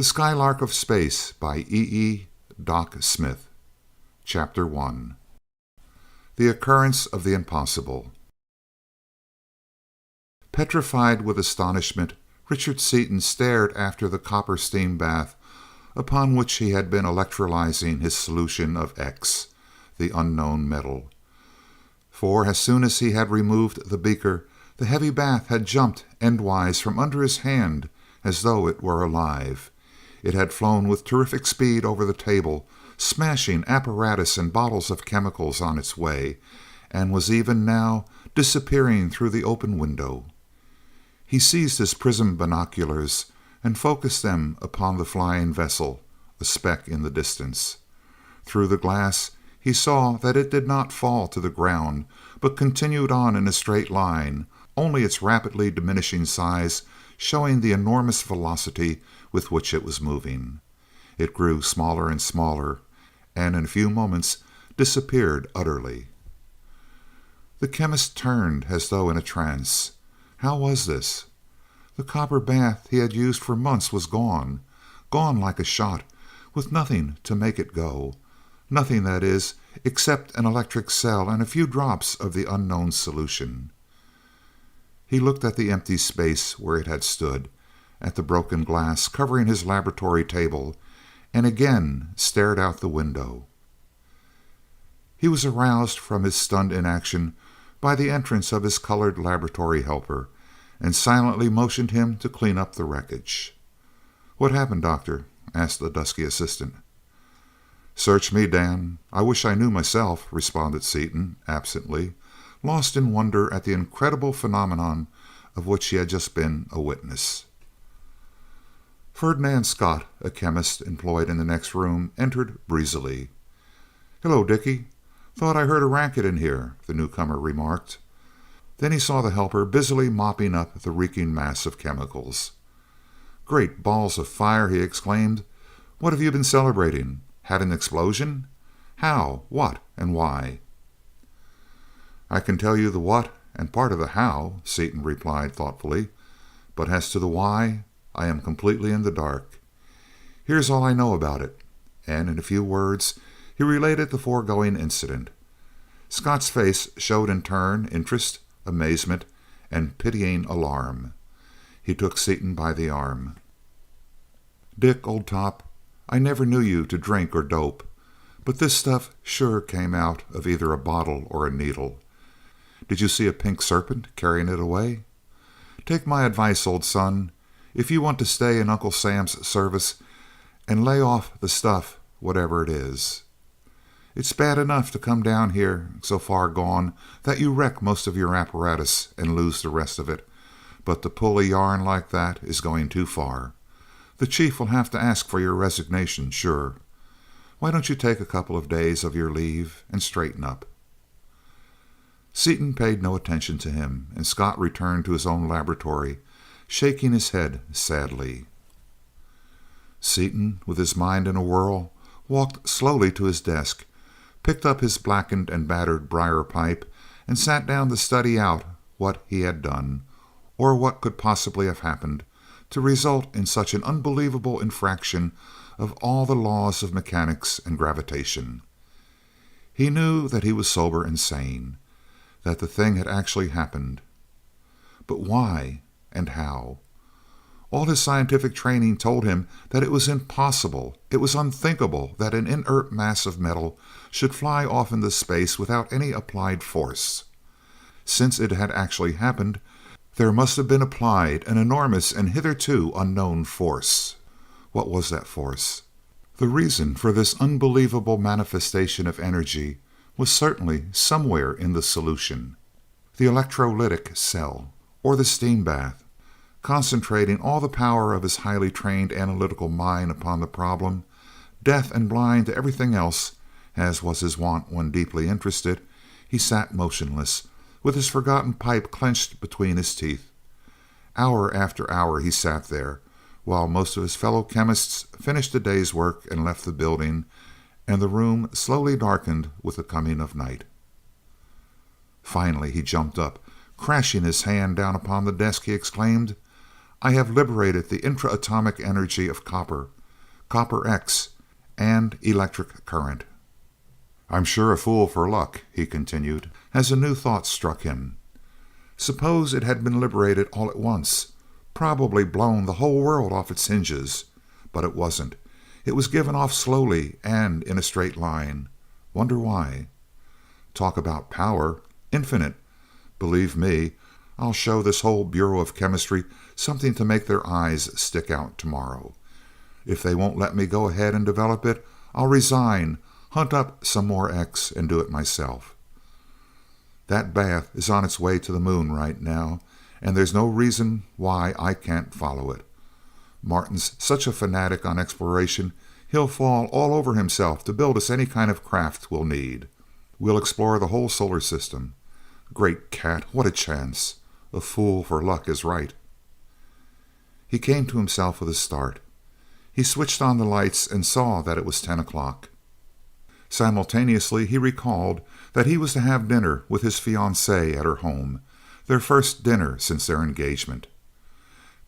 The Skylark of Space by E. Doc Smith. Chapter 1. The Occurrence of the Impossible. Petrified with astonishment, Richard Seaton stared after the copper steam bath upon which he had been electrolyzing his solution of X, the unknown metal. For as soon as he had removed the beaker, the heavy bath had jumped endwise from under his hand as though it were alive. It had flown with terrific speed over the table, smashing apparatus and bottles of chemicals on its way, and was even now disappearing through the open window. He seized his prism binoculars and focused them upon the flying vessel, a speck in the distance. Through the glass he saw that it did not fall to the ground, but continued on in a straight line, only its rapidly diminishing size showing the enormous velocity with which it was moving. It grew smaller and smaller, and in a few moments disappeared utterly. The chemist turned as though in a trance. How was this? The copper bath he had used for months was gone like a shot, with nothing to make it go. Nothing, that is, except an electric cell and a few drops of the unknown solution. He looked at the empty space where it had stood, at the broken glass covering his laboratory table, and again stared out the window. He was aroused from his stunned inaction by the entrance of his colored laboratory helper, and silently motioned him to clean up the wreckage. "What happened, Doctor?" asked the dusky assistant. "Search me, Dan. I wish I knew myself," responded Seaton, absently, lost in wonder at the incredible phenomenon of which he had just been a witness. Ferdinand Scott, a chemist employed in the next room, entered breezily. "Hello, Dickie. Thought I heard a racket in here," the newcomer remarked. Then he saw the helper busily mopping up the reeking mass of chemicals. "Great balls of fire!" he exclaimed. "What have you been celebrating? Had an explosion? How? What? And why?" "I can tell you the what and part of the how," Seaton replied thoughtfully, "but as to the why, I am completely in the dark. Here's all I know about it," and in a few words he related the foregoing incident. Scott's face showed in turn interest, amazement, and pitying alarm. He took Seaton by the arm. "Dick, old top, I never knew you to drink or dope, but this stuff sure came out of either a bottle or a needle. Did you see a pink serpent carrying it away? Take my advice, old son. If you want to stay in Uncle Sam's service, and lay off the stuff, whatever it is. It's bad enough to come down here so far gone that you wreck most of your apparatus and lose the rest of it, but to pull a yarn like that is going too far. The chief will have to ask for your resignation, sure. Why don't you take a couple of days of your leave and straighten up?" Seaton paid no attention to him, and Scott returned to his own laboratory, shaking his head sadly. Seaton, with his mind in a whirl, walked slowly to his desk, picked up his blackened and battered briar pipe, and sat down to study out what he had done, or what could possibly have happened, to result in such an unbelievable infraction of all the laws of mechanics and gravitation. He knew that he was sober and sane, that the thing had actually happened. But why and how? All his scientific training told him that it was impossible, it was unthinkable that an inert mass of metal should fly off into space without any applied force. Since it had actually happened, there must have been applied an enormous and hitherto unknown force. What was that force? The reason for this unbelievable manifestation of energy was certainly somewhere in the solution. The electrolytic cell, or the steam bath. Concentrating all the power of his highly trained analytical mind upon the problem, deaf and blind to everything else, as was his wont when deeply interested, he sat motionless, with his forgotten pipe clenched between his teeth. Hour after hour he sat there, while most of his fellow chemists finished the day's work and left the building, and the room slowly darkened with the coming of night. Finally he jumped up. Crashing his hand down upon the desk, he exclaimed, I have liberated the intra-atomic energy of copper, copper X, and electric current. I'm sure a fool for luck," he continued, as a new thought struck him. Suppose it had been liberated all at once, probably blown the whole world off its hinges. But it wasn't. It was given off slowly and in a straight line. Wonder why? Talk about power. Infinite. Believe me, I'll show this whole Bureau of Chemistry something to make their eyes stick out tomorrow. If they won't let me go ahead and develop it, I'll resign, hunt up some more X, and do it myself. That bath is on its way to the moon right now, and there's no reason why I can't follow it. Martin's such a fanatic on exploration, he'll fall all over himself to build us any kind of craft we'll need. We'll explore the whole solar system. Great cat, what a chance! A fool for luck is right. He came to himself with a start. He switched on the lights and saw that it was 10 o'clock. Simultaneously, he recalled that he was to have dinner with his fiancée at her home, their first dinner since their engagement.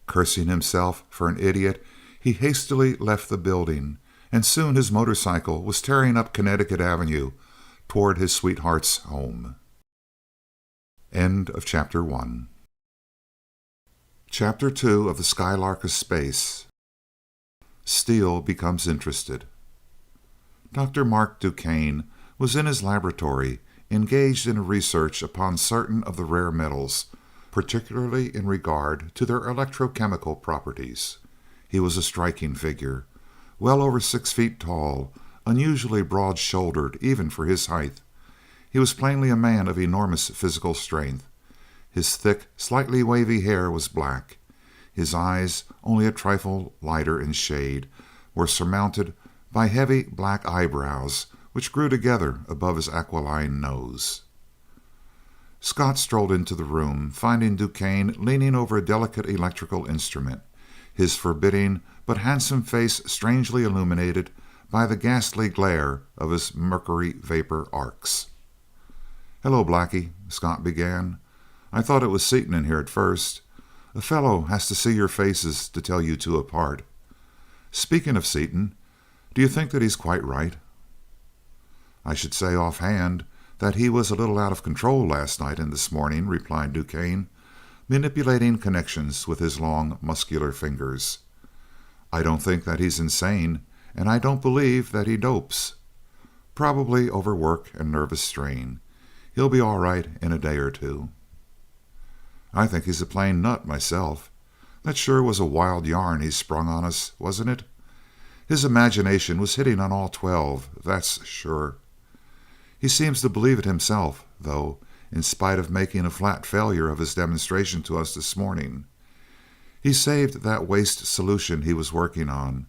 Cursing himself for an idiot, he hastily left the building, and soon his motorcycle was tearing up Connecticut Avenue toward his sweetheart's home. End of Chapter 1. Chapter 2 of the Skylark of Space. Steele becomes interested. Dr. Mark Duquesne was in his laboratory, engaged in research upon certain of the rare metals, particularly in regard to their electrochemical properties. He was a striking figure, well over 6 feet tall, unusually broad-shouldered even for his height. He was plainly a man of enormous physical strength. His thick, slightly wavy hair was black. His eyes, only a trifle lighter in shade, were surmounted by heavy black eyebrows which grew together above his aquiline nose. Scott strolled into the room, finding Duquesne leaning over a delicate electrical instrument, his forbidding but handsome face strangely illuminated by the ghastly glare of his mercury vapor arcs. "Hello, Blackie," Scott began. "I thought it was Seaton in here at first. A fellow has to see your faces to tell you two apart. Speaking of Seaton, do you think that he's quite right?" "I should say offhand that he was a little out of control last night and this morning," replied Duquesne, manipulating connections with his long, muscular fingers. "I don't think that he's insane, and I don't believe that he dopes. Probably overwork and nervous strain. He'll be all right in a day or two." "I think he's a plain nut, myself. That sure was a wild yarn he sprung on us, wasn't it? His imagination was hitting on all 12, that's sure. He seems to believe it himself, though, in spite of making a flat failure of his demonstration to us this morning. He saved that waste solution he was working on,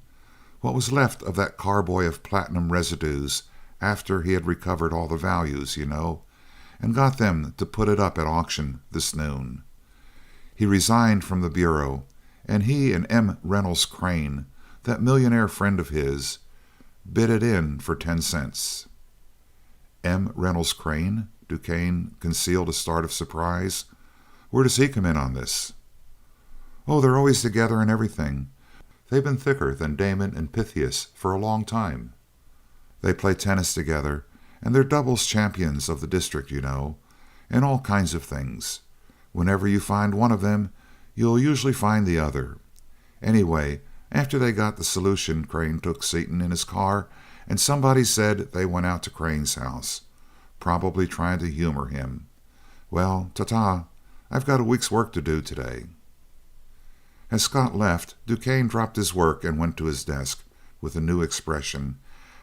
what was left of that carboy of platinum residues after he had recovered all the values, you know, and got them to put it up at auction this noon. He resigned from the Bureau, and he and M. Reynolds Crane, that millionaire friend of his, bid it in for 10 cents. M. Reynolds Crane? Duquesne concealed a start of surprise. Where does he come in on this? Oh, they're always together and everything. They've been thicker than Damon and Pythias for a long time. They play tennis together, and they're doubles champions of the district, you know, and all kinds of things. Whenever you find one of them, you'll usually find the other. Anyway, after they got the solution, Crane took Seaton in his car, and somebody said they went out to Crane's house, probably trying to humor him. Well, ta-ta, I've got a week's work to do today." As Scott left, Duquesne dropped his work and went to his desk with a new expression,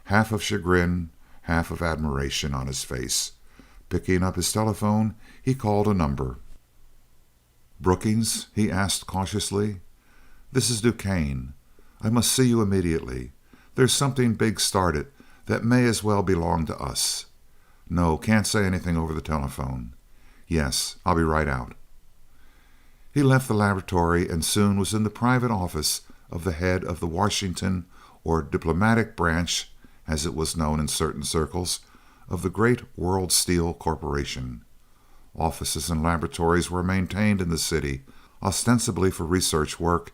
half of chagrin, half of admiration on his face. Picking up his telephone, he called a number. "Brookings?" he asked cautiously. "This is Duquesne. I must see you immediately. There's something big started that may as well belong to us. No, can't say anything over the telephone. Yes, I'll be right out." He left the laboratory and soon was in the private office of the head of the Washington, or diplomatic branch, as it was known in certain circles, of the great World Steel Corporation. Offices and laboratories were maintained in the city, ostensibly for research work,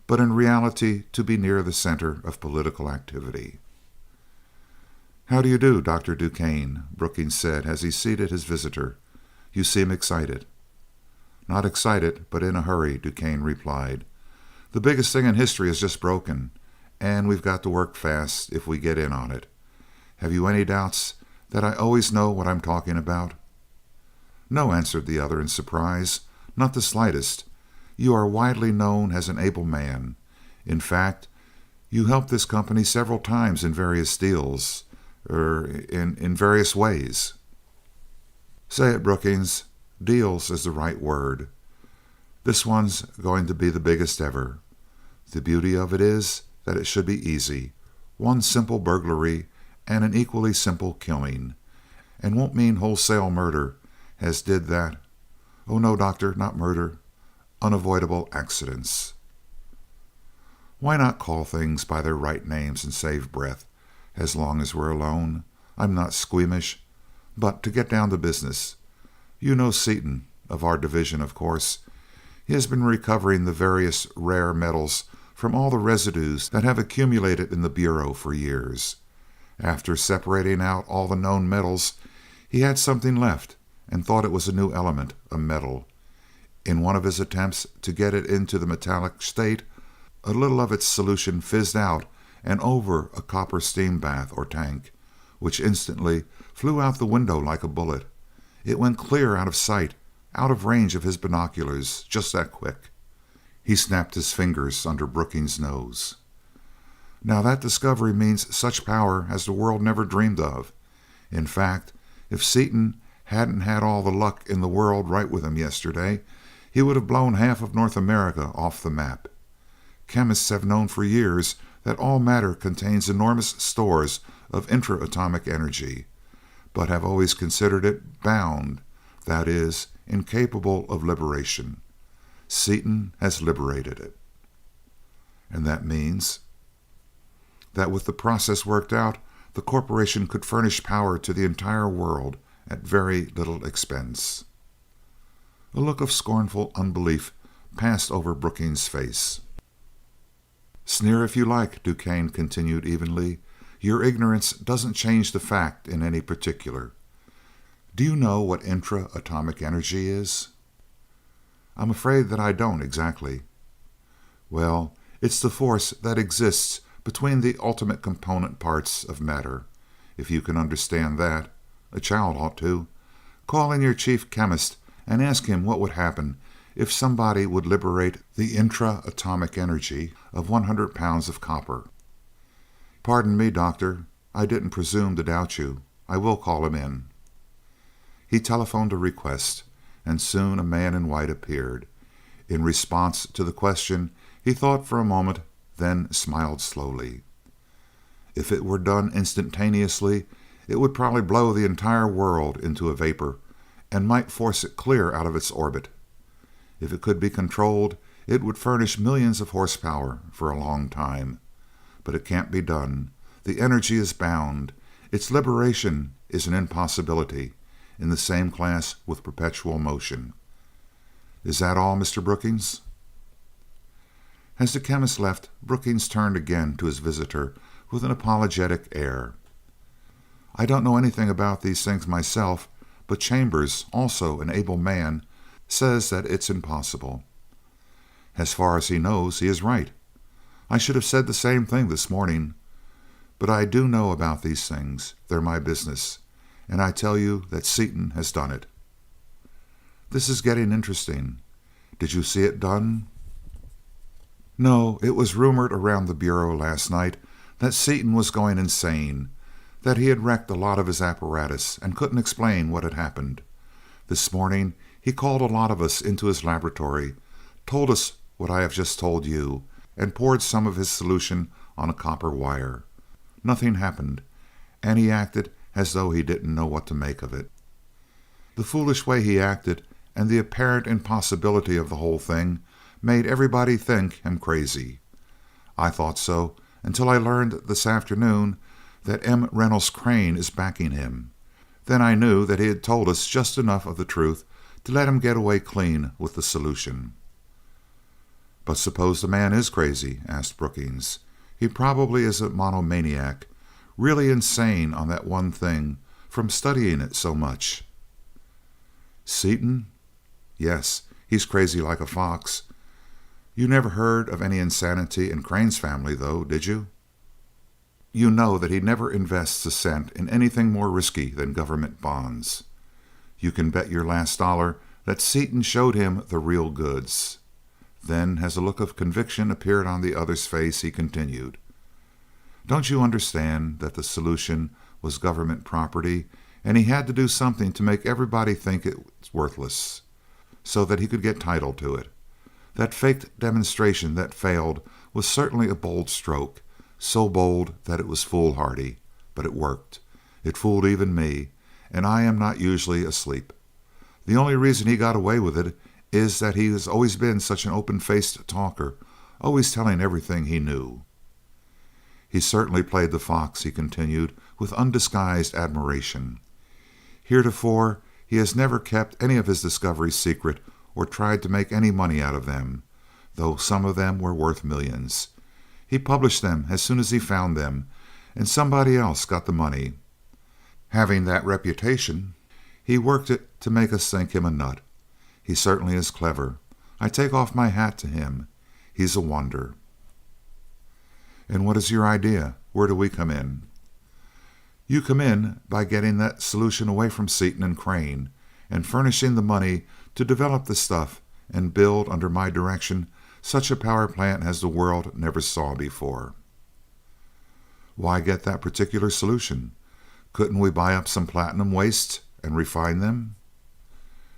but in reality to be near the center of political activity. "How do you do, Dr. Duquesne?" Brookings said as he seated his visitor. "You seem excited." "Not excited, but in a hurry," Duquesne replied. "The biggest thing in history is just broken, and we've got to work fast if we get in on it. Have you any doubts that I always know what I'm talking about?" "No," answered the other in surprise. "Not the slightest. You are widely known as an able man. In fact, you helped this company several times in various deals, in various ways." "Say it, Brookings. Deals is the right word. This one's going to be the biggest ever. The beauty of it is that it should be easy. One simple burglary and an equally simple killing. And won't mean wholesale murder, as did that. Oh no, Doctor, not murder. Unavoidable accidents." "Why not call things by their right names and save breath, as long as we're alone? I'm not squeamish. But to get down to business. You know Seaton, of our division, of course. He has been recovering the various rare metals from all the residues that have accumulated in the Bureau for years. After separating out all the known metals, he had something left and thought it was a new element, a metal. In one of his attempts to get it into the metallic state, a little of its solution fizzed out and over a copper steam bath or tank, which instantly flew out the window like a bullet. It went clear out of sight, out of range of his binoculars, just that quick." He snapped his fingers under Brookings' nose. "Now that discovery means such power as the world never dreamed of. In fact, if Seaton hadn't had all the luck in the world right with him yesterday, he would have blown half of North America off the map. Chemists have known for years that all matter contains enormous stores of intra-atomic energy, but have always considered it bound, that is, incapable of liberation. Seaton has liberated it." "And that means?" "That with the process worked out, the corporation could furnish power to the entire world at very little expense." A look of scornful unbelief passed over Brookings' face. "Sneer if you like," Duquesne continued evenly. "Your ignorance doesn't change the fact in any particular. Do you know what intra-atomic energy is?" "I'm afraid that I don't exactly." "Well, it's the force that exists between the ultimate component parts of matter. If you can understand that, a child ought to. Call in your chief chemist and ask him what would happen if somebody would liberate the intra-atomic energy of 100 pounds of copper." "Pardon me, Doctor. I didn't presume to doubt you. I will call him in." He telephoned a request, and soon a man in white appeared. In response to the question, he thought for a moment, then smiled slowly. "If it were done instantaneously, it would probably blow the entire world into a vapor and might force it clear out of its orbit. If it could be controlled, it would furnish millions of horsepower for a long time. But it can't be done. The energy is bound. Its liberation is an impossibility, in the same class with perpetual motion. Is that all, Mr. Brookings?" As the chemist left, Brookings turned again to his visitor with an apologetic air. "I don't know anything about these things myself, but Chambers, also an able man, says that it's impossible." "As far as he knows, he is right. I should have said the same thing this morning. But I do know about these things. They're my business. And I tell you that Seaton has done it." "This is getting interesting. Did you see it done?" "No. It was rumored around the Bureau last night that Seaton was going insane, that he had wrecked a lot of his apparatus and couldn't explain what had happened. This morning he called a lot of us into his laboratory, told us what I have just told you, and poured some of his solution on a copper wire. Nothing happened, and he acted as though he didn't know what to make of it. The foolish way he acted and the apparent impossibility of the whole thing made everybody think him crazy. I thought so until I learned this afternoon that M. Reynolds Crane is backing him. Then I knew that he had told us just enough of the truth to let him get away clean with the solution." "But suppose the man is crazy?" asked Brookings. "He probably is a monomaniac, really insane on that one thing from studying it so much." "Seaton?" "Yes, he's crazy like a fox. You never heard of any insanity in Crane's family, though, did you? You know that he never invests a cent in anything more risky than government bonds. You can bet your last dollar that Seaton showed him the real goods." Then, as a look of conviction appeared on the other's face, he continued, "Don't you understand that the solution was government property, and he had to do something to make everybody think it's worthless, so that he could get title to it? That faked demonstration that failed was certainly a bold stroke, so bold that it was foolhardy, but it worked. It fooled even me, and I am not usually asleep. The only reason he got away with it is that he has always been such an open-faced talker, always telling everything he knew." "He certainly played the fox," he continued with undisguised admiration. "Heretofore he has never kept any of his discoveries secret or tried to make any money out of them, though some of them were worth millions. He published them as soon as he found them, and somebody else got the money. Having that reputation, he worked it to make us think him a nut. He certainly is clever. I take off my hat to him. He's a wonder." "And what is your idea? Where do we come in?" "You come in by getting that solution away from Seaton and Crane, and furnishing the money to develop the stuff and build, under my direction, such a power plant as the world never saw before." "Why get that particular solution? Couldn't we buy up some platinum wastes and refine them?"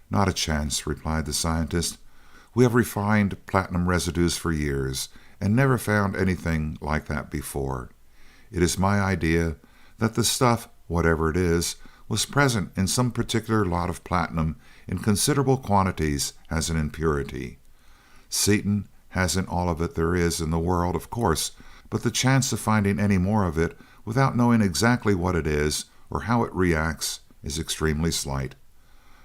"Not a chance," replied the scientist. "We have refined platinum residues for years, and never found anything like that before. It is my idea that the stuff, whatever it is, was present in some particular lot of platinum in considerable quantities as an impurity. Seaton hasn't all of it there is in the world, of course, but the chance of finding any more of it without knowing exactly what it is or how it reacts is extremely slight.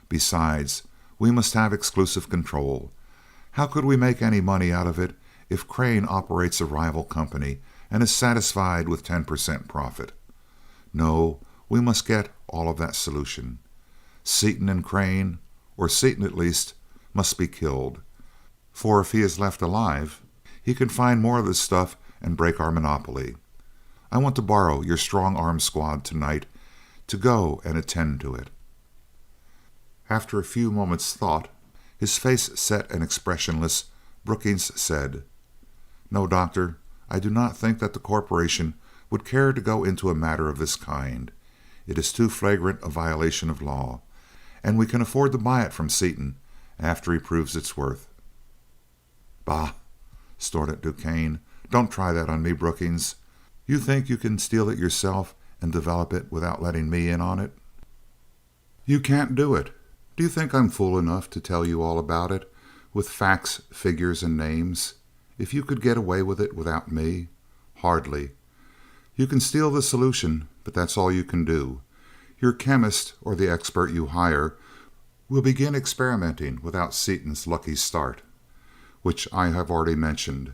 Besides, we must have exclusive control. How could we make any money out of it if Crane operates a rival company and is satisfied with 10% profit? No, we must get all of that solution. Seaton and Crane, or Seaton at least, must be killed. For if he is left alive, he can find more of this stuff and break our monopoly. I want to borrow your strong-arm squad tonight to go and attend to it." After a few moments' thought, his face set and expressionless, Brookings said, "No, Doctor, I do not think that the corporation would care to go into a matter of this kind. It is too flagrant a violation of law, and we can afford to buy it from Seaton after he proves its worth." "Bah!" snorted Duquesne. "Don't try that on me, Brookings. You think you can steal it yourself and develop it without letting me in on it? You can't do it. Do you think I'm fool enough to tell you all about it, with facts, figures, and names? If you could get away with it without me? Hardly. You can steal the solution, but that's all you can do. Your chemist, or the expert you hire, will begin experimenting without Seaton's lucky start, which I have already mentioned,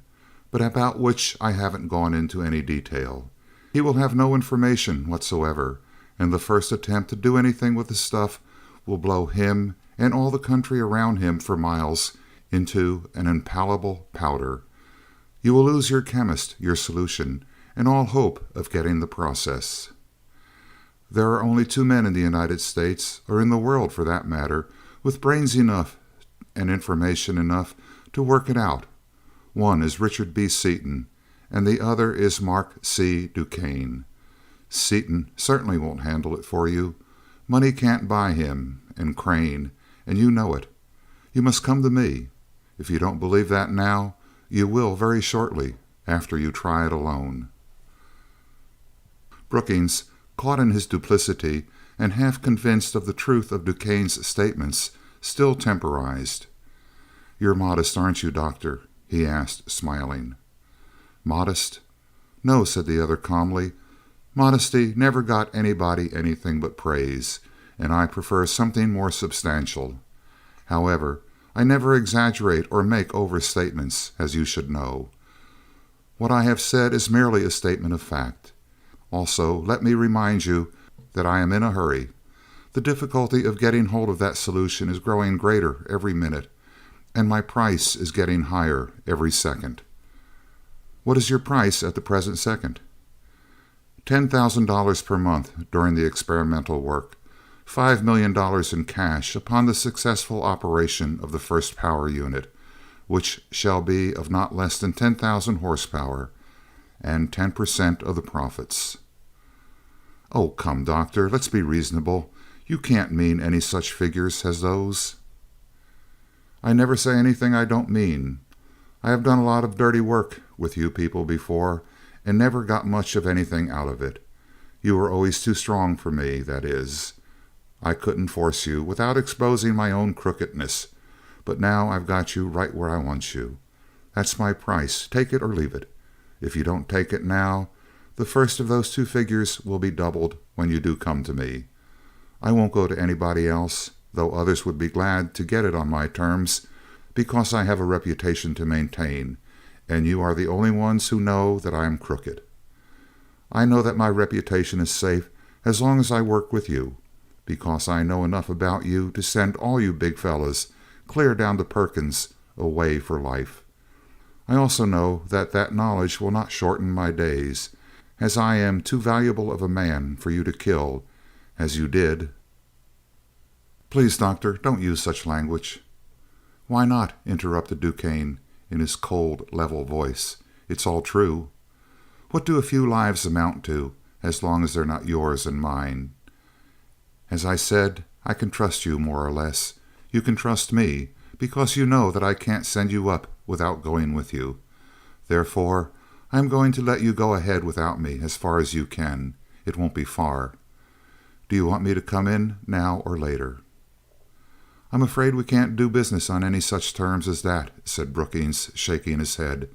but about which I haven't gone into any detail. He will have no information whatsoever, and the first attempt to do anything with the stuff will blow him and all the country around him for miles into an impalpable powder. You will lose your chemist, your solution, and all hope of getting the process. There are only 2 men in the United States, or in the world for that matter, with brains enough and information enough to work it out. One is Richard B. Seaton, and the other is Mark C. Duquesne. Seaton certainly won't handle it for you. Money can't buy him, and Crane, and you know it. You must come to me. If you don't believe that now, you will very shortly, after you try it alone." Brookings, caught in his duplicity and half convinced of the truth of Duquesne's statements, still temporized. "You're modest, aren't you, Doctor?" he asked, smiling. "Modest? No," said the other calmly. "Modesty never got anybody anything but praise, and I prefer something more substantial. However, I never exaggerate or make overstatements, as you should know. What I have said is merely a statement of fact. Also, let me remind you that I am in a hurry. The difficulty of getting hold of that solution is growing greater every minute, and my price is getting higher every second. What is your price at the present second? $10,000 per month during the experimental work. $5 million in cash upon the successful operation of the first power unit, which shall be of not less than 10,000 horsepower, and 10% of the profits. Oh, come, Doctor, let's be reasonable. You can't mean any such figures as those. I never say anything I don't mean. I have done a lot of dirty work with you people before, and never got much of anything out of it. You were always too strong for me, that is. I couldn't force you without exposing my own crookedness, but now I've got you right where I want you. That's my price. Take it or leave it. If you don't take it now, the first of those two figures will be doubled when you do come to me. I won't go to anybody else, though others would be glad to get it on my terms, because I have a reputation to maintain, and you are the only ones who know that I am crooked. I know that my reputation is safe as long as I work with you, because I know enough about you to send all you big fellas clear down to Perkins away for life. I also know that that knowledge will not shorten my days, as I am too valuable of a man for you to kill, as you did. Please, Doctor, don't use such language. Why not? Interrupted Duquesne in his cold, level voice. It's all true. What do a few lives amount to, as long as they're not yours and mine? As I said, I can trust you more or less. You can trust me, because you know that I can't send you up without going with you. Therefore, I am going to let you go ahead without me as far as you can. It won't be far. Do you want me to come in now or later? I'm afraid we can't do business on any such terms as that, said Brookings, shaking his head.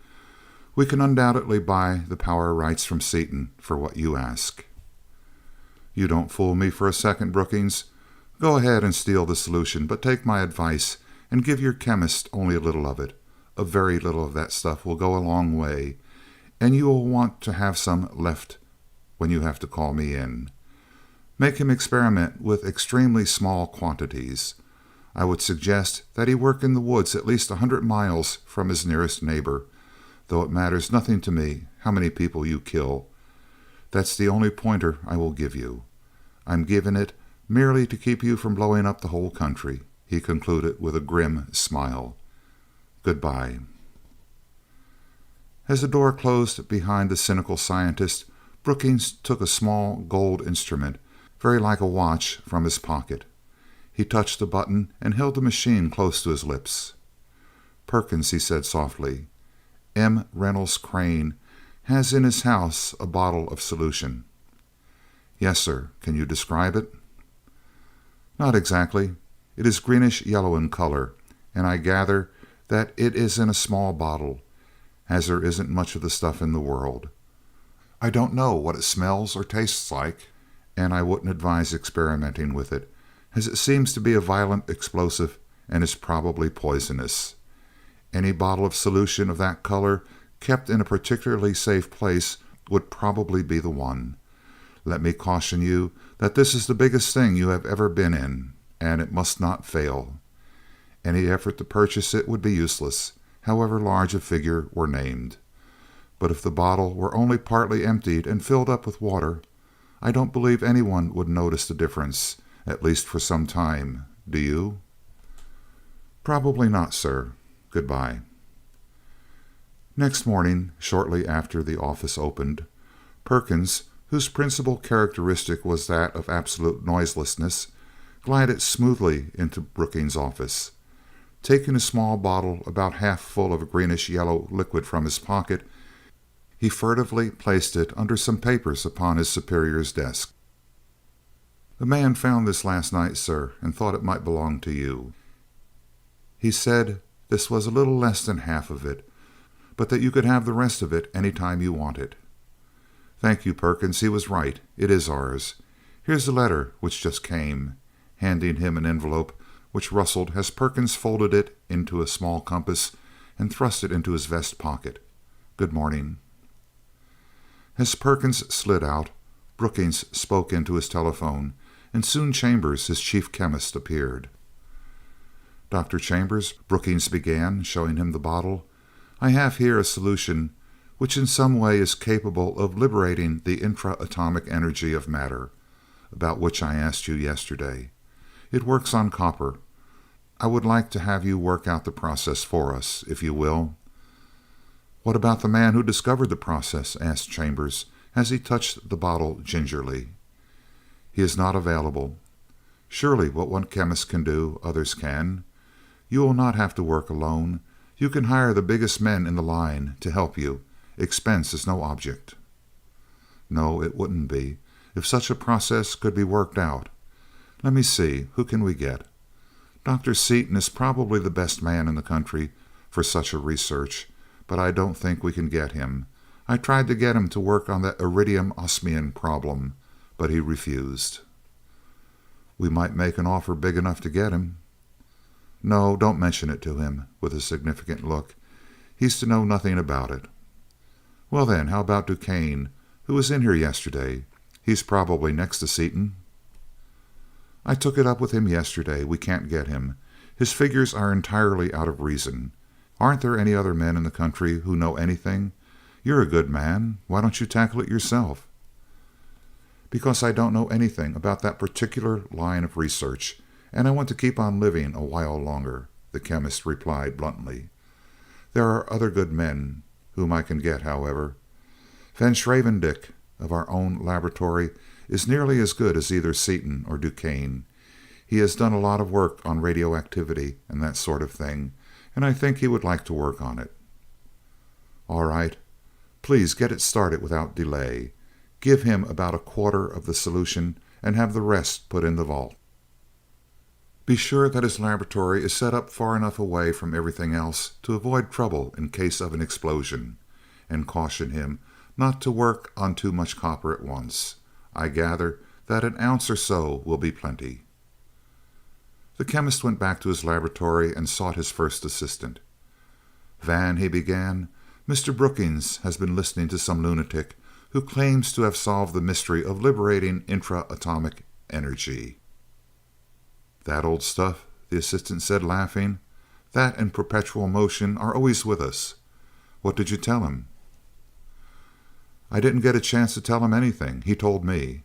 We can undoubtedly buy the power rights from Seaton for what you ask. You don't fool me for a second, Brookings. Go ahead and steal the solution, but take my advice and give your chemist only a little of it. A very little of that stuff will go a long way, and you will want to have some left when you have to call me in. Make him experiment with extremely small quantities. I would suggest that he work in the woods at least 100 miles from his nearest neighbor, though it matters nothing to me how many people you kill. That's the only pointer I will give you. I'm giving it merely to keep you from blowing up the whole country, he concluded with a grim smile. Goodbye. As the door closed behind the cynical scientist, Brookings took a small gold instrument, very like a watch, from his pocket. He touched a button and held the machine close to his lips. Perkins, he said softly, M. Reynolds Crane has in his house a bottle of solution. Yes, sir. Can you describe it? Not exactly. It is greenish-yellow in color, and I gather that it is in a small bottle, as there isn't much of the stuff in the world. I don't know what it smells or tastes like, and I wouldn't advise experimenting with it, as it seems to be a violent explosive and is probably poisonous. Any bottle of solution of that color kept in a particularly safe place would probably be the one. Let me caution you that this is the biggest thing you have ever been in, and it must not fail. Any effort to purchase it would be useless, however large a figure were named. But if the bottle were only partly emptied and filled up with water, I don't believe anyone would notice the difference, at least for some time. Do you? Probably not, sir. Goodbye. Next morning, shortly after the office opened, Perkins, whose principal characteristic was that of absolute noiselessness, glided smoothly into Brookings' office. Taking a small bottle about half full of a greenish-yellow liquid from his pocket, he furtively placed it under some papers upon his superior's desk. "The man found this last night, sir, and thought it might belong to you. He said this was a little less than half of it, but that you could have the rest of it any time you want it." "Thank you, Perkins. He was right. It is ours. Here's the letter which just came," handing him an envelope which rustled as Perkins folded it into a small compass and thrust it into his vest pocket. "Good morning." As Perkins slid out, Brookings spoke into his telephone, and soon Chambers, his chief chemist, appeared. "Dr. Chambers," Brookings began, showing him the bottle, "I have here a solution which in some way is capable of liberating the intra-atomic energy of matter, about which I asked you yesterday. It works on copper. I would like to have you work out the process for us, if you will." "What about the man who discovered the process?" asked Chambers, as he touched the bottle gingerly. "He is not available. Surely what one chemist can do, others can. You will not have to work alone. You can hire the biggest men in the line to help you. Expense is no object." "No, it wouldn't be, if such a process could be worked out. Let me see, who can we get? Dr. Seaton is probably the best man in the country for such a research, but I don't think we can get him. I tried to get him to work on that iridium osmium problem, but he refused." "We might make an offer big enough to get him." "No, don't mention it to him," with a significant look. "He's to know nothing about it." "Well then, how about Duquesne, who was in here yesterday? He's probably next to Seaton." "I took it up with him yesterday. We can't get him. His figures are entirely out of reason. Aren't there any other men in the country who know anything? You're a good man. Why don't you tackle it yourself?" "Because I don't know anything about that particular line of research, and I want to keep on living a while longer," the chemist replied bluntly. "There are other good men whom I can get, however. Van Schravendick of our own laboratory is nearly as good as either Seaton or Duquesne. He has done a lot of work on radioactivity and that sort of thing, and I think he would like to work on it." "All right. Please get it started without delay. Give him about a quarter of the solution and have the rest put in the vault. Be sure that his laboratory is set up far enough away from everything else to avoid trouble in case of an explosion, and caution him not to work on too much copper at once. I gather that an ounce or so will be plenty." The chemist went back to his laboratory and sought his first assistant. "Van," he began, "Mr. Brookings has been listening to some lunatic who claims to have solved the mystery of liberating intra-atomic energy." "That old stuff," the assistant said, laughing. "That and perpetual motion are always with us. What did you tell him?" "I didn't get a chance to tell him anything. He told me.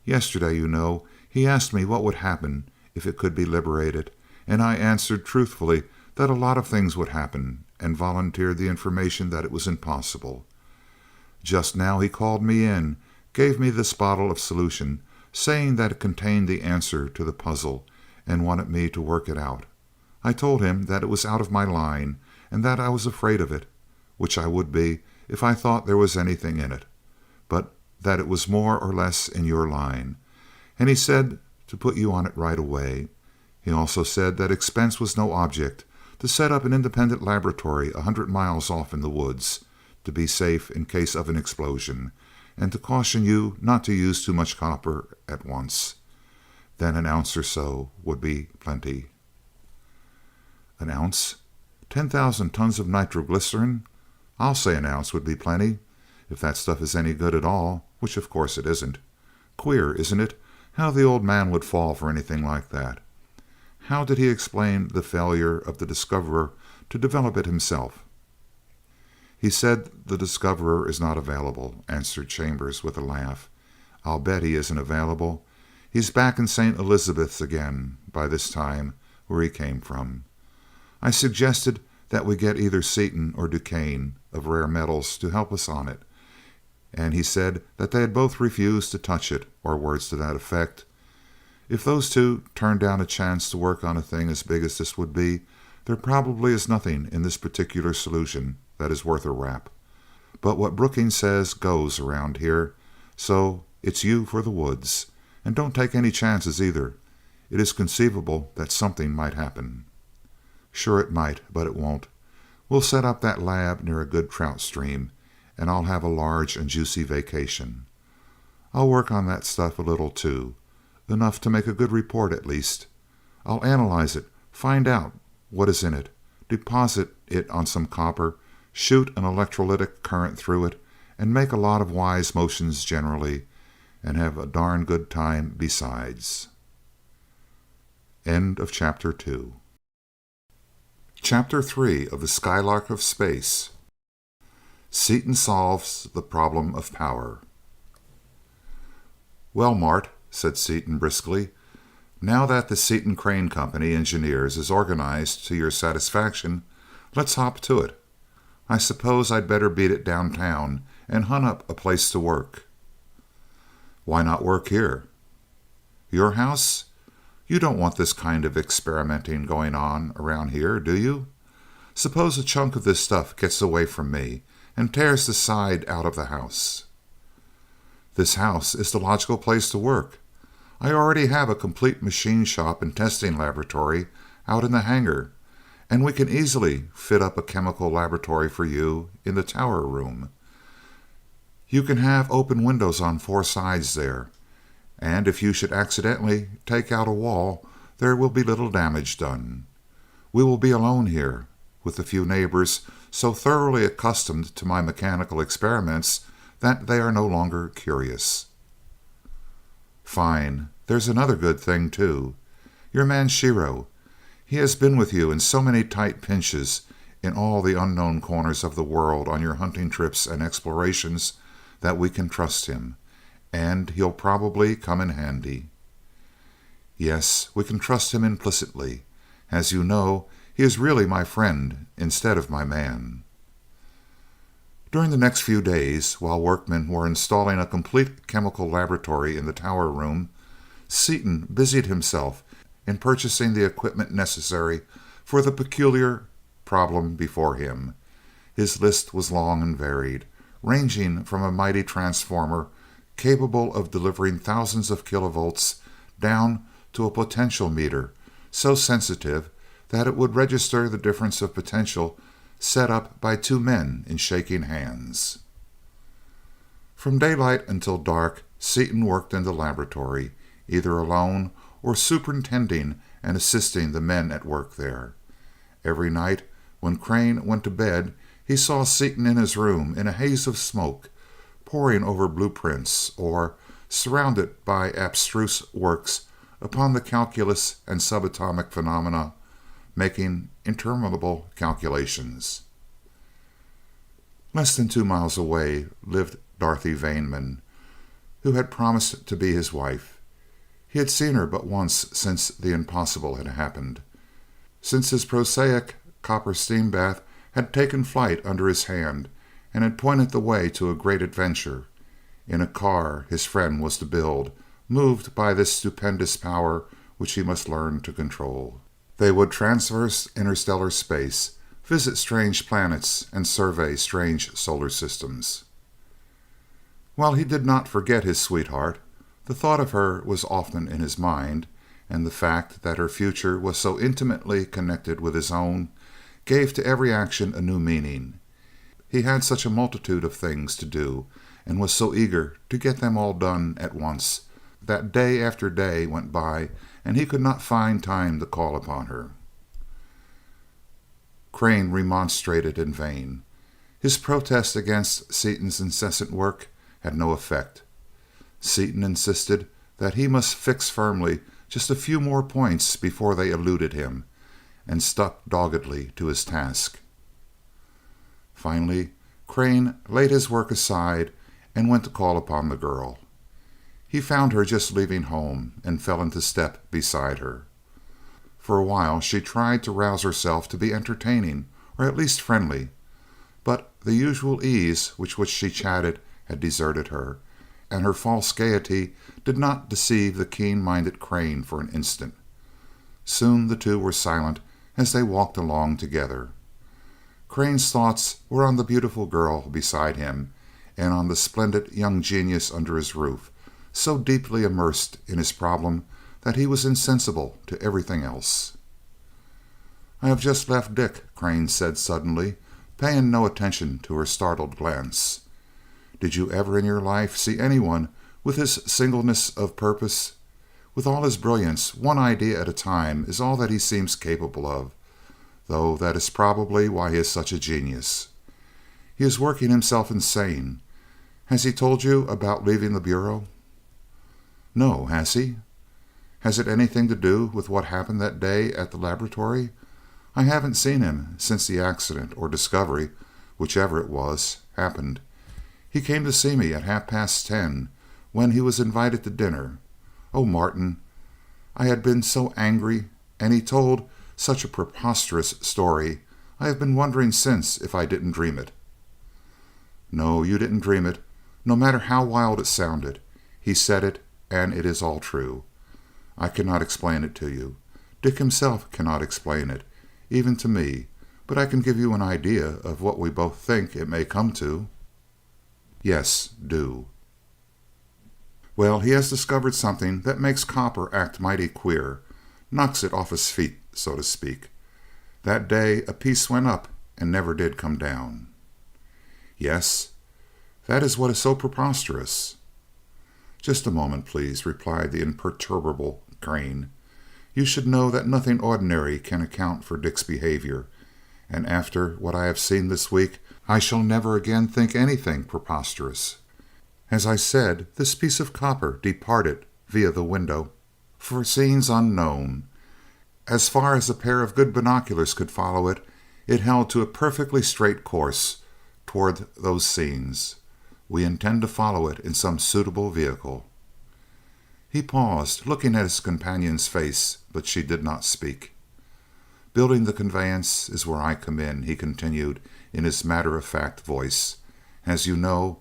Yesterday, you know, he asked me what would happen if it could be liberated, and I answered truthfully that a lot of things would happen, and volunteered the information that it was impossible. Just now he called me in, gave me this bottle of solution, saying that it contained the answer to the puzzle, and wanted me to work it out. I told him that it was out of my line, and that I was afraid of it, which I would be if I thought there was anything in it, but that it was more or less in your line, and he said to put you on it right away. He also said that expense was no object, to set up an independent laboratory 100 miles off in the woods, to be safe in case of an explosion, and to caution you not to use too much copper at once. Then an ounce or so would be plenty." "An ounce? 10,000 tons of nitroglycerin? I'll say an ounce would be plenty, if that stuff is any good at all, which of course it isn't. Queer, isn't it, how the old man would fall for anything like that? How did he explain the failure of the discoverer to develop it himself?" "He said the discoverer is not available," answered Chambers with a laugh. "I'll bet he isn't available. He's back in St. Elizabeth's again by this time, where he came from. I suggested that we get either Seaton or Duquesne of rare metals to help us on it, and he said that they had both refused to touch it, or words to that effect. If those two turned down a chance to work on a thing as big as this would be, there probably is nothing in this particular solution that is worth a rap. But what Brookings says goes around here, so it's you for the woods. And don't take any chances either. It is conceivable that something might happen." "Sure it might, but it won't. We'll set up that lab near a good trout stream, and I'll have a large and juicy vacation. I'll work on that stuff a little too, enough to make a good report at least. I'll analyze it, find out what is in it, deposit it on some copper, shoot an electrolytic current through it, and make a lot of wise motions generally, and have a darn good time besides. End of Chapter 2. Chapter 3 of the Skylark of Space. Seaton solves the problem of power. "Well, Mart," said Seaton briskly, "now that the Seaton Crane Company Engineers is organized to your satisfaction, let's hop to it. I suppose I'd better beat it downtown and hunt up a place to work." "Why not work here?" "Your house? You don't want this kind of experimenting going on around here, do you? Suppose a chunk of this stuff gets away from me and tears the side out of the house?" "This house is the logical place to work. I already have a complete machine shop and testing laboratory out in the hangar, and we can easily fit up a chemical laboratory for you in the tower room. You can have open windows on 4 sides there, and if you should accidentally take out a wall, there will be little damage done. We will be alone here, with a few neighbors so thoroughly accustomed to my mechanical experiments that they are no longer curious." "Fine. There's another good thing, too. Your man Shiro. He has been with you in so many tight pinches in all the unknown corners of the world on your hunting trips and explorations that we can trust him, and he'll probably come in handy." "Yes, we can trust him implicitly. As you know, he is really my friend instead of my man." During the next few days, while workmen were installing a complete chemical laboratory in the tower room, Seaton busied himself in purchasing the equipment necessary for the peculiar problem before him. His list was long and varied, ranging from a mighty transformer capable of delivering thousands of kilovolts down to a potential meter so sensitive that it would register the difference of potential set up by 2 men in shaking hands. From daylight until dark, Seaton worked in the laboratory, either alone or superintending and assisting the men at work there. Every night, when Crane went to bed, he saw Seaton in his room in a haze of smoke, poring over blueprints or surrounded by abstruse works upon the calculus and subatomic phenomena, making interminable calculations. Less than 2 miles away lived Dorothy Vaneman, who had promised to be his wife. He had seen her but once since the impossible had happened, since his prosaic copper steam bath had taken flight under his hand and had pointed the way to a great adventure, in a car his friend was to build, moved by this stupendous power which he must learn to control. They would traverse interstellar space, visit strange planets, and survey strange solar systems. While he did not forget his sweetheart, the thought of her was often in his mind, and the fact that her future was so intimately connected with his own gave to every action a new meaning. He had such a multitude of things to do, and was so eager to get them all done at once, that day after day went by and he could not find time to call upon her. Crane remonstrated in vain. His protest against Seaton's incessant work had no effect. Seaton insisted that he must fix firmly just a few more points before they eluded him, and stuck doggedly to his task. Finally, Crane laid his work aside and went to call upon the girl. He found her just leaving home and fell into step beside her. For a while she tried to rouse herself to be entertaining, or at least friendly, but the usual ease with which she chatted had deserted her, and her false gaiety did not deceive the keen-minded Crane for an instant. Soon the two were silent as they walked along together. Crane's thoughts were on the beautiful girl beside him, and on the splendid young genius under his roof, so deeply immersed in his problem that he was insensible to everything else. "I have just left Dick," Crane said suddenly, paying no attention to her startled glance. "Did you ever in your life see anyone with his singleness of purpose? With all his brilliance, one idea at a time is all that he seems capable of, though that is probably why he is such a genius. He is working himself insane. Has he told you about leaving the Bureau?" "No, has he? Has it anything to do with what happened that day at the laboratory? I haven't seen him since the accident, or discovery, whichever it was, happened. He came to see me at 10:30, when he was invited to dinner. Oh, Martin, I had been so angry, and he told such a preposterous story. I have been wondering since if I didn't dream it." "No, you didn't dream it, no matter how wild it sounded. He said it, and it is all true. I cannot explain it to you. Dick himself cannot explain it, even to me, but I can give you an idea of what we both think it may come to." "Yes, do." "Well, he has discovered something that makes copper act mighty queer, knocks it off its feet, so to speak. That day a piece went up and never did come down." "Yes, that is what is so preposterous." "Just a moment, please," replied the imperturbable Crane. "You should know that nothing ordinary can account for Dick's behavior, and after what I have seen this week, I shall never again think anything preposterous. As I said, this piece of copper departed via the window for scenes unknown. As far as a pair of good binoculars could follow it, it held to a perfectly straight course toward those scenes. We intend to follow it in some suitable vehicle." He paused, looking at his companion's face, but she did not speak. "Building the conveyance is where I come in," he continued in his matter-of-fact voice. "As you know,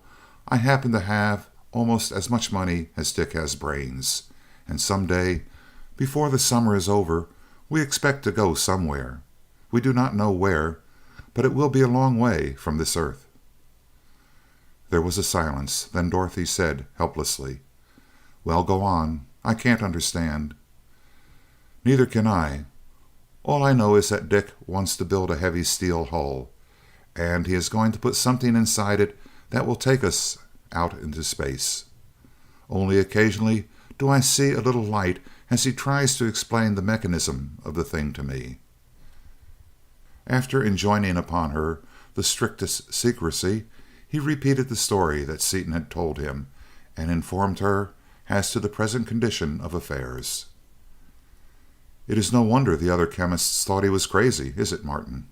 I happen to have almost as much money as Dick has brains, and some day, before the summer is over, we expect to go somewhere. We do not know where, but it will be a long way from this earth." There was a silence. Then Dorothy said helplessly, "Well, go on. I can't understand." "Neither can I. All I know is that Dick wants to build a heavy steel hull, and he is going to put something inside it that will take us out into space. Only occasionally do I see a little light as he tries to explain the mechanism of the thing to me." After enjoining upon her the strictest secrecy, he repeated the story that Seaton had told him, and informed her as to the present condition of affairs. "It is no wonder the other chemists thought he was crazy, is it, Martin?"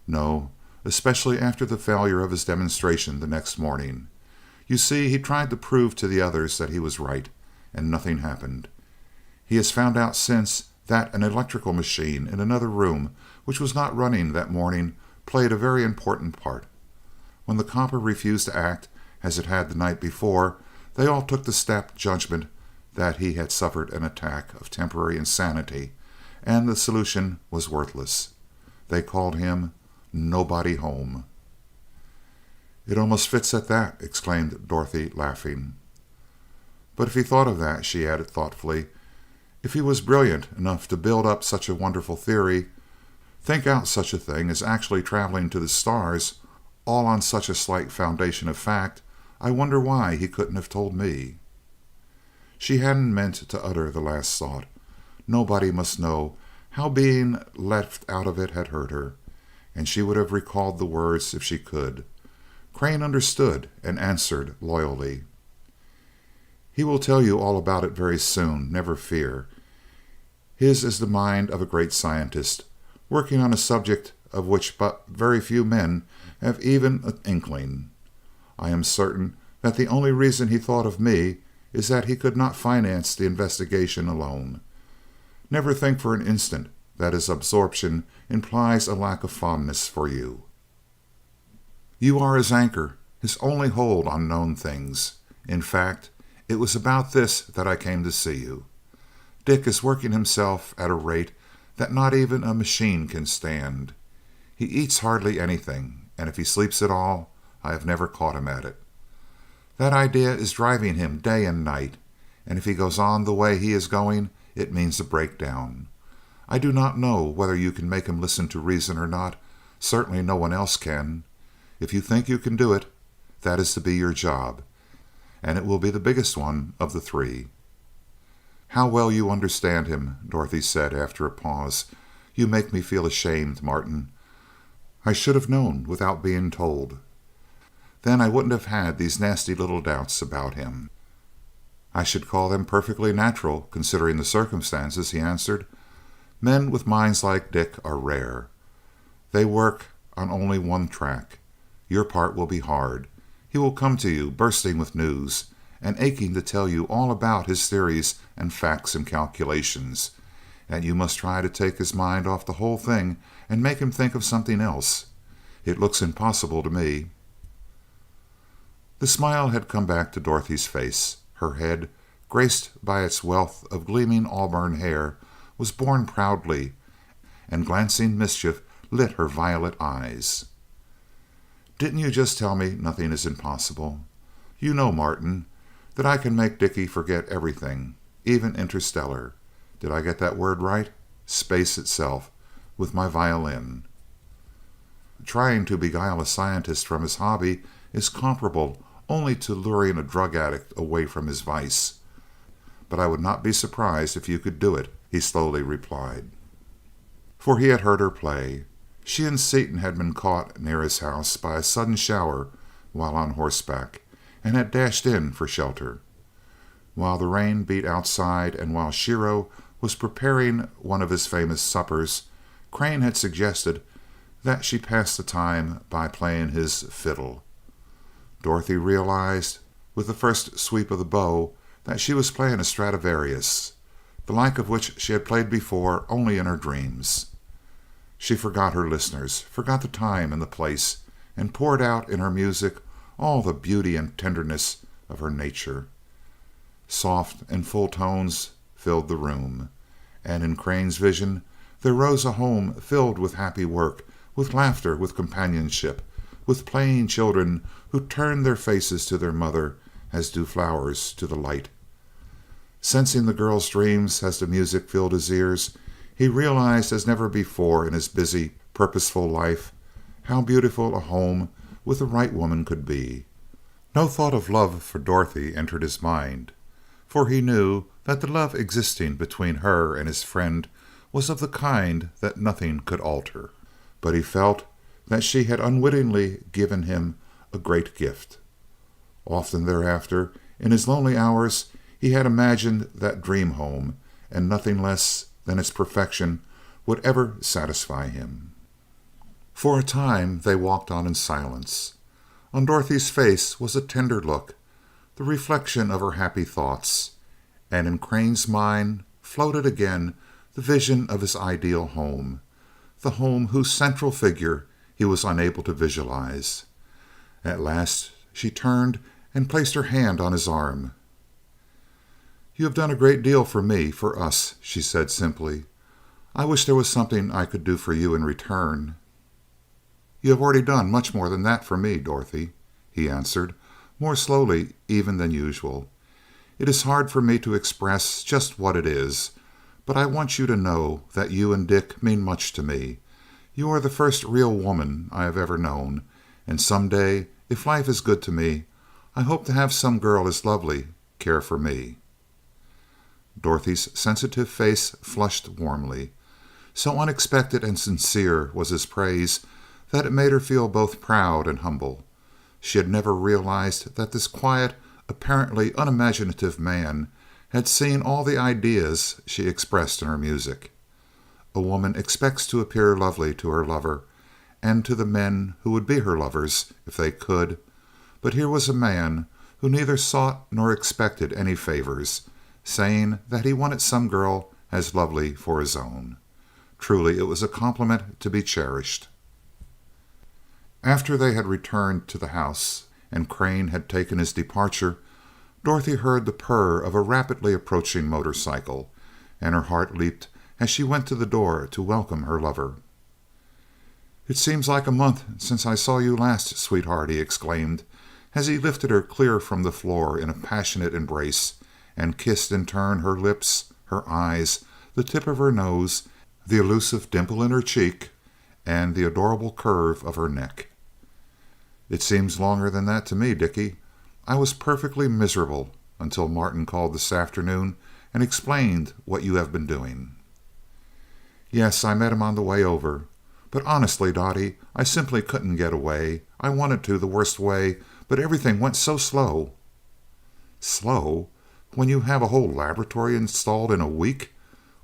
"No, especially after the failure of his demonstration the next morning. You see, he tried to prove to the others that he was right, and nothing happened. He has found out since that an electrical machine in another room, which was not running that morning, played a very important part. When the copper refused to act as it had the night before, they all took the snap judgment that he had suffered an attack of temporary insanity, and the solution was worthless. They called him Nobody Home." "It almost fits at that," exclaimed Dorothy, laughing. "But if he thought of that," she added thoughtfully, "if he was brilliant enough to build up such a wonderful theory, think out such a thing as actually traveling to the stars, all on such a slight foundation of fact, I wonder why he couldn't have told me." She hadn't meant to utter the last thought. Nobody must know how being left out of it had hurt her, and she would have recalled the words if she could. Crane understood and answered loyally. "He will tell you all about it very soon, never fear. His is the mind of a great scientist, working on a subject of which but very few men have even an inkling. I am certain that the only reason he thought of me is that he could not finance the investigation alone. Never think for an instant that his absorption implies a lack of fondness for you. You are his anchor, his only hold on known things. In fact, it was about this that I came to see you. Dick is working himself at a rate that not even a machine can stand. He eats hardly anything, and if he sleeps at all, I have never caught him at it. That idea is driving him day and night, and if he goes on the way he is going, it means a breakdown. I do not know whether you can make him listen to reason or not. Certainly no one else can. If you think you can do it, that is to be your job, and it will be the biggest one of the three." "How well you understand him," Dorothy said after a pause. "You make me feel ashamed, Martin. I should have known without being told. Then I wouldn't have had these nasty little doubts about him." "I should call them perfectly natural, considering the circumstances," he answered. "Men with minds like Dick are rare. They work on only one track. Your part will be hard. He will come to you, bursting with news, and aching to tell you all about his theories and facts and calculations, and you must try to take his mind off the whole thing and make him think of something else. It looks impossible to me." The smile had come back to Dorothy's face. Her head, graced by its wealth of gleaming auburn hair, was borne proudly, and glancing mischief lit her violet eyes. "Didn't you just tell me nothing is impossible? You know, Martin, that I can make Dickie forget everything, even interstellar. Did I get that word right? Space itself, with my violin. Trying to beguile a scientist from his hobby is comparable only to luring a drug addict away from his vice. But I would not be surprised if you could do it," he slowly replied. For he had heard her play. She and Seaton had been caught near his house by a sudden shower while on horseback, and had dashed in for shelter. While the rain beat outside, and while Shiro was preparing one of his famous suppers, Crane had suggested that she pass the time by playing his fiddle. Dorothy realized with the first sweep of the bow that she was playing a Stradivarius, the like of which she had played before only in her dreams. She forgot her listeners, forgot the time and the place, and poured out in her music all the beauty and tenderness of her nature. Soft and full tones filled the room, and in Crane's vision there rose a home filled with happy work, with laughter, with companionship, with playing children who turned their faces to their mother as do flowers to the light. Sensing the girl's dreams as the music filled his ears, he realized as never before in his busy, purposeful life how beautiful a home with the right woman could be. No thought of love for Dorothy entered his mind, for he knew that the love existing between her and his friend was of the kind that nothing could alter. But he felt that she had unwittingly given him a great gift. Often thereafter, in his lonely hours, he had imagined that dream home, and nothing less than its perfection would ever satisfy him. For a time they walked on in silence. On Dorothy's face was a tender look, the reflection of her happy thoughts, and in Crane's mind floated again the vision of his ideal home, the home whose central figure he was unable to visualize. At last she turned and placed her hand on his arm. "You have done a great deal for me, for us," she said simply. "I wish there was something I could do for you in return." "You have already done much more than that for me, Dorothy," he answered, more slowly even than usual. "It is hard for me to express just what it is, but I want you to know that you and Dick mean much to me. You are the first real woman I have ever known, and some day, if life is good to me, I hope to have some girl as lovely care for me." Dorothy's sensitive face flushed warmly. So unexpected and sincere was his praise that it made her feel both proud and humble. She had never realized that this quiet, apparently unimaginative man had seen all the ideas she expressed in her music. A woman expects to appear lovely to her lover, and to the men who would be her lovers if they could, but here was a man who neither sought nor expected any favors, saying that he wanted some girl as lovely for his own. Truly it was a compliment to be cherished. After they had returned to the house and Crane had taken his departure, Dorothy heard the purr of a rapidly approaching motorcycle, and her heart leaped as she went to the door to welcome her lover. "It seems like a month since I saw you last, sweetheart," he exclaimed, as he lifted her clear from the floor in a passionate embrace, and kissed in turn her lips, her eyes, the tip of her nose, the elusive dimple in her cheek, and the adorable curve of her neck. "It seems longer than that to me, Dickie. I was perfectly miserable until Martin called this afternoon and explained what you have been doing." "Yes, I met him on the way over. But honestly, Dottie, I simply couldn't get away. I wanted to the worst way, but everything went so slow." "Slow? When you have a whole laboratory installed in a week?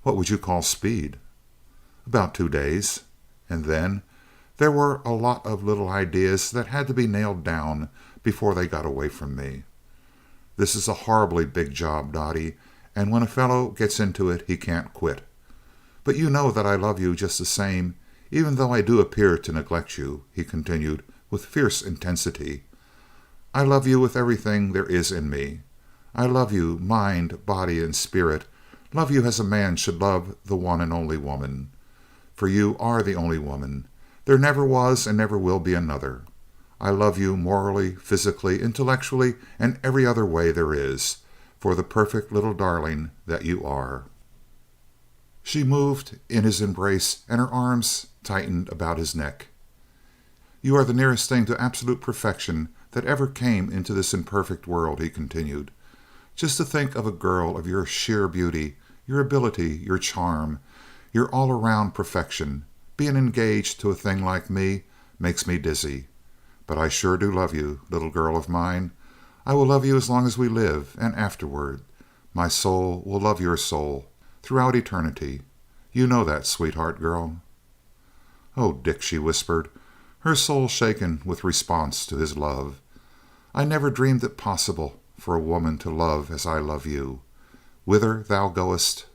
What would you call speed?" "About 2 days. And then there were a lot of little ideas that had to be nailed down before they got away from me. This is a horribly big job, Dottie, and when a fellow gets into it he can't quit. But you know that I love you just the same, even though I do appear to neglect you," he continued with fierce intensity. "I love you with everything there is in me. I love you, mind, body, and spirit, love you as a man should love the one and only woman. For you are the only woman. There never was and never will be another. I love you morally, physically, intellectually, and every other way there is, for the perfect little darling that you are." She moved in his embrace, and her arms tightened about his neck. "You are the nearest thing to absolute perfection that ever came into this imperfect world," he continued. "Just to think of a girl of your sheer beauty, your ability, your charm, your all-around perfection, being engaged to a thing like me makes me dizzy. But I sure do love you, little girl of mine. I will love you as long as we live, and afterward. My soul will love your soul throughout eternity. You know that, sweetheart girl." "Oh, Dick," she whispered, her soul shaken with response to his love. "I never dreamed it possible for a woman to love as I love you. Whither thou goest—"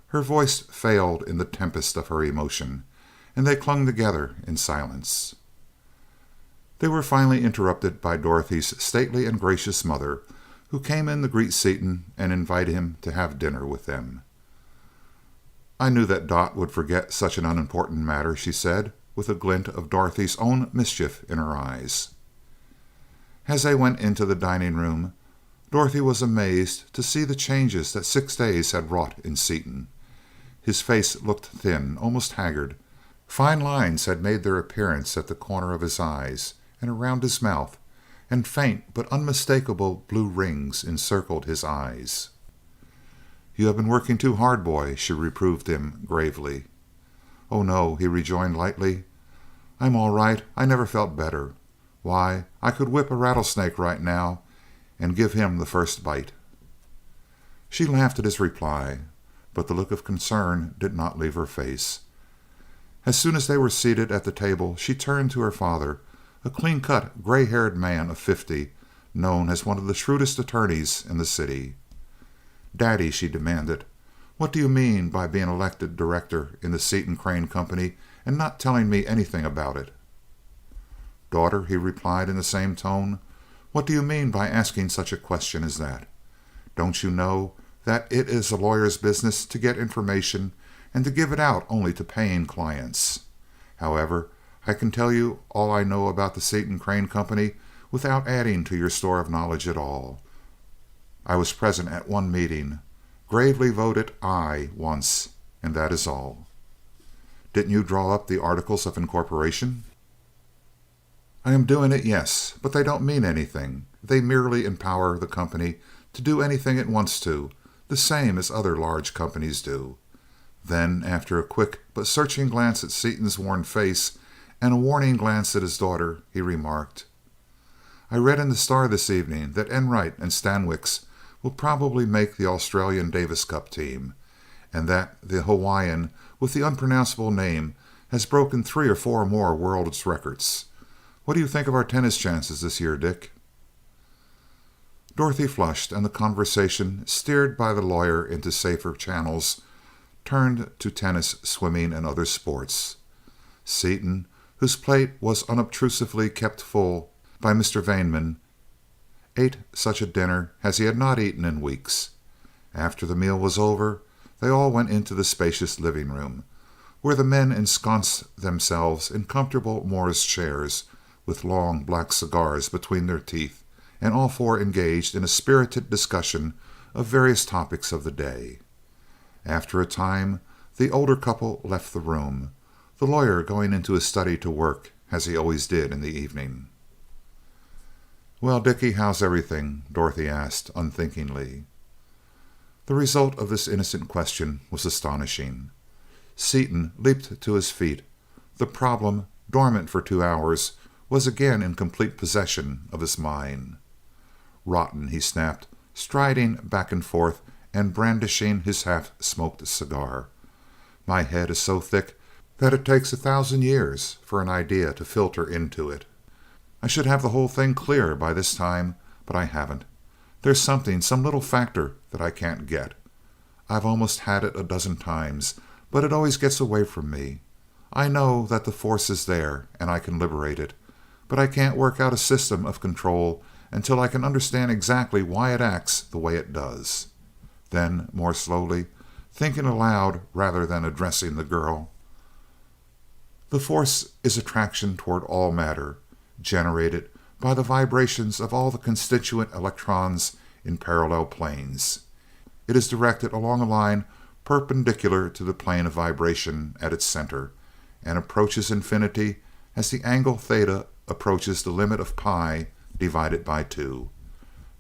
Her voice failed in the tempest of her emotion, and they clung together in silence. They were finally interrupted by Dorothy's stately and gracious mother, who came in to greet Seaton and invite him to have dinner with them. "I knew that Dot would forget such an unimportant matter," she said, with a glint of Dorothy's own mischief in her eyes. As they went into the dining room, Dorothy was amazed to see the changes that 6 days had wrought in Seaton. His face looked thin, almost haggard. Fine lines had made their appearance at the corner of his eyes and around his mouth, and faint but unmistakable blue rings encircled his eyes. "You have been working too hard, boy," she reproved him gravely. "Oh, no," he rejoined lightly. "I'm all right. I never felt better. Why, I could whip a rattlesnake right now and give him the first bite." She laughed at his reply, but the look of concern did not leave her face. As soon as they were seated at the table, she turned to her father, a clean-cut, gray-haired man of 50, known as one of the shrewdest attorneys in the city. "Daddy," she demanded, "what do you mean by being elected director in the Seaton Crane Company and not telling me anything about it?" "Daughter," he replied in the same tone, "what do you mean by asking such a question as that? Don't you know that it is a lawyer's business to get information and to give it out only to paying clients? However, I can tell you all I know about the Seaton Crane Company without adding to your store of knowledge at all. I was present at one meeting, gravely voted aye once, and that is all." "Didn't you draw up the Articles of Incorporation?" "I am doing it, yes, but they don't mean anything. They merely empower the company to do anything it wants to, the same as other large companies do." Then, after a quick but searching glance at Seaton's worn face and a warning glance at his daughter, he remarked, "I read in the Star this evening that Enright and Stanwix will probably make the Australian Davis Cup team, and that the Hawaiian with the unpronounceable name has broken 3 or 4 more world records. What do you think of our tennis chances this year, Dick?" Dorothy flushed, and the conversation, steered by the lawyer into safer channels, turned to tennis, swimming, and other sports. Seaton, whose plate was unobtrusively kept full by Mr. Vaneman, ate such a dinner as he had not eaten in weeks. After the meal was over, they all went into the spacious living room, where the men ensconced themselves in comfortable Morris chairs, with long black cigars between their teeth, and all 4 engaged in a spirited discussion of various topics of the day. After a time, the older couple left the room, the lawyer going into his study to work, as he always did in the evening. "Well, Dickie, how's everything?" Dorothy asked, unthinkingly. The result of this innocent question was astonishing. Seaton leaped to his feet. The problem, dormant for 2 hours, was again in complete possession of his mind. "Rotten," he snapped, striding back and forth and brandishing his half-smoked cigar. "My head is so thick that it takes 1,000 years for an idea to filter into it. I should have the whole thing clear by this time, but I haven't. There's something, some little factor that I can't get. I've almost had it a dozen times, but it always gets away from me. I know that the force is there and I can liberate it, but I can't work out a system of control until I can understand exactly why it acts the way it does." Then, more slowly, thinking aloud rather than addressing the girl, "The force is attraction toward all matter, generated by the vibrations of all the constituent electrons in parallel planes. It is directed along a line perpendicular to the plane of vibration at its center, and approaches infinity as the angle theta approaches the limit of pi divided by 2.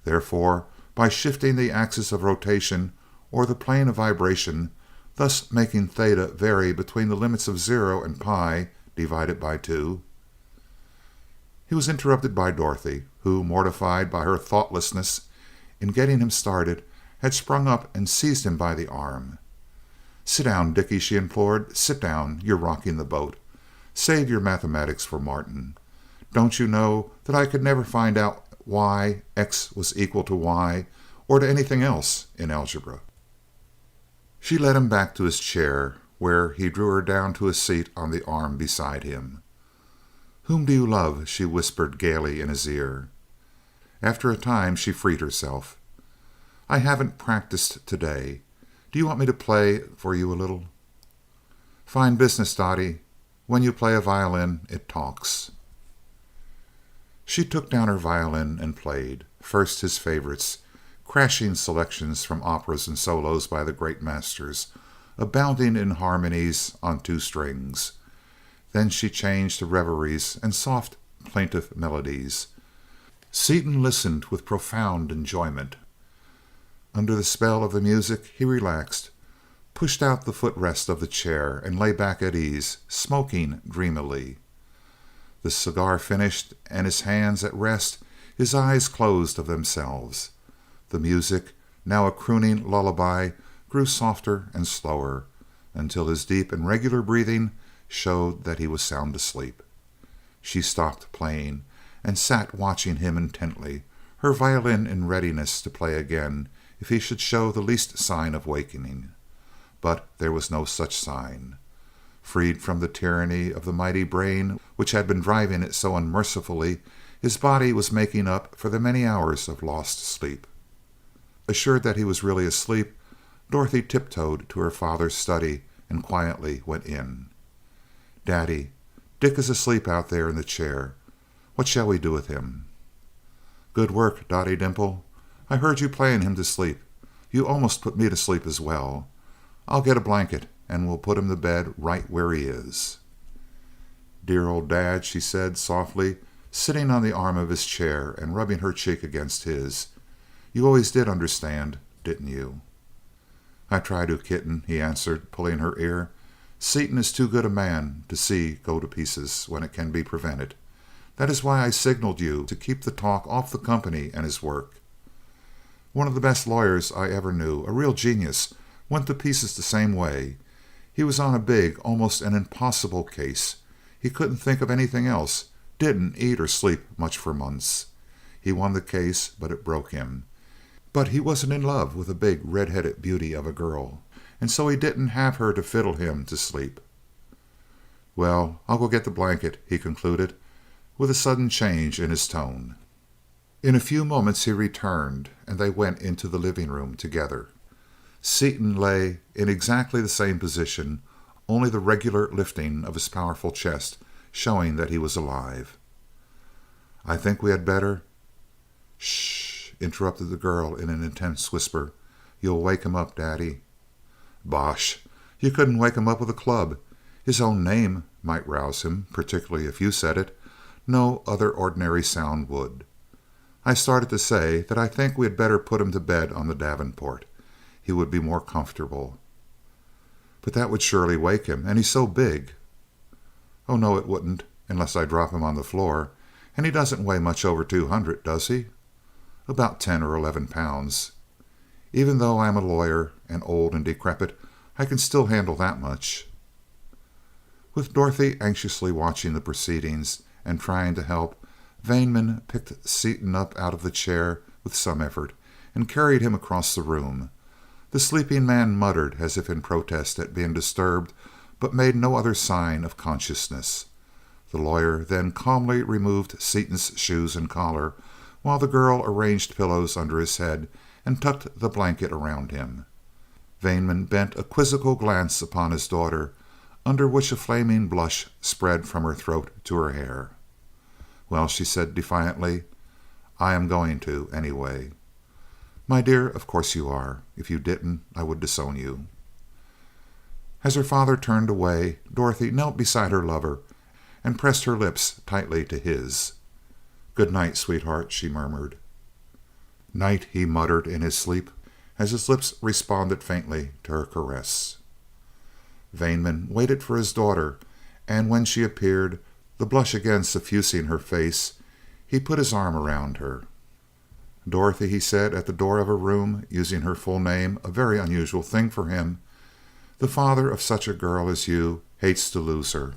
Therefore, by shifting the axis of rotation, or the plane of vibration, thus making theta vary between the limits of 0 and pi divided by 2." He was interrupted by Dorothy, who, mortified by her thoughtlessness in getting him started, had sprung up and seized him by the arm. "Sit down, Dickie," she implored. "Sit down. You're rocking the boat. Save your mathematics for Martin. Don't you know that I could never find out why x was equal to y, or to anything else in algebra?" She led him back to his chair, where he drew her down to a seat on the arm beside him. "Whom do you love?" she whispered gaily in his ear. After a time she freed herself. "I haven't practiced today. Do you want me to play for you a little?" "Fine business, Dottie. When you play a violin, it talks." She took down her violin and played, first his favorites, crashing selections from operas and solos by the great masters, abounding in harmonies on 2 strings. Then she changed to reveries and soft, plaintive melodies. Seaton listened with profound enjoyment. Under the spell of the music he relaxed, pushed out the footrest of the chair, and lay back at ease, smoking dreamily. The cigar finished, and his hands at rest, his eyes closed of themselves. The music, now a crooning lullaby, grew softer and slower, until his deep and regular breathing showed that he was sound asleep. She stopped playing, and sat watching him intently, her violin in readiness to play again if he should show the least sign of wakening. But there was no such sign. Freed from the tyranny of the mighty brain which had been driving it so unmercifully, his body was making up for the many hours of lost sleep. Assured that he was really asleep, Dorothy tiptoed to her father's study and quietly went in. "Daddy, Dick is asleep out there in the chair. What shall we do with him?" "Good work, Dottie Dimple. I heard you playing him to sleep. You almost put me to sleep as well. I'll get a blanket and we'll put him to bed right where he is." "Dear old Dad," she said softly, sitting on the arm of his chair and rubbing her cheek against his. "You always did understand, didn't you?" "I try to, kitten," he answered, pulling her ear. "Seaton is too good a man to see go to pieces when it can be prevented. That is why I signaled you to keep the talk off the company and his work. One of the best lawyers I ever knew, a real genius, went to pieces the same way. He was on a big, almost an impossible case. He couldn't think of anything else, didn't eat or sleep much for months. He won the case, but it broke him. But he wasn't in love with a big red-headed beauty of a girl, and so he didn't have her to fiddle him to sleep. Well, I'll go get the blanket," he concluded, with a sudden change in his tone. In a few moments he returned, and they went into the living room together. Seaton lay in exactly the same position, only the regular lifting of his powerful chest showing that he was alive. "I think we had better—" "Shh!" interrupted the girl in an intense whisper. "You'll wake him up, Daddy." "Bosh! You couldn't wake him up with a club. His own name might rouse him, particularly if you said it. No other ordinary sound would. I started to say that I think we had better put him to bed on the davenport. he would be more comfortable. But that would surely wake him, and he's so big. Oh, no, it wouldn't, unless I drop him on the floor. And he doesn't weigh much over 200, does he? About 10 or 11 pounds. Even though I am a lawyer and old and decrepit, I can still handle that much. With Dorothy anxiously watching the proceedings and trying to help, Vaneman picked Seaton up out of the chair with some effort and carried him across the room. The sleeping man muttered as if in protest at being disturbed, but made no other sign of consciousness. The lawyer then calmly removed Seaton's shoes and collar, while the girl arranged pillows under his head and tucked the blanket around him. Vaneman bent a quizzical glance upon his daughter, under which a flaming blush spread from her throat to her hair. "Well," she said defiantly, "I am going to, anyway." "My dear, of course you are. If you didn't, I would disown you." As her father turned away, Dorothy knelt beside her lover and pressed her lips tightly to his. "Good night, sweetheart," she murmured. "Night," he muttered in his sleep, as his lips responded faintly to her caress. Vaneman waited for his daughter, and when she appeared, the blush again suffusing her face, he put his arm around her. "Dorothy," he said at the door of her room, using her full name, a very unusual thing for him, "the father of such a girl as you hates to lose her.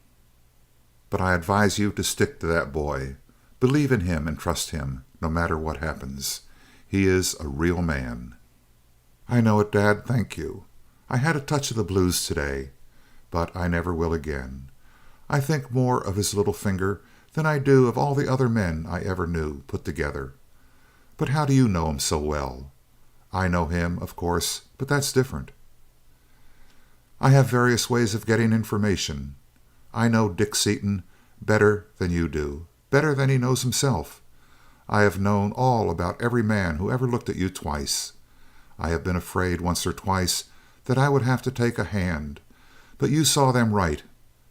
But I advise you to stick to that boy. Believe in him and trust him, no matter what happens. He is a real man." "I know it, Dad. Thank you. I had a touch of the blues today, but I never will again. I think more of his little finger than I do of all the other men I ever knew put together. But how do you know him so well? I know him, of course, but that's different." "I have various ways of getting information. I know Dick Seaton better than you do, better than he knows himself. I have known all about every man who ever looked at you twice. I have been afraid once or twice that I would have to take a hand, but you saw them right,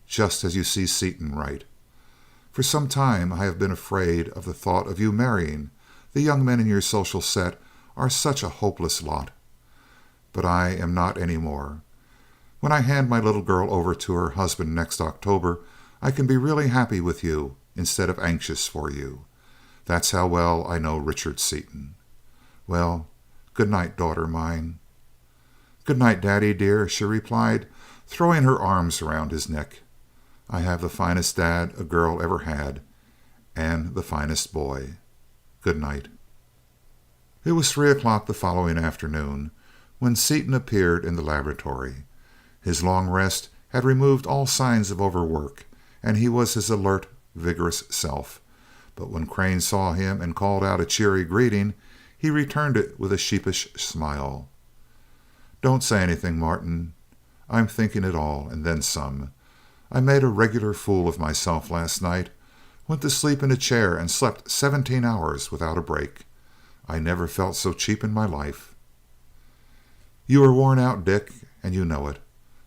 just as you see Seaton right. For some time I have been afraid of the thought of you marrying. The young men in your social set are such a hopeless lot. But I am not any more. When I hand my little girl over to her husband next October, I can be really happy with you instead of anxious for you. That's how well I know Richard Seaton. Well, good night, daughter mine." "Good night, Daddy dear," she replied, throwing her arms around his neck. "I have the finest dad a girl ever had, and the finest boy. Good night." It was 3 o'clock the following afternoon when Seaton appeared in the laboratory. His long rest had removed all signs of overwork, and he was his alert, vigorous self. But when Crane saw him and called out a cheery greeting, he returned it with a sheepish smile. "Don't say anything, Martin. I'm thinking it all, and then some. I made a regular fool of myself last night. Went to sleep in a chair and slept 17 hours without a break. I never felt so cheap in my life." "You are worn out, Dick, and you know it.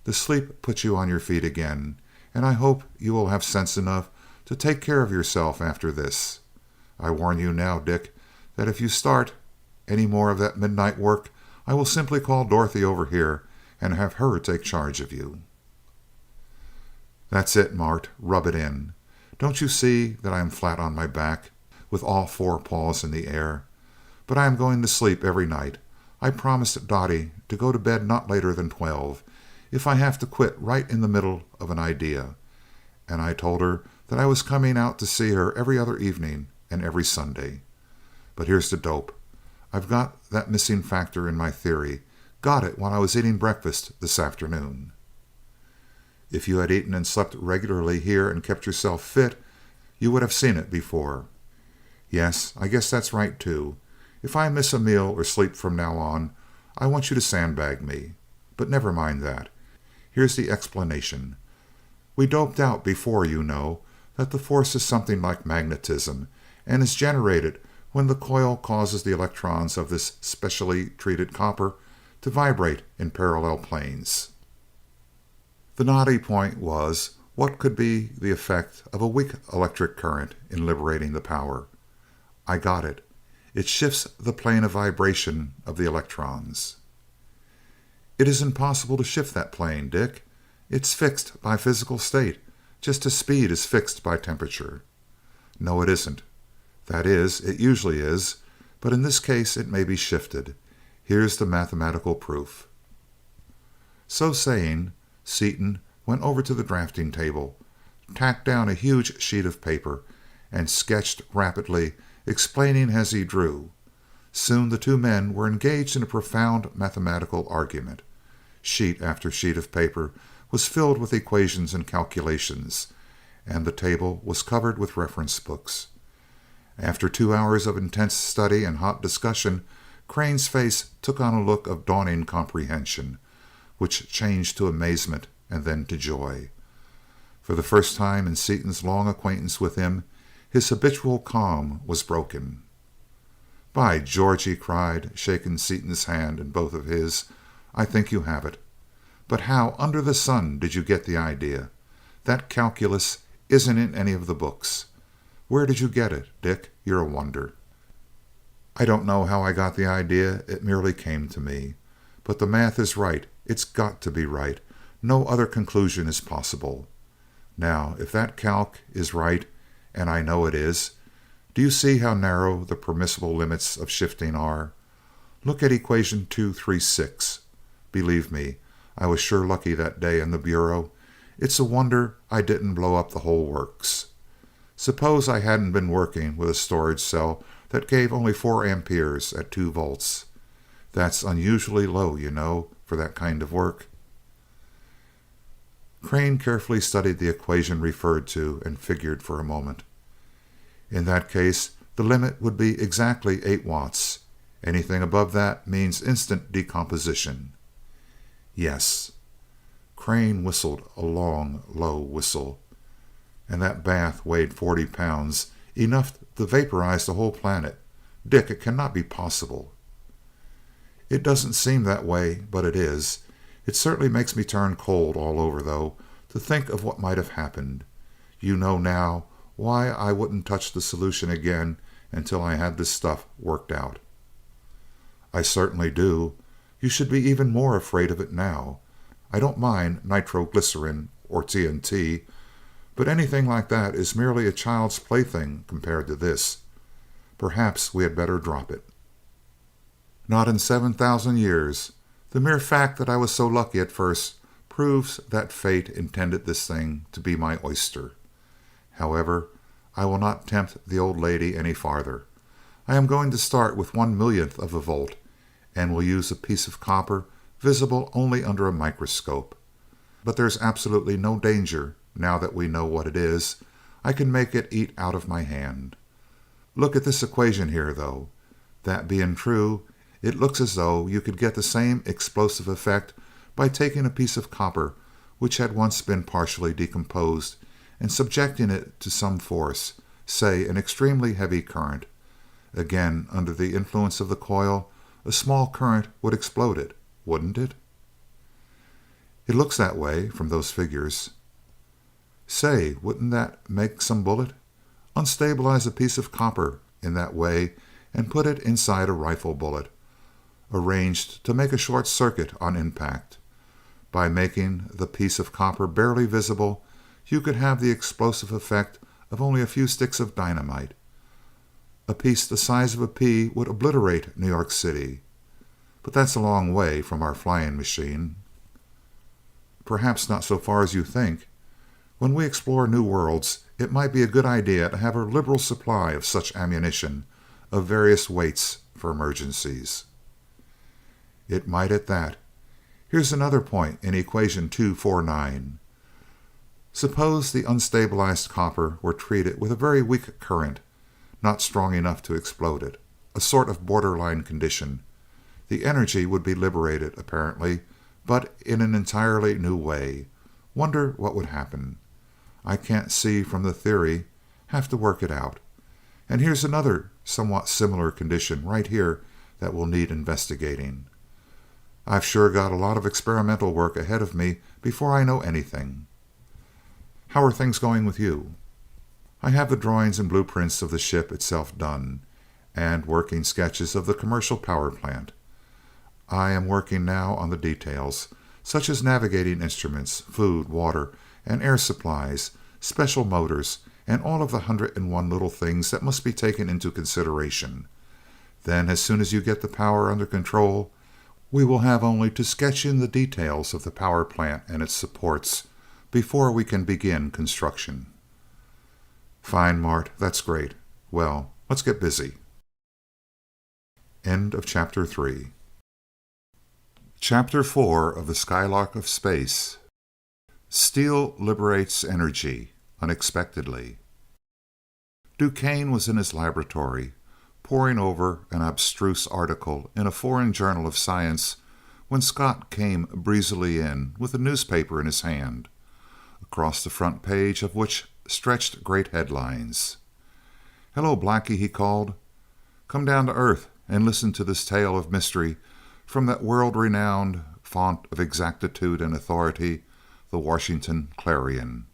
The sleep puts you on your feet again, and I hope you will have sense enough to take care of yourself after this. I warn you now, Dick, that if you start any more of that midnight work, I will simply call Dorothy over here and have her take charge of you." "That's it, Mart. Rub it in. Don't you see that I am flat on my back, with all 4 paws in the air? But I am going to sleep every night. I promised Dottie to go to bed not later than 12, if I have to quit right in the middle of an idea, and I told her that I was coming out to see her every other evening and every Sunday. But here's the dope. I've got that missing factor in my theory. Got it while I was eating breakfast this afternoon." "If you had eaten and slept regularly here and kept yourself fit, you would have seen it before." "Yes, I guess that's right, too. If I miss a meal or sleep from now on, I want you to sandbag me. But never mind that. Here's the explanation. We doped out before, you know, that the force is something like magnetism and is generated when the coil causes the electrons of this specially treated copper to vibrate in parallel planes. The knotty point was, what could be the effect of a weak electric current in liberating the power? I got it. It shifts the plane of vibration of the electrons. It is impossible to shift that plane, Dick. It's fixed by physical state, just as speed is fixed by temperature. No, it isn't. That is, it usually is, but in this case it may be shifted. Here's the mathematical proof." So saying, Seaton went over to the drafting table, tacked down a huge sheet of paper, and sketched rapidly, explaining as he drew. Soon the two men were engaged in a profound mathematical argument. Sheet after sheet of paper was filled with equations and calculations, and the table was covered with reference books. After 2 hours of intense study and hot discussion, Crane's face took on a look of dawning comprehension, which changed to amazement and then to joy. For the first time in Seaton's long acquaintance with him, his habitual calm was broken. "By George," he cried, shaking Seaton's hand in both of his, "I think you have it. But how under the sun did you get the idea? That calculus isn't in any of the books. Where did you get it, Dick? You're a wonder." "I don't know how I got the idea. It merely came to me. But the math is right. It's got to be right. No other conclusion is possible. Now, if that calc is right, and I know it is, do you see how narrow the permissible limits of shifting are? Look at equation 236. Believe me, I was sure lucky that day in the Bureau. It's a wonder I didn't blow up the whole works. Suppose I hadn't been working with a storage cell that gave only 4 amperes at 2 volts. That's unusually low, you know, for that kind of work." Crane carefully studied the equation referred to and figured for a moment. "In that case, the limit would be exactly 8 watts. Anything above that means instant decomposition." "Yes." Crane whistled a long, low whistle. "And that bath weighed 40 pounds, enough to vaporize the whole planet. Dick, it cannot be possible." "It doesn't seem that way, but it is. It certainly makes me turn cold all over, though, to think of what might have happened. You know now why I wouldn't touch the solution again until I had this stuff worked out." "I certainly do. You should be even more afraid of it now. I don't mind nitroglycerin or TNT, but anything like that is merely a child's plaything compared to this. Perhaps we had better drop it." "Not in 7,000 years. The mere fact that I was so lucky at first proves that fate intended this thing to be my oyster. However, I will not tempt the old lady any farther. I am going to start with 1/1,000,000th of a volt, and will use a piece of copper visible only under a microscope. But there's absolutely no danger now that we know what it is. I can make it eat out of my hand. Look at this equation here, though. That being true, it looks as though you could get the same explosive effect by taking a piece of copper which had once been partially decomposed and subjecting it to some force, say an extremely heavy current. Again, under the influence of the coil, a small current would explode it, wouldn't it?" "It looks that way from those figures." "Say, wouldn't that make some bullet? Unstabilize a piece of copper in that way and put it inside a rifle bullet, arranged to make a short circuit on impact. By making the piece of copper barely visible, you could have the explosive effect of only a few sticks of dynamite. A piece the size of a pea would obliterate New York City. But that's a long way from our flying machine." "Perhaps not so far as you think. When we explore new worlds, it might be a good idea to have a liberal supply of such ammunition, of various weights, for emergencies." "It might at that. Here's another point in equation 249. Suppose the unstabilized copper were treated with a very weak current, not strong enough to explode it, a sort of borderline condition. The energy would be liberated, apparently, but in an entirely new way. Wonder what would happen. I can't see from the theory. Have to work it out. And here's another somewhat similar condition right here that will need investigating. I've sure got a lot of experimental work ahead of me before I know anything. How are things going with you?" "I have the drawings and blueprints of the ship itself done, and working sketches of the commercial power plant. I am working now on the details, such as navigating instruments, food, water, and air supplies, special motors, and all of the 101 little things that must be taken into consideration. Then, as soon as you get the power under control, we will have only to sketch in the details of the power plant and its supports before we can begin construction." "Fine, Mart. That's great. Well, let's get busy." End of Chapter 3. Chapter 4 of the Skylark of Space. Steel liberates energy unexpectedly. Duquesne was in his laboratory, poring over an abstruse article in a foreign journal of science, when Scott came breezily in with a newspaper in his hand, across the front page of which stretched great headlines. "Hello, Blackie," he called. "Come down to Earth and listen to this tale of mystery from that world-renowned font of exactitude and authority, the Washington Clarion.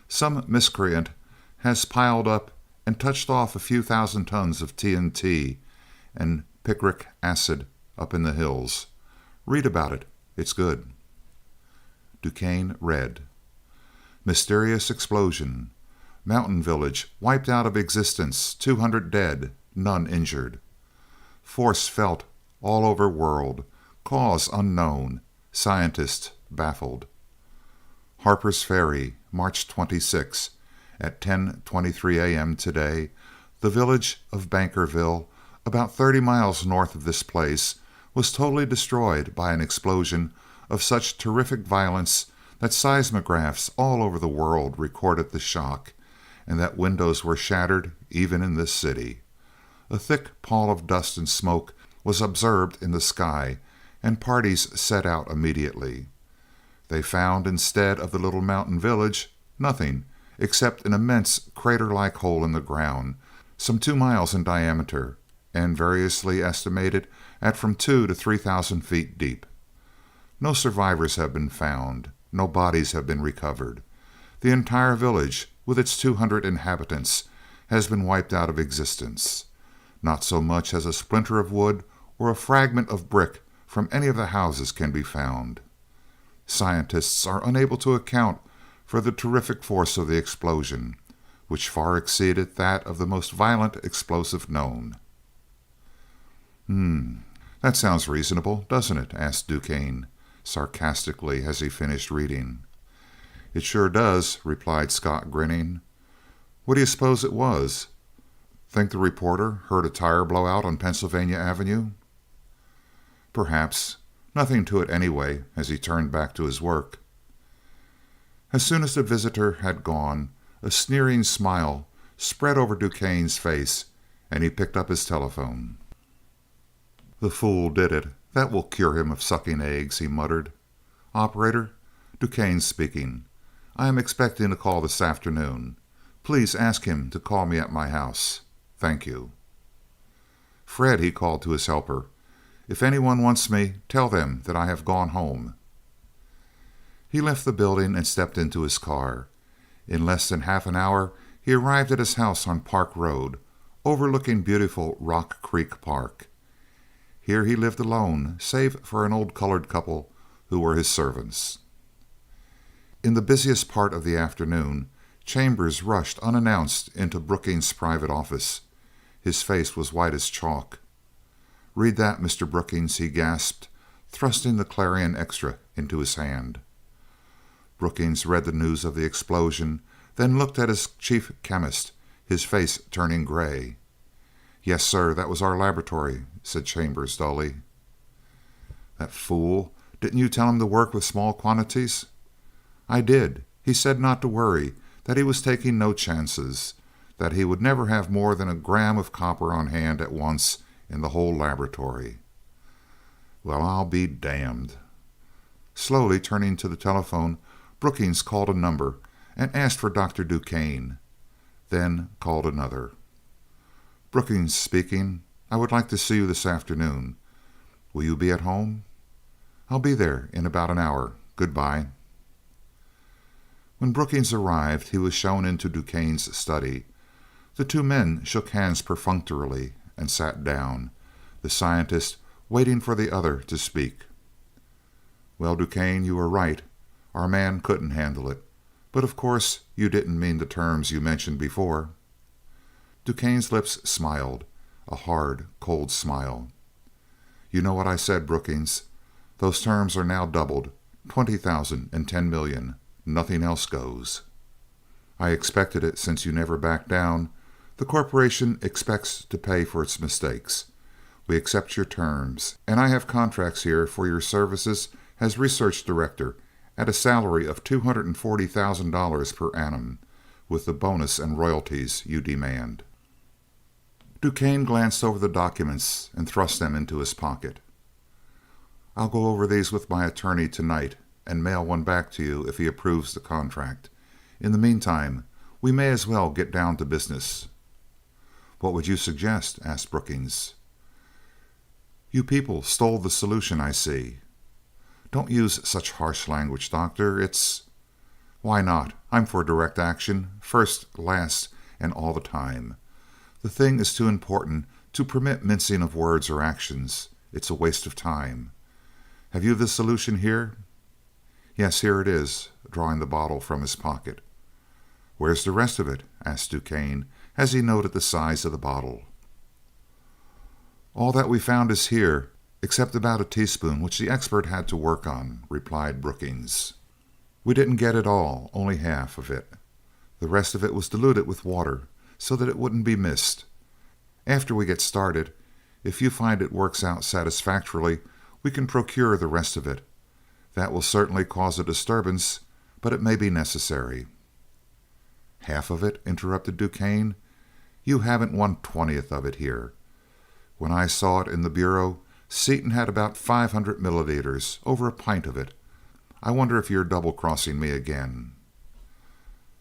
Some miscreant has piled up and touched off a few thousand tons of TNT and picric acid up in the hills. Read about it. It's good." Duquesne read. "Mysterious explosion. Mountain village wiped out of existence. 200 dead. None injured. Force felt all over world. Cause unknown. Scientist baffled. Harper's Ferry, March 26. At 10:23 a.m. today, the village of Bankerville, about 30 miles north of this place, was totally destroyed by an explosion of such terrific violence that seismographs all over the world recorded the shock, and that windows were shattered even in this city. A thick pall of dust and smoke was observed in the sky, and parties set out immediately. They found, instead of the little mountain village, nothing except an immense crater-like hole in the ground, some 2 miles in diameter, and variously estimated at from 2,000 to 3,000 feet deep. No survivors have been found. No bodies have been recovered. The entire village, with its 200 inhabitants, has been wiped out of existence. Not so much as a splinter of wood or a fragment of brick from any of the houses can be found. Scientists are unable to account for the terrific force of the explosion, which far exceeded that of the most violent explosive known." That sounds reasonable, doesn't it?" asked Duquesne, sarcastically, as he finished reading. "It sure does," replied Scott, grinning. "What do you suppose it was? Think the reporter heard a tire blow out on Pennsylvania Avenue?" "Perhaps. Nothing to it anyway," as he turned back to his work. As soon as the visitor had gone, a sneering smile spread over Duquesne's face, and he picked up his telephone. "The fool did it. That will cure him of sucking eggs," he muttered. "Operator, Duquesne speaking. I am expecting a call this afternoon. Please ask him to call me at my house. Thank you." "Fred," he called to his helper, "if anyone wants me, tell them that I have gone home." He left the building and stepped into his car. In less than half an hour he arrived at his house on Park Road, overlooking beautiful Rock Creek Park. Here he lived alone, save for an old colored couple who were his servants. In the busiest part of the afternoon, Chambers rushed unannounced into Brookings' private office. His face was white as chalk. "Read that, Mr. Brookings," he gasped, thrusting the Clarion Extra into his hand. Brookings read the news of the explosion, then looked at his chief chemist, his face turning gray. "Yes, sir, that was our laboratory," said Chambers dully. "That fool! Didn't you tell him to work with small quantities?" "I did. He said not to worry, that he was taking no chances, that he would never have more than a gram of copper on hand at once in the whole laboratory." "Well, I'll be damned." Slowly turning to the telephone, Brookings called a number and asked for Dr. Duquesne, then called another. "Brookings speaking. I would like to see you this afternoon. Will you be at home?" "I'll be there in about an hour. Goodbye." When Brookings arrived, he was shown into Duquesne's study. The two men shook hands perfunctorily and sat down, the scientist waiting for the other to speak. "Well, Duquesne, you were right. Our man couldn't handle it. But of course you didn't mean the terms you mentioned before." Duquesne's lips smiled, a hard, cold smile. "You know what I said, Brookings. Those terms are now doubled. 20,000 and 10 million. Nothing else goes." "I expected it, since you never backed down. The corporation expects to pay for its mistakes. We accept your terms, and I have contracts here for your services as research director at a salary of $240,000 per annum, with the bonus and royalties you demand." Duquesne glanced over the documents and thrust them into his pocket. "I'll go over these with my attorney tonight and mail one back to you if he approves the contract. In the meantime, we may as well get down to business." "What would you suggest?" asked Brookings. "You people stole the solution, I see." "Don't use such harsh language, Doctor. It's—" "Why not? I'm for direct action, first, last, and all the time. The thing is too important to permit mincing of words or actions. It's a waste of time. Have you the solution here?" "Yes, here it is," drawing the bottle from his pocket. "Where's the rest of it?" asked Duquesne, as he noted the size of the bottle. "All that we found is here, except about a teaspoon which the expert had to work on," replied Brookings. "We didn't get it all, only half of it. The rest of it was diluted with water so that it wouldn't be missed. After we get started, if you find it works out satisfactorily, we can procure the rest of it. That will certainly cause a disturbance, but it may be necessary." "Half of it?" interrupted Duquesne. "You haven't 1/20th of it here. When I saw it in the Bureau, Seaton had about 500 milliliters, over a pint of it. I wonder if you're double-crossing me again."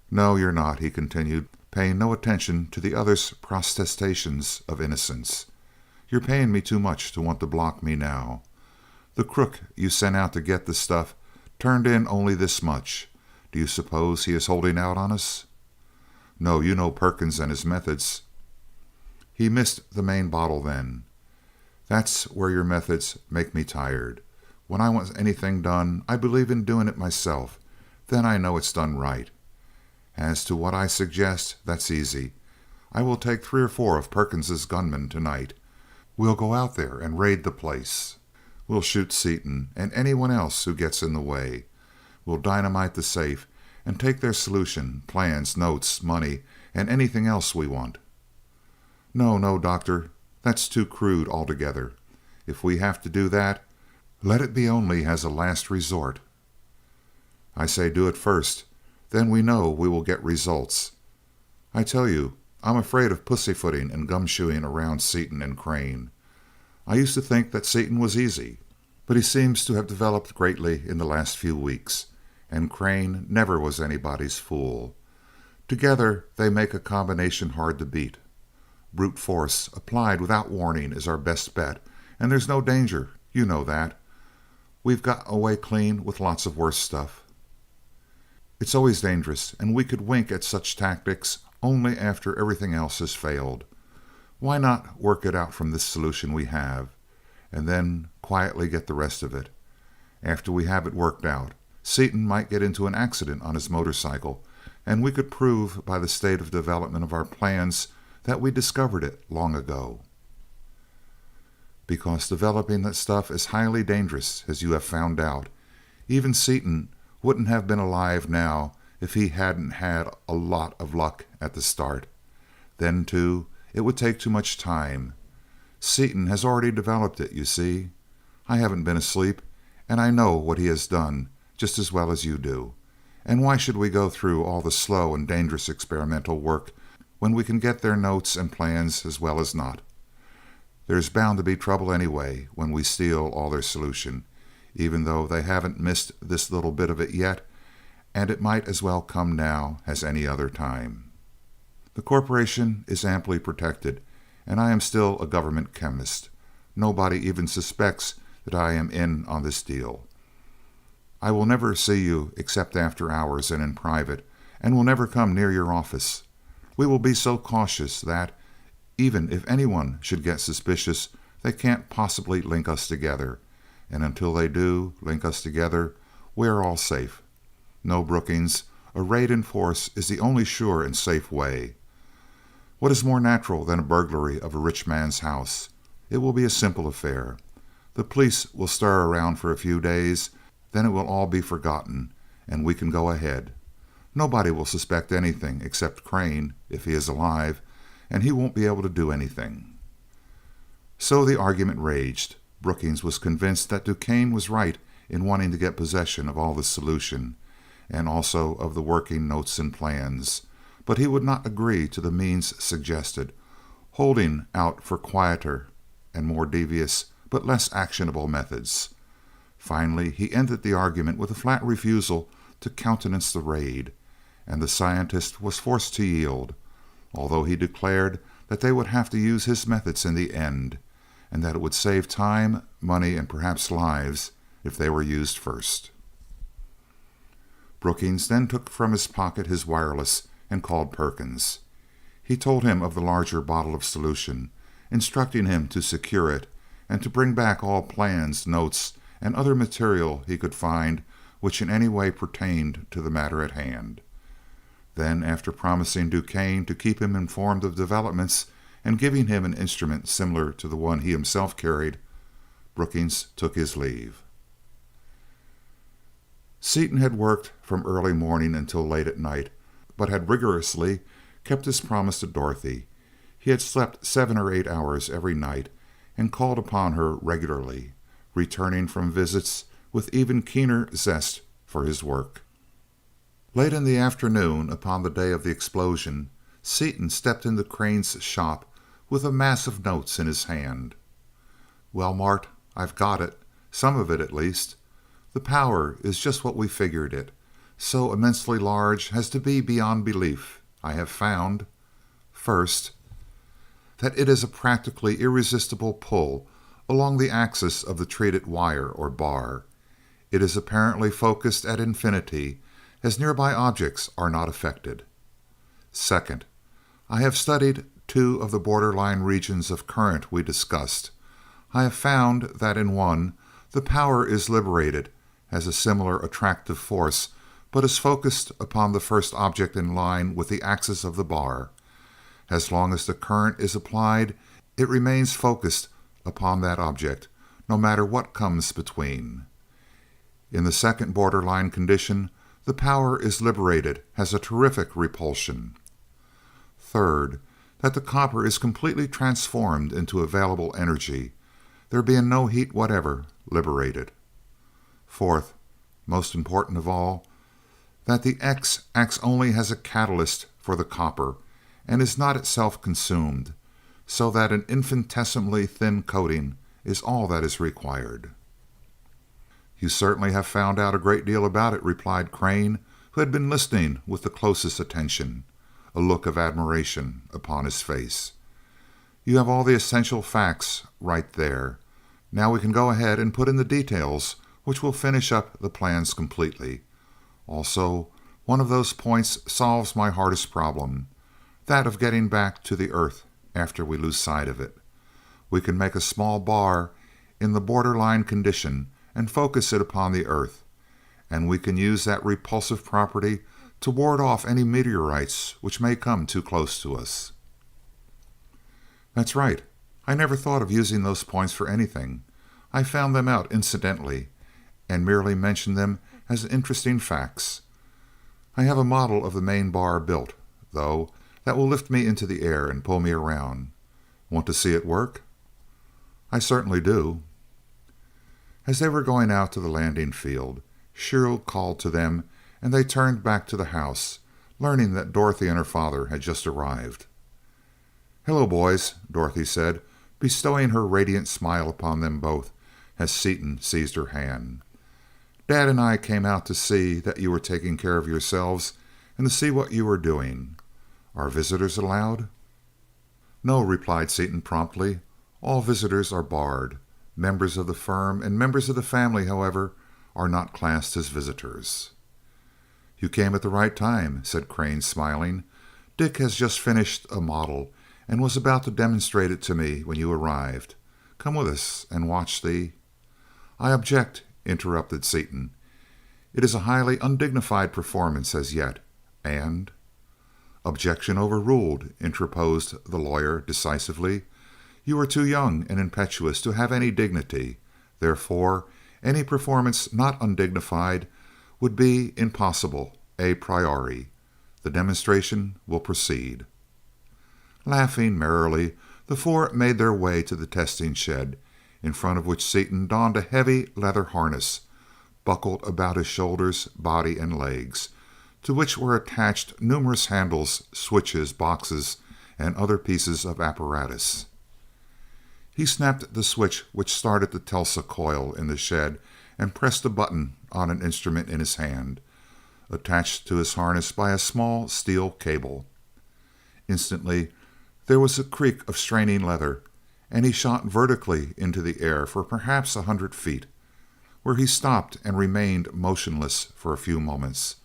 "No, you're not," he continued, paying no attention to the other's protestations of innocence. "You're paying me too much to want to block me now. The crook you sent out to get the stuff turned in only this much. Do you suppose he is holding out on us?" "No, you know Perkins and his methods." "He missed the main bottle, then. That's where your methods make me tired. When I want anything done, I believe in doing it myself. Then I know it's done right. As to what I suggest, that's easy. I will take 3 or 4 of Perkins's gunmen tonight. We'll go out there and raid the place. We'll shoot Seaton and anyone else who gets in the way. We'll dynamite the safe and take their solution, plans, notes, money, and anything else we want." "No, no, Doctor. That's too crude altogether. If we have to do that, let it be only as a last resort." "I say do it first. Then we know we will get results. I tell you, I'm afraid of pussyfooting and gumshoeing around Seaton and Crane. I used to think that Seaton was easy, but he seems to have developed greatly in the last few weeks, and Crane never was anybody's fool. Together they make a combination hard to beat. Brute force applied without warning is our best bet, and there's no danger. You know that. We've got away clean with lots of worse stuff." "It's always dangerous, and we could wink at such tactics only after everything else has failed. Why not work it out from this solution we have, and then quietly get the rest of it? After we have it worked out, Seaton might get into an accident on his motorcycle, and we could prove by the state of development of our plans that we discovered it long ago." "Because developing that stuff is highly dangerous, as you have found out. Even Seaton wouldn't have been alive now if he hadn't had a lot of luck at the start. Then, too, it would take too much time. Seaton has already developed it, you see. I haven't been asleep, and I know what he has done just as well as you do. And why should we go through all the slow and dangerous experimental work when we can get their notes and plans as well as not? There's bound to be trouble anyway when we steal all their solution, even though they haven't missed this little bit of it yet, and it might as well come now as any other time. The corporation is amply protected, and I am still a government chemist. Nobody even suspects that I am in on this deal. I will never see you except after hours and in private, and will never come near your office. We will be so cautious that, even if anyone should get suspicious, They can't possibly link us together, and until they do link us together, we are all safe. No, Brookings, a raid in force is the only sure and safe way. What is more natural than a burglary of a rich man's house? It will be a simple affair. The police will stir around for a few days, then it will all be forgotten, and we can go ahead. Nobody will suspect anything except Crane, if he is alive, and he won't be able to do anything." So the argument raged. Brookings was convinced that Duquesne was right in wanting to get possession of all the solution, and also of the working notes and plans, but he would not agree to the means suggested, holding out for quieter and more devious but less actionable methods. Finally, he ended the argument with a flat refusal to countenance the raid, and the scientist was forced to yield, although he declared that they would have to use his methods in the end, and that it would save time, money, and perhaps lives if they were used first. Brookings then took from his pocket his wireless and called Perkins. He told him of the larger bottle of solution, instructing him to secure it and to bring back all plans, notes, and other material he could find which in any way pertained to the matter at hand. Then, after promising Duquesne to keep him informed of developments and giving him an instrument similar to the one he himself carried, Brookings took his leave. Seaton had worked from early morning until late at night, but had rigorously kept his promise to Dorothy. He had slept 7 or 8 hours every night and called upon her regularly, returning from visits with even keener zest for his work. Late in the afternoon, upon the day of the explosion, Seaton stepped into Crane's shop with a mass of notes in his hand. "Well, Mart, I've got it. Some of it, at least. The power is just what we figured it, so immensely large as to be beyond belief. I have found, first, that it is a practically irresistible pull along the axis of the treated wire or bar. It is apparently focused at infinity, as nearby objects are not affected. Second, I have studied 2 of the borderline regions of current we discussed. I have found that in one, the power is liberated as a similar attractive force, but is focused upon the first object in line with the axis of the bar. As long as the current is applied, it remains focused upon that object, no matter what comes between. In the second borderline condition, the power is liberated as a terrific repulsion. Third, that the copper is completely transformed into available energy, there being no heat whatever liberated. Fourth, most important of all, that the X acts only as a catalyst for the copper and is not itself consumed, so that an infinitesimally thin coating is all that is required." "You certainly have found out a great deal about it," replied Crane, who had been listening with the closest attention, a look of admiration upon his face. "You have all the essential facts right there. Now we can go ahead and put in the details which will finish up the plans completely. Also, one of those points solves my hardest problem, that of getting back to the Earth after we lose sight of it. We can make a small bar in the borderline condition and focus it upon the Earth, and we can use that repulsive property to ward off any meteorites which may come too close to us." "That's right. I never thought of using those points for anything. I found them out incidentally, and merely mentioned them as interesting facts. I have a model of the main bar built, though, that will lift me into the air and pull me around. Want to see it work?" "I certainly do." As they were going out to the landing field, Shiro called to them, and they turned back to the house, learning that Dorothy and her father had just arrived. "Hello, boys," Dorothy said, bestowing her radiant smile upon them both as Seaton seized her hand. "Dad and I came out to see that you were taking care of yourselves and to see what you were doing. Are visitors allowed?" "No," replied Seaton promptly. "All visitors are barred. Members of the firm and members of the family, however, are not classed as visitors." "You came at the right time," said Crane, smiling. "Dick has just finished a model and was about to demonstrate it to me when you arrived. Come with us and watch the—" "I object," interrupted Seaton. "It is a highly undignified performance as yet, and—" "Objection overruled," interposed the lawyer decisively. "You are too young and impetuous to have any dignity. Therefore, any performance not undignified would be impossible a priori. The demonstration will proceed." Laughing merrily, the four made their way to the testing shed, in front of which Seaton donned a heavy leather harness, buckled about his shoulders, body, and legs, to which were attached numerous handles, switches, boxes, and other pieces of apparatus. He snapped the switch which started the Telsa coil in the shed and pressed a button on an instrument in his hand, attached to his harness by a small steel cable. Instantly there was a creak of straining leather, and he shot vertically into the air for perhaps 100 feet, where he stopped and remained motionless for a few moments.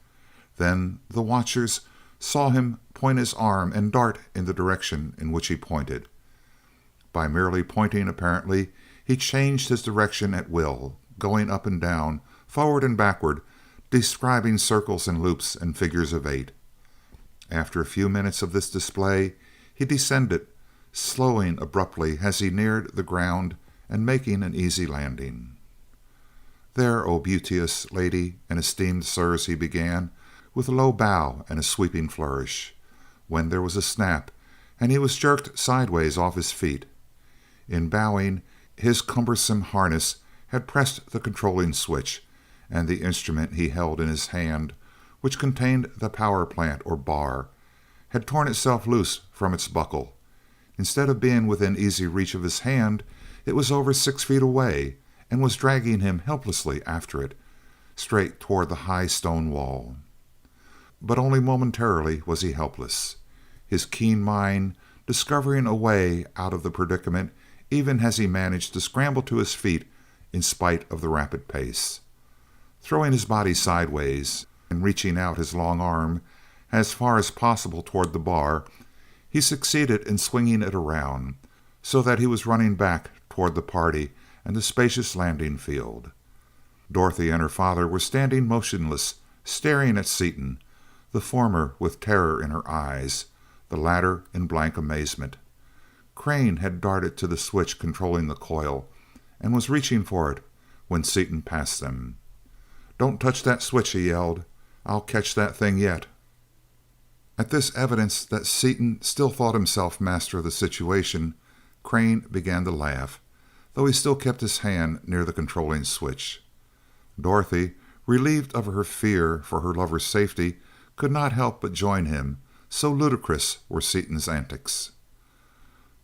Then the watchers saw him point his arm and dart in the direction in which he pointed. By merely pointing, apparently, he changed his direction at will, going up and down, forward and backward, describing circles and loops and figures of 8. After a few minutes of this display, he descended, slowing abruptly as he neared the ground and making an easy landing. "There, O beauteous lady and esteemed sirs," he began, with a low bow and a sweeping flourish, when there was a snap, and he was jerked sideways off his feet. In bowing, his cumbersome harness had pressed the controlling switch, and the instrument he held in his hand, which contained the power plant or bar, had torn itself loose from its buckle. Instead of being within easy reach of his hand, it was over 6 feet away, and was dragging him helplessly after it, straight toward the high stone wall. But only momentarily was he helpless, his keen mind discovering a way out of the predicament even as he managed to scramble to his feet in spite of the rapid pace. Throwing his body sideways and reaching out his long arm as far as possible toward the bar, he succeeded in swinging it around, so that he was running back toward the party and the spacious landing field. Dorothy and her father were standing motionless, staring at Seaton, the former with terror in her eyes, the latter in blank amazement. Crane had darted to the switch controlling the coil, and was reaching for it when Seaton passed them. "Don't touch that switch," he yelled. "I'll catch that thing yet." At this evidence that Seaton still thought himself master of the situation, Crane began to laugh, though he still kept his hand near the controlling switch. Dorothy, relieved of her fear for her lover's safety, could not help but join him, so ludicrous were Seaton's antics.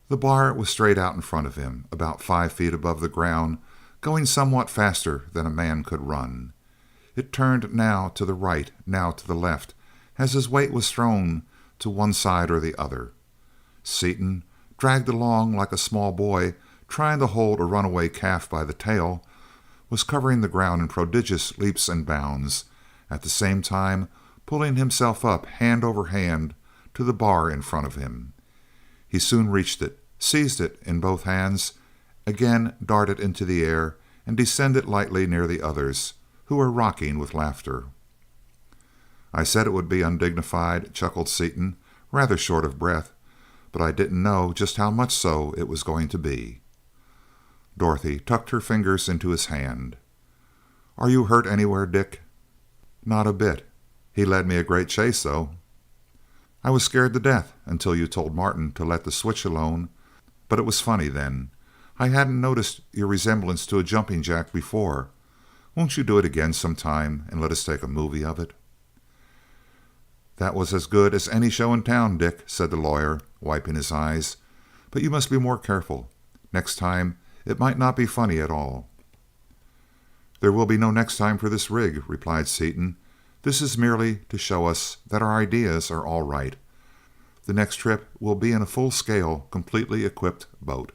The bar was straight out in front of him, about 5 feet above the ground, going somewhat faster than a man could run. It turned now to the right, now to the left, as his weight was thrown to one side or the other. Seaton, dragged along like a small boy trying to hold a runaway calf by the tail, was covering the ground in prodigious leaps and bounds, at the same time pulling himself up hand over hand to the bar in front of him. He soon reached it, seized it in both hands, again darted into the air, and descended lightly near the others, who were rocking with laughter. "I said it would be undignified," chuckled Seaton, rather short of breath, "but I didn't know just how much so it was going to be." Dorothy tucked her fingers into his hand. "Are you hurt anywhere, Dick?" "Not a bit. He led me a great chase, though." "I was scared to death until you told Martin to let the switch alone, but it was funny then. I hadn't noticed your resemblance to a jumping jack before. Won't you do it again sometime and let us take a movie of it?" "That was as good as any show in town, Dick," said the lawyer, wiping his eyes. "But you must be more careful. Next time it might not be funny at all." "There will be no next time for this rig," replied Seaton. "This is merely to show us that our ideas are all right. The next trip will be in a full-scale, completely equipped boat."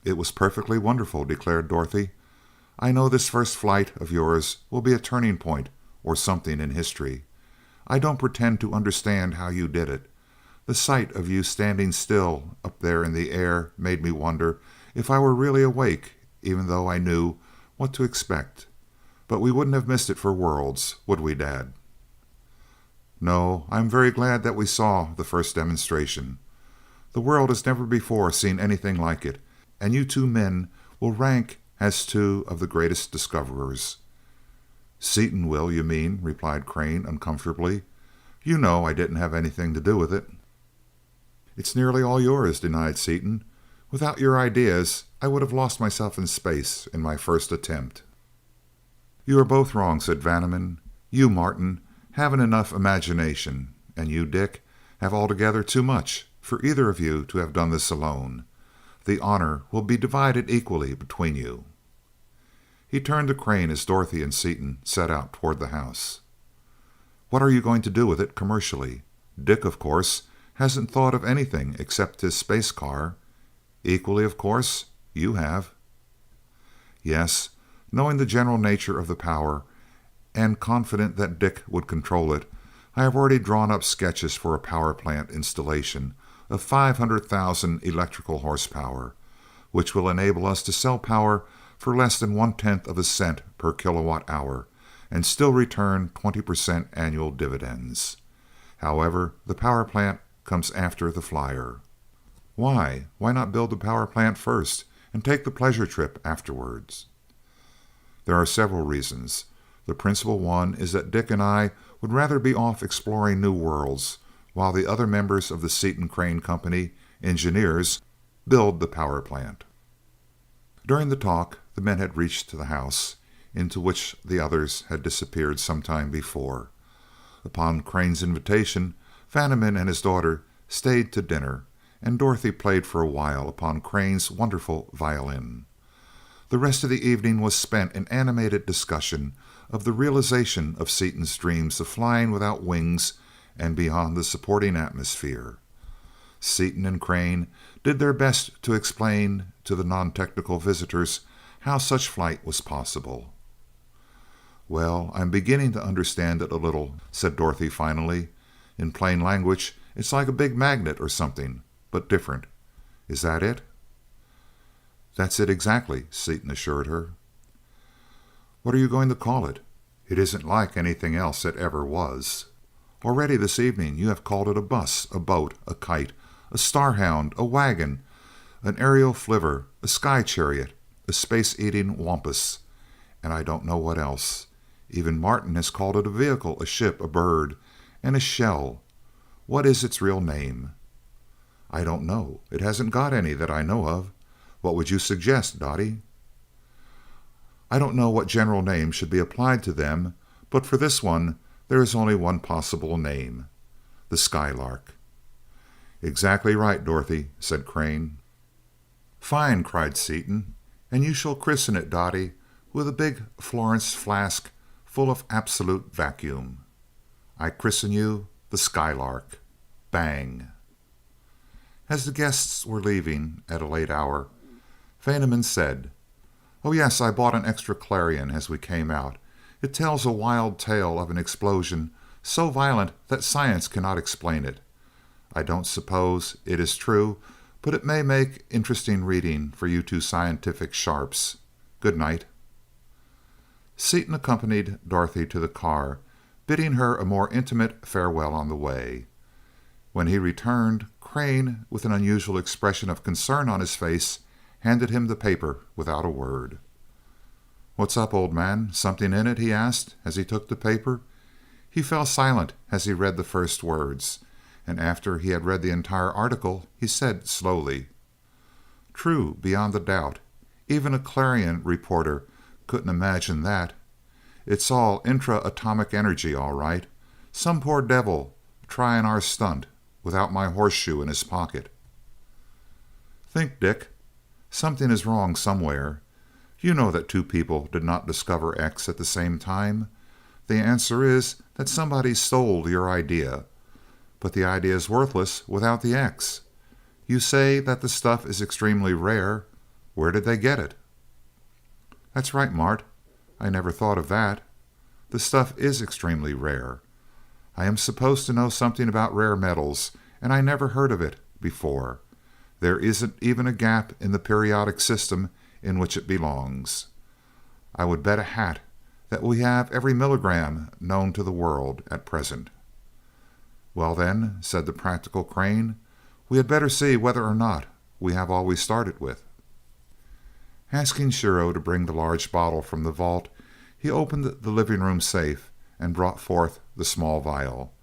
"It was perfectly wonderful," declared Dorothy. "I know this first flight of yours will be a turning point or something in history. I don't pretend to understand how you did it. The sight of you standing still up there in the air made me wonder if I were really awake, even though I knew what to expect. But we wouldn't have missed it for worlds, would we, Dad? No, I am very glad that we saw the first demonstration. The world has never before seen anything like it, and you two men will rank as two of the greatest discoverers." "Seaton will, you mean," replied Crane uncomfortably. "You know I didn't have anything to do with it." "It's nearly all yours," denied Seaton. "Without your ideas, I would have lost myself in space in my first attempt." "You are both wrong," said Vanneman. "You, Martin, haven't enough imagination, and you, Dick, have altogether too much for either of you to have done this alone. The honor will be divided equally between you." He turned to Crane as Dorothy and Seaton set out toward the house. "What are you going to do with it commercially? Dick, of course, hasn't thought of anything except his space car. Equally, of course, you have." "Yes, knowing the general nature of the power, and confident that Dick would control it, I have already drawn up sketches for a power plant installation of 500,000 electrical horsepower, which will enable us to sell power for less than 1/10 of a cent per kilowatt hour and still return 20% annual dividends. However, the power plant comes after the flyer." "Why? Why not build the power plant first and take the pleasure trip afterwards?" "There are several reasons. The principal one is that Dick and I would rather be off exploring new worlds while the other members of the Seaton Crane Company, engineers, build the power plant." During the talk, the men had reached the house, into which the others had disappeared some time before. Upon Crane's invitation, Vanneman and his daughter stayed to dinner, and Dorothy played for a while upon Crane's wonderful violin. The rest of the evening was spent in animated discussion of the realization of Seaton's dreams of flying without wings and beyond the supporting atmosphere. Seaton and Crane did their best to explain to the non-technical visitors how such flight was possible. "Well, I'm beginning to understand it a little," said Dorothy finally. "In plain language, it's like a big magnet or something, but different. Is that it?" "That's it exactly," Seaton assured her. "What are you going to call it? It isn't like anything else that ever was. Already this evening you have called it a bus, a boat, a kite, a starhound, a wagon, an aerial flivver, a sky chariot, a space-eating wampus, and I don't know what else. Even Martin has called it a vehicle, a ship, a bird, and a shell. What is its real name?" "I don't know. It hasn't got any that I know of. What would you suggest, Dottie?" "I don't know what general name should be applied to them, but for this one there is only one possible name: the Skylark." "Exactly right, Dorothy," said Crane. "Fine," cried Seaton, "and you shall christen it, Dottie, with a big Florence flask full of absolute vacuum. I christen you the Skylark. Bang!" As the guests were leaving at a late hour, Vanneman said, "Oh yes, I bought an extra clarion as we came out. It tells a wild tale of an explosion so violent that science cannot explain it. I don't suppose it is true, but it may make interesting reading for you two scientific sharps. Good night." Seaton accompanied Dorothy to the car, bidding her a more intimate farewell on the way. When he returned, Crane, with an unusual expression of concern on his face, handed him the paper without a word. "What's up, old man? Something in it?" he asked as he took the paper. He fell silent as he read the first words, and after he had read the entire article he said slowly, "True, beyond a doubt. Even a Clarion reporter couldn't imagine that. It's all intra-atomic energy, all right. Some poor devil trying our stunt without my horseshoe in his pocket." "Think, Dick. Something is wrong somewhere. You know that two people did not discover X at the same time. The answer is that somebody stole your idea. But the idea is worthless without the X. You say that the stuff is extremely rare. Where did they get it?" "That's right, Mart. I never thought of that. The stuff is extremely rare. I am supposed to know something about rare metals, and I never heard of it before. There isn't even a gap in the periodic system in which it belongs. I would bet a hat that we have every milligram known to the world at present." "Well, then," said the practical Crane, "we had better see whether or not we have all we started with." Asking Shiro to bring the large bottle from the vault, he opened the living room safe and brought forth the small vial.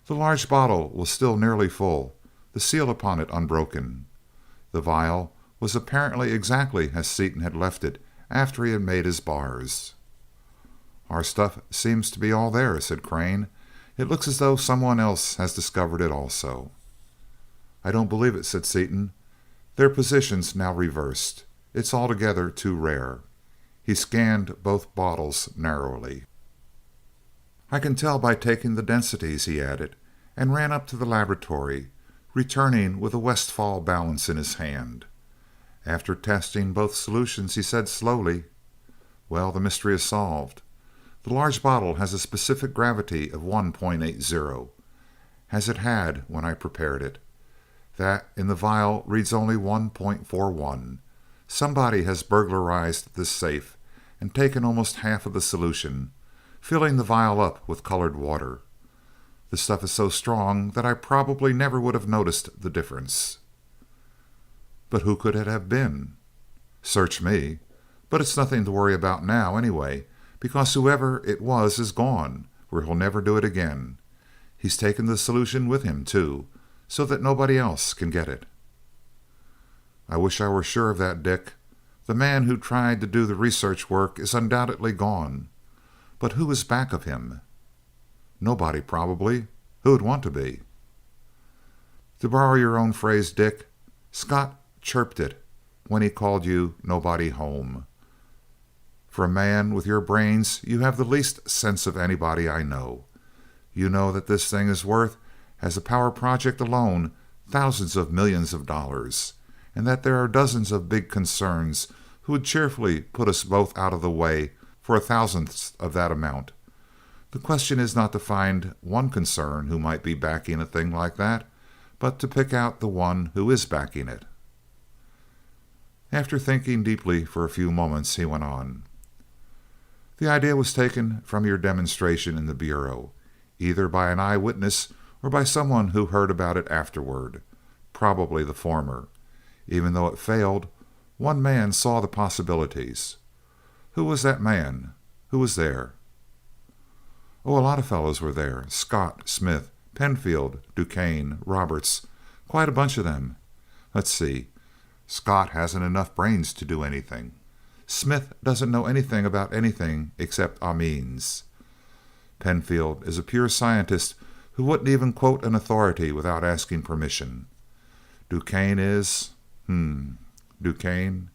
The large bottle was still nearly full, the seal upon it unbroken. The vial was apparently exactly as Seaton had left it after he had made his bars. "Our stuff seems to be all there," said Crane. "It looks as though someone else has discovered it also." "I don't believe it," said Seaton. "Their position's now reversed. It's altogether too rare." He scanned both bottles narrowly. "I can tell by taking the densities," he added, and ran up to the laboratory, returning with a Westphal balance in his hand. After testing both solutions, he said slowly, "Well, the mystery is solved. The large bottle has a specific gravity of 1.80, as it had when I prepared it. That in the vial reads only 1.41. Somebody has burglarized this safe and taken almost half of the solution, filling the vial up with colored water. The stuff is so strong that I probably never would have noticed the difference." "But who could it have been?" "Search me. But it's nothing to worry about now, anyway, because whoever it was is gone, where he'll never do it again. He's taken the solution with him, too, so that nobody else can get it." "I wish I were sure of that, Dick. The man who tried to do the research work is undoubtedly gone. But who is back of him?" "Nobody, probably. Who'd want to be?" "To borrow your own phrase, Dick, Scott chirped it when he called you Nobody Home. For a man with your brains, you have the least sense of anybody I know. You know that this thing is worth, as a power project alone, thousands of millions of dollars, and that there are dozens of big concerns who would cheerfully put us both out of the way for a thousandth of that amount. The question is not to find one concern who might be backing a thing like that, but to pick out the one who is backing it." After thinking deeply for a few moments, he went on, "The idea was taken from your demonstration in the Bureau, either by an eyewitness or by someone who heard about it afterward. Probably the former. Even though it failed, one man saw the possibilities. Who was that man? Who was there?" "Oh, a lot of fellows were there. Scott, Smith, Penfield, Duquesne, Roberts. Quite a bunch of them. Let's see. Scott hasn't enough brains to do anything. Smith doesn't know anything about anything except amines. Penfield is a pure scientist who wouldn't even quote an authority without asking permission. Duquesne is... Duquesne?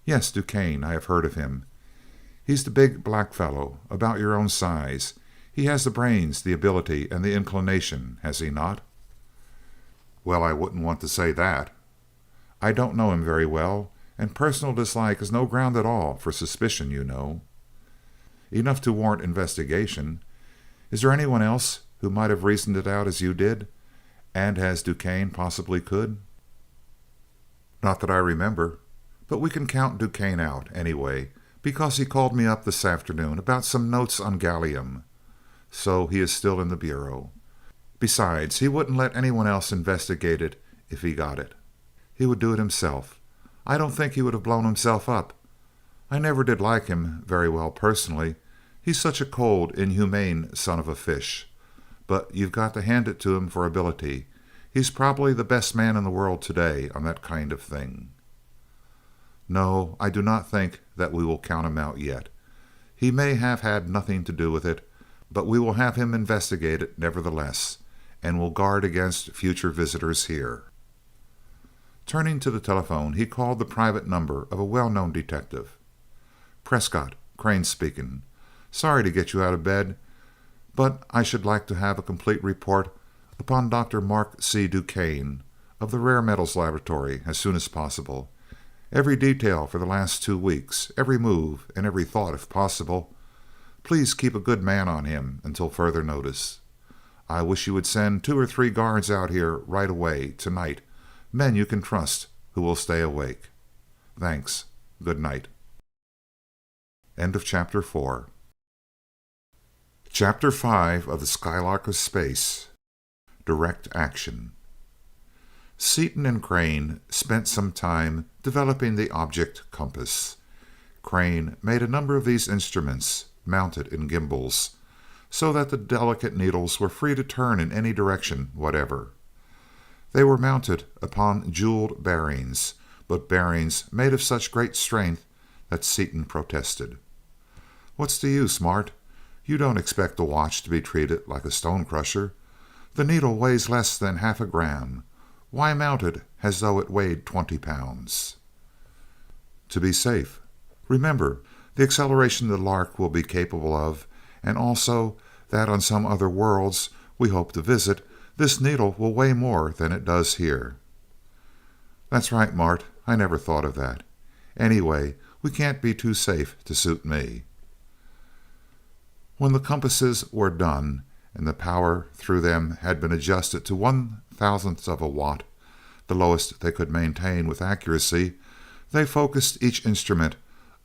Yes, Duquesne. I have heard of him. He's the big black fellow, about your own size. He has the brains, the ability, and the inclination, has he not?" "Well, I wouldn't want to say that." "I don't know him very well, and personal dislike is no ground at all for suspicion, you know." "Enough to warrant investigation. Is there anyone else who might have reasoned it out as you did, and as Duquesne possibly could?" "Not that I remember. But we can count Duquesne out, anyway, because he called me up this afternoon about some notes on gallium. So he is still in the Bureau. Besides, he wouldn't let anyone else investigate it if he got it. He would do it himself. I don't think he would have blown himself up. I never did like him very well personally. He's such a cold, inhumane son of a fish. But you've got to hand it to him for ability. He's probably the best man in the world today on that kind of thing." "No, I do not think that we will count him out yet. He may have had nothing to do with it, but we will have him investigate it nevertheless, and will guard against future visitors here." Turning to the telephone, he called the private number of a well-known detective. "Prescott, Crane speaking. Sorry to get you out of bed, but I should like to have a complete report upon Dr. Mark C. Duquesne of the Rare Metals Laboratory as soon as possible. Every detail for the last 2 weeks, every move, and every thought if possible. Please keep a good man on him until further notice. I wish you would send 2 or 3 guards out here right away, tonight. Men you can trust, who will stay awake. Thanks. Good night. End of Chapter 4. Chapter 5 of the Skylark of Space. Direct Action. Seaton and Crane spent some time developing the object compass. Crane made a number of these instruments, mounted in gimbals, so that the delicate needles were free to turn in any direction whatever. They were mounted upon jeweled bearings, but bearings made of such great strength that Seaton protested. "What's the use, Mart? You don't expect the watch to be treated like a stone crusher. The needle weighs less than half a gram. Why mount it as though it weighed 20 pounds? "To be safe. Remember, the acceleration the Lark will be capable of, and also that on some other worlds we hope to visit, this needle will weigh more than it does here." "That's right, Mart. I never thought of that. Anyway, we can't be too safe to suit me." When the compasses were done, and the power through them had been adjusted to 1/1000th of a watt, the lowest they could maintain with accuracy, they focused each instrument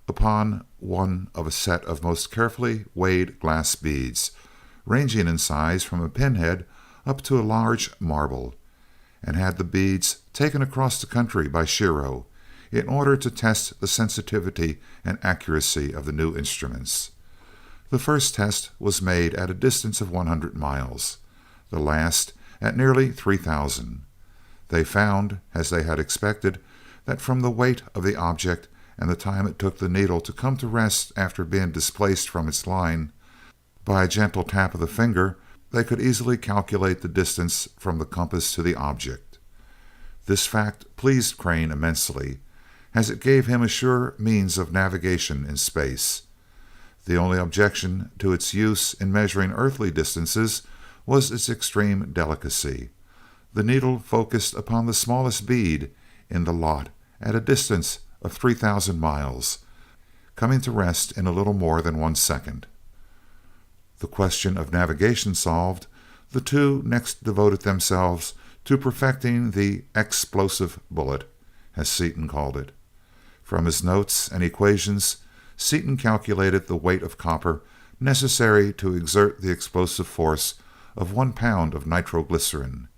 upon one of a set of most carefully weighed glass beads, ranging in size from a pinhead up to a large marble, and had the beads taken across the country by Shiro, in order to test the sensitivity and accuracy of the new instruments. The first test was made at a distance of 100 miles, the last at nearly 3,000. They found, as they had expected, that from the weight of the object and the time it took the needle to come to rest after being displaced from its line, by a gentle tap of the finger, they could easily calculate the distance from the compass to the object. This fact pleased Crane immensely, as it gave him a sure means of navigation in space. The only objection to its use in measuring earthly distances was its extreme delicacy. The needle focused upon the smallest bead in the lot at a distance of 3,000 miles, coming to rest in a little more than 1 second. The question of navigation solved, the two next devoted themselves to perfecting the explosive bullet, as Seaton called it. From his notes and equations, Seaton calculated the weight of copper necessary to exert the explosive force of 1 pound of nitroglycerin,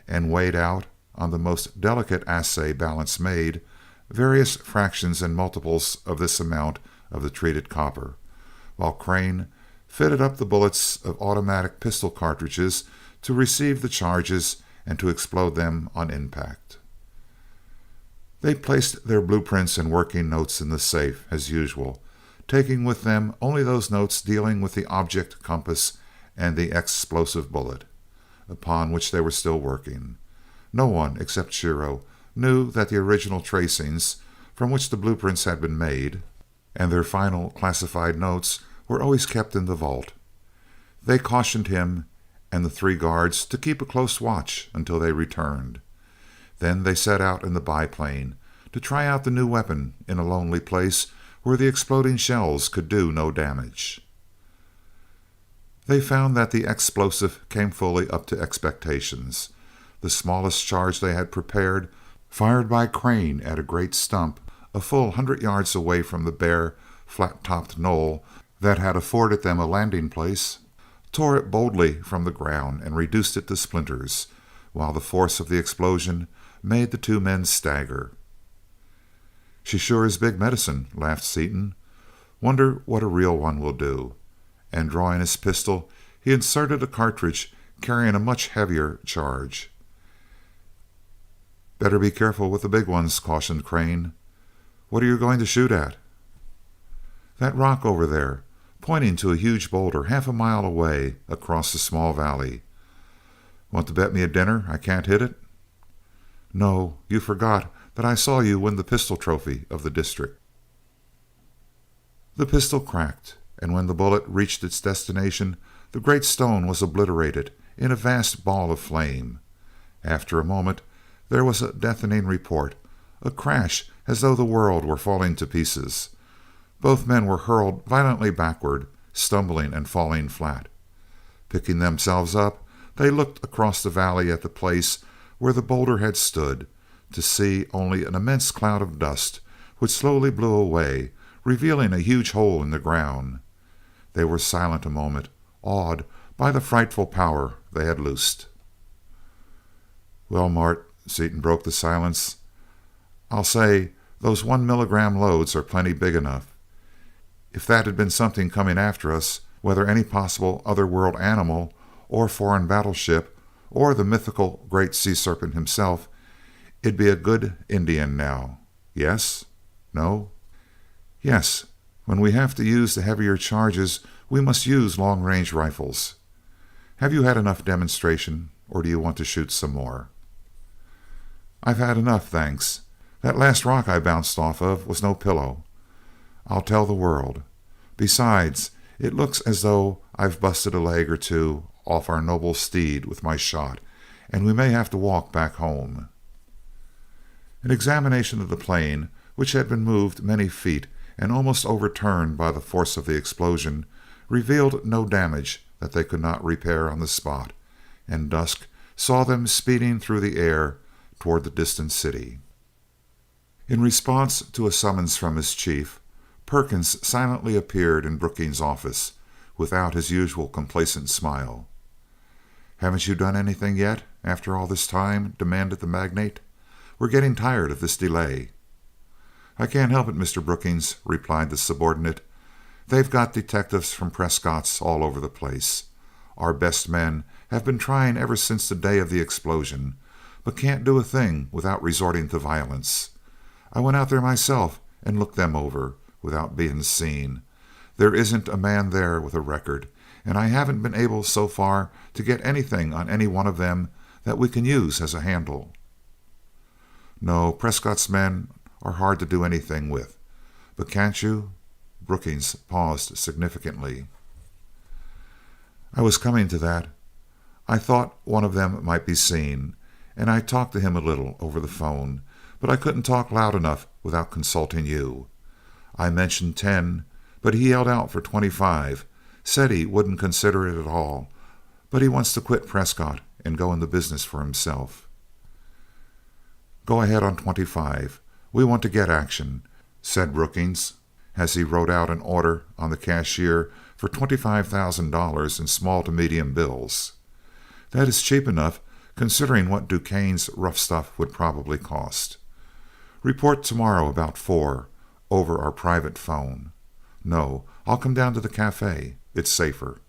and weighed out, on the most delicate assay balance made, various fractions and multiples of this amount of the treated copper, while Crane fitted up the bullets of automatic pistol cartridges to receive the charges and to explode them on impact. They placed their blueprints and working notes in the safe, as usual, taking with them only those notes dealing with the object compass and the explosive bullet, upon which they were still working. No one, except Shiro, knew that the original tracings, from which the blueprints had been made, and their final classified notes, were always kept in the vault. They cautioned him and the 3 guards to keep a close watch until they returned. Then they set out in the biplane to try out the new weapon in a lonely place where the exploding shells could do no damage. They found that the explosive came fully up to expectations. The smallest charge they had prepared, fired by Crane at a great stump a full 100 yards away from the bare, flat-topped knoll that had afforded them a landing place, tore it boldly from the ground and reduced it to splinters, while the force of the explosion made the 2 men stagger. "She sure is big medicine," laughed Seaton. "Wonder what a real one will do." And drawing his pistol, he inserted a cartridge carrying a much heavier charge. "Better be careful with the big ones," cautioned Crane. "What are you going to shoot at?" "That rock over there," pointing to a huge boulder half a mile away across the small valley. "Want to bet me a dinner I can't hit it?" "No, you forgot that I saw you win the pistol trophy of the district." The pistol cracked, and when the bullet reached its destination, the great stone was obliterated in a vast ball of flame. After a moment, there was a deafening report, a crash as though the world were falling to pieces. Both men were hurled violently backward, stumbling and falling flat. Picking themselves up, They looked across the valley at the place where the boulder had stood, to see only an immense cloud of dust, which slowly blew away, revealing a huge hole in the ground. They were silent a moment, awed by the frightful power they had loosed. "Well, Mart," Seaton broke the silence, "I'll say those 1 milligram loads are plenty big enough. If that had been something coming after us, whether any possible other-world animal, or foreign battleship, or the mythical great sea serpent himself, it'd be a good Indian now. Yes? No? Yes. When we have to use the heavier charges, we must use long-range rifles. Have you had enough demonstration, or do you want to shoot some more?" "I've had enough, thanks. That last rock I bounced off of was no pillow. I'll tell the world. Besides, it looks as though I've busted a leg or two off our noble steed with my shot, and we may have to walk back home." An examination of the plane, which had been moved many feet and almost overturned by the force of the explosion, revealed no damage that they could not repair on the spot, and dusk saw them speeding through the air toward the distant city. In response to a summons from his chief, Perkins silently appeared in Brookings' office, without his usual complacent smile. "Haven't you done anything yet, after all this time?" demanded the magnate. "We're getting tired of this delay." "I can't help it, Mr. Brookings," replied the subordinate. "They've got detectives from Prescott's all over the place. Our best men have been trying ever since the day of the explosion, but can't do a thing without resorting to violence. I went out there myself and looked them over, without being seen. There isn't a man there with a record, and I haven't been able so far to get anything on any one of them that we can use as a handle. No, Prescott's men are hard to do anything with. But can't you?" Brookings paused significantly. "I was coming to that. I thought one of them might be seen, and I talked to him a little over the phone, but I couldn't talk loud enough without consulting you. I mentioned 10, but he held out for 25, said he wouldn't consider it at all, but he wants to quit Prescott and go into business for himself." "Go ahead on 25. We want to get action," said Brookings, as he wrote out an order on the cashier for $25,000 in small to medium bills. "That is cheap enough, considering what Duquesne's rough stuff would probably cost. Report tomorrow about 4, over our private phone. No, I'll come down to the cafe. It's safer."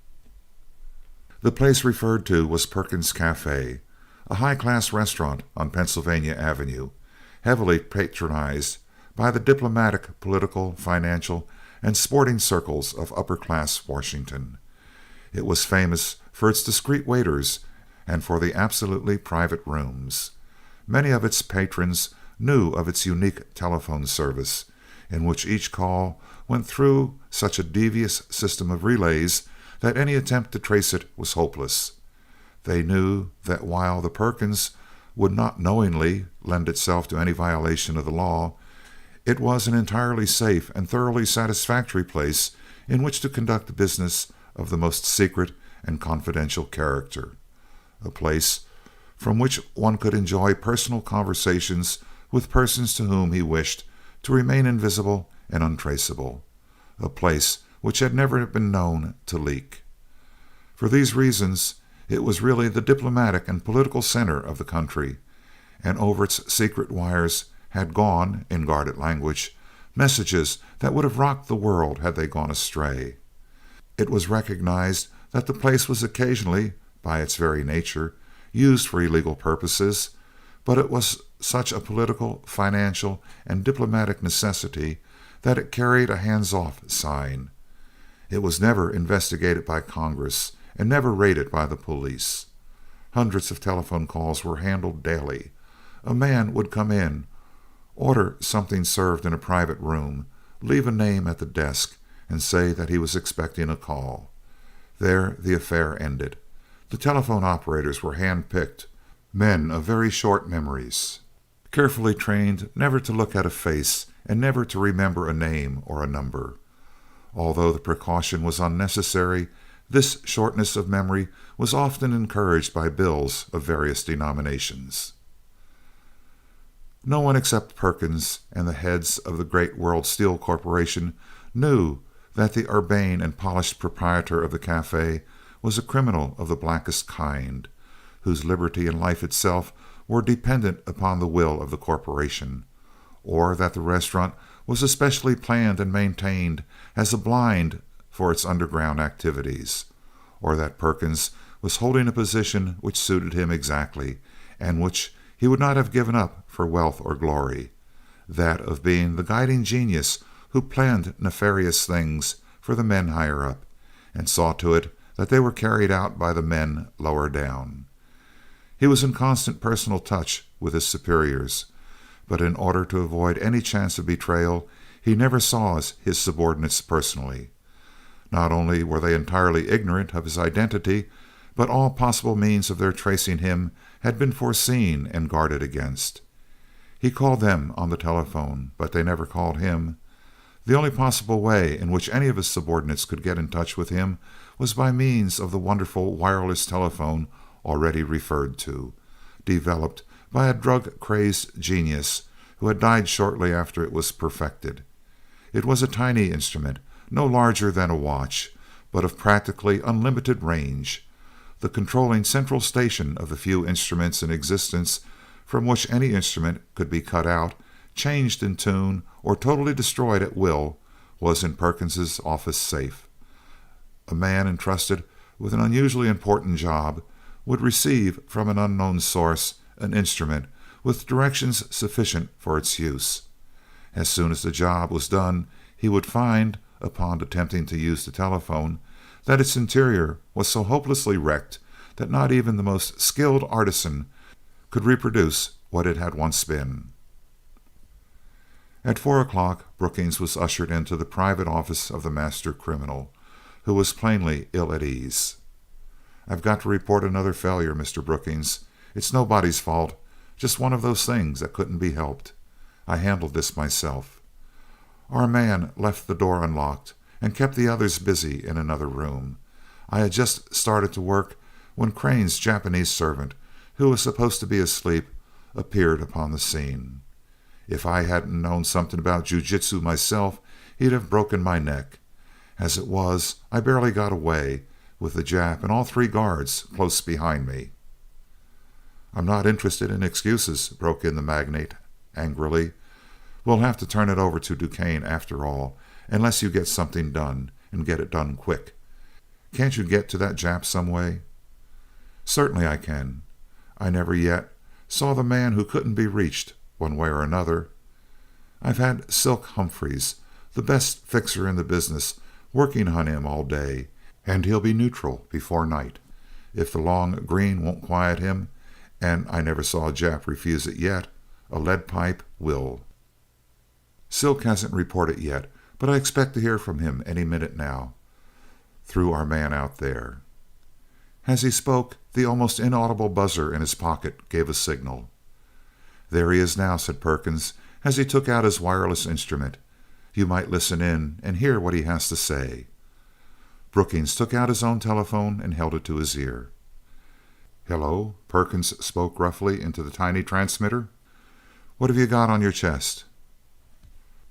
The place referred to was Perkins' Cafe, a high-class restaurant on Pennsylvania Avenue, heavily patronized by the diplomatic, political, financial, and sporting circles of upper-class Washington. It was famous for its discreet waiters and for the absolutely private rooms. Many of its patrons knew of its unique telephone service, in which each call went through such a devious system of relays that any attempt to trace it was hopeless. They knew that while the Perkins would not knowingly lend itself to any violation of the law, it was an entirely safe and thoroughly satisfactory place in which to conduct business of the most secret and confidential character, a place from which one could enjoy personal conversations with persons to whom he wished to remain invisible and untraceable, a place which had never been known to leak. For these reasons, it was really the diplomatic and political center of the country, and over its secret wires had gone, in guarded language, messages that would have rocked the world had they gone astray. It was recognized that the place was occasionally, by its very nature, used for illegal purposes, but it was such a political, financial, and diplomatic necessity that it carried a hands-off sign. It was never investigated by Congress and never raided by the police. Hundreds of telephone calls were handled daily. A man would come in, order something served in a private room, leave a name at the desk, and say that he was expecting a call. There the affair ended. The telephone operators were hand-picked, men of very short memories, carefully trained never to look at a face and never to remember a name or a number. Although the precaution was unnecessary, This shortness of memory was often encouraged by bills of various denominations. No one except Perkins and the heads of the Great World Steel Corporation knew that the urbane and polished proprietor of the cafe was a criminal of the blackest kind, whose liberty and life itself were dependent upon the will of the corporation, or that the restaurant was especially planned and maintained as a blind for its underground activities, or that Perkins was holding a position which suited him exactly, and which he would not have given up for wealth or glory, that of being the guiding genius who planned nefarious things for the men higher up, and saw to it that they were carried out by the men lower down. He was in constant personal touch with his superiors, but in order to avoid any chance of betrayal, he never saw his subordinates personally. Not only were they entirely ignorant of his identity, but all possible means of their tracing him had been foreseen and guarded against. He called them on the telephone, but they never called him. The only possible way in which any of his subordinates could get in touch with him was by means of the wonderful wireless telephone already referred to, developed by a drug-crazed genius who had died shortly after it was perfected. It was a tiny instrument, no larger than a watch, but of practically unlimited range, the controlling central station of the few instruments in existence from which any instrument could be cut out, changed in tune, or totally destroyed at will, was in Perkins's office safe. A man entrusted with an unusually important job would receive from an unknown source an instrument with directions sufficient for its use. As soon as the job was done, he would find, upon attempting to use the telephone, that its interior was so hopelessly wrecked that not even the most skilled artisan could reproduce what it had once been. At 4 o'clock, Brookings was ushered into the private office of the master criminal, who was plainly ill at ease. "I've got to report another failure, Mr. Brookings. It's nobody's fault, just one of those things that couldn't be helped. I handled this myself." Our man left the door unlocked and kept the others busy in another room. I had just started to work when Crane's Japanese servant, who was supposed to be asleep, appeared upon the scene. If I hadn't known something about jiu-jitsu myself, he'd have broken my neck. As it was, I barely got away, with the Jap and all 3 guards close behind me. "I'm not interested in excuses," broke in the magnate angrily. "We'll have to turn it over to Duquesne after all, unless you get something done, and get it done quick. Can't you get to that Jap some way?" "Certainly I can. I never yet saw the man who couldn't be reached, one way or another. I've had Silk Humphreys, the best fixer in the business, working on him all day, and he'll be neutral before night. If the long green won't quiet him, and I never saw a Jap refuse it yet, a lead pipe will. Silk hasn't reported yet, but I expect to hear from him any minute now, through our man out there." As he spoke, the almost inaudible buzzer in his pocket gave a signal. "There he is now," said Perkins, as he took out his wireless instrument. "You might listen in and hear what he has to say." Brookings took out his own telephone and held it to his ear. "Hello?" Perkins spoke roughly into the tiny transmitter. "What have you got on your chest?"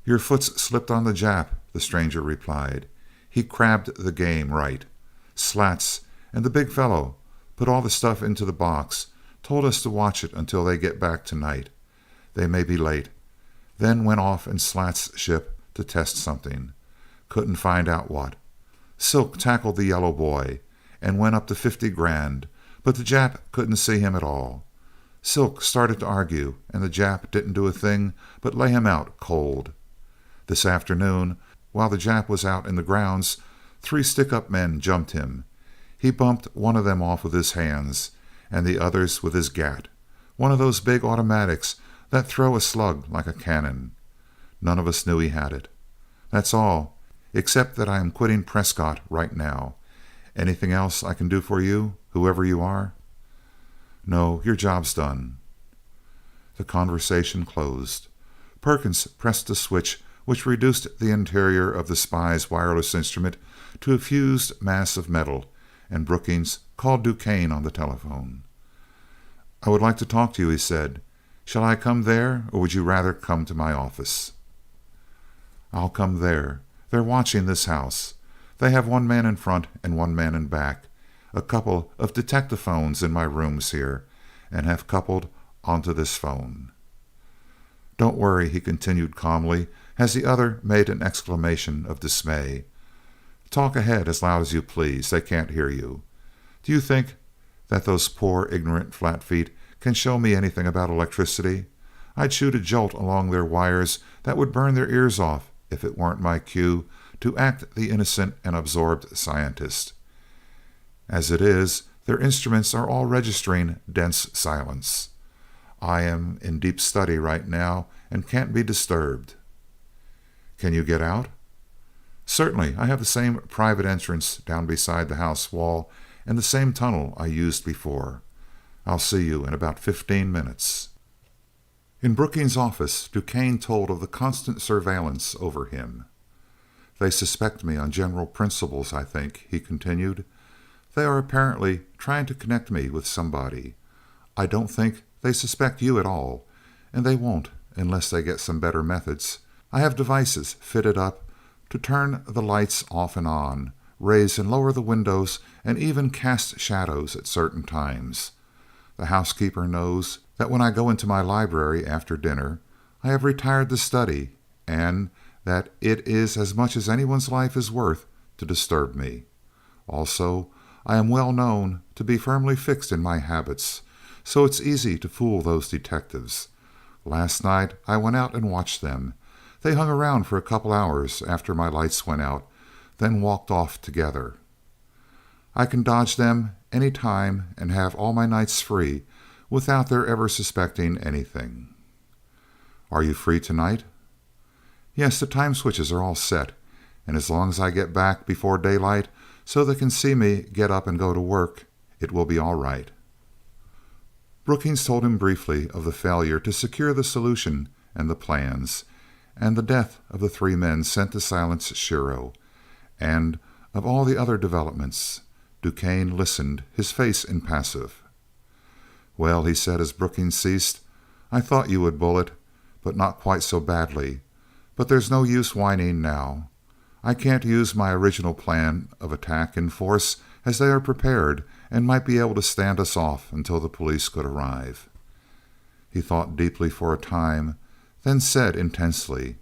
"Your foot's slipped on the Jap," the stranger replied. "He crabbed the game right. Slats and the big fellow put all the stuff into the box, told us to watch it until they get back tonight. They may be late. Then went off in Slat's ship to test something. Couldn't find out what. Silk tackled the yellow boy and went up to 50 grand, but the Jap couldn't see him at all. Silk started to argue, and the Jap didn't do a thing but lay him out cold. This afternoon, while the Jap was out in the grounds, 3 stick-up men jumped him. He bumped one of them off with his hands, and the others with his gat, one of those big automatics that throw a slug like a cannon. None of us knew he had it. That's all, except that I am quitting Prescott right now. Anything else I can do for you, whoever you are?" "No, your job's done." The conversation closed. Perkins pressed a switch which reduced the interior of the spy's wireless instrument to a fused mass of metal, and Brookings called Duquesne on the telephone. "I would like to talk to you," he said. "Shall I come there, or would you rather come to my office?" "I'll come there. They're watching this house. They have one man in front and one man in back, a couple of detectaphones in my rooms here, and have coupled onto this phone." "Don't worry," he continued calmly, as the other made an exclamation of dismay. "Talk ahead as loud as you please. They can't hear you. Do you think that those poor, ignorant Flatfeet can show me anything about electricity? I'd shoot a jolt along their wires that would burn their ears off if it weren't my cue to act the innocent and absorbed scientist. As it is, their instruments are all registering dense silence. I am in deep study right now and can't be disturbed." "Can you get out?" "Certainly. I have the same private entrance down beside the house wall and the same tunnel I used before. I'll see you in about 15 minutes." In Brookings' office, Duquesne told of the constant surveillance over him. "They suspect me on general principles, I think," he continued. "They are apparently trying to connect me with somebody. I don't think they suspect you at all, and they won't unless they get some better methods. I have devices fitted up to turn the lights off and on, raise and lower the windows, and even cast shadows at certain times. The housekeeper knows that when I go into my library after dinner, I have retired to study, and that it is as much as anyone's life is worth to disturb me. Also, I am well known to be firmly fixed in my habits, so it's easy to fool those detectives. Last night I went out and watched them. They hung around for a couple hours after my lights went out, then walked off together. I can dodge them any time and have all my nights free without their ever suspecting anything." "Are you free tonight?" "Yes, the time switches are all set, and as long as I get back before daylight so they can see me get up and go to work, it will be all right." Brookings told him briefly of the failure to secure the solution and the plans, and the death of the three men sent to silence Shiro, and of all the other developments. Duquesne listened, his face impassive. "Well," he said as Brookings ceased, "I thought you would bullet, but not quite so badly. But there's no use whining now. I can't use my original plan of attack in force, as they are prepared and might be able to stand us off until the police could arrive." He thought deeply for a time, then said intensely,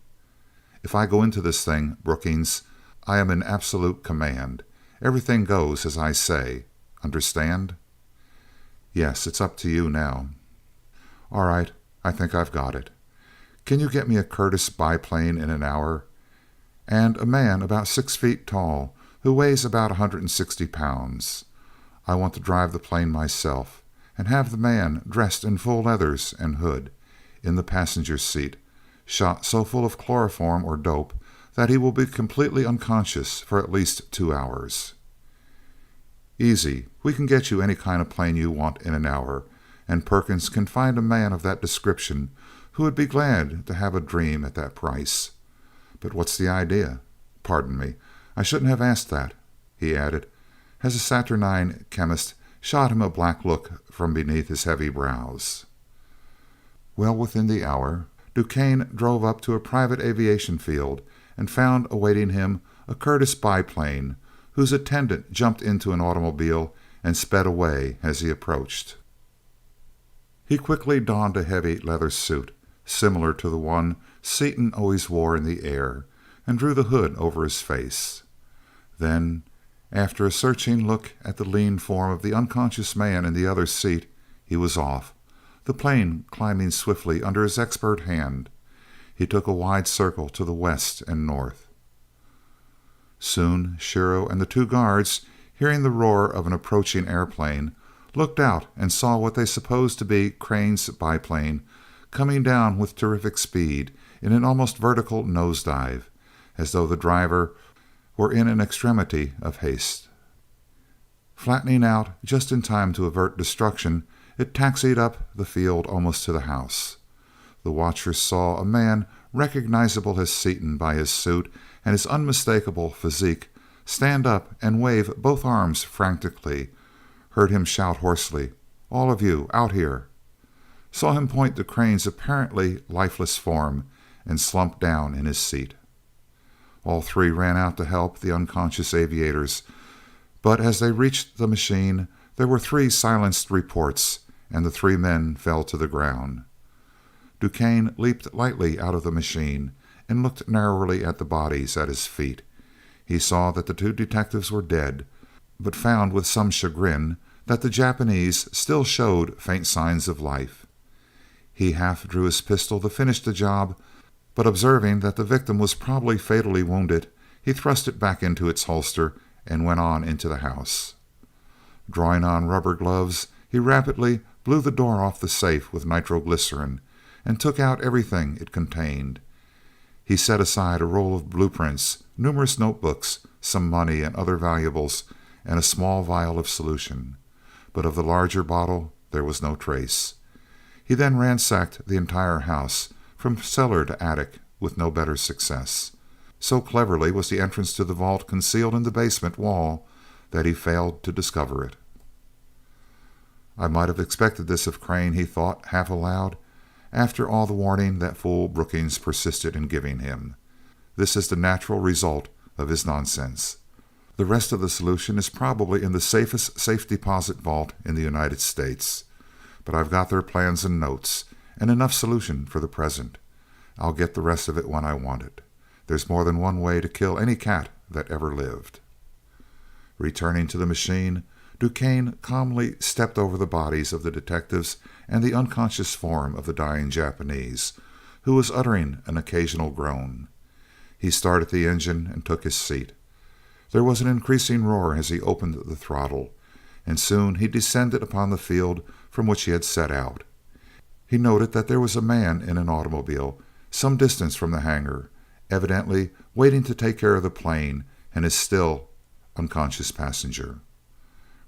"If I go into this thing, Brookings, I am in absolute command. Everything goes as I say. Understand?" "Yes, it's up to you now." "All right, I think I've got it. Can you get me a Curtiss biplane in an hour? And a man about 6 feet tall who weighs about 160 pounds. I want to drive the plane myself, and have the man dressed in full leathers and hood, in the passenger seat, shot so full of chloroform or dope that he will be completely unconscious for at least 2 hours." "Easy. We can get you any kind of plane you want in an hour, and Perkins can find a man of that description who would be glad to have a dream at that price. But what's the idea? Pardon me, I shouldn't have asked that," he added, as a saturnine chemist shot him a black look from beneath his heavy brows. Well within the hour, Duquesne drove up to a private aviation field and found awaiting him a Curtiss biplane, whose attendant jumped into an automobile and sped away as he approached. He quickly donned a heavy leather suit, similar to the one Seaton always wore in the air, and drew the hood over his face. Then, after a searching look at the lean form of the unconscious man in the other seat, he was off, the plane climbing swiftly under his expert hand. He took a wide circle to the west and north. Soon Shiro and the two guards, hearing the roar of an approaching airplane, looked out and saw what they supposed to be Crane's biplane coming down with terrific speed in an almost vertical nosedive, as though the driver were in an extremity of haste. Flattening out just in time to avert destruction, it taxied up the field almost to the house. The watchers saw a man recognizable as Seaton by his suit and his unmistakable physique, stand up and wave both arms frantically, heard him shout hoarsely, "All of you, out here!" Saw him point to Crane's apparently lifeless form and slump down in his seat. All three ran out to help the unconscious aviators, but as they reached the machine, there were three silenced reports, and the three men fell to the ground. Duquesne leaped lightly out of the machine and looked narrowly at the bodies at his feet. He saw that the two detectives were dead, but found with some chagrin that the Japanese still showed faint signs of life. He half drew his pistol to finish the job, but observing that the victim was probably fatally wounded, he thrust it back into its holster and went on into the house. Drawing on rubber gloves, he rapidly blew the door off the safe with nitroglycerin and took out everything it contained. He set aside a roll of blueprints, numerous notebooks, some money and other valuables, and a small vial of solution. But of the larger bottle there was no trace. He then ransacked the entire house, from cellar to attic, with no better success. So cleverly was the entrance to the vault concealed in the basement wall that he failed to discover it. "I might have expected this of Crane," he thought, half aloud, after all the warning that fool Brookings persisted in giving him. "This is the natural result of his nonsense. The rest of the solution is probably in the safest safe deposit vault in the United States. But I've got their plans and notes, and enough solution for the present. I'll get the rest of it when I want it. There's more than one way to kill any cat that ever lived." Returning to the machine, Duquesne calmly stepped over the bodies of the detectives and the unconscious form of the dying Japanese, who was uttering an occasional groan. He started the engine and took his seat. There was an increasing roar as he opened the throttle, and soon he descended upon the field from which he had set out. He noted that there was a man in an automobile some distance from the hangar, evidently waiting to take care of the plane and his still unconscious passenger.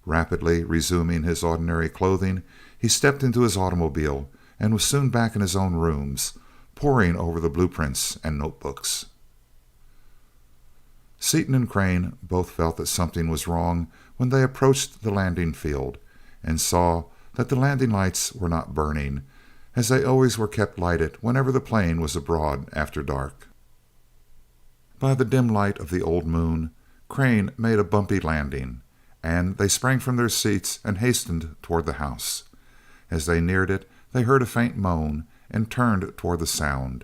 Rapidly resuming his ordinary clothing, he stepped into his automobile and was soon back in his own rooms, poring over the blueprints and notebooks. Seaton and Crane both felt that something was wrong when they approached the landing field and saw that the landing lights were not burning, as they always were kept lighted whenever the plane was abroad after dark. By the dim light of the old moon, Crane made a bumpy landing, and they sprang from their seats and hastened toward the house. As they neared it, they heard a faint moan and turned toward the sound.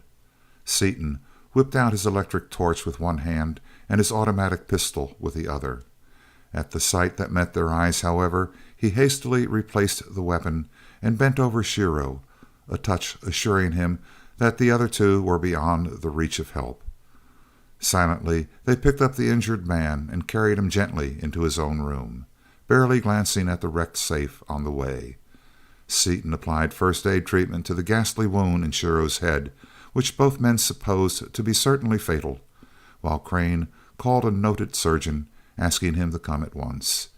Seaton whipped out his electric torch with one hand and his automatic pistol with the other. At the sight that met their eyes, however, he hastily replaced the weapon and bent over Shiro, a touch assuring him that the other two were beyond the reach of help. Silently they picked up the injured man and carried him gently into his own room, barely glancing at the wrecked safe on the way. Seaton applied first aid treatment to the ghastly wound in Shiro's head, which both men supposed to be certainly fatal, while Crane called a noted surgeon, asking him to come at once.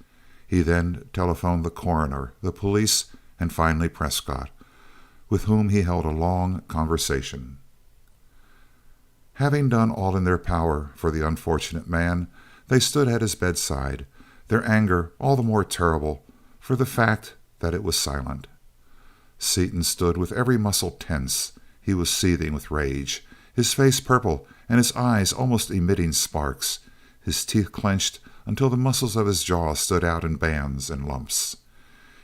He then telephoned the coroner, the police, and finally Prescott, with whom he held a long conversation. Having done all in their power for the unfortunate man, they stood at his bedside, their anger all the more terrible for the fact that it was silent. Seaton stood with every muscle tense. He was seething with rage, his face purple and his eyes almost emitting sparks, his teeth clenched until the muscles of his jaw stood out in bands and lumps.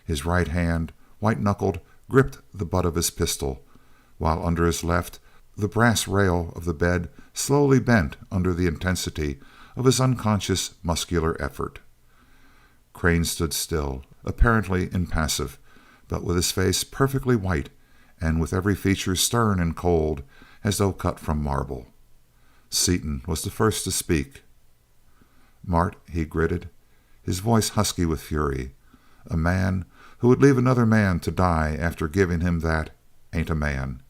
His right hand, white-knuckled, gripped the butt of his pistol, while under his left the brass rail of the bed slowly bent under the intensity of his unconscious muscular effort. Crane stood still, apparently impassive, but with his face perfectly white and with every feature stern and cold as though cut from marble. Seaton was the first to speak. "Mart," he gritted, his voice husky with fury, "a man who would leave another man to die after giving him that ain't a man.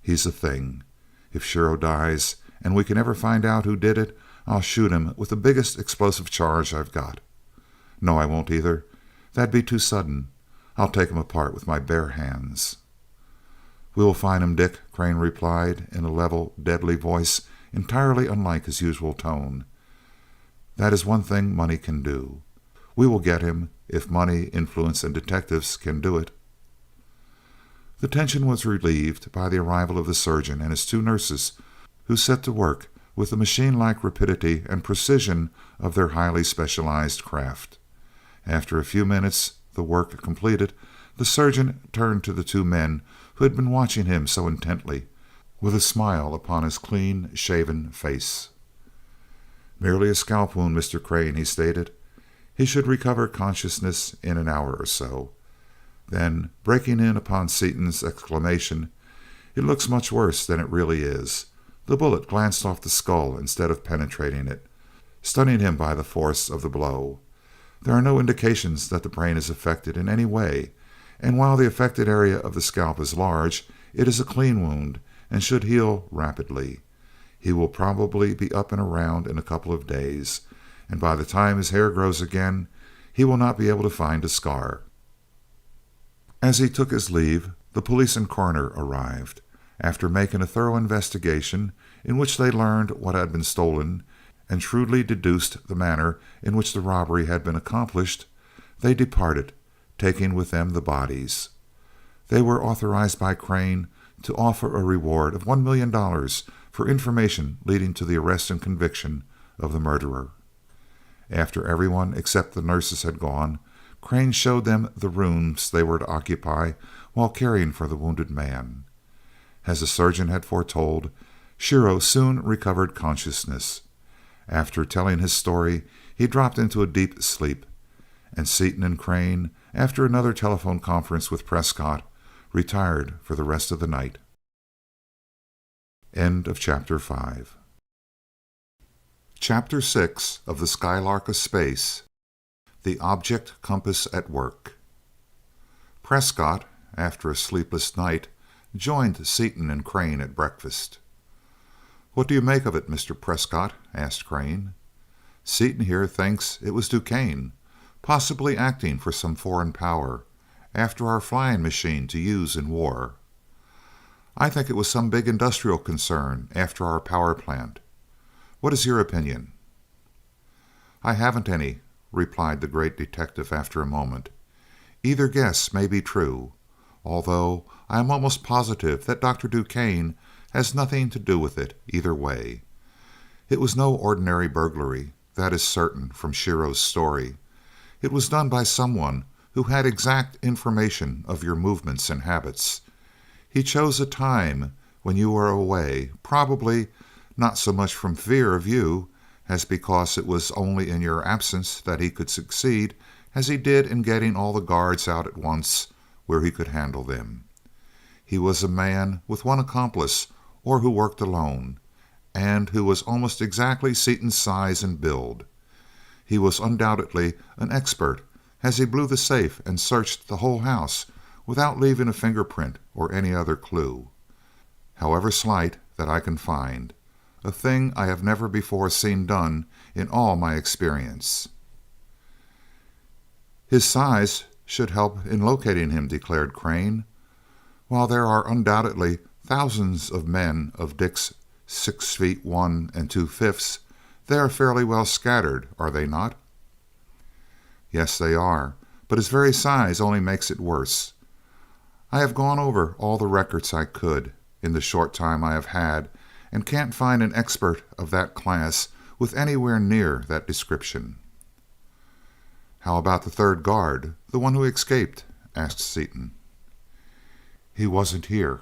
He's a thing. If Shiro dies, and we can ever find out who did it, I'll shoot him with the biggest explosive charge I've got. No, I won't either. That'd be too sudden. I'll take him apart with my bare hands." "We will find him, Dick," Crane replied, in a level, deadly voice entirely unlike his usual tone. "That is one thing money can do. We will get him, if money, influence, and detectives can do it." The tension was relieved by the arrival of the surgeon and his two nurses, who set to work with the machine-like rapidity and precision of their highly specialized craft. After a few minutes, the work completed, the surgeon turned to the two men who had been watching him so intently, with a smile upon his clean-shaven face. "Merely a scalp wound, Mr. Crane," he stated. "He should recover consciousness in an hour or so." Then, breaking in upon Seaton's exclamation, "It looks much worse than it really is. The bullet glanced off the skull instead of penetrating it, stunning him by the force of the blow. There are no indications that the brain is affected in any way, and while the affected area of the scalp is large, it is a clean wound and should heal rapidly. He will probably be up and around in a couple of days, and by the time his hair grows again, he will not be able to find a scar." As he took his leave, the police and coroner arrived. After making a thorough investigation, in which they learned what had been stolen and shrewdly deduced the manner in which the robbery had been accomplished, they departed, taking with them the bodies. They were authorized by Crane to offer a reward of $1,000,000 for information leading to the arrest and conviction of the murderer. After everyone except the nurses had gone, Crane showed them the rooms they were to occupy while caring for the wounded man. As the surgeon had foretold, Shiro soon recovered consciousness. After telling his story, he dropped into a deep sleep, and Seaton and Crane, after another telephone conference with Prescott, retired for the rest of the night. End of Chapter 5. Chapter 6 of the Skylark of Space. The Object Compass at Work. Prescott, after a sleepless night, joined Seaton and Crane at breakfast. "What do you make of it, Mr. Prescott?" asked Crane. "Seaton here thinks it was Duquesne, possibly acting for some foreign power, after our flying machine to use in war. I think it was some big industrial concern after our power plant. What is your opinion?" "I haven't any," replied the great detective after a moment. "Either guess may be true, although I am almost positive that Dr. Duquesne has nothing to do with it either way. It was no ordinary burglary, that is certain from Shiro's story. It was done by someone who had exact information of your movements and habits. He chose a time when you were away, probably not so much from fear of you as because it was only in your absence that he could succeed as he did in getting all the guards out at once where he could handle them. He was a man with one accomplice, or who worked alone, and who was almost exactly Seaton's size and build. He was undoubtedly an expert, as he blew the safe and searched the whole house without leaving a fingerprint or any other clue, however slight, that I can find, a thing I have never before seen done in all my experience." "His size should help in locating him," declared Crane. "While there are undoubtedly thousands of men of Dick's 6 feet 1 2/5, they are fairly well scattered, are they not?" "Yes, they are, but his very size only makes it worse. I have gone over all the records I could, in the short time I have had, and can't find an expert of that class with anywhere near that description." "How about the third guard, the one who escaped?" asked Seaton. "He wasn't here.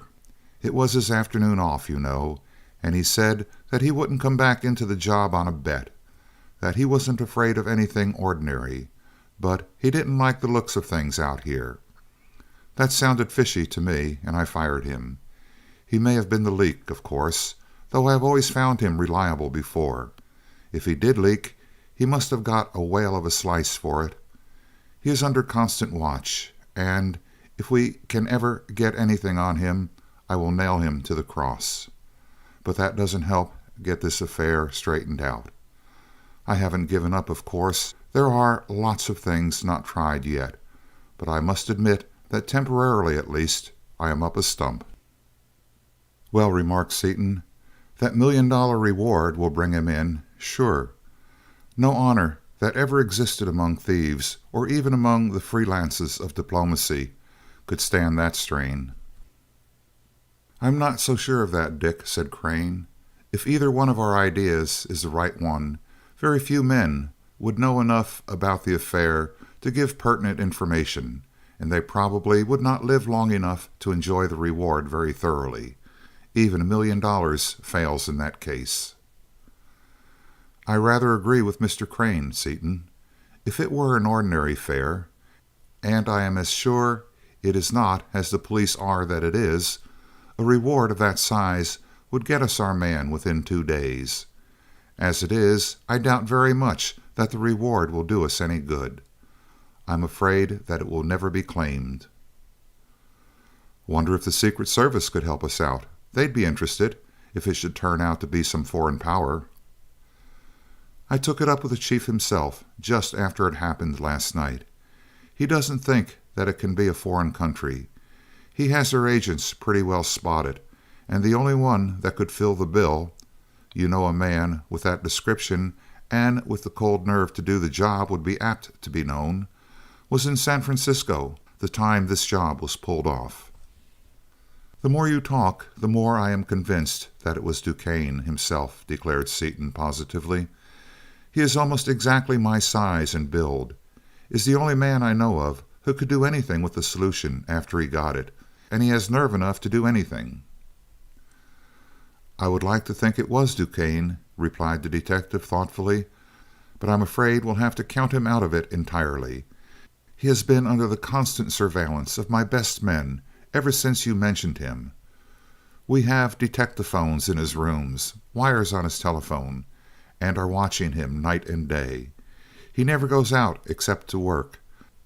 It was his afternoon off, you know, and he said that he wouldn't come back into the job on a bet, that he wasn't afraid of anything ordinary, but he didn't like the looks of things out here. That sounded fishy to me, and I fired him. He may have been the leak, of course, though I have always found him reliable before. If he did leak, he must have got a whale of a slice for it. He is under constant watch, and if we can ever get anything on him, I will nail him to the cross. But that doesn't help get this affair straightened out. I haven't given up, of course. There are lots of things not tried yet, but I must admit that temporarily at least I am up a stump." "Well," remarked Seaton, "that $1,000,000 reward will bring him in, sure. No honor that ever existed among thieves, or even among the free lances of diplomacy, could stand that strain." "I'm not so sure of that, Dick," said Crane. "If either one of our ideas is the right one, very few men would know enough about the affair to give pertinent information, and they probably would not live long enough to enjoy the reward very thoroughly. Even $1,000,000 fails in that case." "I rather agree with Mr. Crane, Seaton. If it were an ordinary affair, and I am as sure it is not as the police are that it is, a reward of that size would get us our man within 2 days. As it is, I doubt very much that the reward will do us any good. I'm afraid that it will never be claimed." "Wonder if the Secret Service could help us out. They'd be interested if it should turn out to be some foreign power." "I took it up with the chief himself just after it happened last night. He doesn't think that it can be a foreign country. He has their agents pretty well spotted, and the only one that could fill the bill—you know a man with that description and with the cold nerve to do the job would be apt to be known—was in San Francisco the time this job was pulled off." "The more you talk, the more I am convinced that it was Duquesne himself," declared Seaton positively. "He is almost exactly my size and build, is the only man I know of who could do anything with the solution after he got it, and he has nerve enough to do anything." "I would like to think it was Duquesne," replied the detective thoughtfully, "but I'm afraid we'll have to count him out of it entirely. He has been under the constant surveillance of my best men ever since you mentioned him. We have detectaphones in his rooms, wires on his telephone, and are watching him night and day. He never goes out except to work,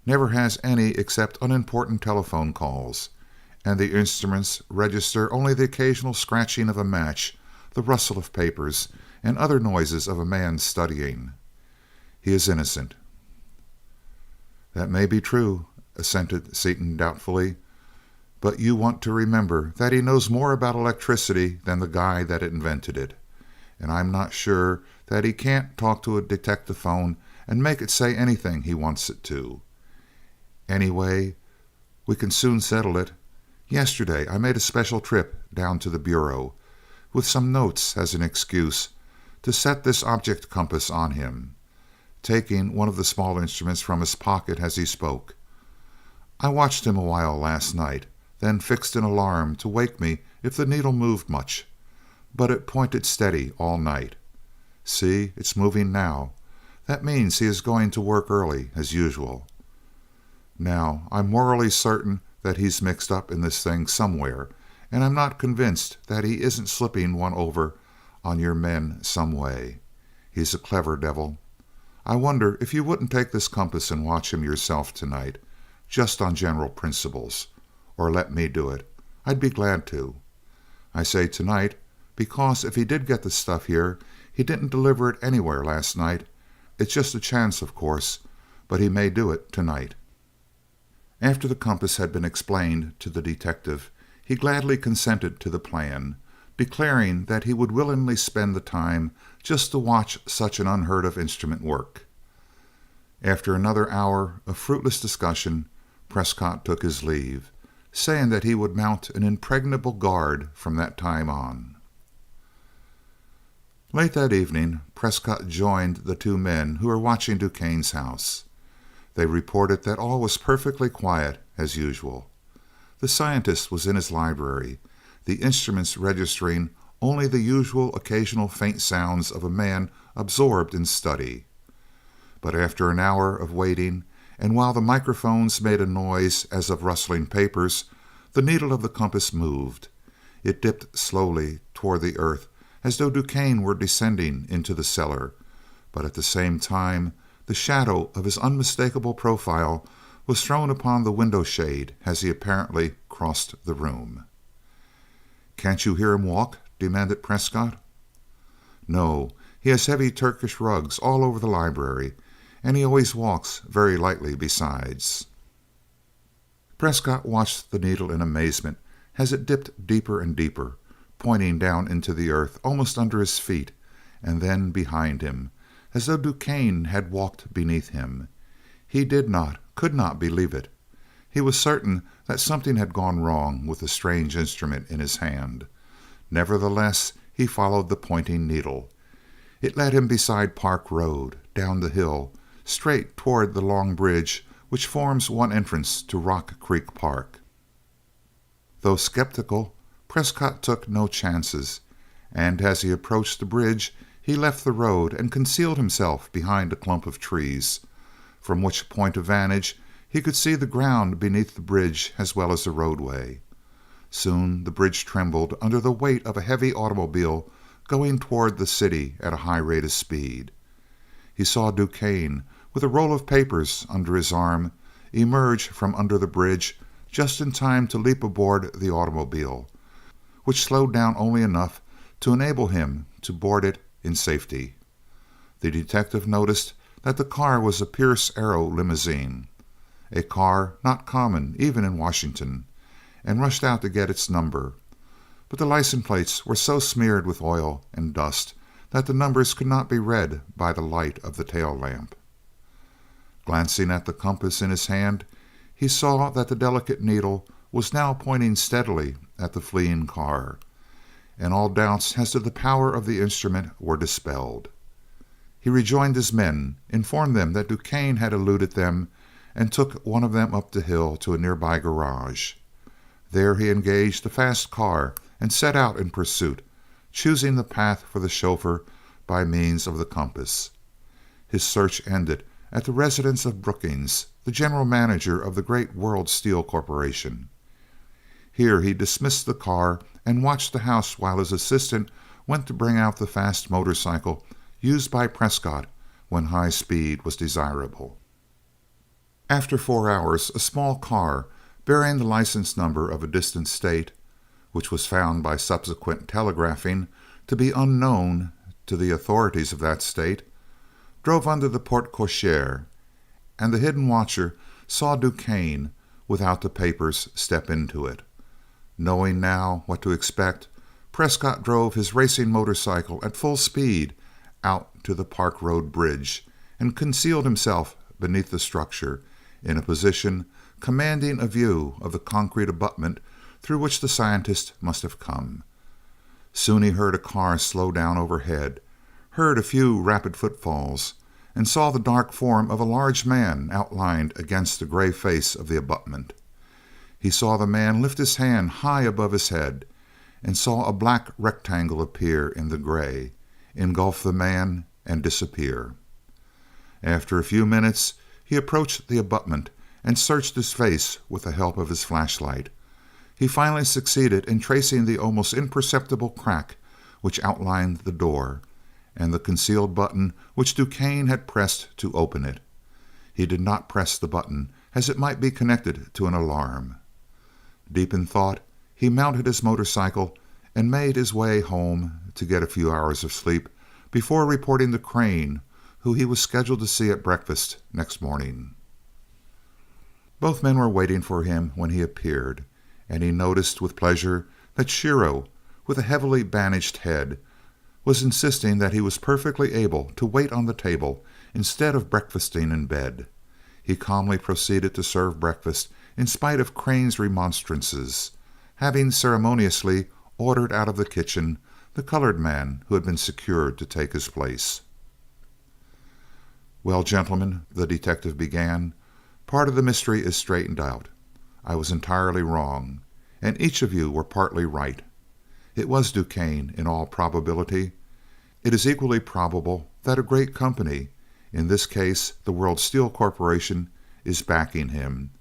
never has any except unimportant telephone calls, and the instruments register only the occasional scratching of a match, the rustle of papers, and other noises of a man studying. He is innocent." "That may be true," assented Seaton doubtfully, "but you want to remember that he knows more about electricity than the guy that invented it, and I'm not sure that he can't talk to a detectaphone and make it say anything he wants it to. Anyway, we can soon settle it. Yesterday I made a special trip down to the Bureau, with some notes as an excuse, to set this object compass on him," taking one of the small instruments from his pocket as he spoke. "I watched him a while last night, then fixed an alarm to wake me if the needle moved much, but it pointed steady all night. See, it's moving now. That means he is going to work early, as usual. Now, I'm morally certain that he's mixed up in this thing somewhere, and I'm not convinced that he isn't slipping one over on your men some way. He's a clever devil. I wonder if you wouldn't take this compass and watch him yourself tonight, just on general principles, or let me do it. I'd be glad to. I say tonight because if he did get the stuff here, he didn't deliver it anywhere last night. It's just a chance, of course, but he may do it tonight." After the compass had been explained to the detective, he gladly consented to the plan, declaring that he would willingly spend the time just to watch such an unheard-of instrument work. After another hour of fruitless discussion, Prescott took his leave, saying that he would mount an impregnable guard from that time on. Late that evening, Prescott joined the two men who were watching Duquesne's house. They reported that all was perfectly quiet as usual. The scientist was in his library, the instruments registering only the usual occasional faint sounds of a man absorbed in study. But after an hour of waiting, and while the microphones made a noise as of rustling papers, the needle of the compass moved. It dipped slowly toward the earth, as though Duquesne were descending into the cellar, but at the same time the shadow of his unmistakable profile was thrown upon the window shade as he apparently crossed the room. "Can't you hear him walk?" demanded Prescott. "No, he has heavy Turkish rugs all over the library, and he always walks very lightly besides." Prescott watched the needle in amazement as it dipped deeper and deeper, pointing down into the earth almost under his feet, and then behind him, as though Duquesne had walked beneath him. He did not, could not believe it. He was certain that something had gone wrong with the strange instrument in his hand. Nevertheless, he followed the pointing needle. It led him beside Park Road, down the hill, straight toward the long bridge which forms one entrance to Rock Creek Park. Though skeptical, Prescott took no chances, and as he approached the bridge he left the road and concealed himself behind a clump of trees, from which point of vantage he could see the ground beneath the bridge as well as the roadway. Soon the bridge trembled under the weight of a heavy automobile going toward the city at a high rate of speed. He saw Duquesne, with a roll of papers under his arm, emerge from under the bridge just in time to leap aboard the automobile, which slowed down only enough to enable him to board it in safety. The detective noticed that the car was a Pierce Arrow limousine, a car not common even in Washington, and rushed out to get its number. But the license plates were so smeared with oil and dust that the numbers could not be read by the light of the tail lamp. Glancing at the compass in his hand, he saw that the delicate needle was now pointing steadily at the fleeing car, and all doubts as to the power of the instrument were dispelled. He rejoined his men, informed them that Duquesne had eluded them, and took one of them up the hill to a nearby garage. There he engaged a fast car and set out in pursuit, choosing the path for the chauffeur by means of the compass. His search ended at the residence of Brookings, the general manager of the great World Steel Corporation. Here he dismissed the car and watched the house while his assistant went to bring out the fast motorcycle used by Prescott when high speed was desirable. After 4 hours, a small car bearing the license number of a distant state, which was found by subsequent telegraphing to be unknown to the authorities of that state, drove under the porte-cochere, and the hidden watcher saw Duquesne, without the papers, step into it. Knowing now what to expect, Prescott drove his racing motorcycle at full speed out to the Park Road bridge and concealed himself beneath the structure in a position commanding a view of the concrete abutment through which the scientist must have come. Soon he heard a car slow down overhead, heard a few rapid footfalls, and saw the dark form of a large man outlined against the gray face of the abutment. He saw the man lift his hand high above his head, and saw a black rectangle appear in the gray, engulf the man, and disappear. After a few minutes he approached the abutment and searched his face with the help of his flashlight. He finally succeeded in tracing the almost imperceptible crack which outlined the door, and the concealed button which Duquesne had pressed to open it. He did not press the button, as it might be connected to an alarm. Deep in thought, he mounted his motorcycle and made his way home to get a few hours of sleep before reporting to Crane, who he was scheduled to see at breakfast next morning. Both men were waiting for him when he appeared, and he noticed with pleasure that Shiro, with a heavily bandaged head, was insisting that he was perfectly able to wait on the table instead of breakfasting in bed. He calmly proceeded to serve breakfast in spite of Crane's remonstrances, having ceremoniously ordered out of the kitchen the colored man who had been secured to take his place. "Well, gentlemen," the detective began, "part of the mystery is straightened out. I was entirely wrong, and each of you were partly right. It was Duquesne, in all probability. It is equally probable that a great company, in this case the World Steel Corporation, is backing him,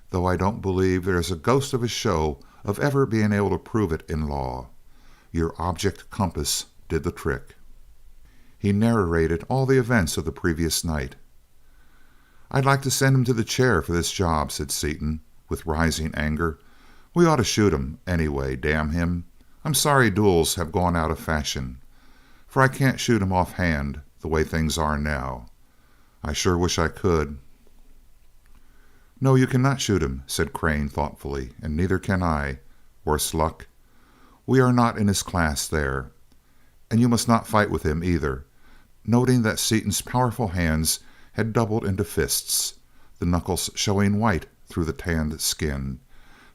though I don't believe there is a ghost of a show of ever being able to prove it in law. Your object compass did the trick." He narrated all the events of the previous night. "I'd like to send him to the chair for this job," said Seaton, with rising anger. "We ought to shoot him, anyway, damn him. I'm sorry duels have gone out of fashion, for I can't shoot him offhand the way things are now. I sure wish I could." "No, you cannot shoot him," said Crane thoughtfully, "and neither can I, worse luck. We are not in his class there. And you must not fight with him either," noting that Seaton's powerful hands had doubled into fists, the knuckles showing white through the tanned skin.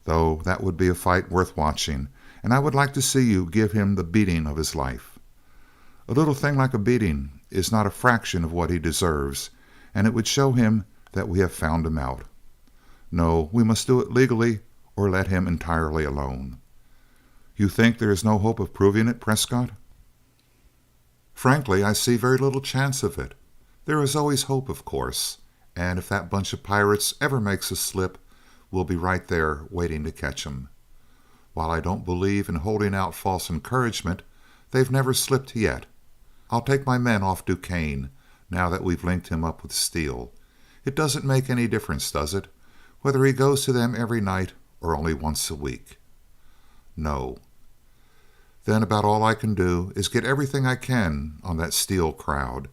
"Though that would be a fight worth watching, and I would like to see you give him the beating of his life. A little thing like a beating is not a fraction of what he deserves, and it would show him that we have found him out. No, we must do it legally or let him entirely alone." "You think there is no hope of proving it, Prescott?" "Frankly, I see very little chance of it. There is always hope, of course, and if that bunch of pirates ever makes a slip, we'll be right there waiting to catch 'em. While I don't believe in holding out false encouragement, they've never slipped yet. I'll take my men off Duquesne, now that we've linked him up with Steele. It doesn't make any difference, does it, whether he goes to them every night or only once a week?" "No." "Then about all I can do is get everything I can on that Steele crowd,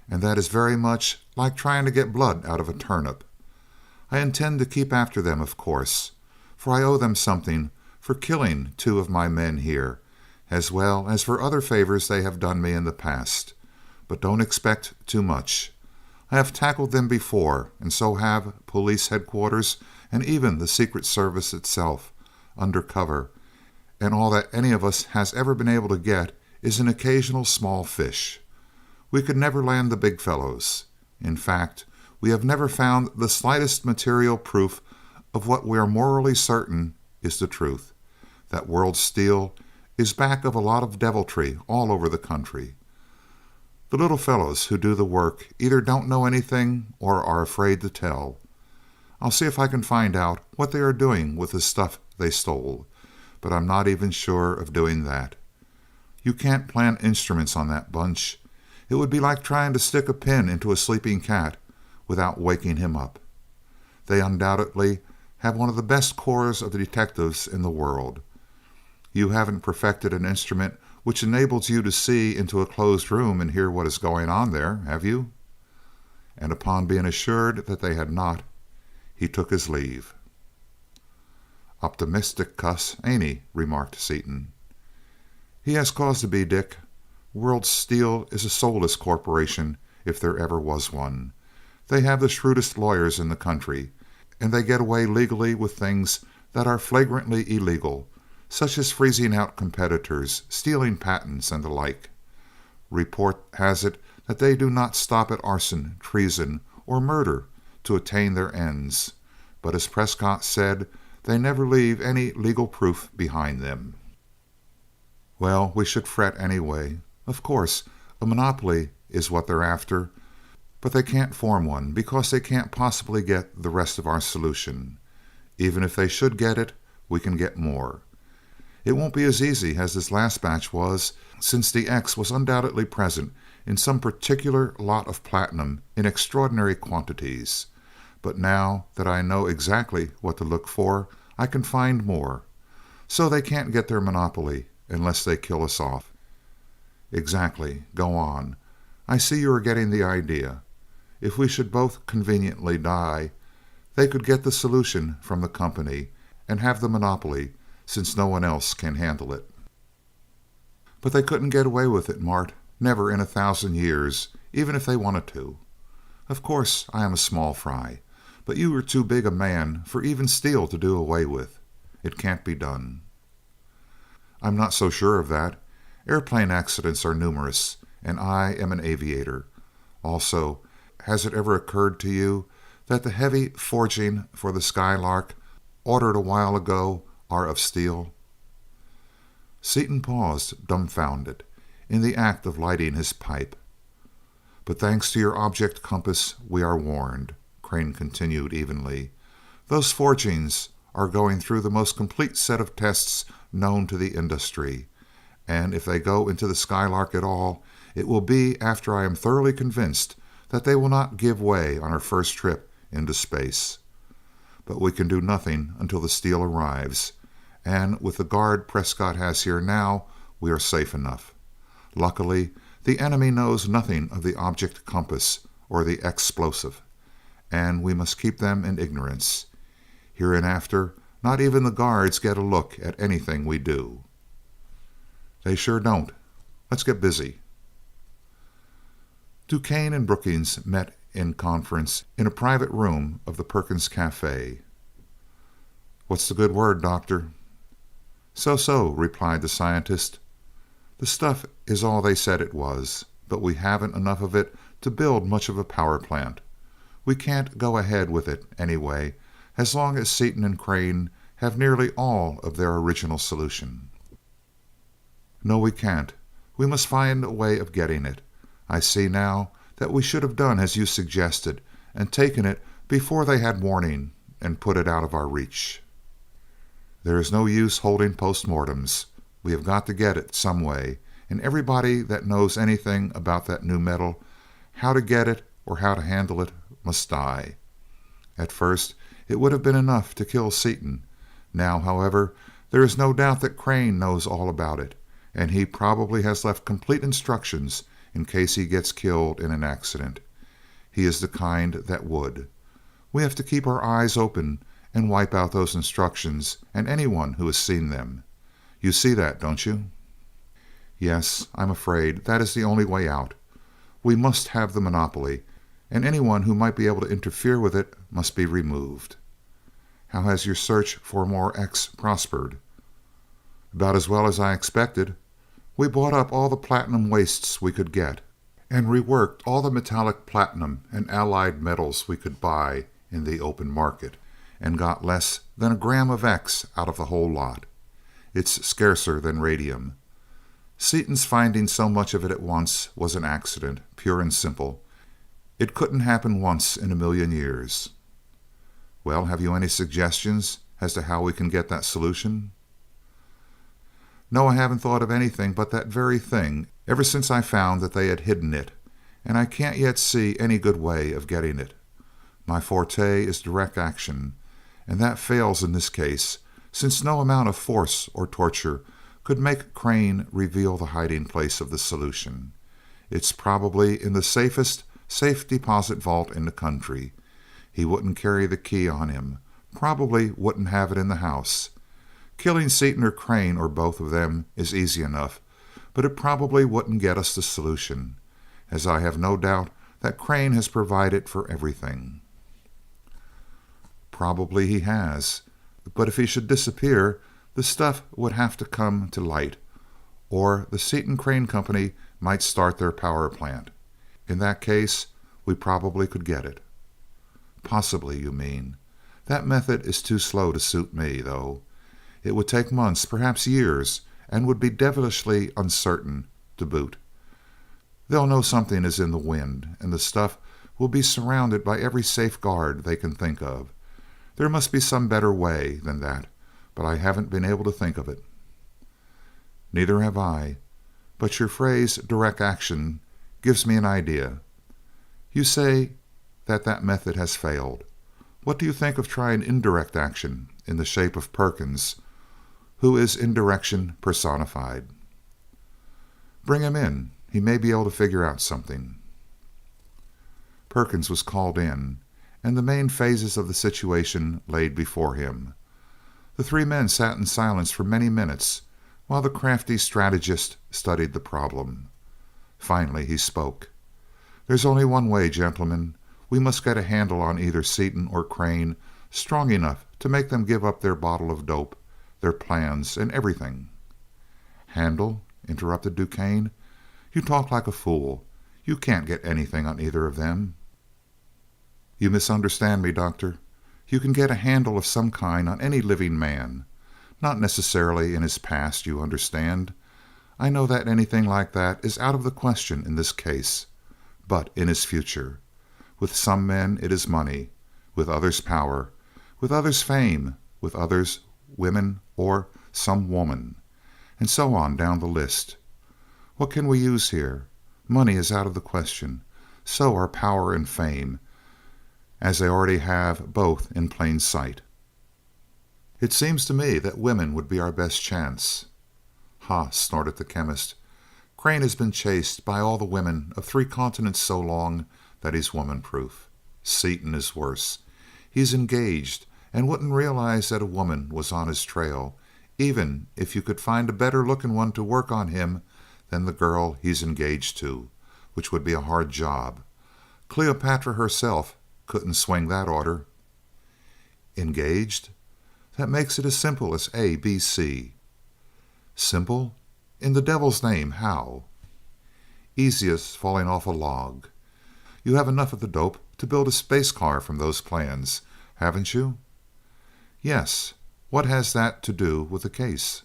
and that is very much like trying to get blood out of a turnip. I intend to keep after them, of course, for I owe them something for killing 2 of my men here, as well as for other favors they have done me in the past. But don't expect too much. I have tackled them before, and so have police headquarters and even the Secret Service itself, under cover, and all that any of us has ever been able to get is an occasional small fish. We could never land the big fellows. In fact, we have never found the slightest material proof of what we are morally certain is the truth, that World Steel is back of a lot of deviltry all over the country. The little fellows who do the work either don't know anything or are afraid to tell. I'll see if I can find out what they are doing with the stuff they stole, but I'm not even sure of doing that. You can't plant instruments on that bunch. It would be like trying to stick a pin into a sleeping cat without waking him up. They undoubtedly have one of the best corps of detectives in the world. You haven't perfected an instrument which enables you to see into a closed room and hear what is going on there, have you?" And upon being assured that they had not, he took his leave. "Optimistic cuss, ain't he?" remarked Seaton. "He has cause to be, Dick. World Steel is a soulless corporation if there ever was one. They have the shrewdest lawyers in the country, and they get away legally with things that are flagrantly illegal, such as freezing out competitors, stealing patents, and the like. Report has it that they do not stop at arson, treason, or murder to attain their ends, but as Prescott said, they never leave any legal proof behind them." "Well, we should fret anyway. Of course, a monopoly is what they're after, but they can't form one because they can't possibly get the rest of our solution. Even if they should get it, we can get more. It won't be as easy as this last batch was, since the X was undoubtedly present in some particular lot of platinum in extraordinary quantities. But now that I know exactly what to look for, I can find more. So they can't get their monopoly unless they kill us off." "Exactly. Go on. I see you are getting the idea. If we should both conveniently die, they could get the solution from the company and have the monopoly, since no one else can handle it." "But they couldn't get away with it, Mart. Never in 1,000 years, even if they wanted to. Of course, I am a small fry, but you are too big a man for even Steele to do away with. It can't be done." "I'm not so sure of that. Airplane accidents are numerous, and I am an aviator. Also, has it ever occurred to you that the heavy forging for the Skylark, ordered a while ago, are of steel?" Seaton paused, dumbfounded, in the act of lighting his pipe. "But thanks to your object compass, we are warned," Crane continued evenly. "Those forgings are going through the most complete set of tests known to the industry, and if they go into the Skylark at all, it will be after I am thoroughly convinced that they will not give way on our first trip into space. But we can do nothing until the Steel arrives, and with the guard Prescott has here now, we are safe enough. Luckily, the enemy knows nothing of the object compass or the explosive, and we must keep them in ignorance. Hereinafter, not even the guards get a look at anything we do." They sure don't. Let's get busy." Duquesne and Brookings met in conference in a private room of the Perkins Cafe. "What's the good word, Doctor?" "So-so," replied the scientist. "The stuff is all they said it was, but we haven't enough of it to build much of a power plant. We can't go ahead with it, anyway, as long as Seaton and Crane have nearly all of their original solution." "No, we can't. We must find a way of getting it. I see now that we should have done as you suggested and taken it before they had warning and put it out of our reach. There is no use holding postmortems. We have got to get it some way, and everybody that knows anything about that new metal, how to get it or how to handle it, must die. At first it would have been enough to kill Seaton. Now, however, there is no doubt that Crane knows all about it, and he probably has left complete instructions in case he gets killed in an accident. He is the kind that would. We have to keep our eyes open and wipe out those instructions and anyone who has seen them. You see that, don't you?" "Yes, I'm afraid that is the only way out. We must have the monopoly, and anyone who might be able to interfere with it must be removed. How has your search for more X prospered?" "About as well as I expected. We bought up all the platinum wastes we could get, and reworked all the metallic platinum and allied metals we could buy in the open market, and got less than a gram of X out of the whole lot. It's scarcer than radium. Seaton's finding so much of it at once was an accident, pure and simple. It couldn't happen once in a million years." "Well, have you any suggestions as to how we can get that solution?" "No, I haven't thought of anything but that very thing ever since I found that they had hidden it, and I can't yet see any good way of getting it. My forte is direct action, and that fails in this case, since no amount of force or torture could make Crane reveal the hiding place of the solution. It's probably in the safest safe deposit vault in the country. He wouldn't carry the key on him, probably wouldn't have it in the house. Killing Seaton or Crane or both of them is easy enough, but it probably wouldn't get us the solution, as I have no doubt that Crane has provided for everything." "Probably he has, but if he should disappear, the stuff would have to come to light, or the Seaton Crane Company might start their power plant. In that case, we probably could get it." "Possibly, you mean. That method is too slow to suit me, though. It would take months, perhaps years, and would be devilishly uncertain to boot. They'll know something is in the wind, and the stuff will be surrounded by every safeguard they can think of. There must be some better way than that, but I haven't been able to think of it." "Neither have I, but your phrase direct action gives me an idea. You say that method has failed. What do you think of trying indirect action in the shape of Perkins, who is indirection personified?" "Bring him in. He may be able to figure out something." Perkins was called in, and the main phases of the situation laid before him. The three men sat in silence for many minutes while the crafty strategist studied the problem. Finally he spoke. "There's only one way, gentlemen. We must get a handle on either Seaton or Crane strong enough to make them give up their bottle of dope, their plans, and everything." "Handle?" interrupted Duquesne. "You talk like a fool. You can't get anything on either of them." "You misunderstand me, Doctor. You can get a handle of some kind on any living man. Not necessarily in his past, you understand. I know that anything like that is out of the question in this case. But in his future. With some men it is money, with others power, with others fame, with others women or some woman, and so on down the list. What can we use here? Money is out of the question. So are power and fame, as they already have both in plain sight. It seems to me that women would be our best chance." "Ha!" snorted the chemist. "Crane has been chased by all the women of 3 continents so long that he's woman-proof. Seaton is worse. He's engaged and wouldn't realize that a woman was on his trail, even if you could find a better-looking one to work on him than the girl he's engaged to, which would be a hard job. Cleopatra herself couldn't swing that order." "Engaged? That makes it as simple as A, B, C." "Simple? In the devil's name, how?" "Easy as falling off a log. You have enough of the dope to build a space car from those plans, haven't you?" "Yes. What has that to do with the case?"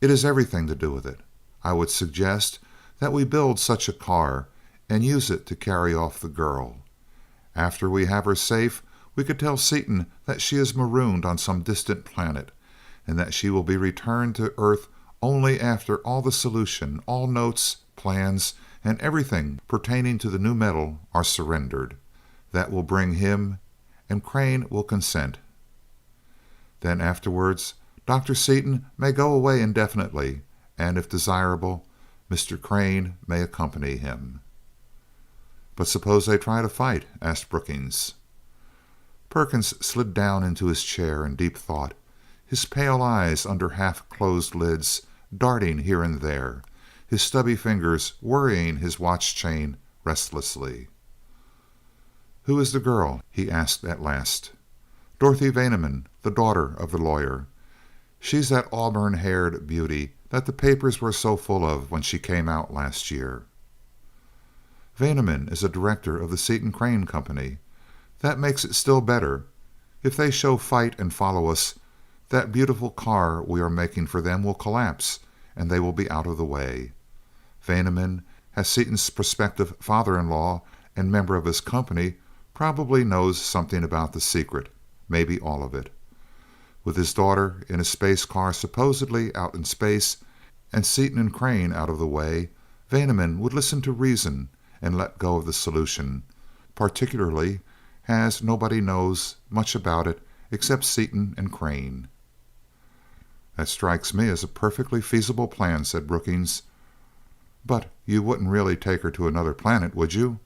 "It has everything to do with it. I would suggest that we build such a car and use it to carry off the girl. After we have her safe, we could tell Seaton that she is marooned on some distant planet, and that she will be returned to Earth only after all the solution, all notes, plans, and everything pertaining to the new metal are surrendered. That will bring him, and Crane will consent. Then afterwards, Dr. Seaton may go away indefinitely, and if desirable, Mr. Crane may accompany him." "But suppose they try to fight?" asked Brookings. Perkins slid down into his chair in deep thought, his pale eyes under half-closed lids darting here and there, his stubby fingers worrying his watch chain restlessly. "Who is the girl?" he asked at last. "Dorothy Vaneman, the daughter of the lawyer. She's that auburn-haired beauty that the papers were so full of when she came out last year." "Vaneman is a director of the Seaton Crane Company. That makes it still better. If they show fight and follow us, that beautiful car we are making for them will collapse, and they will be out of the way. Vaneman, as Seaton's prospective father-in-law and member of his company, probably knows something about the secret, maybe all of it. With his daughter in a space car supposedly out in space, and Seaton and Crane out of the way, Vaneman would listen to reason and let go of the solution, particularly as nobody knows much about it except Seaton and Crane." "That strikes me as a perfectly feasible plan," said Brookings. "But you wouldn't really take her to another planet, would you?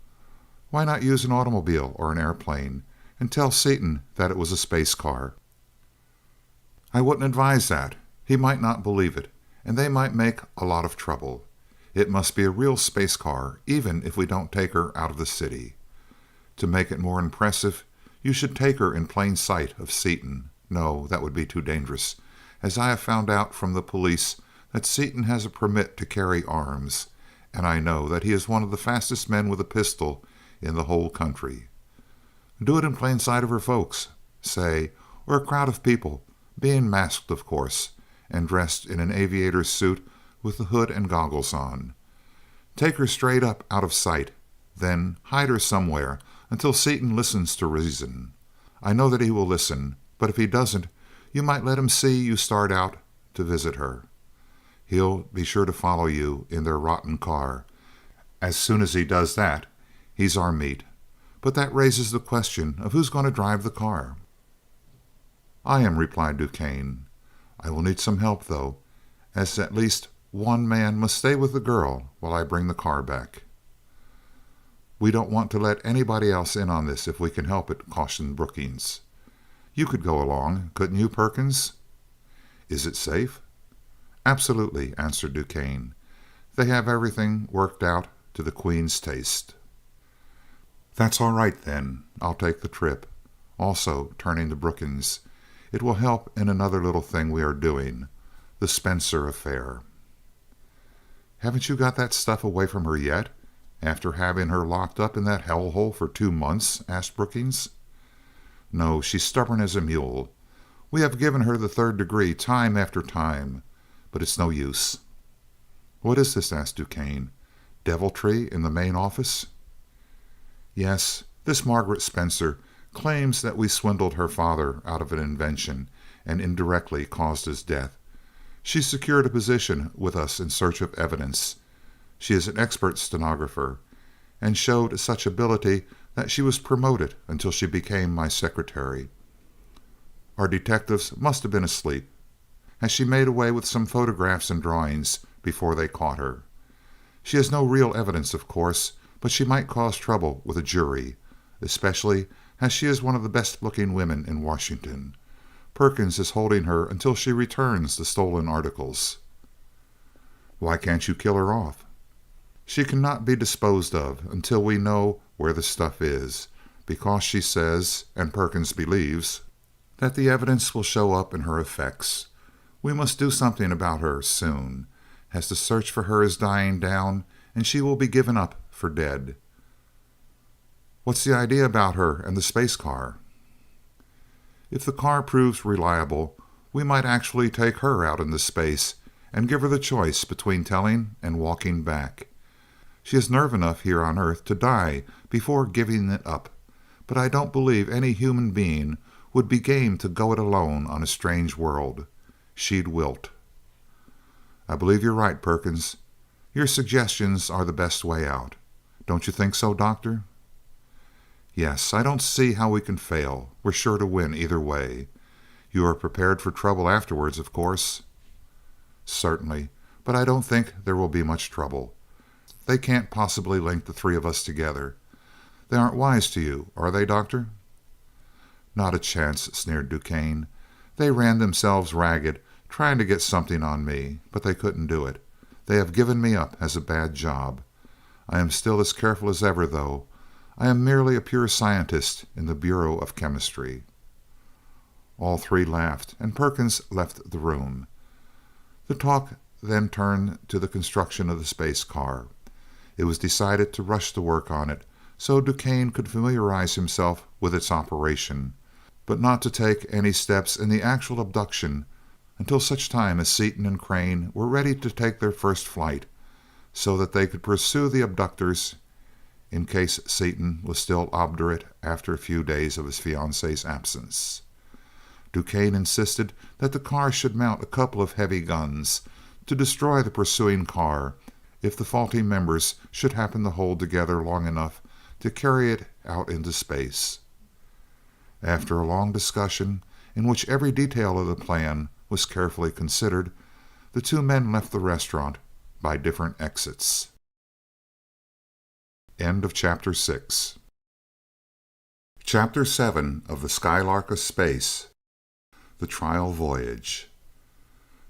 Why not use an automobile or an airplane, and tell Seaton that it was a space car?" "I wouldn't advise that. He might not believe it, and they might make a lot of trouble. It must be a real space car, even if we don't take her out of the city. To make it more impressive, you should take her in plain sight of Seaton. No, that would be too dangerous, as I have found out from the police that Seaton has a permit to carry arms, and I know that he is one of the fastest men with a pistol in the whole country. Do it in plain sight of her folks, say, or a crowd of people, being masked, of course, and dressed in an aviator's suit with the hood and goggles on. Take her straight up out of sight, then hide her somewhere until Seaton listens to reason. I know that he will listen, but if he doesn't, you might let him see you start out to visit her. He'll be sure to follow you in their rotten car. As soon as he does that, he's our meat. But that raises the question of who's going to drive the car." "I am," replied Duquesne. "I will need some help, though, as at least one man must stay with the girl while I bring the car back." "We don't want to let anybody else in on this if we can help it," cautioned Brookings. "You could go along, couldn't you, Perkins?" "Is it safe?" "Absolutely," answered Duquesne. "They have everything worked out to the Queen's taste." "That's all right, then. I'll take the trip. Also," turning to Brookings, "it will help in another little thing we are doing, the Spencer affair." "Haven't you got that stuff away from her yet, after having her locked up in that hellhole for 2 months?" asked Brookings. "No, she's stubborn as a mule. We have given her the 3rd degree time after time, but it's no use." "What is this?" asked Duquesne. "Deviltry in the main office?" "Yes. This Margaret Spencer claims that we swindled her father out of an invention and indirectly caused his death. She secured a position with us in search of evidence. She is an expert stenographer, and showed such ability that she was promoted until she became my secretary. Our detectives must have been asleep, as she made away with some photographs and drawings before they caught her. She has no real evidence, of course, but she might cause trouble with a jury, especially as she is one of the best-looking women in Washington. Perkins is holding her until she returns the stolen articles." "Why can't you kill her off?" "She cannot be disposed of until we know where the stuff is, because she says, and Perkins believes, that the evidence will show up in her effects. We must do something about her soon, as the search for her is dying down and she will be given up for dead." "What's the idea about her and the space car?" "If the car proves reliable, we might actually take her out into space and give her the choice between telling and walking back. She has nerve enough here on Earth to die before giving it up, but I don't believe any human being would be game to go it alone on a strange world. She'd wilt." "I believe you're right, Perkins. Your suggestions are the best way out. Don't you think so, Doctor?" "Yes. I don't see how we can fail. We're sure to win either way. You are prepared for trouble afterwards, of course?" "Certainly. But I don't think there will be much trouble. They can't possibly link the three of us together. They aren't wise to you, are they, Doctor?" "Not a chance," sneered DuQuesne. "They ran themselves ragged trying to get something on me, but they couldn't do it. They have given me up as a bad job. I am still as careful as ever, though. I am merely a pure scientist in the Bureau of Chemistry." All three laughed, and Perkins left the room. The talk then turned to the construction of the space car. It was decided to rush the work on it so DuQuesne could familiarize himself with its operation, but not to take any steps in the actual abduction until such time as Seaton and Crane were ready to take their first flight, so that they could pursue the abductors in case Seaton was still obdurate after a few days of his fiancee's absence. DuQuesne insisted that the car should mount a couple of heavy guns to destroy the pursuing car if the faulty members should happen to hold together long enough to carry it out into space. After a long discussion, in which every detail of the plan was carefully considered, the two men left the restaurant by different exits. End of Chapter 6. Chapter 7 of the Skylark of Space. The Trial Voyage.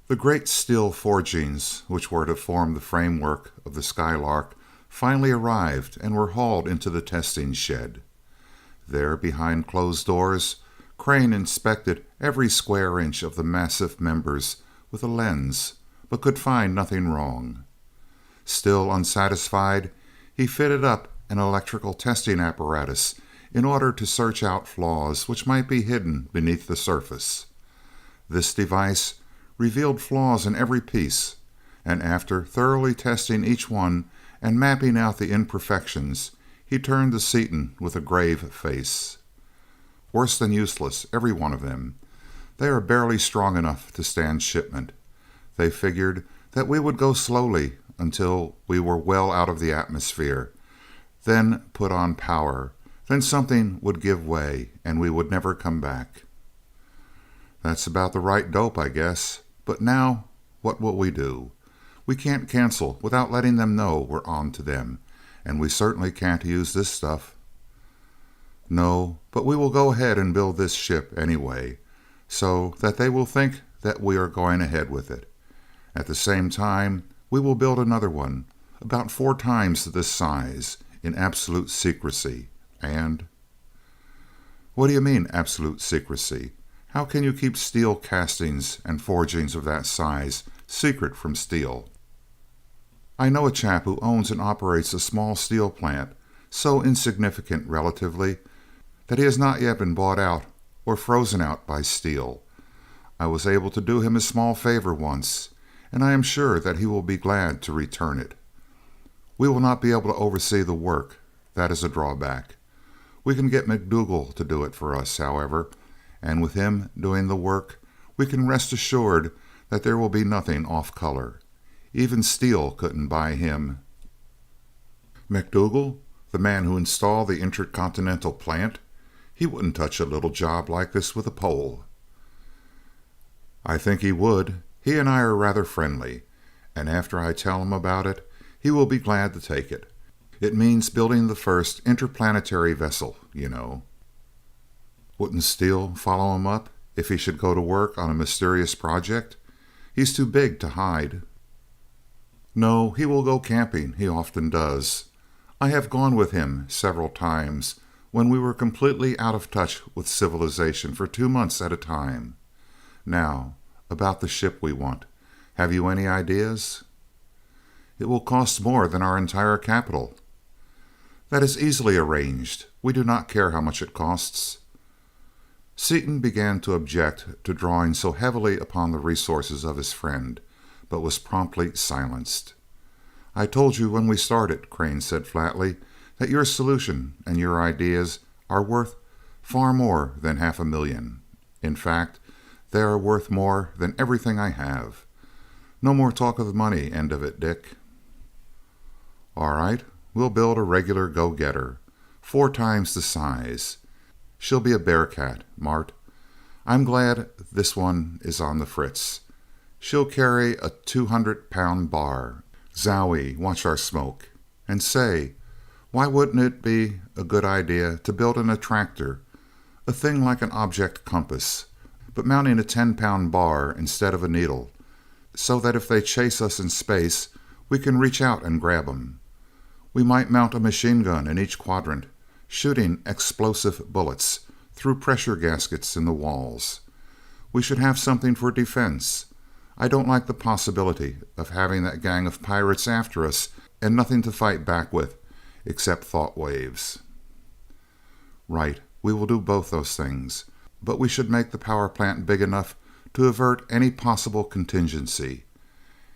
The great steel forgings which were to form the framework of the Skylark finally arrived and were hauled into the testing shed. There, behind closed doors, Crane inspected every square inch of the massive members with a lens, but could find nothing wrong. Still unsatisfied, he fitted up an electrical testing apparatus in order to search out flaws which might be hidden beneath the surface. This device revealed flaws in every piece, and after thoroughly testing each one and mapping out the imperfections, he turned to Seaton with a grave face. "Worse than useless, every one of them. They are barely strong enough to stand shipment. They figured that we would go slowly until we were well out of the atmosphere, then put on power, then something would give way and we would never come back." "That's about the right dope, I guess. But now, what will we do? We can't cancel without letting them know we're on to them, and we certainly can't use this stuff." "No, but we will go ahead and build this ship anyway, so that they will think that we are going ahead with it. At the same time, we will build another one, about 4 times this size, in absolute secrecy, and—" "What do you mean, absolute secrecy? How can you keep steel castings and forgings of that size secret from steel?" "I know a chap who owns and operates a small steel plant, so insignificant relatively that he has not yet been bought out or frozen out by steel. I was able to do him a small favor once, and I am sure that he will be glad to return it. We will not be able to oversee the work. That is a drawback. We can get McDougal to do it for us, however, and with him doing the work, we can rest assured that there will be nothing off color. Even steel couldn't buy him." "McDougal? The man who installed the intercontinental plant? He wouldn't touch a little job like this with a pole." "I think he would. He and I are rather friendly, and after I tell him about it, he will be glad to take it. It means building the first interplanetary vessel, you know." "Wouldn't steel follow him up? if he should go to work on a mysterious project? He's too big to hide. No, he will go camping. He often does. I have gone with him several times when we were completely out of touch with civilization for 2 months at a time. Now, about the ship we want. Have you any ideas? It will cost more than our entire capital. That is easily arranged. We do not care how much it costs. Seaton began to object to drawing so heavily upon the resources of his friend, but was promptly silenced. I told you when we started, Crane said flatly, that your solution and your ideas are worth far more than $500,000. In fact, they are worth more than everything I have. No more talk of the money end of it, Dick. All right, we'll build a regular go-getter, 4 times the size. She'll be a bearcat, Mart. I'm glad this one is on the fritz. She'll carry a 200-pound bar. Zowie, watch our smoke. And say, why wouldn't it be a good idea to build an attractor, a thing like an object compass, but mounting a 10-pound bar instead of a needle, so that if they chase us in space, we can reach out and grab them. We might mount a machine gun in each quadrant, shooting explosive bullets through pressure gaskets in the walls. We should have something for defense. I don't like the possibility of having that gang of pirates after us and nothing to fight back with except thought waves. Right, we will do both those things, but we should make the power plant big enough to avert any possible contingency.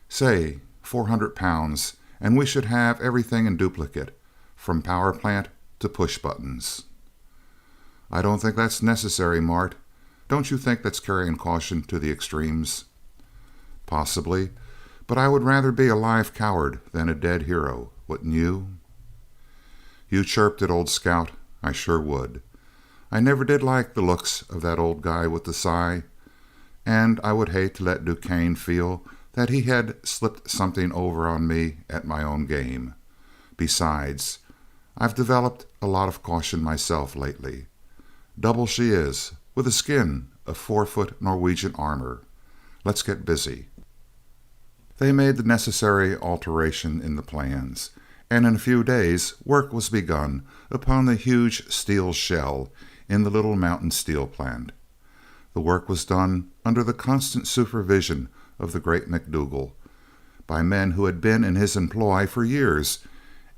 Say, 400 pounds, and we should have everything in duplicate, from power plant to push buttons. I don't think that's necessary, Mart. Don't you think that's carrying caution to the extremes? Possibly, but I would rather be a live coward than a dead hero, wouldn't you? You chirped it, old scout. I sure would. I never did like the looks of that old guy with the sigh, and I would hate to let Duquesne feel that he had slipped something over on me at my own game. Besides, I've developed a lot of caution myself lately. Double she is, with a skin of 4-foot Norwegian armor. Let's get busy. They made the necessary alteration in the plans, and in a few days work was begun upon the huge steel shell in the little mountain steel plant. The work was done under the constant supervision of the great McDougal, by men who had been in his employ for years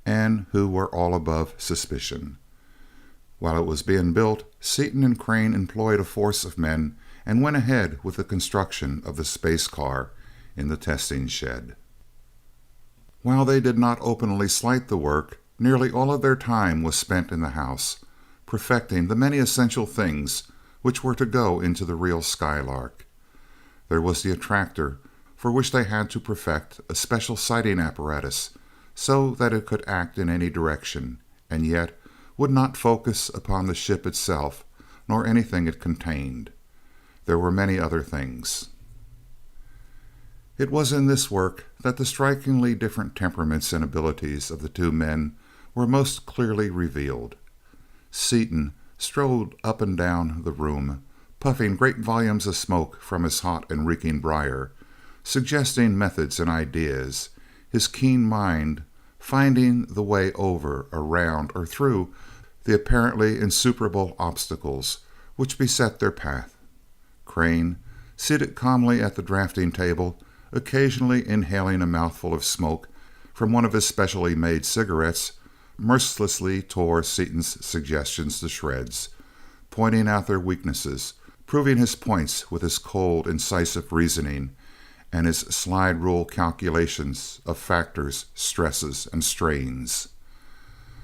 and who were all above suspicion. While it was being built, Seaton and Crane employed a force of men and went ahead with the construction of the space car in the testing shed. While they did not openly slight the work, nearly all of their time was spent in the house, perfecting the many essential things which were to go into the real Skylark. There was the attractor, for which they had to perfect a special sighting apparatus so that it could act in any direction, and yet would not focus upon the ship itself nor anything it contained. There were many other things. It was in this work that the strikingly different temperaments and abilities of the two men were most clearly revealed. Seaton strode up and down the room, puffing great volumes of smoke from his hot and reeking briar, suggesting methods and ideas, his keen mind finding the way over, around, or through the apparently insuperable obstacles which beset their path. Crane, seated calmly at the drafting table, occasionally inhaling a mouthful of smoke from one of his specially made cigarettes, mercilessly tore Seaton's suggestions to shreds, pointing out their weaknesses, proving his points with his cold, incisive reasoning and his slide rule calculations of factors, stresses, and strains.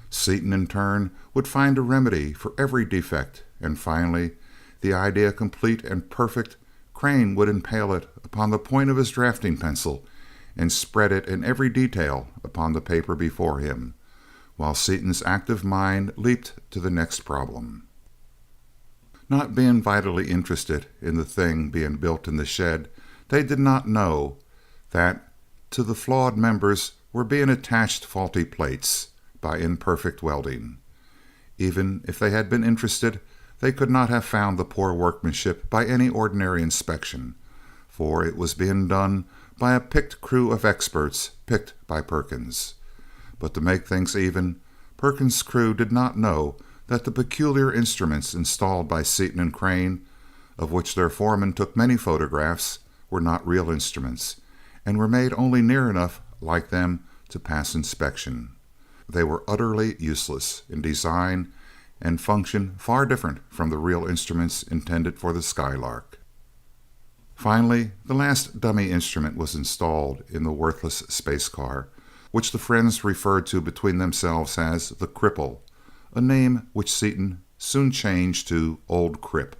Seaton, in turn, would find a remedy for every defect, and finally, the idea complete and perfect, Crane would impale it upon the point of his drafting pencil and spread it in every detail upon the paper before him, while Seaton's active mind leaped to the next problem. Not being vitally interested in the thing being built in the shed, they did not know that to the flawed members were being attached faulty plates by imperfect welding. Even if they had been interested, they could not have found the poor workmanship by any ordinary inspection, for it was being done by a picked crew of experts picked by Perkins. But to make things even, Perkins' crew did not know that the peculiar instruments installed by Seaton and Crane, of which their foreman took many photographs, were not real instruments, and were made only near enough like them to pass inspection. They were utterly useless in design and function, far different from the real instruments intended for the Skylark. Finally, the last dummy instrument was installed in the worthless space car, which the friends referred to between themselves as the Cripple, a name which Seaton soon changed to Old Crip.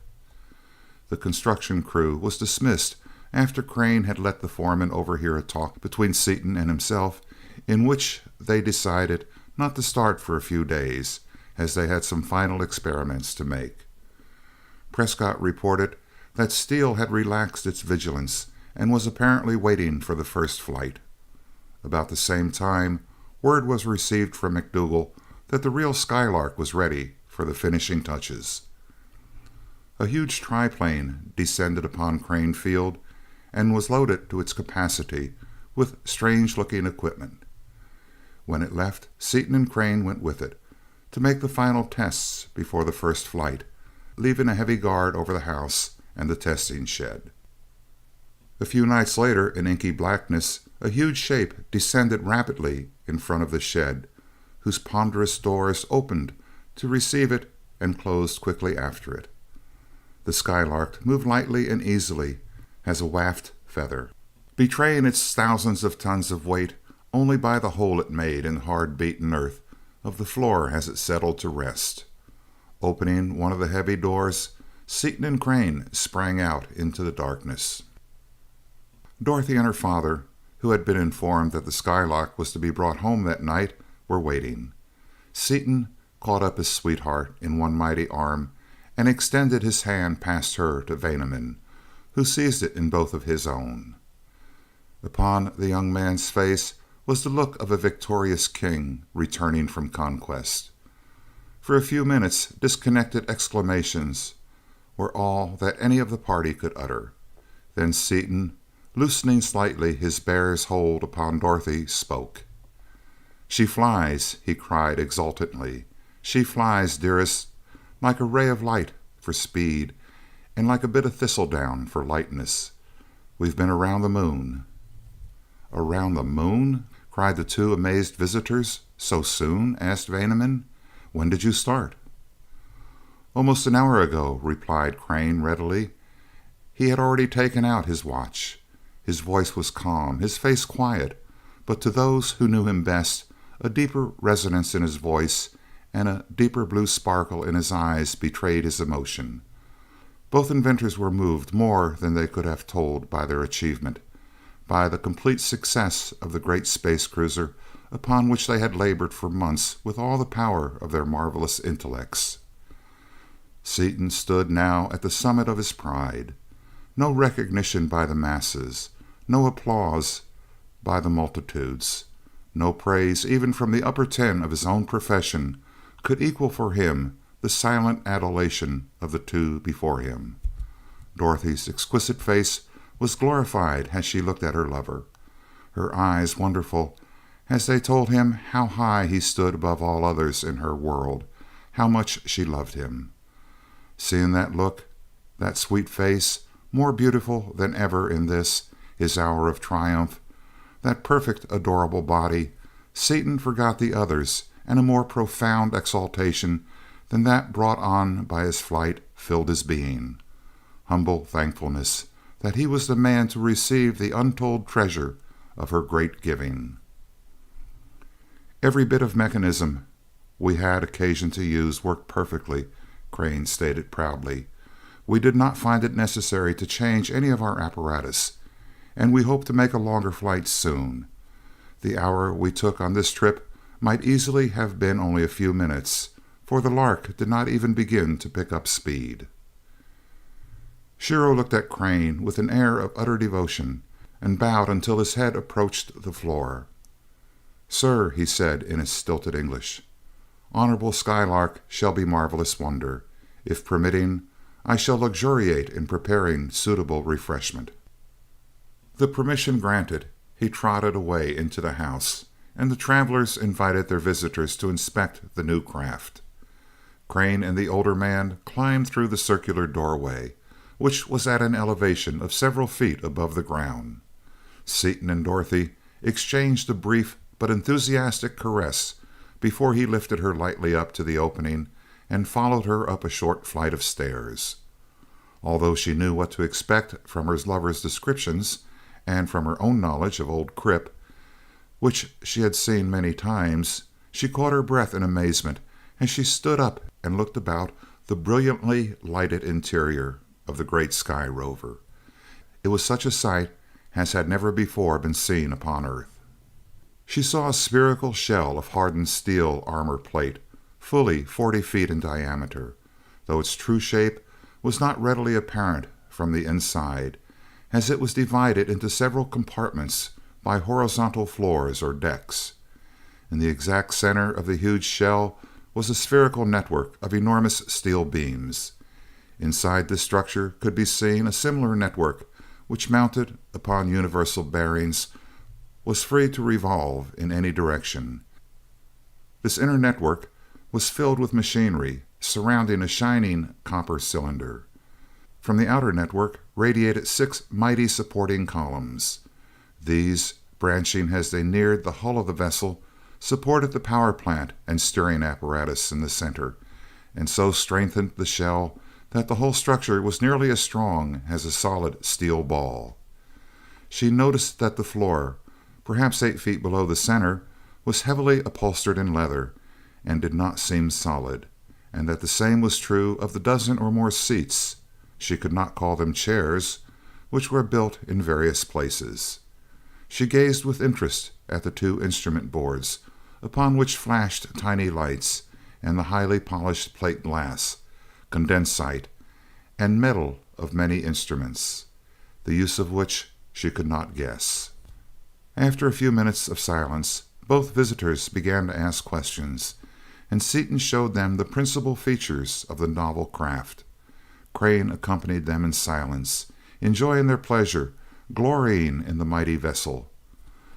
The construction crew was dismissed after Crane had let the foreman overhear a talk between Seaton and himself, in which they decided not to start for a few days, as they had some final experiments to make. Prescott reported that Steele had relaxed its vigilance and was apparently waiting for the first flight. About the same time, word was received from McDougal that the real Skylark was ready for the finishing touches. A huge triplane descended upon Crane Field and was loaded to its capacity with strange-looking equipment. When it left, Seaton and Crane went with it to make the final tests before the first flight, leaving a heavy guard over the house and the testing shed. A few nights later, in inky blackness, a huge shape descended rapidly in front of the shed, whose ponderous doors opened to receive it and closed quickly after it. The Skylark moved lightly and easily as a waft feather, betraying its thousands of tons of weight only by the hole it made in the hard beaten earth of the floor as it settled to rest. Opening one of the heavy doors, Seaton and Crane sprang out into the darkness. Dorothy and her father, who had been informed that the Skylark was to be brought home that night, were waiting. Seaton caught up his sweetheart in one mighty arm and extended his hand past her to Vaneman, who seized it in both of his own. Upon the young man's face was the look of a victorious king returning from conquest. For a few minutes, disconnected exclamations were all that any of the party could utter. Then Seaton, loosening slightly his bear's hold upon Dorothy, spoke. "She flies," he cried exultantly. "She flies, dearest, like a ray of light for speed, and like a bit of thistledown for lightness. We've been around the moon." "Around the moon?" cried the two amazed visitors. "So soon?" asked Vaneman. "When did you start?" "Almost an hour ago," replied Crane readily. He had already taken out his watch. His voice was calm, his face quiet, but to those who knew him best, a deeper resonance in his voice and a deeper blue sparkle in his eyes betrayed his emotion. Both inventors were moved more than they could have told by their achievement, by the complete success of the great space cruiser upon which they had labored for months with all the power of their marvelous intellects. Seaton stood now at the summit of his pride. No recognition by the masses, no applause by the multitudes, no praise even from the upper ten of his own profession could equal for him the silent adulation of the two before him. Dorothy's exquisite face was glorified as she looked at her lover, her eyes wonderful as they told him how high he stood above all others in her world, how much she loved him. Seeing that look, that sweet face, more beautiful than ever in this, his hour of triumph, that perfect, adorable body, Seaton forgot the others, and a more profound exaltation than that brought on by his flight filled his being. Humble thankfulness that he was the man to receive the untold treasure of her great giving. "Every bit of mechanism we had occasion to use worked perfectly," Crane stated proudly. "We did not find it necessary to change any of our apparatus, and we hope to make a longer flight soon. The hour we took on this trip might easily have been only a few minutes, for the Lark did not even begin to pick up speed." Shiro looked at Crane with an air of utter devotion and bowed until his head approached the floor. "Sir," he said in his stilted English, "Honorable Skylark shall be marvelous wonder. If permitting, I shall luxuriate in preparing suitable refreshment." The permission granted, he trotted away into the house, and the travelers invited their visitors to inspect the new craft. Crane and the older man climbed through the circular doorway, which was at an elevation of several feet above the ground. Seaton and Dorothy exchanged a brief but enthusiastic caress before he lifted her lightly up to the opening and followed her up a short flight of stairs. Although she knew what to expect from her lover's descriptions and from her own knowledge of old Crip, which she had seen many times, she caught her breath in amazement as she stood up and looked about the brilliantly lighted interior of the great sky rover. It was such a sight as had never before been seen upon Earth. She saw a spherical shell of hardened steel armor plate, fully 40 feet in diameter, though its true shape was not readily apparent from the inside, as it was divided into several compartments by horizontal floors or decks. In the exact center of the huge shell was a spherical network of enormous steel beams. Inside this structure could be seen a similar network, which, mounted upon universal bearings, was free to revolve in any direction. This inner network was filled with machinery surrounding a shining copper cylinder. From the outer network radiated 6 mighty supporting columns. These, branching as they neared the hull of the vessel, supported the power plant and steering apparatus in the center, and so strengthened the shell that the whole structure was nearly as strong as a solid steel ball. She noticed that the floor, perhaps 8 feet below the center, was heavily upholstered in leather and did not seem solid, and that the same was true of the dozen or more seats, she could not call them chairs, which were built in various places. She gazed with interest at the 2 instrument boards, upon which flashed tiny lights, and the highly polished plate glass, condensite, and metal of many instruments, the use of which she could not guess. After a few minutes of silence, both visitors began to ask questions, and Seaton showed them the principal features of the novel craft. Crane accompanied them in silence, enjoying their pleasure, glorying in the mighty vessel.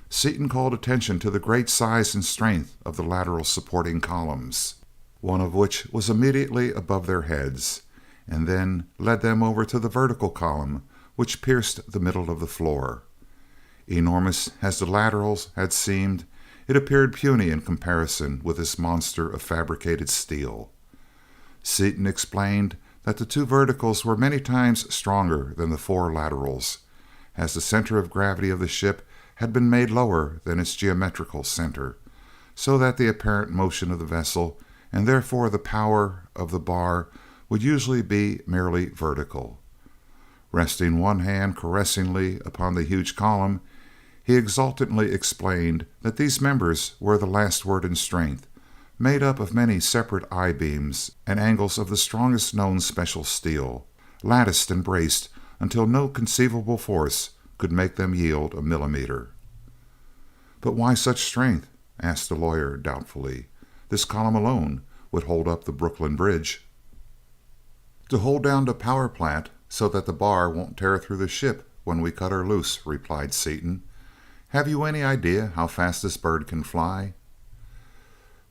Seaton called attention to the great size and strength of the lateral supporting columns, one of which was immediately above their heads, and then led them over to the vertical column, which pierced the middle of the floor. Enormous as the laterals had seemed, it appeared puny in comparison with this monster of fabricated steel. Seaton explained that the 2 verticals were many times stronger than the 4 laterals, as the center of gravity of the ship had been made lower than its geometrical center, so that the apparent motion of the vessel, and therefore the power of the bar, would usually be merely vertical. Resting one hand caressingly upon the huge column, he exultantly explained that these members were the last word in strength, made up of many separate I-beams and angles of the strongest known special steel, latticed and braced until no conceivable force could make them yield a millimeter. "But why such strength?" asked the lawyer doubtfully. "This column alone would hold up the Brooklyn Bridge." "To hold down the power plant so that the bar won't tear through the ship when we cut her loose," replied Seaton. "Have you any idea how fast this bird can fly?"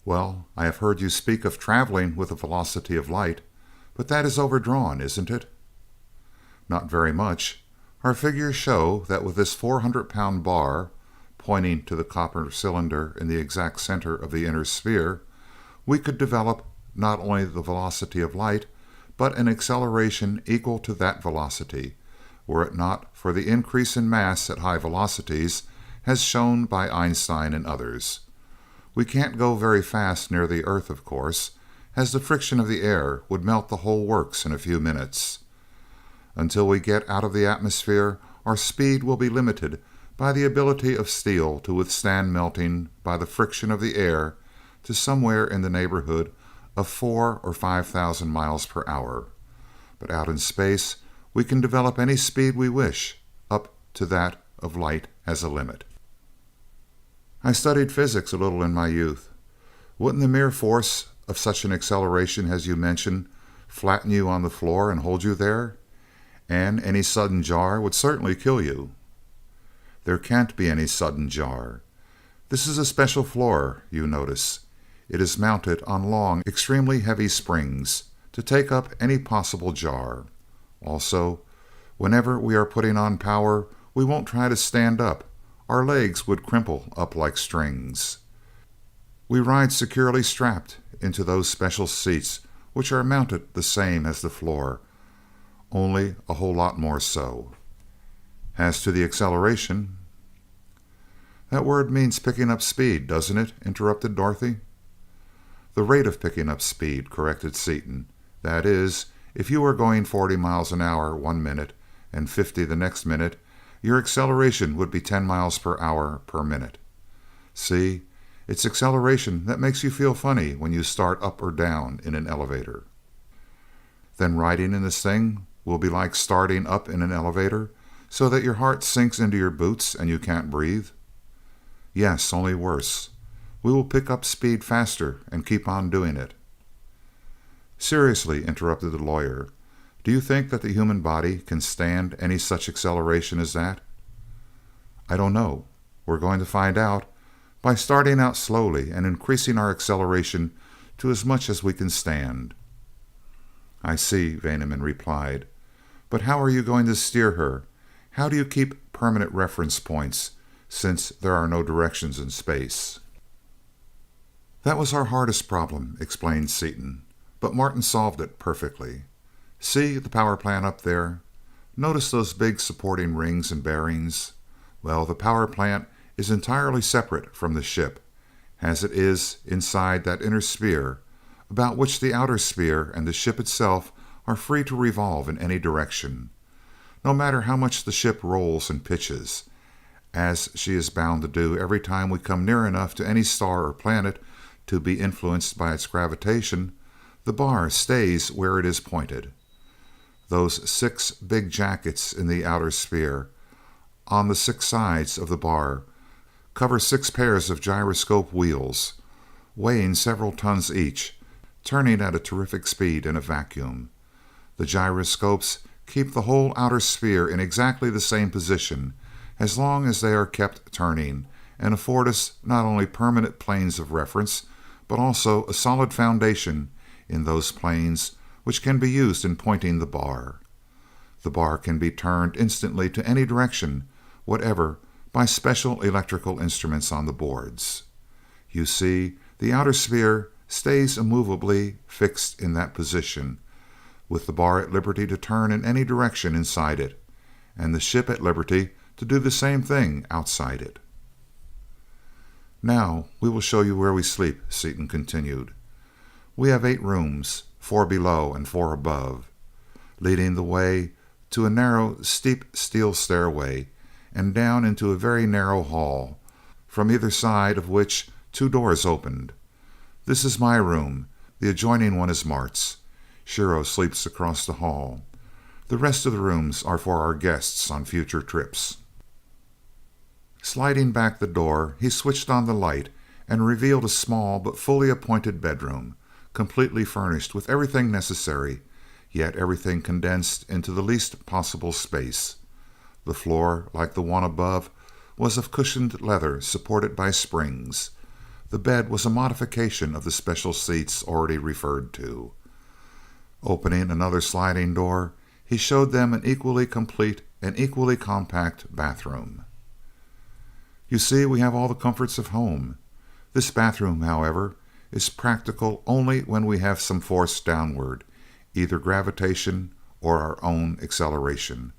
"Well, I have heard you speak of traveling with the velocity of light, but that is overdrawn, isn't it?" "Not very much. Our figures show that with this 400-pound bar," pointing to the copper cylinder in the exact center of the inner sphere, "we could develop not only the velocity of light, but an acceleration equal to that velocity, were it not for the increase in mass at high velocities, as shown by Einstein and others. We can't go very fast near the Earth, of course, as the friction of the air would melt the whole works in a few minutes. Until we get out of the atmosphere, our speed will be limited by the ability of steel to withstand melting by the friction of the air to somewhere in the neighborhood of 4,000 or 5,000 miles per hour. But out in space, we can develop any speed we wish, up to that of light as a limit. I studied physics a little in my youth. Wouldn't the mere force of such an acceleration as you mention flatten you on the floor and hold you there, and any sudden jar would certainly kill you. There can't be any sudden jar. This is a special floor, you notice. It is mounted on long, extremely heavy springs to take up any possible jar. Also, whenever we are putting on power, we won't try to stand up. Our legs would crimple up like strings. We ride securely strapped into those special seats, which are mounted the same as the floor, only a whole lot more so. As to the acceleration... That word means picking up speed, doesn't it? Interrupted Dorothy. The rate of picking up speed, corrected Seaton. That is, if you were going 40 miles an hour 1 minute and 50 the next minute, your acceleration would be 10 miles per hour per minute. See, it's acceleration that makes you feel funny when you start up or down in an elevator. Then riding in this thing will be like starting up in an elevator, so that your heart sinks into your boots and you can't breathe? Yes, only worse. We will pick up speed faster and keep on doing it. Seriously, interrupted the lawyer, do you think that the human body can stand any such acceleration as that? I don't know. We're going to find out by starting out slowly and increasing our acceleration to as much as we can stand. I see, Vaneman replied. But how are you going to steer her? How do you keep permanent reference points, since there are no directions in space? That was our hardest problem, explained Seaton, but Martin solved it perfectly. See the power plant up there? Notice those big supporting rings and bearings? Well, the power plant is entirely separate from the ship, as it is inside that inner sphere, about which the outer sphere and the ship itself are free to revolve in any direction. No matter how much the ship rolls and pitches, as she is bound to do every time we come near enough to any star or planet to be influenced by its gravitation, the bar stays where it is pointed. Those 6 big jackets in the outer sphere, on the 6 sides of the bar, cover 6 pairs of gyroscope wheels, weighing several tons each, turning at a terrific speed in a vacuum. The gyroscopes keep the whole outer sphere in exactly the same position as long as they are kept turning, and afford us not only permanent planes of reference, but also a solid foundation in those planes which can be used in pointing the bar. The bar can be turned instantly to any direction whatever by special electrical instruments on the boards. You see, the outer sphere stays immovably fixed in that position, with the bar at liberty to turn in any direction inside it, and the ship at liberty to do the same thing outside it. Now we will show you where we sleep, Seaton continued. We have 8 rooms, 4 below and 4 above, leading the way to a narrow, steep steel stairway and down into a very narrow hall, from either side of which 2 doors opened. This is my room. The adjoining one is Mart's. Shiro sleeps across the hall. The rest of the rooms are for our guests on future trips. Sliding back the door, he switched on the light and revealed a small but fully appointed bedroom, completely furnished with everything necessary, yet everything condensed into the least possible space. The floor, like the one above, was of cushioned leather supported by springs. The bed was a modification of the special seats already referred to. Opening another sliding door, he showed them an equally complete and equally compact bathroom. You see, we have all the comforts of home. This bathroom, however, is practical only when we have some force downward, either gravitation or our own acceleration.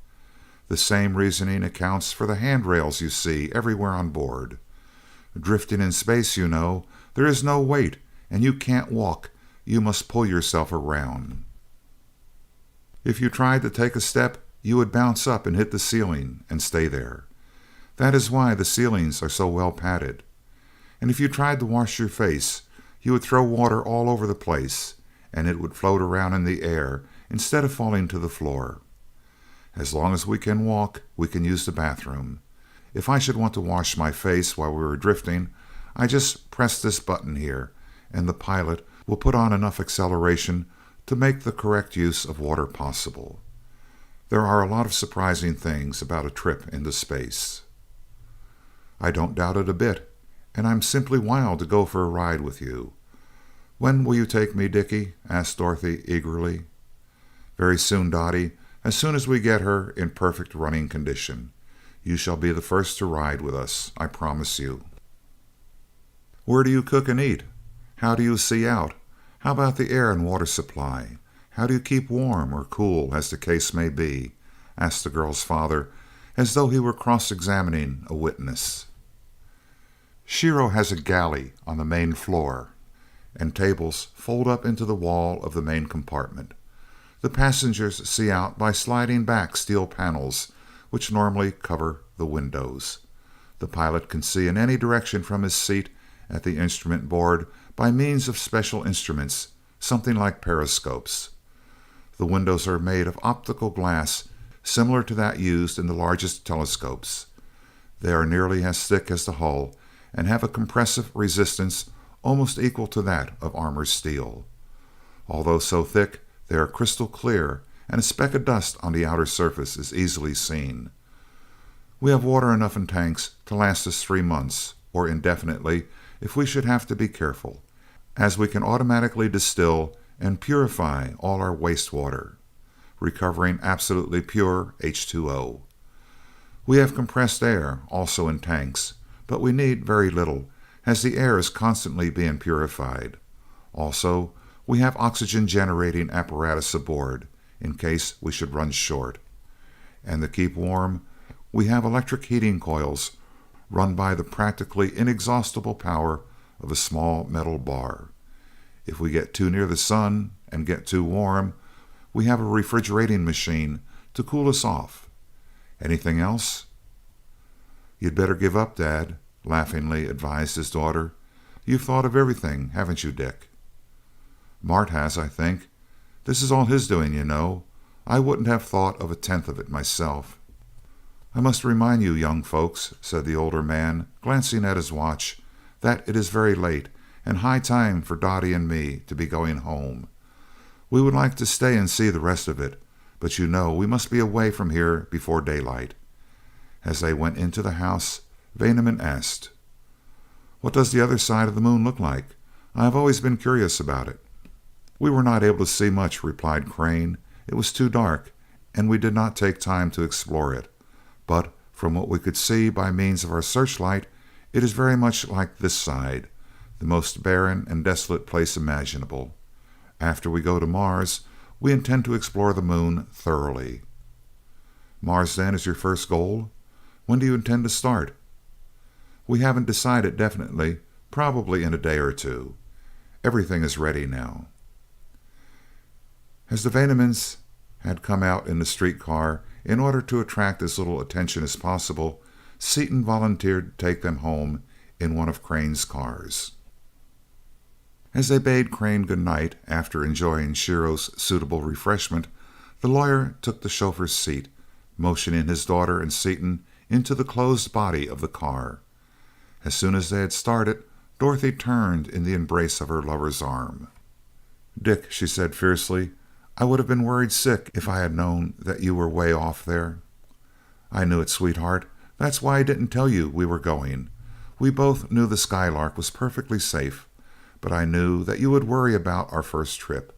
The same reasoning accounts for the handrails you see everywhere on board. Drifting in space, you know, there is no weight, and you can't walk. You must pull yourself around. If you tried to take a step, you would bounce up and hit the ceiling and stay there. That is why the ceilings are so well padded. And if you tried to wash your face, you would throw water all over the place, and it would float around in the air instead of falling to the floor. As long as we can walk, we can use the bathroom. If I should want to wash my face while we were drifting, I just press this button here, and the pilot will put on enough acceleration to make the correct use of water possible. There are a lot of surprising things about a trip into space." "I don't doubt it a bit, and I'm simply wild to go for a ride with you. When will you take me, Dickie?" asked Dorothy eagerly. "Very soon, Dottie, as soon as we get her in perfect running condition. You shall be the first to ride with us, I promise you." "Where do you cook and eat? How do you see out? How about the air and water supply? How do you keep warm or cool, as the case may be?" asked the girl's father, as though he were cross-examining a witness. "Shiro has a galley on the main floor, and tables fold up into the wall of the main compartment. The passengers see out by sliding back steel panels which normally cover the windows. The pilot can see in any direction from his seat at the instrument board by means of special instruments, something like periscopes. The windows are made of optical glass similar to that used in the largest telescopes. They are nearly as thick as the hull and have a compressive resistance almost equal to that of armor steel. Although so thick, they are crystal clear, and a speck of dust on the outer surface is easily seen. We have water enough in tanks to last us 3 months, or indefinitely if we should have to be careful, as we can automatically distill and purify all our wastewater, recovering absolutely pure H2O. We have compressed air also in tanks, but we need very little, as the air is constantly being purified. Also, we have oxygen generating apparatus aboard, in case we should run short. And to keep warm, we have electric heating coils run by the practically inexhaustible power of a small metal bar. If we get too near the sun and get too warm, we have a refrigerating machine to cool us off. Anything else?" "You'd better give up, Dad," laughingly advised his daughter. "You've thought of everything, haven't you, Dick?" "Mart has, I think. This is all his doing, you know. I wouldn't have thought of a tenth of it myself." "I must remind you, young folks," said the older man, glancing at his watch, "that it is very late, and high time for Dottie and me to be going home. We would like to stay and see the rest of it, but you know we must be away from here before daylight." As they went into the house, Vaneman asked, "What does the other side of the moon look like? I have always been curious about it." "We were not able to see much," replied Crane. "It was too dark, and we did not take time to explore it. But from what we could see by means of our searchlight, it is very much like this side, the most barren and desolate place imaginable. After we go to Mars, we intend to explore the moon thoroughly." "Mars, then, is your first goal? When do you intend to start?" "We haven't decided definitely. Probably in a day or two. Everything is ready now." As the Vanemans had come out in the streetcar in order to attract as little attention as possible, Seaton volunteered to take them home in one of Crane's cars. As they bade Crane good night, after enjoying Shiro's suitable refreshment, the lawyer took the chauffeur's seat, motioning his daughter and Seaton into the closed body of the car. As soon as they had started, Dorothy turned in the embrace of her lover's arm. "Dick," she said fiercely, "I would have been worried sick if I had known that you were way off there." "I knew it, sweetheart. That's why I didn't tell you we were going. We both knew the Skylark was perfectly safe, but I knew that you would worry about our first trip.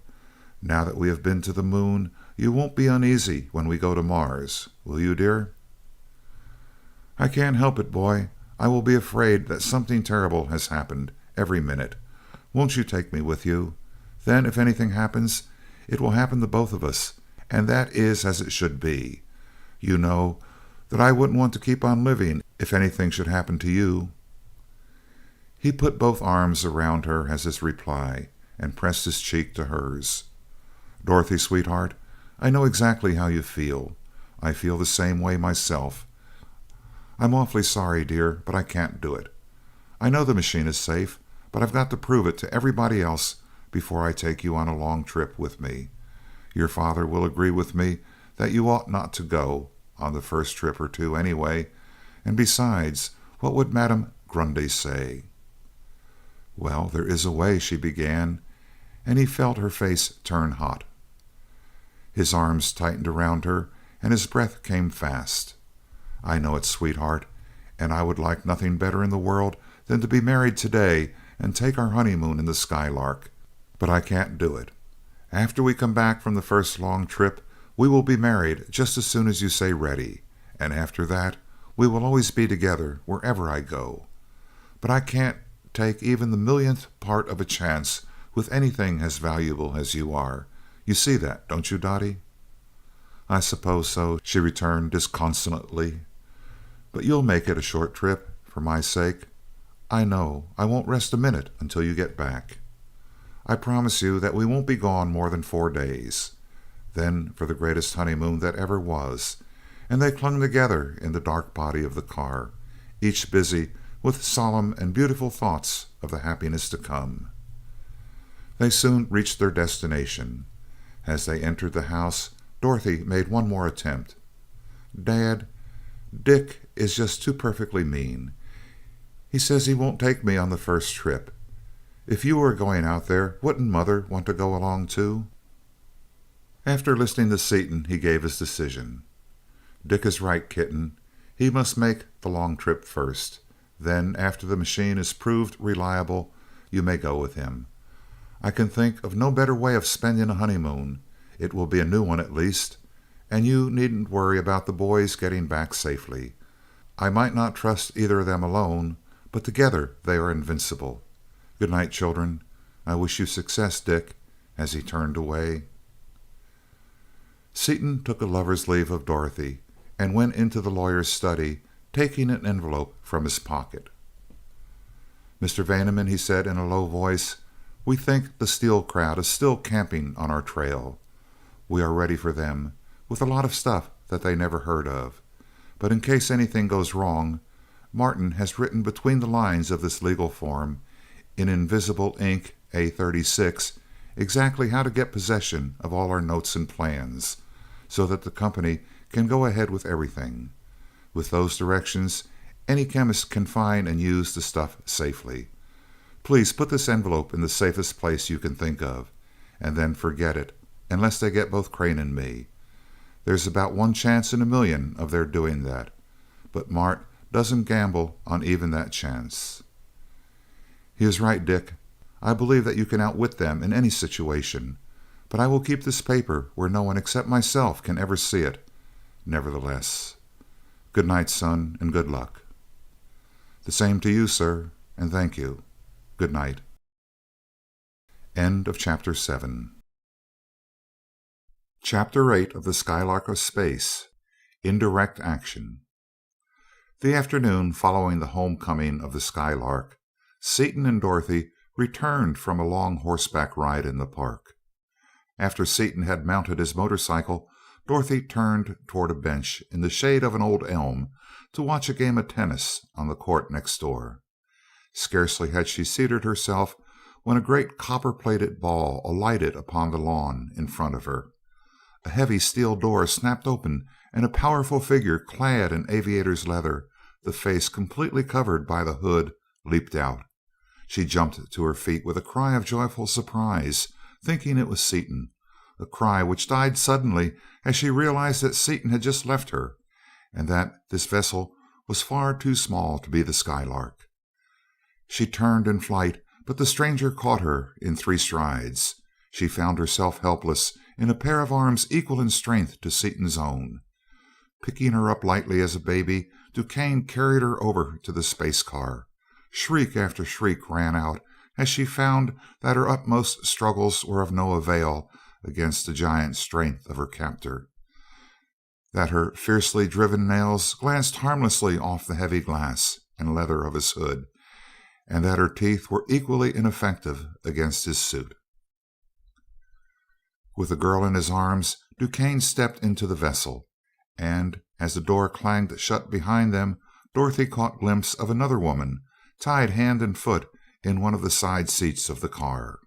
Now that we have been to the moon, you won't be uneasy when we go to Mars, will you, dear?" "I can't help it, boy. I will be afraid that something terrible has happened every minute. Won't you take me with you? Then, if anything happens, it will happen to both of us, and that is as it should be. You know that I wouldn't want to keep on living if anything should happen to you." He put both arms around her as his reply, and pressed his cheek to hers. "Dorothy, sweetheart, I know exactly how you feel. I feel the same way myself. I'm awfully sorry, dear, but I can't do it. I know the machine is safe, but I've got to prove it to everybody else before I take you on a long trip with me. Your father will agree with me that you ought not to go, on the first trip or two anyway, and besides, what would Madame Grundy say?" "Well, there is a way," she began, and he felt her face turn hot. His arms tightened around her, and his breath came fast. "I know it, sweetheart, and I would like nothing better in the world than to be married today and take our honeymoon in the Skylark, but I can't do it. After we come back from the first long trip, we will be married just as soon as you say ready, and after that we will always be together wherever I go. But I can't take even the millionth part of a chance with anything as valuable as you are. You see that, don't you, Dottie?" "I suppose so," she returned disconsolately. "But you'll make it a short trip, for my sake. I know. I won't rest a minute until you get back. I promise you that we won't be gone more than 4 days. Then for the greatest honeymoon that ever was." And they clung together in the dark body of the car, each busy with solemn and beautiful thoughts of the happiness to come. They soon reached their destination. As they entered the house, Dorothy made one more attempt. "Dad, Dick is just too perfectly mean. He says he won't take me on the first trip. If you were going out there, wouldn't Mother want to go along too?" After listening to Seaton, he gave his decision. "Dick is right, kitten. He must make the long trip first. Then, after the machine is proved reliable, you may go with him. I can think of no better way of spending a honeymoon. It will be a new one at least, and you needn't worry about the boys getting back safely. I might not trust either of them alone, but together they are invincible. Good night, children. I wish you success, Dick," as he turned away. Seaton took a lover's leave of Dorothy and went into the lawyer's study, taking an envelope from his pocket. "Mr. Vaneman," he said in a low voice, "we think the Steele crowd is still camping on our trail. We are ready for them, with a lot of stuff that they never heard of. But in case anything goes wrong, Martin has written between the lines of this legal form, in invisible ink A36, exactly how to get possession of all our notes and plans, so that the company can go ahead with everything. With those directions, any chemist can find and use the stuff safely. Please put this envelope in the safest place you can think of, and then forget it, unless they get both Crane and me. There's about 1 chance in a million of their doing that, but Mart doesn't gamble on even that chance." "He is right, Dick. I believe that you can outwit them in any situation, but I will keep this paper where no one except myself can ever see it, nevertheless. Good night, son, and good luck." "The same to you, sir, and thank you. Good night." End of Chapter 7. Chapter 8 of the Skylark of Space. Indirect Action. The afternoon following the homecoming of the Skylark, Seaton and Dorothy returned from a long horseback ride in the park. After Seaton had mounted his motorcycle, Dorothy turned toward a bench in the shade of an old elm to watch a game of tennis on the court next door. Scarcely had she seated herself when a great copper-plated ball alighted upon the lawn in front of her. A heavy steel door snapped open, and a powerful figure clad in aviator's leather, the face completely covered by the hood, leaped out. She jumped to her feet with a cry of joyful surprise, thinking it was Seaton, a cry which died suddenly as she realized that Seaton had just left her, and that this vessel was far too small to be the Skylark. She turned in flight, but the stranger caught her in 3 strides. She found herself helpless in a pair of arms equal in strength to Seaton's own. Picking her up lightly as a baby, DuQuesne carried her over to the space car. Shriek after shriek rang out as she found that her utmost struggles were of no avail against the giant strength of her captor, that her fiercely driven nails glanced harmlessly off the heavy glass and leather of his hood, and that her teeth were equally ineffective against his suit. With the girl in his arms, DuQuesne stepped into the vessel, and as the door clanged shut behind them, Dorothy caught glimpse of another woman, tied hand and foot in one of the side seats of the car.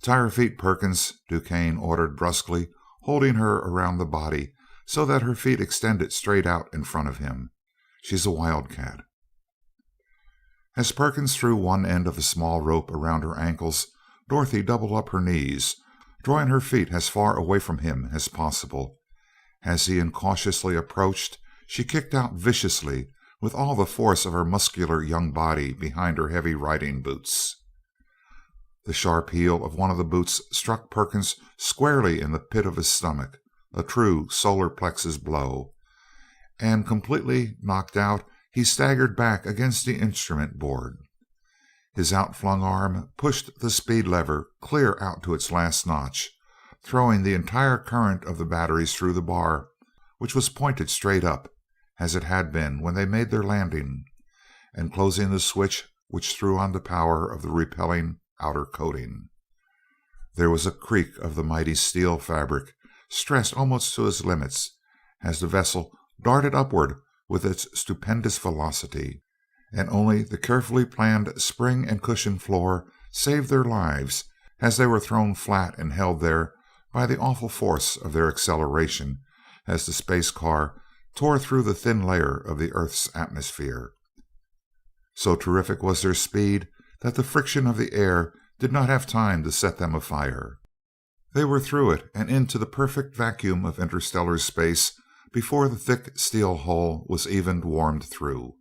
"Tie her feet, Perkins," DuQuesne ordered brusquely, holding her around the body so that her feet extended straight out in front of him. "She's a wildcat." As Perkins threw one end of a small rope around her ankles, Dorothy doubled up her knees, drawing her feet as far away from him as possible. As he incautiously approached, she kicked out viciously with all the force of her muscular young body behind her heavy riding boots. The sharp heel of one of the boots struck Perkins squarely in the pit of his stomach, a true solar plexus blow, and completely knocked out, he staggered back against the instrument board. His outflung arm pushed the speed lever clear out to its last notch, throwing the entire current of the batteries through the bar, which was pointed straight up, as it had been when they made their landing, and closing the switch which threw on the power of the repelling outer coating. There was a creak of the mighty steel fabric, stressed almost to its limits, as the vessel darted upward with its stupendous velocity, and only the carefully planned spring and cushion floor saved their lives as they were thrown flat and held there by the awful force of their acceleration as the space car tore through the thin layer of the Earth's atmosphere. So terrific was their speed that the friction of the air did not have time to set them afire. They were through it and into the perfect vacuum of interstellar space before the thick steel hull was even warmed through.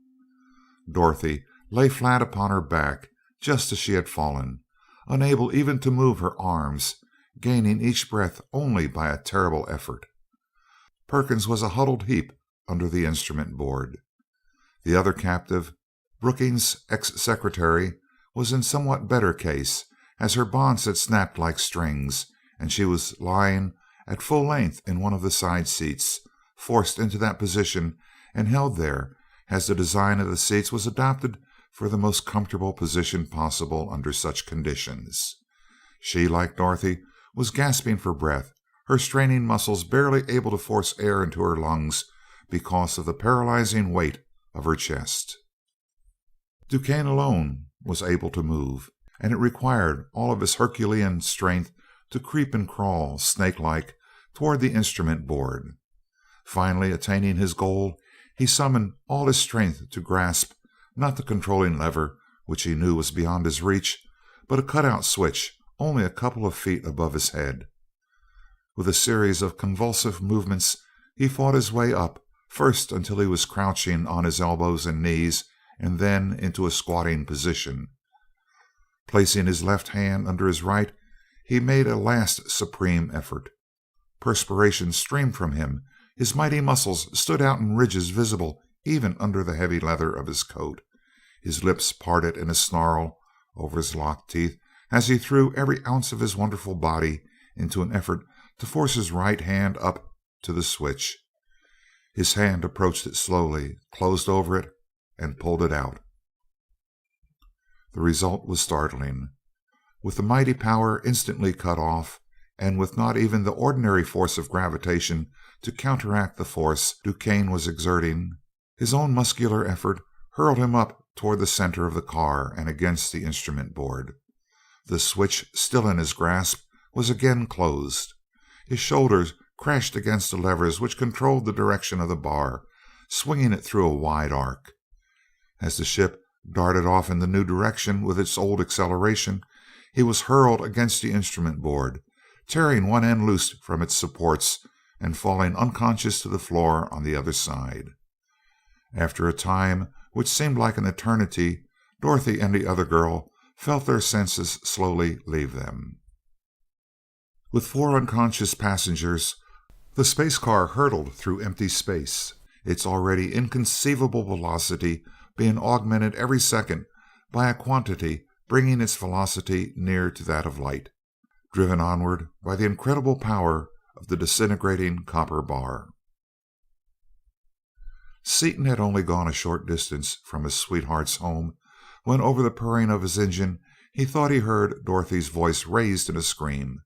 Dorothy lay flat upon her back, just as she had fallen, unable even to move her arms, gaining each breath only by a terrible effort. Perkins was a huddled heap under the instrument board. The other captive, Brookings' ex-secretary, was in somewhat better case, as her bonds had snapped like strings, and she was lying at full length in one of the side seats, forced into that position and held there, as the design of the seats was adopted for the most comfortable position possible under such conditions. She, like Dorothy, was gasping for breath, her straining muscles barely able to force air into her lungs because of the paralyzing weight of her chest. Duquesne alone was able to move, and it required all of his Herculean strength to creep and crawl, snake-like, toward the instrument board. Finally attaining his goal, he summoned all his strength to grasp, not the controlling lever, which he knew was beyond his reach, but a cutout switch only a couple of feet above his head. With a series of convulsive movements, he fought his way up, first until he was crouching on his elbows and knees, and then into a squatting position. Placing his left hand under his right, he made a last supreme effort. Perspiration streamed from him. His mighty muscles stood out in ridges visible even under the heavy leather of his coat. His lips parted in a snarl over his locked teeth as he threw every ounce of his wonderful body into an effort to force his right hand up to the switch. His hand approached it slowly, closed over it, and pulled it out. The result was startling. With the mighty power instantly cut off, and with not even the ordinary force of gravitation to counteract the force Duquesne was exerting, his own muscular effort hurled him up toward the center of the car and against the instrument board. The switch, still in his grasp, was again closed. His shoulders crashed against the levers which controlled the direction of the bar, swinging it through a wide arc. As the ship darted off in the new direction with its old acceleration, he was hurled against the instrument board, tearing one end loose from its supports and falling unconscious to the floor on the other side. After a time which seemed like an eternity, Dorothy and the other girl felt their senses slowly leave them. With 4 unconscious passengers, the space car hurtled through empty space, its already inconceivable velocity being augmented every second by a quantity bringing its velocity near to that of light, driven onward by the incredible power of the disintegrating copper bar. Seaton had only gone a short distance from his sweetheart's home when, over the purring of his engine, he thought he heard Dorothy's voice raised in a scream.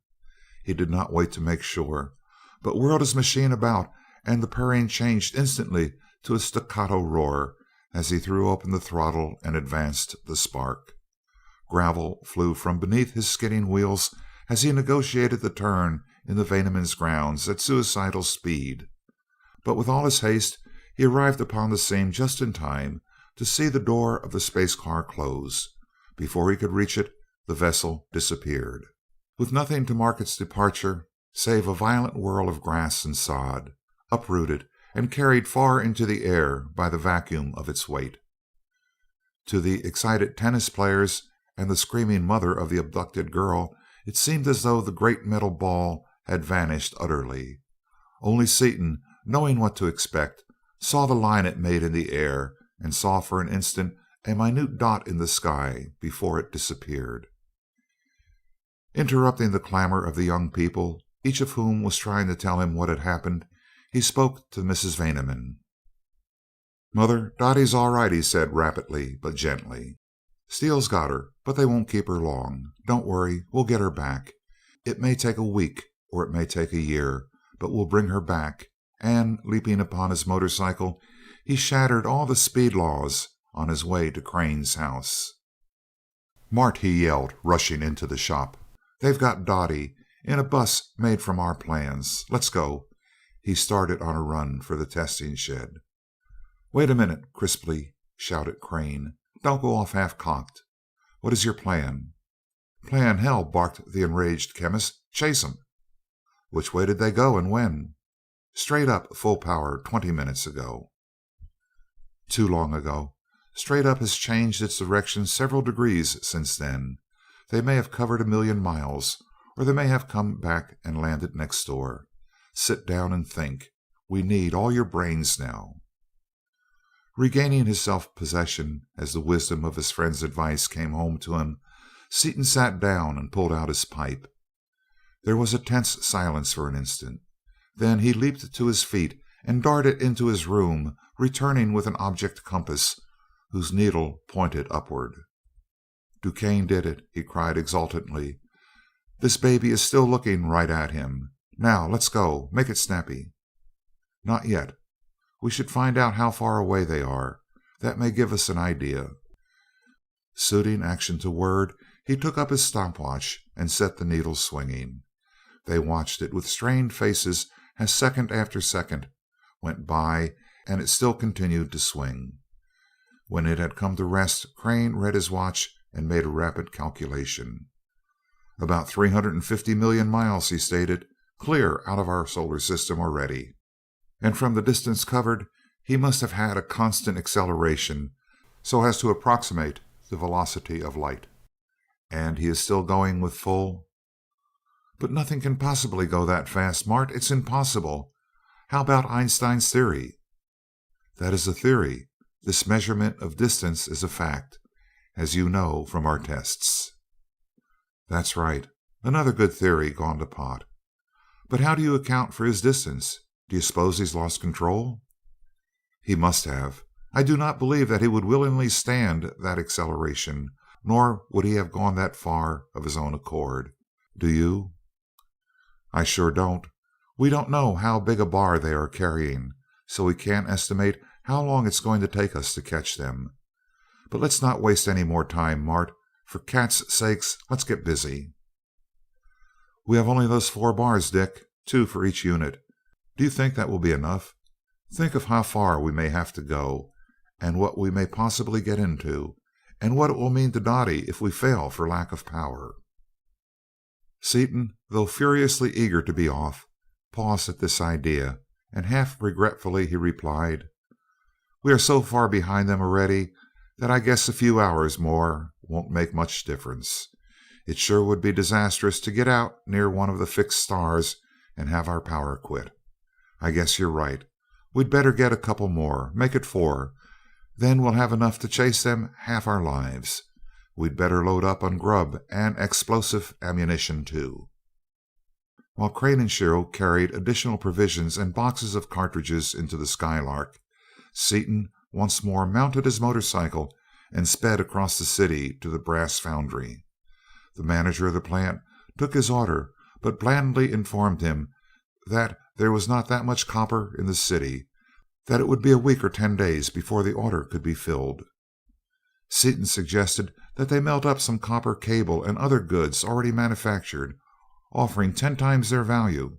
He did not wait to make sure, but whirled his machine about, and the purring changed instantly to a staccato roar as he threw open the throttle and advanced the spark. Gravel flew from beneath his skidding wheels as he negotiated the turn in the Vaneman's grounds at suicidal speed. But with all his haste, he arrived upon the scene just in time to see the door of the space car close. Before he could reach it, the vessel disappeared, with nothing to mark its departure save a violent whirl of grass and sod, uprooted and carried far into the air by the vacuum of its weight. To the excited tennis players and the screaming mother of the abducted girl, it seemed as though the great metal ball had vanished utterly. Only Seaton, knowing what to expect, saw the line it made in the air, and saw for an instant a minute dot in the sky before it disappeared. Interrupting the clamor of the young people, each of whom was trying to tell him what had happened, he spoke to Mrs. Vaneman. "Mother, Dottie's all right," he said rapidly but gently. "Steele's got her, but they won't keep her long. Don't worry, we'll get her back. It may take a week or it may take a year, but we'll bring her back," and, leaping upon his motorcycle, he shattered all the speed laws on his way to Crane's house. "Mart," he yelled, rushing into the shop, "they've got Dottie in a bus made from our plans. Let's go." He started on a run for the testing shed. "Wait a minute," crisply shouted Crane. "Don't go off half-cocked. What is your plan?" "Plan, hell!" barked the enraged chemist. "Chase 'em." "Which way did they go and when?" "Straight up, full power, 20 minutes ago." "Too long ago. Straight up has changed its direction several degrees since then. They may have covered 1,000,000 miles, or they may have come back and landed next door. Sit down and think. We need all your brains now." Regaining his self-possession as the wisdom of his friend's advice came home to him, Seaton sat down and pulled out his pipe. There was a tense silence for an instant. Then he leaped to his feet and darted into his room, returning with an object compass whose needle pointed upward. "Duquesne did it," he cried exultantly. "This baby is still looking right at him. Now let's go. Make it snappy." "Not yet. We should find out how far away they are. That may give us an idea." Suiting action to word, he took up his stopwatch and set the needle swinging. They watched it with strained faces as second after second went by and it still continued to swing. When it had come to rest, Crane read his watch and made a rapid calculation. "About 350 million miles," he stated, "clear out of our solar system already. And from the distance covered, he must have had a constant acceleration so as to approximate the velocity of light. And he is still going with full—" "But nothing can possibly go that fast, Mart. It's impossible. How about Einstein's theory?" "That is a theory. This measurement of distance is a fact, as you know from our tests." "That's right. Another good theory gone to pot. But how do you account for his distance? Do you suppose he's lost control?" "He must have. I do not believe that he would willingly stand that acceleration, nor would he have gone that far of his own accord. Do you?" "I sure don't. We don't know how big a bar they are carrying, so we can't estimate how long it's going to take us to catch them. But let's not waste any more time, Mart. For cat's sakes, let's get busy." "We have only those 4 bars, Dick. 2 for each unit. Do you think that will be enough? Think of how far we may have to go, and what we may possibly get into, and what it will mean to Dottie if we fail for lack of power." Seaton, though furiously eager to be off, paused at this idea, and half regretfully he replied: "We are so far behind them already that I guess a few hours more won't make much difference. It sure would be disastrous to get out near one of the fixed stars and have our power quit. I guess you're right. We'd better get a couple more. Make it 4. Then we'll have enough to chase them half our lives. We'd better load up on grub and explosive ammunition, too." While Crane and Shiro carried additional provisions and boxes of cartridges into the Skylark, Seaton once more mounted his motorcycle and sped across the city to the brass foundry. The manager of the plant took his order, but blandly informed him that there was not that much copper in the city, that it would be a week or 10 days before the order could be filled. Seaton suggested that they melt up some copper cable and other goods already manufactured, offering 10 times their value,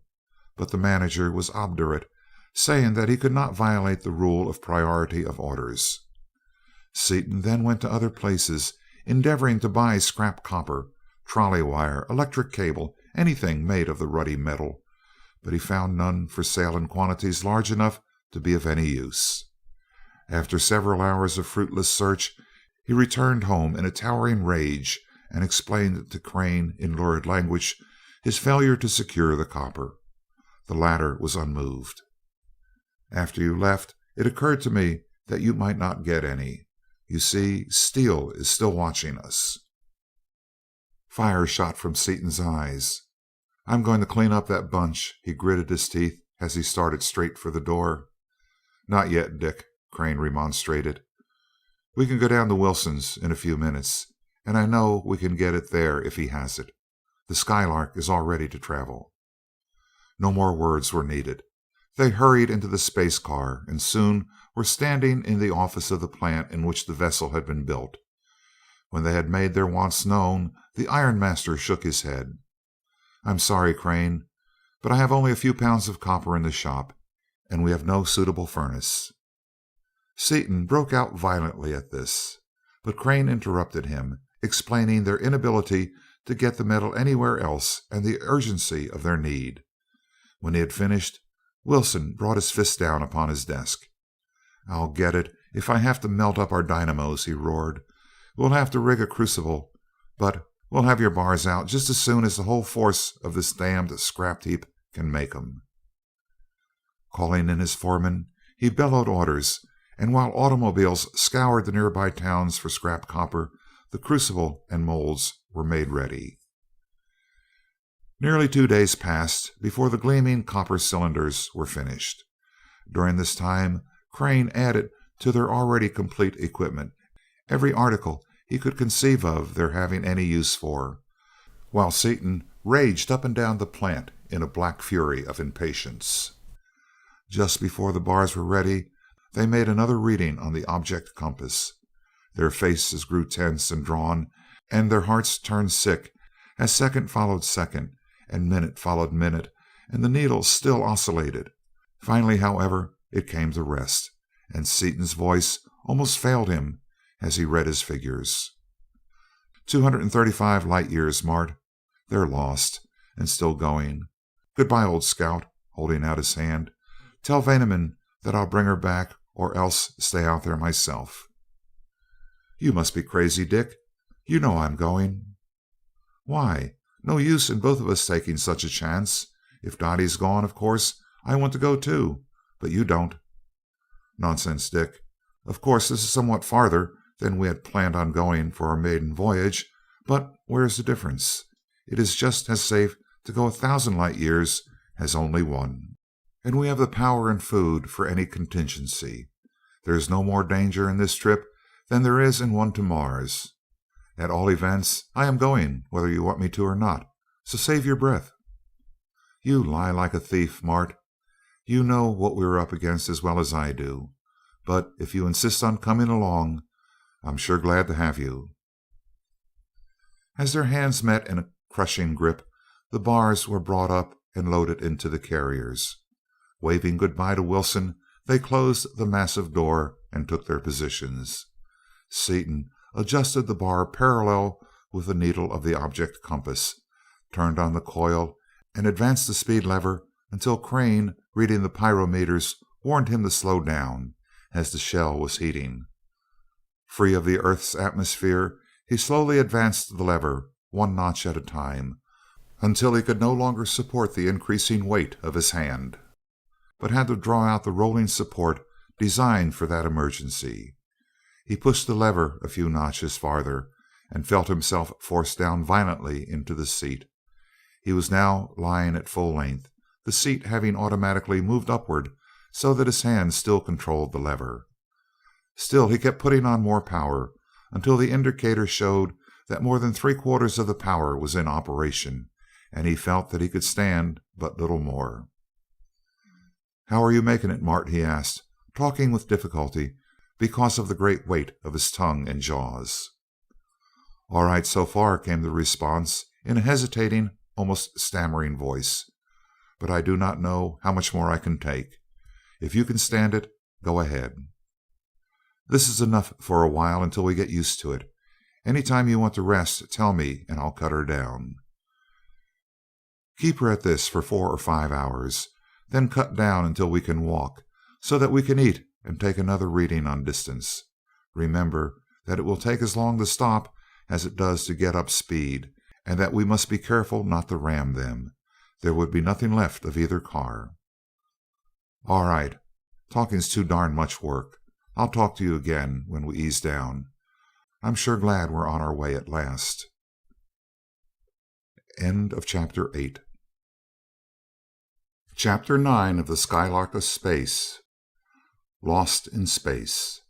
but the manager was obdurate, saying that he could not violate the rule of priority of orders. Seaton then went to other places, endeavoring to buy scrap copper, trolley wire, electric cable, anything made of the ruddy metal, but he found none for sale in quantities large enough to be of any use. After several hours of fruitless search, he returned home in a towering rage and explained to Crane in lurid language his failure to secure the copper. The latter was unmoved. "After you left, it occurred to me that you might not get any. You see, Steele is still watching us." Fire shot from Seaton's eyes. "I'm going to clean up that bunch," he gritted his teeth as he started straight for the door. "Not yet, Dick," Crane remonstrated. "We can go down to Wilson's in a few minutes, and I know we can get it there if he has it. The Skylark is all ready to travel." No more words were needed. They hurried into the space car and soon were standing in the office of the plant in which the vessel had been built. When they had made their wants known, the ironmaster shook his head. "I'm sorry, Crane, but I have only a few pounds of copper in the shop, and we have no suitable furnace." Seaton broke out violently at this, but Crane interrupted him, explaining their inability to get the metal anywhere else and the urgency of their need. When he had finished, Wilson brought his fist down upon his desk. "I'll get it if I have to melt up our dynamos," he roared. "We'll have to rig a crucible, but we'll have your bars out just as soon as the whole force of this damned scrap heap can make 'em." Calling in his foreman, he bellowed orders, and while automobiles scoured the nearby towns for scrap copper, the crucible and molds were made ready. Nearly 2 days passed before the gleaming copper cylinders were finished. During this time, Crane added to their already complete equipment every article he could conceive of their having any use for, while Seaton raged up and down the plant in a black fury of impatience. Just before the bars were ready, they made another reading on the object compass. Their faces grew tense and drawn, and their hearts turned sick as second followed second, and minute followed minute, and the needle still oscillated. Finally, however, it came to rest, and Seaton's voice almost failed him as he read his figures. 235 light years, Mart. They're lost, and still going. Goodbye, old scout," holding out his hand. "Tell Vaneman that I'll bring her back or else stay out there myself." "You must be crazy, Dick. You know I'm going." "Why? No use in both of us taking such a chance. If Dottie's gone, of course I want to go too, but you don't." "Nonsense, Dick. Of course this is somewhat farther than we had planned on going for our maiden voyage, but where is the difference? It is just as safe to go 1,000 light years as only one, and we have the power and food for any contingency. There is no more danger in this trip than there is in one to Mars. At all events, I am going whether you want me to or not, so save your breath." "You lie like a thief, Mart. You know what we are up against as well as I do, but if you insist on coming along, I'm sure glad to have you." As their hands met in a crushing grip, the bars were brought up and loaded into the carriers. Waving goodbye to Wilson, they closed the massive door and took their positions. Seaton adjusted the bar parallel with the needle of the object compass, turned on the coil, and advanced the speed lever until Crane, reading the pyrometers, warned him to slow down, as the shell was heating. Free of the Earth's atmosphere, he slowly advanced the lever, one notch at a time, until he could no longer support the increasing weight of his hand, but had to draw out the rolling support designed for that emergency. He pushed the lever a few notches farther, and felt himself forced down violently into the seat. He was now lying at full length, the seat having automatically moved upward so that his hand still controlled the lever. Still he kept putting on more power, until the indicator showed that more than 3/4 of the power was in operation, and he felt that he could stand but little more. "How are you making it, Mart?" he asked, talking with difficulty because of the great weight of his tongue and jaws. "All right so far," came the response in a hesitating, almost stammering voice, "but I do not know how much more I can take. If you can stand it, go ahead." "This is enough for a while until we get used to it, Any time you want to rest, tell me and I'll cut her down. Keep her at this for 4 or 5 hours, then cut down until we can walk, so that we can eat and take another reading on distance. Remember that it will take as long to stop as it does to get up speed, and that we must be careful not to ram them. There would be nothing left of either car. All right. Talking's too darn much work. I'll talk to you again when we ease down. I'm sure glad we're on our way at last. End of Chapter 8. Chapter 9 of the Skylark of Space. Lost in Space.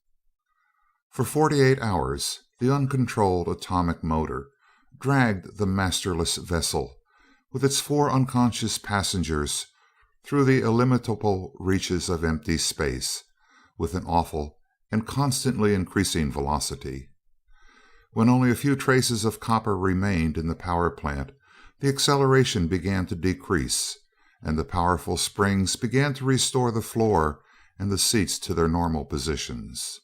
For 48 hours, the uncontrolled atomic motor dragged the masterless vessel with its 4 unconscious passengers through the illimitable reaches of empty space with an awful and constantly increasing velocity. When only a few traces of copper remained in the power plant, the acceleration began to decrease, and the powerful springs began to restore the floor and the seats to their normal positions.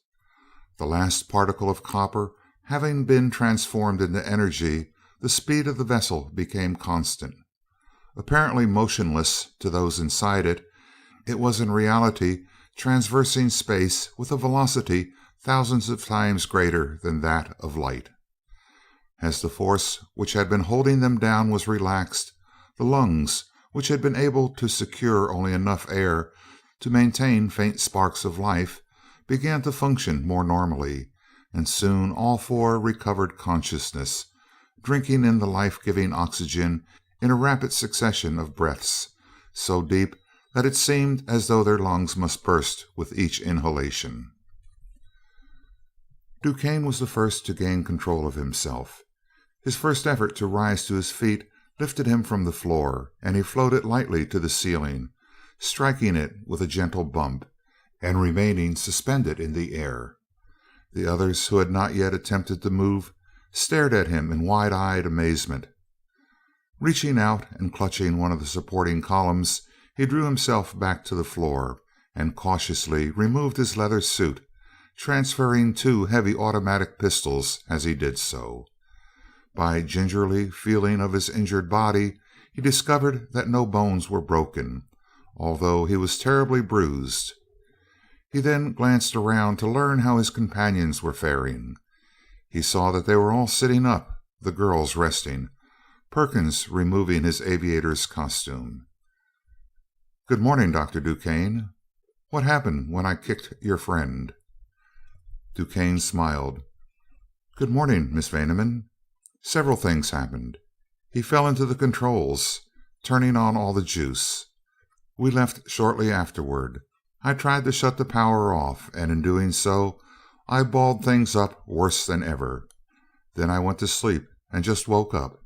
The last particle of copper having been transformed into energy, the speed of the vessel became constant. Apparently motionless to those inside it, it was in reality traversing space with a velocity thousands of times greater than that of light. As the force which had been holding them down was relaxed, the lungs, which had been able to secure only enough air to maintain faint sparks of life, began to function more normally, and soon all 4 recovered consciousness, drinking in the life-giving oxygen in a rapid succession of breaths, so deep that it seemed as though their lungs must burst with each inhalation. Duquesne was the first to gain control of himself. His first effort to rise to his feet lifted him from the floor, and he floated lightly to the ceiling, striking it with a gentle bump, and remaining suspended in the air. The others, who had not yet attempted to move, stared at him in wide-eyed amazement. Reaching out and clutching one of the supporting columns, he drew himself back to the floor and cautiously removed his leather suit, transferring 2 heavy automatic pistols as he did so. By gingerly feeling of his injured body, he discovered that no bones were broken, although he was terribly bruised. He then glanced around to learn how his companions were faring. He saw that they were all sitting up, the girls resting, Perkins removing his aviator's costume. "Good morning, Dr. Duquesne. What happened when I kicked your friend?" Duquesne smiled. "Good morning, Miss Vaneman. Several things happened. He fell into the controls, turning on all the juice. We left shortly afterward. I tried to shut the power off, and in doing so, I balled things up worse than ever. Then I went to sleep and just woke up."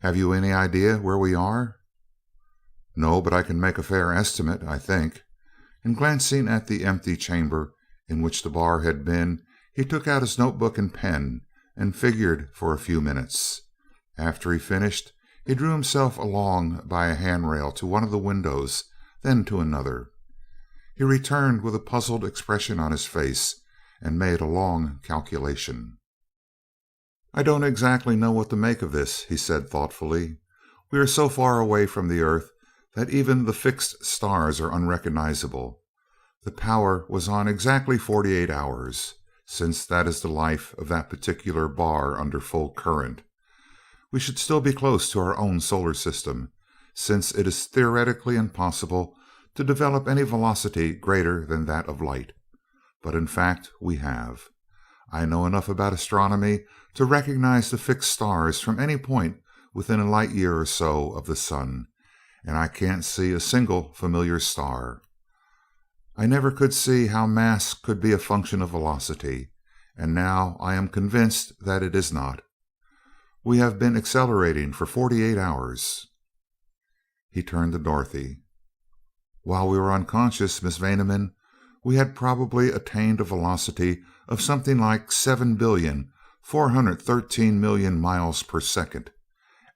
"Have you any idea where we are?" "No, but I can make a fair estimate, I think." And glancing at the empty chamber in which the bar had been, he took out his notebook and pen and figured for a few minutes. After he finished, he drew himself along by a handrail to one of the windows, then to another. He returned with a puzzled expression on his face and made a long calculation. "I don't exactly know what to make of this," he said thoughtfully. "We are so far away from the earth that even the fixed stars are unrecognizable. The power was on exactly 48 hours, since that is the life of that particular bar under full current. We should still be close to our own solar system, since it is theoretically impossible to develop any velocity greater than that of light. But in fact we have. I know enough about astronomy to recognize the fixed stars from any point within a light year or so of the sun, and I can't see a single familiar star. I never could see how mass could be a function of velocity, and now I am convinced that it is not. We have been accelerating for 48 hours. He turned to Dorothy. "While we were unconscious, Miss Vaneman, we had probably attained a velocity of something like 7,413,000,000 miles per second,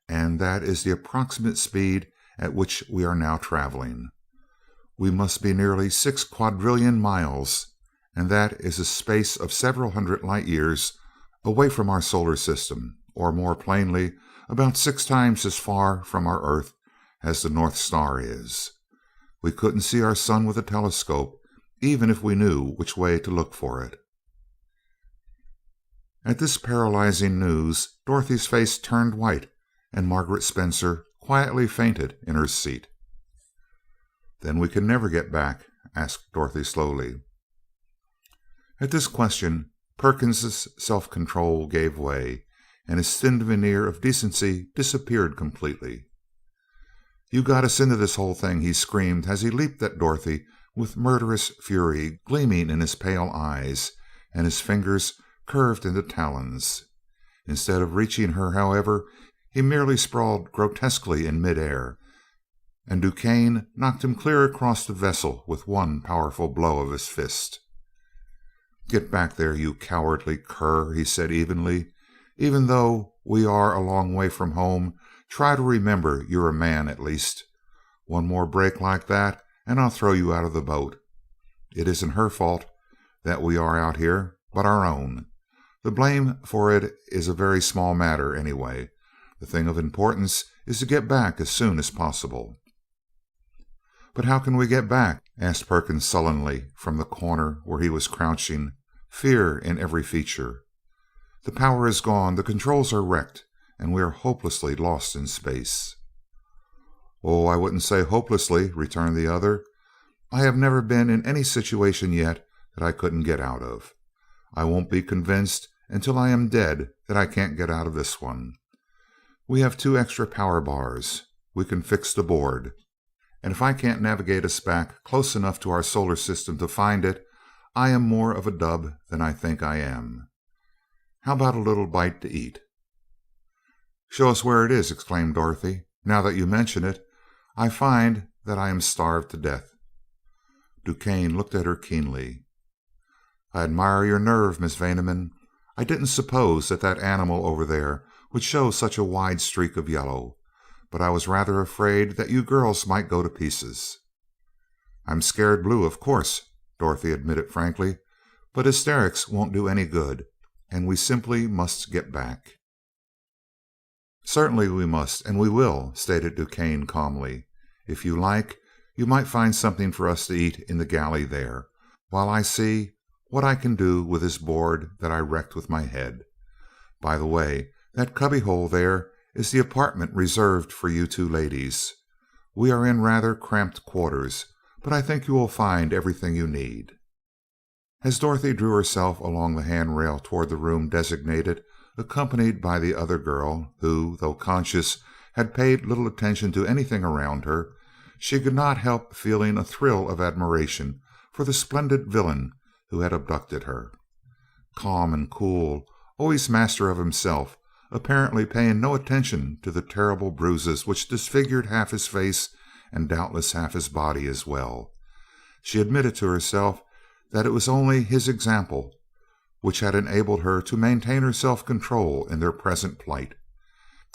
and that is the approximate speed at which we are now traveling. We must be nearly 6 quadrillion miles, and that is a space of several hundred light years away from our solar system, or more plainly, about 6 times as far from our Earth as the North Star is. We couldn't see our sun with a telescope, even if we knew which way to look for it." At this paralyzing news, Dorothy's face turned white, and Margaret Spencer quietly fainted in her seat. "Then we can never get back?" asked Dorothy slowly. At this question, Perkins's self-control gave way, and his thin veneer of decency disappeared completely. "You got us into this whole thing," he screamed as he leaped at Dorothy with murderous fury gleaming in his pale eyes, and his fingers curved into talons. Instead of reaching her, however, he merely sprawled grotesquely in midair, and Duquesne knocked him clear across the vessel with one powerful blow of his fist. "Get back there, you cowardly cur," he said evenly. "Even though we are a long way from home, try to remember you're a man at least. One more break like that and I'll throw you out of the boat. It isn't her fault that we are out here, but our own. The blame for it is a very small matter anyway. The thing of importance is to get back as soon as possible." "But how can we get back?" asked Perkins sullenly from the corner where he was crouching, fear in every feature. "The power is gone, the controls are wrecked, and we are hopelessly lost in space." "Oh, I wouldn't say hopelessly," returned the other. "I have never been in any situation yet that I couldn't get out of. I won't be convinced until I am dead that I can't get out of this one. We have 2 extra power bars. We can fix the board. And if I can't navigate us back close enough to our solar system to find it, I am more of a dub than I think I am. How about a little bite to eat?" "Show us where it is," exclaimed Dorothy. "Now that you mention it, I find that I am starved to death." Duquesne looked at her keenly. "I admire your nerve, Miss Vaneman. I didn't suppose that that animal over there would show such a wide streak of yellow, but I was rather afraid that you girls might go to pieces." "I'm scared blue, of course," Dorothy admitted frankly, "but hysterics won't do any good, and we simply must get back." "Certainly we must, and we will," stated Duquesne calmly. "If you like, you might find something for us to eat in the galley there, while I see what I can do with this board that I wrecked with my head. By the way, that cubbyhole there is the apartment reserved for you 2 ladies. We are in rather cramped quarters, but I think you will find everything you need." As Dorothy drew herself along the handrail toward the room designated, accompanied by the other girl, who, though conscious, had paid little attention to anything around her, she could not help feeling a thrill of admiration for the splendid villain who had abducted her. Calm and cool, always master of himself, apparently paying no attention to the terrible bruises which disfigured half his face and doubtless half his body as well, she admitted to herself that it was only his example which had enabled her to maintain her self-control in their present plight.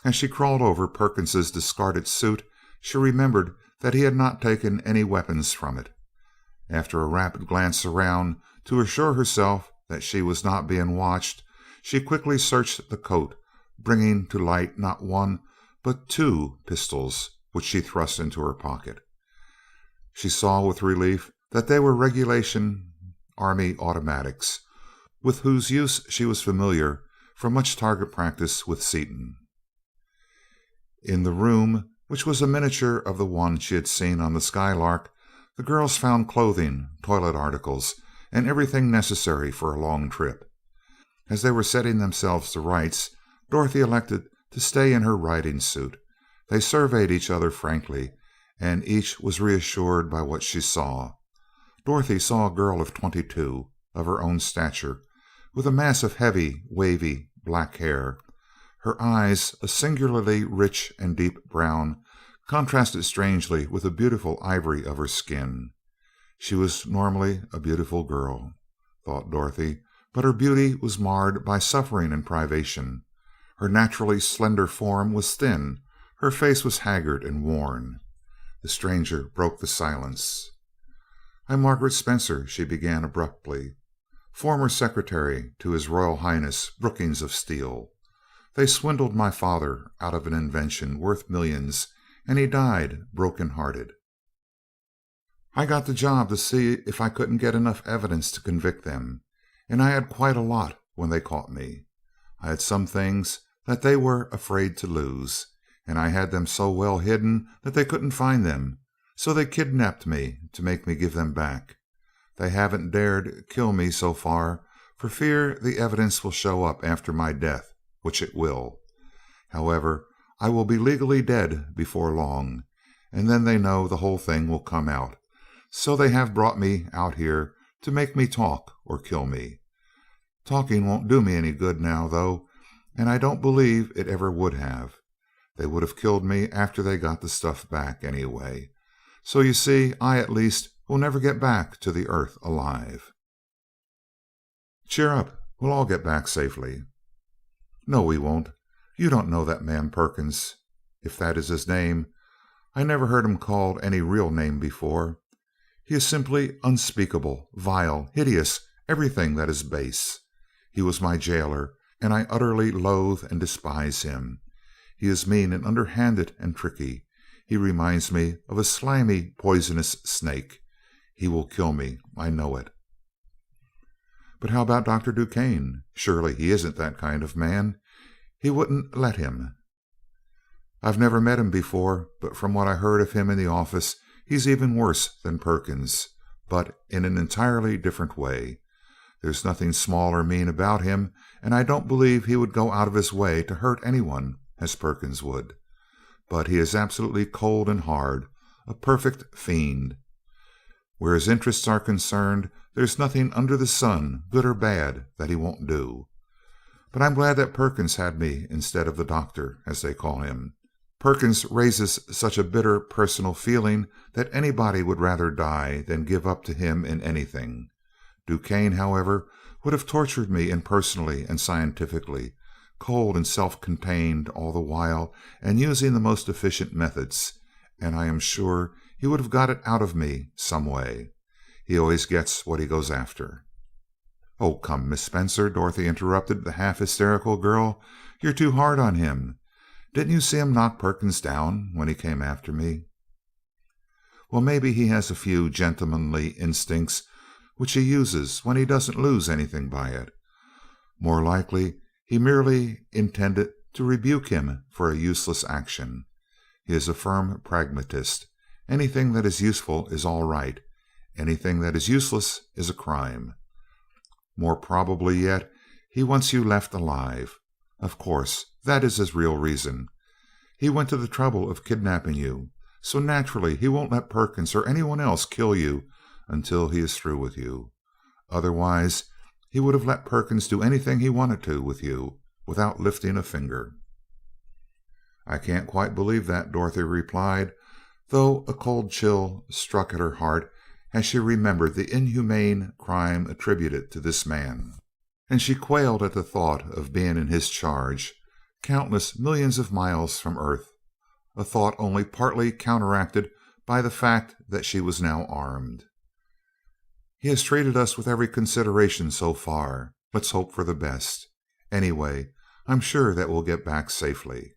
As she crawled over Perkins's discarded suit, she remembered that he had not taken any weapons from it. After a rapid glance around to assure herself that she was not being watched, she quickly searched the coat, bringing to light not 1 but 2 pistols, which she thrust into her pocket. She saw with relief that they were regulation army automatics, with whose use she was familiar from much target practice with Seaton. In the room, which was a miniature of the one she had seen on the Skylark, the girls found clothing, toilet articles, and everything necessary for a long trip. As they were setting themselves to rights, Dorothy elected to stay in her riding suit. They surveyed each other frankly, and each was reassured by what she saw. Dorothy saw a girl of 22, of her own stature, with a mass of heavy, wavy black hair. Her eyes, a singularly rich and deep brown, contrasted strangely with the beautiful ivory of her skin. She was normally a beautiful girl, thought Dorothy, but her beauty was marred by suffering and privation. Her naturally slender form was thin, her face was haggard and worn. The stranger broke the silence. "I'm Margaret Spencer," she began abruptly. former secretary to His Royal Highness Brookings of Steel. They swindled my father out of an invention worth millions, and he died broken hearted. I got the job to see if I couldn't get enough evidence to convict them, and I had quite a lot when they caught me. I had some things that they were afraid to lose, and I had them so well hidden that they couldn't find them, so they kidnapped me to make me give them back. They haven't dared kill me so far, for fear the evidence will show up after my death, which it will. However, I will be legally dead before long, and then they know the whole thing will come out. So they have brought me out here to make me talk or kill me. Talking won't do me any good now, though, and I don't believe it ever would have. They would have killed me after they got the stuff back, anyway. So you see, I at least will never get back to the earth alive. Cheer up. We'll all get back safely. No, we won't. You don't know that man Perkins, if that is his name. I never heard him called any real name before. He is simply unspeakable, vile, hideous, everything that is base. He was my jailer, and I utterly loathe and despise him. He is mean and underhanded and tricky. He reminds me of a slimy, poisonous snake. He will kill me, I know it. But how about Dr. Duquesne? Surely he isn't that kind of man. He wouldn't let him. I've never met him before, but from what I heard of him in the office, he's even worse than Perkins, but in an entirely different way. There's nothing small or mean about him, and I don't believe he would go out of his way to hurt anyone as Perkins would. But he is absolutely cold and hard, a perfect fiend. Where his interests are concerned, there's nothing under the sun, good or bad, that he won't do. But I'm glad that Perkins had me instead of the doctor, as they call him. Perkins raises such a bitter personal feeling that anybody would rather die than give up to him in anything. Duquesne, however, would have tortured me impersonally and scientifically, cold and self-contained all the while, and using the most efficient methods, and I am sure he would have got it out of me some way. He always gets what he goes after. "Oh, come, Miss Spencer," Dorothy interrupted the half-hysterical girl. "You're too hard on him. Didn't you see him knock Perkins down when he came after me?" "Well, maybe he has a few gentlemanly instincts which he uses when he doesn't lose anything by it. More likely he merely intended to rebuke him for a useless action. He is a firm pragmatist. Anything that is useful is all right. Anything that is useless is a crime. More probably yet, he wants you left alive. Of course, that is his real reason. He went to the trouble of kidnapping you, so naturally he won't let Perkins or anyone else kill you until he is through with you. Otherwise, he would have let Perkins do anything he wanted to with you, without lifting a finger." "I can't quite believe that," Dorothy replied, though a cold chill struck at her heart as she remembered the inhumane crime attributed to this man, and she quailed at the thought of being in his charge, countless millions of miles from Earth, a thought only partly counteracted by the fact that she was now armed. "He has treated us with every consideration so far. Let's hope for the best. Anyway, I'm sure that we'll get back safely."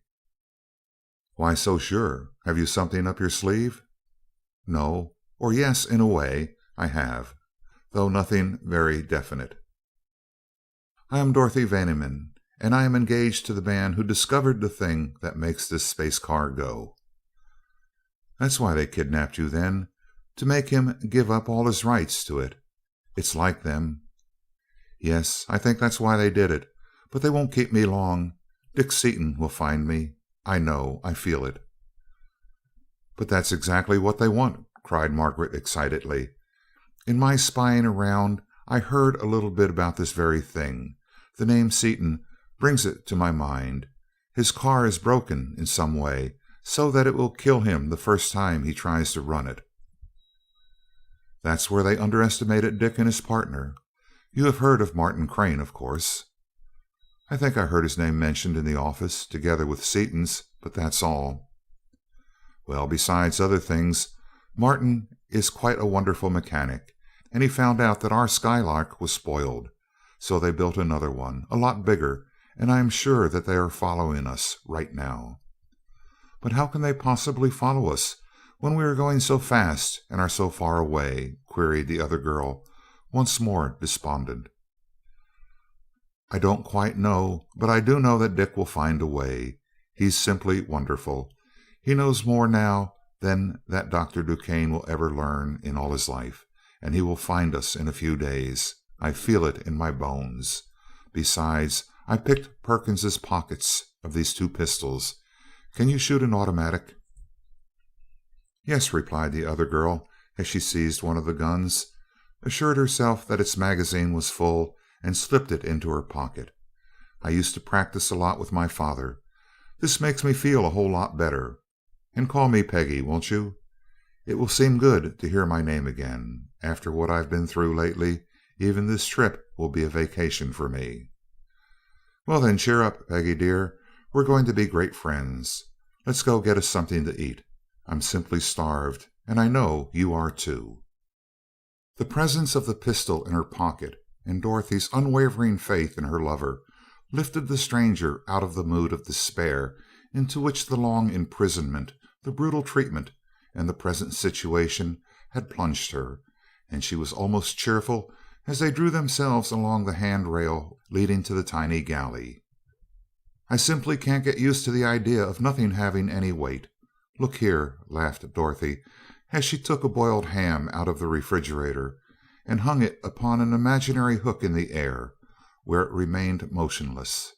"Why so sure? Have you something up your sleeve?" "No, or yes, in a way, I have, though nothing very definite. I am Dorothy Vaneman, and I am engaged to the man who discovered the thing that makes this space car go." "That's why they kidnapped you, then, to make him give up all his rights to it. It's like them." "Yes, I think that's why they did it, but they won't keep me long. Dick Seaton will find me. I know, I feel it." "But that's exactly what they want," cried Margaret excitedly. "In my spying around, I heard a little bit about this very thing. The name Seaton brings it to my mind. His car is broken in some way, so that it will kill him the first time he tries to run it." "That's where they underestimated Dick and his partner. You have heard of Martin Crane, of course." "I think I heard his name mentioned in the office, together with Seaton's, but that's all." "Well, besides other things, Martin is quite a wonderful mechanic, and he found out that our Skylark was spoiled. So they built another one, a lot bigger, and I am sure that they are following us right now." "But how can they possibly follow us when we are going so fast and are so far away?" queried the other girl, once more despondent. "I don't quite know, but I do know that Dick will find a way. He's simply wonderful. He knows more now than that Dr. Duquesne will ever learn in all his life, and he will find us in a few days. I feel it in my bones. Besides, I picked Perkins's pockets of these two pistols. Can you shoot an automatic?" "Yes," replied the other girl as she seized one of the guns, assured herself that its magazine was full, and slipped it into her pocket. "I used to practice a lot with my father. This makes me feel a whole lot better. And call me Peggy, won't you? It will seem good to hear my name again. After what I've been through lately, even this trip will be a vacation for me." "Well, then, cheer up, Peggy dear. We're going to be great friends. Let's go get us something to eat. I'm simply starved, and I know you are too." The presence of the pistol in her pocket and Dorothy's unwavering faith in her lover lifted the stranger out of the mood of despair into which the long imprisonment, the brutal treatment, and the present situation had plunged her, and she was almost cheerful as they drew themselves along the handrail leading to the tiny galley. "I simply can't get used to the idea of nothing having any weight. Look here," laughed Dorothy as she took a boiled ham out of the refrigerator and hung it upon an imaginary hook in the air, where it remained motionless.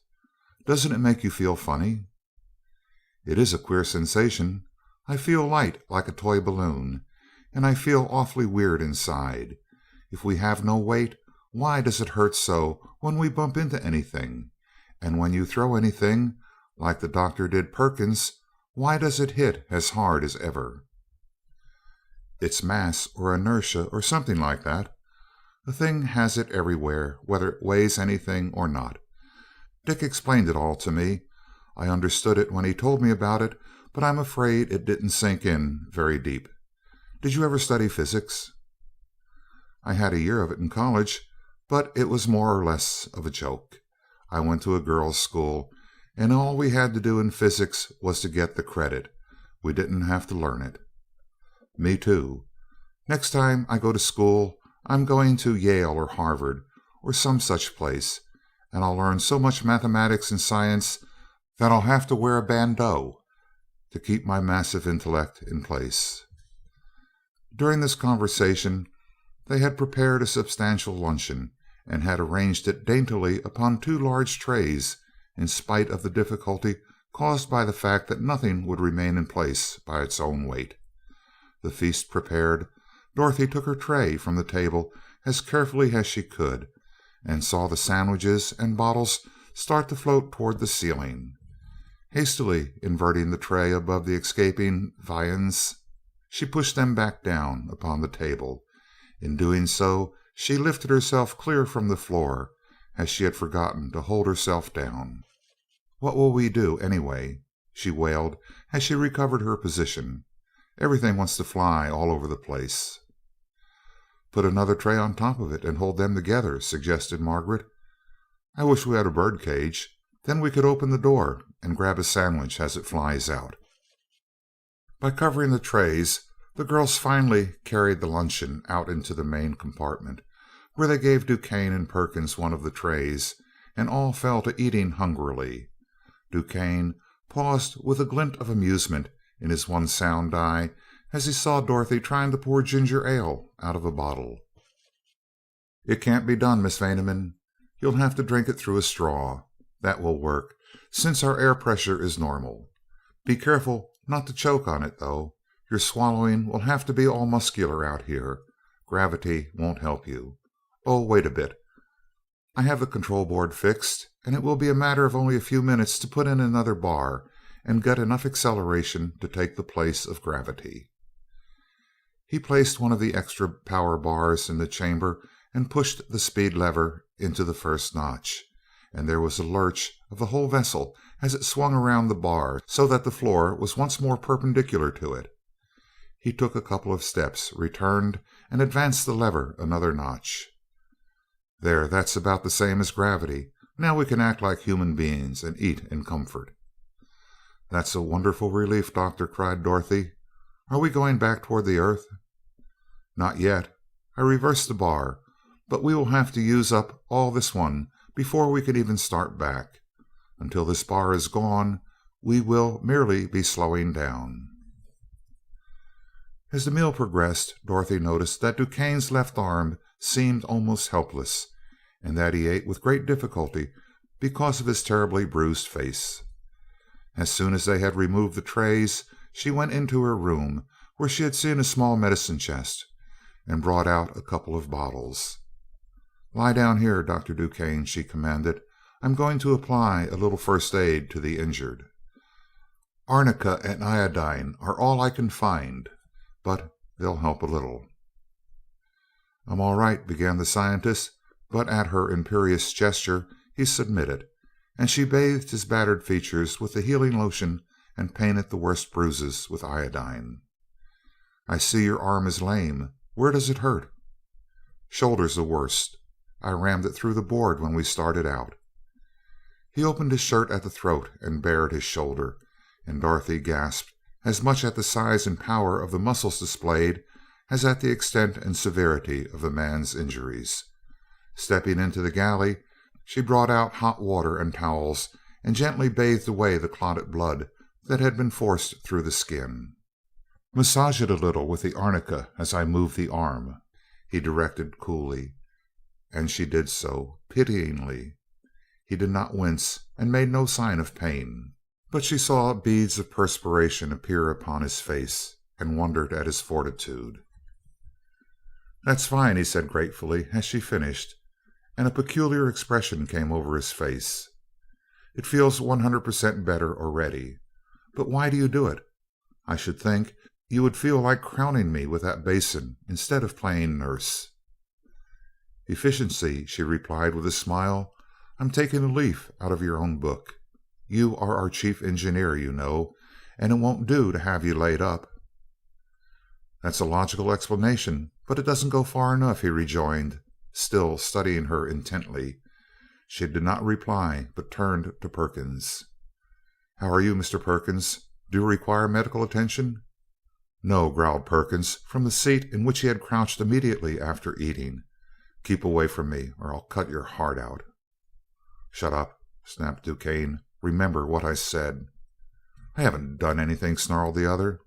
"Doesn't it make you feel funny?" "It is a queer sensation. I feel light like a toy balloon, and I feel awfully weird inside. If we have no weight, why does it hurt so when we bump into anything? And when you throw anything, like the doctor did Perkins, why does it hit as hard as ever?" "It's mass or inertia or something like that. A thing has it everywhere, whether it weighs anything or not. Dick explained it all to me. I understood it when he told me about it, but I'm afraid it didn't sink in very deep. Did you ever study physics?" "I had a year of it in college, but it was more or less of a joke. I went to a girls' school, and all we had to do in physics was to get the credit. We didn't have to learn it." "Me too. Next time I go to school I'm going to Yale or Harvard or some such place, and I'll learn so much mathematics and science that I'll have to wear a bandeau to keep my massive intellect in place." During this conversation they had prepared a substantial luncheon, and had arranged it daintily upon two large trays, in spite of the difficulty caused by the fact that nothing would remain in place by its own weight. The feast prepared, Dorothy took her tray from the table as carefully as she could, and saw the sandwiches and bottles start to float toward the ceiling. Hastily inverting the tray above the escaping viands, she pushed them back down upon the table. In doing so, she lifted herself clear from the floor, as she had forgotten to hold herself down. "What will we do, anyway?" she wailed as she recovered her position. "Everything wants to fly all over the place." "Put another tray on top of it and hold them together," suggested Margaret. "I wish we had a bird cage. Then we could open the door and grab a sandwich as it flies out." By covering the trays, the girls finally carried the luncheon out into the main compartment, where they gave Duquesne and Perkins one of the trays, and all fell to eating hungrily. Duquesne paused with a glint of amusement in his one sound eye as he saw Dorothy trying to pour ginger ale out of a bottle. "It can't be done, Miss Vaneman. You'll have to drink it through a straw. That will work, since our air pressure is normal. Be careful not to choke on it, though. Your swallowing will have to be all muscular out here. Gravity won't help you. Oh, wait a bit. I have the control board fixed, and it will be a matter of only a few minutes to put in another bar and get enough acceleration to take the place of gravity." He placed one of the extra power bars in the chamber and pushed the speed lever into the first notch, and there was a lurch of the whole vessel as it swung around the bar so that the floor was once more perpendicular to it. He took a couple of steps, returned, and advanced the lever another notch. "There, that's about the same as gravity. Now we can act like human beings and eat in comfort." "That's a wonderful relief, Doctor," cried Dorothy. "Are we going back toward the Earth?" "Not yet. I reversed the bar, but we will have to use up all this one before we can even start back. Until this bar is gone, we will merely be slowing down." As the meal progressed, Dorothy noticed that Duquesne's left arm seemed almost helpless, and that he ate with great difficulty because of his terribly bruised face. As soon as they had removed the trays, she went into her room, where she had seen a small medicine chest, and brought out a couple of bottles. "Lie down here, Dr. Duquesne," she commanded. "I'm going to apply a little first aid to the injured. Arnica and iodine are all I can find, but they'll help a little." "I'm all right," began the scientist, but at her imperious gesture he submitted, and she bathed his battered features with the healing lotion and painted the worst bruises with iodine. "I see your arm is lame. Where does it hurt?" "Shoulder's the worst. I rammed it through the board when we started out." He opened his shirt at the throat and bared his shoulder, and Dorothy gasped, as much at the size and power of the muscles displayed as at the extent and severity of the man's injuries. Stepping into the galley, she brought out hot water and towels and gently bathed away the clotted blood that had been forced through the skin. "Massage it a little with the arnica as I move the arm," he directed coolly, and she did so, pityingly. He did not wince and made no sign of pain, but she saw beads of perspiration appear upon his face, and wondered at his fortitude. "That's fine," he said gratefully as she finished, and a peculiar expression came over his face. "It feels 100% better already. But why do you do it? I should think you would feel like crowning me with that basin instead of playing nurse." "Efficiency," she replied with a smile. "I'm taking a leaf out of your own book. You are our chief engineer, you know, and it won't do to have you laid up." "That's a logical explanation, but it doesn't go far enough," he rejoined, still studying her intently. She did not reply, but turned to Perkins. "How are you, Mr. Perkins? Do you require medical attention?" "No," growled Perkins from the seat in which he had crouched immediately after eating. "Keep away from me, or I'll cut your heart out." "Shut up," snapped Duquesne. "Remember what I said." "I haven't done anything," snarled the other.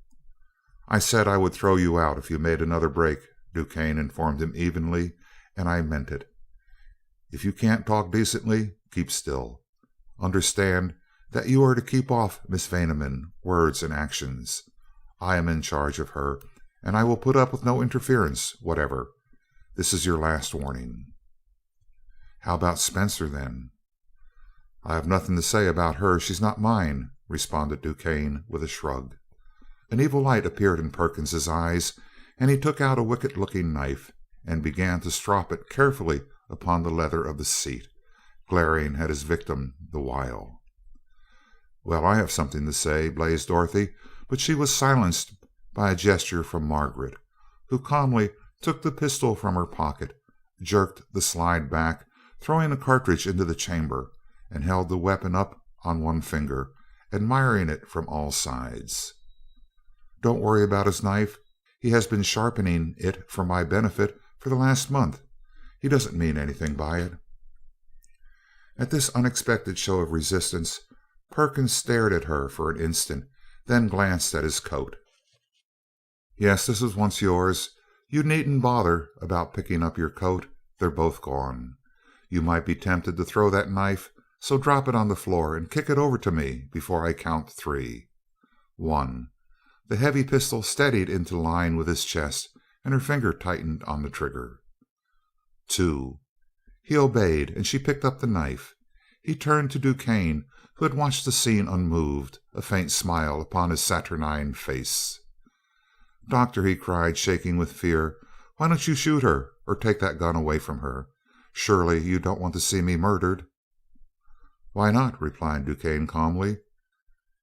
"I said I would throw you out if you made another break," Duquesne informed him evenly, "and I meant it. If you can't talk decently, keep still. Understand that you are to keep off Miss Vaneman, words and actions. I am in charge of her, and I will put up with no interference whatever. This is your last warning." "How about Spencer, then?" "I have nothing to say about her. She's not mine," responded Duquesne with a shrug. An evil light appeared in Perkins's eyes, and he took out a wicked-looking knife and began to strop it carefully upon the leather of the seat, glaring at his victim the while. "Well, I have something to say," blazed Dorothy, but she was silenced by a gesture from Margaret, who calmly took the pistol from her pocket, jerked the slide back, throwing a cartridge into the chamber, and held the weapon up on one finger, admiring it from all sides. "Don't worry about his knife. He has been sharpening it for my benefit for the last month. He doesn't mean anything by it." At this unexpected show of resistance, Perkins stared at her for an instant, then glanced at his coat. "Yes, this was once yours. You needn't bother about picking up your coat. They're both gone. You might be tempted to throw that knife, so drop it on the floor and kick it over to me before I count 3. 1." The heavy pistol steadied into line with his chest, and her finger tightened on the trigger. 2. He obeyed, and she picked up the knife. He turned to Duquesne, who had watched the scene unmoved, a faint smile upon his saturnine face. "Doctor," he cried, shaking with fear, "why don't you shoot her, or take that gun away from her? Surely you don't want to see me murdered?" "Why not?" replied Duquesne calmly.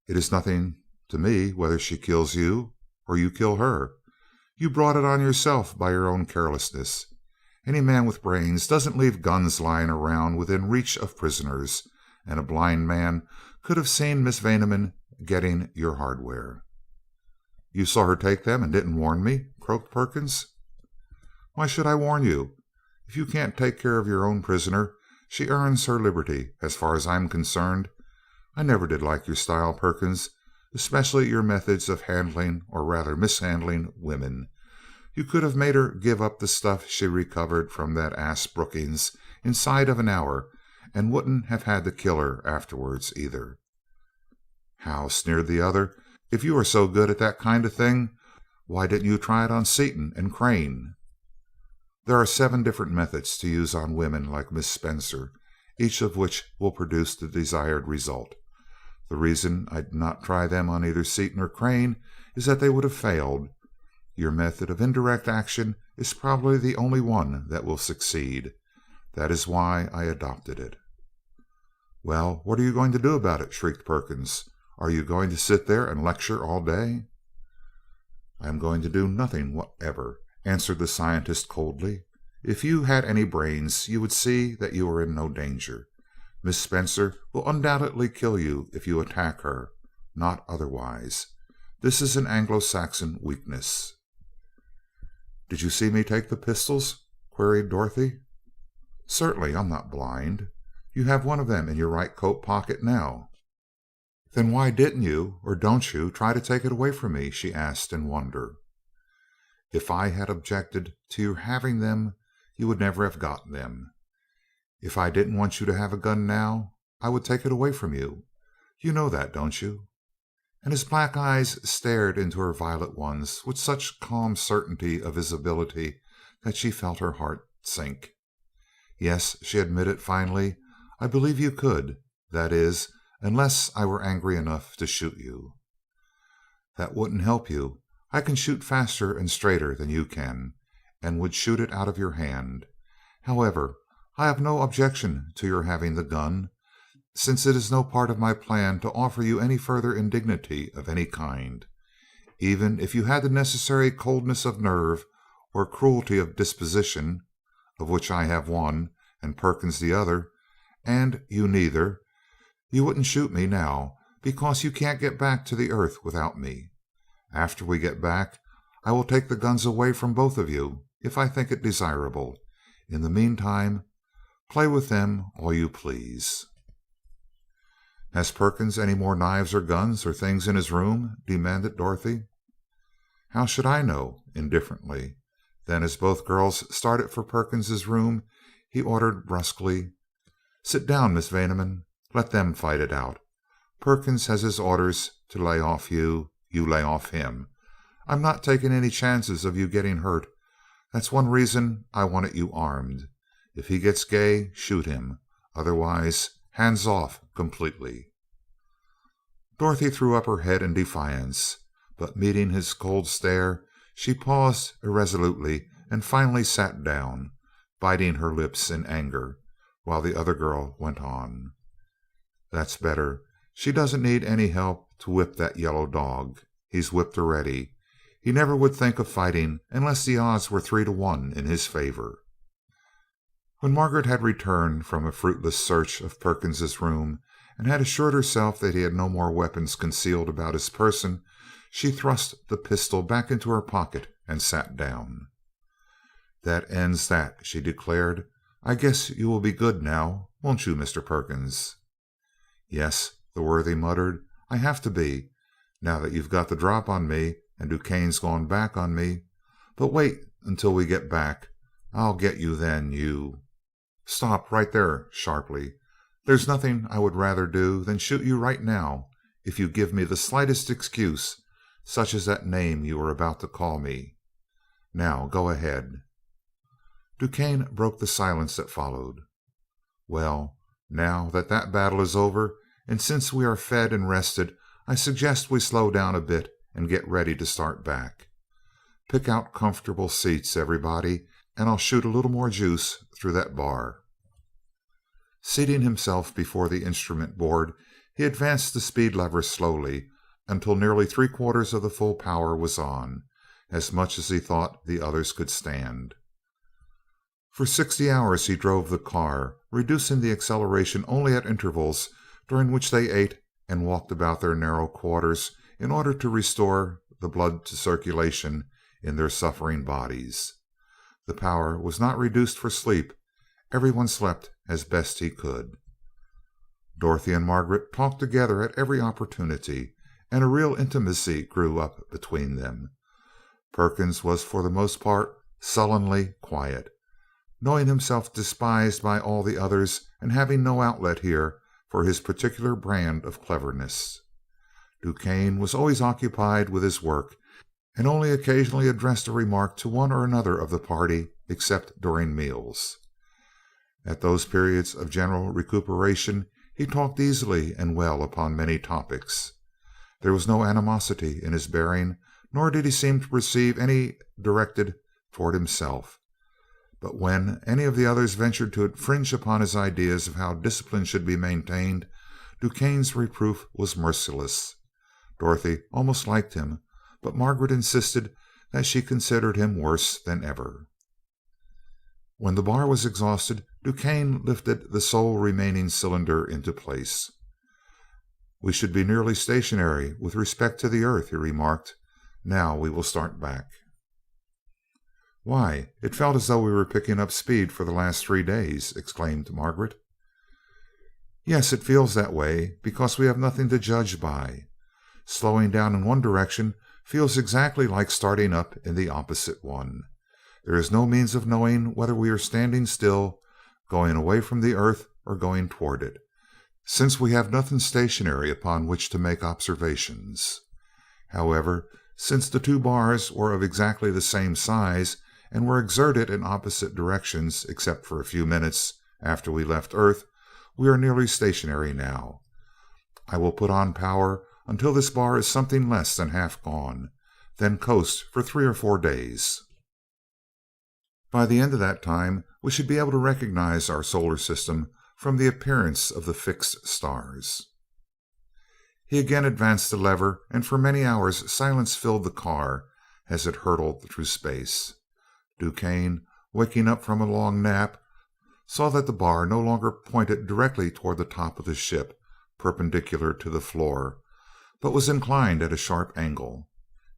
"It is nothing to me whether she kills you or you kill her. You brought it on yourself by your own carelessness. Any man with brains doesn't leave guns lying around within reach of prisoners, and a blind man could have seen Miss Vaneman getting your hardware." "You saw her take them and didn't warn me?" croaked Perkins. "Why should I warn you? If you can't take care of your own prisoner, she earns her liberty, as far as I'm concerned. I never did like your style, Perkins, especially your methods of handling, or rather mishandling, women. You could have made her give up the stuff she recovered from that ass Brookings inside of an hour, and wouldn't have had to kill her afterwards either." "How?" sneered the other. "If you are so good at that kind of thing, why didn't you try it on Seaton and Crane?" "There are 7 different methods to use on women like Miss Spencer, each of which will produce the desired result. The reason I did not try them on either Seaton or Crane is that they would have failed. Your method of indirect action is probably the only one that will succeed. That is why I adopted it." "Well, what are you going to do about it?" shrieked Perkins. "Are you going to sit there and lecture all day?" "I am going to do nothing whatever," answered the scientist coldly. "If you had any brains you would see that you are in no danger. Miss Spencer will undoubtedly kill you if you attack her, not otherwise. This is an Anglo-Saxon weakness." "Did you see me take the pistols?" queried Dorothy. "Certainly. I'm not blind. You have one of them in your right coat pocket now." "Then why didn't you, or don't you, try to take it away from me?" she asked in wonder. "If I had objected to your having them, you would never have got them. If I didn't want you to have a gun now, I would take it away from you. You know that, don't you?" And his black eyes stared into her violet ones with such calm certainty of his ability that she felt her heart sink. "Yes," she admitted finally, "I believe you could. That is, unless I were angry enough to shoot you." "That wouldn't help you. I can shoot faster and straighter than you can, and would shoot it out of your hand. However, I have no objection to your having the gun, since it is no part of my plan to offer you any further indignity of any kind. Even if you had the necessary coldness of nerve or cruelty of disposition, of which I have one and Perkins the other, and you neither, you wouldn't shoot me now, because you can't get back to the earth without me. After we get back, I will take the guns away from both of you, if I think it desirable. In the meantime, play with them all you please." "Has Perkins any more knives or guns or things in his room?" demanded Dorothy. "How should I know?" indifferently. Then, as both girls started for Perkins's room, he ordered brusquely: "Sit down, Miss Vaneman. Let them fight it out. Perkins has his orders to lay off you. You lay off him. I'm not taking any chances of you getting hurt. That's one reason I wanted you armed. If he gets gay, shoot him. Otherwise, hands off completely." Dorothy threw up her head in defiance, but meeting his cold stare, she paused irresolutely and finally sat down, biting her lips in anger, while the other girl went on: "That's better. She doesn't need any help to whip that yellow dog. He's whipped already. He never would think of fighting unless the odds were 3 to 1 in his favor." When Margaret had returned from a fruitless search of Perkins's room, and had assured herself that he had no more weapons concealed about his person, she thrust the pistol back into her pocket and sat down. "That ends that," she declared. "I guess you will be good now, won't you, Mr. Perkins?" "Yes," the worthy muttered, "I have to be, now that you've got the drop on me and Duquesne's gone back on me. But wait until we get back. I'll get you then, you—" "Stop right there!" sharply. "There's nothing I would rather do than shoot you right now if you give me the slightest excuse, such as that name you are about to call me. Now go ahead." Duquesne broke the silence that followed. "Well, now that that battle is over, and since we are fed and rested, I suggest we slow down a bit and get ready to start back. Pick out comfortable seats, everybody, and I'll shoot a little more juice through that bar." Seating himself before the instrument board, he advanced the speed lever slowly until nearly 3/4 of the full power was on, as much as he thought the others could stand. For 60 hours he drove the car, reducing the acceleration only at intervals during which they ate and walked about their narrow quarters in order to restore the blood to circulation in their suffering bodies. The power was not reduced for sleep. Everyone slept as best he could. Dorothy and Margaret talked together at every opportunity, and a real intimacy grew up between them. Perkins was for the most part sullenly quiet, knowing himself despised by all the others and having no outlet here for his particular brand of cleverness. Duquesne was always occupied with his work, and only occasionally addressed a remark to one or another of the party, except during meals. At those periods of general recuperation he talked easily and well upon many topics. There was no animosity in his bearing, nor did he seem to perceive any directed toward himself. But when any of the others ventured to infringe upon his ideas of how discipline should be maintained, Duquesne's reproof was merciless. Dorothy almost liked him, but Margaret insisted that she considered him worse than ever. When the bar was exhausted, Duquesne lifted the sole remaining cylinder into place. "We should be nearly stationary with respect to the earth," he remarked. "Now we will start back." "Why, it felt as though we were picking up speed for the last 3 days," exclaimed Margaret. "Yes, it feels that way because we have nothing to judge by. Slowing down in one direction feels exactly like starting up in the opposite one. There is no means of knowing whether we are standing still, going away from the earth, or going toward it, since we have nothing stationary upon which to make observations. However, since the 2 bars were of exactly the same size and were exerted in opposite directions except for a few minutes after we left earth, we are nearly stationary now. I will put on power until this bar is something less than half gone, then coast for 3 or 4 days. By the end of that time we should be able to recognize our solar system from the appearance of the fixed stars." He again advanced the lever, and for many hours silence filled the car as it hurtled through space. Duquesne, waking up from a long nap, saw that the bar no longer pointed directly toward the top of the ship, perpendicular to the floor, but was inclined at a sharp angle.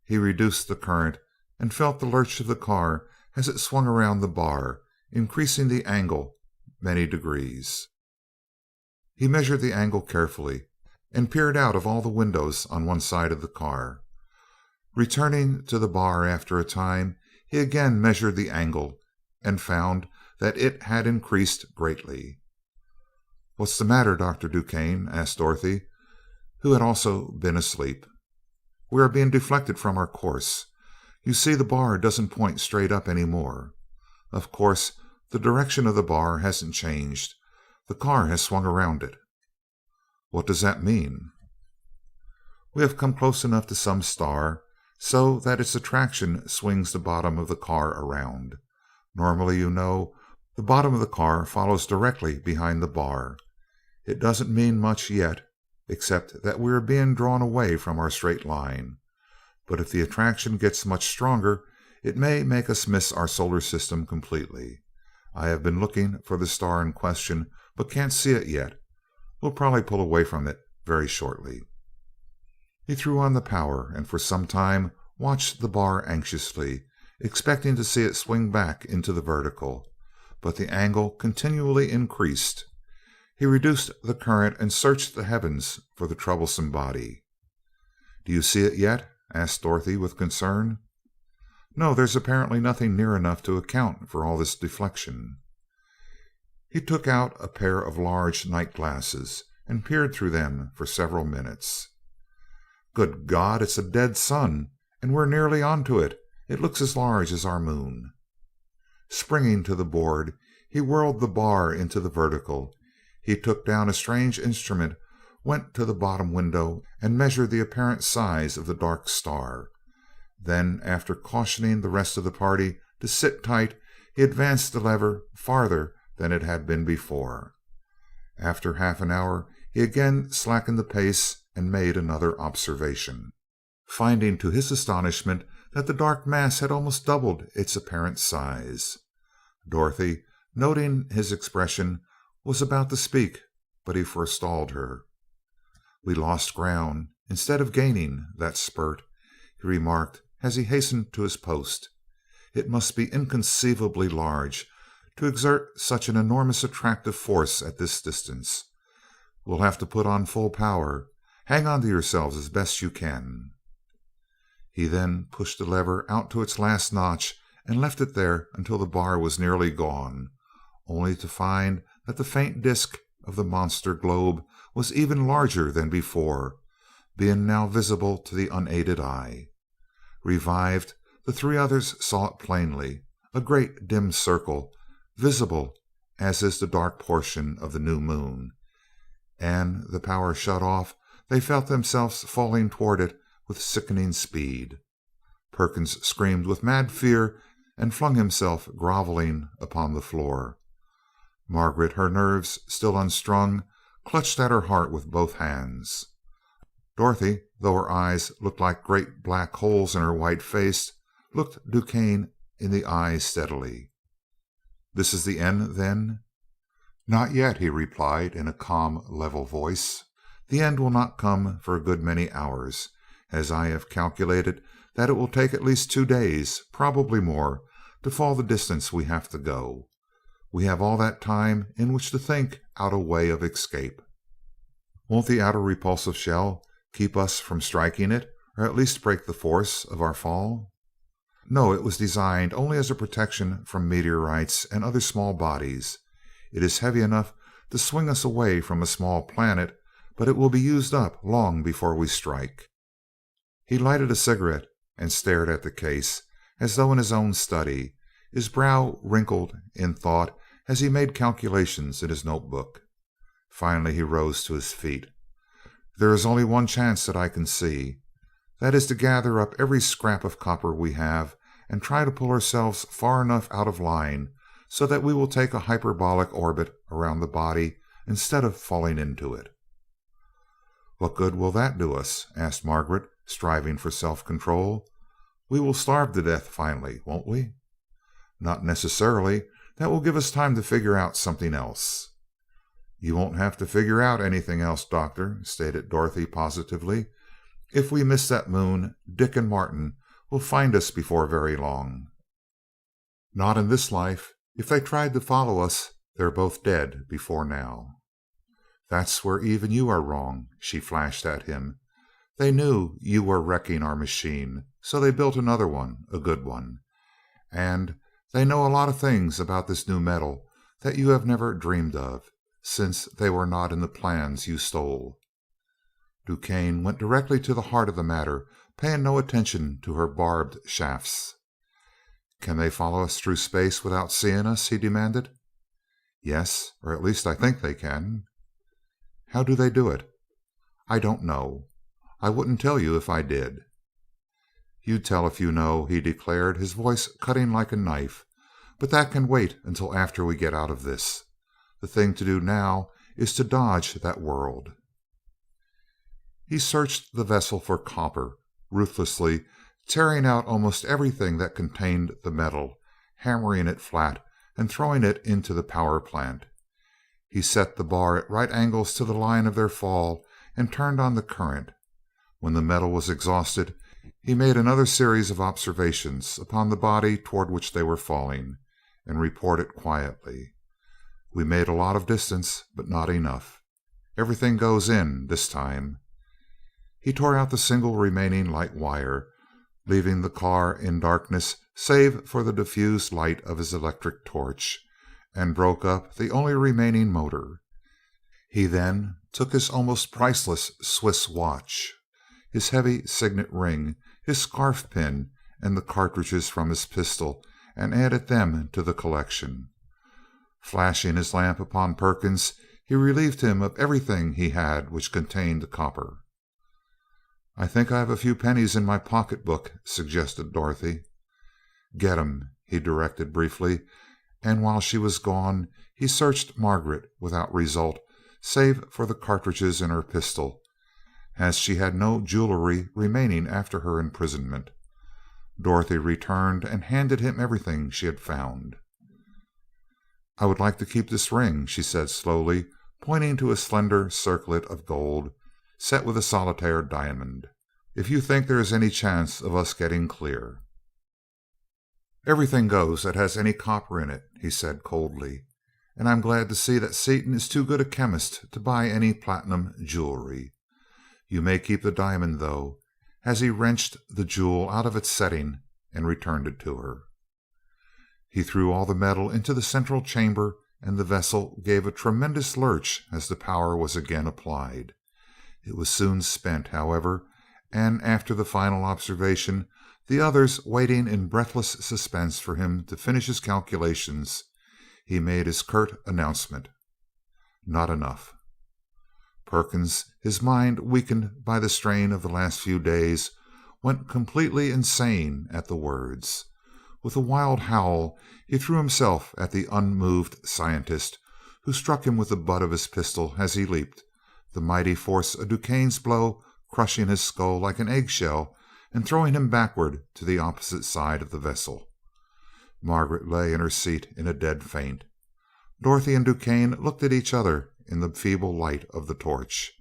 He reduced the current and felt the lurch of the car as it swung around the bar, increasing the angle many degrees. He measured the angle carefully and peered out of all the windows on one side of the car. Returning to the bar after a time, he again measured the angle and found that it had increased greatly. "What's the matter, Dr. Duquesne?" asked Dorothy, who had also been asleep. "We are being deflected from our course. You see the bar doesn't point straight up any more. Of course, the direction of the bar hasn't changed. The car has swung around it." "What does that mean?" "We have come close enough to some star so that its attraction swings the bottom of the car around. Normally, you know, the bottom of the car follows directly behind the bar. It doesn't mean much yet, except that we are being drawn away from our straight line. But if the attraction gets much stronger, it may make us miss our solar system completely. I have been looking for the star in question, but can't see it yet. We'll probably pull away from it very shortly." He threw on the power and for some time watched the bar anxiously, expecting to see it swing back into the vertical, but the angle continually increased. He reduced the current and searched the heavens for the troublesome body. "Do you see it yet?" asked Dorothy with concern. "No, there's apparently nothing near enough to account for all this deflection." He took out a pair of large night glasses and peered through them for several minutes. "Good God, it's a dead sun, and we're nearly onto it. It looks as large as our moon." Springing to the board, he whirled the bar into the vertical. He took down a strange instrument, went to the bottom window, and measured the apparent size of the dark star. Then, after cautioning the rest of the party to sit tight, he advanced the lever farther than it had been before. After half an hour, he again slackened the pace and made another observation, finding to his astonishment that the dark mass had almost doubled its apparent size. Dorothy, noting his expression, was about to speak, but he forestalled her. "We lost ground instead of gaining that spurt," he remarked as he hastened to his post. "It must be inconceivably large to exert such an enormous attractive force at this distance. We'll have to put on full power. Hang on to yourselves as best you can." He then pushed the lever out to its last notch and left it there until the bar was nearly gone, only to find that the faint disk of the monster globe was even larger than before, being now visible to the unaided eye. Revived, the three others saw it plainly, a great dim circle, visible as is the dark portion of the new moon, and, the power shut off, they felt themselves falling toward it with sickening speed. Perkins screamed with mad fear and flung himself groveling upon the floor. Margaret, her nerves still unstrung, clutched at her heart with both hands. Dorothy, though her eyes looked like great black holes in her white face, looked DuQuesne in the eye steadily. "This is the end, then?" "Not yet," he replied in a calm, level voice. "The end will not come for a good many hours, as I have calculated that it will take at least 2 days, probably more, to fall the distance we have to go. We have all that time in which to think out a way of escape." "Won't the outer repulsive shell keep us from striking it, or at least break the force of our fall?" "No, it was designed only as a protection from meteorites and other small bodies. It is heavy enough to swing us away from a small planet, but it will be used up long before we strike." He lighted a cigarette and stared at the case, as though in his own study, his brow wrinkled in thought as he made calculations in his notebook. Finally he rose to his feet. "There is only one chance that I can see. That is to gather up every scrap of copper we have and try to pull ourselves far enough out of line so that we will take a hyperbolic orbit around the body instead of falling into it." "What good will that do us?" asked Margaret, striving for self-control. "We will starve to death finally, won't we?" "Not necessarily. That will give us time to figure out something else." "You won't have to figure out anything else, Doctor," stated Dorothy positively. "If we miss that moon, Dick and Martin will find us before very long." "Not in this life. If they tried to follow us, they're both dead before now." "That's where even you are wrong," she flashed at him. "They knew you were wrecking our machine, so they built another one, a good one. And they know a lot of things about this new metal that you have never dreamed of, since they were not in the plans you stole." DuQuesne went directly to the heart of the matter, paying no attention to her barbed shafts. "Can they follow us through space without seeing us?" he demanded. "Yes, or at least I think they can." "How do they do it?" "I don't know. I wouldn't tell you if I did." "You tell if you know," he declared, his voice cutting like a knife. "But that can wait until after we get out of this. The thing to do now is to dodge that world." He searched the vessel for copper, ruthlessly tearing out almost everything that contained the metal, hammering it flat, and throwing it into the power plant. He set the bar at right angles to the line of their fall and turned on the current. When the metal was exhausted, he made another series of observations upon the body toward which they were falling, and reported quietly: "We made a lot of distance, but not enough. Everything goes in this time." He tore out the single remaining light wire, leaving the car in darkness save for the diffused light of his electric torch, and broke up the only remaining motor. He then took his almost priceless Swiss watch, his heavy signet ring, his scarf pin, and the cartridges from his pistol, and added them to the collection. Flashing his lamp upon Perkins, he relieved him of everything he had which contained copper. "I think I have a few pennies in my pocketbook," suggested Dorothy. "Get 'em," he directed briefly, and while she was gone he searched Margaret without result save for the cartridges in her pistol, as she had no jewelry remaining after her imprisonment. Dorothy returned and handed him everything she had found. "I would like to keep this ring," she said slowly, pointing to a slender circlet of gold set with a solitaire diamond, "if you think there is any chance of us getting clear." "Everything goes that has any copper in it," he said coldly, "and I'm glad to see that Seaton is too good a chemist to buy any platinum jewelry. You may keep the diamond, though," as he wrenched the jewel out of its setting and returned it to her. He threw all the metal into the central chamber, and the vessel gave a tremendous lurch as the power was again applied. It was soon spent, however, and after the final observation, the others waiting in breathless suspense for him to finish his calculations, he made his curt announcement: "Not enough." Perkins, his mind weakened by the strain of the last few days, went completely insane at the words. With a wild howl, he threw himself at the unmoved scientist, who struck him with the butt of his pistol as he leaped, the mighty force of Duquesne's blow crushing his skull like an eggshell and throwing him backward to the opposite side of the vessel. Margaret lay in her seat in a dead faint. Dorothy and Duquesne looked at each other in the feeble light of the torch.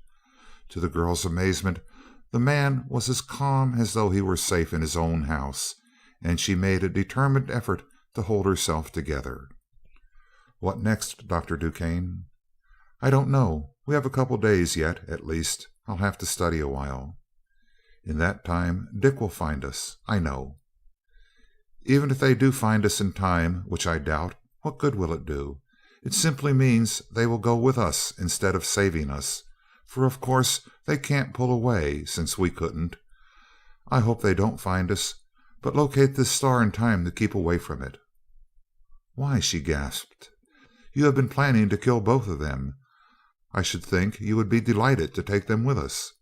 To the girl's amazement, the man was as calm as though he were safe in his own house, and she made a determined effort to hold herself together. "What next, Dr. Duquesne?" "I don't know. We have a couple days yet, at least. I'll have to study a while." "In that time Dick will find us, I know." "Even if they do find us in time, which I doubt, what good will it do? It simply means they will go with us instead of saving us, for of course they can't pull away, since we couldn't. I hope they don't find us, but locate this star in time to keep away from it." "Why?" she gasped. "You have been planning to kill both of them. I should think you would be delighted to take them with us."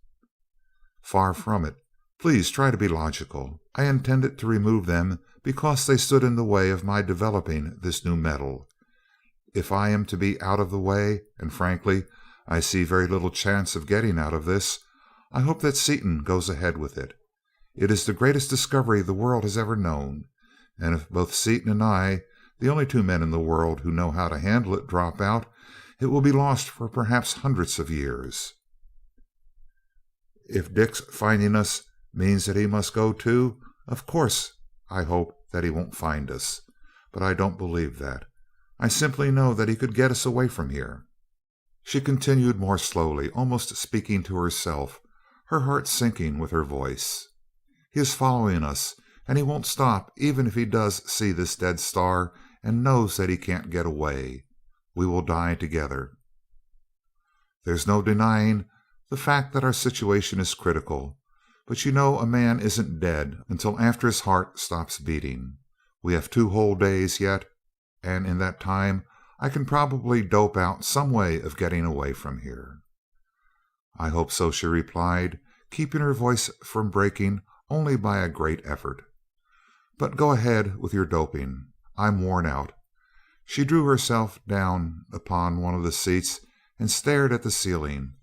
"Far from it. Please try to be logical. I intended to remove them because they stood in the way of my developing this new metal. If I am to be out of the way, and frankly I see very little chance of getting out of this, I hope that Seaton goes ahead with it. It is the greatest discovery the world has ever known, and if both Seaton and I, the only two men in the world who know how to handle it, drop out, it will be lost for perhaps hundreds of years." "If Dick's finding us means that he must go too, of course I hope that he won't find us, but I don't believe that. I simply know that he could get us away from here." She continued more slowly, almost speaking to herself, her heart sinking with her voice. "He is following us, and he won't stop even if he does see this dead star and knows that he can't get away. We will die together. There's no denying the fact that our situation is critical, but you know a man isn't dead until after his heart stops beating. We have 2 whole days yet, and in that time I can probably dope out some way of getting away from here." "I hope so," she replied, keeping her voice from breaking only by a great effort. "But go ahead with your doping. I'm worn out." She drew herself down upon one of the seats and stared at the ceiling,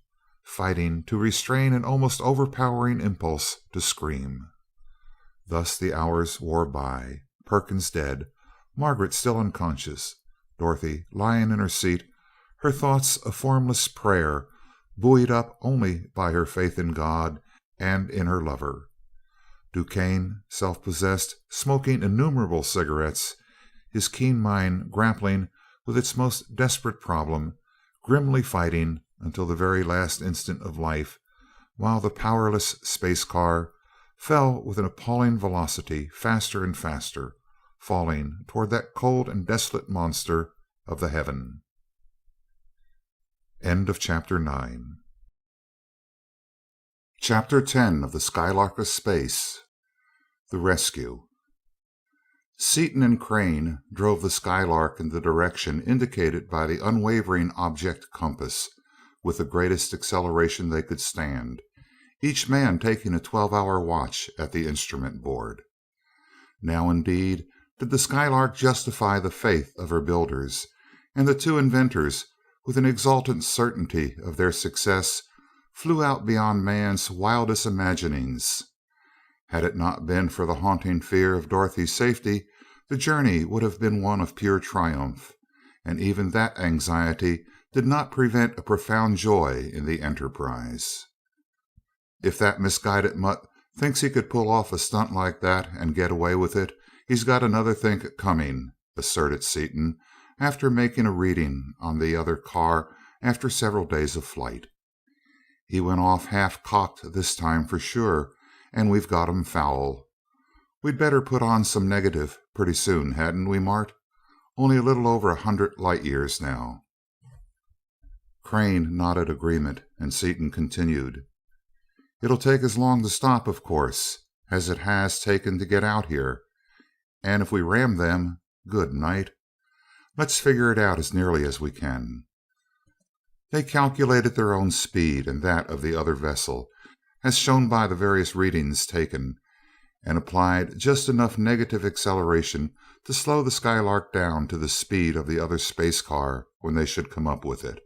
fighting to restrain an almost overpowering impulse to scream. Thus the hours wore by. Perkins dead, Margaret still unconscious, Dorothy lying in her seat, her thoughts a formless prayer, buoyed up only by her faith in God and in her lover. Duquesne, self-possessed, smoking innumerable cigarettes, his keen mind grappling with its most desperate problem, grimly fighting until the very last instant of life, while the powerless space car fell with an appalling velocity, faster and faster, falling toward that cold and desolate monster of the heaven. End of chapter 9. Chapter 10 of the Skylark of Space. The Rescue. Seaton and Crane drove the Skylark in the direction indicated by the unwavering object compass, with the greatest acceleration they could stand, each man taking a 12-hour watch at the instrument board. Now, indeed, did the Skylark justify the faith of her builders, and the 2 inventors, with an exultant certainty of their success, flew out beyond man's wildest imaginings. Had it not been for the haunting fear of Dorothy's safety, the journey would have been one of pure triumph, and even that anxiety did not prevent a profound joy in the enterprise. "If that misguided mutt thinks he could pull off a stunt like that and get away with it, he's got another think coming," asserted Seaton, after making a reading on the other car after several days of flight. "He went off half cocked this time for sure, and we've got him foul. We'd better put on some negative pretty soon, hadn't we, Mart? Only a little over 100 light years now." Crane nodded agreement, and Seaton continued: "It'll take as long to stop, of course, as it has taken to get out here, and if we ram them, good night. Let's figure it out as nearly as we can." They calculated their own speed and that of the other vessel, as shown by the various readings taken, and applied just enough negative acceleration to slow the Skylark down to the speed of the other space car when they should come up with it.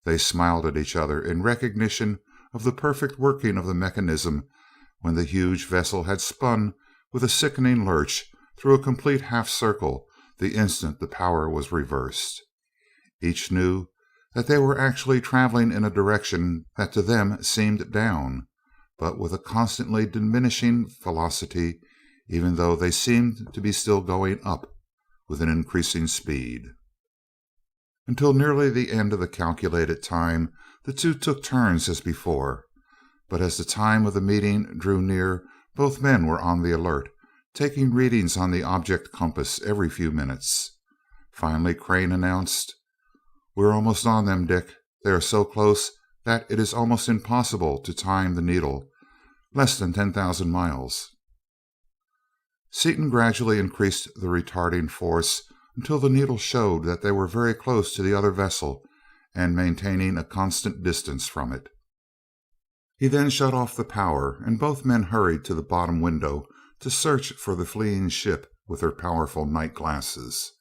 They smiled at each other in recognition of the perfect working of the mechanism when the huge vessel had spun with a sickening lurch through a complete half circle the instant the power was reversed. Each knew that they were actually traveling in a direction that to them seemed down, but with a constantly diminishing velocity, even though they seemed to be still going up with an increasing speed. Until nearly the end of the calculated time, the two took turns as before, but as the time of the meeting drew near, both men were on the alert, taking readings on the object compass every few minutes. Finally Crane announced: "We're almost on them, Dick. They are so close that it is almost impossible to time the needle. Less than 10,000 miles." Seaton gradually increased the retarding force until the needle showed that they were very close to the other vessel and maintaining a constant distance from it. He then shut off the power, and both men hurried to the bottom window to search for the fleeing ship with their powerful night glasses.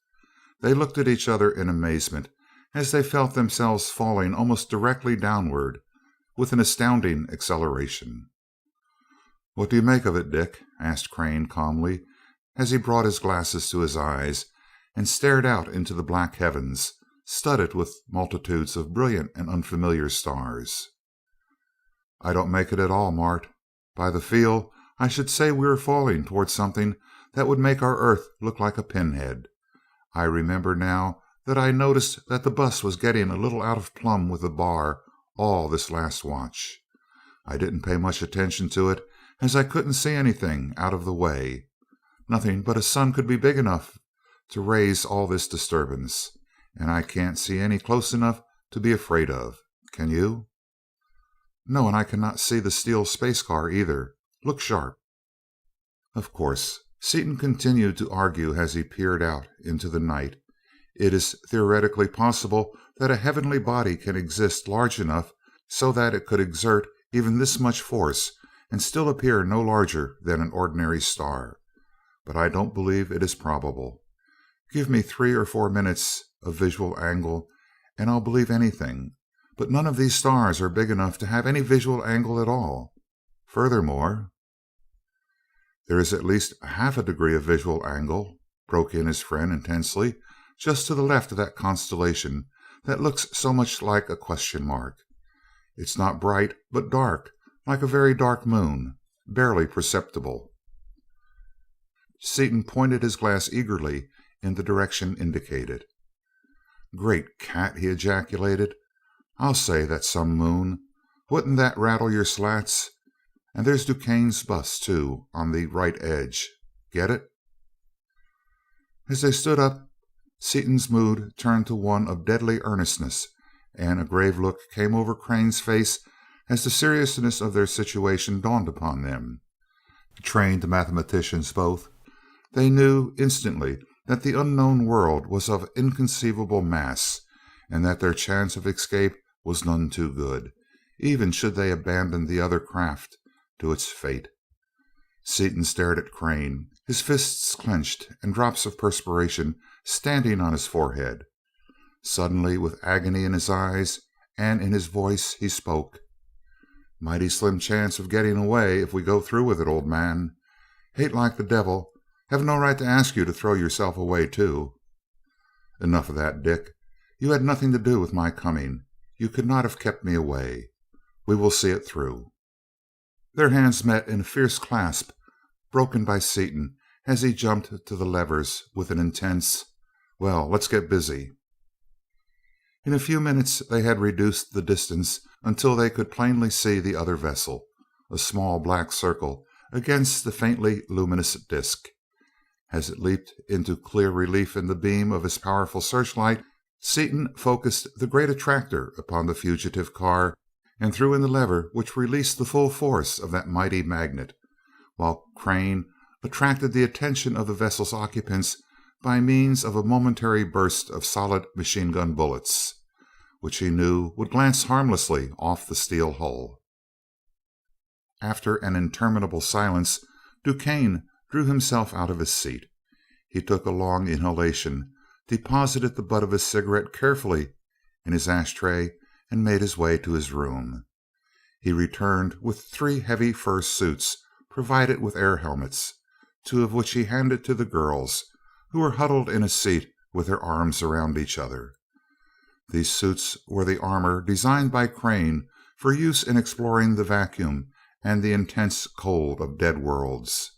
They looked at each other in amazement as they felt themselves falling almost directly downward with an astounding acceleration. "What do you make of it, Dick?" asked Crane calmly, as he brought his glasses to his eyes and stared out into the black heavens, studded with multitudes of brilliant and unfamiliar stars. "I don't make it at all, Mart. By the feel, I should say we were falling toward something that would make our Earth look like a pinhead. I remember now that I noticed that the bus was getting a little out of plumb with the bar all this last watch. I didn't pay much attention to it, as I couldn't see anything out of the way. Nothing but a sun could be big enough to raise all this disturbance, and I can't see any close enough to be afraid of. Can you?" "No, and I cannot see the steel space car either. Look sharp." Of course, Seaton continued to argue as he peered out into the night, it is theoretically possible that a heavenly body can exist large enough so that it could exert even this much force and still appear no larger than an ordinary star, but I don't believe it is probable. Give me 3 or 4 minutes of visual angle and I'll believe anything, but none of these stars are big enough to have any visual angle at all. Furthermore—" "There is at least half a degree of visual angle," broke in his friend intensely, "just to the left of that constellation that looks so much like a question mark. It's not bright, but dark, like a very dark moon, barely perceptible." Seaton pointed his glass eagerly in the direction indicated. "Great cat!" he ejaculated. "I'll say that's some moon. Wouldn't that rattle your slats? And there's Duquesne's bus, too, on the right edge. Get it?" As they stood up, Seaton's mood turned to one of deadly earnestness, and a grave look came over Crane's face as the seriousness of their situation dawned upon them. Trained mathematicians both, they knew instantly that the unknown world was of inconceivable mass, and that their chance of escape was none too good, even should they abandon the other craft to its fate. Seaton stared at Crane, his fists clenched and drops of perspiration standing on his forehead. Suddenly, with agony in his eyes and in his voice, he spoke. Mighty slim chance of getting away if we go through with it, old man. Hate like the devil. Have no right to ask you to throw yourself away, too. Enough of that, Dick. You had nothing to do with my coming. You could not have kept me away. We will see it through." Their hands met in a fierce clasp, broken by Seaton as he jumped to the levers with an intense, "Well, let's get busy." In a few minutes they had reduced the distance until they could plainly see the other vessel, a small black circle against the faintly luminous disk. As it leaped into clear relief in the beam of his powerful searchlight, Seaton focused the great attractor upon the fugitive car and threw in the lever which released the full force of that mighty magnet, while Crane attracted the attention of the vessel's occupants by means of a momentary burst of solid machine gun bullets, which he knew would glance harmlessly off the steel hull. After an interminable silence, Duquesne drew himself out of his seat. He took a long inhalation, deposited the butt of his cigarette carefully in his ashtray, and made his way to his room. He returned with 3 heavy fur suits provided with air helmets, 2 of which he handed to the girls, who were huddled in a seat with their arms around each other. These suits were the armor designed by Crane for use in exploring the vacuum and the intense cold of dead worlds.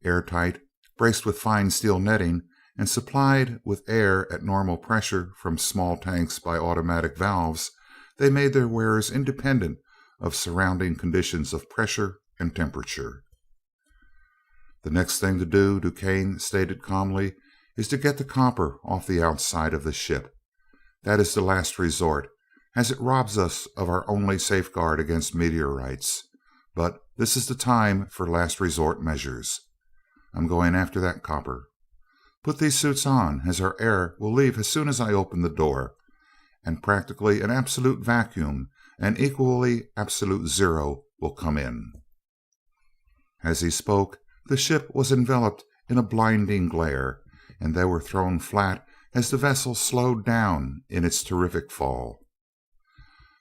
Airtight, braced with fine steel netting, and supplied with air at normal pressure from small tanks by automatic valves, they made their wearers independent of surrounding conditions of pressure and temperature. "The next thing to do," Duquesne stated calmly, "is to get the copper off the outside of the ship. That is the last resort, as it robs us of our only safeguard against meteorites. But this is the time for last resort measures. I'm going after that copper. Put these suits on, as our air will leave as soon as I open the door, and practically an absolute vacuum and equally absolute zero will come in." As he spoke, the ship was enveloped in a blinding glare, and they were thrown flat as the vessel slowed down in its terrific fall.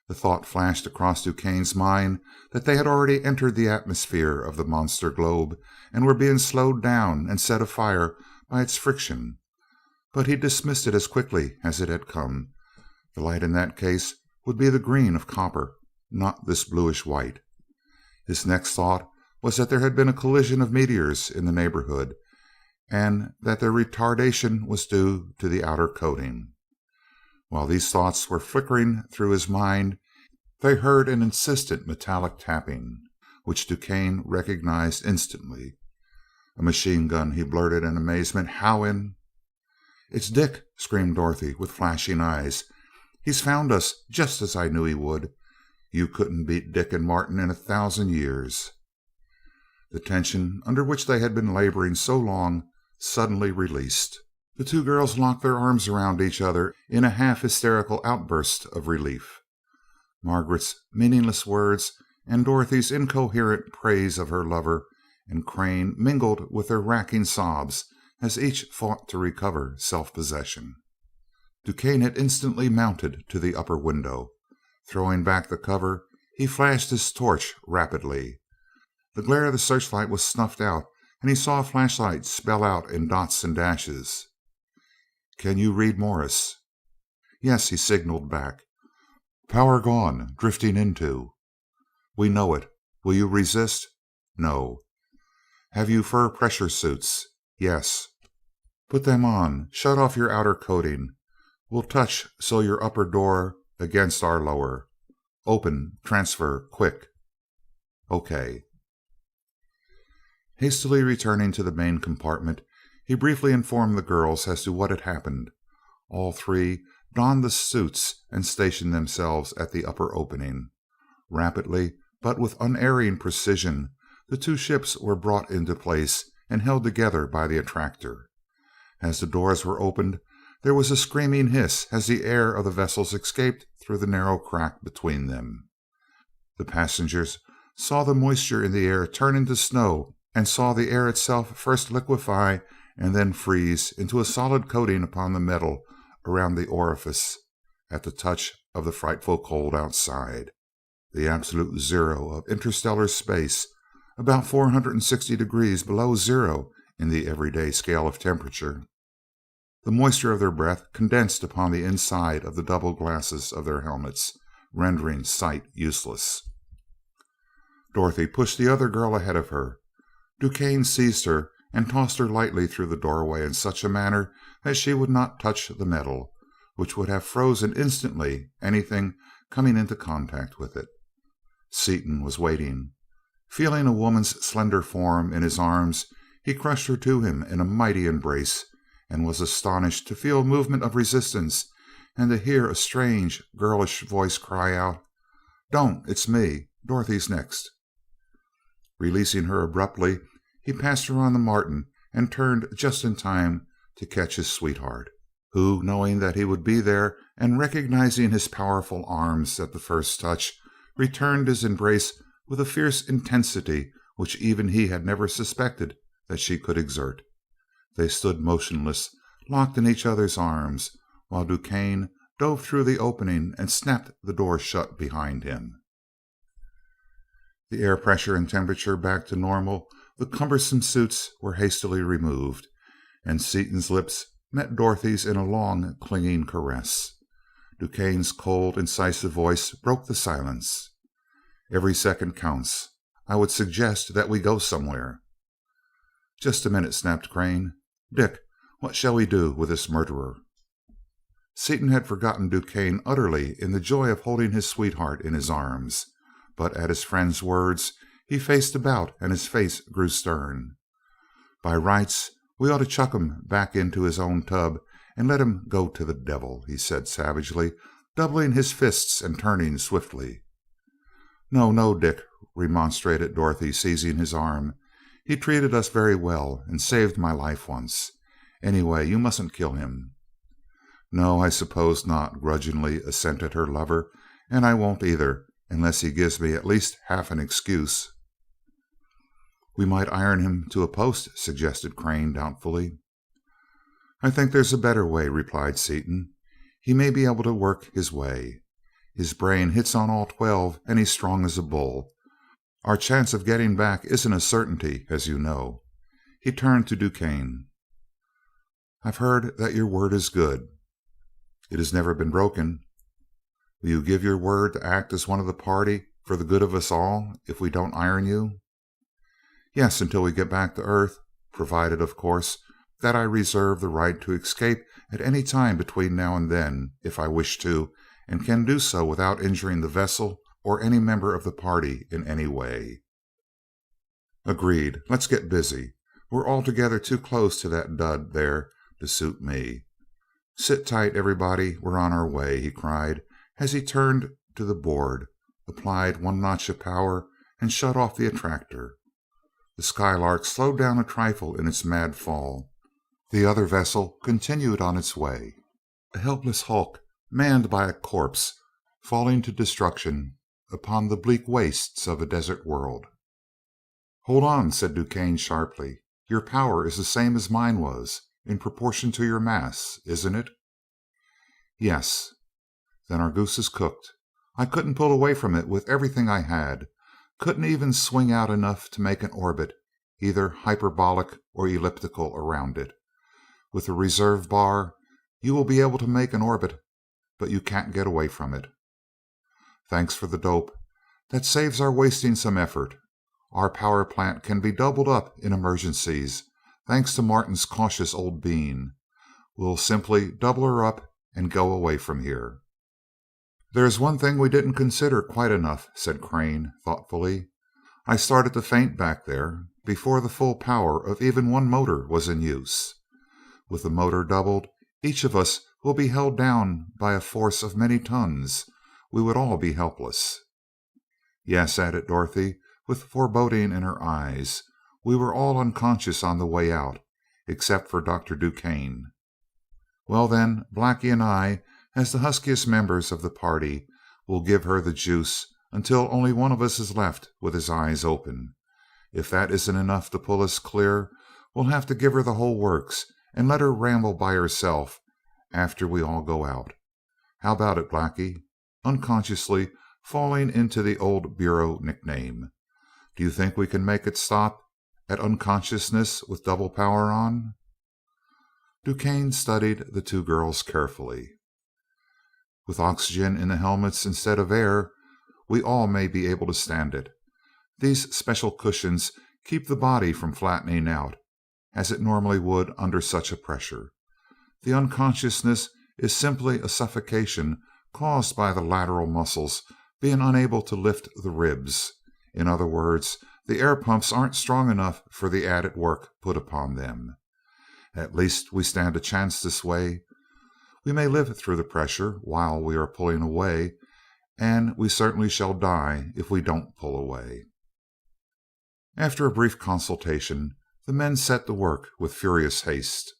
The thought flashed across Duquesne's mind that they had already entered the atmosphere of the monster globe and were being slowed down and set afire by its friction, but he dismissed it as quickly as it had come. The light in that case would be the green of copper, not this bluish white. His next thought was that there had been a collision of meteors in the neighborhood, and that their retardation was due to the outer coating. While these thoughts were flickering through his mind, they heard an insistent metallic tapping, which Duquesne recognized instantly. "A machine gun," he blurted in amazement. "How in—" "It's Dick!" screamed Dorothy with flashing eyes. "He's found us, just as I knew he would. You couldn't beat Dick and Martin in 1,000 years." The tension under which they had been laboring so long suddenly released. The 2 girls locked their arms around each other in a half hysterical outburst of relief. Margaret's meaningless words and Dorothy's incoherent praise of her lover and Crane mingled with their racking sobs as each fought to recover self-possession. Duquesne had instantly mounted to the upper window. Throwing back the cover, he flashed his torch rapidly. The glare of the searchlight was snuffed out, and he saw a flashlight spell out in dots and dashes. "Can you read Morse?" "Yes," he signaled back. "Power gone. Drifting into." "We know it. Will you resist?" "No." "Have you fur pressure suits?" "Yes." "Put them on. Shut off your outer coating. We'll touch so your upper door against our lower. Open. Transfer. Quick." "Okay." Hastily returning to the main compartment, he briefly informed the girls as to what had happened. All 3 donned the suits and stationed themselves at the upper opening. Rapidly, but with unerring precision, the 2 ships were brought into place and held together by the attractor. As the doors were opened, there was a screaming hiss as the air of the vessels escaped through the narrow crack between them. The passengers saw the moisture in the air turn into snow, and saw the air itself first liquefy and then freeze into a solid coating upon the metal around the orifice at the touch of the frightful cold outside. the absolute zero of interstellar space, about 460 degrees below zero in the everyday scale of temperature. The moisture of their breath condensed upon the inside of the double glasses of their helmets, rendering sight useless. Dorothy pushed the other girl ahead of her. Duquesne seized her and tossed her lightly through the doorway in such a manner that she would not touch the metal, which would have frozen instantly anything coming into contact with it. Seaton was waiting. Feeling a woman's slender form in his arms, he crushed her to him in a mighty embrace, and was astonished to feel a movement of resistance and to hear a strange, girlish voice cry out, "Don't! It's me. Dorothy's next." Releasing her abruptly, he passed her on the Martin and turned just in time to catch his sweetheart, who, knowing that he would be there and recognizing his powerful arms at the first touch, returned his embrace with a fierce intensity which even he had never suspected that she could exert. They stood motionless, locked in each other's arms, while Duquesne dove through the opening and snapped the door shut behind him. The air pressure and temperature back to normal, the cumbersome suits were hastily removed, and Seaton's lips met Dorothy's in a long, clinging caress. Duquesne's cold, incisive voice broke the silence. "Every second counts. I would suggest that we go somewhere." "Just a minute," snapped Crane. "Dick, what shall we do with this murderer?" Seaton had forgotten Duquesne utterly in the joy of holding his sweetheart in his arms, but at his friend's words he faced about and his face grew stern. "By rights, we ought to chuck him back into his own tub and let him go to the devil," he said savagely, doubling his fists and turning swiftly. "No, no, Dick," remonstrated Dorothy, seizing his arm. "He treated us very well and saved my life once. Anyway, you mustn't kill him." "No, I suppose not," grudgingly assented her lover, "and I won't either, unless he gives me at least half an excuse." "We might iron him to a post," suggested Crane doubtfully. "I think there's a better way," replied Seaton. "He may be able to work his way. His brain hits on all 12 and he's strong as a bull. Our chance of getting back isn't a certainty, as you know." He turned to Duquesne. "I've heard that your word is good." "It has never been broken." "Will you give your word to act as one of the party for the good of us all if we don't iron you?" "Yes, until we get back to Earth, provided, of course, that I reserve the right to escape at any time between now and then, if I wish to, and can do so without injuring the vessel or any member of the party in any way." "Agreed. Let's get busy. We're altogether too close to that dud there to suit me. Sit tight, everybody. We're on our way," he cried as he turned to the board, applied one notch of power, and shut off the attractor. The Skylark slowed down a trifle in its mad fall. The other vessel continued on its way, a helpless hulk manned by a corpse falling to destruction upon the bleak wastes of a desert world. "Hold on," said Duquesne sharply. "Your power is the same as mine was, in proportion to your mass, isn't it?" "Yes." "Then our goose is cooked. I couldn't pull away from it with everything I had. Couldn't even swing out enough to make an orbit, either hyperbolic or elliptical, around it. With the reserve bar, you will be able to make an orbit, but you can't get away from it." "Thanks for the dope. That saves our wasting some effort. Our power plant can be doubled up in emergencies, thanks to Martin's cautious old bean. We'll simply double her up and go away from here." "There is one thing we didn't consider quite enough," said Crane thoughtfully. "I started to faint back there before the full power of even one motor was in use. With the motor doubled, each of us will be held down by a force of many tons. We would all be helpless." "Yes," added Dorothy, with foreboding in her eyes. "We were all unconscious on the way out, except for Dr. Duquesne. Well, then, Blackie and I, as the huskiest members of the party, will give her the juice until only one of us is left with his eyes open. If that isn't enough to pull us clear, we'll have to give her the whole works and let her ramble by herself after we all go out. How about it, Blackie?" Unconsciously, falling into the old bureau nickname. "Do you think we can make it stop at unconsciousness with double power on?" DuQuesne studied the two girls carefully. "With oxygen in the helmets instead of air, we all may be able to stand it. These special cushions keep the body from flattening out, as it normally would under such a pressure. The unconsciousness is simply a suffocation caused by the lateral muscles being unable to lift the ribs. In other words, the air pumps aren't strong enough for the added work put upon them. At least we stand a chance this way. We may live through the pressure while we are pulling away, and we certainly shall die if we don't pull away." After a brief consultation, the men set to work with furious haste.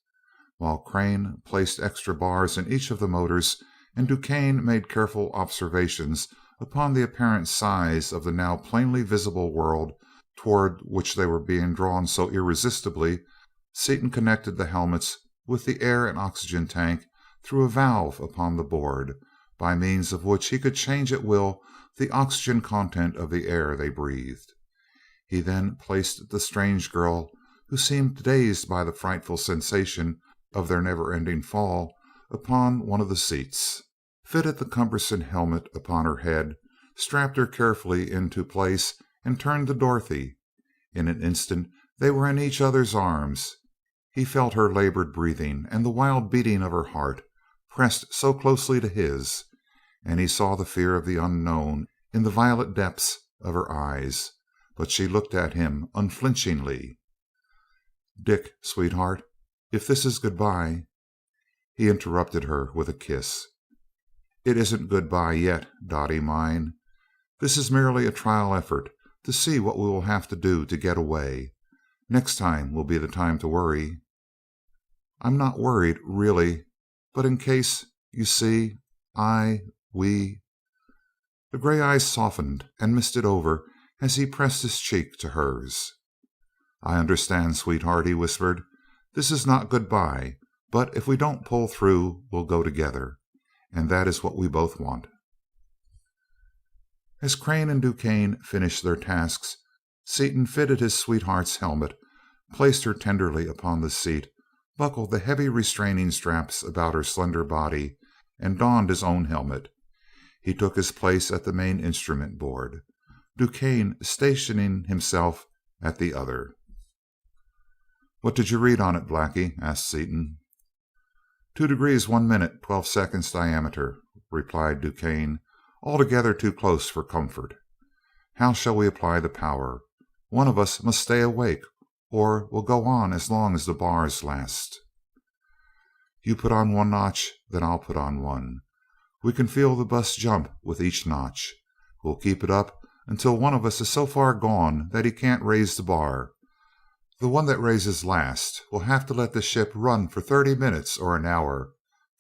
While Crane placed extra bars in each of the motors, and DuQuesne made careful observations upon the apparent size of the now plainly visible world toward which they were being drawn so irresistibly, Seaton connected the helmets with the air and oxygen tank through a valve upon the board, by means of which he could change at will the oxygen content of the air they breathed. He then placed the strange girl, who seemed dazed by the frightful sensation of their never-ending fall, upon one of the seats, fitted the cumbersome helmet upon her head, strapped her carefully into place, and turned to Dorothy. In an instant they were in each other's arms. He felt her labored breathing and the wild beating of her heart, pressed so closely to his, and he saw the fear of the unknown in the violet depths of her eyes, but she looked at him unflinchingly. "Dick, sweetheart, if this is goodbye—" He interrupted her with a kiss. "It isn't goodbye yet, Dottie mine. This is merely a trial effort to see what we will have to do to get away. Next time will be the time to worry." "I'm not worried, really, but in case, you see, we—" The gray eyes softened and misted over as he pressed his cheek to hers. "I understand, sweetheart," he whispered. "This is not goodbye, but if we don't pull through we'll go together, and that is what we both want." As Crane and DuQuesne finished their tasks, Seaton fitted his sweetheart's helmet, placed her tenderly upon the seat, buckled the heavy restraining straps about her slender body, and donned his own helmet. He took his place at the main instrument board, DuQuesne stationing himself at the other. "What did you read on it, Blackie?" asked Seaton. 2 degrees 1 minute 12 seconds diameter," replied DuQuesne. "Altogether too close for comfort. How shall we apply the power? One of us must stay awake, or we'll go on as long as the bars last." "You put on one notch, then I'll put on one. We can feel the bus jump with each notch. We'll keep it up until one of us is so far gone that he can't raise the bar. The one that raises last will have to let the ship run for 30 minutes or an hour,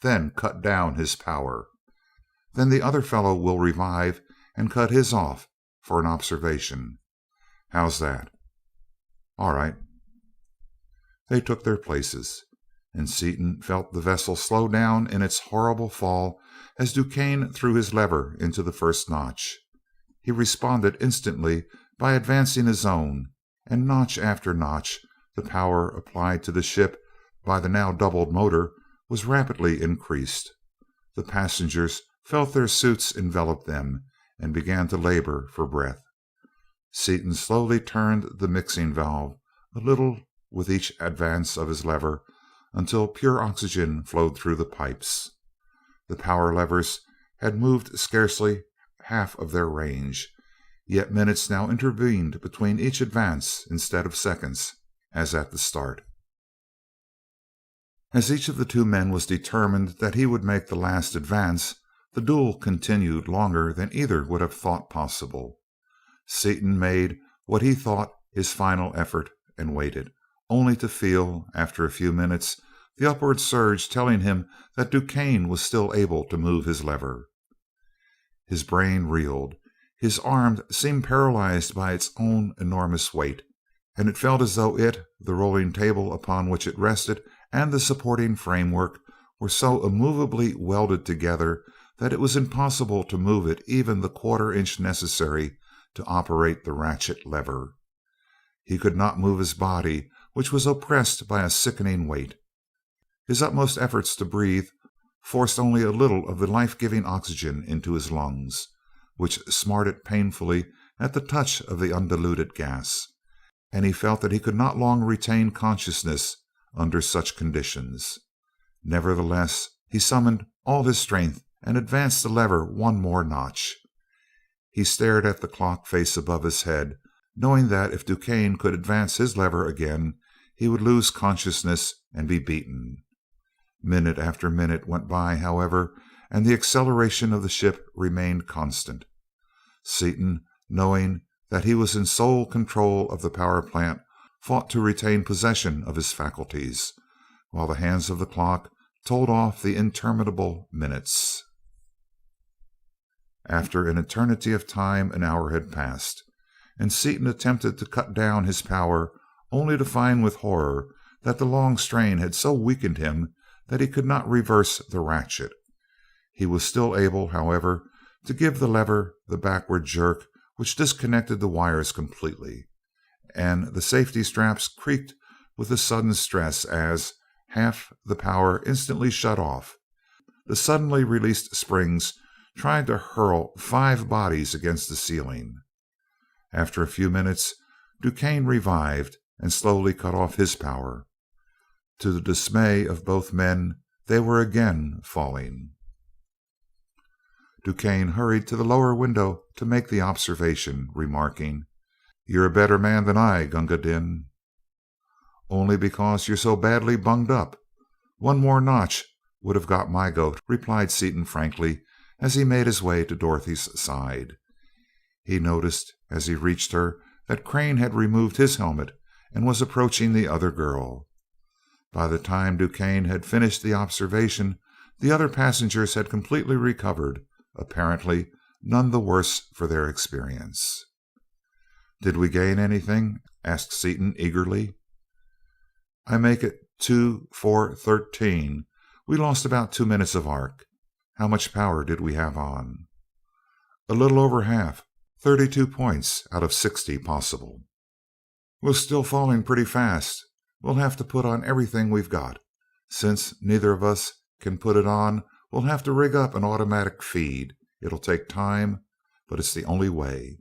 then cut down his power. Then the other fellow will revive and cut his off for an observation. How's that?" "All right." They took their places, and Seaton felt the vessel slow down in its horrible fall as DuQuesne threw his lever into the first notch. He responded instantly by advancing his own, and notch after notch the power applied to the ship by the now doubled motor was rapidly increased. The passengers felt their suits envelop them and began to labor for breath. Seaton slowly turned the mixing valve a little with each advance of his lever until pure oxygen flowed through the pipes. The power levers had moved scarcely half of their range, yet minutes now intervened between each advance instead of seconds, as at the start. As each of the two men was determined that he would make the last advance, the duel continued longer than either would have thought possible. Seaton made what he thought his final effort and waited, only to feel, after a few minutes, the upward surge telling him that DuQuesne was still able to move his lever. His brain reeled. His arm seemed paralyzed by its own enormous weight, and it felt as though it, the rolling table upon which it rested, and the supporting framework were so immovably welded together that it was impossible to move it even the quarter-inch necessary to operate the ratchet lever. He could not move his body, which was oppressed by a sickening weight. His utmost efforts to breathe forced only a little of the life-giving oxygen into his lungs, which smarted painfully at the touch of the undiluted gas, and he felt that he could not long retain consciousness under such conditions. Nevertheless, he summoned all his strength and advanced the lever one more notch. He stared at the clock face above his head, knowing that if DuQuesne could advance his lever again, he would lose consciousness and be beaten. Minute after minute went by, however, and the acceleration of the ship remained constant. Seaton, knowing that he was in sole control of the power plant, fought to retain possession of his faculties, while the hands of the clock told off the interminable minutes. After an eternity of time, an hour had passed, and Seaton attempted to cut down his power, only to find with horror that the long strain had so weakened him that he could not reverse the ratchet. He was still able, however, to give the lever the backward jerk which disconnected the wires completely, and the safety straps creaked with the sudden stress as, half the power instantly shut off, the suddenly released springs tried to hurl 5 bodies against the ceiling. After a few minutes, DuQuesne revived and slowly cut off his power. To the dismay of both men, they were again falling. DuQuesne hurried to the lower window to make the observation, remarking, "You're a better man than I, Gunga Din." "Only because you're so badly bunged up. One more notch would have got my goat," replied Seaton frankly, as he made his way to Dorothy's side. He noticed as he reached her that Crane had removed his helmet and was approaching the other girl. By the time DuQuesne had finished the observation, the other passengers had completely recovered, apparently none the worse for their experience. "Did we gain anything?" asked Seaton eagerly. "I make it 2-4-13. We lost about 2 minutes of arc. How much power did we have on?" "A little over half. 32 points out of 60 possible." "We're still falling pretty fast. We'll have to put on everything we've got. Since neither of us can put it on, we'll have to rig up an automatic feed. It'll take time, but it's the only way."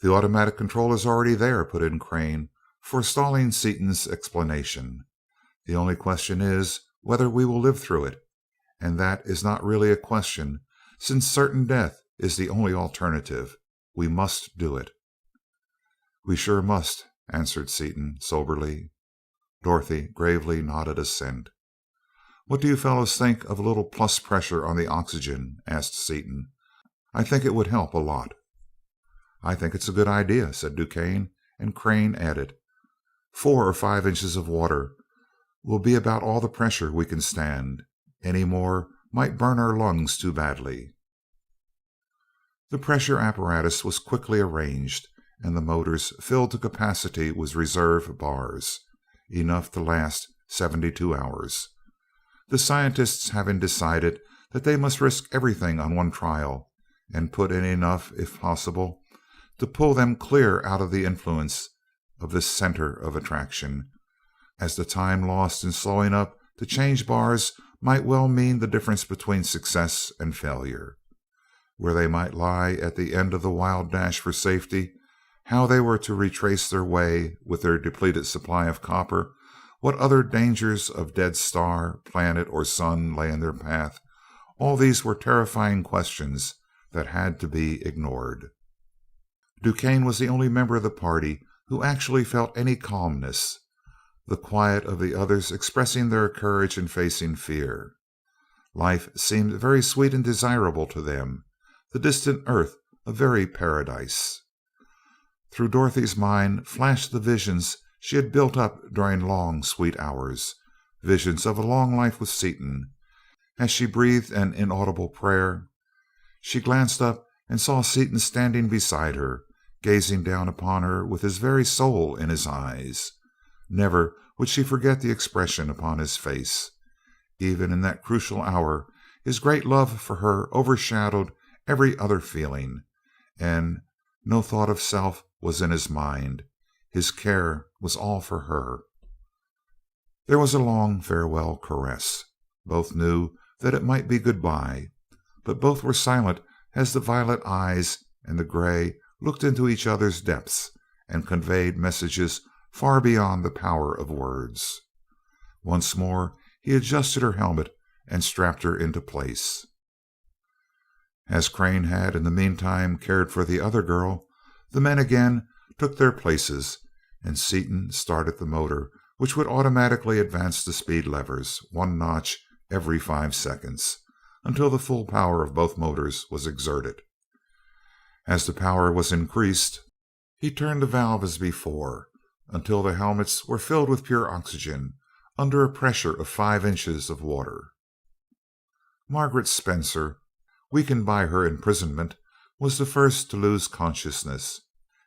"The automatic control is already there," put in Crane, forestalling Seaton's explanation. "The only question is whether we will live through it, and that is not really a question, since certain death is the only alternative. We must do it." "We sure must," answered Seaton soberly. Dorothy gravely nodded assent. "What do you fellows think of a little plus pressure on the oxygen?" asked Seaton. "I think it would help a lot." "I think it's a good idea," said DuQuesne, and Crane added, 4 or 5 inches of water will be about all the pressure we can stand. Any more might burn our lungs too badly." The pressure apparatus was quickly arranged, and the motors filled to capacity with reserve bars, enough to last 72 hours. The scientists having decided that they must risk everything on one trial, and put in enough, if possible, to pull them clear out of the influence of this center of attraction, as the time lost in slowing up to change bars might well mean the difference between success and failure. Where they might lie at the end of the wild dash for safety, how they were to retrace their way with their depleted supply of copper, what other dangers of dead star, planet, or sun lay in their path, all these were terrifying questions that had to be ignored. DuQuesne was the only member of the party who actually felt any calmness, the quiet of the others expressing their courage in facing fear. Life seemed very sweet and desirable to them, the distant earth a very paradise. Through Dorothy's mind flashed the visions she had built up during long, sweet hours, visions of a long life with Seaton. As she breathed an inaudible prayer, she glanced up and saw Seaton standing beside her, gazing down upon her with his very soul in his eyes. Never would she forget the expression upon his face. Even in that crucial hour His great love for her overshadowed every other feeling, and no thought of self was in his mind. His care was all for her. There was a long farewell caress. Both knew that it might be goodbye, but both were silent as the violet eyes and the gray looked into each other's depths and conveyed messages far beyond the power of words. Once more he adjusted her helmet and strapped her into place. As Crane had in the meantime cared for the other girl, the men again took their places, and Seaton started the motor, which would automatically advance the speed levers one notch every 5 seconds, until the full power of both motors was exerted. As the power was increased, he turned the valve as before, until the helmets were filled with pure oxygen under a pressure of 5 inches of water. Margaret Spencer, weakened by her imprisonment, was the first to lose consciousness,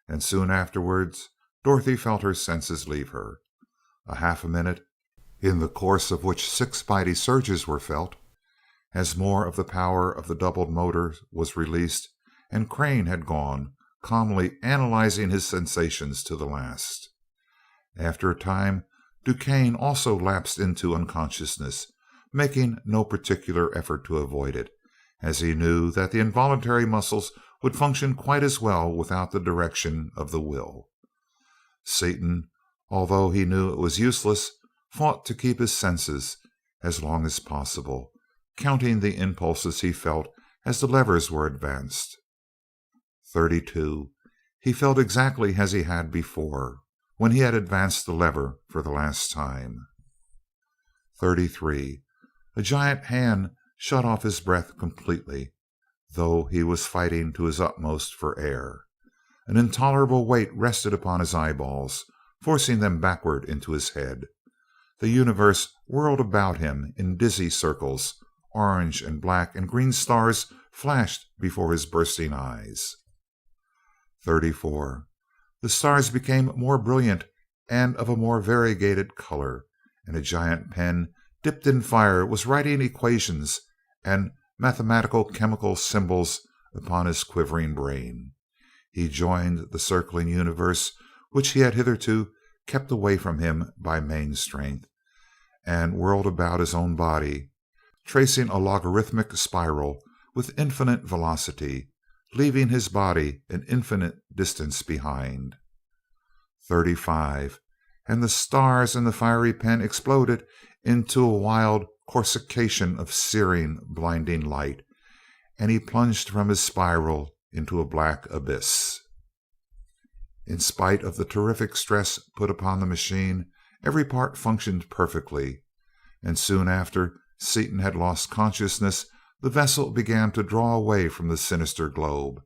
and soon afterwards Dorothy felt her senses leave her. A half a minute, in the course of which 6 mighty surges were felt, as more of the power of the doubled motor was released, and Crane had gone, calmly analyzing his sensations to the last. After a time, Duquesne also lapsed into unconsciousness, making no particular effort to avoid it, as he knew that the involuntary muscles would function quite as well without the direction of the will. Seaton, although he knew it was useless, fought to keep his senses as long as possible, counting the impulses he felt as the levers were advanced. 32. He felt exactly as he had before, when he had advanced the lever for the last time. 33. A giant hand shut off his breath completely, though he was fighting to his utmost for air. An intolerable weight rested upon his eyeballs, forcing them backward into his head. The universe whirled about him in dizzy circles. Orange and black and green stars flashed before his bursting eyes. 34. The stars became more brilliant and of a more variegated color, and a giant pen dipped in fire was writing equations and mathematical chemical symbols upon his quivering brain. He joined the circling universe, which he had hitherto kept away from him by main strength, and whirled about his own body, tracing a logarithmic spiral with infinite velocity, leaving his body an infinite distance behind. 35. And the stars and the fiery pen exploded into a wild coruscation of searing, blinding light, and he plunged from his spiral into a black abyss. In spite of the terrific stress put upon the machine, every part functioned perfectly, and soon after Seaton had lost consciousness, the vessel began to draw away from the sinister globe.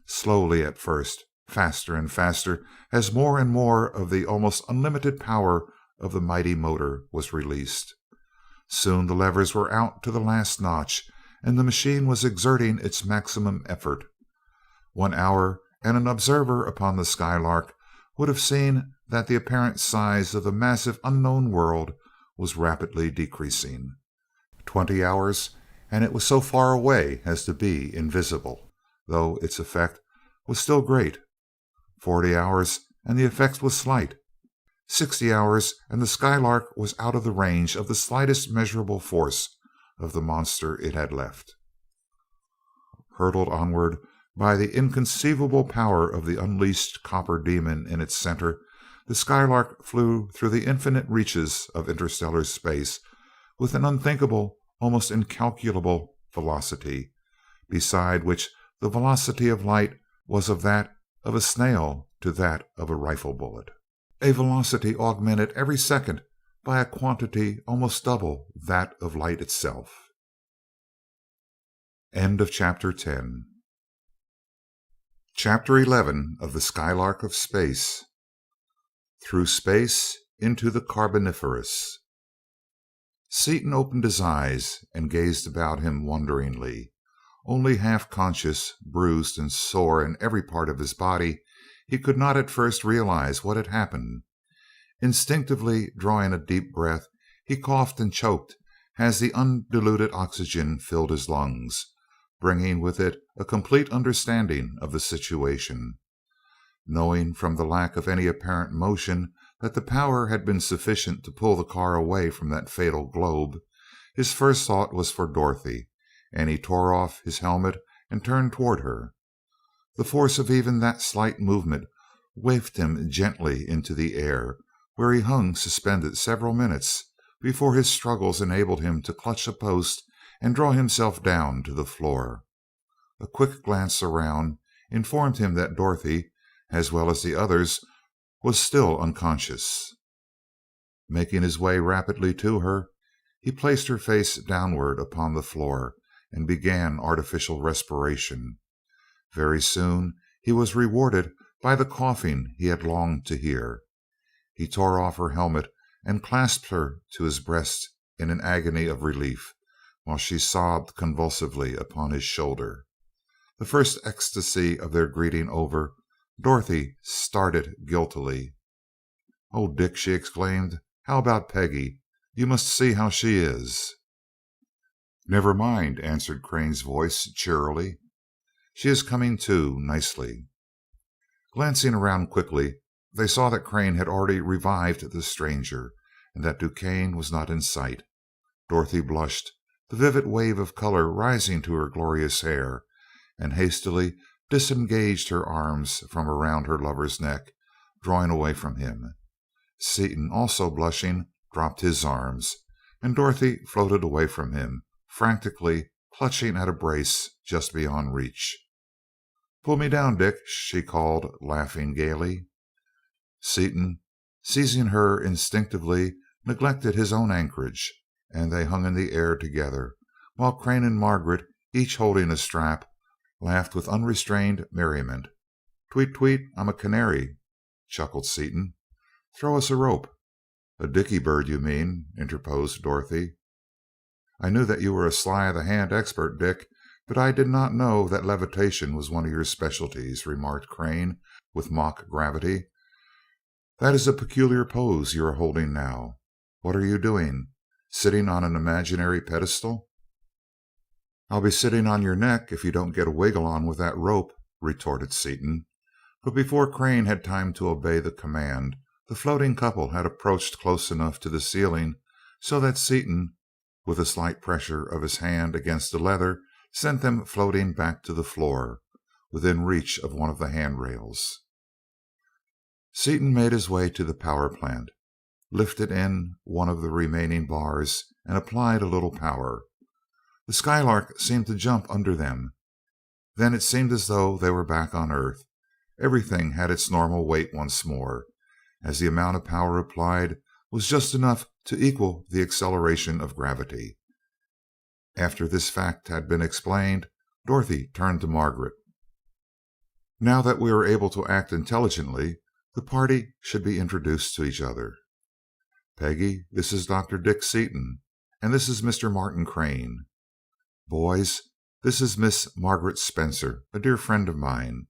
Slowly at first, faster and faster, as more and more of the almost unlimited power of the mighty motor was released. Soon the levers were out to the last notch, and the machine was exerting its maximum effort. 1 hour, and an observer upon the Skylark would have seen that the apparent size of the massive unknown world was rapidly decreasing. 20 hours, and it was so far away as to be invisible, though its effect was still great. 40 hours, and the effect was slight. 60 hours, and the Skylark was out of the range of the slightest measurable force of the monster it had left. Hurtled onward by the inconceivable power of the unleashed copper demon in its center, the Skylark flew through the infinite reaches of interstellar space with an unthinkable, almost incalculable velocity, beside which the velocity of light was of that of a snail to that of a rifle bullet, a velocity augmented every second by a quantity almost double that of light itself. End of chapter 10. Chapter 11 of the Skylark of Space. Through space into the Carboniferous. Seaton opened his eyes and gazed about him wonderingly. Only half conscious, bruised and sore in every part of his body, he could not at first realize what had happened. Instinctively drawing a deep breath, he coughed and choked as the undiluted oxygen filled his lungs, bringing with it a complete understanding of the situation. Knowing from the lack of any apparent motion that the power had been sufficient to pull the car away from that fatal globe, his first thought was for Dorothy, and he tore off his helmet and turned toward her. The force of even that slight movement wafted him gently into the air, where he hung suspended several minutes before his struggles enabled him to clutch a post and draw himself down to the floor. A quick glance around informed him that Dorothy, as well as the others, was still unconscious. Making his way rapidly to her, he placed her face downward upon the floor and began artificial respiration. Very soon he was rewarded by the coughing he had longed to hear. He tore off her helmet and clasped her to his breast in an agony of relief, while she sobbed convulsively upon his shoulder. The first ecstasy of their greeting over, Dorothy started guiltily. "Oh, Dick," she exclaimed, "how about Peggy? You must see how she is." "Never mind," answered Crane's voice cheerily. "She is coming to nicely." Glancing around quickly, they saw that Crane had already revived the stranger, and that DuQuesne was not in sight. Dorothy blushed, the vivid wave of color rising to her glorious hair, and hastily disengaged her arms from around her lover's neck, drawing away from him. Seaton, also blushing, dropped his arms, and Dorothy floated away from him, frantically clutching at a brace just beyond reach. "Pull me down, Dick," she called, laughing gaily. Seaton, seizing her instinctively, neglected his own anchorage, and they hung in the air together, while Crane and Margaret, each holding a strap, laughed with unrestrained merriment. "Tweet, tweet, I'm a canary," chuckled Seaton. "Throw us a rope." "A dicky bird, you mean," interposed Dorothy. "I knew that you were a sleight of the hand expert, Dick, but I did not know that levitation was one of your specialties," remarked Crane, with mock gravity. "That is a peculiar pose you are holding now. What are you doing? Sitting on an imaginary pedestal?" "I'll be sitting on your neck if you don't get a wiggle on with that rope," retorted Seaton. But before Crane had time to obey the command, the floating couple had approached close enough to the ceiling so that Seaton, with a slight pressure of his hand against the leather, sent them floating back to the floor, within reach of one of the handrails. Seaton made his way to the power plant, lifted in one of the remaining bars, and applied a little power. The Skylark seemed to jump under them. Then it seemed as though they were back on Earth. Everything had its normal weight once more, as the amount of power applied was just enough to equal the acceleration of gravity. After this fact had been explained, Dorothy turned to Margaret. "Now that we are able to act intelligently, the party should be introduced to each other. Peggy, this is Dr. Dick Seaton, and this is Mr. Martin Crane. Boys, this is Miss Margaret Spencer, a dear friend of mine.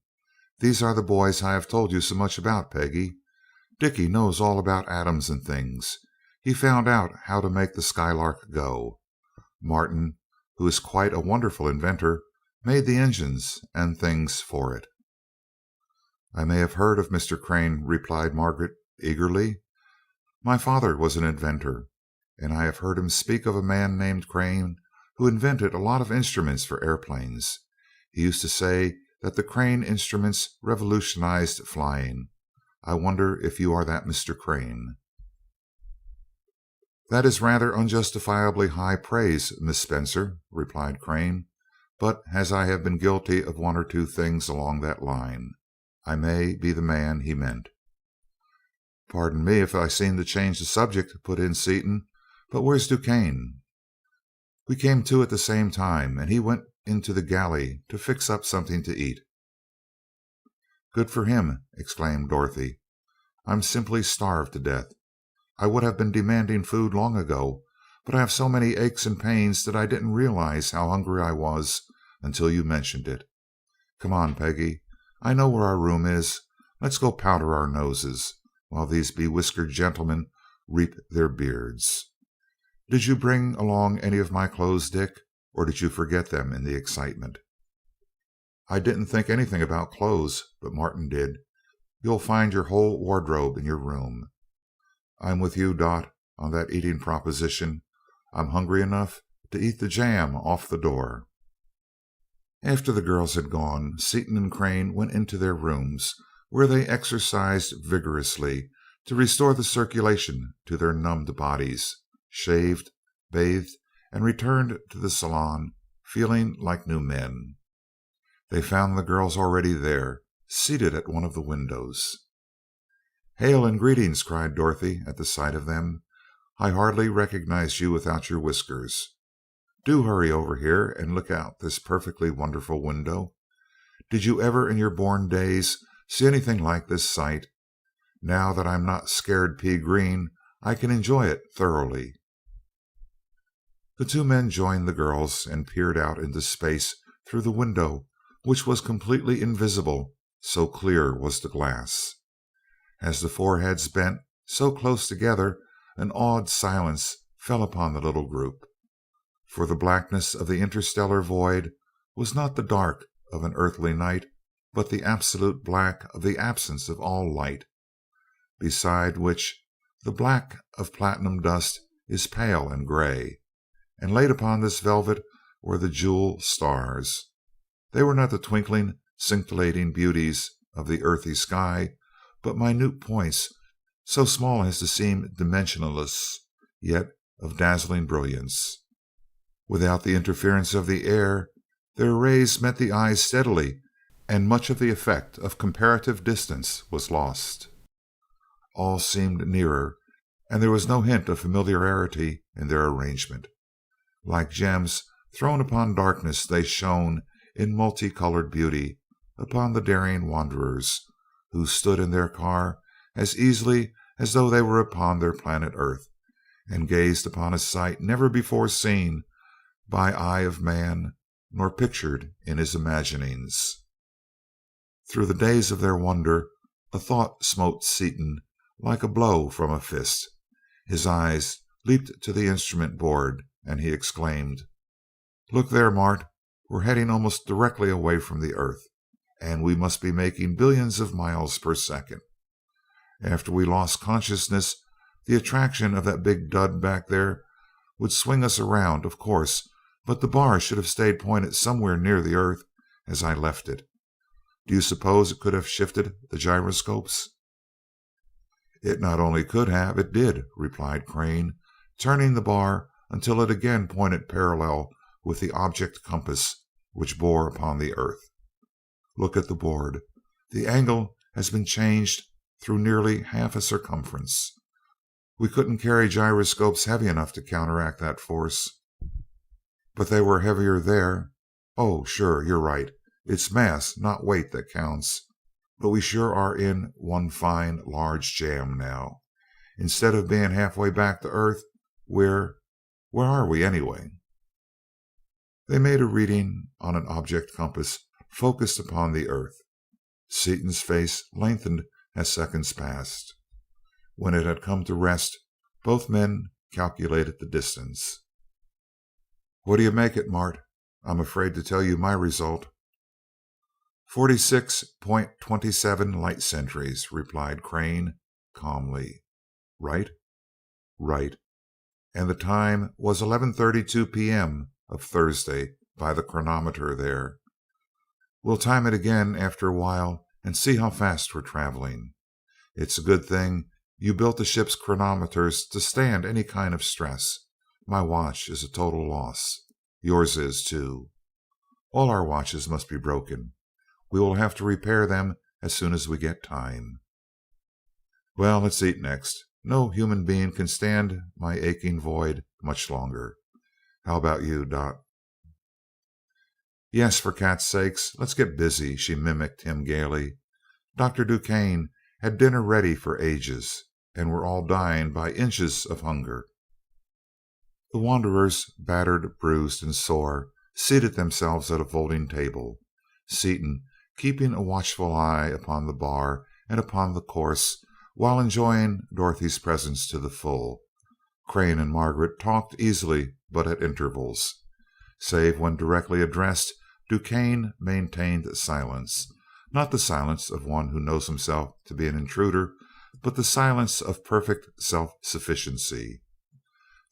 These are the boys I have told you so much about, Peggy. Dickie knows all about atoms and things. He found out how to make the Skylark go. Martin, who is quite a wonderful inventor, made the engines and things for it." "I may have heard of Mr. Crane," replied Margaret eagerly. "My father was an inventor, and I have heard him speak of a man named Crane who invented a lot of instruments for airplanes. He used to say that the Crane instruments revolutionized flying. I wonder if you are that Mr. Crane?" "That is rather unjustifiably high praise, Miss Spencer," replied Crane, "but as I have been guilty of one or two things along that line, I may be the man he meant." "Pardon me if I seem to change the subject," put in Seaton, "but where's DuQuesne?" "We came to at the same time, and he went into the galley to fix up something to eat." "Good for him!" exclaimed Dorothy. "I'm simply starved to death. I would have been demanding food long ago, but I have so many aches and pains that I didn't realize how hungry I was until you mentioned it. Come on, Peggy. I know where our room is. Let's go powder our noses while these bewhiskered gentlemen reap their beards." Did you bring along any of my clothes, Dick, or did you forget them in the excitement?" "I didn't think anything about clothes, but Martin did. You'll find your whole wardrobe in your room. I'm with you, Dot, on that eating proposition. I'm hungry enough to eat the jam off the door." After the girls had gone, Seaton and Crane went into their rooms, where they exercised vigorously to restore the circulation to their numbed bodies, shaved, bathed, and returned to the salon feeling like new men. They found the girls already there, seated at one of the windows. "Hail and greetings!" cried Dorothy at the sight of them. "I hardly recognized you without your whiskers. Do hurry over here and look out this perfectly wonderful window. Did you ever in your born days see anything like this sight? Now that I'm not scared pea green, I can enjoy it thoroughly." The two men joined the girls and peered out into space through the window, which was completely invisible, so clear was the glass. As the four heads bent so close together, an awed silence fell upon the little group. For the blackness of the interstellar void was not the dark of an earthly night, but the absolute black of the absence of all light, beside which the black of platinum dust is pale and gray, and laid upon this velvet were the jewel stars. They were not the twinkling, scintillating beauties of the earthy sky, but minute points, so small as to seem dimensionless, yet of dazzling brilliance. Without the interference of the air, their rays met the eyes steadily, and much of the effect of comparative distance was lost. All seemed nearer, and there was no hint of familiarity in their arrangement. Like gems thrown upon darkness, they shone in multicolored beauty upon the daring wanderers, who stood in their car as easily as though they were upon their planet Earth, and gazed upon a sight never before seen by eye of man, nor pictured in his imaginings. Through the days of their wonder, a thought smote Seaton like a blow from a fist. His eyes leaped to the instrument board, and he exclaimed: "Look there, Mart! We're heading almost directly away from the Earth, and we must be making billions of miles per second. After we lost consciousness, the attraction of that big dud back there would swing us around, of course, but the bar should have stayed pointed somewhere near the Earth as I left it. Do you suppose it could have shifted the gyroscopes?" "It not only could have, it did," replied Crane, turning the bar until it again pointed parallel with the object compass which bore upon the Earth. "Look at the board. The angle has been changed through nearly half a circumference. We couldn't carry gyroscopes heavy enough to counteract that force." "But they were heavier there. Oh, sure, you're right. It's mass, not weight, that counts. But we sure are in one fine, large jam now. Instead of being halfway back to Earth, where are we, anyway?" They made a reading on an object compass focused upon the Earth. Seaton's face lengthened as seconds passed. When it had come to rest, both men calculated the distance. "What do you make it, Mart? I'm afraid to tell you my result." 46.27 light centuries," replied Crane, calmly. "Right?" "Right. And the time was 11:32 p.m. of Thursday by the chronometer there. We'll time it again after a while and see how fast we're traveling. It's a good thing you built the ship's chronometers to stand any kind of stress. My watch is a total loss. Yours is, too. All our watches must be broken. We will have to repair them as soon as we get time. Well, let's eat next. No human being can stand my aching void much longer. How about you, Dot?" "Yes, for cat's sakes, let's get busy," she mimicked him gaily. "Dr. Duquesne had dinner ready for ages, and we're all dying by inches of hunger." The wanderers, battered, bruised, and sore, seated themselves at a folding table, Seaton keeping a watchful eye upon the bar and upon the course, while enjoying Dorothy's presence to the full, Crane and Margaret talked easily, but at intervals. Save when directly addressed, Duquesne maintained silence. Not the silence of one who knows himself to be an intruder, but the silence of perfect self-sufficiency.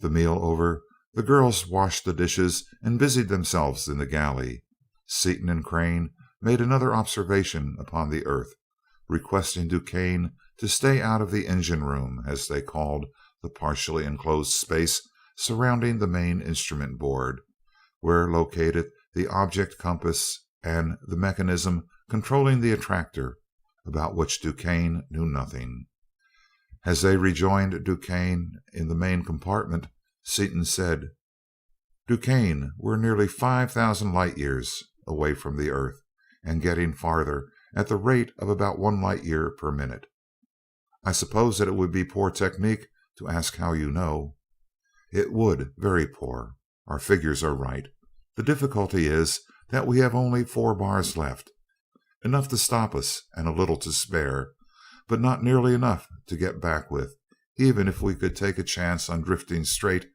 The meal over, the girls washed the dishes and busied themselves in the galley. Seaton and Crane made another observation upon the earth, requesting Duquesne to stay out of the engine room, as they called the partially enclosed space surrounding the main instrument board, where located the object compass and the mechanism controlling the attractor, about which Duquesne knew nothing. As they rejoined Duquesne in the main compartment, Seaton said: "Duquesne, we're nearly 5,000 light years away from the earth, and getting farther at the rate of about 1 light year per minute. I suppose that it would be poor technique to ask how you know." "It would, very poor. Our figures are right. The difficulty is that we have only 4 bars left, enough to stop us and a little to spare, but not nearly enough to get back with, even if we could take a chance on drifting straight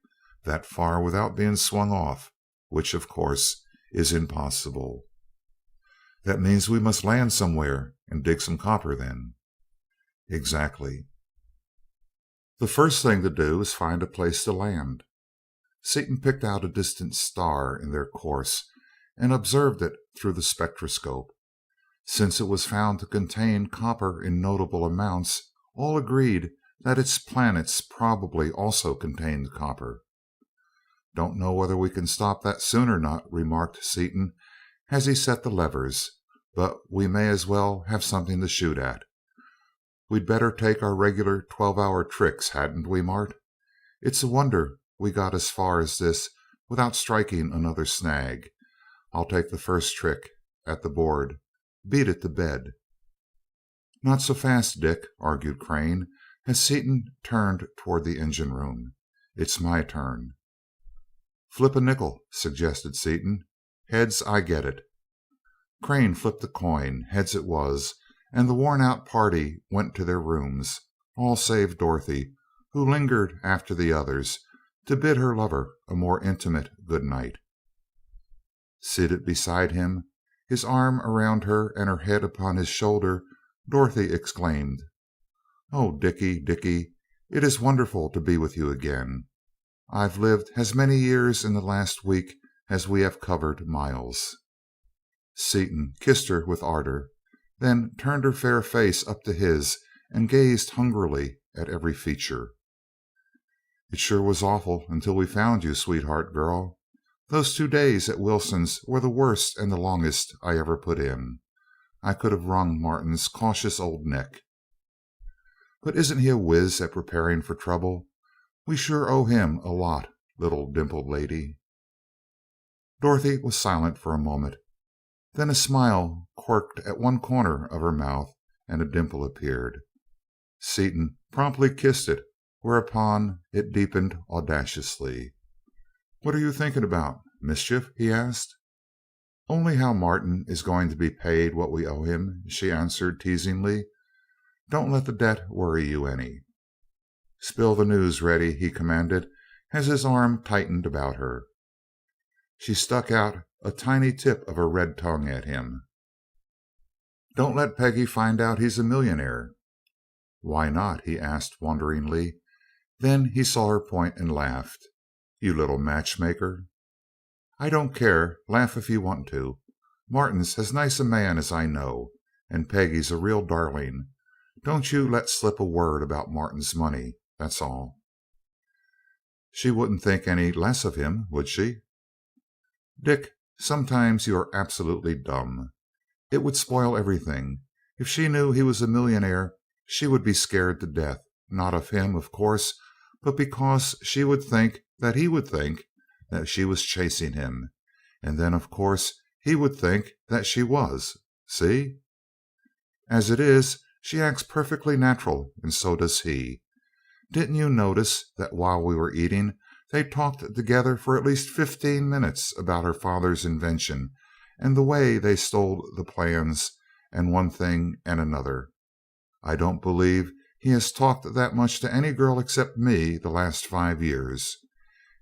that far without being swung off, which, of course, is impossible." "That means we must land somewhere and dig some copper, then." "Exactly." "The first thing to do is find a place to land." Seaton picked out a distant star in their course and observed it through the spectroscope. Since it was found to contain copper in notable amounts, all agreed that its planets probably also contained copper. "Don't know whether we can stop that soon or not," remarked Seaton as he set the levers, "but we may as well have something to shoot at. We'd better take our regular 12-hour tricks, hadn't we, Mart? It's a wonder we got as far as this without striking another snag. I'll take the first trick at the board. Beat it to bed." "Not so fast, Dick," argued Crane, as Seaton turned toward the engine room. "It's my turn." "Flip a nickel," suggested Seaton. "Heads, I get it." Crane flipped a coin. Heads it was, and the worn out party went to their rooms, all save Dorothy, who lingered after the others to bid her lover a more intimate good night. Seated beside him, his arm around her and her head upon his shoulder, Dorothy exclaimed: "Oh, Dickie, Dickie, it is wonderful to be with you again. I've lived as many years in the last week as we have covered miles." Seaton kissed her with ardor, then turned her fair face up to his and gazed hungrily at every feature. "It sure was awful until we found you, sweetheart girl. Those 2 days at Wilson's were the worst and the longest I ever put in. I could have wrung Martin's cautious old neck. But isn't he a whiz at preparing for trouble? We sure owe him a lot, little dimpled lady." Dorothy was silent for a moment. Then a smile quirked at one corner of her mouth and a dimple appeared. Seaton promptly kissed it, whereupon it deepened audaciously. "What are you thinking about? Mischief?" he asked. "Only how Martin is going to be paid what we owe him," she answered teasingly. "Don't let the debt worry you any." "Spill the news, Reddy," he commanded as his arm tightened about her. She stuck out a tiny tip of her red tongue at him. "Don't let Peggy find out he's a millionaire." "Why not?" he asked wonderingly. Then he saw her point and laughed. "You little matchmaker." "I don't care. Laugh if you want to. Martin's as nice a man as I know, and Peggy's a real darling. Don't you let slip a word about Martin's money, that's all." "She wouldn't think any less of him, would she?" "Dick, sometimes you are absolutely dumb. It would spoil everything. If she knew he was a millionaire, she would be scared to death, not of him, of course, but because she would think that he would think that she was chasing him, and then, of course, he would think that she was. See? As it is, she acts perfectly natural, and so does he. Didn't you notice that while we were eating they talked together for at least 15 minutes about her father's invention and the way they stole the plans and one thing and another? I don't believe He has talked that much to any girl except me the last 5 years.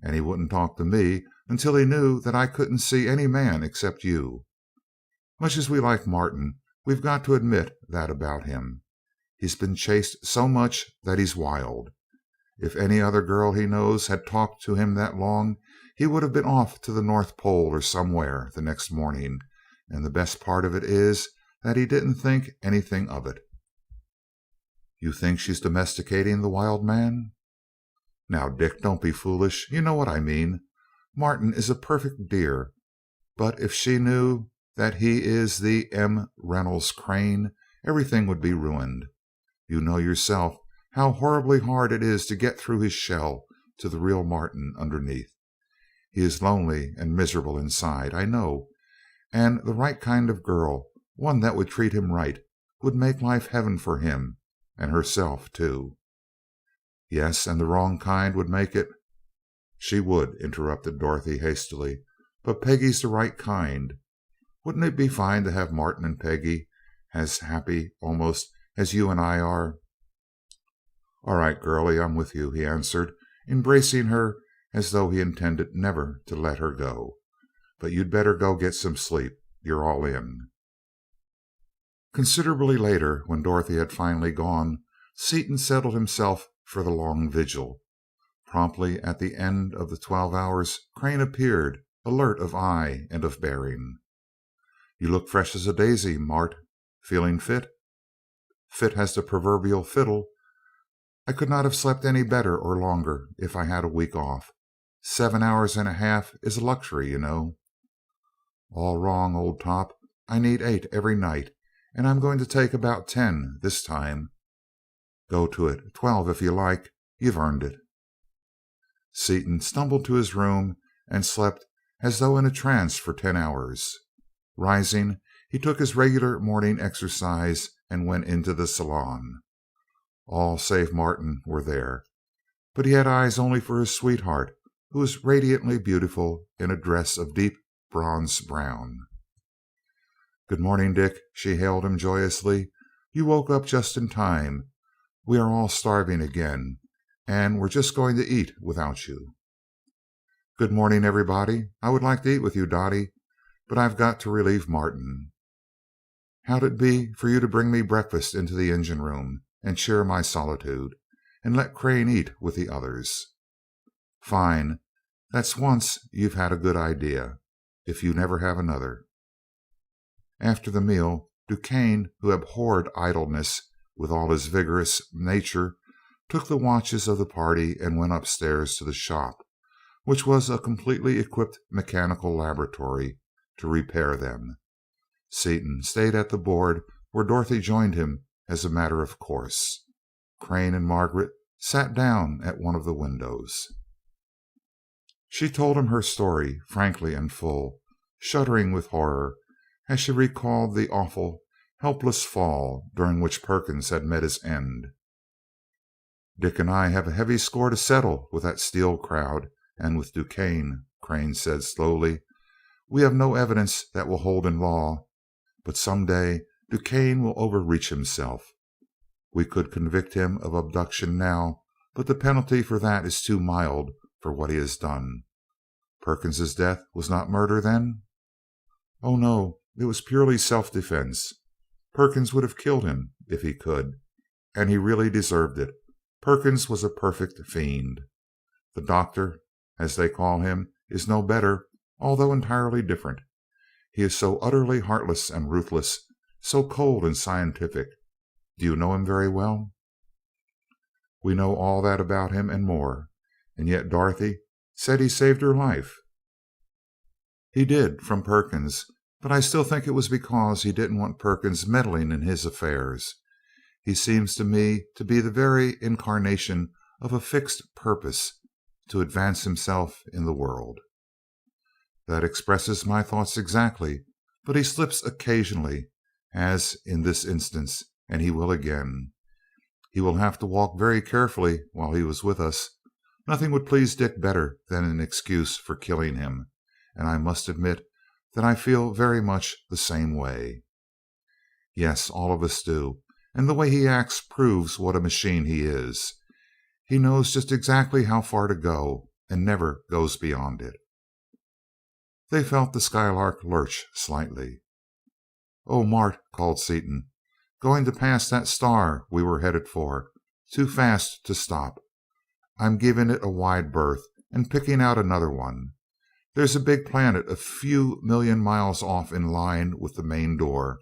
And he wouldn't talk to me until he knew that I couldn't see any man except you. Much as we like Martin, we've got to admit that about him. He's been chased so much that he's wild. If any other girl he knows had talked to him that long, he would have been off to the North Pole or somewhere the next morning, and the best part of it is that he didn't think anything of it. You think she's domesticating the wild man? Now, Dick, don't be foolish. You know what I mean. Martin is a perfect dear, but if she knew that he is the M. Reynolds Crane, everything would be ruined. You know yourself how horribly hard it is to get through his shell to the real Martin underneath. He is lonely and miserable inside, I know, and the right kind of girl, one that would treat him right, would make life heaven for him and herself too. Yes, and the wrong kind would make it. She would, interrupted Dorothy hastily, but Peggy's the right kind. Wouldn't it be fine to have Martin and Peggy as happy almost as you and I are? All right, girlie, I'm with you, he answered, embracing her as though he intended never to let her go. But you'd better go get some sleep. You're all in. Considerably later, when Dorothy had finally gone, Seaton settled himself for the long vigil. Promptly at the end of the 12 hours, Crane appeared, alert of eye and of bearing. You look fresh as a daisy, Mart. Feeling fit? Fit as the proverbial fiddle. I could not have slept any better or longer if I had a week off. 7 hours and a half is a luxury, you know. All wrong, old top. I need 8 every night, and I'm going to take about 10 this time. Go to it. 12 if you like. You've earned it. Seaton stumbled to his room and slept as though in a trance for 10 hours. Rising, he took his regular morning exercise and went into the salon. All save Martin were there, but he had eyes only for his sweetheart, who was radiantly beautiful in a dress of deep bronze brown. Good morning, Dick, she hailed him joyously. You woke up just in time. We are all starving again, and we're just going to eat without you. Good morning, everybody. I would like to eat with you, Dottie, but I've got to relieve Martin. How'd it be for you to bring me breakfast into the engine room and share my solitude, and let Crane eat with the others? Fine. That's once you've had a good idea, if you never have another. After the meal, Duquesne, who abhorred idleness with all his vigorous nature, took the watches of the party and went upstairs to the shop, which was a completely equipped mechanical laboratory, to repair them. Seaton stayed at the board where Dorothy joined him as a matter of course. Crane and Margaret sat down at one of the windows. She told him her story, frankly and full, shuddering with horror as she recalled the awful, helpless fall during which Perkins had met his end. Dick and I have a heavy score to settle with that Steele crowd and with Duquesne, Crane said slowly. We have no evidence that will hold in law, but some day Duquesne will overreach himself. We could convict him of abduction now, but the penalty for that is too mild for what he has done. Perkins's death was not murder, then? Oh, no, it was purely self-defense. Perkins would have killed him if he could, and he really deserved it. Perkins was a perfect fiend. The doctor, as they call him, is no better, although entirely different. He is so utterly heartless and ruthless, so cold and scientific. Do you know him very well? We know all that about him and more, and yet Dorothy said he saved her life. He did, from Perkins, but I still think it was because he didn't want Perkins meddling in his affairs. He seems to me to be the very incarnation of a fixed purpose, to advance himself in the world. That expresses my thoughts exactly, but he slips occasionally, as in this instance, and he will again. He will have to walk very carefully while he was with us. Nothing would please Dick better than an excuse for killing him, and I must admit that I feel very much the same way. Yes, all of us do, and the way he acts proves what a machine he is. He knows just exactly how far to go, and never goes beyond it." They felt the Skylark lurch slightly. "Oh, Mart," called Seaton. "Going to pass that star we were headed for. Too fast to stop. I'm giving it a wide berth and picking out another one. There's a big planet a few million miles off in line with the main door,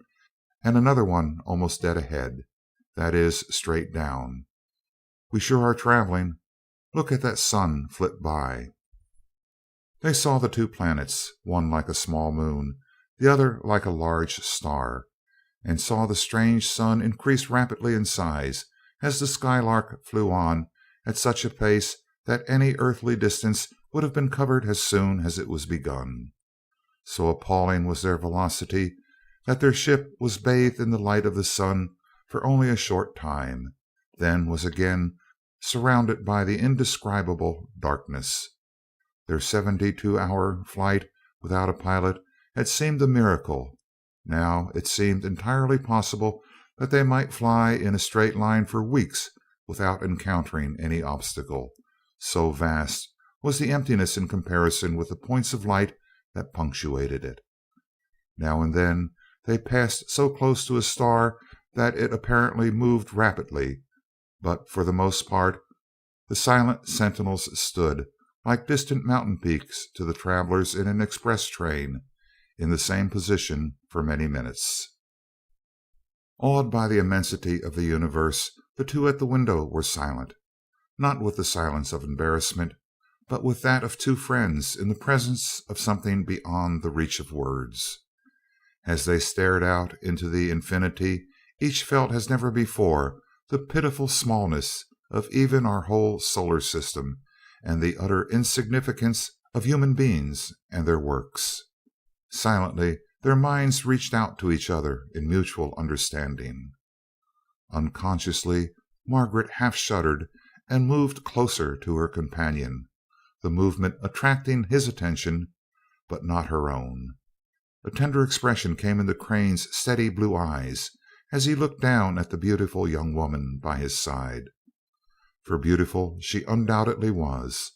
and another one almost dead ahead. That is, straight down. We sure are traveling. Look at that sun flit by." They saw the two planets, one like a small moon, the other like a large star, and saw the strange sun increase rapidly in size as the Skylark flew on at such a pace that any earthly distance would have been covered as soon as it was begun. So appalling was their velocity that their ship was bathed in the light of the sun for only a short time, then was again surrounded by the indescribable darkness. Their 72-hour flight without a pilot had seemed a miracle. Now it seemed entirely possible that they might fly in a straight line for weeks without encountering any obstacle, so vast was the emptiness in comparison with the points of light that punctuated it. Now and then they passed so close to a star that it apparently moved rapidly, but for the most part the silent sentinels stood, like distant mountain peaks to the travelers in an express train, in the same position for many minutes. Awed by the immensity of the universe, the two at the window were silent, not with the silence of embarrassment, but with that of two friends in the presence of something beyond the reach of words. As they stared out into the infinity, each felt as never before the pitiful smallness of even our whole solar system, and the utter insignificance of human beings and their works. Silently their minds reached out to each other in mutual understanding. Unconsciously Margaret half shuddered and moved closer to her companion, the movement attracting his attention but not her own. A tender expression came into Crane's steady blue eyes as he looked down at the beautiful young woman by his side. For beautiful she undoubtedly was.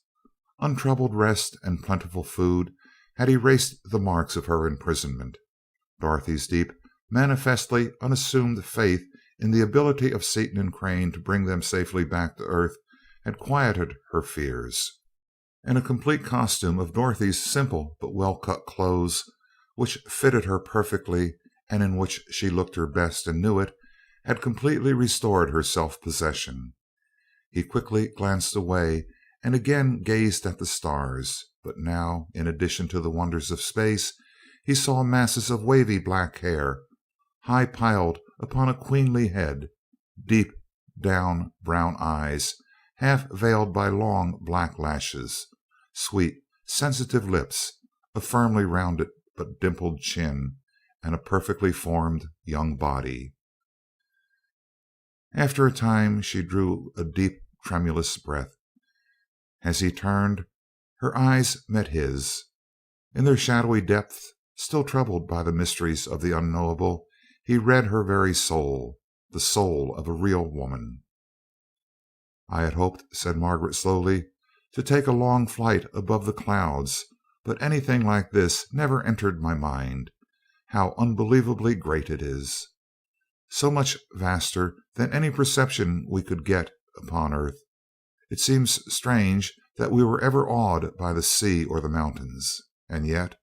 Untroubled rest and plentiful food had erased the marks of her imprisonment. Dorothy's deep, manifestly unassumed faith in the ability of Seaton and Crane to bring them safely back to Earth had quieted her fears. And a complete costume of Dorothy's simple but well-cut clothes, which fitted her perfectly and in which she looked her best and knew it, had completely restored her self-possession. He quickly glanced away and again gazed at the stars, but now, in addition to the wonders of space, he saw masses of wavy black hair, high piled upon a queenly head, deep down brown eyes, half veiled by long black lashes, sweet, sensitive lips, a firmly rounded but dimpled chin, and a perfectly formed young body. After a time she drew a deep, tremulous breath. As he turned, her eyes met his. In their shadowy depth, still troubled by the mysteries of the unknowable, he read her very soul, the soul of a real woman. "I had hoped," said Margaret slowly, "to take a long flight above the clouds, but anything like this never entered my mind. How unbelievably great it is! So much vaster than any perception we could get upon Earth. It seems strange that we were ever awed by the sea or the mountains. And yet—"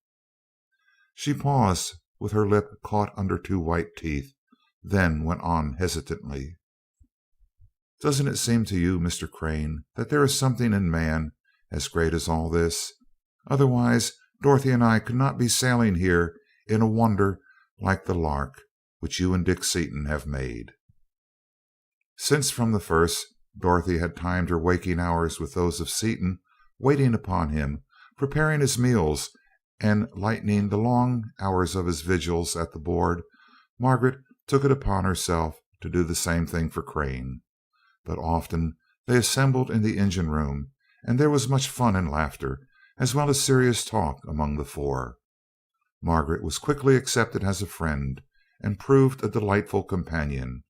She paused with her lip caught under two white teeth, then went on hesitantly. "Doesn't it seem to you, Mr. Crane, that there is something in man as great as all this? Otherwise Dorothy and I could not be sailing here in a wonder like the Lark, which you and Dick Seaton have made." Since from the first Dorothy had timed her waking hours with those of Seaton, waiting upon him, preparing his meals, and lightening the long hours of his vigils at the board, Margaret took it upon herself to do the same thing for Crane. But often they assembled in the engine room, and there was much fun and laughter, as well as serious talk among the four. Margaret was quickly accepted as a friend, and proved a delightful companion.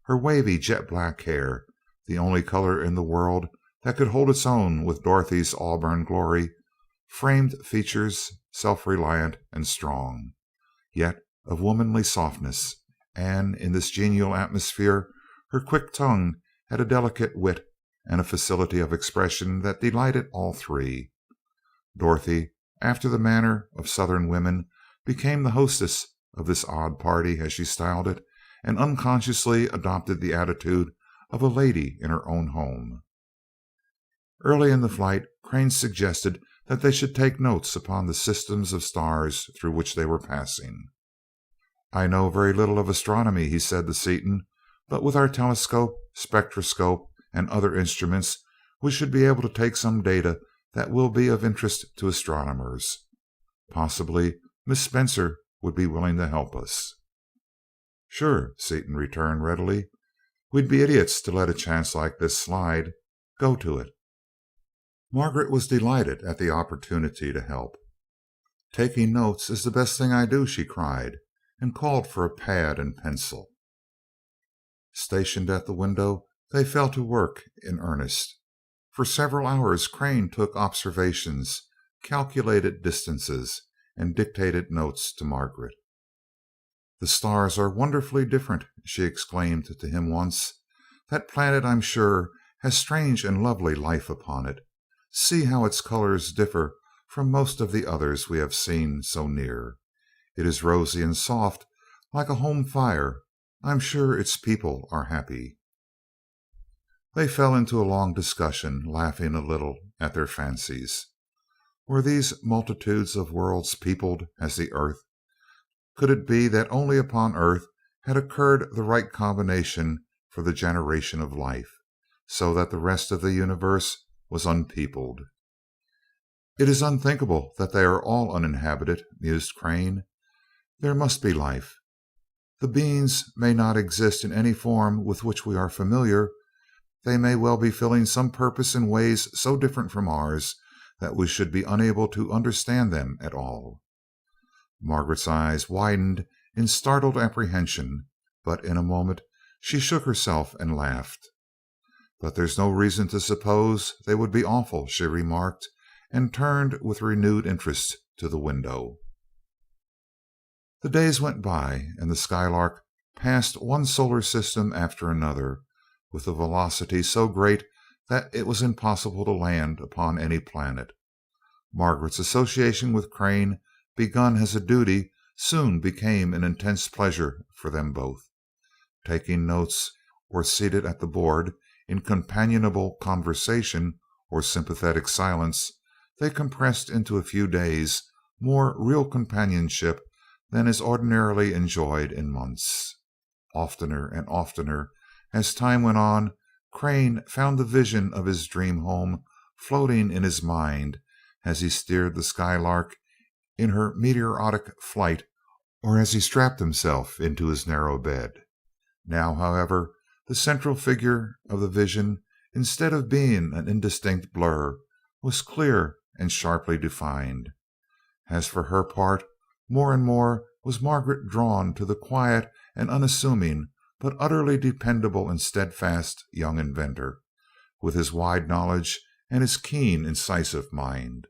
her wavy jet black hair, the only color in the world that could hold its own with Dorothy's auburn glory, framed features, self-reliant and strong, yet of womanly softness, and in this genial atmosphere her quick tongue had a delicate wit and a facility of expression that delighted all three. Dorothy, after the manner of Southern women, became the hostess of this odd party, as she styled it, and unconsciously adopted the attitude of a lady in her own home. Early in the flight, Crane suggested that they should take notes upon the systems of stars through which they were passing. "I know very little of astronomy," he said to Seaton, "but with our telescope, spectroscope, and other instruments we should be able to take some data that will be of interest to astronomers. Possibly Miss Spencer would be willing to help us." "Sure," Seaton returned readily. "We'd be idiots to let a chance like this slide. Go to it." Margaret was delighted at the opportunity to help. "Taking notes is the best thing I do," she cried, and called for a pad and pencil. Stationed at the window, they fell to work in earnest. For several hours Crane took observations, calculated distances, and dictated notes to Margaret. "The stars are wonderfully different," she exclaimed to him once. "That planet, I'm sure, has strange and lovely life upon it. See how its colors differ from most of the others we have seen so near. It is rosy and soft, like a home fire. I'm sure its people are happy." They fell into a long discussion, laughing a little at their fancies. Were these multitudes of worlds peopled as the earth? Could it be that only upon earth had occurred the right combination for the generation of life, so that the rest of the universe was unpeopled? "It is unthinkable that they are all uninhabited," mused Crane. "There must be life. The beings may not exist in any form with which we are familiar. They may well be filling some purpose in ways so different from ours that we should be unable to understand them at all." Margaret's eyes widened in startled apprehension, but in a moment she shook herself and laughed. "But there's no reason to suppose they would be awful," she remarked, and turned with renewed interest to the window. The days went by, and the Skylark passed one solar system after another, with a velocity so great that it was impossible to land upon any planet. Margaret's association with Crane, begun as a duty, soon became an intense pleasure for them both. Taking notes, or seated at the board in companionable conversation or sympathetic silence, they compressed into a few days more real companionship than is ordinarily enjoyed in months. Oftener and oftener, as time went on, Crane found the vision of his dream home floating in his mind as he steered the Skylark in her meteoric flight or as he strapped himself into his narrow bed. Now, however, the central figure of the vision, instead of being an indistinct blur, was clear and sharply defined. As for her part, more and more was Margaret drawn to the quiet and unassuming but utterly dependable and steadfast young inventor, with his wide knowledge and his keen, incisive mind.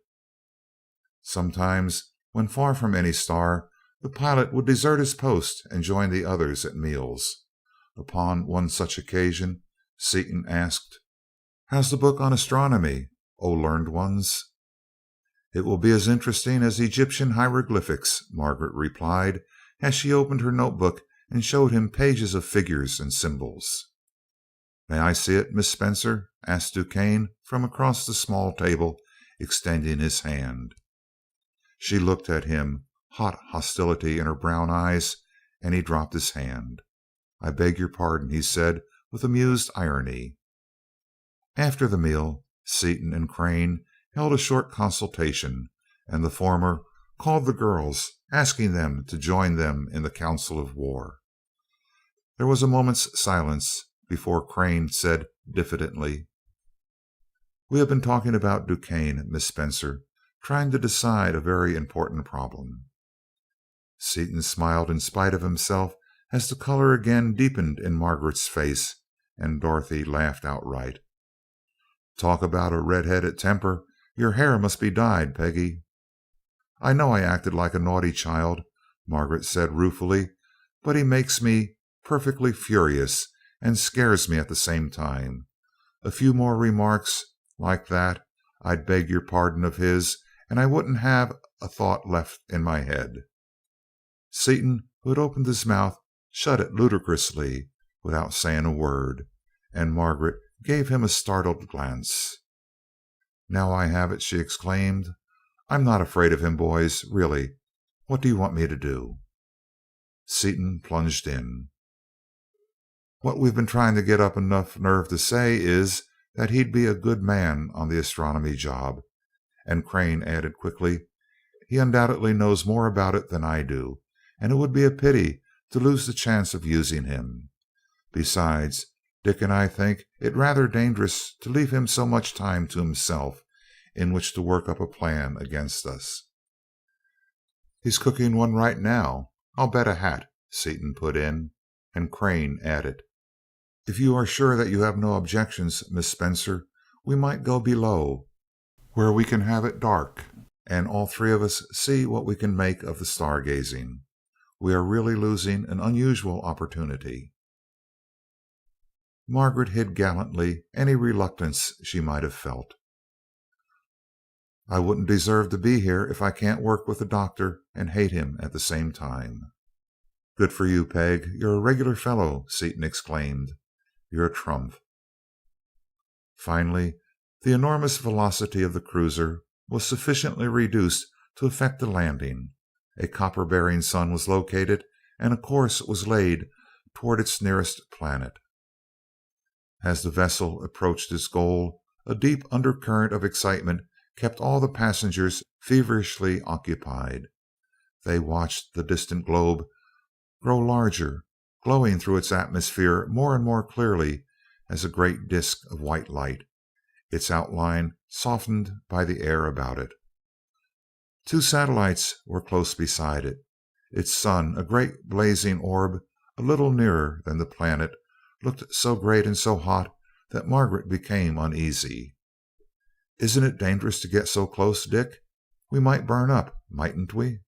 Sometimes, when far from any star, the pilot would desert his post and join the others at meals. Upon one such occasion, Seaton asked, "How's the book on astronomy, O learned ones?" "It will be as interesting as Egyptian hieroglyphics," Margaret replied, as she opened her notebook and showed him pages of figures and symbols. "May I see it, Miss Spencer?" asked Duquesne from across the small table, extending his hand. She looked at him, hot hostility in her brown eyes, and he dropped his hand. "I beg your pardon," he said with amused irony. After the meal, Seaton and Crane held a short consultation, and the former called the girls, asking them to join them in the council of war. There was a moment's silence before Crane said diffidently: "We have been talking about Duquesne, Miss Spencer, trying to decide a very important problem." Seaton smiled in spite of himself as the color again deepened in Margaret's face, and Dorothy laughed outright. "Talk about a red-headed temper. Your hair must be dyed, Peggy." "I know I acted like a naughty child," Margaret said ruefully, "but he makes me perfectly furious and scares me at the same time. A few more remarks like that I'd beg your pardon of his, and I wouldn't have a thought left in my head." Seaton, who had opened his mouth, shut it ludicrously without saying a word, and Margaret gave him a startled glance. "Now I have it!" she exclaimed. "I'm not afraid of him, boys, really. What do you want me to do?" Seaton plunged in. "What we've been trying to get up enough nerve to say is that he'd be a good man on the astronomy job." And Crane added quickly, "He undoubtedly knows more about it than I do, and it would be a pity to lose the chance of using him. Besides, Dick and I think it rather dangerous to leave him so much time to himself in which to work up a plan against us." "He's cooking one right now, I'll bet a hat," Seaton put in, and Crane added, "If you are sure that you have no objections, Miss Spencer, we might go below, where we can have it dark, and all three of us see what we can make of the stargazing. We are really losing an unusual opportunity." Margaret hid gallantly any reluctance she might have felt. "I wouldn't deserve to be here if I can't work with the doctor and hate him at the same time." "Good for you, Peg. You're a regular fellow," Seaton exclaimed. "You're a trump." Finally, the enormous velocity of the cruiser was sufficiently reduced to effect a landing. A copper bearing sun was located, and a course was laid toward its nearest planet. As the vessel approached its goal, a deep undercurrent of excitement kept all the passengers feverishly occupied. They watched the distant globe grow larger, glowing through its atmosphere more and more clearly as a great disk of white light, its outline softened by the air about it. Two satellites were close beside it. Its sun, a great blazing orb a little nearer than the planet, looked so great and so hot that Margaret became uneasy. "Isn't it dangerous to get so close, Dick? We might burn up, mightn't we?"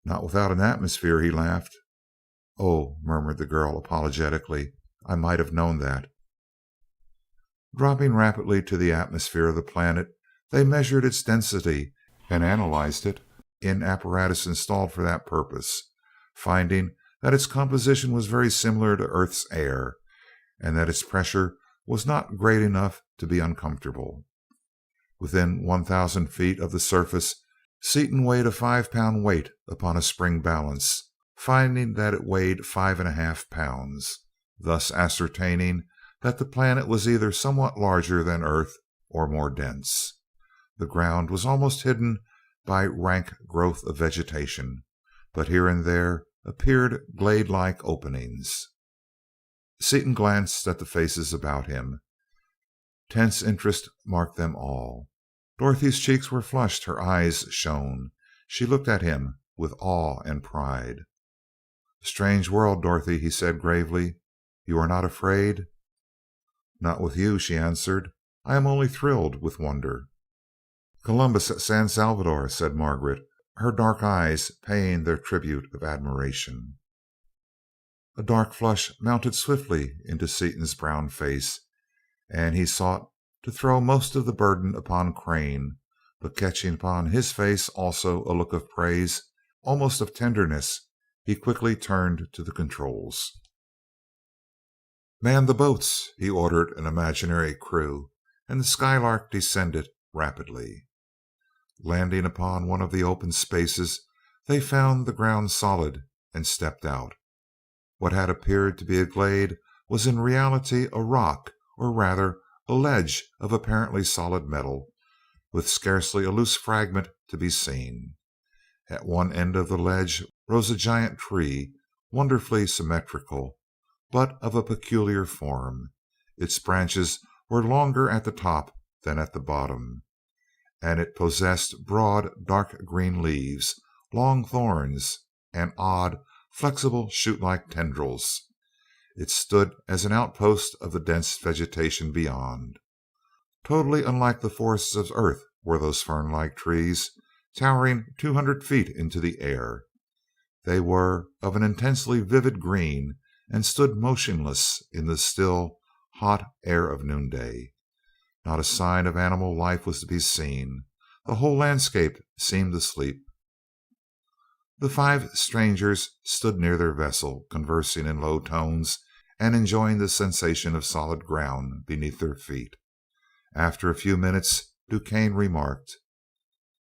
"Not without an atmosphere," he laughed. "Oh," murmured the girl apologetically, "I might have known that." Dropping rapidly to the atmosphere of the planet, they measured its density and analyzed it in apparatus installed for that purpose, finding that its composition was very similar to Earth's air, and that its pressure was not great enough to be uncomfortable. Within 1,000 feet of the surface, Seaton weighed a 5-pound weight upon a spring balance, finding that it weighed 5½ pounds, thus ascertaining that the planet was either somewhat larger than Earth or more dense. The ground was almost hidden by rank growth of vegetation, but here and there appeared glade-like openings. Seaton glanced at the faces about him. Tense interest marked them all. Dorothy's cheeks were flushed, her eyes shone. She looked at him with awe and pride. "A strange world, Dorothy," he said gravely. "You are not afraid?" "Not with you," she answered. "I am only thrilled with wonder." "Columbus at San Salvador," said Margaret, her dark eyes paying their tribute of admiration. A dark flush mounted swiftly into Seaton's brown face, and he sought to throw most of the burden upon Crane, but catching upon his face also a look of praise, almost of tenderness, he quickly turned to the controls. "Man the boats," he ordered an imaginary crew, and the Skylark descended rapidly. Landing upon one of the open spaces, they found the ground solid and stepped out. What had appeared to be a glade was in reality a rock, or rather a ledge of apparently solid metal, with scarcely a loose fragment to be seen. At one end of the ledge rose a giant tree, wonderfully symmetrical, but of a peculiar form. Its branches were longer at the top than at the bottom, and it possessed broad dark green leaves, long thorns, and odd flexible chute-like tendrils. It stood as an outpost of the dense vegetation beyond. Totally unlike the forests of Earth were those fern-like trees, towering 200 feet into the air. They were of an intensely vivid green and stood motionless in the still, hot air of noonday. Not a sign of animal life was to be seen. The whole landscape seemed asleep. The five strangers stood near their vessel, conversing in low tones and enjoying the sensation of solid ground beneath their feet. After a few minutes, DuQuesne remarked: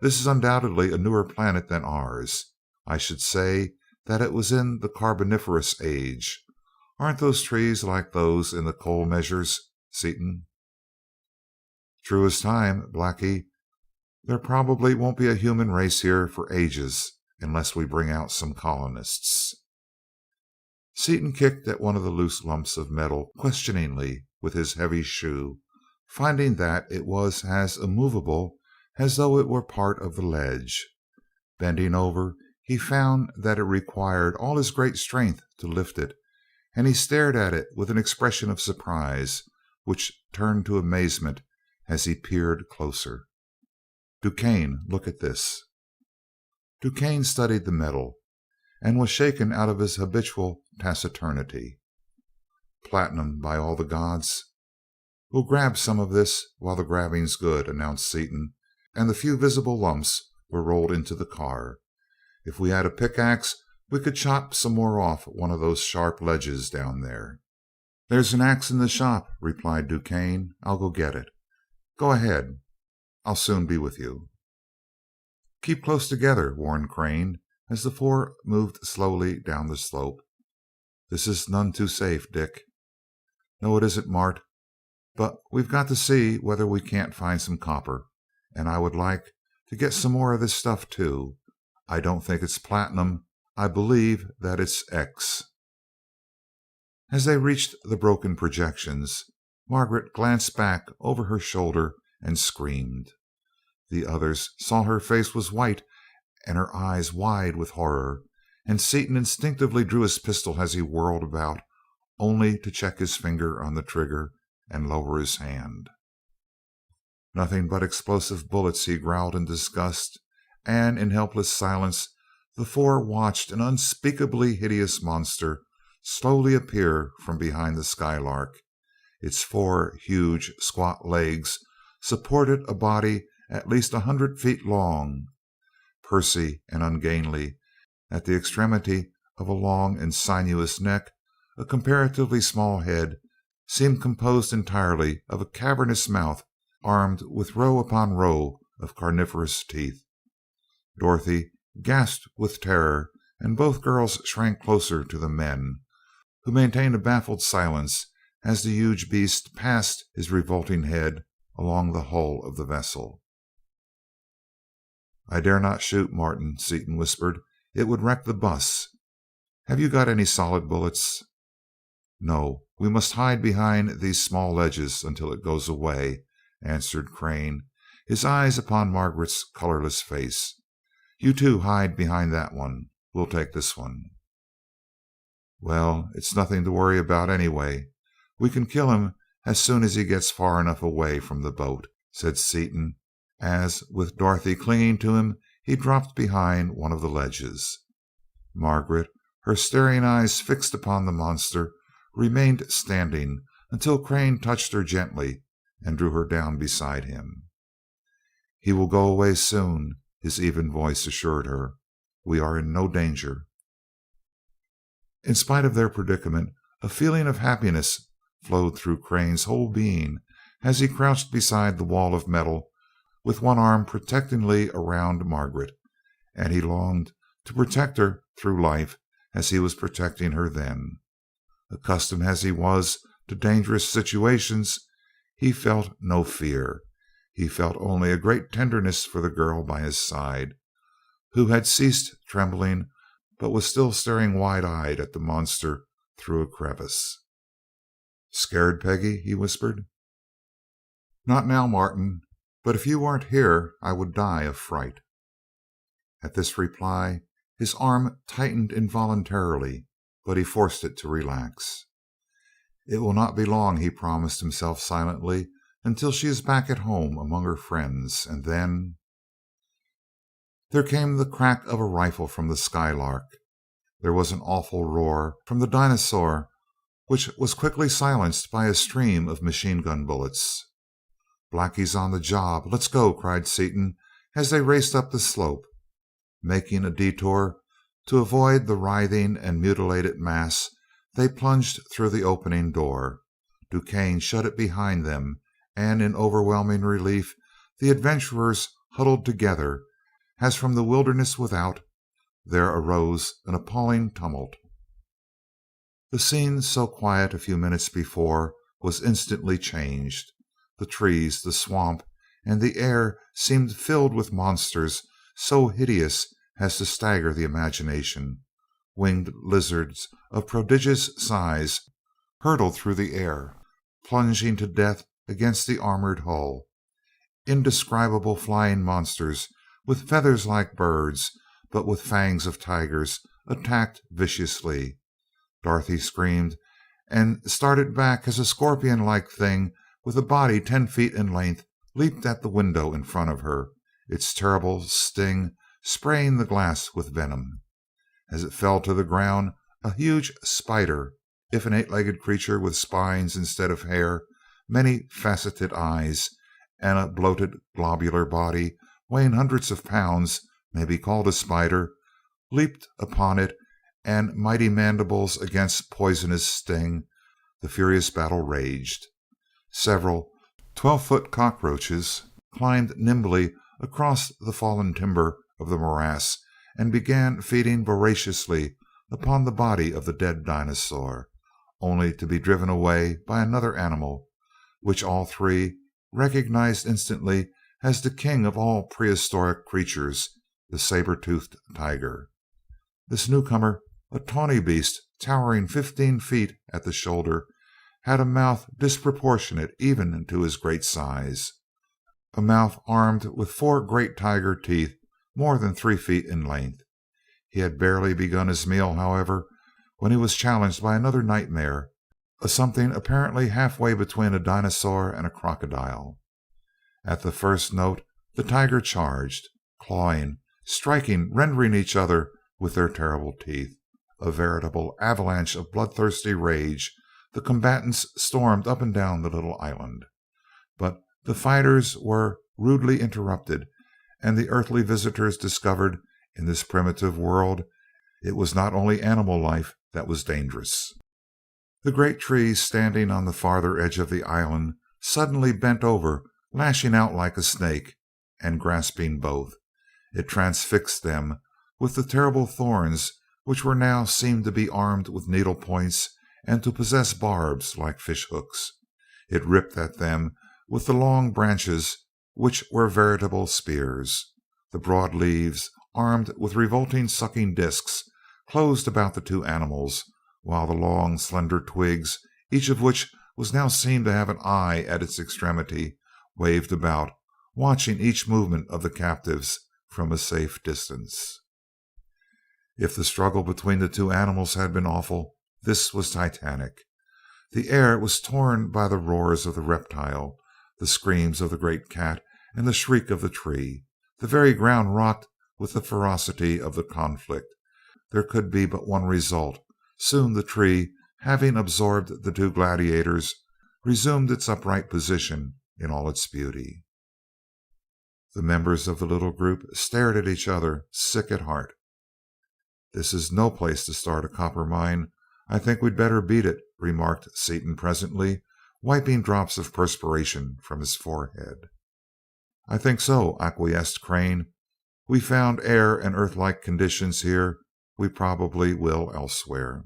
"This is undoubtedly a newer planet than ours. I should say that it was in the Carboniferous age. Aren't those trees like those in the coal measures, Seaton?" "True as time, Blackie. There probably won't be a human race here for ages unless we bring out some colonists." Seaton kicked at one of the loose lumps of metal questioningly with his heavy shoe, finding that it was as immovable as though it were part of the ledge. Bending over, he found that it required all his great strength to lift it, and he stared at it with an expression of surprise which turned to amazement as he peered closer. "DuQuesne, look at this." DuQuesne studied the metal and was shaken out of his habitual taciturnity. "Platinum, by all the gods." "We'll grab some of this while the grabbing's good," announced Seaton, and the few visible lumps were rolled into the car. "If we had a pickaxe we could chop some more off one of those sharp ledges down there." "There's an axe in the shop," replied DuQuesne. "I'll go get it. Go ahead. I'll soon be with you." "Keep close together," warned Crane as the four moved slowly down the slope. "This is none too safe, Dick." "No, it isn't, Mart. But we've got to see whether we can't find some copper, and I would like to get some more of this stuff, too. I don't think it's platinum. I believe that it's X." As they reached the broken projections, Margaret glanced back over her shoulder and screamed. The others saw her face was white and her eyes wide with horror, and Seaton instinctively drew his pistol as he whirled about, only to check his finger on the trigger and lower his hand. "Nothing but explosive bullets," he growled in disgust, and in helpless silence the four watched an unspeakably hideous monster slowly appear from behind the Skylark. Its four huge, squat legs supported a body at least 100 feet long, pursy and ungainly, at the extremity of a long and sinuous neck. A comparatively small head seemed composed entirely of a cavernous mouth armed with row upon row of carnivorous teeth. Dorothy gasped with terror, and both girls shrank closer to the men, who maintained a baffled silence as the huge beast passed his revolting head along the hull of the vessel. "I dare not shoot, Martin," Seaton whispered. "It would wreck the bus. Have you got any solid bullets?" "No, we must hide behind these small ledges until it goes away," answered Crane, his eyes upon Margaret's colorless face. "You two hide behind that one. We'll take this one." "Well, it's nothing to worry about anyway. We can kill him as soon as he gets far enough away from the boat," said Seaton, as, with Dorothy clinging to him, he dropped behind one of the ledges. Margaret, her staring eyes fixed upon the monster, remained standing until Crane touched her gently and drew her down beside him. "He will go away soon," his even voice assured her. "We are in no danger." In spite of their predicament, a feeling of happiness flowed through Crane's whole being as he crouched beside the wall of metal with one arm protectingly around Margaret, and he longed to protect her through life as he was protecting her then. Accustomed as he was to dangerous situations, he felt no fear. He felt only a great tenderness for the girl by his side, who had ceased trembling but was still staring wide-eyed at the monster through a crevice. "Scared, Peggy?" he whispered. "Not now, Martin, but if you weren't here I would die of fright." At this reply His arm tightened involuntarily, but he forced it to relax. "It will not be long," he promised himself silently, "until she is back at home among her friends, and then—" There came the crack of a rifle from the Skylark. There was an awful roar from the dinosaur, which was quickly silenced by a stream of machine gun bullets. "Blackie's on the job. Let's go!" cried Seaton as they raced up the slope. Making a detour to avoid the writhing and mutilated mass, they plunged through the opening door. DuQuesne shut it behind them, and in overwhelming relief the adventurers huddled together as from the wilderness without there arose an appalling tumult. The scene, so quiet a few minutes before, was instantly changed. The trees, the swamp, and the air seemed filled with monsters so hideous as to stagger the imagination. Winged lizards of prodigious size hurtled through the air, plunging to death against the armored hull. Indescribable flying monsters with feathers like birds, but with fangs of tigers, attacked viciously. Dorothy screamed and started back as a scorpion like thing with a body 10 feet in length leaped at the window in front of her, its terrible sting spraying the glass with venom. As it fell to the ground, a huge spider, if an 8-legged creature with spines instead of hair, many faceted eyes, and a bloated globular body weighing hundreds of pounds, may be called a spider, leaped upon it, and mighty mandibles against poisonous sting, the furious battle raged. Several 12-foot cockroaches climbed nimbly across the fallen timber of the morass and began feeding voraciously upon the body of the dead dinosaur, only to be driven away by another animal, which all three recognized instantly as the king of all prehistoric creatures, the saber-toothed tiger. This newcomer, a tawny beast towering 15 feet at the shoulder, had a mouth disproportionate even to his great size, a mouth armed with 4 great tiger teeth more than 3 feet in length. He had barely begun his meal, however, when he was challenged by another nightmare, a something apparently halfway between a dinosaur and a crocodile. At the first note the tiger charged, clawing, striking, rending each other with their terrible teeth. A veritable avalanche of bloodthirsty rage, the combatants stormed up and down the little island. But the fighters were rudely interrupted, and the earthly visitors discovered in this primitive world it was not only animal life that was dangerous. The great trees standing on the farther edge of the island suddenly bent over, lashing out like a snake, and grasping both. It transfixed them with the terrible thorns, which were now seemed to be armed with needle points and to possess barbs like fish hooks. It ripped at them with the long branches, which were veritable spears. The broad leaves, armed with revolting sucking discs, closed about the two animals, while the long, slender twigs, each of which was now seen to have an eye at its extremity, waved about, watching each movement of the captives from a safe distance. If the struggle between the two animals had been awful, this was titanic. The air was torn by the roars of the reptile, the screams of the great cat, and the shriek of the tree. The very ground rocked with the ferocity of the conflict. There could be but one result. Soon the tree, having absorbed the two gladiators, resumed its upright position in all its beauty. The members of the little group stared at each other, sick at heart. "This is no place to start a copper mine. I think we'd better beat it," remarked Seaton presently, wiping drops of perspiration from his forehead. "I think so," acquiesced Crane. "We found air and earth-like conditions here. We probably will elsewhere."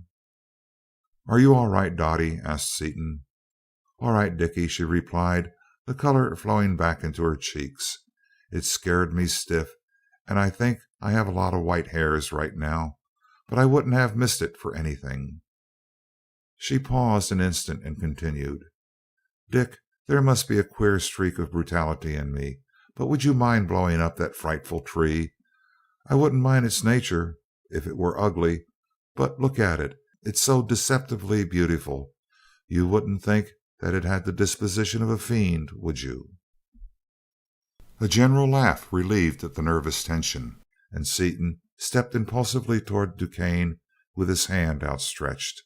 "Are you all right, Dottie?" asked Seaton. "All right, Dickie," she replied, the color flowing back into her cheeks. "It scared me stiff, and I think I have a lot of white hairs right now, but I wouldn't have missed it for anything." She paused an instant and continued: "Dick, there must be a queer streak of brutality in me, but would you mind blowing up that frightful tree? I wouldn't mind its nature, if it were ugly, but look at it. It's so deceptively beautiful. You wouldn't think that it had the disposition of a fiend, would you?" A general laugh relieved the nervous tension, and Seaton stepped impulsively toward DuQuesne with his hand outstretched.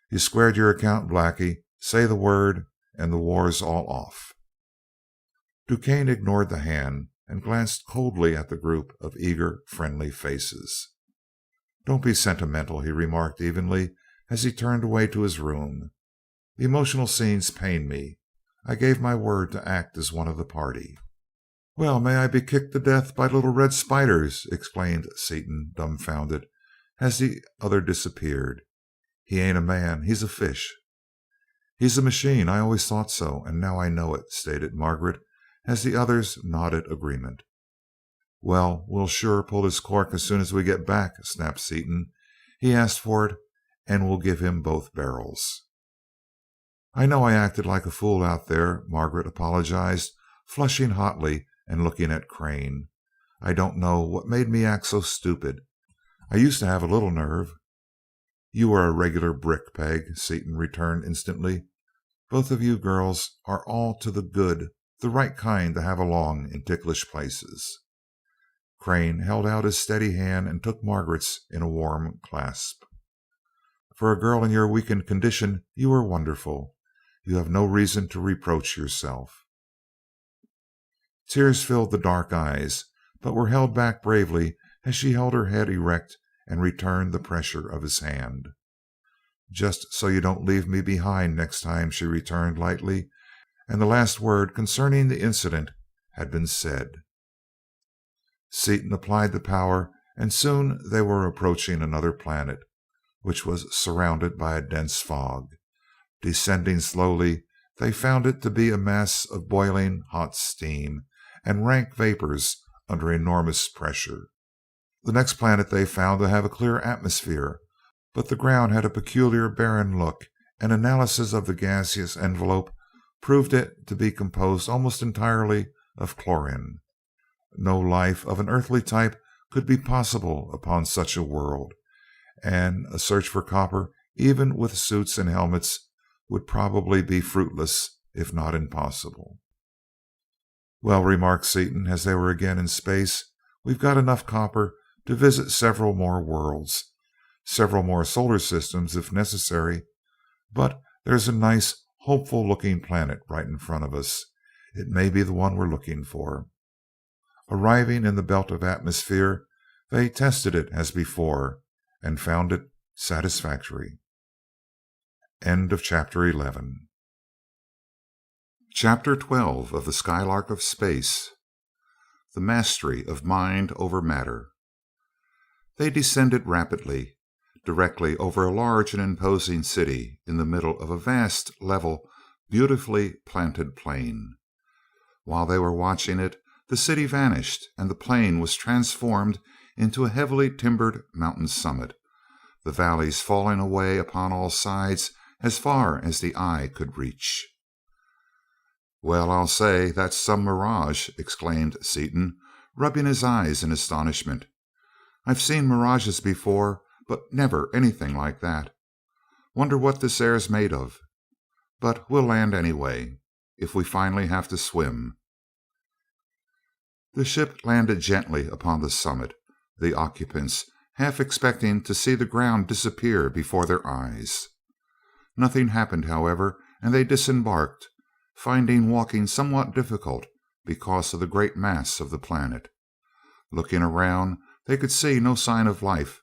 "You squared your account, Blackie. Say the word, and the war's all off." DuQuesne ignored the hand and glanced coldly at the group of eager, friendly faces. "Don't be sentimental," he remarked evenly as he turned away to his room. "Emotional scenes pain me. I gave my word to act as one of the party." "Well, may I be kicked to death by little red spiders!" exclaimed Seaton, dumbfounded, as the other disappeared. "He ain't a man, he's a fish." "He's a machine. I always thought so, and now I know it," stated Margaret, as the others nodded agreement. "Well, we'll sure pull his cork as soon as we get back," snapped Seaton. "He asked for it, and we'll give him both barrels." "I know I acted like a fool out there," Margaret apologized, flushing hotly and looking at Crane. "I don't know what made me act so stupid. I used to have a little nerve." "You are a regular brick, Peg," Seaton returned instantly. "Both of you girls are all to the good, the right kind to have along in ticklish places." Crane held out his steady hand and took Margaret's in a warm clasp. "For a girl in your weakened condition, you are wonderful. You have no reason to reproach yourself." Tears filled the dark eyes, but were held back bravely as she held her head erect and returned the pressure of his hand. "Just so you don't leave me behind next time," she returned lightly, and the last word concerning the incident had been said. Seaton applied the power, and soon they were approaching another planet, which was surrounded by a dense fog. Descending slowly, they found it to be a mass of boiling hot steam and rank vapors under enormous pressure. The next planet they found to have a clear atmosphere, but the ground had a peculiar barren look, and analysis of the gaseous envelope proved it to be composed almost entirely of chlorine. No life of an earthly type could be possible upon such a world, and a search for copper, even with suits and helmets, would probably be fruitless, if not impossible. "Well," remarked Seaton as they were again in space, "we've got enough copper to visit several more worlds, several more solar systems if necessary. But there's a nice, hopeful looking planet right in front of us. It may be the one we're looking for." Arriving in the belt of atmosphere, they tested it as before and found it satisfactory. End of chapter 11. Chapter 12 of the Skylark of Space. The Mastery of Mind over Matter. They descended rapidly, directly over a large and imposing city in the middle of a vast, level, beautifully planted plain. While they were watching it, the city vanished, and the plain was transformed into a heavily timbered mountain summit, the valleys falling away upon all sides as far as the eye could reach. "Well, I'll say that's some mirage," exclaimed Seaton, rubbing his eyes in astonishment. "I've seen mirages before, but never anything like that. Wonder what this air's made of. But we'll land anyway, if we finally have to swim." The ship landed gently upon the summit, the occupants half expecting to see the ground disappear before their eyes. Nothing happened, however, and they disembarked, finding walking somewhat difficult because of the great mass of the planet. Looking around, they could see no sign of life,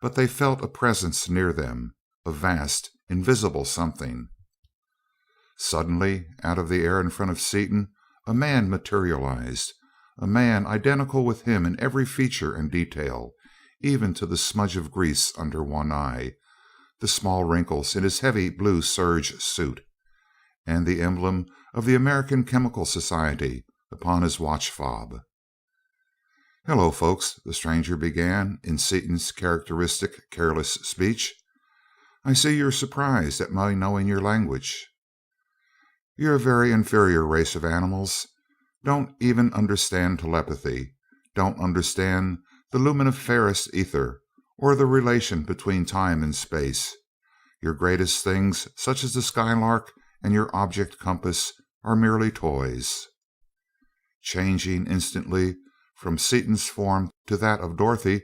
but they felt a presence near them, a vast, invisible something. Suddenly, out of the air in front of Seaton, a man materialized, a man identical with him in every feature and detail, even to the smudge of grease under one eye, the small wrinkles in his heavy blue serge suit, and the emblem of the American Chemical Society upon his watch fob. "Hello, folks," the stranger began in Seaton's characteristic careless speech. "I see you're surprised at my knowing your language. You're a very inferior race of animals. Don't even understand telepathy, don't understand the luminiferous ether or the relation between time and space. Your greatest things, such as the Skylark and your object compass, are merely toys. Changing instantly from Seaton's form to that of Dorothy,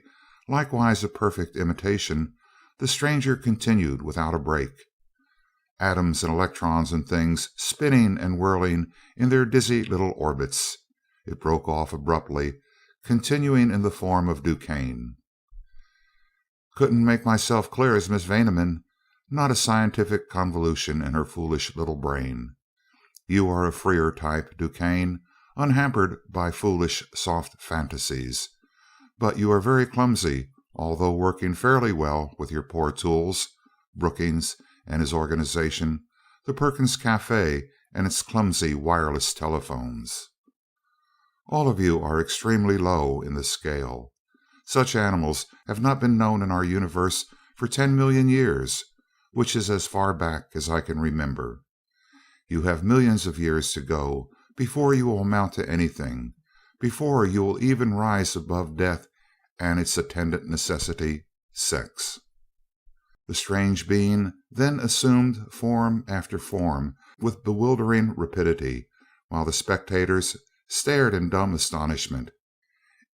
likewise a perfect imitation, the stranger continued without a break. Atoms and electrons and things spinning and whirling in their dizzy little orbits. It broke off abruptly, continuing in the form of Duquesne. Couldn't make myself clear as Miss Vaneman. Not a scientific convolution in her foolish little brain. You are a freer type, Duquesne, unhampered by foolish soft fantasies. But you are very clumsy, although working fairly well with your poor tools, Brookings and his organization, the Perkins Cafe and its clumsy wireless telephones. All of you are extremely low in the scale. Such animals have not been known in our universe for 10 million years, which is as far back as I can remember. You have millions of years to go before you will amount to anything, before you will even rise above death and its attendant necessity, sex. The strange being then assumed form after form with bewildering rapidity, while the spectators stared in dumb astonishment.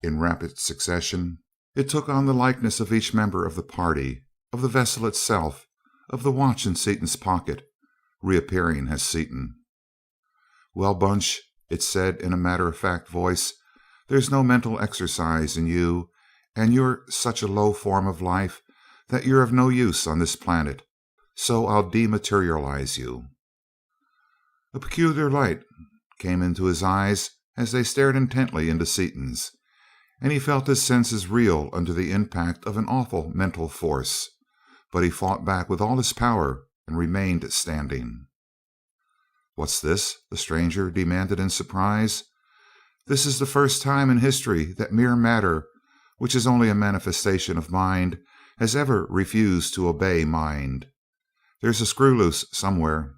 In rapid succession, it took on the likeness of each member of the party, of the vessel itself, of the watch in Seaton's pocket, reappearing as Seaton. "Well, Bunch," it said in a matter-of-fact voice, "there's no mental exercise in you, and you're such a low form of life that you're of no use on this planet, so I'll dematerialize you." A peculiar light came into his eyes as they stared intently into Seaton's, and he felt his senses reel under the impact of an awful mental force, but he fought back with all his power and remained standing. "What's this?" the stranger demanded in surprise. "This is the first time in history that mere matter, which is only a manifestation of mind, has ever refused to obey mind. There's a screw loose somewhere.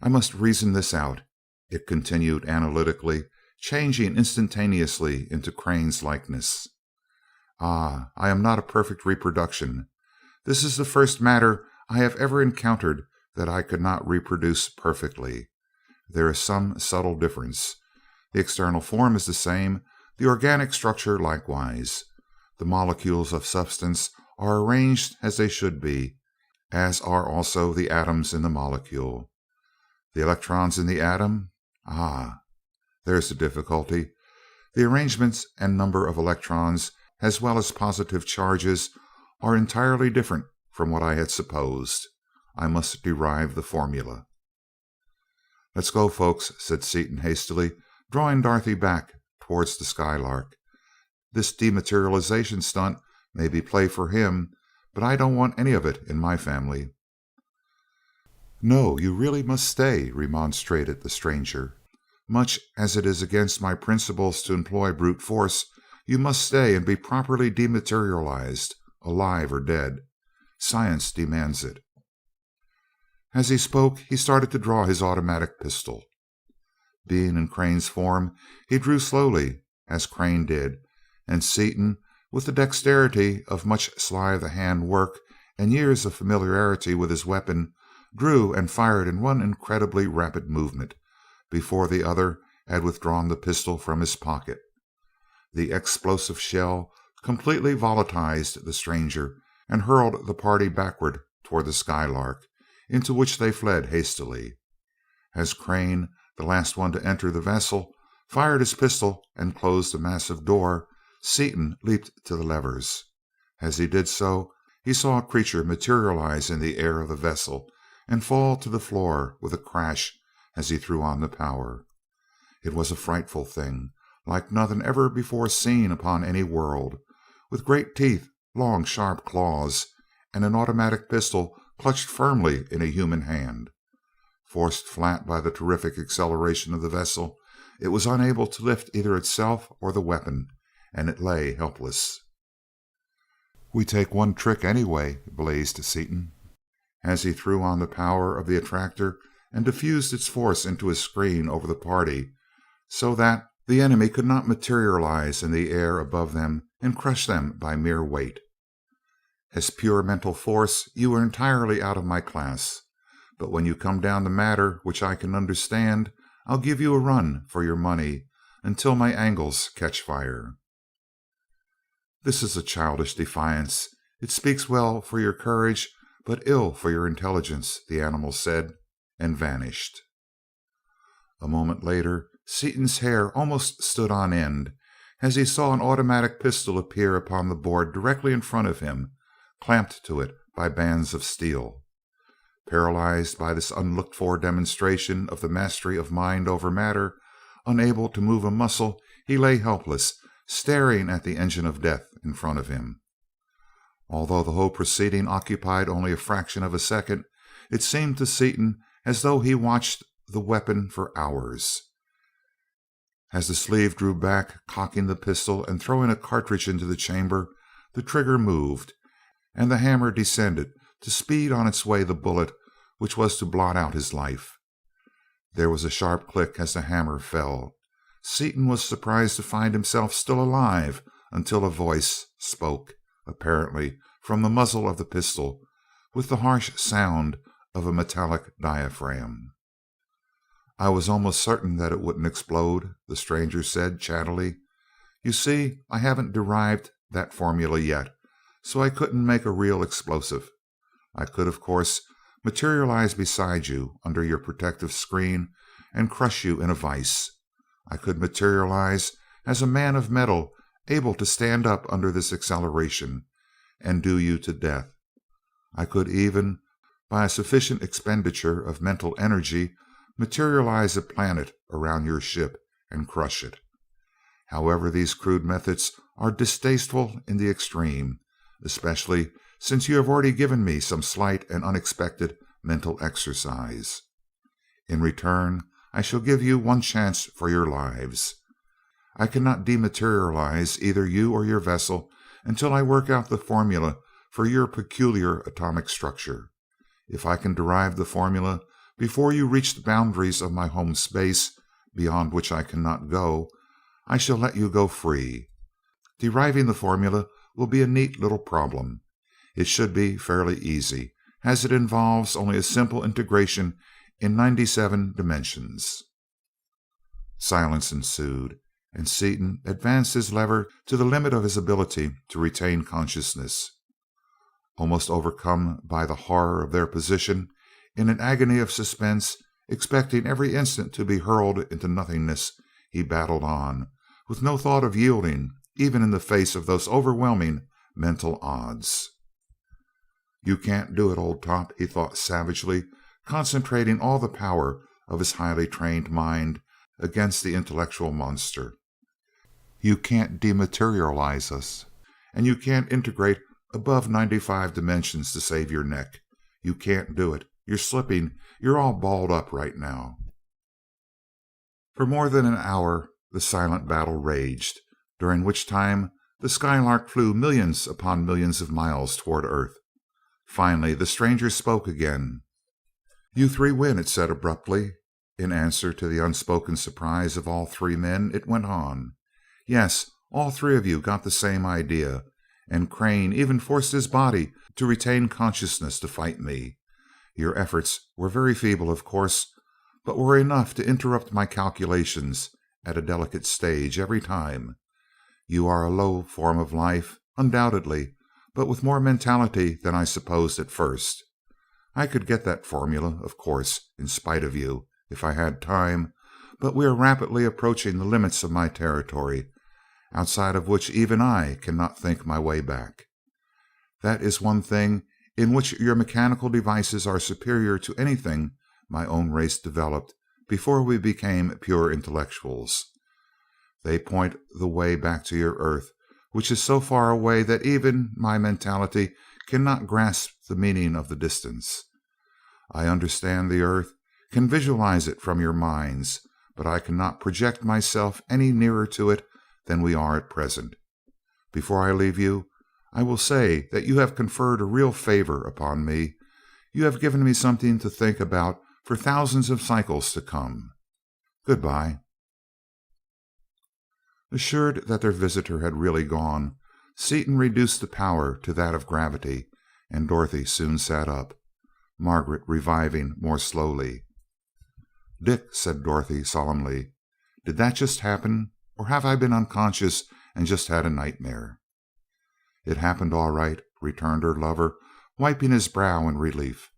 I must reason this out," it continued analytically, changing instantaneously into Crane's likeness. "Ah, I am not a perfect reproduction. This is the first matter I have ever encountered that I could not reproduce perfectly. There is some subtle difference. The external form is the same, the organic structure likewise. The molecules of substance are arranged as they should be, as are also the atoms in the molecule. The electrons in the atom? Ah, there's the difficulty. The arrangements and number of electrons, as well as positive charges, are entirely different from what I had supposed. I must derive the formula." "Let's go, folks," said Seaton hastily, drawing Dorothy back towards the Skylark. "This dematerialization stunt may be play for him, but I don't want any of it in my family." "No, you really must stay," remonstrated the stranger. "Much as it is against my principles to employ brute force, you must stay and be properly dematerialized, alive or dead. Science demands it." As he spoke, he started to draw his automatic pistol. Being in Crane's form, he drew slowly, as Crane did, and Seaton, with the dexterity of much sleight-of-the-hand work and years of familiarity with his weapon, drew and fired in one incredibly rapid movement, before the other had withdrawn the pistol from his pocket. The explosive shell completely volatilized the stranger and hurled the party backward toward the Skylark, into which they fled hastily. As Crane, the last one to enter the vessel, fired his pistol and closed the massive door, Seaton leaped to the levers. As he did so, he saw a creature materialize in the air of the vessel and fall to the floor with a crash as he threw on the power. It was a frightful thing, like nothing ever before seen upon any world, with great teeth, long sharp claws, and an automatic pistol clutched firmly in a human hand. Forced flat by the terrific acceleration of the vessel, it was unable to lift either itself or the weapon, and it lay helpless. "We take one trick anyway," blazed Seaton, as he threw on the power of the attractor and diffused its force into a screen over the party, so that the enemy could not materialize in the air above them and crush them by mere weight. As pure mental force, you are entirely out of my class. But when you come down to matter which I can understand, I'll give you a run for your money until my angles catch fire." "This is a childish defiance. It speaks well for your courage, but ill for your intelligence," the animal said, and vanished. A moment later, Seaton's hair almost stood on end as he saw an automatic pistol appear upon the board directly in front of him, clamped to it by bands of steel. Paralyzed by this unlooked for demonstration of the mastery of mind over matter, unable to move a muscle, he lay helpless, staring at the engine of death in front of him. Although the whole proceeding occupied only a fraction of a second, it seemed to Seaton as though he watched the weapon for hours. As the sleeve drew back, cocking the pistol and throwing a cartridge into the chamber, the trigger moved, and the hammer descended to speed on its way the bullet which was to blot out his life. There was a sharp click as the hammer fell. Seaton was surprised to find himself still alive until a voice spoke, apparently from the muzzle of the pistol, with the harsh sound of a metallic diaphragm. "I was almost certain that it wouldn't explode," the stranger said chattily. "You see, I haven't derived that formula yet, so I couldn't make a real explosive. I could, of course, materialize beside you under your protective screen and crush you in a vise. I could materialize as a man of metal able to stand up under this acceleration and do you to death. I could even, by a sufficient expenditure of mental energy, materialize a planet around your ship and crush it. However, these crude methods are distasteful in the extreme, especially since you have already given me some slight and unexpected mental exercise. In return, I shall give you one chance for your lives. I cannot dematerialize either you or your vessel until I work out the formula for your peculiar atomic structure. If I can derive the formula before you reach the boundaries of my home space, beyond which I cannot go, I shall let you go free. Deriving the formula will be a neat little problem. It should be fairly easy, as it involves only a simple integration in 97 dimensions." Silence ensued, and Seaton advanced his lever to the limit of his ability to retain consciousness. Almost overcome by the horror of their position, in an agony of suspense, expecting every instant to be hurled into nothingness, he battled on, with no thought of yielding, even in the face of those overwhelming mental odds. "You can't do it, old top," he thought savagely, concentrating all the power of his highly trained mind against the intellectual monster. "You can't dematerialize us, and you can't integrate above 95 dimensions to save your neck. You can't do it. You're slipping. You're all balled up right now." For more than an hour the silent battle raged, during which time the Skylark flew millions upon millions of miles toward Earth. Finally the stranger spoke again. "You three win," it said abruptly. In answer to the unspoken surprise of all three men, it went on. "Yes, all three of you got the same idea, and Crane even forced his body to retain consciousness to fight me. Your efforts were very feeble, of course, but were enough to interrupt my calculations at a delicate stage every time. You are a low form of life, undoubtedly, but with more mentality than I supposed at first. I could get that formula, of course, in spite of you, if I had time, but we are rapidly approaching the limits of my territory, outside of which even I cannot think my way back. That is one thing in which your mechanical devices are superior to anything my own race developed before we became pure intellectuals. They point the way back to your Earth, which is so far away that even my mentality cannot grasp the meaning of the distance. I understand the Earth, can visualize it from your minds, but I cannot project myself any nearer to it than we are at present. Before I leave you, I will say that you have conferred a real favor upon me. You have given me something to think about for thousands of cycles to come. Goodbye." Assured that their visitor had really gone, Seaton reduced the power to that of gravity, and Dorothy soon sat up, Margaret reviving more slowly. "Dick," said Dorothy solemnly, "did that just happen, or have I been unconscious and just had a nightmare?" "It happened all right," returned her lover, wiping his brow in relief.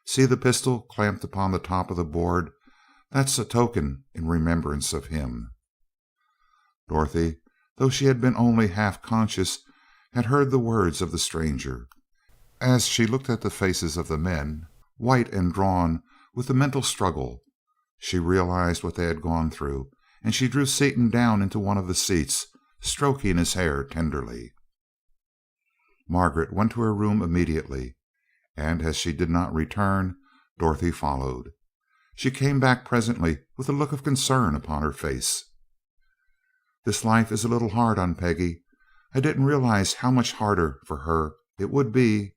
"See the pistol clamped upon the top of the board? That's a token in remembrance of him." Dorothy, though she had been only half conscious, had heard the words of the stranger. As she looked at the faces of the men, white and drawn with the mental struggle, she realized what they had gone through, and she drew Seaton down into one of the seats, stroking his hair tenderly. Margaret went to her room immediately, and as she did not return, Dorothy followed. She came back presently with a look of concern upon her face. "This life is a little hard on Peggy. I didn't realize how much harder for her it would be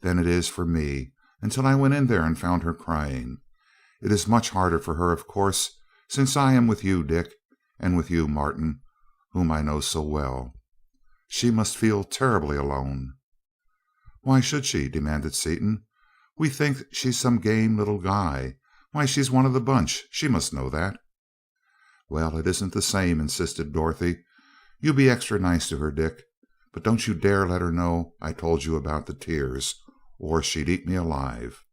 than it is for me until I went in there and found her crying. It is much harder for her, of course, since I am with you, Dick, and with you, Martin, whom I know so well. She must feel terribly alone." "Why should she?" demanded Seaton. "We think she's some game little guy. Why, she's one of the bunch. She must know that." "Well, it isn't the same," insisted Dorothy. "You be extra nice to her, Dick, but don't you dare let her know I told you about the tears, or she'd eat me alive."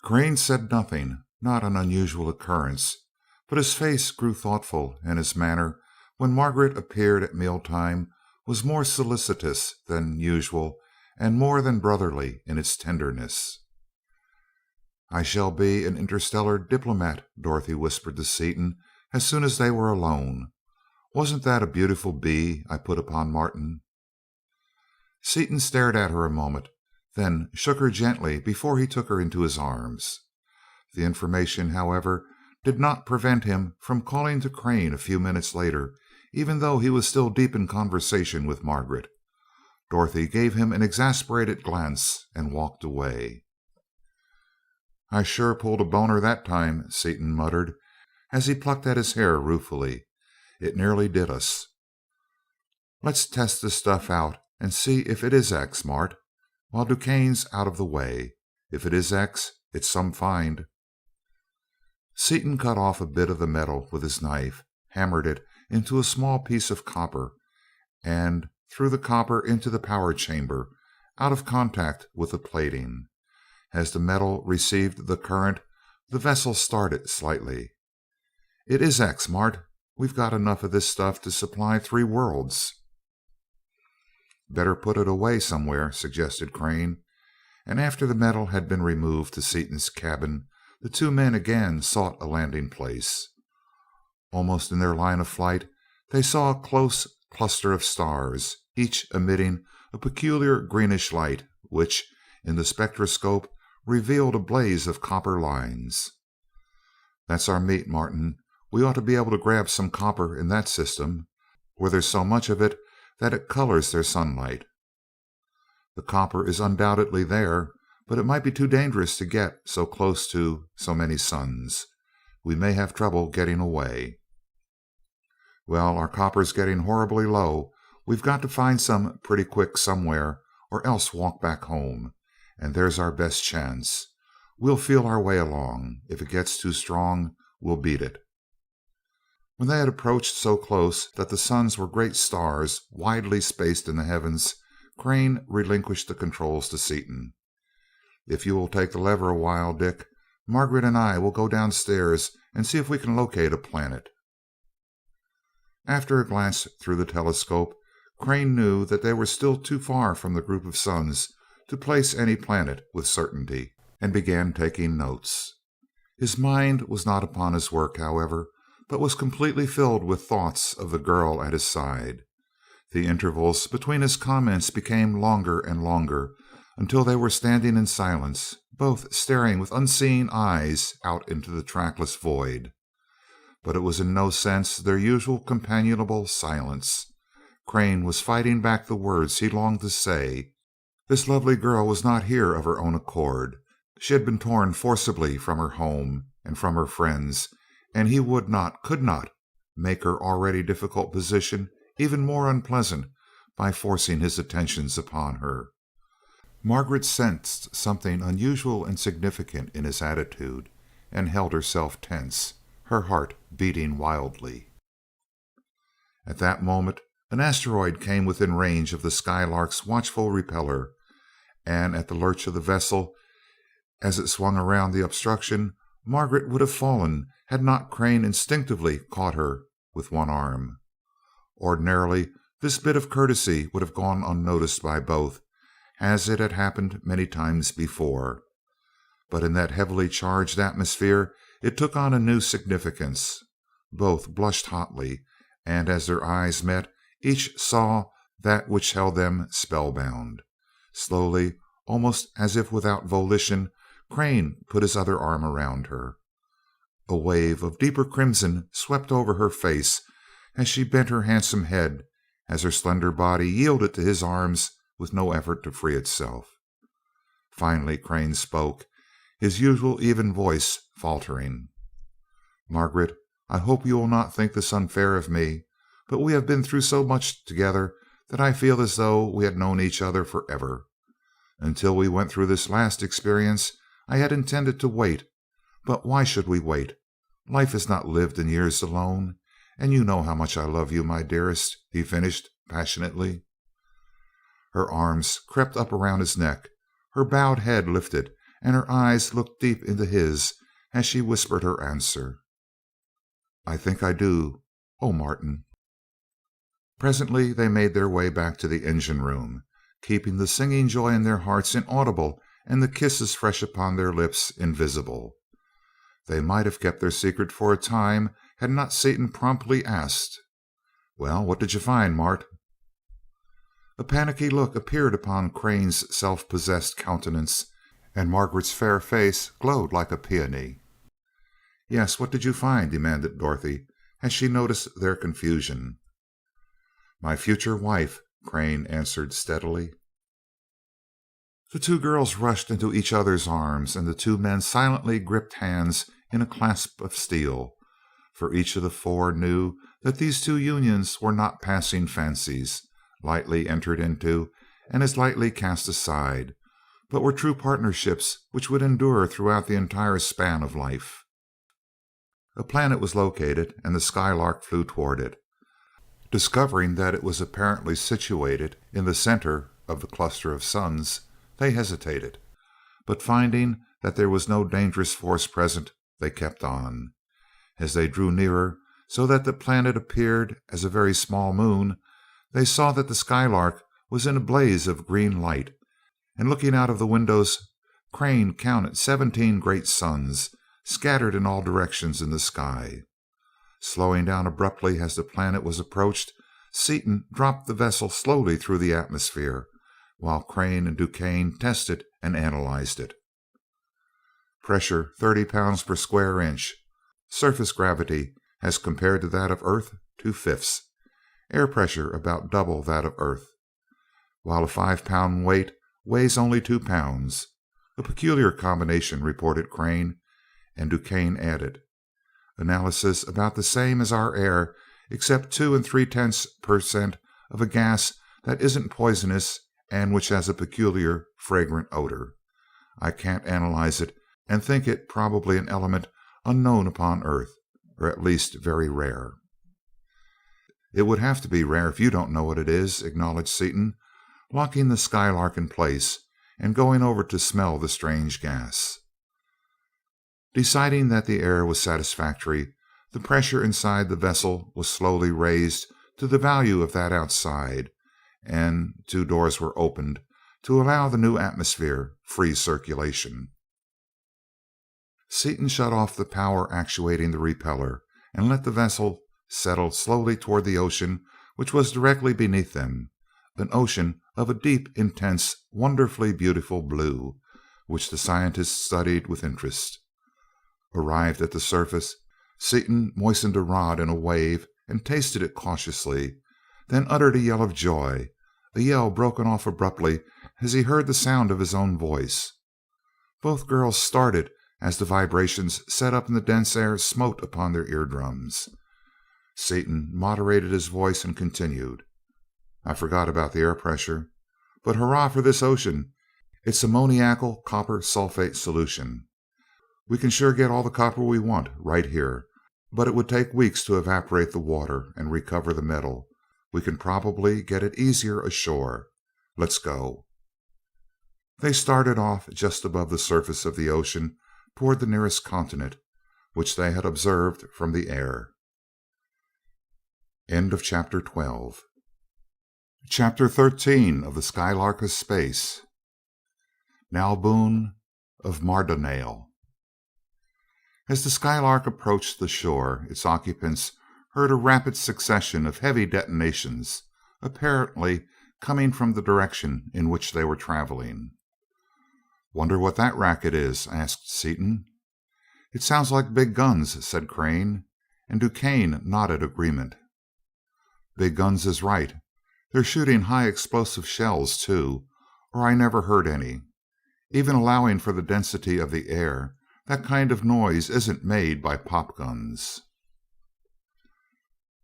Crane said nothing, not an unusual occurrence, but his face grew thoughtful, and his manner, when Margaret appeared at mealtime, was more solicitous than usual and more than brotherly in its tenderness. "I shall be an interstellar diplomat," Dorothy whispered to Seaton as soon as they were alone. "Wasn't that a beautiful bee I put upon Martin?" Seaton stared at her a moment, then shook her gently before he took her into his arms. The information, however, did not prevent him from calling to Crane a few minutes later, even though he was still deep in conversation with Margaret. Dorothy gave him an exasperated glance and walked away. "I sure pulled a boner that time," Seaton muttered as he plucked at his hair ruefully. "It nearly did us. Let's test this stuff out and see if it is X, Mart, while Duquesne's out of the way. If it is X, it's some find." Seaton cut off a bit of the metal with his knife, hammered it into a small piece of copper, and threw the copper into the power chamber, out of contact with the plating. As the metal received the current, the vessel started slightly. "It is X, Mart. We've got enough of this stuff to supply 3 worlds." "Better put it away somewhere," suggested Crane, and after the metal had been removed to Seaton's cabin, the two men again sought a landing place. Almost in their line of flight, they saw a close cluster of stars, each emitting a peculiar greenish light, which, in the spectroscope, revealed a blaze of copper lines. "That's our meat, Martin. We ought to be able to grab some copper in that system, where there's so much of it that it colors their sunlight." "The copper is undoubtedly there, but it might be too dangerous to get so close to so many suns. We may have trouble getting away." "Well, our copper's getting horribly low. We've got to find some pretty quick somewhere, or else walk back home, and there's our best chance. We'll feel our way along. If it gets too strong, we'll beat it." When they had approached so close that the suns were great stars widely spaced in the heavens, Crane relinquished the controls to Seaton. "If you will take the lever a while, Dick, Margaret and I will go downstairs and see if we can locate a planet." After a glance through the telescope, Crane knew that they were still too far from the group of suns to place any planet with certainty, and began taking notes. His mind was not upon his work, however, but was completely filled with thoughts of the girl at his side. The intervals between his comments became longer and longer, until they were standing in silence, both staring with unseeing eyes out into the trackless void. But it was in no sense their usual companionable silence. Crane was fighting back the words he longed to say. This lovely girl was not here of her own accord. She had been torn forcibly from her home and from her friends, and he would not, could not, make her already difficult position even more unpleasant by forcing his attentions upon her. Margaret sensed something unusual and significant in his attitude, and held herself tense, her heart beating wildly. At that moment an asteroid came within range of the Skylark's watchful repeller, and at the lurch of the vessel, as it swung around the obstruction, Margaret would have fallen had not Crane instinctively caught her with one arm. Ordinarily, this bit of courtesy would have gone unnoticed by both, as it had happened many times before. But in that heavily charged atmosphere it took on a new significance. Both blushed hotly, and as their eyes met, each saw that which held them spellbound. Slowly, almost as if without volition, Crane put his other arm around her. A wave of deeper crimson swept over her face as she bent her handsome head, as her slender body yielded to his arms with no effort to free itself. Finally Crane spoke, his usual even voice faltering. "Margaret, I hope you will not think this unfair of me, but we have been through so much together that I feel as though we had known each other forever. Until we went through this last experience I had intended to wait, but why should we wait? Life is not lived in years alone, and you know how much I love you, my dearest," he finished passionately. Her arms crept up around his neck, her bowed head lifted, and her eyes looked deep into his as she whispered her answer. "I think I do. Oh, Martin." Presently they made their way back to the engine room, keeping the singing joy in their hearts inaudible and the kisses fresh upon their lips invisible. They might have kept their secret for a time had not Seaton promptly asked, "Well, what did you find, Mart?" A panicky look appeared upon Crane's self-possessed countenance, and Margaret's fair face glowed like a peony. "Yes, what did you find?" demanded Dorothy, as she noticed their confusion. "My future wife," Crane answered steadily. The two girls rushed into each other's arms, and the two men silently gripped hands in a clasp of steel, for each of the four knew that these two unions were not passing fancies, lightly entered into and as lightly cast aside, but were true partnerships which would endure throughout the entire span of life. A planet was located, and the Skylark flew toward it. Discovering that it was apparently situated in the center of the cluster of suns, they hesitated, but finding that there was no dangerous force present, they kept on. As they drew nearer, so that the planet appeared as a very small moon, they saw that the Skylark was in a blaze of green light, and looking out of the windows, Crane counted 17 great suns scattered in all directions in the sky. Slowing down abruptly as the planet was approached, Seaton dropped the vessel slowly through the atmosphere, while Crane and Duquesne tested and analyzed it. Pressure 30 pounds per square inch. Surface gravity, as compared to that of Earth, 2/5. Air pressure about double that of Earth. While a 5-pound weight weighs only 2 pounds. A peculiar combination, reported Crane, and Duquesne added, "Analysis about the same as our air, except 2 3/10% of a gas that isn't poisonous and which has a peculiar fragrant odor. I can't analyze it and think it probably an element unknown upon Earth, or at least very rare." "It would have to be rare if you don't know what it is," acknowledged Seaton, locking the Skylark in place and going over to smell the strange gas. Deciding that the air was satisfactory, the pressure inside the vessel was slowly raised to the value of that outside, and 2 doors were opened to allow the new atmosphere free circulation. Seaton shut off the power actuating the repeller and let the vessel settle slowly toward the ocean which was directly beneath them, an ocean of a deep, intense, wonderfully beautiful blue, which the scientists studied with interest. Arrived at the surface, Seaton moistened a rod in a wave and tasted it cautiously, then uttered a yell of joy, a yell broken off abruptly as he heard the sound of his own voice. Both girls started as the vibrations set up in the dense air smote upon their eardrums. Seaton moderated his voice and continued, I forgot about the air pressure. But hurrah for this ocean. It's ammoniacal copper sulfate solution. We can sure get all the copper we want right here, but it would take weeks to evaporate the water and recover the metal. We can probably get it easier ashore. Let's go." They started off just above the surface of the ocean toward the nearest continent, which they had observed from the air. End of chapter 12. Chapter 13 of the Skylark of Space. Now Boone of Mardonale. As the Skylark approached the shore, its occupants heard a rapid succession of heavy detonations, apparently coming from the direction in which they were traveling. "Wonder what that racket is?" asked Seaton. "It sounds like big guns," said Crane, and Duquesne nodded agreement. "Big guns is right. They're shooting high explosive shells, too, or I never heard any. Even allowing for the density of the air, that kind of noise isn't made by pop guns."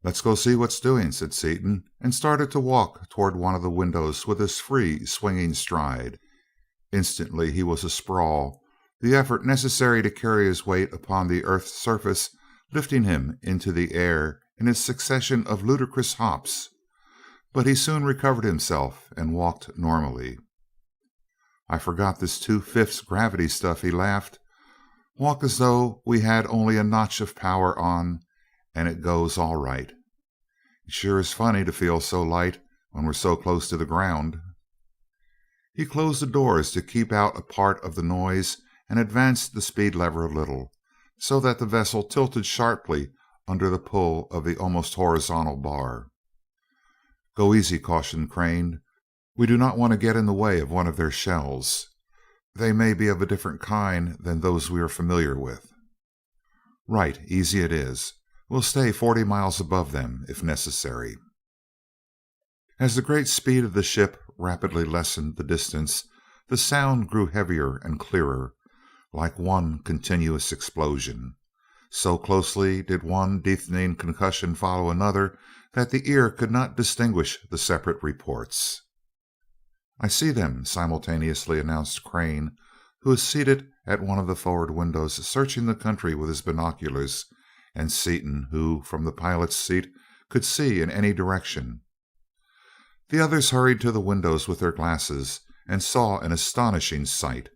"Let's go see what's doing," said Seaton, and started to walk toward one of the windows with his free, swinging stride. Instantly he was asprawl, the effort necessary to carry his weight upon the earth's surface lifting him into the air in a succession of ludicrous hops. But he soon recovered himself and walked normally. "I forgot this 2/5 gravity stuff," he laughed. "Walk as though we had only a notch of power on, and it goes all right. It sure is funny to feel so light when we're so close to the ground." He closed the doors to keep out a part of the noise and advanced the speed lever a little, so that the vessel tilted sharply under the pull of the almost horizontal bar. "Go easy," cautioned Crane. "We do not want to get in the way of one of their shells. They may be of a different kind than those we are familiar with." "Right, easy it is. We'll stay 40 miles above them if necessary." As the great speed of the ship rapidly lessened the distance, the sound grew heavier and clearer, like one continuous explosion. So closely did one deafening concussion follow another that the ear could not distinguish the separate reports. "I see them," simultaneously announced Crane, who was seated at one of the forward windows searching the country with his binoculars, and Seaton, who, from the pilot's seat, could see in any direction. The others hurried to the windows with their glasses and saw an astonishing sight.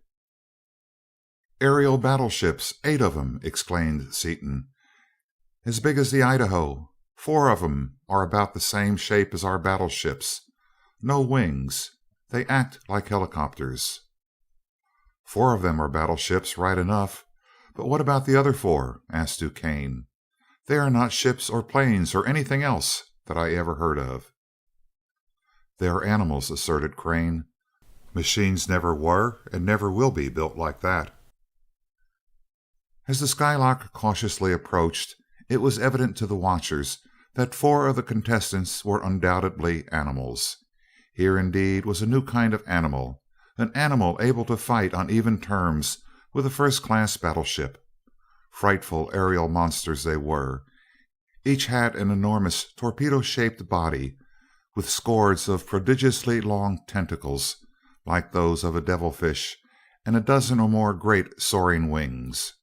"Aerial battleships, 8 of 'em!" exclaimed Seaton. "As big as the Idaho. 4 of 'em are about the same shape as our battleships. No wings. They act like helicopters." "4 of them are battleships, right enough. But what about the other 4?" asked Duquesne. "They are not ships or planes or anything else that I ever heard of." "They are animals," asserted Crane. "Machines never were and never will be built like that." As the Skylark cautiously approached, it was evident to the watchers that 4 of the contestants were undoubtedly animals. Here indeed was a new kind of animal, an animal able to fight on even terms with a first-class battleship. Frightful aerial monsters they were. Each had an enormous torpedo-shaped body, with scores of prodigiously long tentacles, like those of a devilfish, and a dozen or more great soaring wings.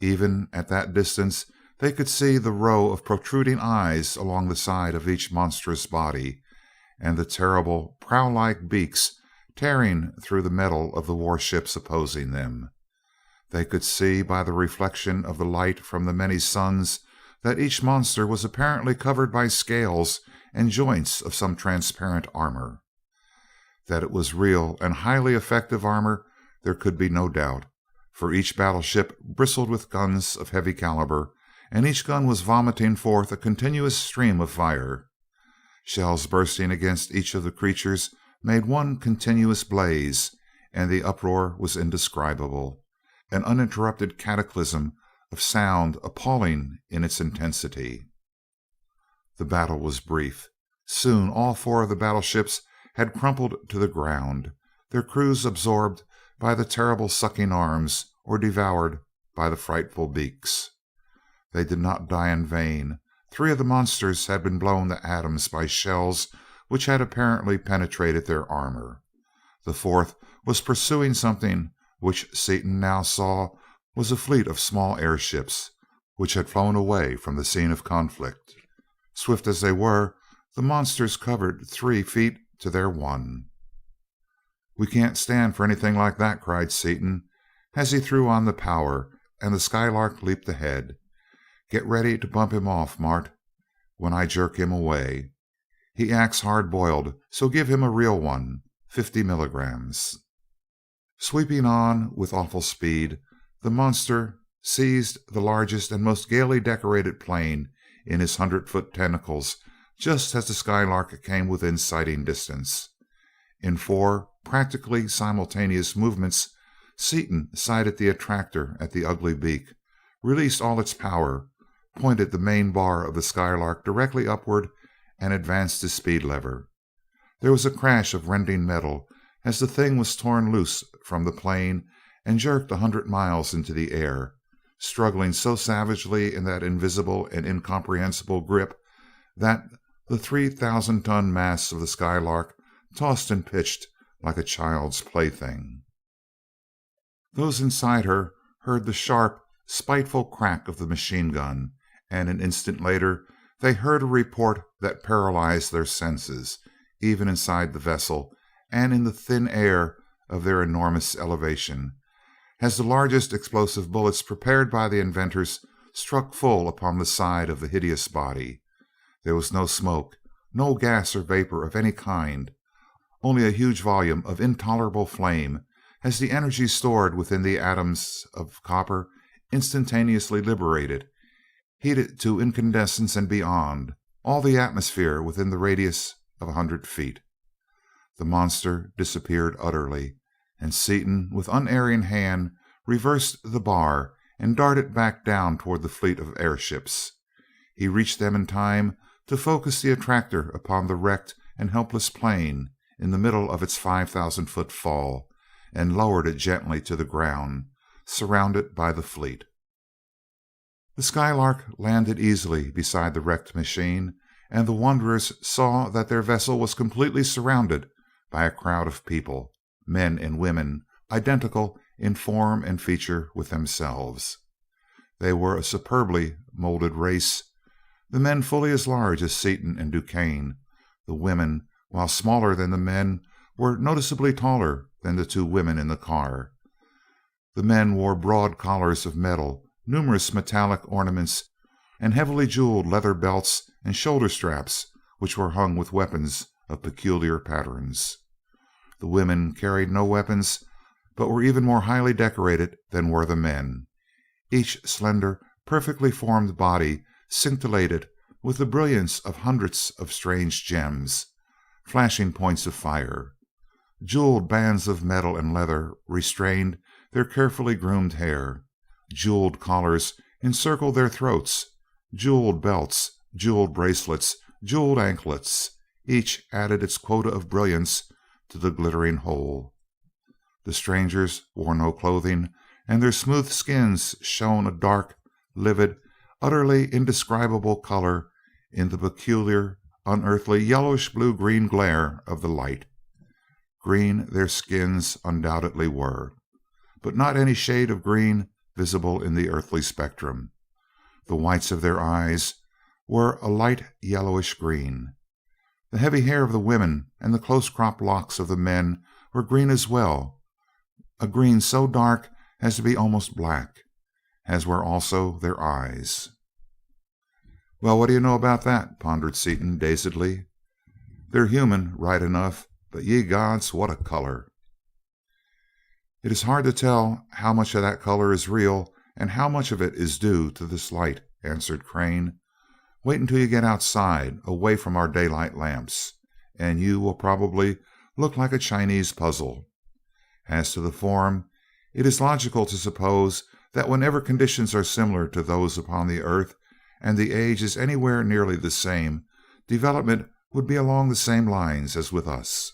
Even at that distance they could see the row of protruding eyes along the side of each monstrous body, and the terrible prow-like beaks tearing through the metal of the warships opposing them. They could see by the reflection of the light from the many suns that each monster was apparently covered by scales and joints of some transparent armor. That it was real and highly effective armor there could be no doubt, for each battleship bristled with guns of heavy caliber, and each gun was vomiting forth a continuous stream of fire. Shells bursting against each of the creatures made one continuous blaze, and the uproar was indescribable, an uninterrupted cataclysm of sound appalling in its intensity. The battle was brief. Soon all 4 of the battleships had crumpled to the ground, their crews absorbed by the terrible sucking arms or devoured by the frightful beaks. They did not die in vain. 3 of the monsters had been blown to atoms by shells which had apparently penetrated their armor. The fourth was pursuing something which Seaton now saw was a fleet of small airships, which had flown away from the scene of conflict. Swift as they were, the monsters covered 3 feet to their 1. "We can't stand for anything like that," cried Seaton, as he threw on the power and the Skylark leaped ahead. "Get ready to bump him off, Mart, when I jerk him away. He acts hard boiled, so give him a real one, 50 milligrams." Sweeping on with awful speed, the monster seized the largest and most gaily decorated plane in his 100-foot tentacles just as the Skylark came within sighting distance. In 4 practically simultaneous movements, Seaton sighted the attractor at the ugly beak, released all its power, pointed the main bar of the Skylark directly upward, and advanced his speed lever. There was a crash of rending metal as the thing was torn loose from the plane and jerked 100 miles into the air, struggling so savagely in that invisible and incomprehensible grip that the 3,000-ton mass of the Skylark tossed and pitched like a child's plaything. Those inside her heard the sharp, spiteful crack of the machine gun, and an instant later they heard a report that paralyzed their senses, even inside the vessel and in the thin air of their enormous elevation, as the largest explosive bullets prepared by the inventors struck full upon the side of the hideous body. There was no smoke, no gas or vapor of any kind, only a huge volume of intolerable flame as the energy stored within the atoms of copper instantaneously liberated, heated to incandescence and beyond, all the atmosphere within the radius of 100 feet. The monster disappeared utterly, and Seaton, with unerring hand, reversed the bar and darted back down toward the fleet of airships. He reached them in time to focus the attractor upon the wrecked and helpless plane in the middle of its 5,000-foot fall, and lowered it gently to the ground, surrounded by the fleet. The Skylark landed easily beside the wrecked machine, and the wanderers saw that their vessel was completely surrounded by a crowd of people, men and women, identical in form and feature with themselves. They were a superbly molded race, the men fully as large as Seaton and Duquesne. The women, while smaller than the men, were noticeably taller than the 2 women in the car. The men wore broad collars of metal, numerous metallic ornaments, and heavily jeweled leather belts and shoulder straps, which were hung with weapons of peculiar patterns. The women carried no weapons, but were even more highly decorated than were the men. Each slender, perfectly formed body scintillated with the brilliance of hundreds of strange gems, flashing points of fire. Jeweled bands of metal and leather restrained their carefully groomed hair. Jeweled collars encircled their throats. Jeweled belts, jeweled bracelets, jeweled anklets, each added its quota of brilliance to the glittering whole. The strangers wore no clothing, and their smooth skins shone a dark, livid, utterly indescribable color in the peculiar, unearthly yellowish blue-green glare of the light. Green their skins undoubtedly were, but not any shade of green visible in the earthly spectrum. The whites of their eyes were a light yellowish green. The heavy hair of the women and the close-cropped locks of the men were green as well, a green so dark as to be almost black, as were also their eyes. "Well, what do you know about that?" pondered Seaton dazedly. "They're human, right enough, but ye gods, what a color!" "It is hard to tell how much of that color is real and how much of it is due to this light," answered Crane. "Wait until you get outside, away from our daylight lamps, and you will probably look like a Chinese puzzle. As to the form, it is logical to suppose that whenever conditions are similar to those upon the earth, and the age is anywhere nearly the same, development would be along the same lines as with us."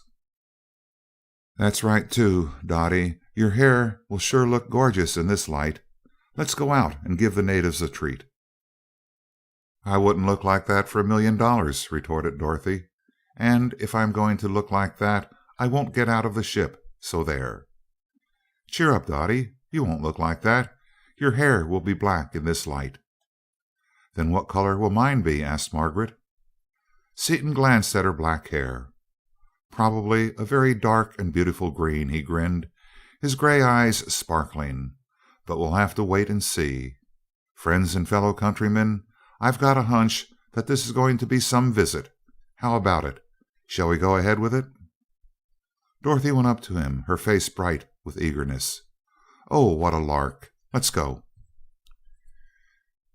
"That's right, too, Dottie. Your hair will sure look gorgeous in this light. Let's go out and give the natives a treat." "I wouldn't look like that for $1,000,000," retorted Dorothy, and if I'm going to look like that, I won't get out of the ship, so there." "Cheer up, Dottie. You won't look like that. Your hair will be black in this light." "Then what color will mine be?" asked Margaret. Seaton glanced at her black hair. "Probably a very dark and beautiful green," he grinned, his gray eyes sparkling. "But we'll have to wait and see. Friends and fellow countrymen, I've got a hunch that this is going to be some visit. How about it? Shall we go ahead with it?" Dorothy went up to him, her face bright with eagerness. "Oh, what a lark! Let's go."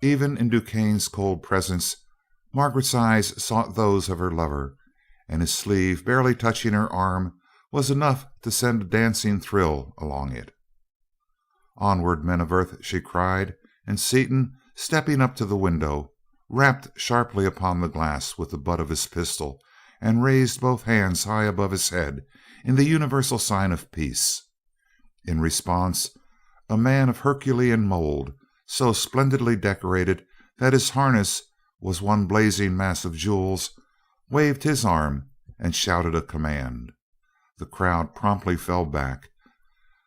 Even in DuQuesne's cold presence, Margaret's eyes sought those of her lover, and his sleeve barely touching her arm was enough to send a dancing thrill along it. "Onward, men of Earth!" she cried, and Seaton, stepping up to the window, rapped sharply upon the glass with the butt of his pistol and raised both hands high above his head in the universal sign of peace. In response, a man of Herculean mold, so splendidly decorated that his harness was one blazing mass of jewels, waved his arm and shouted a command. The crowd promptly fell back,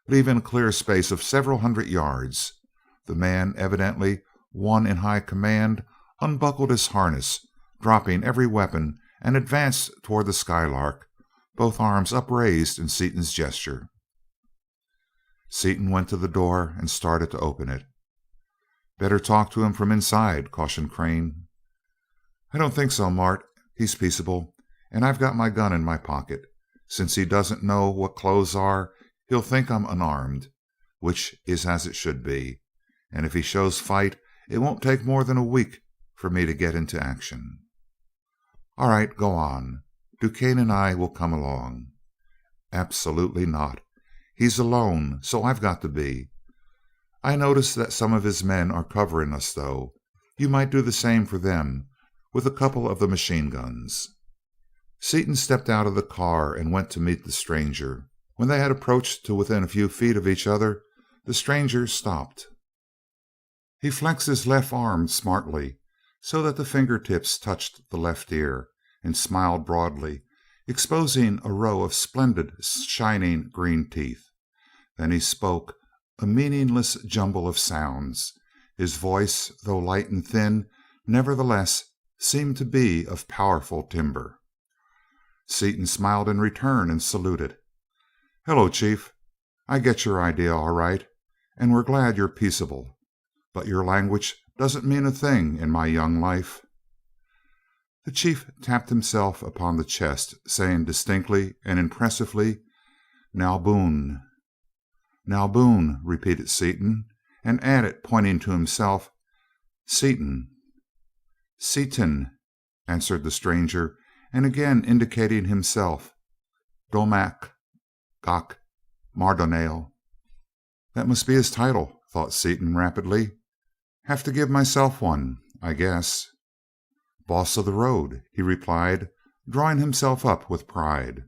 leaving a clear space of several hundred yards. The man, evidently one in high command, unbuckled his harness, dropping every weapon, and advanced toward the Skylark, both arms upraised in Seaton's gesture. Seaton went to the door and started to open it. "Better talk to him from inside," cautioned Crane. "I don't think so, Mart. He's peaceable, and I've got my gun in my pocket. Since he doesn't know what clothes are, he'll think I'm unarmed, which is as it should be, and if he shows fight, it won't take more than a week for me to get into action." "All right, go on. DuQuesne and I will come along." "Absolutely not. He's alone, so I've got to be. I notice that some of his men are covering us, though. You might do the same for them, with a couple of the machine guns." Seaton stepped out of the car and went to meet the stranger. When they had approached to within a few feet of each other, the stranger stopped. He flexed his left arm smartly, so that the fingertips touched the left ear, and smiled broadly, exposing a row of splendid, shining green teeth. Then he spoke, a meaningless jumble of sounds. His voice, though light and thin, nevertheless seemed to be of powerful timbre. Seaton smiled in return and saluted. "Hello, Chief. I get your idea all right, and we're glad you're peaceable. But your language doesn't mean a thing in my young life." The Chief tapped himself upon the chest, saying distinctly and impressively, "Now, Boone." "Now, Boone," repeated Seaton, and added, pointing to himself, "Seaton." "Seaton," answered the stranger, and again indicating himself, "Domac Gok Mardonale." "That must be his title," thought Seaton rapidly. "Have to give myself one, I guess." "Boss of the road," he replied, drawing himself up with pride.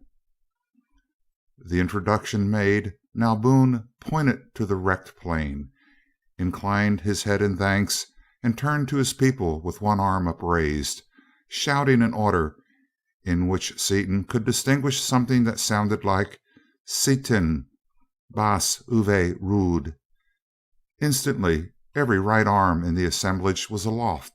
The introduction made, now Boone pointed to the wrecked plane, inclined his head in thanks, and turned to his people with one arm upraised, shouting an order in which Seaton could distinguish something that sounded like "Seatin, bas uve rude." Instantly every right arm in the assemblage was aloft,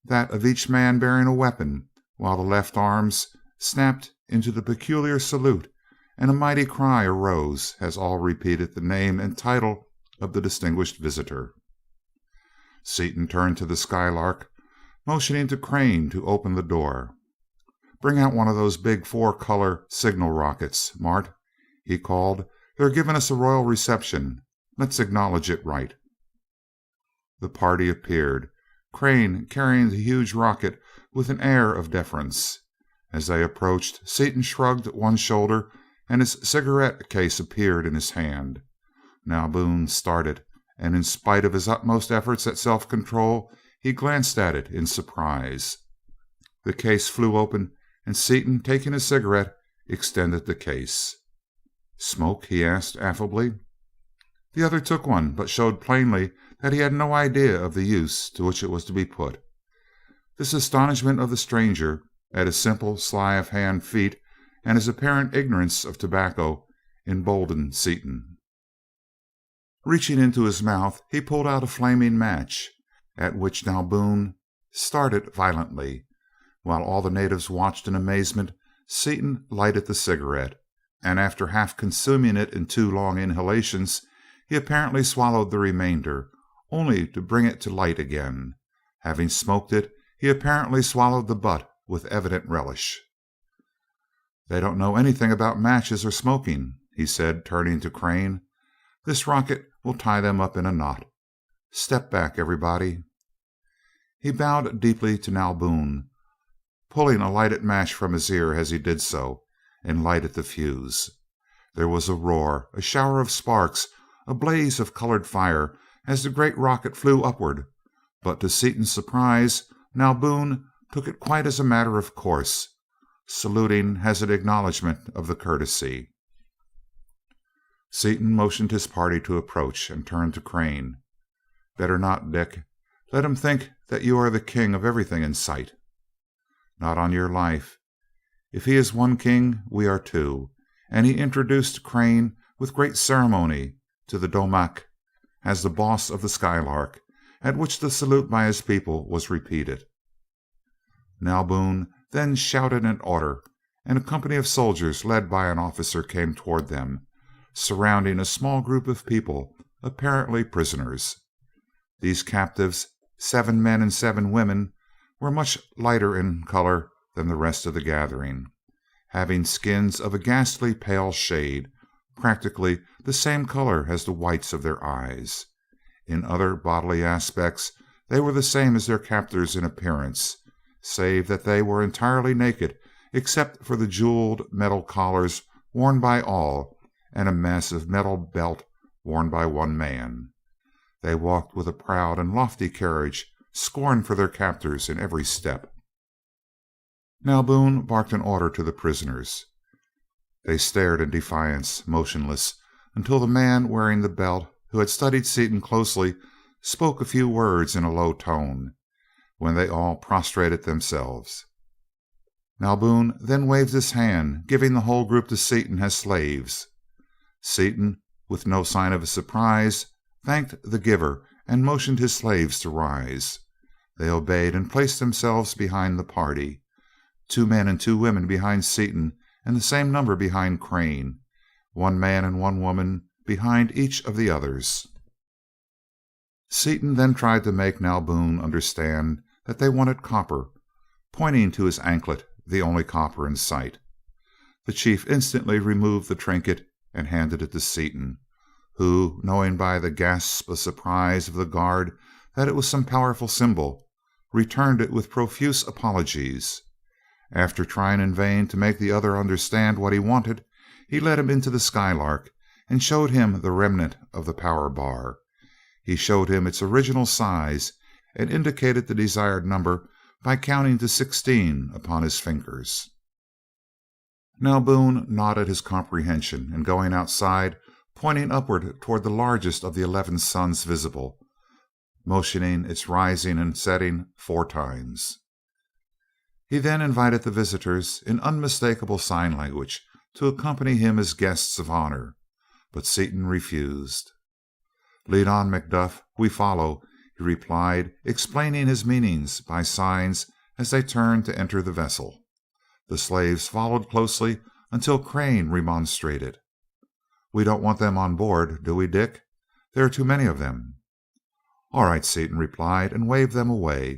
that of each man bearing a weapon, while the left arms snapped into the peculiar salute, and a mighty cry arose as all repeated the name and title of the distinguished visitor. Seaton turned to the Skylark, motioning to Crane to open the door. "Bring out one of those big four-color signal rockets, Mart," he called. "They're giving us a royal reception. Let's acknowledge it right." The party appeared, Crane carrying the huge rocket with an air of deference. As they approached, Seaton shrugged one shoulder, and his cigarette case appeared in his hand. Now Boone started, and in spite of his utmost efforts at self-control, he glanced at it in surprise. The case flew open, and Seaton, taking a cigarette, extended the case. "Smoke?" he asked affably. The other took one, but showed plainly that he had no idea of the use to which it was to be put. This astonishment of the stranger at his simple sleight of hand feat and his apparent ignorance of tobacco emboldened Seaton. Reaching into his mouth, he pulled out a flaming match, at which Nalboon started violently. While all the natives watched in amazement, Seaton lighted the cigarette, and after half consuming it in 2 long inhalations, he apparently swallowed the remainder, only to bring it to light again. Having smoked it, he apparently swallowed the butt with evident relish. "They don't know anything about matches or smoking," he said, turning to Crane. "This rocket will tie them up in a knot. Step back, everybody." He bowed deeply to Nalboon, pulling a lighted match from his ear as he did so, and lighted the fuse. There was a roar, a shower of sparks, a blaze of colored fire as the great rocket flew upward, but to Seaton's surprise, Nalboon took it quite as a matter of course, saluting as an acknowledgment of the courtesy. Seaton motioned his party to approach, and turned to Crane. "Better not, Dick. Let him think that you are the king of everything in sight." "Not on your life. If he is one king, we are 2." And he introduced Crane with great ceremony to the Domak as the boss of the Skylark, at which the salute by his people was repeated. Nalboon then shouted an order, and a company of soldiers led by an officer came toward them, surrounding a small group of people, apparently prisoners. These captives, 7 men and 7 women, were much lighter in color than the rest of the gathering, having skins of a ghastly pale shade, practically the same color as the whites of their eyes. In other bodily aspects they were the same as their captors in appearance, save that they were entirely naked except for the jeweled metal collars worn by all and a massive metal belt worn by one man. They walked with a proud and lofty carriage, scorn for their captors in every step. Nalboon barked an order to the prisoners. They stared in defiance, motionless, until the man wearing the belt, who had studied Seaton closely, spoke a few words in a low tone, when they all prostrated themselves. Nalboon then waved his hand, giving the whole group to Seaton as slaves. Seaton, with no sign of surprise, thanked the giver and motioned his slaves to rise. They obeyed and placed themselves behind the party, 2 men and 2 women behind Seaton, and the same number behind Crane, 1 man and 1 woman behind each of the others. Seaton then tried to make Nalboon understand that they wanted copper, pointing to his anklet, the only copper in sight. The chief instantly removed the trinket and handed it to Seaton, who, knowing by the gasp of surprise of the guard that it was some powerful symbol, returned it with profuse apologies. After trying in vain to make the other understand what he wanted, he led him into the Skylark and showed him the remnant of the power bar. He showed him its original size and indicated the desired number by counting to 16 upon his fingers. Nalboon nodded his comprehension, and going outside, pointing upward toward the largest of the 11 suns visible, motioning its rising and setting 4 times. He then invited the visitors in unmistakable sign language to accompany him as guests of honor, but Seaton refused. "Lead on, Macduff, we follow," he replied, explaining his meanings by signs as they turned to enter the vessel. The slaves followed closely until Crane remonstrated. "We don't want them on board, do we, Dick? There are too many of them." "All right," Seaton replied, and waved them away.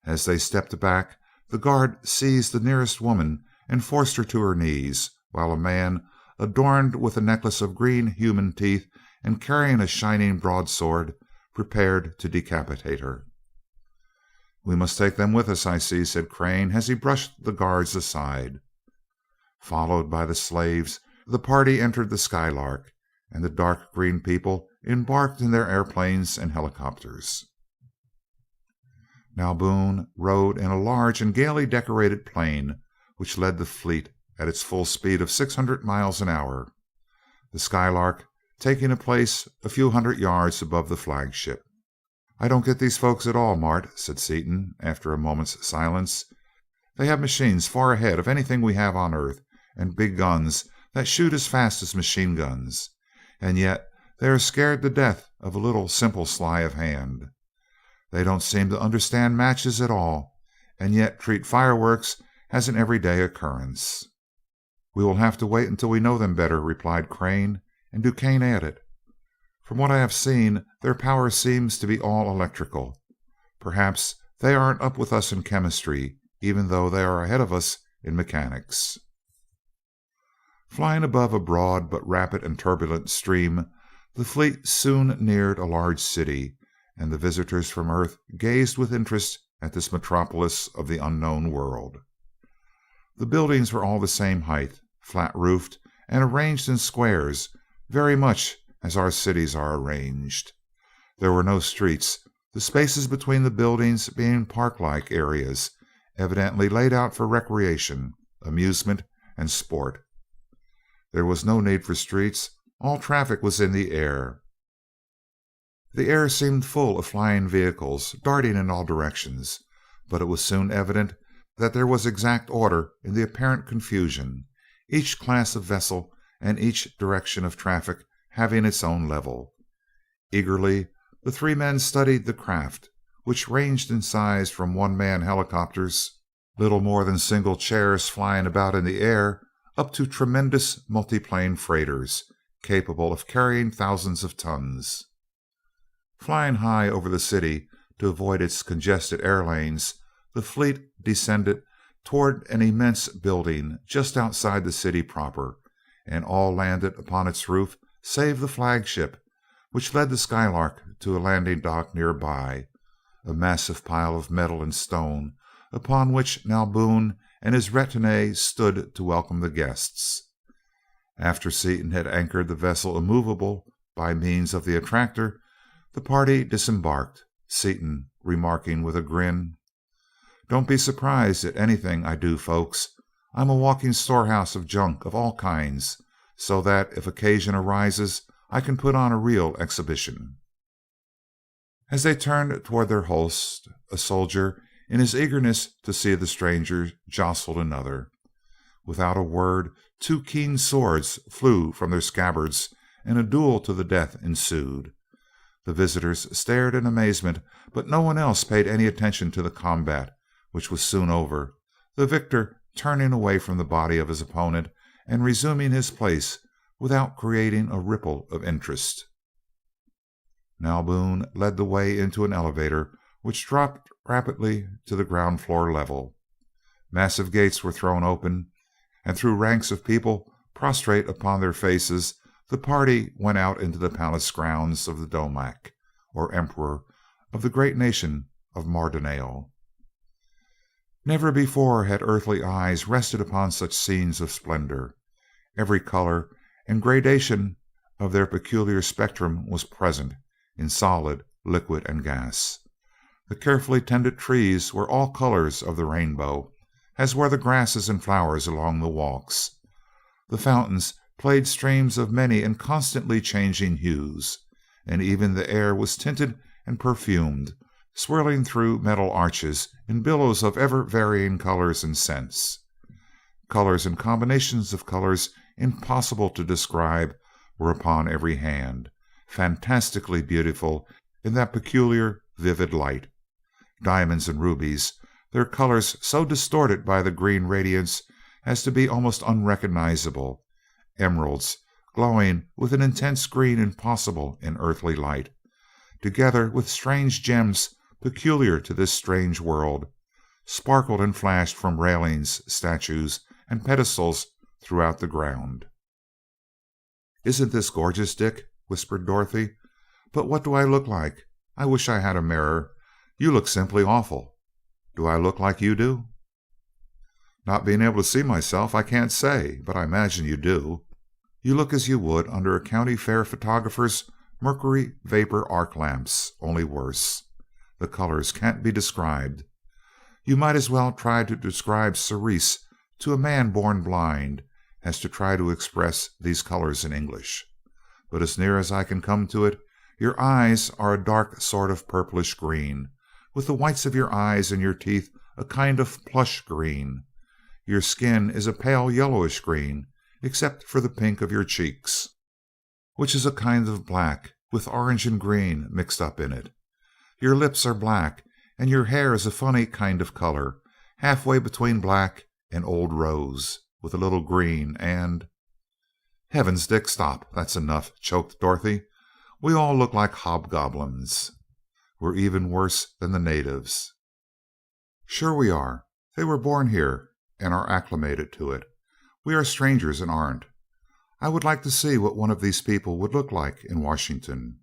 As they stepped back, the guard seized the nearest woman and forced her to her knees, while a man, adorned with a necklace of green human teeth and carrying a shining broadsword, prepared to decapitate her. "We must take them with us, I see," said Crane as he brushed the guards aside. Followed by the slaves, the party entered the Skylark, and the dark green people embarked in their airplanes and helicopters. Nalboon rode in a large and gaily decorated plane which led the fleet at its full speed of 600 miles an hour, the Skylark taking a place a few hundred yards above the flagship. "I don't get these folks at all, Mart," said Seaton after a moment's silence. They have machines far ahead of anything we have on Earth, and big guns that shoot as fast as machine guns. And yet they are scared to death of a little simple sleight of hand. They don't seem to understand matches at all, and yet treat fireworks as an everyday occurrence." "We will have to wait until we know them better," replied Crane, and Duquesne added, "From what I have seen, their power seems to be all electrical. Perhaps they aren't up with us in chemistry, even though they are ahead of us in mechanics." Flying above a broad but rapid and turbulent stream, the fleet soon neared a large city, and the visitors from Earth gazed with interest at this metropolis of the unknown world. The buildings were all the same height, flat-roofed, and arranged in squares, very much as our cities are arranged. There were no streets, the spaces between the buildings being park-like areas, evidently laid out for recreation, amusement, and sport. There was no need for streets, all traffic was in the air. The air seemed full of flying vehicles, darting in all directions, but it was soon evident that there was exact order in the apparent confusion, each class of vessel and each direction of traffic having its own level. Eagerly the three men studied the craft, which ranged in size from one-man helicopters, little more than single chairs flying about in the air, up to tremendous multiplane freighters, capable of carrying thousands of tons. Flying high over the city to avoid its congested air lanes, the fleet descended toward an immense building just outside the city proper, and all landed upon its roof save the flagship, which led the Skylark to a landing dock nearby, a massive pile of metal and stone, upon which Nalboone and his retinue stood to welcome the guests. After Seaton had anchored the vessel immovable by means of the attractor, the party disembarked, Seaton remarking with a grin, "Don't be surprised at anything I do, folks. I'm a walking storehouse of junk of all kinds, so that if occasion arises I can put on a real exhibition." As they turned toward their host, a soldier, in his eagerness to see the stranger, jostled another. Without a word, two keen swords flew from their scabbards, and a duel to the death ensued. The visitors stared in amazement, but no one else paid any attention to the combat, which was soon over, the victor turning away from the body of his opponent and resuming his place without creating a ripple of interest. Nalboone led the way into an elevator which dropped rapidly to the ground floor level. Massive gates were thrown open, and through ranks of people prostrate upon their faces, the party went out into the palace grounds of the Domak, or emperor, of the great nation of Mardonale. Never before had earthly eyes rested upon such scenes of splendor. Every color and gradation of their peculiar spectrum was present, in solid, liquid, and gas. The carefully tended trees were all colors of the rainbow, as were the grasses and flowers along the walks. The fountains played streams of many and constantly changing hues, and even the air was tinted and perfumed, swirling through metal arches in billows of ever-varying colors and scents. Colors and combinations of colors impossible to describe were upon every hand, fantastically beautiful in that peculiar, vivid light. Diamonds and rubies, their colors so distorted by the green radiance as to be almost unrecognizable. Emeralds, glowing with an intense green impossible in earthly light, together with strange gems peculiar to this strange world, sparkled and flashed from railings, statues, and pedestals throughout the ground. "Isn't this gorgeous, Dick?" whispered Dorothy. "But what do I look like? I wish I had a mirror. You look simply awful. Do I look like you do?" "Not being able to see myself, I can't say, but I imagine you do. You look as you would under a county fair photographer's mercury vapor arc lamps, only worse. The colors can't be described. You might as well try to describe cerise to a man born blind as to try to express these colors in English. But as near as I can come to it, your eyes are a dark sort of purplish green, with the whites of your eyes and your teeth a kind of plush green. Your skin is a pale yellowish green, except for the pink of your cheeks, which is a kind of black with orange and green mixed up in it. Your lips are black, and your hair is a funny kind of color, halfway between black and old rose, with a little green and— "Heavens, Dick, stop! That's enough," choked Dorothy. "We all look like hobgoblins. We're even worse than the natives." "Sure we are. They were born here and are acclimated to it. We are strangers and aren't. I would like to see what one of these people would look like in Washington."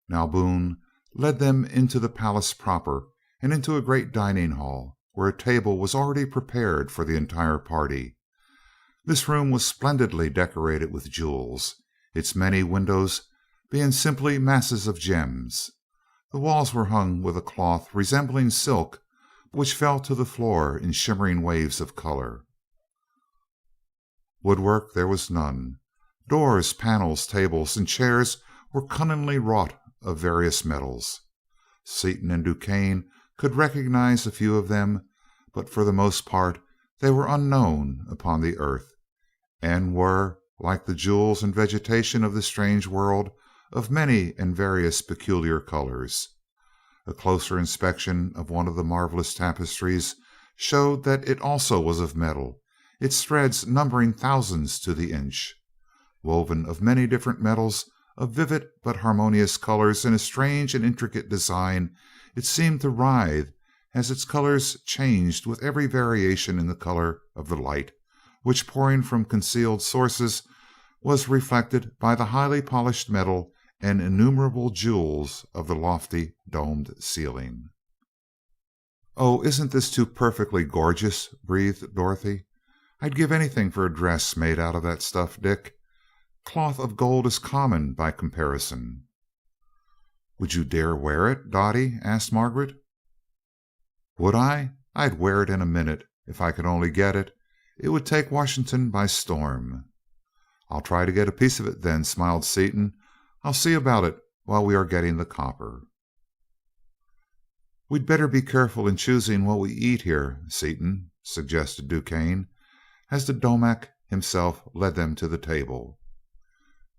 Now Boone led them into the palace proper and into a great dining hall, where a table was already prepared for the entire party. This room was splendidly decorated with jewels, its many windows being simply masses of gems. The walls were hung with a cloth resembling silk, which fell to the floor in shimmering waves of color. Woodwork there was none. Doors, panels, tables, and chairs were cunningly wrought of various metals. Seaton and Duquesne could recognize a few of them, but for the most part they were unknown upon the earth, and were, like the jewels and vegetation of this strange world, of many and various peculiar colors. A closer inspection of one of the marvelous tapestries showed that it also was of metal, its threads numbering thousands to the inch. Woven of many different metals, of vivid but harmonious colors in a strange and intricate design, it seemed to writhe as its colors changed with every variation in the color of the light, which, pouring from concealed sources, was reflected by the highly polished metal and innumerable jewels of the lofty domed ceiling. "Oh, isn't this too perfectly gorgeous?" breathed Dorothy. "I'd give anything for a dress made out of that stuff, Dick. Cloth of gold is common by comparison." "Would you dare wear it, Dottie?" asked Margaret. "Would I? I'd wear it in a minute, if I could only get it. It would take Washington by storm." "I'll try to get a piece of it, then," smiled Seaton. "I'll see about it while we are getting the copper." "We'd better be careful in choosing what we eat here, Seaton," suggested Duquesne, as the Domac himself led them to the table.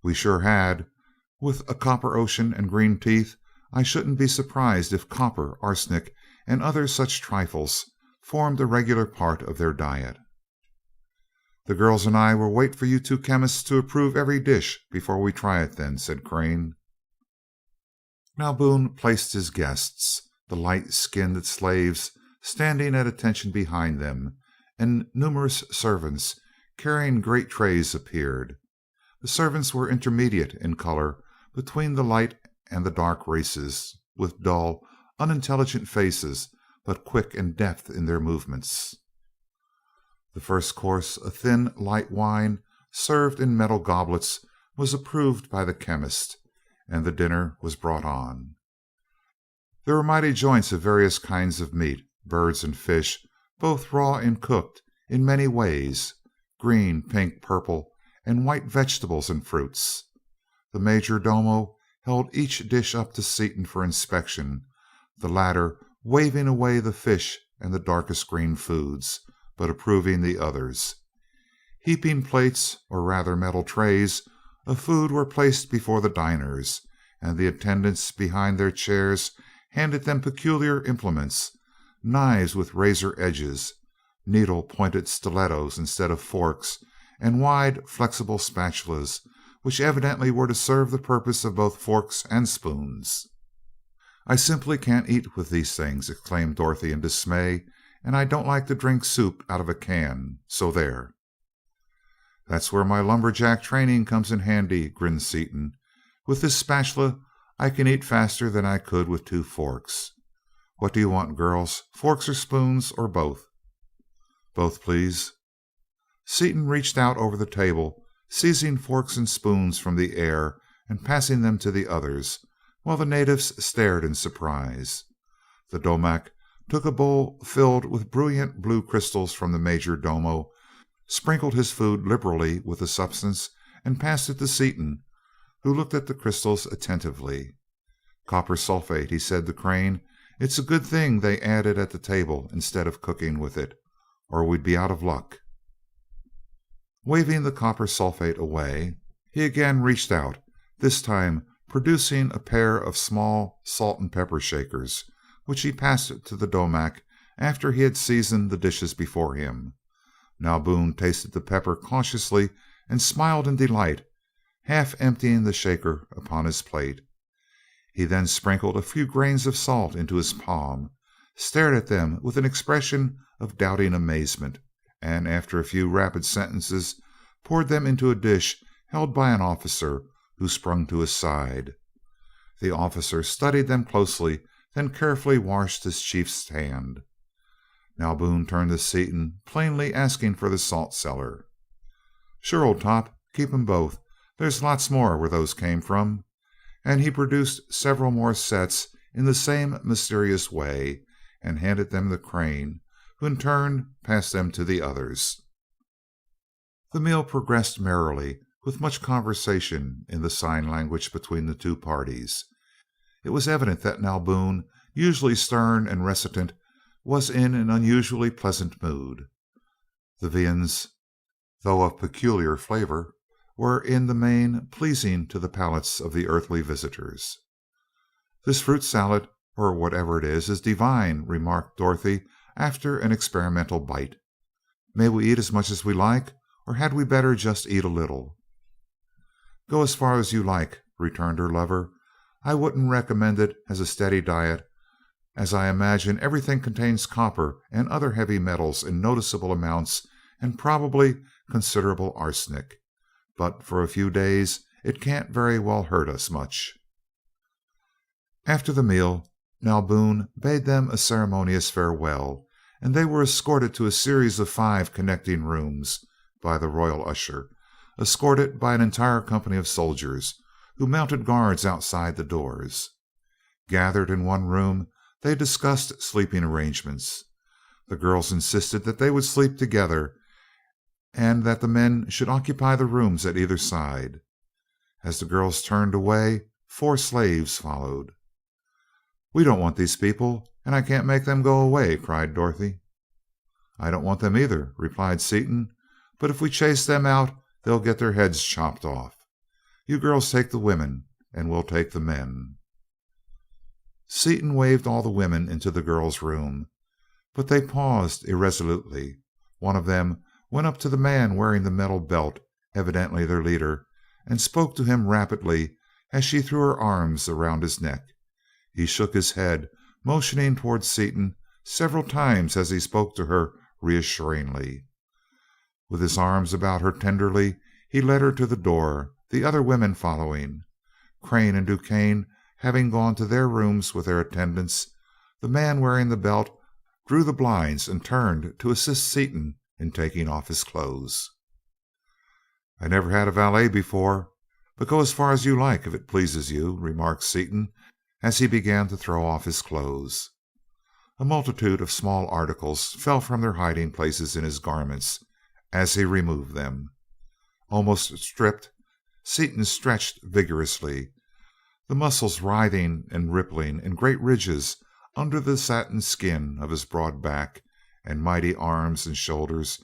"We sure had. With a copper ocean and green teeth, I shouldn't be surprised if copper, arsenic, and other such trifles formed a regular part of their diet." "The girls and I will wait for you two chemists to approve every dish before we try it, then," said Crane. Now Boone placed his guests, the light-skinned slaves standing at attention behind them, and numerous servants carrying great trays appeared. The servants were intermediate in color between the light and the dark races, with dull, unintelligent faces, but quick and deft in their movements. The first course, a thin, light wine, served in metal goblets, was approved by the chemist, and the dinner was brought on. There were mighty joints of various kinds of meat, birds and fish, both raw and cooked in many ways, green, pink, purple, and white vegetables and fruits. The major domo held each dish up to Seaton for inspection, the latter waving away the fish and the darkest green foods, but approving the others. Heaping plates, or rather metal trays, of food were placed before the diners, and the attendants behind their chairs handed them peculiar implements, knives with razor edges, needle-pointed stilettos instead of forks, and wide, flexible spatulas, which evidently were to serve the purpose of both forks and spoons. "I simply can't eat with these things," exclaimed Dorothy in dismay, "and I don't like to drink soup out of a can, so there." "That's where my lumberjack training comes in handy," grinned Seaton. "With this spatula I can eat faster than I could with two forks. What do you want, girls? Forks or spoons, or both?" "Both, please." Seaton reached out over the table, seizing forks and spoons from the air and passing them to the others, while the natives stared in surprise. The Domac took a bowl filled with brilliant blue crystals from the major domo, sprinkled his food liberally with the substance, and passed it to Seaton, who looked at the crystals attentively. "Copper sulphate," he said to Crane, It's a good thing they added at the table instead of cooking with it, or we'd be out of luck." Waving the copper sulfate away, he again reached out, this time producing a pair of small salt and pepper shakers, which he passed to the domak after he had seasoned the dishes before him. Now Boone tasted the pepper cautiously and smiled in delight, half emptying the shaker upon his plate. He then sprinkled a few grains of salt into his palm, stared at them with an expression of doubting amazement, and after a few rapid sentences poured them into a dish held by an officer who sprung to his side. The officer studied them closely, then carefully washed his chief's hand. Now Boone turned to Seaton, plainly asking for the salt cellar. "Sure, old top, keep 'em both. There's lots more where those came from." And he produced several more sets in the same mysterious way and handed them to Crane, who in turn passed them to the others. The meal progressed merrily, with much conversation in the sign language between the two parties. It was evident that now Boone, usually stern and reticent, was in an unusually pleasant mood. The viands, though of peculiar flavor, were in the main pleasing to the palates of the earthly visitors. "This fruit salad, or whatever it is divine," remarked Dorothy after an experimental bite. "May we eat as much as we like, or had we better just eat a little?" "Go as far as you like," returned her lover. "I wouldn't recommend it as a steady diet, as I imagine everything contains copper and other heavy metals in noticeable amounts and probably considerable arsenic. But for a few days it can't very well hurt us much." After the meal, now Boone bade them a ceremonious farewell, and they were escorted to a series of 5 connecting rooms by the royal usher, escorted by an entire company of soldiers, who mounted guards outside the doors. Gathered in one room, they discussed sleeping arrangements. The girls insisted that they would sleep together, and that the men should occupy the rooms at either side. As the girls turned away, 4 slaves followed. "We don't want these people, and I can't make them go away," cried Dorothy. "I don't want them either," replied Seaton, "but if we chase them out they'll get their heads chopped off. You girls take the women, and we'll take the men." Seaton waved all the women into the girls' room, but they paused irresolutely. One of them went up to the man wearing the metal belt, evidently their leader, and spoke to him rapidly as she threw her arms around his neck. He shook his head, motioning toward Seaton several times as he spoke to her reassuringly. With his arms about her tenderly, he led her to the door, the other women following. Crane and Duquesne having gone to their rooms with their attendants, the man wearing the belt drew the blinds and turned to assist Seaton in taking off his clothes. "I never had a valet before, but go as far as you like if it pleases you," remarked Seaton as he began to throw off his clothes. A multitude of small articles fell from their hiding places in his garments as he removed them. Almost stripped, Seaton stretched vigorously, the muscles writhing and rippling in great ridges under the satin skin of his broad back and mighty arms and shoulders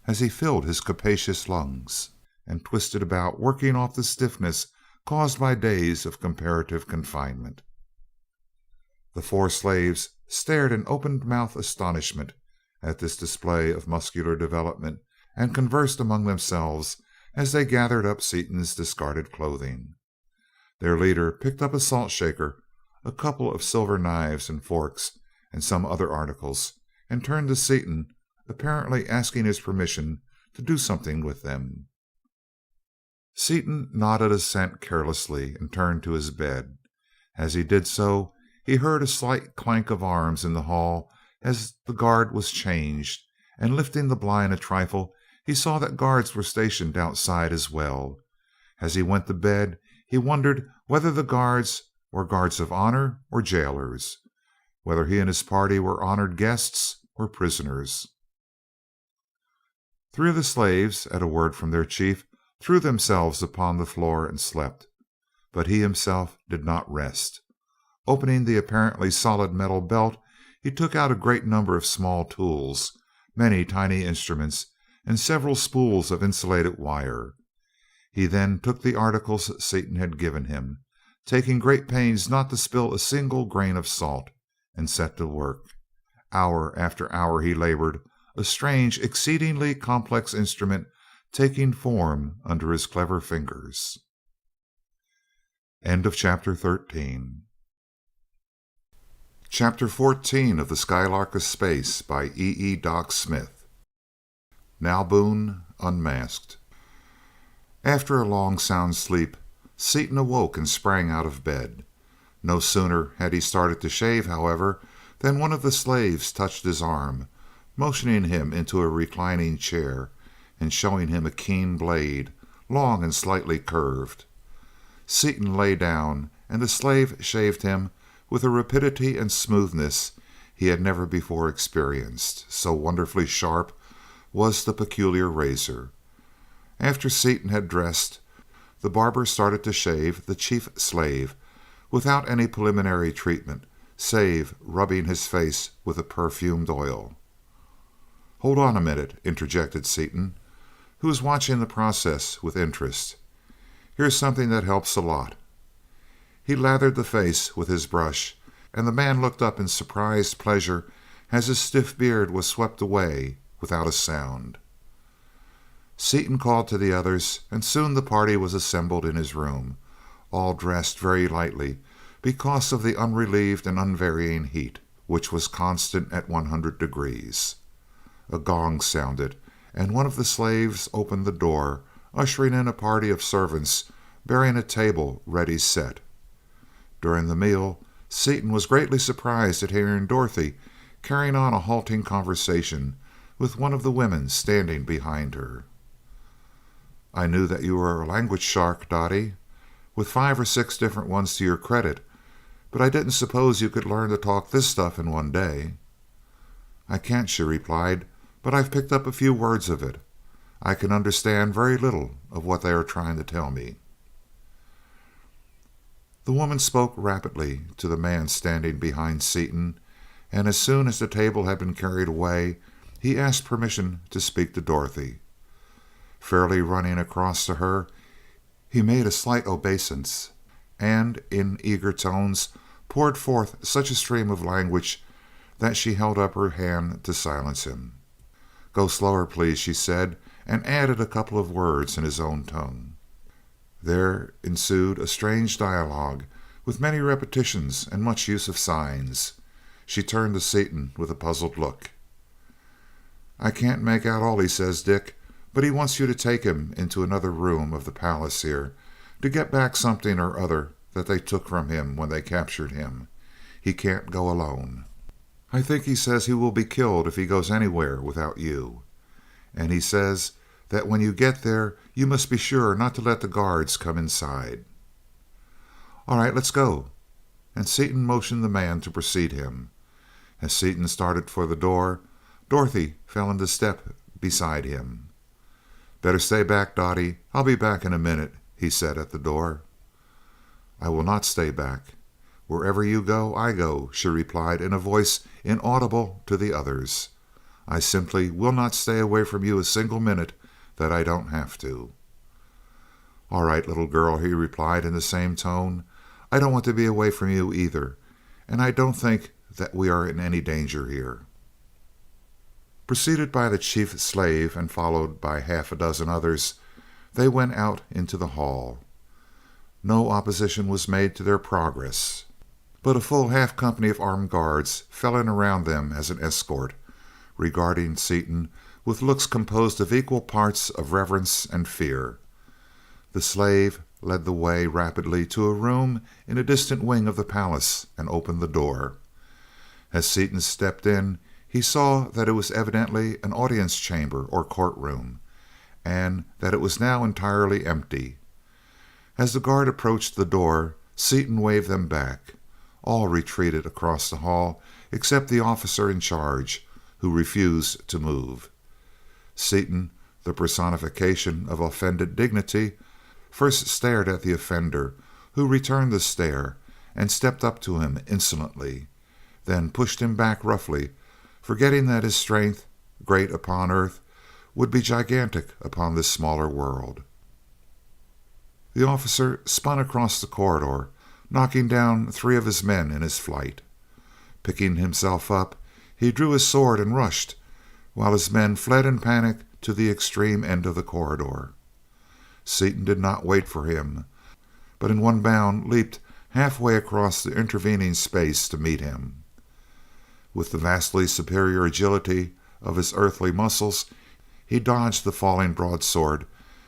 as he filled his capacious lungs and twisted about, working off the stiffness caused by days of comparative confinement. The 4 slaves stared in open-mouthed astonishment at this display of muscular development and conversed among themselves as they gathered up Seaton's discarded clothing. Their leader picked up a salt shaker, a couple of silver knives and forks, and some other articles, and turned to Seaton, apparently asking his permission to do something with them. Seaton nodded assent carelessly and turned to his bed. As he did so, he heard a slight clank of arms in the hall as the guard was changed, and lifting the blind a trifle, he saw that guards were stationed outside as well. As he went to bed, he wondered whether the guards were guards of honor or jailers, whether he and his party were honored guests or prisoners. 3 of the slaves, at a word from their chief, threw themselves upon the floor and slept, but he himself did not rest. Opening the apparently solid metal belt, he took out a great number of small tools, many tiny instruments, and several spools of insulated wire. He then took the articles Seaton had given him, taking great pains not to spill a single grain of salt, and set to work. Hour after hour he labored, a strange, exceedingly complex instrument taking form under his clever fingers. End of chapter 13. Chapter 14 of The Skylark of Space by E. Doc Smith. Now Boone unmasked. After a long sound sleep, Seaton awoke and sprang out of bed. No sooner had he started to shave, however, than one of the slaves touched his arm, motioning him into a reclining chair, and showing him a keen blade, long and slightly curved. Seaton lay down, and the slave shaved him with a rapidity and smoothness he had never before experienced, so wonderfully sharp was the peculiar razor. After Seaton had dressed, the barber started to shave the chief slave without any preliminary treatment, save rubbing his face with a perfumed oil. "Hold on a minute," interjected Seaton, who was watching the process with interest. "Here's something that helps a lot." He lathered the face with his brush, and the man looked up in surprised pleasure as his stiff beard was swept away without a sound. Seaton called to the others, and soon the party was assembled in his room, all dressed very lightly because of the unrelieved and unvarying heat, which was constant at 100 degrees. A gong sounded, and one of the slaves opened the door, ushering in a party of servants bearing a table ready set. During the meal, Seaton was greatly surprised at hearing Dorothy carrying on a halting conversation with one of the women standing behind her. "I knew that you were a language shark, Dottie, with 5 or 6 different ones to your credit, but I didn't suppose you could learn to talk this stuff in one day." "I can't," she replied, "but I've picked up a few words of it. I can understand very little of what they are trying to tell me." The woman spoke rapidly to the man standing behind Seaton, and as soon as the table had been carried away, he asked permission to speak to Dorothy. Fairly running across to her, he made a slight obeisance, and in eager tones poured forth such a stream of language that she held up her hand to silence him. "Go slower, please," she said, and added a couple of words in his own tongue. There ensued a strange dialogue, with many repetitions and much use of signs. She turned to Seaton with a puzzled look. "I can't make out all he says, Dick, but he wants you to take him into another room of the palace here, to get back something or other that they took from him when they captured him. He can't go alone. I think he says he will be killed if he goes anywhere without you. And he says that when you get there you must be sure not to let the guards come inside." "All right, let's go," and Seaton motioned the man to precede him. As Seaton started for the door, Dorothy fell into step beside him. "Better stay back, Dottie. I'll be back in a minute," he said at the door. "I will not stay back. Wherever you go, I go," she replied in a voice inaudible to the others. "I simply will not stay away from you a single minute that I don't have to." "All right, little girl," he replied in the same tone. "I don't want to be away from you either, and I don't think that we are in any danger here." Preceded by the chief slave and followed by half a dozen others, they went out into the hall. No opposition was made to their progress, but a full half company of armed guards fell in around them as an escort, regarding Seaton with looks composed of equal parts of reverence and fear. The slave led the way rapidly to a room in a distant wing of the palace and opened the door. As Seaton stepped in, he saw that it was evidently an audience chamber or courtroom, and that it was now entirely empty. As the guard approached the door, Seaton waved them back. All retreated across the hall except the officer in charge, who refused to move. Seaton, the personification of offended dignity, first stared at the offender, who returned the stare, and stepped up to him insolently, then pushed him back roughly, forgetting that his strength, great upon Earth, would be gigantic upon this smaller world. The officer spun across the corridor, knocking down 3 of his men in his flight. Picking himself up, he drew his sword and rushed, while his men fled in panic to the extreme end of the corridor. Seaton did not wait for him, but in one bound leaped halfway across the intervening space to meet him. With the vastly superior agility of his earthly muscles, he dodged the falling broadsword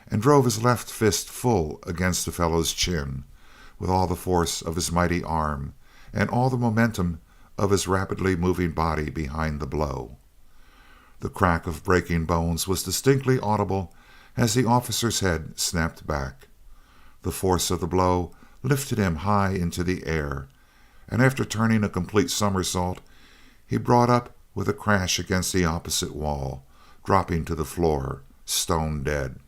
and drove his left fist full against the fellow's chin, with all the force of his mighty arm and all the momentum of his rapidly moving body behind the blow. The crack of breaking bones was distinctly audible as the officer's head snapped back. The force of the blow lifted him high into the air, and after turning a complete somersault, he brought up with a crash against the opposite wall, dropping to the floor, stone dead.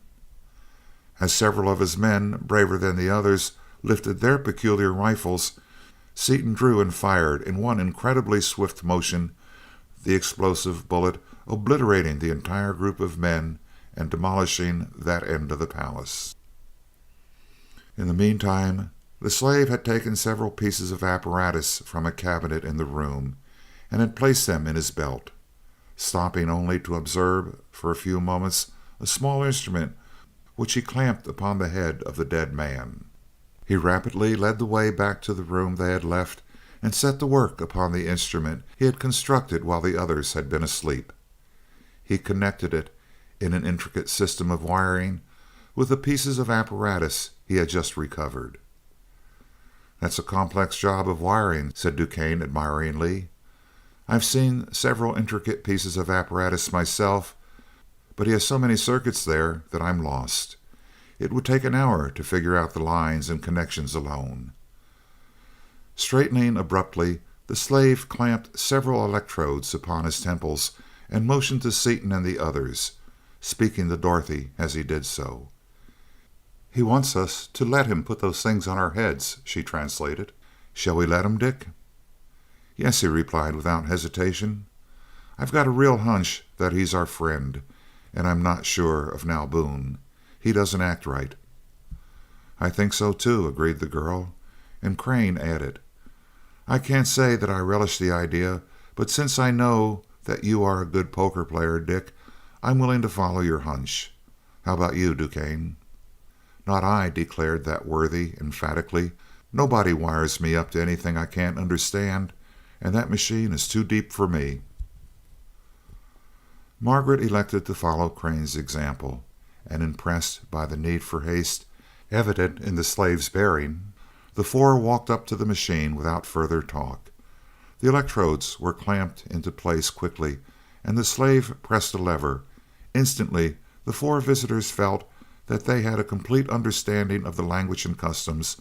As several of his men, braver than the others, lifted their peculiar rifles, Seaton drew and fired in one incredibly swift motion, the explosive bullet obliterating the entire group of men and demolishing that end of the palace. In the meantime, the slave had taken several pieces of apparatus from a cabinet in the room and had placed them in his belt, stopping only to observe for a few moments a small instrument which he clamped upon the head of the dead man. He rapidly led the way back to the room they had left and set to work upon the instrument he had constructed while the others had been asleep. He connected it in an intricate system of wiring with the pieces of apparatus he had just recovered. "That's a complex job of wiring," said Duquesne admiringly. "I've seen several intricate pieces of apparatus myself, but he has so many circuits there that I'm lost. It would take an hour to figure out the lines and connections alone." Straightening abruptly, the slave clamped several electrodes upon his temples and motioned to Seaton and the others, speaking to Dorothy as he did so. "He wants us to let him put those things on our heads," she translated. "Shall we let him, Dick?" "Yes," he replied without hesitation. "I've got a real hunch that he's our friend, and I'm not sure of now Boone. He doesn't act right." "I think so too," agreed the girl, and Crane added, "I can't say that I relish the idea, but since I know that you are a good poker player, Dick, I'm willing to follow your hunch. How about you, Duquesne?" "Not I," declared that worthy emphatically. "Nobody wires me up to anything I can't understand, and that machine is too deep for me." Margaret elected to follow Crane's example, and impressed by the need for haste evident in the slave's bearing, the 4 walked up to the machine without further talk. The electrodes were clamped into place quickly, and the slave pressed a lever. Instantly the 4 visitors felt that they had a complete understanding of the language and customs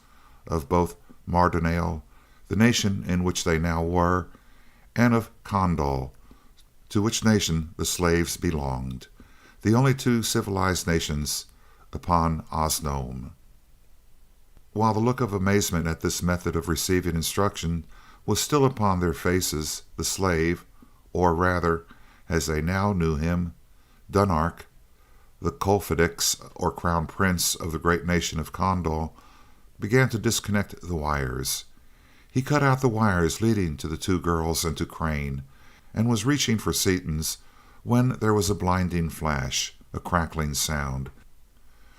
of both Mardonale, the nation in which they now were, and of Kondal, to which nation the slaves belonged, the only 2 civilized nations upon Osnome. While the look of amazement at this method of receiving instruction was still upon their faces, the slave, or rather, as they now knew him, Dunark, the Colfidix or crown prince of the great nation of Kondal, began to disconnect the wires. He cut out the wires leading to the 2 girls and to Crane, and was reaching for Seaton's when there was a blinding flash, a crackling sound,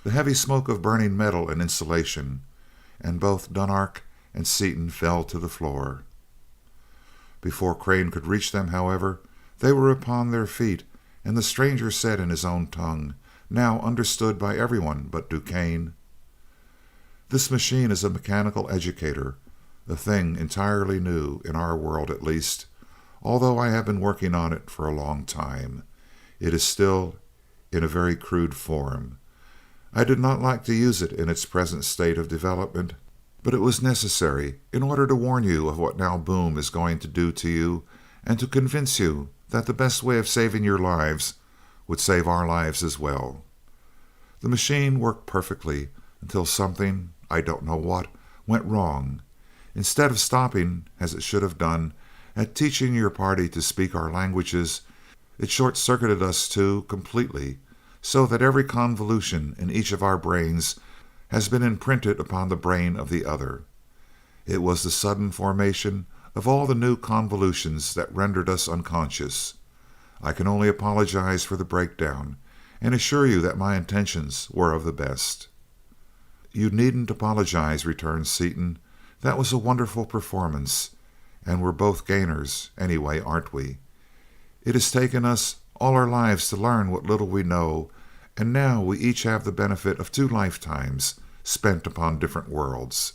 the heavy smoke of burning metal and insulation, and both Dunark and Seaton fell to the floor. Before Crane could reach them, however, they were upon their feet, and the stranger said in his own tongue, now understood by everyone but Duquesne, "This machine is a mechanical educator, a thing entirely new, in our world at least. Although I have been working on it for a long time, it is still in a very crude form. I did not like to use it in its present state of development, but it was necessary in order to warn you of what now Boom is going to do to you, and to convince you that the best way of saving your lives would save our lives as well. The machine worked perfectly until something, I don't know what, went wrong. Instead of stopping, as it should have done, at teaching your party to speak our languages, it short-circuited us two completely, so that every convolution in each of our brains has been imprinted upon the brain of the other. It was the sudden formation of all the new convolutions that rendered us unconscious. I can only apologize for the breakdown, and assure you that my intentions were of the best." "You needn't apologize," returned Seaton. "That was a wonderful performance, and we're both gainers, anyway, aren't we? It has taken us all our lives to learn what little we know, and now we each have the benefit of 2 lifetimes spent upon different worlds.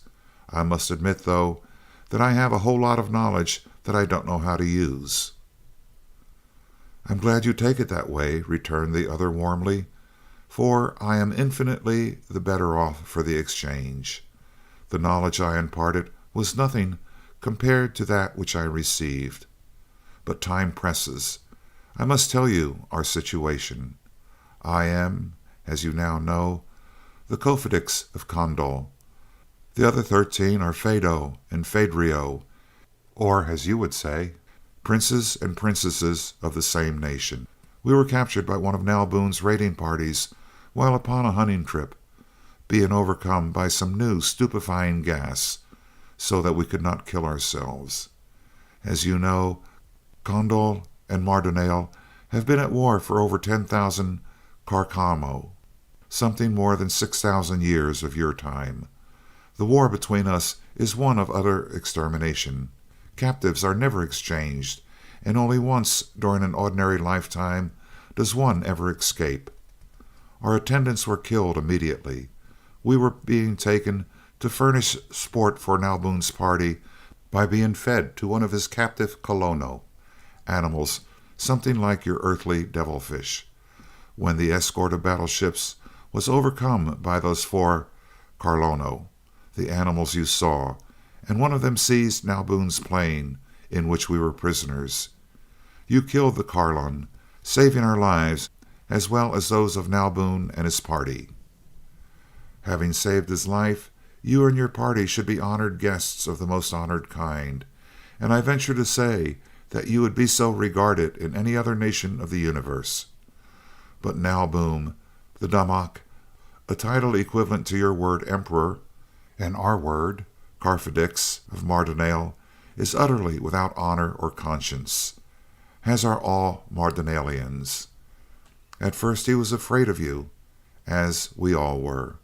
I must admit, though, that I have a whole lot of knowledge that I don't know how to use." "I'm glad you take it that way," returned the other warmly, "for I am infinitely the better off for the exchange. The knowledge I imparted was nothing compared to that which I received. But time presses. I must tell you our situation. I am, as you now know, the Kofedix of Kondal. The other 13 are Phaedo and Phaedrio, or, as you would say, princes and princesses of the same nation. We were captured by one of Nalboon's raiding parties while upon a hunting trip, being overcome by some new stupefying gas, so that we could not kill ourselves. As you know, Kondal and Mardonale have been at war for over 10,000 Carcamo, something more than 6,000 years of your time. The war between us is one of utter extermination. Captives are never exchanged, and only once during an ordinary lifetime does one ever escape. Our attendants were killed immediately. We were being taken to furnish sport for Nalboon's party by being fed to one of his captive Colono, animals something like your earthly devilfish, when the escort of battleships was overcome by those 4 Carlono, the animals you saw, and one of them seized Nalboon's plane, in which we were prisoners. You killed the Carlon, saving our lives as well as those of Nalboon and his party. Having saved his life, you and your party should be honored guests of the most honored kind, and I venture to say that you would be so regarded in any other nation of the universe. But Nalboon, the Damak, a title equivalent to your word emperor, and our word, Carfedix of Mardonale, is utterly without honor or conscience, as are all Mardonalians. At first he was afraid of you, as we all were.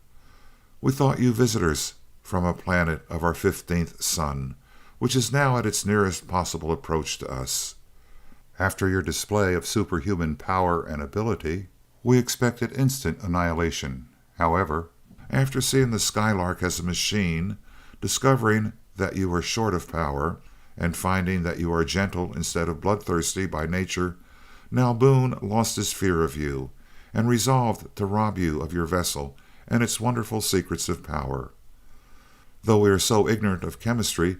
We thought you visitors from a planet of our 15th sun, which is now at its nearest possible approach to us. After your display of superhuman power and ability, we expected instant annihilation. However, after seeing the Skylark as a machine, discovering that you were short of power, and finding that you are gentle instead of bloodthirsty by nature, Nalboon lost his fear of you, and resolved to rob you of your vessel and its wonderful secrets of power. Though we are so ignorant of chemistry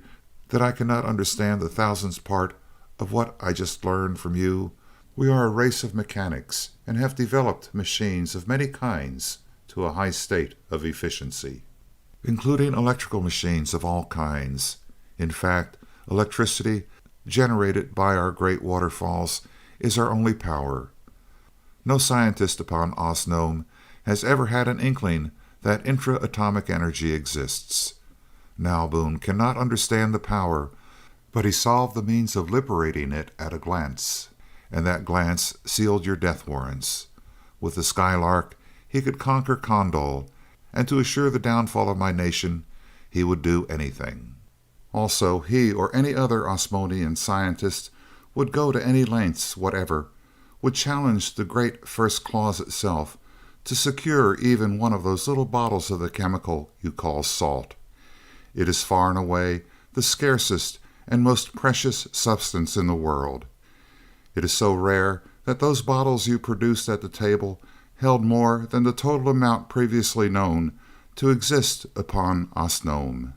that I cannot understand the thousandth part of what I just learned from you, we are a race of mechanics, and have developed machines of many kinds to a high state of efficiency, including electrical machines of all kinds. In fact, electricity generated by our great waterfalls is our only power. No scientist upon Osnome has ever had an inkling that intra-atomic energy exists. Nalboon cannot understand the power, but he solved the means of liberating it at a glance, and that glance sealed your death warrants. With the Skylark he could conquer Kondal, and to assure the downfall of my nation he would do anything. Also, he or any other Osmonian scientist would go to any lengths whatever, would challenge the great First Clause itself to secure even one of those little bottles of the chemical you call salt. It is far and away the scarcest and most precious substance in the world. It is so rare that those bottles you produced at the table held more than the total amount previously known to exist upon Osnome.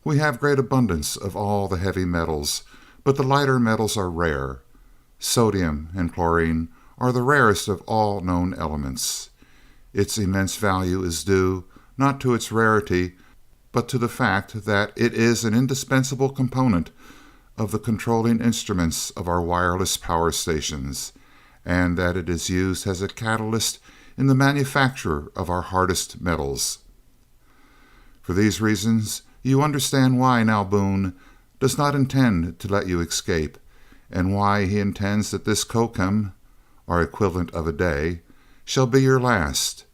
We have great abundance of all the heavy metals, but the lighter metals are rare. Sodium and chlorine are the rarest of all known elements. Its immense value is due, not to its rarity, but to the fact that it is an indispensable component of the controlling instruments of our wireless power stations, and that it is used as a catalyst in the manufacture of our hardest metals. For these reasons, you understand why Boone does not intend to let you escape, and why he intends that this kokum, our equivalent of a day, shall be your last.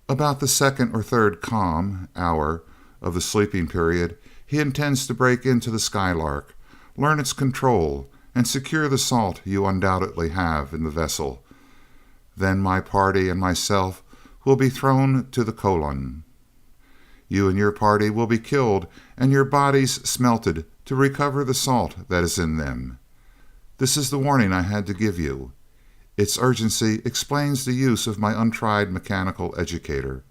About the second or third hour of the sleeping period, he intends to break into the Skylark, learn its control, and secure the salt you undoubtedly have in the vessel. Then my party and myself will be thrown to the Colon. You and your party will be killed and your bodies smelted to recover the salt that is in them. This is the warning I had to give you. Its urgency explains the use of my untried mechanical educator.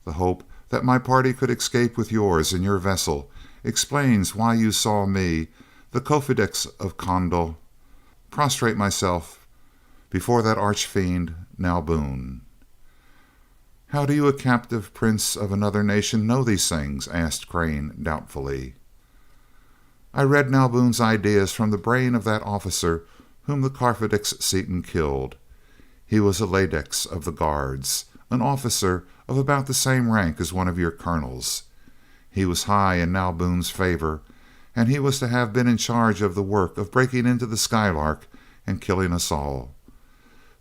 The hope that my party could escape with yours in your vessel explains why you saw me, the Cofidix of Condal, prostrate myself before that arch-fiend, Boone. "How do you, a captive prince of another nation, know these things?" asked Crane doubtfully. "I read Boone's ideas from the brain of that officer whom the Carfidix Seaton killed. He was a Ladex of the Guards, an officer of about the same rank as one of your colonels. He was high in Boone's favor, and he was to have been in charge of the work of breaking into the Skylark and killing us all.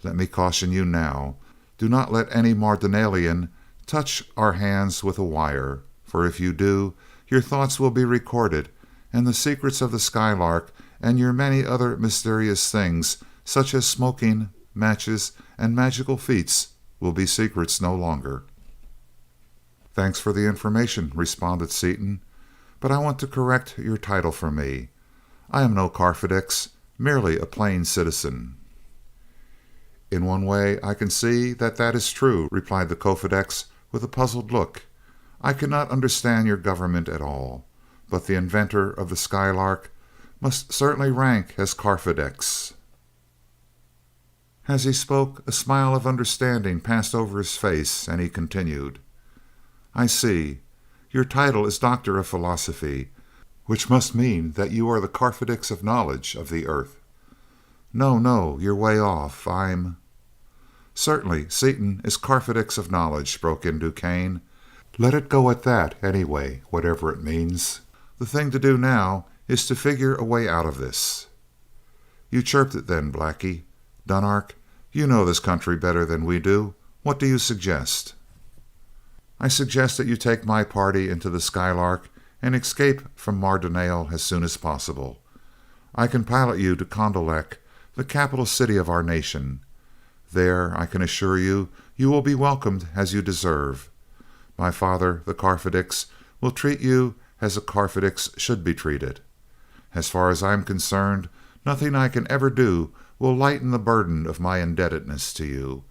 Let me caution you now. Do not let any Mardonalian touch our hands with a wire, for if you do, your thoughts will be recorded, and the secrets of the Skylark and your many other mysterious things, such as smoking, matches, and magical feats, will be secrets no longer." "Thanks for the information," responded Seaton, "but I want to correct your title for me. I am no Carfidix, merely a plain citizen." "In one way I can see that is true," replied the Cofidix with a puzzled look. "I cannot understand your government at all, but the inventor of the Skylark must certainly rank as Carfidix." As he spoke, a smile of understanding passed over his face, and he continued, "I see. Your title is Doctor of Philosophy, which must mean that you are the Carfidix of knowledge of the earth." No, you're way off. I'm—" "Certainly, Seaton is Carfidix of knowledge," broke in Duquesne. "Let it go at that, anyway, whatever it means. The thing to do now is to figure a way out of this." "You chirped it then, Blackie. Dunark, you know this country better than we do. What do you suggest?" "I suggest that you take my party into the Skylark and escape from Mardonale as soon as possible. I can pilot you to Condalek, the capital city of our nation. There, I can assure you, you will be welcomed as you deserve. My father, the Carfidix, will treat you as a Carfidix should be treated. As far as I am concerned, nothing I can ever do will lighten the burden of my indebtedness to you.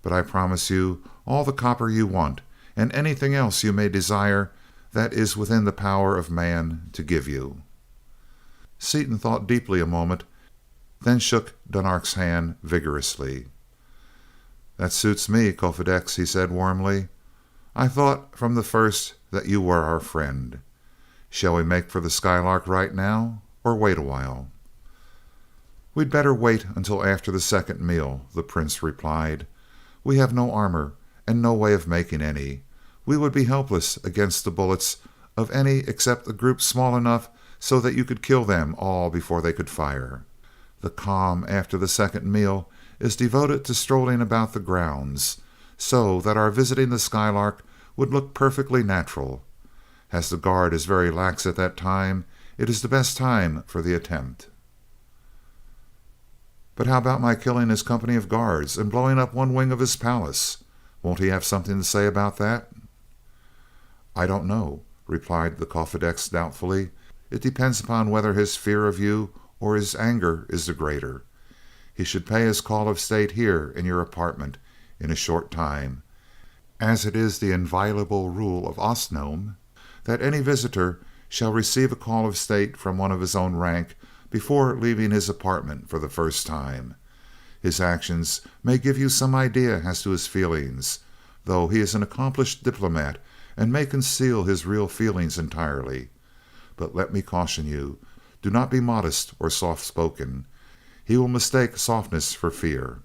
But I promise you all the copper you want, and anything else you may desire that is within the power of man to give you." Seaton thought deeply a moment, then shook Dunark's hand vigorously. "That suits me, Cofidix," he said warmly. "I thought from the first that you were our friend. Shall we make for the Skylark right now, or wait a while?" "We'd better wait until after the second meal," the Prince replied. "We have no armor, and no way of making any. We would be helpless against the bullets of any except a group small enough so that you could kill them all before they could fire. The calm after the second meal is devoted to strolling about the grounds, so that our visiting the Skylark would look perfectly natural. As the guard is very lax at that time, it is the best time for the attempt." "But how about my killing his company of guards and blowing up one wing of his palace? Won't he have something to say about that?" "I don't know," replied the Cofidix doubtfully. "It depends upon whether his fear of you or his anger is the greater. He should pay his call of state here in your apartment in a short time, as it is the inviolable rule of Osnome that any visitor shall receive a call of state from one of his own rank before leaving his apartment for the first time. His actions may give you some idea as to his feelings, though he is an accomplished diplomat and may conceal his real feelings entirely. But let me caution you, do not be modest or soft-spoken. He will mistake softness for fear."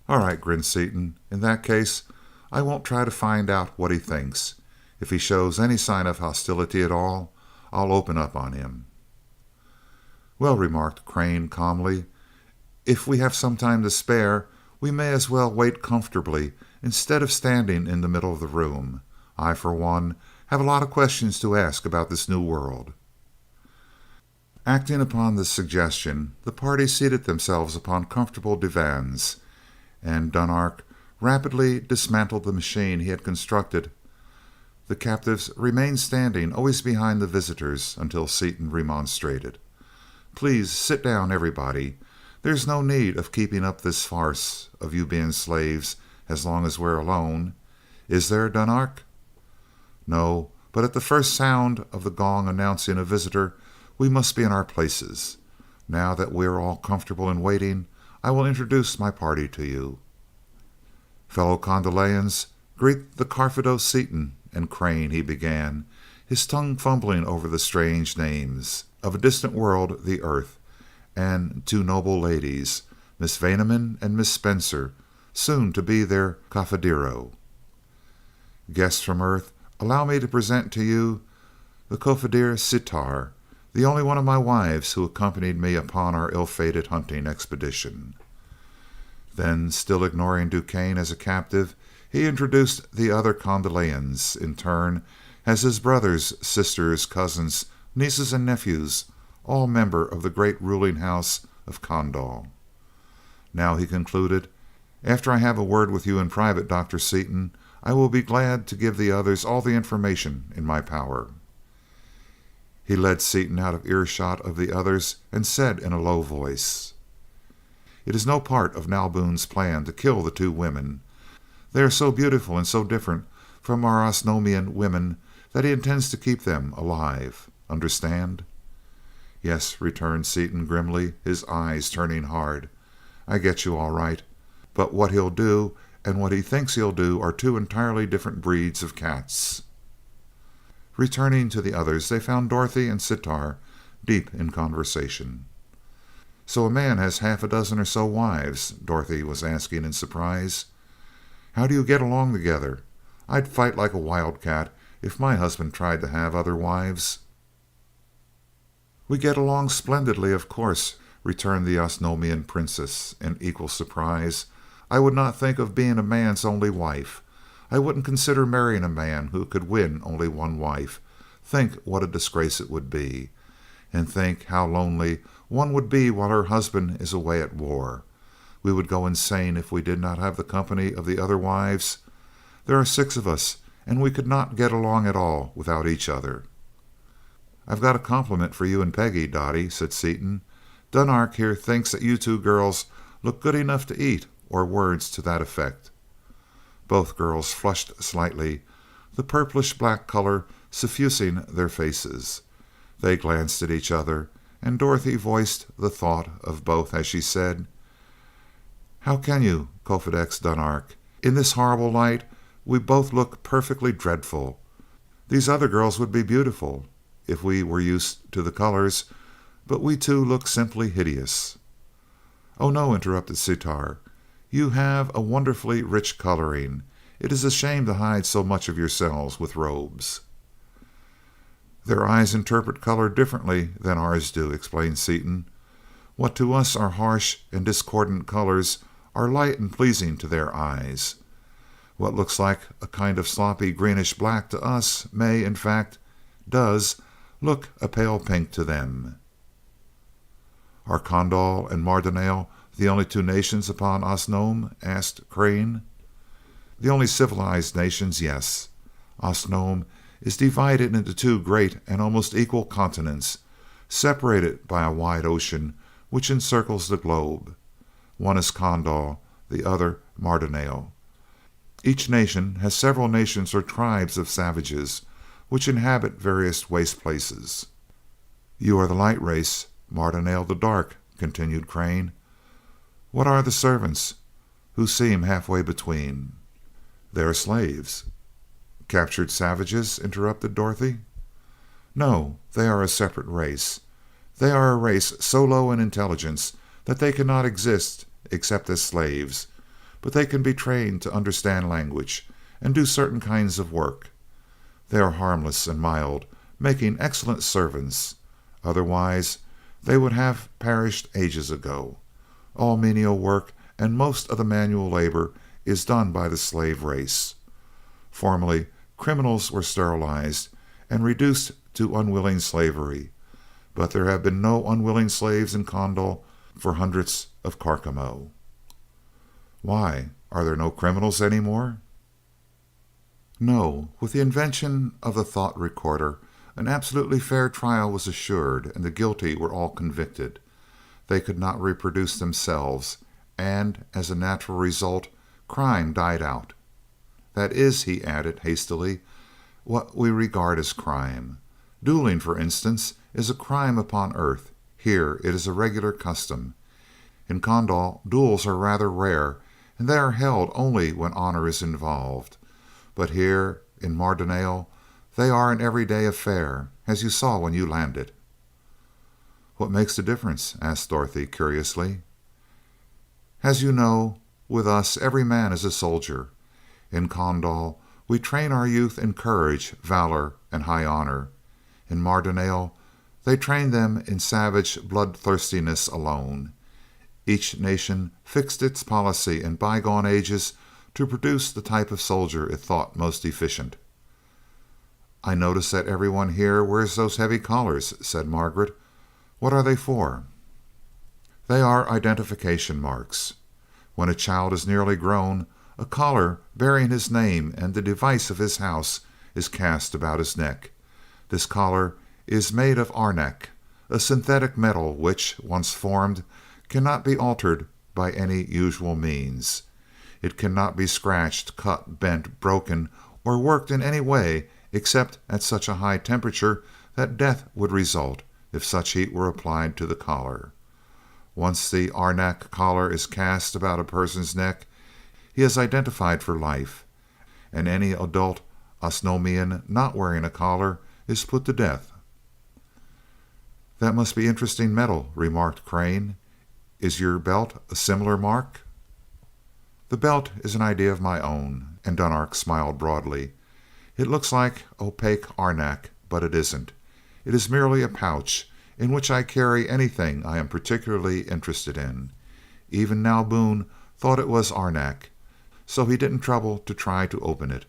"All right," grinned Seaton. "In that case, I won't try to find out what he thinks. If he shows any sign of hostility at all, I'll open up on him." "Well," remarked Crane calmly, "if we have some time to spare, we may as well wait comfortably instead of standing in the middle of the room. I, for one, have a lot of questions to ask about this new world." Acting upon this suggestion, the party seated themselves upon comfortable divans, and Dunark rapidly dismantled the machine he had constructed. The captives remained standing, always behind the visitors, until Seaton remonstrated. "Please sit down, everybody. There's no need of keeping up this farce of you being slaves as long as we're alone. Is there, Dunark?" "No, but at the first sound of the gong announcing a visitor, we must be in our places. Now that we are all comfortable in waiting, I will introduce my party to you. Fellow Condalians, greet the Karfido Seaton and Crane," he began, his tongue fumbling over the strange names of a distant world, the Earth, "and two noble ladies, Miss Vaneman and Miss Spencer, soon to be their Kafadiro. Guests from Earth, allow me to present to you the Kofadir Sitar, the only one of my wives who accompanied me upon our ill-fated hunting expedition." Then, still ignoring Duquesne as a captive, he introduced the other Condalians in turn as his brothers, sisters, cousins, nieces, and nephews, all members of the great ruling house of Kondal. "Now," he concluded, "after I have a word with you in private, Dr. Seaton, I will be glad to give the others all the information in my power." He led Seaton out of earshot of the others and said in a low voice, "It is no part of Nalboon's plan to kill the two women. They are so beautiful and so different from our Osnomian women that he intends to keep them alive. Understand?" "Yes," returned Seaton grimly, his eyes turning hard. "I get you all right. But what he'll do and what he thinks he'll do are two entirely different breeds of cats." Returning to the others, they found Dorothy and Sitar deep in conversation. "So a man has half a dozen or so wives?" Dorothy was asking in surprise. "How do you get along together? I'd fight like a wildcat if my husband tried to have other wives." "We get along splendidly, of course," returned the Osnomian princess in equal surprise. "I would not think of being a man's only wife. I wouldn't consider marrying a man who could win only one wife. Think what a disgrace it would be. And think how lonely one would be while her husband is away at war. We would go insane if we did not have the company of the other wives. There are 6 of us, and we could not get along at all without each other." "I've got a compliment for you and Peggy, Dottie," said Seaton. "Dunark here thinks that you two girls look good enough to eat, or words to that effect." Both girls flushed slightly, the purplish-black color suffusing their faces. They glanced at each other, and Dorothy voiced the thought of both as she said, "How can you, Kofedex Dunark? In this horrible light we both look perfectly dreadful. These other girls would be beautiful if we were used to the colors, but we two look simply hideous." "Oh no," interrupted Sitar. "You have a wonderfully rich coloring. It is a shame to hide so much of yourselves with robes." "Their eyes interpret color differently than ours do," explained Seaton. "What to us are harsh and discordant colors are light and pleasing to their eyes. What looks like a kind of sloppy greenish black to us may, in fact, does, look a pale pink to them." "Are Kondal and Mardonale the only 2 nations upon Osnome?" asked Crane. "The only civilized nations, yes. Osnome is divided into 2 great and almost equal continents, separated by a wide ocean which encircles the globe. One is Kondal, the other Mardonale. Each nation has several nations or tribes of savages which inhabit various waste places. You are the light race, Mardonale the dark," continued Crane. "What are the servants, who seem halfway between?" "They are slaves." Captured savages? Interrupted Dorothy. No, they are a separate race. They are a race so low in intelligence that they cannot exist except as slaves, but they can be trained to understand language and do certain kinds of work. They are harmless and mild, making excellent servants. Otherwise, they would have perished ages ago. All menial work and most of the manual labor is done by the slave race. Formerly, criminals were sterilized and reduced to unwilling slavery, but there have been no unwilling slaves in Kondal for hundreds of Carcamo. Why, are there no criminals any more? No. With the invention of the thought recorder, an absolutely fair trial was assured, and the guilty were all convicted. They could not reproduce themselves, and, as a natural result, crime died out. That is, he added hastily, what we regard as crime. Dueling, for instance, is a crime upon Earth. Here it is a regular custom. In Kondal, duels are rather rare, and they are held only when honor is involved. But here, in Mardonale, they are an everyday affair, as you saw when you landed. What makes the difference? Asked Dorothy curiously. As you know, with us every man is a soldier. In Kondal, we train our youth in courage, valor, and high honor. In Mardonale, they train them in savage bloodthirstiness alone. Each nation fixed its policy in bygone ages to produce the type of soldier it thought most efficient. I notice that everyone here wears those heavy collars, said Margaret. What are they for? They are identification marks. When a child is nearly grown, a collar bearing his name and the device of his house is cast about his neck. This collar is made of arenak, a synthetic metal which, once formed, cannot be altered by any usual means. It cannot be scratched, cut, bent, broken, or worked in any way except at such a high temperature that death would result if such heat were applied to the collar. Once the arenak collar is cast about a person's neck, he is identified for life, and any adult Osnomian not wearing a collar is put to death. That must be interesting metal, remarked Crane. Is your belt a similar mark? The belt is an idea of my own, and Dunark smiled broadly. It looks like opaque arenak, but it isn't. It is merely a pouch in which I carry anything I am particularly interested in. Even Nao Boone thought it was arenak, so he didn't trouble to try to open it.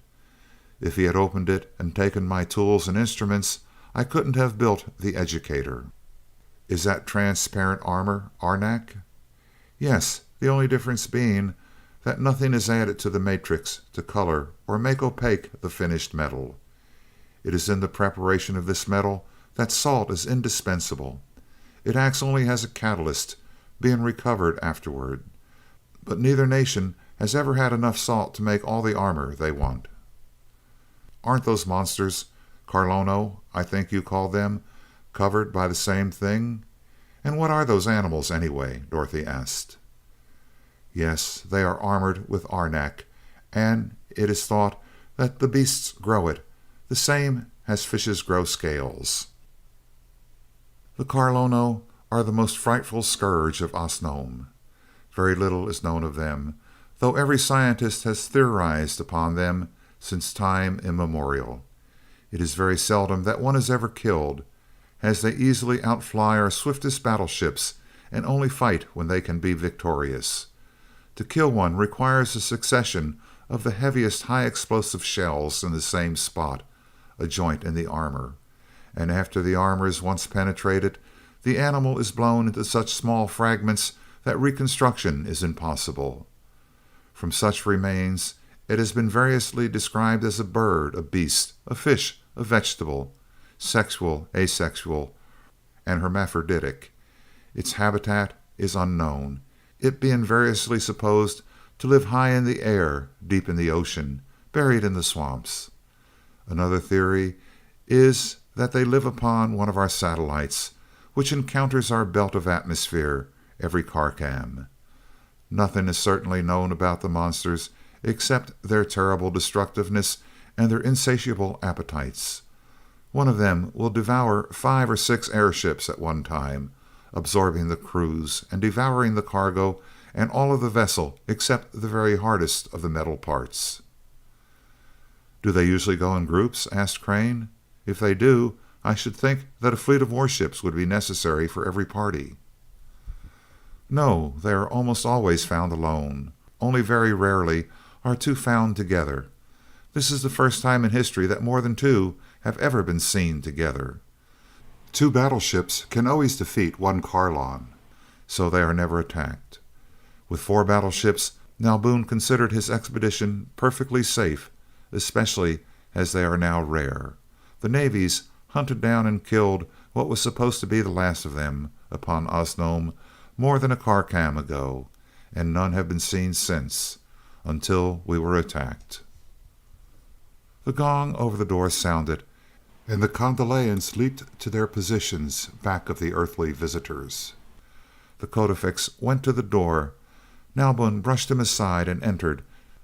If he had opened it and taken my tools and instruments, I couldn't have built the educator. Is that transparent armor arenak? Yes, the only difference being that nothing is added to the matrix to color or make opaque the finished metal. It is in the preparation of this metal that salt is indispensable. It acts only as a catalyst, being recovered afterward. But neither nation has ever had enough salt to make all the armor they want. Aren't those monsters, Carlono, I think you call them, covered by the same thing? And what are those animals anyway? Dorothy asked. Yes, they are armored with arenak, and it is thought that the beasts grow it, the same as fishes grow scales. The Carlono are the most frightful scourge of Osnome. Very little is known of them, though every scientist has theorized upon them since time immemorial. It is very seldom that one is ever killed, as they easily outfly our swiftest battleships and only fight when they can be victorious. To kill one requires a succession of the heaviest high-explosive shells in the same spot, a joint in the armor, and after the armor is once penetrated, the animal is blown into such small fragments that reconstruction is impossible. From such remains, it has been variously described as a bird, a beast, a fish, a vegetable, sexual, asexual, and hermaphroditic. Its habitat is unknown, it being variously supposed to live high in the air, deep in the ocean, buried in the swamps. Another theory is that they live upon one of our satellites, which encounters our belt of atmosphere every Carcam. Nothing is certainly known about the monsters except their terrible destructiveness and their insatiable appetites. One of them will devour 5 or 6 airships at one time, absorbing the crews and devouring the cargo and all of the vessel except the very hardest of the metal parts. "Do they usually go in groups?" asked Crane. "If they do, I should think that a fleet of warships would be necessary for every party." "No, they are almost always found alone. Only very rarely are two found together. This is the first time in history that more than two have ever been seen together. 2 battleships can always defeat 1 Carlon, so they are never attacked. With 4 battleships, now Boone considered his expedition perfectly safe, especially as they are now rare. The navies hunted down and killed what was supposed to be the last of them upon Osnome more than a carcam ago, and none have been seen since, until we were attacked." The gong over the door sounded, and the Condaleyans leaped to their positions back of the earthly visitors. The Codefix went to the door. Nalbun brushed him aside and entered,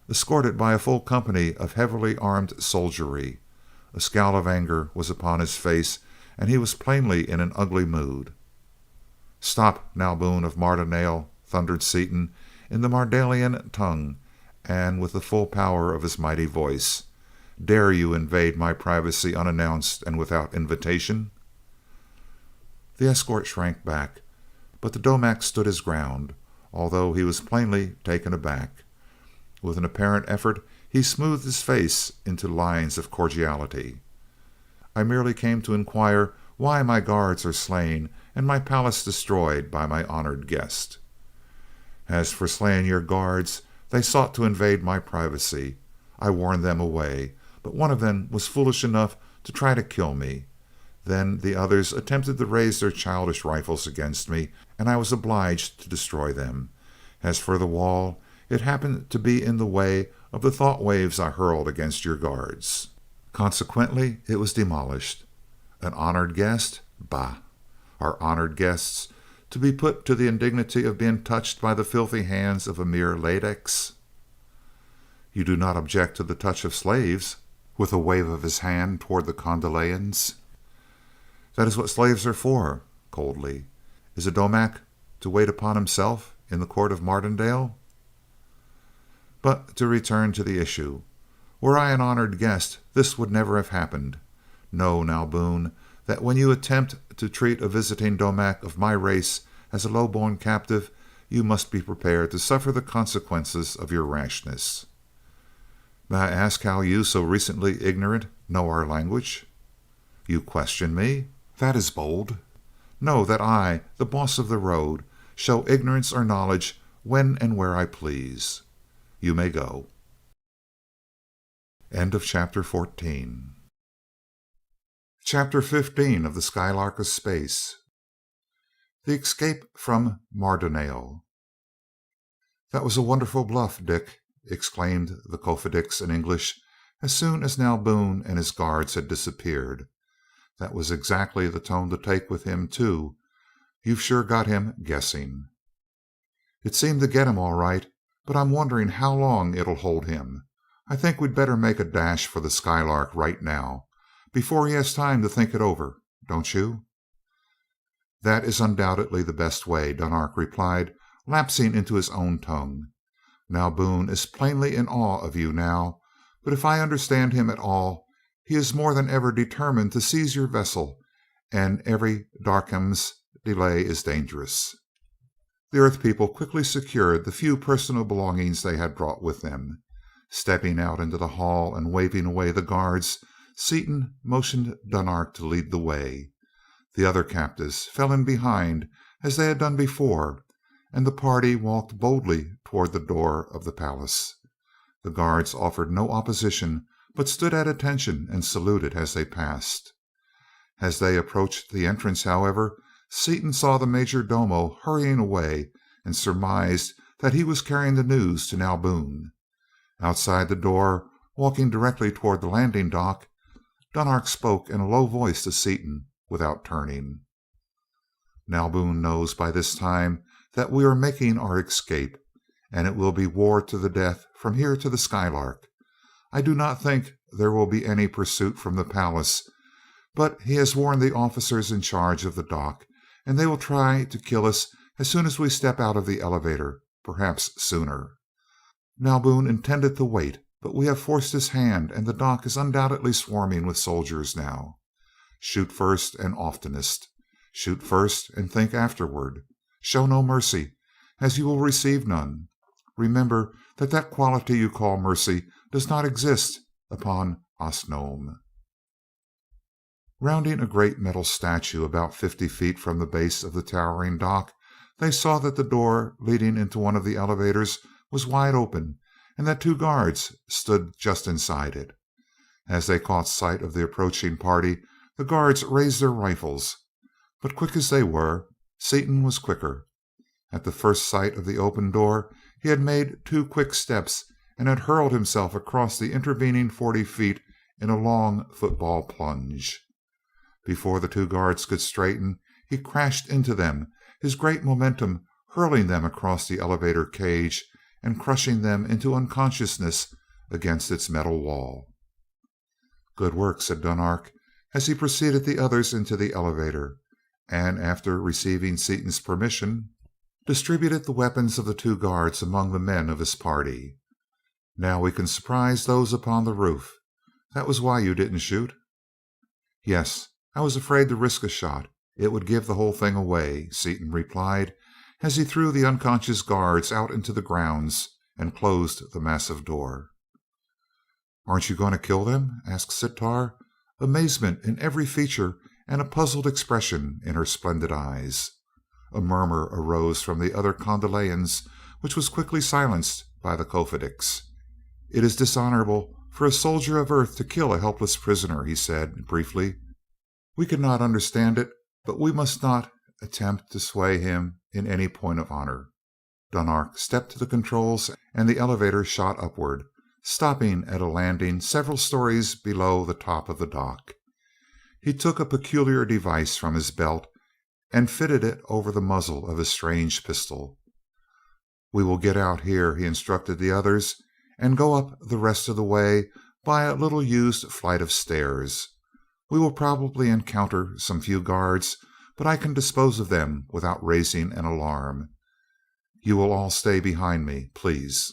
escorted by a full company of heavily armed soldiery. A scowl of anger was upon his face, and he was plainly in an ugly mood. "Stop, Nalbun of Mardonale," thundered Seaton in the Mardalian tongue and with the full power of his mighty voice. "Dare you invade my privacy unannounced and without invitation?" The escort shrank back, but the Domak stood his ground, although he was plainly taken aback. With an apparent effort he smoothed his face into lines of cordiality. "I merely came to inquire why my guards are slain and my palace destroyed by my honored guest." "As for slaying your guards, they sought to invade my privacy. I warned them away, but one of them was foolish enough to try to kill me. Then the others attempted to raise their childish rifles against me, and I was obliged to destroy them. As for the wall, it happened to be in the way of the thought waves I hurled against your guards. Consequently, it was demolished. An honored guest? Bah! Are honored guests to be put to the indignity of being touched by the filthy hands of a mere ladex?" "You do not object to the touch of slaves?" with a wave of his hand toward the Condaleyans. "That is what slaves are for," coldly. "Is a Domak to wait upon himself in the court of Mardondale? But to return to the issue. Were I an honored guest, this would never have happened. Know, now, Boone, that when you attempt to treat a visiting Domak of my race as a low-born captive, you must be prepared to suffer the consequences of your rashness." "May I ask how you, so recently ignorant, know our language?" "You question me? That is bold." "Know that I, the boss of the road, show ignorance or knowledge when and where I please. You may go." End of Chapter 14. Chapter 15 of the Skylark of Space. The Escape from Mardonale. "That was a wonderful bluff, Dick," exclaimed the Kofedix in English, as soon as now Boone and his guards had disappeared. "That was exactly the tone to take with him, too. You've sure got him guessing." "It seemed to get him all right, but I'm wondering how long it'll hold him. I think we'd better make a dash for the Skylark right now, before he has time to think it over, don't you?" "That is undoubtedly the best way," Dunark replied, lapsing into his own tongue. "Now Boone is plainly in awe of you now, but if I understand him at all, he is more than ever determined to seize your vessel, and every Darkham's delay is dangerous." The Earth people quickly secured the few personal belongings they had brought with them. Stepping out into the hall and waving away the guards, Seaton motioned Dunark to lead the way. The other captives fell in behind as they had done before, and the party walked boldly toward the door of the palace. The guards offered no opposition, but stood at attention and saluted as they passed. As they approached the entrance, however, Seaton saw the major domo hurrying away and surmised that he was carrying the news to now Boone. Outside the door, walking directly toward the landing dock, Dunark spoke in a low voice to Seaton without turning. "Now Boone knows by this time that we are making our escape, and it will be war to the death from here to the Skylark. I do not think there will be any pursuit from the palace, but he has warned the officers in charge of the dock, and they will try to kill us as soon as we step out of the elevator, perhaps sooner. Mauboon intended to wait, but we have forced his hand, and the dock is undoubtedly swarming with soldiers now. Shoot first and oftenest. Shoot first and think afterward. Show no mercy, as you will receive none. Remember that that quality you call mercy does not exist upon Osnome." Rounding a great metal statue about 50 feet from the base of the towering dock, they saw that the door leading into one of the elevators was wide open, and that 2 guards stood just inside it. As they caught sight of the approaching party, the guards raised their rifles. But quick as they were, Seaton was quicker. At the first sight of the open door, he had made 2 quick steps and had hurled himself across the intervening 40 feet in a long football plunge. Before the 2 guards could straighten, he crashed into them, his great momentum hurling them across the elevator cage and crushing them into unconsciousness against its metal wall. "Good work," said Dunark, as he preceded the others into the elevator, and after receiving Seaton's permission, distributed the weapons of the 2 guards among the men of his party. "Now we can surprise those upon the roof. That was why you didn't shoot?" "Yes, I was afraid to risk a shot. It would give the whole thing away," Seaton replied, as he threw the unconscious guards out into the grounds and closed the massive door. "Aren't you going to kill them?" asked Sitar, amazement in every feature and a puzzled expression in her splendid eyes. A murmur arose from the other Kondalians, which was quickly silenced by the Kofedics. "It is dishonorable for a soldier of Earth to kill a helpless prisoner," he said briefly. "We cannot understand it, but we must not attempt to sway him in any point of honor." Dunark stepped to the controls and the elevator shot upward, stopping at a landing several stories below the top of the dock. He took a peculiar device from his belt and fitted it over the muzzle of his strange pistol. "We will get out here," he instructed the others, "and go up the rest of the way by a little used flight of stairs. We will probably encounter some few guards, but I can dispose of them without raising an alarm. You will all stay behind me, please."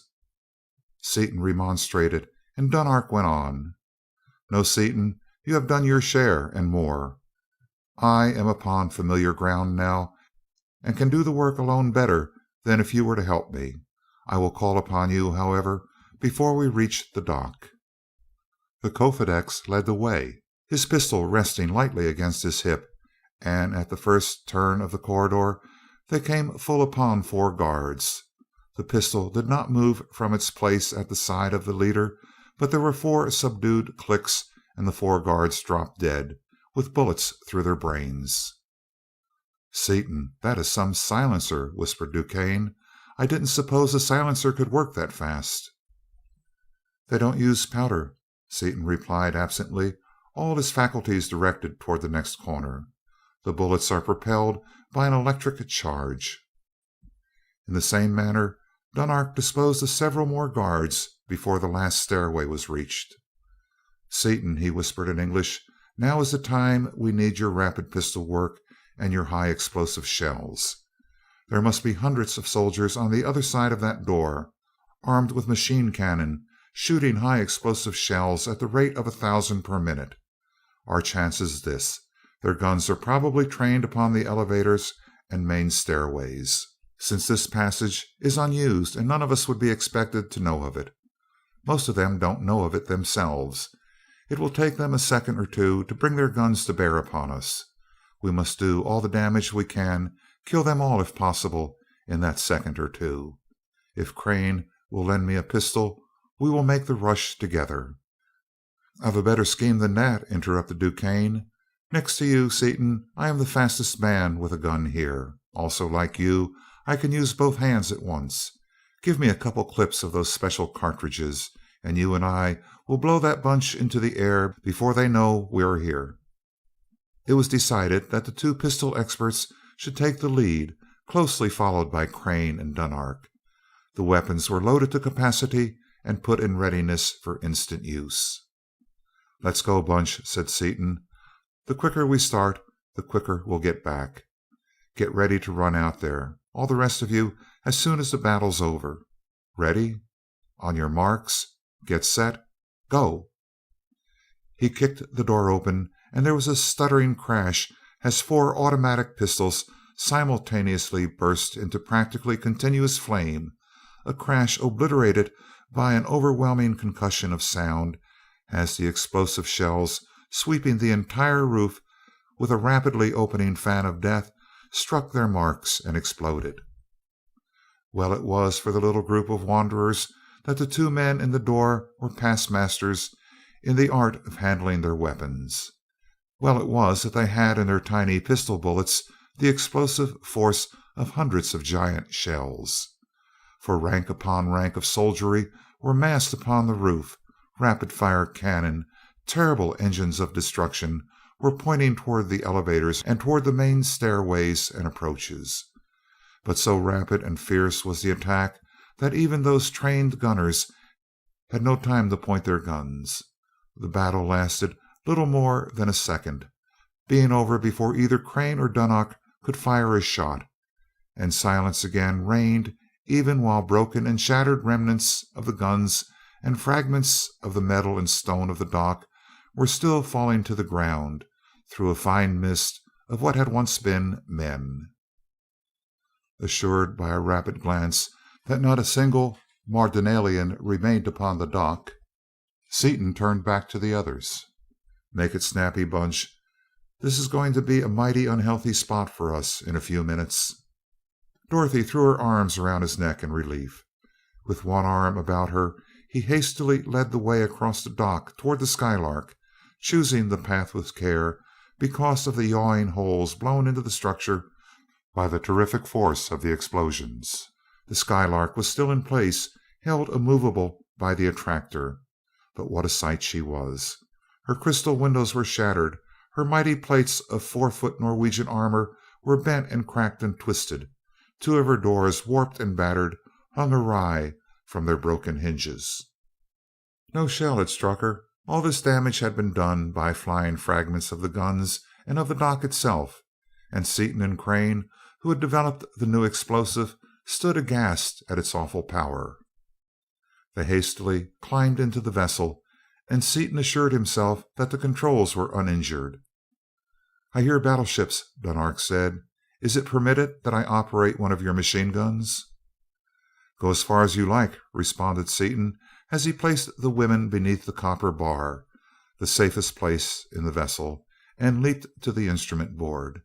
Seaton remonstrated, and Dunark went on. "No, Seaton, you have done your share and more. I am upon familiar ground now, and can do the work alone better than if you were to help me. I will call upon you, however, before we reach the dock." The Kofedix led the way, his pistol resting lightly against his hip, and at the first turn of the corridor they came full upon 4 guards. The pistol did not move from its place at the side of the leader, but there were 4 subdued clicks, and the 4 guards dropped dead, with bullets through their brains. "Seaton, that is some silencer," whispered Duquesne. "I didn't suppose a silencer could work that fast." "They don't use powder," Seaton replied absently, all his faculties directed toward the next corner. "The bullets are propelled by an electric charge." In the same manner, Dunark disposed of several more guards before the last stairway was reached. "Seaton," he whispered in English, "now is the time we need your rapid pistol work and your high explosive shells. There must be hundreds of soldiers on the other side of that door, armed with machine cannon, shooting high explosive shells at the rate of 1,000 per minute. Our chance is this: their guns are probably trained upon the elevators and main stairways, since this passage is unused and none of us would be expected to know of it. Most of them don't know of it themselves. It will take them a second or two to bring their guns to bear upon us. We must do all the damage we can, kill them all if possible, in that second or two. If Crane will lend me a pistol, we will make the rush together." "I've a better scheme than that," interrupted Duquesne. "Next to you, Seaton, I am the fastest man with a gun here. Also, like you, I can use both hands at once. Give me a couple clips of those special cartridges, and you and I will blow that bunch into the air before they know we are here." It was decided that the 2 pistol experts should take the lead, closely followed by Crane and Dunark. The weapons were loaded to capacity and put in readiness for instant use. "Let's go, Bunch," said Seaton. "The quicker we start, the quicker we'll get back. Get ready to run out there, all the rest of you, as soon as the battle's over. Ready? On your marks, get set, go!" He kicked the door open, and there was a stuttering crash as four automatic pistols simultaneously burst into practically continuous flame, a crash obliterated by an overwhelming concussion of sound as the explosive shells, sweeping the entire roof with a rapidly opening fan of death, struck their marks and exploded. Well it was for the little group of wanderers that the two men in the door were past masters in the art of handling their weapons. Well it was that they had in their tiny pistol bullets the explosive force of hundreds of giant shells. For rank upon rank of soldiery were massed upon the roof. Rapid-fire cannon, terrible engines of destruction, were pointing toward the elevators and toward the main stairways and approaches. But so rapid and fierce was the attack that even those trained gunners had no time to point their guns. The battle lasted little more than a second, being over before either Crane or Dunark could fire a shot, and silence again reigned, even while broken and shattered remnants of the guns and fragments of the metal and stone of the dock were still falling to the ground through a fine mist of what had once been men. Assured by a rapid glance that not a single Mardonalian remained upon the dock, Seaton turned back to the others. "Make it snappy, Bunch. This is going to be a mighty unhealthy spot for us in a few minutes." Dorothy threw her arms around his neck in relief. With one arm about her, he hastily led the way across the dock toward the Skylark, choosing the path with care because of the yawing holes blown into the structure by the terrific force of the explosions. The Skylark was still in place, held immovable by the attractor. But what a sight she was! Her crystal windows were shattered, her mighty plates of 4-foot Norwegian armor were bent and cracked and twisted. Two of her doors, warped and battered, hung awry from their broken hinges. No shell had struck her. All this damage had been done by flying fragments of the guns and of the dock itself, and Seaton and Crane, who had developed the new explosive, stood aghast at its awful power. They hastily climbed into the vessel, and Seaton assured himself that the controls were uninjured. "I hear battleships," Dunark said. "Is it permitted that I operate one of your machine guns?" "Go as far as you like," responded Seaton as he placed the women beneath the copper bar, the safest place in the vessel, and leaped to the instrument board.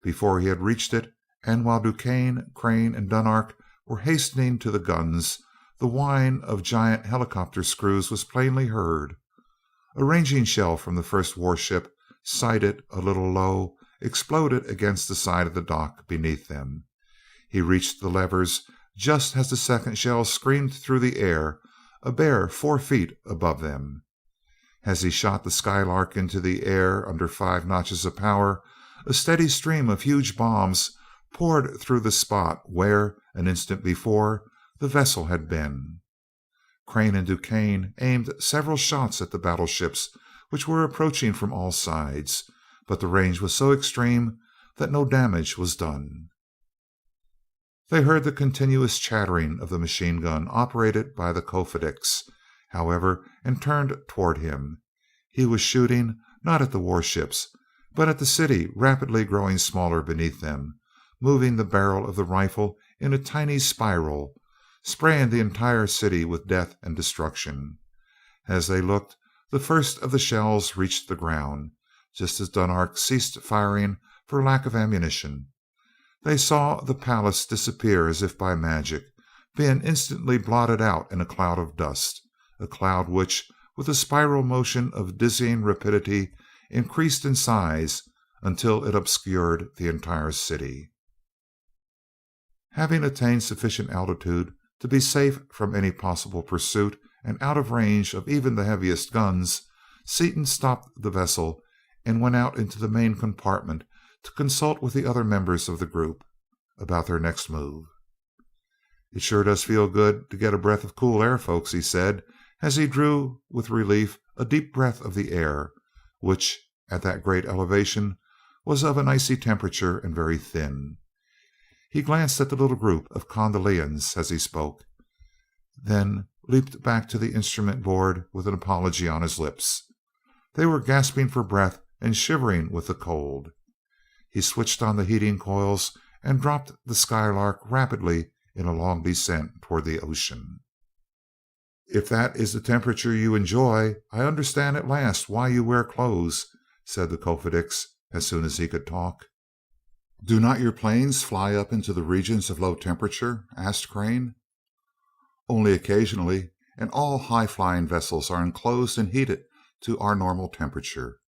Before he had reached it, and while Duquesne, Crane, and Dunark were hastening to the guns, the whine of giant helicopter screws was plainly heard. A ranging shell from the first warship, sighted a little low, exploded against the side of the dock beneath them. He reached the levers just as the second shell screamed through the air, a bare 4 feet above them. As he shot the Skylark into the air under 5 notches of power, a steady stream of huge bombs poured through the spot where, an instant before, the vessel had been. Crane and Duquesne aimed several shots at the battleships, which were approaching from all sides, but the range was so extreme that no damage was done. They heard the continuous chattering of the machine gun operated by the Kofedix, however, and turned toward him. He was shooting, not at the warships, but at the city rapidly growing smaller beneath them, moving the barrel of the rifle in a tiny spiral, spraying the entire city with death and destruction. As they looked, the first of the shells reached the ground, just as Dunark ceased firing for lack of ammunition. They saw the palace disappear as if by magic, being instantly blotted out in a cloud of dust, a cloud which, with a spiral motion of dizzying rapidity, increased in size until it obscured the entire city. Having attained sufficient altitude to be safe from any possible pursuit and out of range of even the heaviest guns, Seaton stopped the vessel and went out into the main compartment to consult with the other members of the group about their next move. "It sure does feel good to get a breath of cool air, folks," he said as he drew with relief a deep breath of the air, which, at that great elevation, was of an icy temperature and very thin. He glanced at the little group of Kondalians as he spoke, then leaped back to the instrument board with an apology on his lips. They were gasping for breath and shivering with the cold. He switched on the heating coils and dropped the Skylark rapidly in a long descent toward the ocean. "If that is the temperature you enjoy, I understand at last why you wear clothes," said the Kofedix as soon as he could talk. "Do not your planes fly up into the regions of low temperature?" asked Crane. "Only occasionally, and all high-flying vessels are enclosed and heated to our normal temperature.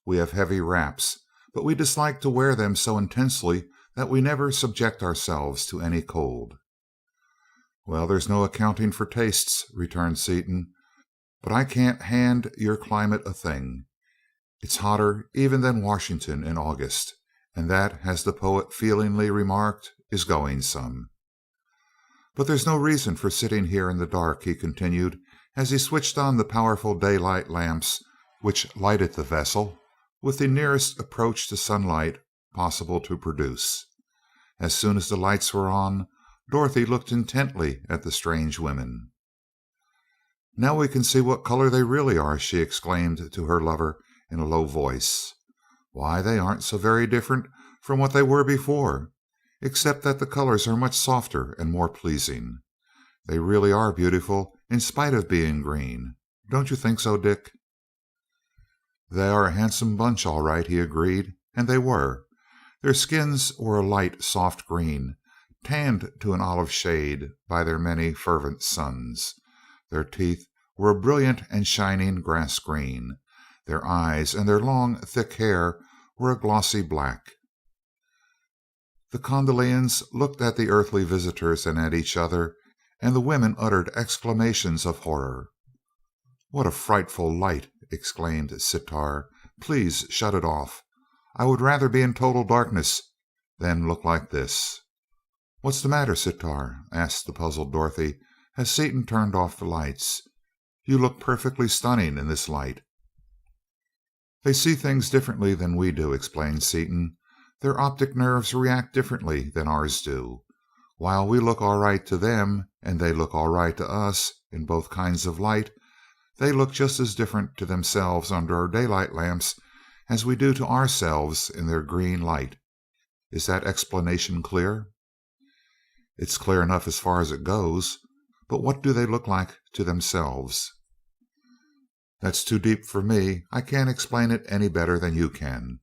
We have heavy wraps, but we dislike to wear them so intensely that we never subject ourselves to any cold." "Well, there's no accounting for tastes," returned Seaton, "but I can't hand your climate a thing. It's hotter even than Washington in August, and that, as the poet feelingly remarked, is going some. But there's no reason for sitting here in the dark," he continued, as he switched on the powerful daylight lamps which lighted the vessel with the nearest approach to sunlight possible to produce. As soon as the lights were on, Dorothy looked intently at the strange women. "Now we can see what color they really are," she exclaimed to her lover in a low voice. "Why, they aren't so very different from what they were before, except that the colors are much softer and more pleasing. They really are beautiful in spite of being green. Don't you think so, Dick?" "They are a handsome bunch, all right," he agreed, and they were. Their skins were a light, soft green, tanned to an olive shade by their many fervent suns. Their teeth were a brilliant and shining grass green. Their eyes and their long, thick hair were a glossy black. The Kondalians looked at the earthly visitors and at each other, and the women uttered exclamations of horror. "What a frightful light!" exclaimed Sitar. "Please shut it off. I would rather be in total darkness than look like this." "What's the matter, Sitar?" asked the puzzled Dorothy as Seaton turned off the lights. "You look perfectly stunning in this light." "They see things differently than we do," explained Seaton. "Their optic nerves react differently than ours do. While we look all right to them and they look all right to us in both kinds of light, they look just as different to themselves under our daylight lamps as we do to ourselves in their green light. Is that explanation clear?" "It's clear enough as far as it goes, but what do they look like to themselves?" "That's too deep for me. I can't explain it any better than you can.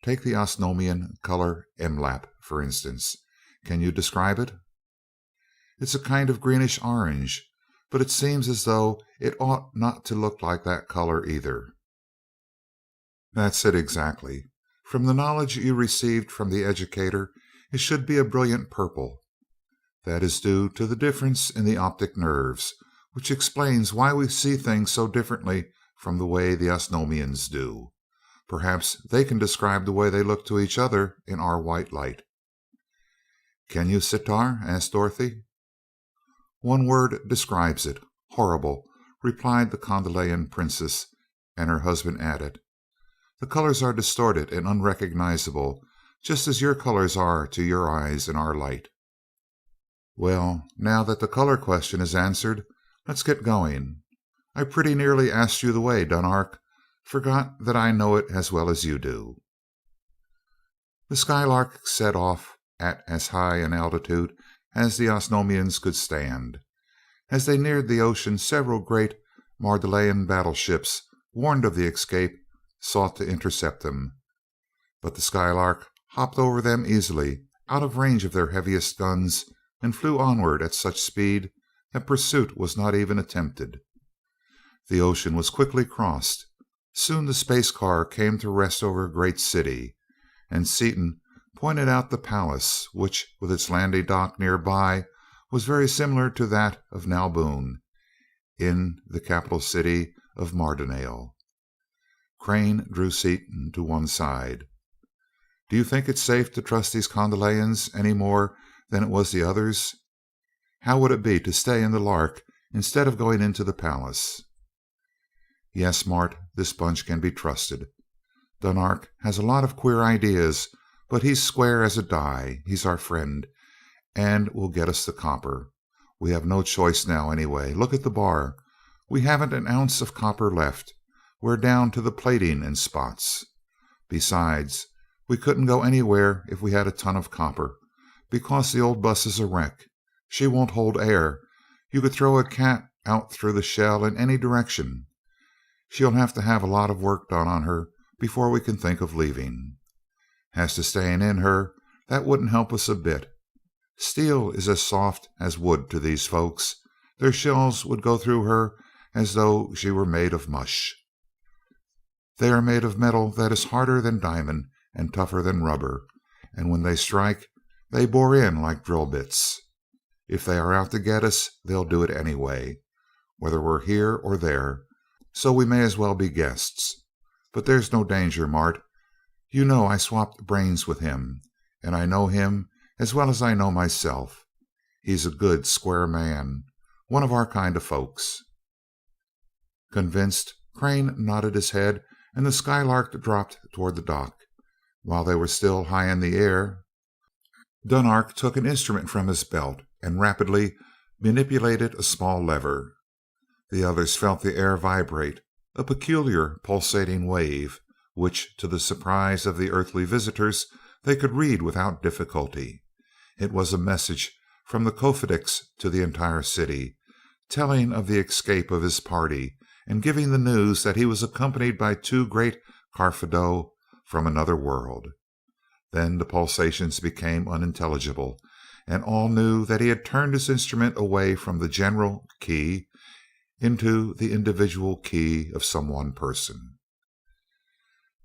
Take the Osnomian color emlap, for instance. Can you describe it?" "It's a kind of greenish orange, but it seems as though it ought not to look like that color either." "That's it exactly. From the knowledge you received from the educator, it should be a brilliant purple. That is due to the difference in the optic nerves, which explains why we see things so differently from the way the Osnomians do. Perhaps they can describe the way they look to each other in our white light." "Can you, Sitar?" asked Dorothy. "One word describes it: horrible," replied the Kondalian princess, and her husband added, "The colors are distorted and unrecognizable, just as your colors are to your eyes in our light." "Well, now that the color question is answered, let's get going. I pretty nearly asked you the way, Dunark. Forgot that I know it as well as you do." The Skylark set off at as high an altitude as the Osnomians could stand. As they neared the ocean, several great Mardalian battleships, warned of the escape, sought to intercept them, but the Skylark hopped over them easily, out of range of their heaviest guns, and flew onward at such speed that pursuit was not even attempted. The ocean was quickly crossed. Soon the space car came to rest over a great city, and Seaton pointed out the palace, which, with its landing dock nearby, was very similar to that of Nalboon in the capital city of Mardonale. Crane drew Seaton to one side. "Do you think it's safe to trust these Kondalians any more than it was the others? How would it be to stay in the Lark instead of going into the palace?" Yes, Mart, this bunch can be trusted. Dunark has a lot of queer ideas, but he's square as a die. He's our friend, and will get us the copper. We have no choice now, anyway. Look at the bar. We haven't an ounce of copper left. We're down to the plating in spots. Besides, we couldn't go anywhere if we had a ton of copper, because the old bus is a wreck. She won't hold air. You could throw a cat out through the shell in any direction. She'll have a lot of work done on her before we can think of leaving. As to staying in her, that wouldn't help us a bit. Steel is as soft as wood to these folks. Their shells would go through her as though she were made of mush. They are made of metal that is harder than diamond and tougher than rubber, and when they strike, they bore in like drill bits. If they are out to get us, they'll do it anyway, whether we're here or there, so we may as well be guests. But there's no danger, Mart. You know I swapped brains with him, and I know him as well as I know myself. He's a good, square man, one of our kind of folks. Convinced, Crane nodded his head, and the Skylark dropped toward the dock. While they were still high in the air, Dunark took an instrument from his belt and rapidly manipulated a small lever. The others felt the air vibrate, a peculiar pulsating wave, which, to the surprise of the earthly visitors, they could read without difficulty. It was a message from the Kofedix to the entire city, telling of the escape of his party and giving the news that he was accompanied by two great Karfedo from another world. Then the pulsations became unintelligible, and all knew that he had turned his instrument away from the general key into the individual key of some one person.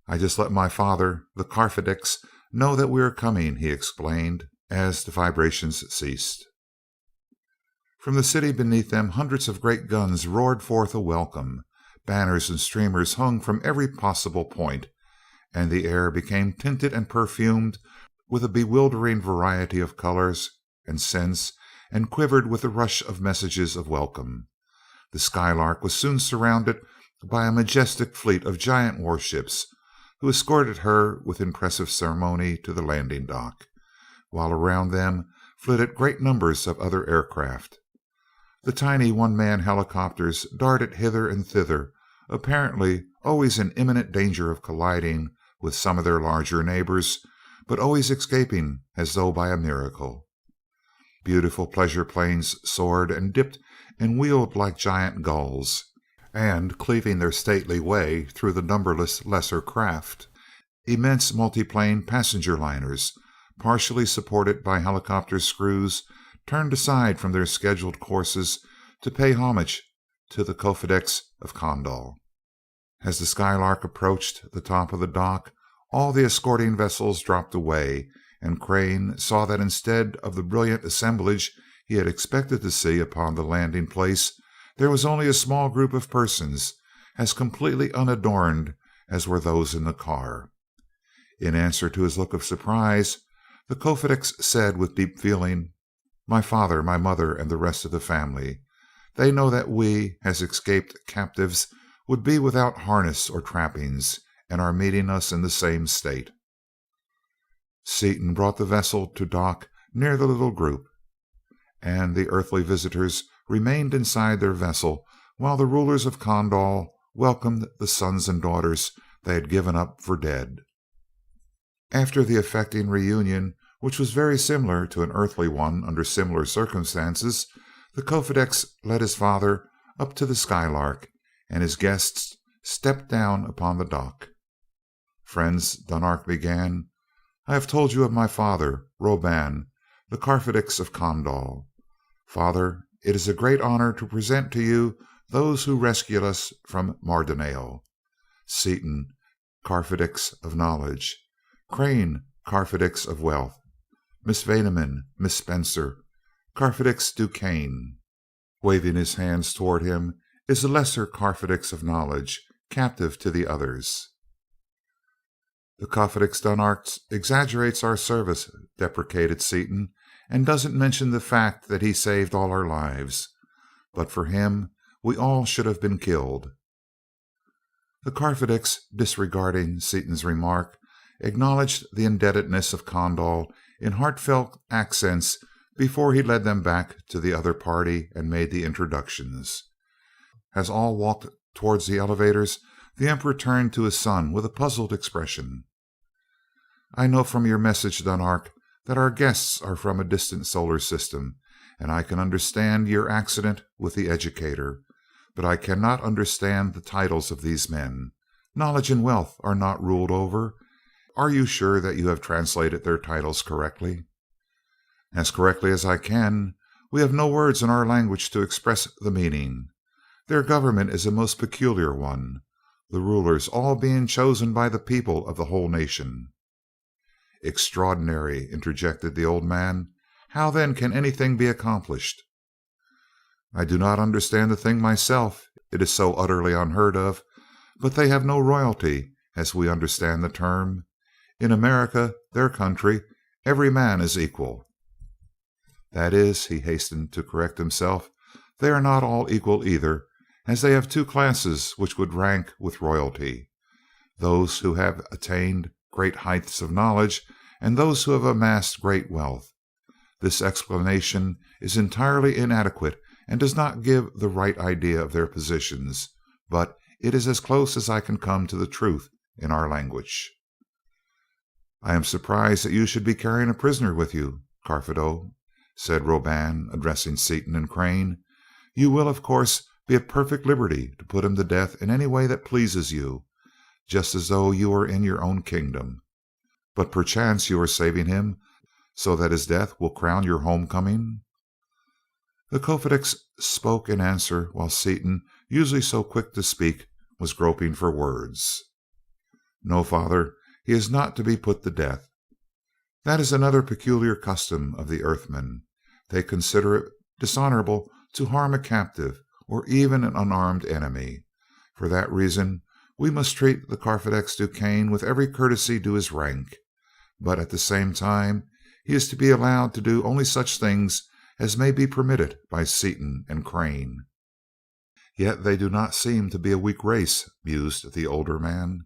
I just let my father, the Karfedix, know that we are coming, he explained, as the vibrations ceased. From the city beneath them, hundreds of great guns roared forth a welcome. Banners and streamers hung from every possible point, and the air became tinted and perfumed with a bewildering variety of colors and scents, and quivered with the rush of messages of welcome. The Skylark was soon surrounded by a majestic fleet of giant warships, who escorted her with impressive ceremony to the landing dock, while around them flitted great numbers of other aircraft. The tiny one-man helicopters darted hither and thither, apparently always in imminent danger of colliding with some of their larger neighbors, but always escaping as though by a miracle. Beautiful pleasure planes soared and dipped and wheeled like giant gulls, and cleaving their stately way through the numberless lesser craft, immense multiplane passenger liners, partially supported by helicopter screws, turned aside from their scheduled courses to pay homage to the Kofedix of Kondal. As the Skylark approached the top of the dock, all the escorting vessels dropped away, and Crane saw that instead of the brilliant assemblage he had expected to see upon the landing place, there was only a small group of persons, as completely unadorned as were those in the car. In answer to his look of surprise, the Kofedix said with deep feeling, "My father, my mother, and the rest of the family. They know that we, as escaped captives, would be without harness or trappings, and are meeting us in the same state." Seaton brought the vessel to dock near the little group, and the earthly visitors remained inside their vessel while the rulers of Kondal welcomed the sons and daughters they had given up for dead. After the affecting reunion, which was very similar to an earthly one under similar circumstances, the Kofedix led his father up to the Skylark, and his guests stepped down upon the dock. "Friends," Dunark began, "I have told you of my father, Roban, the Karfedix of Kondal. Father, it is a great honor to present to you those who rescued us from Mardonale. Seaton, Karfedix of knowledge. Crane, Karfedix of wealth. Miss Vaneman, Miss Spencer, Karfedix Duquesne." Waving his hands toward him, "is a lesser Karfedix of knowledge, captive to the others." "The Kofedix Dunark exaggerates our service," deprecated Seaton, "and doesn't mention the fact that he saved all our lives. But for him, we all should have been killed." The Carfedix, disregarding Seaton's remark, acknowledged the indebtedness of Kondal in heartfelt accents before he led them back to the other party and made the introductions. As all walked towards the elevators, the Emperor turned to his son with a puzzled expression. "I know from your message, Dunark, that our guests are from a distant solar system, and I can understand your accident with the educator, but I cannot understand the titles of these men. Knowledge and wealth are not ruled over. Are you sure that you have translated their titles correctly?" "As correctly as I can. We have no words in our language to express the meaning. Their government is a most peculiar one, the rulers all being chosen by the people of the whole nation." "Extraordinary," interjected the old man. "How then can anything be accomplished?" "I do not understand the thing myself, it is so utterly unheard of, but they have no royalty, as we understand the term. In America, their country, every man is equal." "That is," he hastened to correct himself, "they are not all equal either, as they have two classes which would rank with royalty: those who have attained great heights of knowledge, and those who have amassed great wealth. This explanation is entirely inadequate and does not give the right idea of their positions, but it is as close as I can come to the truth in our language." "I am surprised that you should be carrying a prisoner with you, Karfedo," said Roban, addressing Seaton and Crane. "You will, of course, be at perfect liberty to put him to death in any way that pleases you, just as though you were in your own kingdom. But perchance you are saving him so that his death will crown your homecoming?" The Kofedix spoke in answer while Seaton, usually so quick to speak, was groping for words. "No, father, he is not to be put to death. That is another peculiar custom of the Earthmen. They consider it dishonorable to harm a captive or even an unarmed enemy. For that reason we must treat the Carfedex Duquesne with every courtesy due his rank, but at the same time he is to be allowed to do only such things as may be permitted by Seaton and Crane." "Yet they do not seem to be a weak race," mused the older man.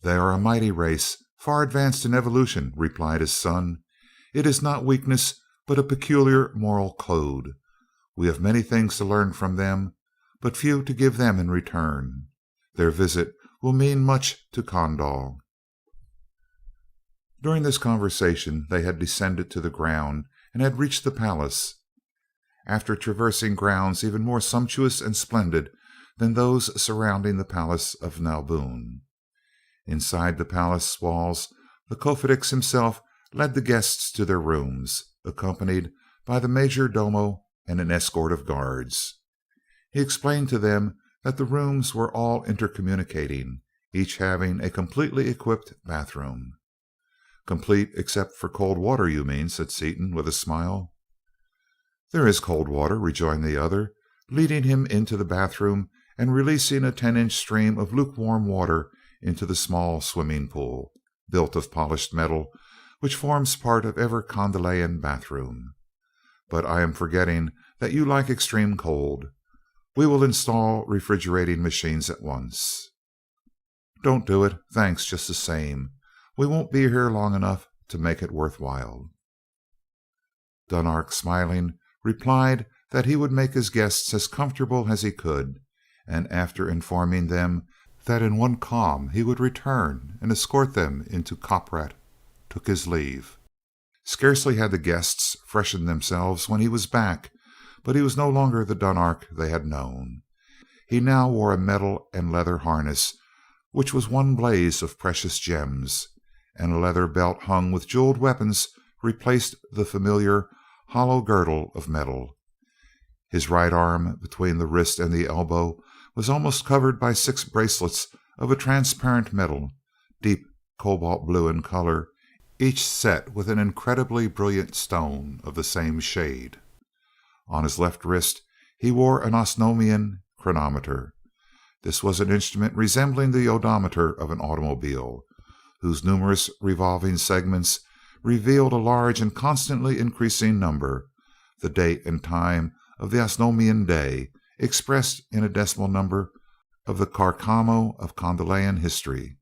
"They are a mighty race, far advanced in evolution," replied his son. "It is not weakness, but a peculiar moral code. We have many things to learn from them, but few to give them in return. Their visit will mean much to Kondal." During this conversation they had descended to the ground and had reached the palace, after traversing grounds even more sumptuous and splendid than those surrounding the palace of Nalboon. Inside the palace walls the Kofedix himself led the guests to their rooms, accompanied by the major domo and an escort of guards. He explained to them that the rooms were all intercommunicating, each having a completely equipped bathroom. "Complete except for cold water, you mean," said Seaton with a smile. "There is cold water," rejoined the other, leading him into the bathroom and releasing a 10-inch stream of lukewarm water into the small swimming pool, built of polished metal, which forms part of every Kondalian bathroom. "But I am forgetting that you like extreme cold. We will install refrigerating machines at once." "Don't do it, thanks just the same. We won't be here long enough to make it worthwhile." Dunark, smiling, replied that he would make his guests as comfortable as he could, and after informing them that in one calm he would return and escort them into Koprat, took his leave. Scarcely had the guests freshened themselves when he was back, but he was no longer the Dunark they had known. He now wore a metal and leather harness which was one blaze of precious gems, and a leather belt hung with jeweled weapons replaced the familiar hollow girdle of metal. His right arm, between the wrist and the elbow, was almost covered by 6 bracelets of a transparent metal, deep cobalt blue in color, each set with an incredibly brilliant stone of the same shade. On his left wrist he wore an Osnomian chronometer. This was an instrument resembling the odometer of an automobile, whose numerous revolving segments revealed a large and constantly increasing number, the date and time of the Osnomian day, expressed in a decimal number of the Carcamo of Condelayan history.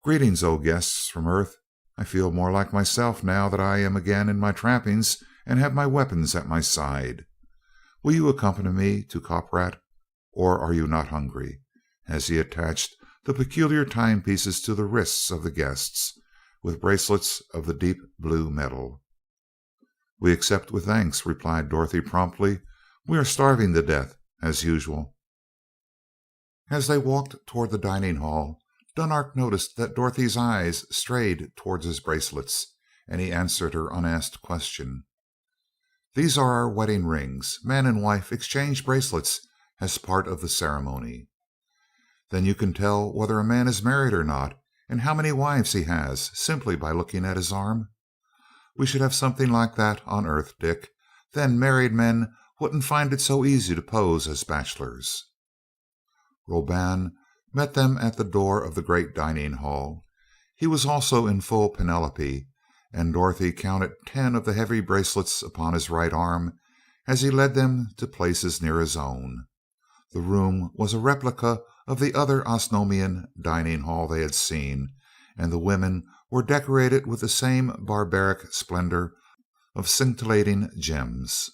Greetings, O guests from Earth. I feel more like myself now that I am again in my trappings and have my weapons at my side. Will you accompany me to Coprat, or are you not hungry?" As he attached the peculiar timepieces to the wrists of the guests, with bracelets of the deep blue metal. "We accept with thanks," replied Dorothy promptly. "We are starving to death, as usual." As they walked toward the dining hall, Dunark noticed that Dorothy's eyes strayed towards his bracelets, and he answered her unasked question. "These are our wedding rings. Man and wife exchange bracelets as part of the ceremony." "Then you can tell whether a man is married or not, and how many wives he has, simply by looking at his arm? We should have something like that on Earth, Dick. Then married men wouldn't find it so easy to pose as bachelors." Roban met them at the door of the great dining hall. He was also in full panoply, and Dorothy counted 10 of the heavy bracelets upon his right arm as he led them to places near his own. The room was a replica of the other Osnomian dining hall they had seen, and the women were decorated with the same barbaric splendor of scintillating gems.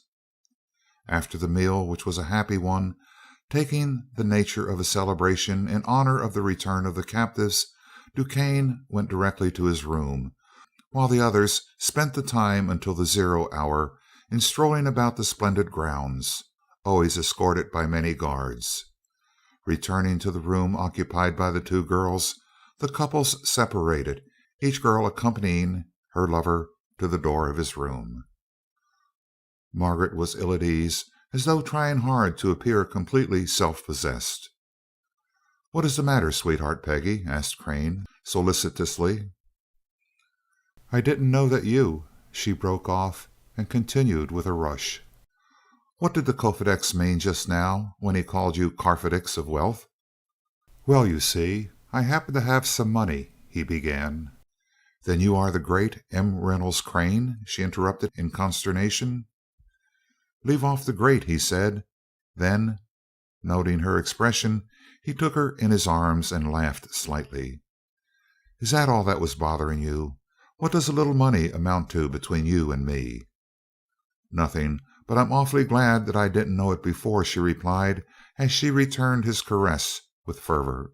After the meal, which was a happy one, taking the nature of a celebration in honor of the return of the captives, DuQuesne went directly to his room, while the others spent the time until the 0 hour in strolling about the splendid grounds, always escorted by many guards. Returning to the room occupied by the two girls, the couples separated, each girl accompanying her lover to the door of his room. Margaret was ill at ease, as though trying hard to appear completely self-possessed. "What is the matter, sweetheart, Peggy?" asked Crane, solicitously. "I didn't know that you—" She broke off and continued with a rush. "What did the Kofedix mean just now when he called you Carfedix of wealth?" "Well, you see, I happen to have some money," he began. "Then you are the great M. Reynolds Crane?" she interrupted in consternation. "Leave off the great," he said. Then, noting her expression, he took her in his arms and laughed slightly. "Is that all that was bothering you? What does a little money amount to between you and me?" "Nothing, but I'm awfully glad that I didn't know it before," she replied, as she returned his caress with fervor.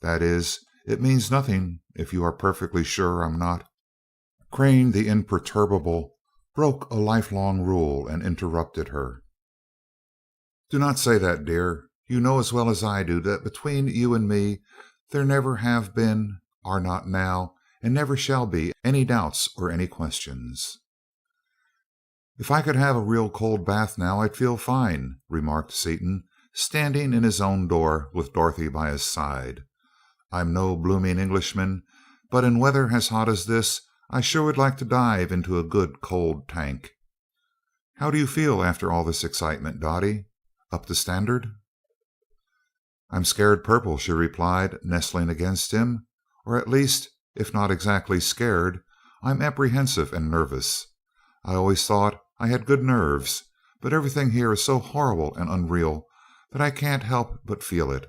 "That is, it means nothing if you are perfectly sure I'm not." Crane, the imperturbable, broke a lifelong rule and interrupted her. "Do not say that, dear. You know as well as I do that between you and me there never have been, are not now, and never shall be any doubts or any questions." "If I could have a real cold bath now I'd feel fine," remarked Seaton, standing in his own door with Dorothy by his side. "I'm no blooming Englishman, but in weather as hot as this I sure would like to dive into a good cold tank. How do you feel after all this excitement, Dottie? Up to standard?" "I'm scared purple," she replied, nestling against him. "Or at least, if not exactly scared, I'm apprehensive and nervous. I always thought I had good nerves, but everything here is so horrible and unreal that I can't help but feel it.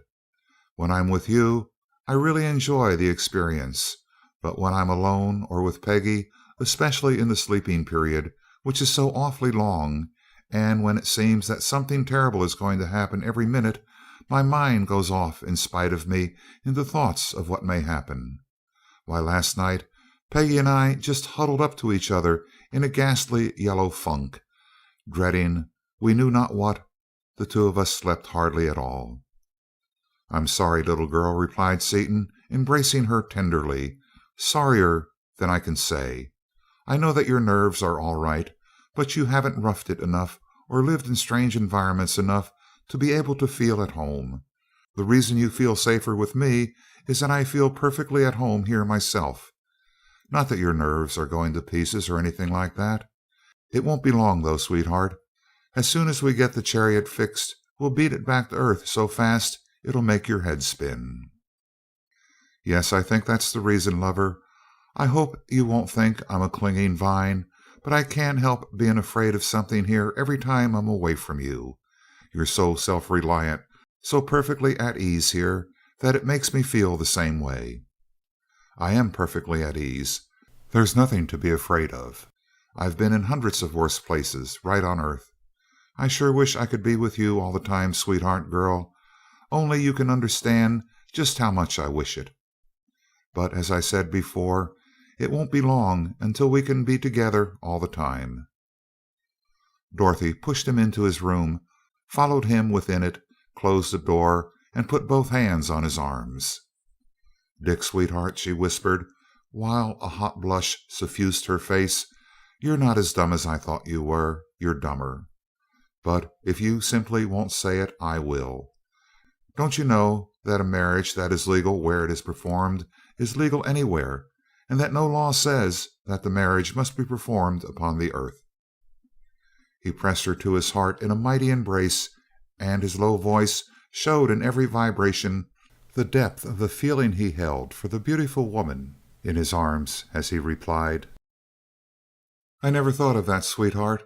When I'm with you, I really enjoy the experience, but when I'm alone or with Peggy, especially in the sleeping period, which is so awfully long, and when it seems that something terrible is going to happen every minute, my mind goes off in spite of me into thoughts of what may happen. Why, last night Peggy and I just huddled up to each other in a ghastly yellow funk, dreading we knew not what. The two of us slept hardly at all." "I'm sorry, little girl," replied Seaton, embracing her tenderly. "Sorrier than I can say. I know that your nerves are all right, but you haven't roughed it enough or lived in strange environments enough to be able to feel at home. The reason you feel safer with me is that I feel perfectly at home here myself. Not that your nerves are going to pieces or anything like that. It won't be long, though, sweetheart. As soon as we get the chariot fixed, we'll beat it back to Earth so fast it'll make your head spin." "Yes, I think that's the reason, lover. I hope you won't think I'm a clinging vine, but I can't help being afraid of something here every time I'm away from you. You're so self reliant So perfectly at ease here that it makes me feel the same way." "I am perfectly at ease. There's nothing to be afraid of. I've been in hundreds of worse places, right on Earth. I sure wish I could be with you all the time, sweetheart girl. Only you can understand just how much I wish it. But as I said before, it won't be long until we can be together all the time." Dorothy pushed him into his room, followed him within it, closed the door, and put both hands on his arms. "Dick, sweetheart," she whispered, while a hot blush suffused her face, "you're not as dumb as I thought you were. You're dumber. But if you simply won't say it, I will. Don't you know that a marriage that is legal where it is performed is legal anywhere, and that no law says that the marriage must be performed upon the earth?" He pressed her to his heart in a mighty embrace, and his low voice showed in every vibration the depth of the feeling he held for the beautiful woman in his arms as he replied: "I never thought of that, sweetheart.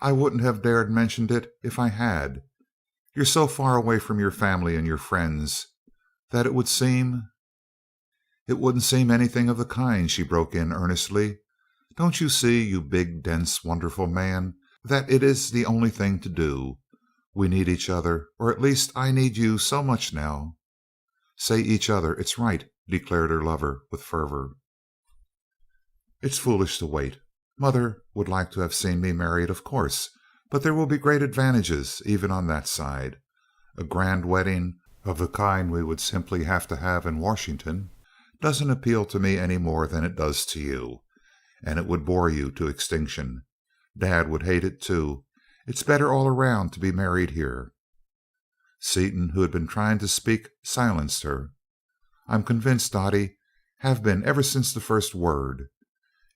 I wouldn't have dared mention it if I had. You're so far away from your family and your friends that it would seem—" "It wouldn't seem anything of the kind," she broke in earnestly. "Don't you see, you big, dense, wonderful man, that it is the only thing to do? We need each other, or at least I need you so much now." "Say each other, it's right," declared her lover with fervor. "It's foolish to wait. Mother would like to have seen me married, of course, but there will be great advantages even on that side. A grand wedding, of the kind we would simply have to have in Washington, doesn't appeal to me any more than it does to you, and it would bore you to extinction. Dad would hate it too. It's better all around to be married here." Seaton, who had been trying to speak, silenced her. "I'm convinced, Dottie. Have been ever since the first word.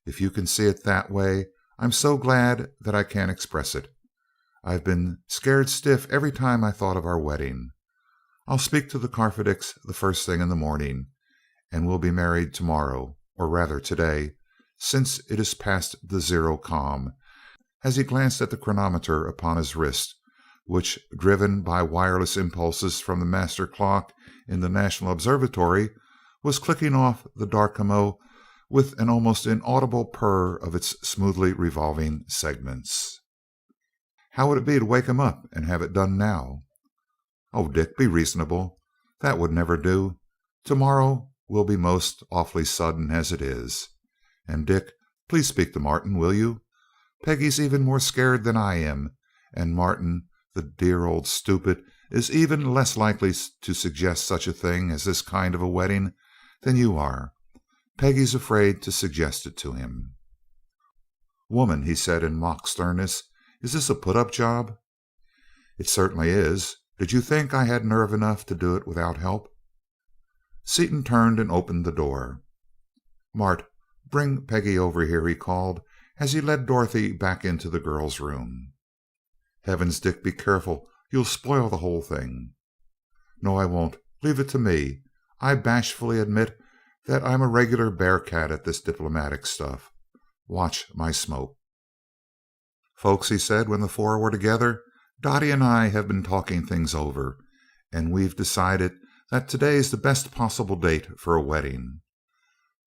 If you can see it that way, I'm so glad that I can't express it. I've been scared stiff every time I thought of our wedding. I'll speak to the Carfedicks the first thing in the morning, and we'll be married tomorrow, or rather today, since it is past the zero calm," as he glanced at the chronometer upon his wrist, which, driven by wireless impulses from the master clock in the National Observatory, was clicking off the Darkomo with an almost inaudible purr of its smoothly revolving segments. "How would it be to wake him up and have it done now?" "Oh, Dick, be reasonable. That would never do. Tomorrow will be most awfully sudden as it is. And Dick, please speak to Martin, will you? Peggy's even more scared than I am, and Martin, the dear old stupid, is even less likely to suggest such a thing as this kind of a wedding than you are. Peggy's afraid to suggest it to him." "Woman," he said in mock sternness, "is this a put-up job?" "It certainly is. Did you think I had nerve enough to do it without help?" Seaton turned and opened the door. "Mart, bring Peggy over here," he called as he led Dorothy back into the girl's room. "Heavens, Dick, be careful. You'll spoil the whole thing." "No, I won't. Leave it to me. I bashfully admit that I'm a regular bear cat at this diplomatic stuff. Watch my smoke." "Folks," he said when the four were together, "Dottie and I have been talking things over, and we've decided that today's the best possible date for a wedding.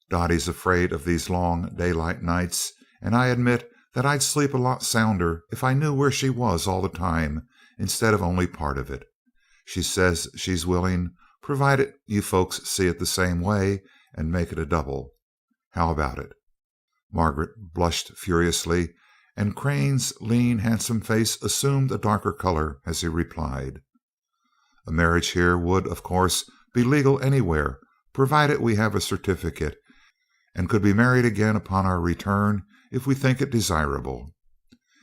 Dottie's afraid of these long daylight nights, and I admit that I'd sleep a lot sounder if I knew where she was all the time instead of only part of it. She says she's willing, provided you folks see it the same way and make it a double. How about it?" Margaret blushed furiously, and Crane's lean, handsome face assumed a darker color as he replied: "A marriage here would, of course, be legal anywhere, provided we have a certificate, and could be married again upon our return if we think it desirable.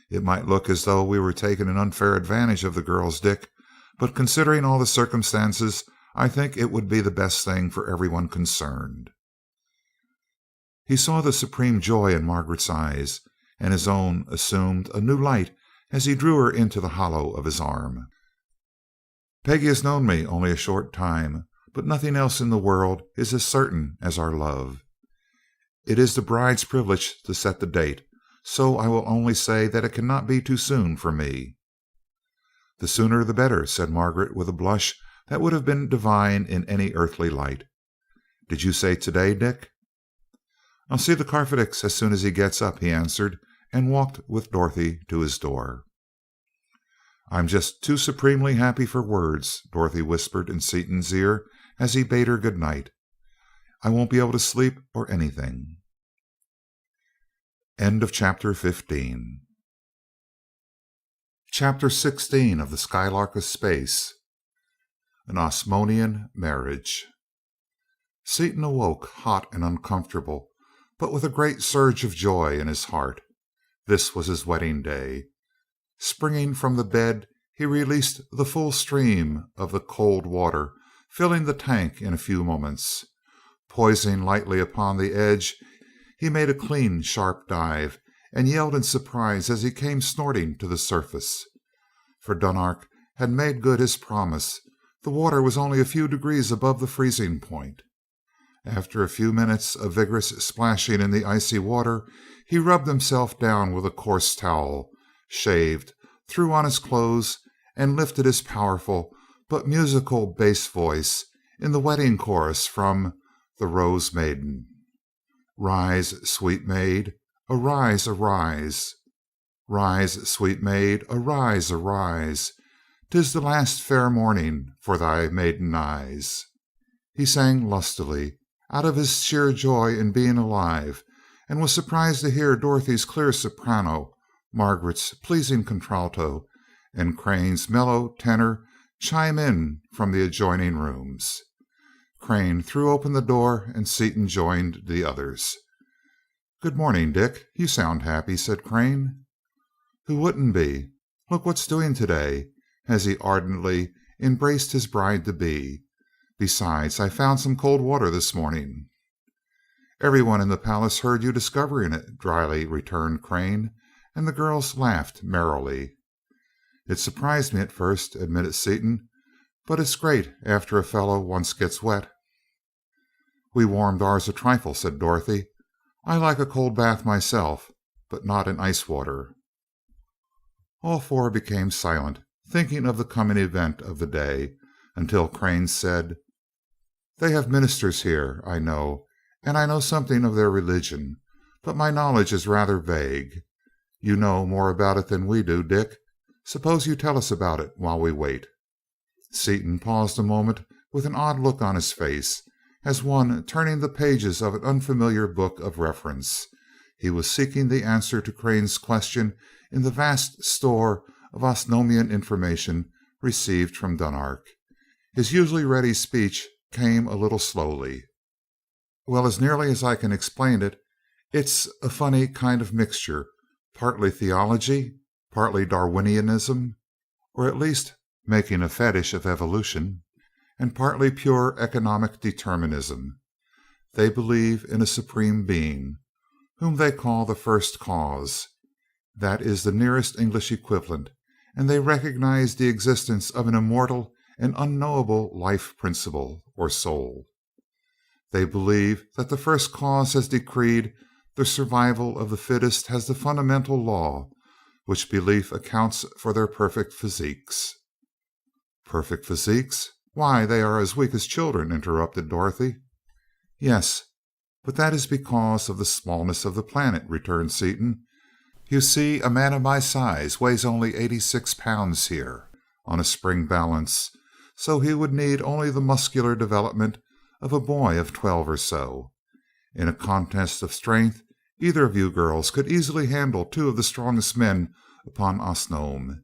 It might look as though we were taking an unfair advantage of the girls, Dick, but considering all the circumstances, I think it would be the best thing for everyone concerned." He saw the supreme joy in Margaret's eyes, and his own assumed a new light as he drew her into the hollow of his arm. "Peggy has known me only a short time, but nothing else in the world is as certain as our love. It is the bride's privilege to set the date, so I will only say that it cannot be too soon for me." "The sooner the better," said Margaret with a blush that would have been divine in any earthly light. "Did you say today, Dick?" "I'll see the Carfedix as soon as he gets up," he answered, and walked with Dorothy to his door. "I'm just too supremely happy for words," Dorothy whispered in Seaton's ear as he bade her good night. "I won't be able to sleep or anything." Chapter 16 of the Skylark of Space. An Osnomian Marriage. Seaton awoke hot and uncomfortable, but with a great surge of joy in his heart. This was his wedding day. Springing from the bed, he released the full stream of the cold water, filling the tank in a few moments. Poising lightly upon the edge, he made a clean, sharp dive, and yelled in surprise as he came snorting to the surface. For Dunark had made good his promise. The water was only a few degrees above the freezing point. After a few minutes of vigorous splashing in the icy water, he rubbed himself down with a coarse towel, shaved, threw on his clothes, and lifted his powerful but musical bass voice in the wedding chorus from The Rose Maiden. "Rise, sweet maid, arise, arise. Rise, sweet maid, arise, arise. 'Tis the last fair morning for thy maiden eyes." He sang lustily, out of his sheer joy in being alive, and was surprised to hear Dorothy's clear soprano, Margaret's pleasing contralto, and Crane's mellow tenor chime in from the adjoining rooms. Crane threw open the door and Seaton joined the others. "Good morning, Dick. You sound happy," said Crane. "Who wouldn't be? Look what's doing today," as he ardently embraced his bride-to-be. "Besides, I found some cold water this morning." "Everyone in the palace heard you discovering it," dryly returned Crane, and the girls laughed merrily. "It surprised me at first," admitted Seaton, "but it's great after a fellow once gets wet." "We warmed ours a trifle," said Dorothy. "I like a cold bath myself, but not in ice water." All four became silent, thinking of the coming event of the day, until Crane said: "They have ministers here, I know, and I know something of their religion, but my knowledge is rather vague. You know more about it than we do, Dick. Suppose you tell us about it while we wait." Seaton paused a moment with an odd look on his face, as one turning the pages of an unfamiliar book of reference. He was seeking the answer to Crane's question in the vast store of Osnomian information received from Dunark. His usually ready speech came a little slowly. "Well, as nearly as I can explain it, it's a funny kind of mixture, partly theology, partly Darwinianism, or at least making a fetish of evolution, and partly pure economic determinism. They believe in a supreme being, whom they call the First Cause. That is the nearest English equivalent, and they recognize the existence of an immortal and unknowable life principle, or soul. They believe that the First Cause has decreed the survival of the fittest as the fundamental law, which belief accounts for their perfect physiques." "Perfect physiques? Why, they are as weak as children," interrupted Dorothy. "Yes, but that is because of the smallness of the planet," returned Seaton. "You see, a man of my size weighs only 86 pounds here, on a spring balance, so he would need only the muscular development of a boy of 12 or so. In a contest of strength, either of you girls could easily handle two of the strongest men upon Osnome.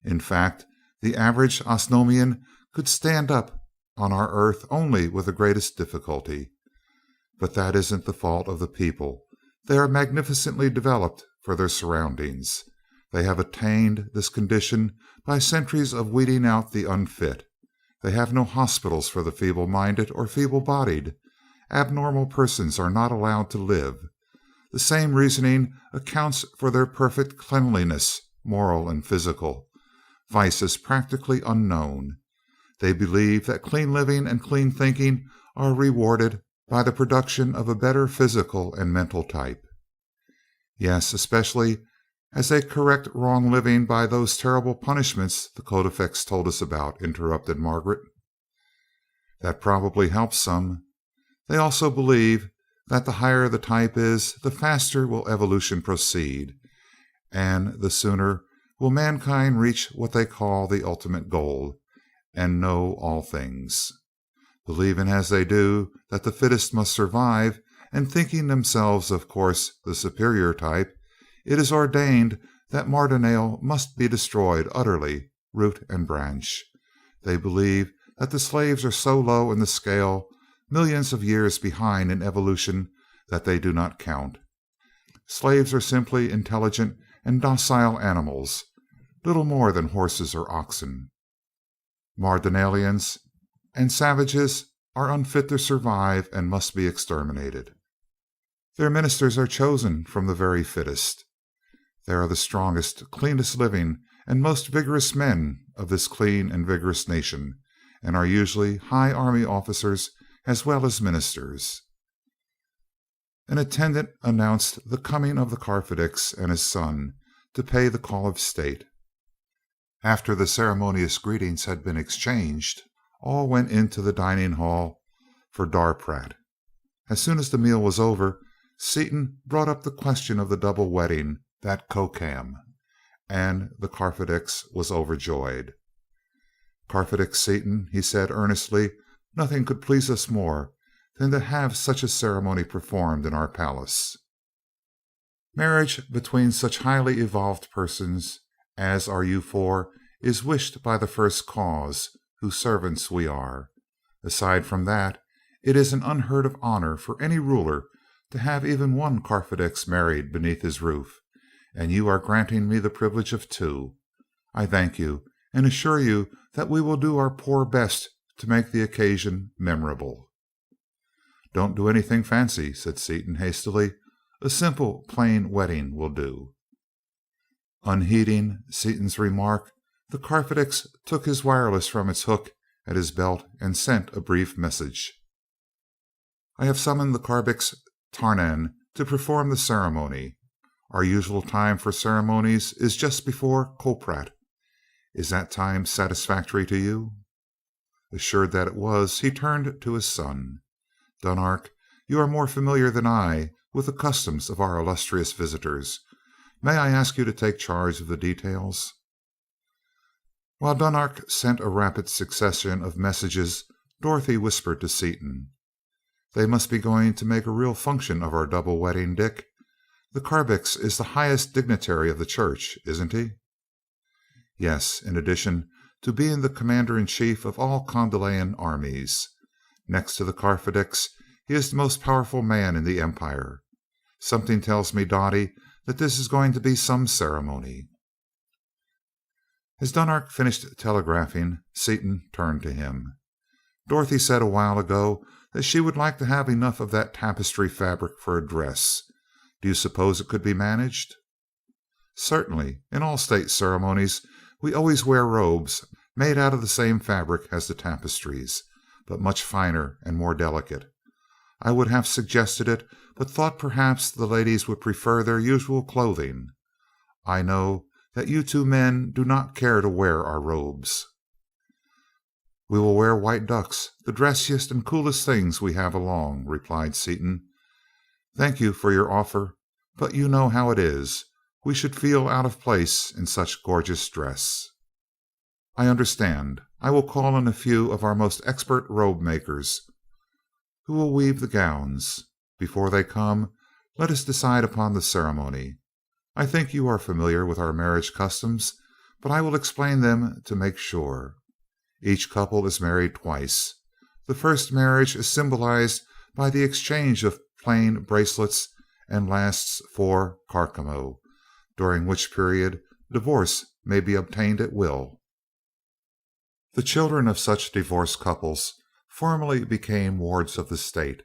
In fact, the average Osnomian could stand up on our earth only with the greatest difficulty. But that isn't the fault of the people. They are magnificently developed for their surroundings. They have attained this condition by centuries of weeding out the unfit. They have no hospitals for the feeble-minded or feeble-bodied. Abnormal persons are not allowed to live. The same reasoning accounts for their perfect cleanliness, moral and physical. Vice is practically unknown. They believe that clean living and clean thinking are rewarded by the production of a better physical and mental type. Yes, especially as they correct wrong living by those terrible punishments the Codifics told us about," interrupted Margaret. "That probably helps some. They also believe that the higher the type is, the faster will evolution proceed, and the sooner will mankind reach what they call the ultimate goal, and know all things. Believing as they do that the fittest must survive, and thinking themselves of course the superior type, it is ordained that Mardonale must be destroyed utterly, root and branch. They believe that the slaves are so low in the scale, millions of years behind in evolution, that they do not count. Slaves are simply intelligent and docile animals, little more than horses or oxen. Mardonalians and savages are unfit to survive and must be exterminated. Their ministers are chosen from the very fittest. They are the strongest, cleanest living, and most vigorous men of this clean and vigorous nation, and are usually high army officers as well as ministers." An attendant announced the coming of the Carfidix and his son to pay the call of state. After the ceremonious greetings had been exchanged, all went into the dining hall for Darprat. As soon as the meal was over, Seaton brought up the question of the double wedding that Kokam, and the Carfidix was overjoyed. "Carfidix Seaton," he said earnestly, "nothing could please us more than to have such a ceremony performed in our palace. Marriage between such highly evolved persons as are you four is wished by the First Cause, whose servants we are. Aside from that, it is an unheard of honor for any ruler to have even one Carfidix married beneath his roof, and you are granting me the privilege of two. I thank you, and assure you that we will do our poor best to make the occasion memorable." "Don't do anything fancy," said Seaton hastily. "A simple, plain wedding will do." Unheeding Seaton's remark, the Carfidix took his wireless from its hook at his belt and sent a brief message. "I have summoned the Karbix Tarnan to perform the ceremony. Our usual time for ceremonies is just before Koprat. Is that time satisfactory to you?" Assured that it was, he turned to his son. "Dunark, you are more familiar than I with the customs of our illustrious visitors. May I ask you to take charge of the details?" While Dunark sent a rapid succession of messages, Dorothy whispered to Seaton: "They must be going to make a real function of our double wedding, Dick. The Karbix is the highest dignitary of the church, isn't he?" "Yes, in addition to being the commander in chief of all Kondalian armies. Next to the Carfidix, he is the most powerful man in the Empire. Something tells me, Dottie, that this is going to be some ceremony." As Dunark finished telegraphing, Seaton turned to him. "Dorothy said a while ago that she would like to have enough of that tapestry fabric for a dress. Do you suppose it could be managed?" "Certainly. In all state ceremonies we always wear robes made out of the same fabric as the tapestries, but much finer and more delicate. I would have suggested it, but thought perhaps the ladies would prefer their usual clothing. I know that you two men do not care to wear our robes." "We will wear white ducks, the dressiest and coolest things we have along," replied Seaton. "Thank you for your offer, but you know how it is. We should feel out of place in such gorgeous dress." "I understand. I will call in a few of our most expert robe makers, who will weave the gowns. Before they come, let us decide upon the ceremony. I think you are familiar with our marriage customs, but I will explain them to make sure. Each couple is married twice. The first marriage is symbolized by the exchange of plain bracelets and lasts for Carcamo, during which period divorce may be obtained at will. The children of such divorced couples formally became wards of the state,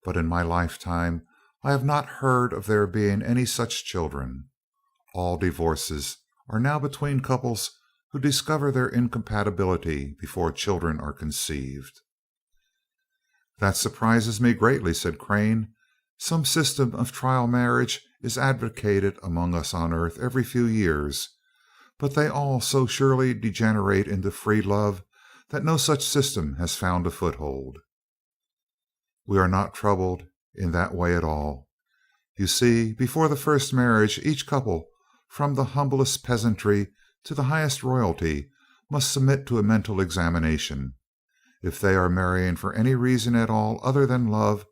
but in my lifetime I have not heard of there being any such children. All divorces are now between couples who discover their incompatibility before children are conceived." "That surprises me greatly," said Crane. "Some system of trial marriage is advocated among us on earth every few years, but they all so surely degenerate into free love that no such system has found a foothold. We are not troubled in that way at all. You see, before the first marriage, each couple, from the humblest peasantry to the highest royalty, must submit to a mental examination. If they are marrying for any reason at all other than love,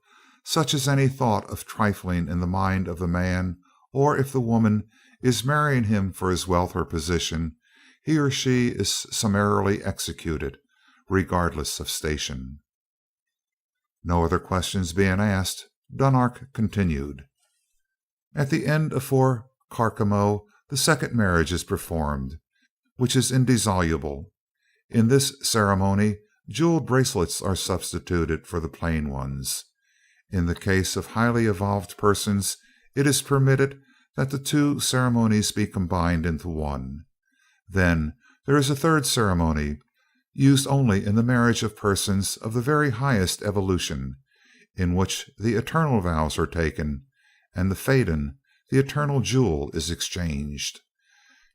such as any thought of trifling in the mind of the man, or if the woman is marrying him for his wealth or position, he or she is summarily executed, regardless of station. No other questions being asked, Dunark continued. At the end of 4 Carcamo, the second marriage is performed, which is indissoluble. In this ceremony, jeweled bracelets are substituted for the plain ones. In the case of highly evolved persons, it is permitted that the 2 ceremonies be combined into one. Then there is a third ceremony, used only in the marriage of persons of the very highest evolution, in which the eternal vows are taken, and the faden, the eternal jewel, is exchanged.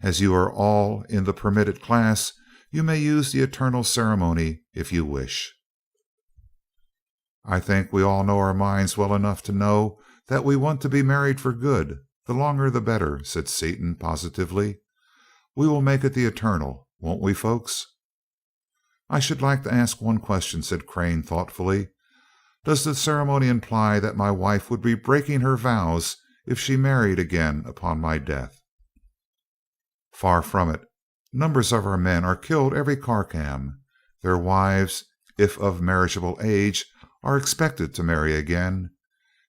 As you are all in the permitted class, you may use the eternal ceremony if you wish. I think we all know our minds well enough to know that we want to be married for good, the longer the better, said Seaton positively. We will make it the eternal, won't we, folks? I should like to ask one question, said Crane thoughtfully. Does the ceremony imply that my wife would be breaking her vows if she married again upon my death? Far from it. Numbers of our men are killed every Carcam. Their wives, if of marriageable age, are expected to marry again.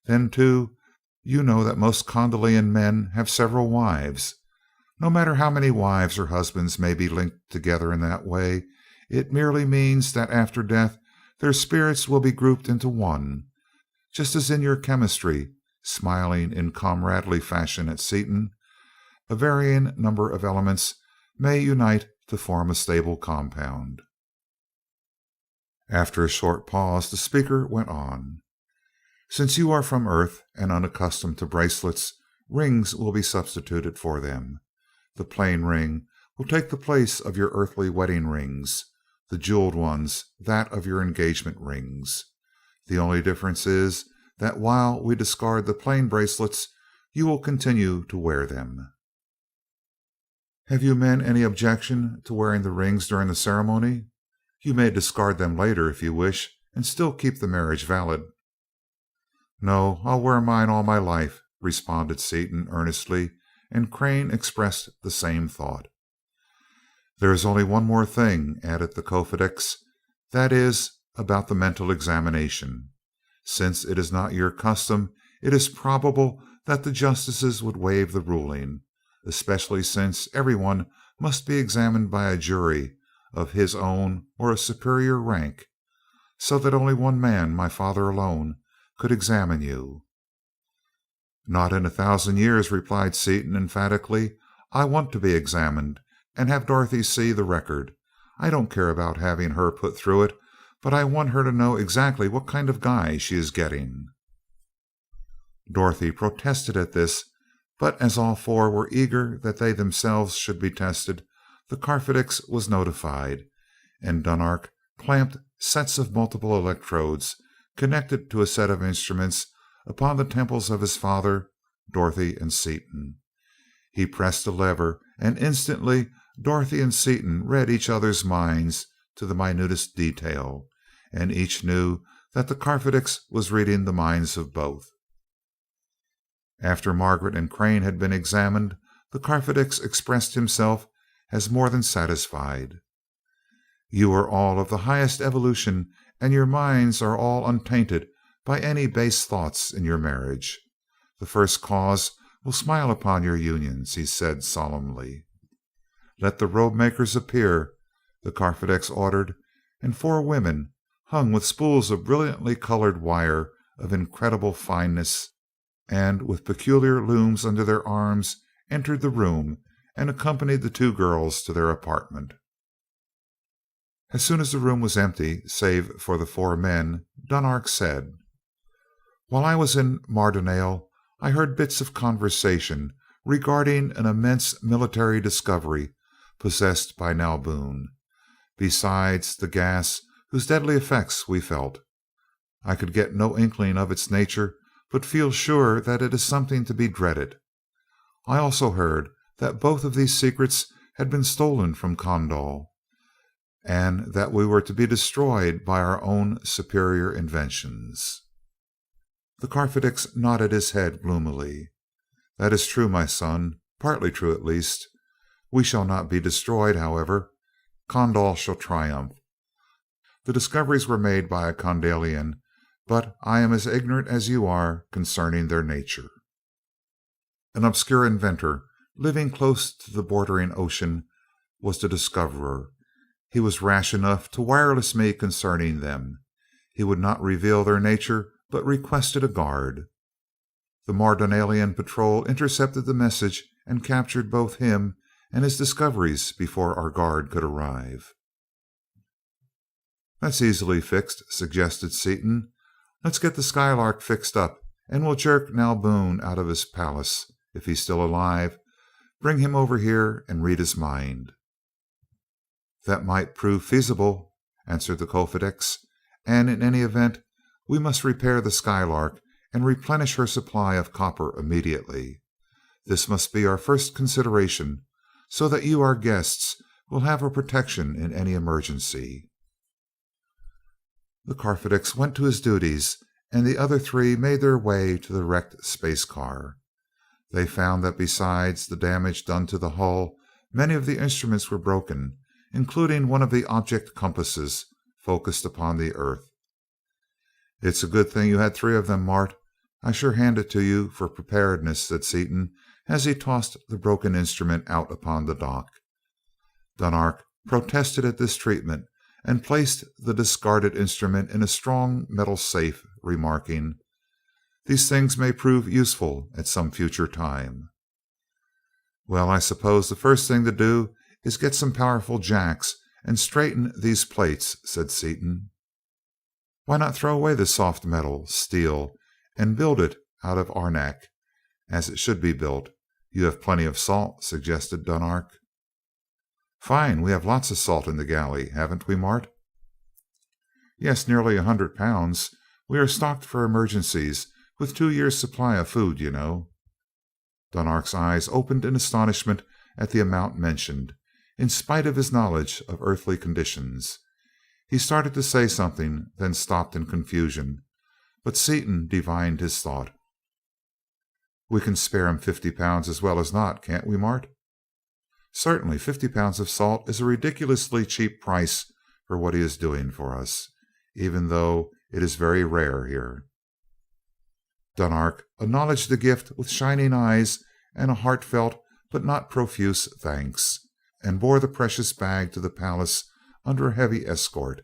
Then, too, you know that most Condolian men have several wives. No matter how many wives or husbands may be linked together in that way, it merely means that after death their spirits will be grouped into one, just as in your chemistry, smiling in comradely fashion at Seaton, a varying number of elements may unite to form a stable compound. After a short pause, the speaker went on. Since you are from Earth and unaccustomed to bracelets, rings will be substituted for them. The plain ring will take the place of your earthly wedding rings, the jeweled ones that of your engagement rings. The only difference is that while we discard the plain bracelets, you will continue to wear them. Have you men any objection to wearing the rings during the ceremony? You may discard them later if you wish, and still keep the marriage valid. No, I'll wear mine all my life, responded Seaton earnestly, and Crane expressed the same thought. There is only one more thing, added the Kofedix, that is, about the mental examination. Since it is not your custom, it is probable that the justices would waive the ruling, especially since everyone must be examined by a jury of his own or a superior rank, so that only one man, my father alone, could examine you. Not in 1,000 years, replied Seaton emphatically. I want to be examined, and have Dorothy see the record. I don't care about having her put through it, but I want her to know exactly what kind of guy she is getting. Dorothy protested at this, but as all 4 were eager that they themselves should be tested, the Carfidix was notified, and Dunark clamped sets of multiple electrodes connected to a set of instruments upon the temples of his father, Dorothy, and Seaton. He pressed a lever, and instantly Dorothy and Seaton read each other's minds to the minutest detail, and each knew that the Carfidix was reading the minds of both. After Margaret and Crane had been examined, the Carfidix expressed himself as more than satisfied. You are all of the highest evolution, and your minds are all untainted by any base thoughts in your marriage. The First Cause will smile upon your unions, he said solemnly. Let the robe makers appear, the Carfidix ordered, and 4 women, hung with spools of brilliantly colored wire of incredible fineness, and with peculiar looms under their arms, entered the room and accompanied the 2 girls to their apartment. As soon as the room was empty, save for the 4 men, Dunark said, While I was in Mardonale, I heard bits of conversation regarding an immense military discovery possessed by Nalboon, besides the gas whose deadly effects we felt. I could get no inkling of its nature, but feel sure that it is something to be dreaded. I also heard that both of these secrets had been stolen from Kondal, and that we were to be destroyed by our own superior inventions." The Carfidix nodded his head gloomily. "That is true, my son, partly true at least. We shall not be destroyed, however. Kondal shall triumph. The discoveries were made by a Kondalian, but I am as ignorant as you are concerning their nature. An obscure inventor, living close to the bordering ocean, was the discoverer. He was rash enough to wireless me concerning them. He would not reveal their nature, but requested a guard. The Mardonalian patrol intercepted the message and captured both him and his discoveries before our guard could arrive." "That's easily fixed," suggested Seaton. "Let's get the Skylark fixed up, and we'll jerk Nalboon out of his palace. If he's still alive, bring him over here and read his mind." "That might prove feasible," answered the Kofedix, "and in any event we must repair the Skylark and replenish her supply of copper immediately. This must be our first consideration, so that you, our guests, will have our protection in any emergency." The Carfidix went to his duties, and the other three made their way to the wrecked space car. They found that besides the damage done to the hull, many of the instruments were broken, including one of the object compasses focused upon the Earth. "It's a good thing you had three of them, Mart. I sure hand it to you for preparedness," said Seaton as he tossed the broken instrument out upon the dock. Dunark protested at this treatment and placed the discarded instrument in a strong metal safe, remarking, "These things may prove useful at some future time." "Well, I suppose the first thing to do is get some powerful jacks and straighten these plates," said Seaton. "Why not throw away the soft metal, steel, and build it out of arenak, as it should be built? You have plenty of salt," suggested Dunark. "Fine, we have lots of salt in the galley, haven't we, Mart?" "Yes, nearly 100 pounds. We are stocked for emergencies, with 2 years' supply of food, you know." Dunark's eyes opened in astonishment at the amount mentioned, in spite of his knowledge of earthly conditions. He started to say something, then stopped in confusion, but Seaton divined his thought. "We can spare him 50 pounds as well as not, can't we, Mart?" "Certainly. 50 pounds of salt is a ridiculously cheap price for what he is doing for us, even though it is very rare here." Dunark acknowledged the gift with shining eyes and a heartfelt but not profuse thanks, and bore the precious bag to the palace under a heavy escort.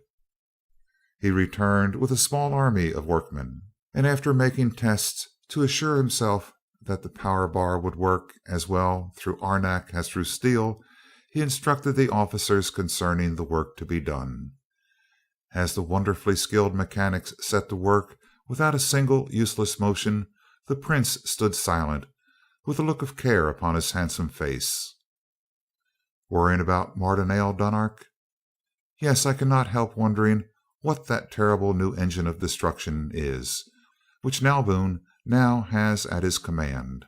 He returned with a small army of workmen, and after making tests to assure himself that the power bar would work as well through arenak as through steel, he instructed the officers concerning the work to be done. As the wonderfully skilled mechanics set to work without a single useless motion, the prince stood silent, with a look of care upon his handsome face. "Worrying about Mardonale, Dunark?" "Yes, I cannot help wondering what that terrible new engine of destruction is, which Nalboon now has at his command.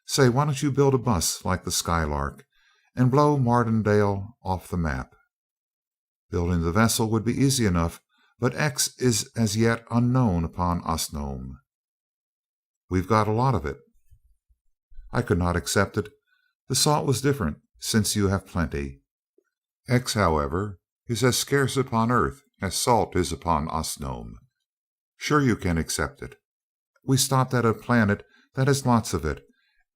Say, why don't you build a bus like the Skylark, and blow Mardondale off the map?" "Building the vessel would be easy enough, but X is as yet unknown upon Osnome." "We've got a lot of it." "I could not accept it. The salt was different, since you have plenty. X, however, is as scarce upon Earth as salt is upon Osnome. Sure you can accept it. We stopped at a planet that has lots of it,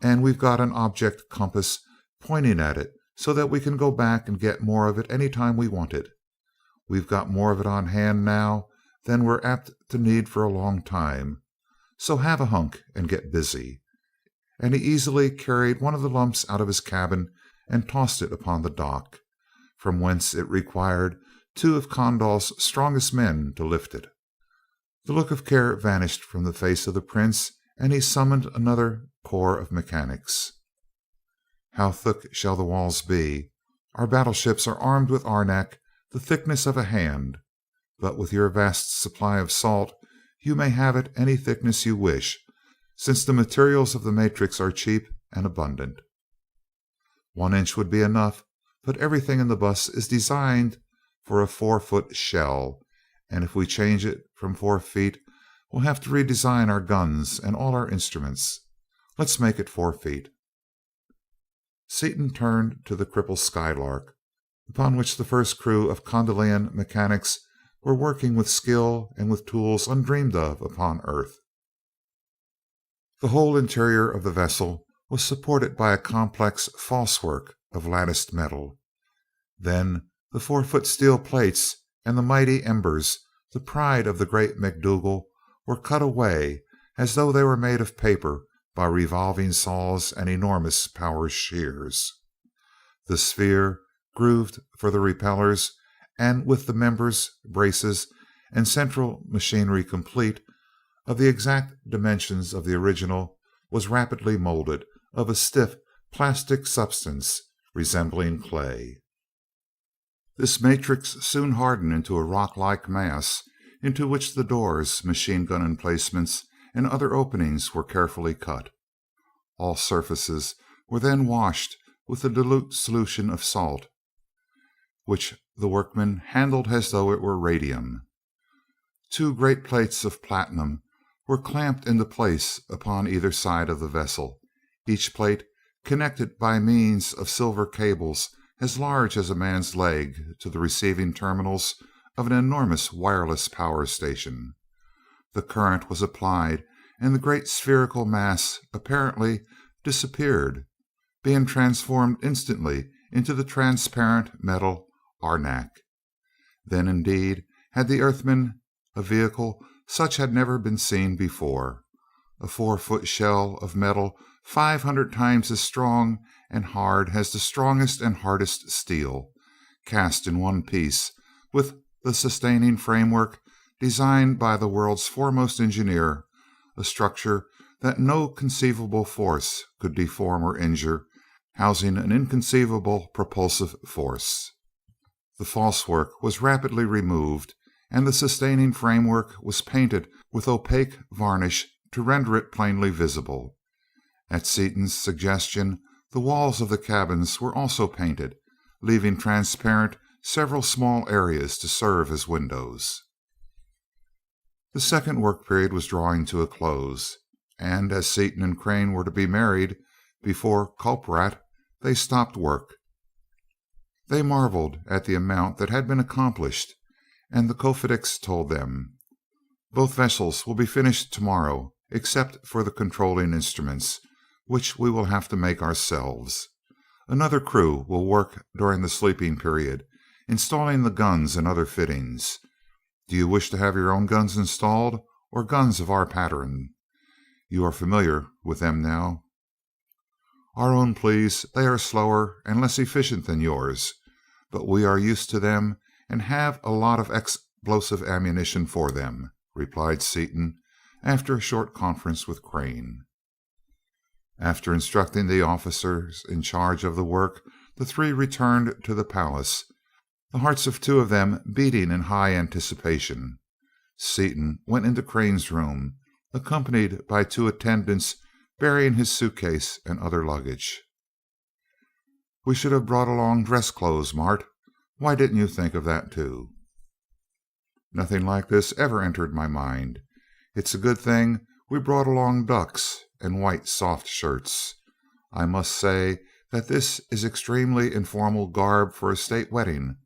and we've got an object compass pointing at it so that we can go back and get more of it any time we want it. We've got more of it on hand now than we're apt to need for a long time, so have a hunk and get busy." And he easily carried one of the lumps out of his cabin and tossed it upon the dock, from whence it required 2 of Kondal's strongest men to lift it. The look of care vanished from the face of the prince, and he summoned another corps of mechanics. How thick shall the walls be? Our battleships are armed with arenak the thickness of a hand, but with your vast supply of salt you may have it any thickness you wish, since the materials of the matrix are cheap and abundant. 1 inch would be enough, but everything in the bus is designed for a 4-foot shell, and if we change it from 4 feet, we'll have to redesign our guns and all our instruments. Let's make it 4 feet. Seaton turned to the crippled Skylark, upon which the first crew of Condalian mechanics were working with skill and with tools undreamed of upon Earth. The whole interior of the vessel was supported by a complex falsework of latticed metal. Then the 4-foot steel plates and the mighty embers, the pride of the great MacDougal, were cut away as though they were made of paper by revolving saws and enormous power shears. The sphere, grooved for the repellers, and with the members, braces, and central machinery complete, of the exact dimensions of the original, was rapidly molded of a stiff plastic substance resembling clay. This matrix soon hardened into a rock-like mass, into which the doors, machine gun emplacements, and other openings were carefully cut. All surfaces were then washed with a dilute solution of salt, which the workmen handled as though it were radium. 2 great plates of platinum were clamped into place upon either side of the vessel, each plate connected by means of silver cables as large as a man's leg to the receiving terminals of an enormous wireless power station. The current was applied, and the great spherical mass apparently disappeared, being transformed instantly into the transparent metal arenak. Then indeed had the Earthman a vehicle such had never been seen before, a 4-foot shell of metal 500 times as strong and hard as the strongest and hardest steel, cast in one piece, with the sustaining framework designed by the world's foremost engineer, a structure that no conceivable force could deform or injure, housing an inconceivable propulsive force. The falsework was rapidly removed, and the sustaining framework was painted with opaque varnish to render it plainly visible. At Seaton's suggestion, the walls of the cabins were also painted, leaving transparent several small areas to serve as windows. The second work period was drawing to a close, and as Seaton and Crane were to be married before Culprat, they stopped work. They marveled at the amount that had been accomplished, and the Kofedix told them, "Both vessels will be finished tomorrow, except for the controlling instruments, which we will have to make ourselves. Another crew will work during the sleeping period, installing the guns and other fittings. Do you wish to have your own guns installed, or guns of our pattern? You are familiar with them now." "Our own, please. They are slower and less efficient than yours, but we are used to them and have a lot of explosive ammunition for them," replied Seaton, after a short conference with Crane. After instructing the officers in charge of the work, the 3 returned to the palace, the hearts of 2 of them beating in high anticipation. Seaton went into Crane's room, accompanied by 2 attendants bearing his suitcase and other luggage. "We should have brought along dress clothes, Mart. Why didn't you think of that too?" "Nothing like this ever entered my mind. It's a good thing we brought along ducks and white soft shirts. I must say that this is extremely informal garb for a state wedding,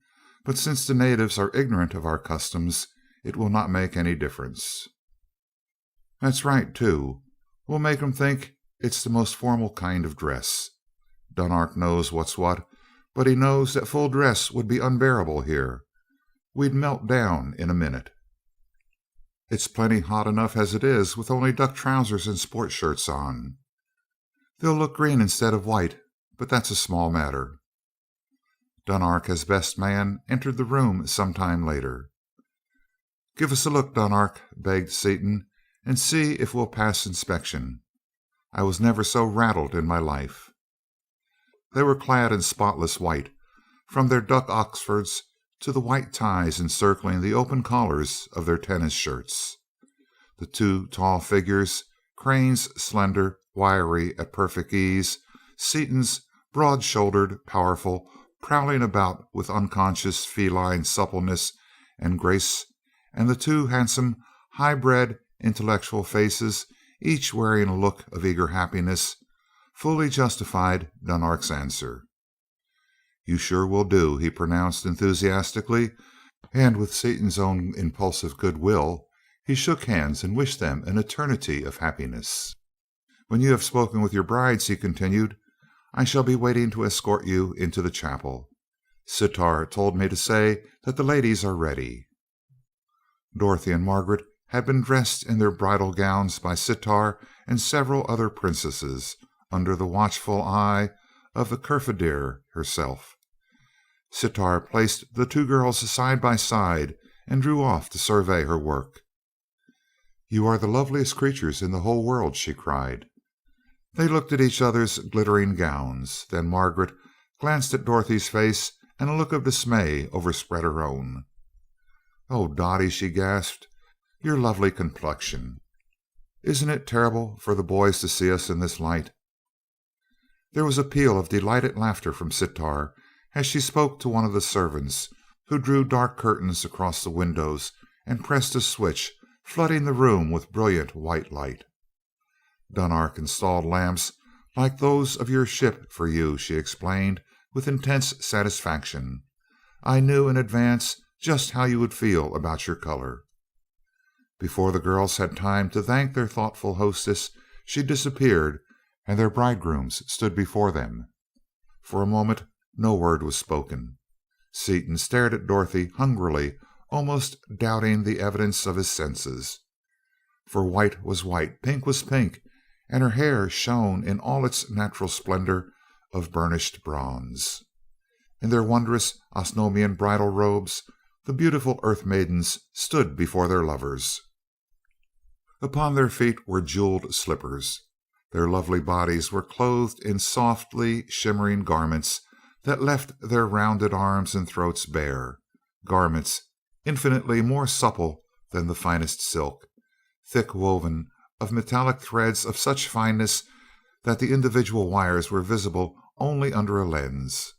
but since the natives are ignorant of our customs, it will not make any difference." "That's right, too. We'll make 'em think it's the most formal kind of dress. Dunark knows what's what, but he knows that full dress would be unbearable here. We'd melt down in a minute." "It's plenty hot enough as it is, with only duck trousers and sport shirts on." "They'll look green instead of white, but that's a small matter." Dunark, as best man, entered the room some time later. "Give us a look, Dunark," begged Seaton, and see if we'll pass inspection. I was never so rattled in my life." They were clad in spotless white, from their duck oxfords to the white ties encircling the open collars of their tennis shirts. The two tall figures, Crane's slender, wiry, at perfect ease, Seaton's broad-shouldered, powerful, prowling about with unconscious feline suppleness and grace, and the two handsome, high-bred, intellectual faces, each wearing a look of eager happiness, fully justified Dunark's answer. "You sure will do," he pronounced enthusiastically, and with Seaton's own impulsive goodwill, he shook hands and wished them an eternity of happiness. "When you have spoken with your brides," he continued, "I shall be waiting to escort you into the chapel. Sitar told me to say that the ladies are ready." Dorothy and Margaret had been dressed in their bridal gowns by Sitar and several other princesses, under the watchful eye of the Kurfedir herself. Sitar placed the two girls side by side and drew off to survey her work. "You are the loveliest creatures in the whole world," she cried. They looked at each other's glittering gowns. Then Margaret glanced at Dorothy's face, and a look of dismay overspread her own. "Oh, Dottie," she gasped, "your lovely complexion! Isn't it terrible for the boys to see us in this light?" There was a peal of delighted laughter from Sitar as she spoke to one of the servants, who drew dark curtains across the windows and pressed a switch, flooding the room with brilliant white light. "Dunark installed lamps like those of your ship for you," she explained with intense satisfaction. "I knew in advance just how you would feel about your color." Before the girls had time to thank their thoughtful hostess, she disappeared, and their bridegrooms stood before them. For a moment no word was spoken. Seaton stared at Dorothy hungrily, almost doubting the evidence of his senses. For white was white, pink was pink, and her hair shone in all its natural splendor of burnished bronze. In their wondrous Osnomian bridal robes, the beautiful Earth maidens stood before their lovers. Upon their feet were jeweled slippers. Their lovely bodies were clothed in softly shimmering garments that left their rounded arms and throats bare, garments infinitely more supple than the finest silk, thick woven of metallic threads of such fineness that the individual wires were visible only under a lens,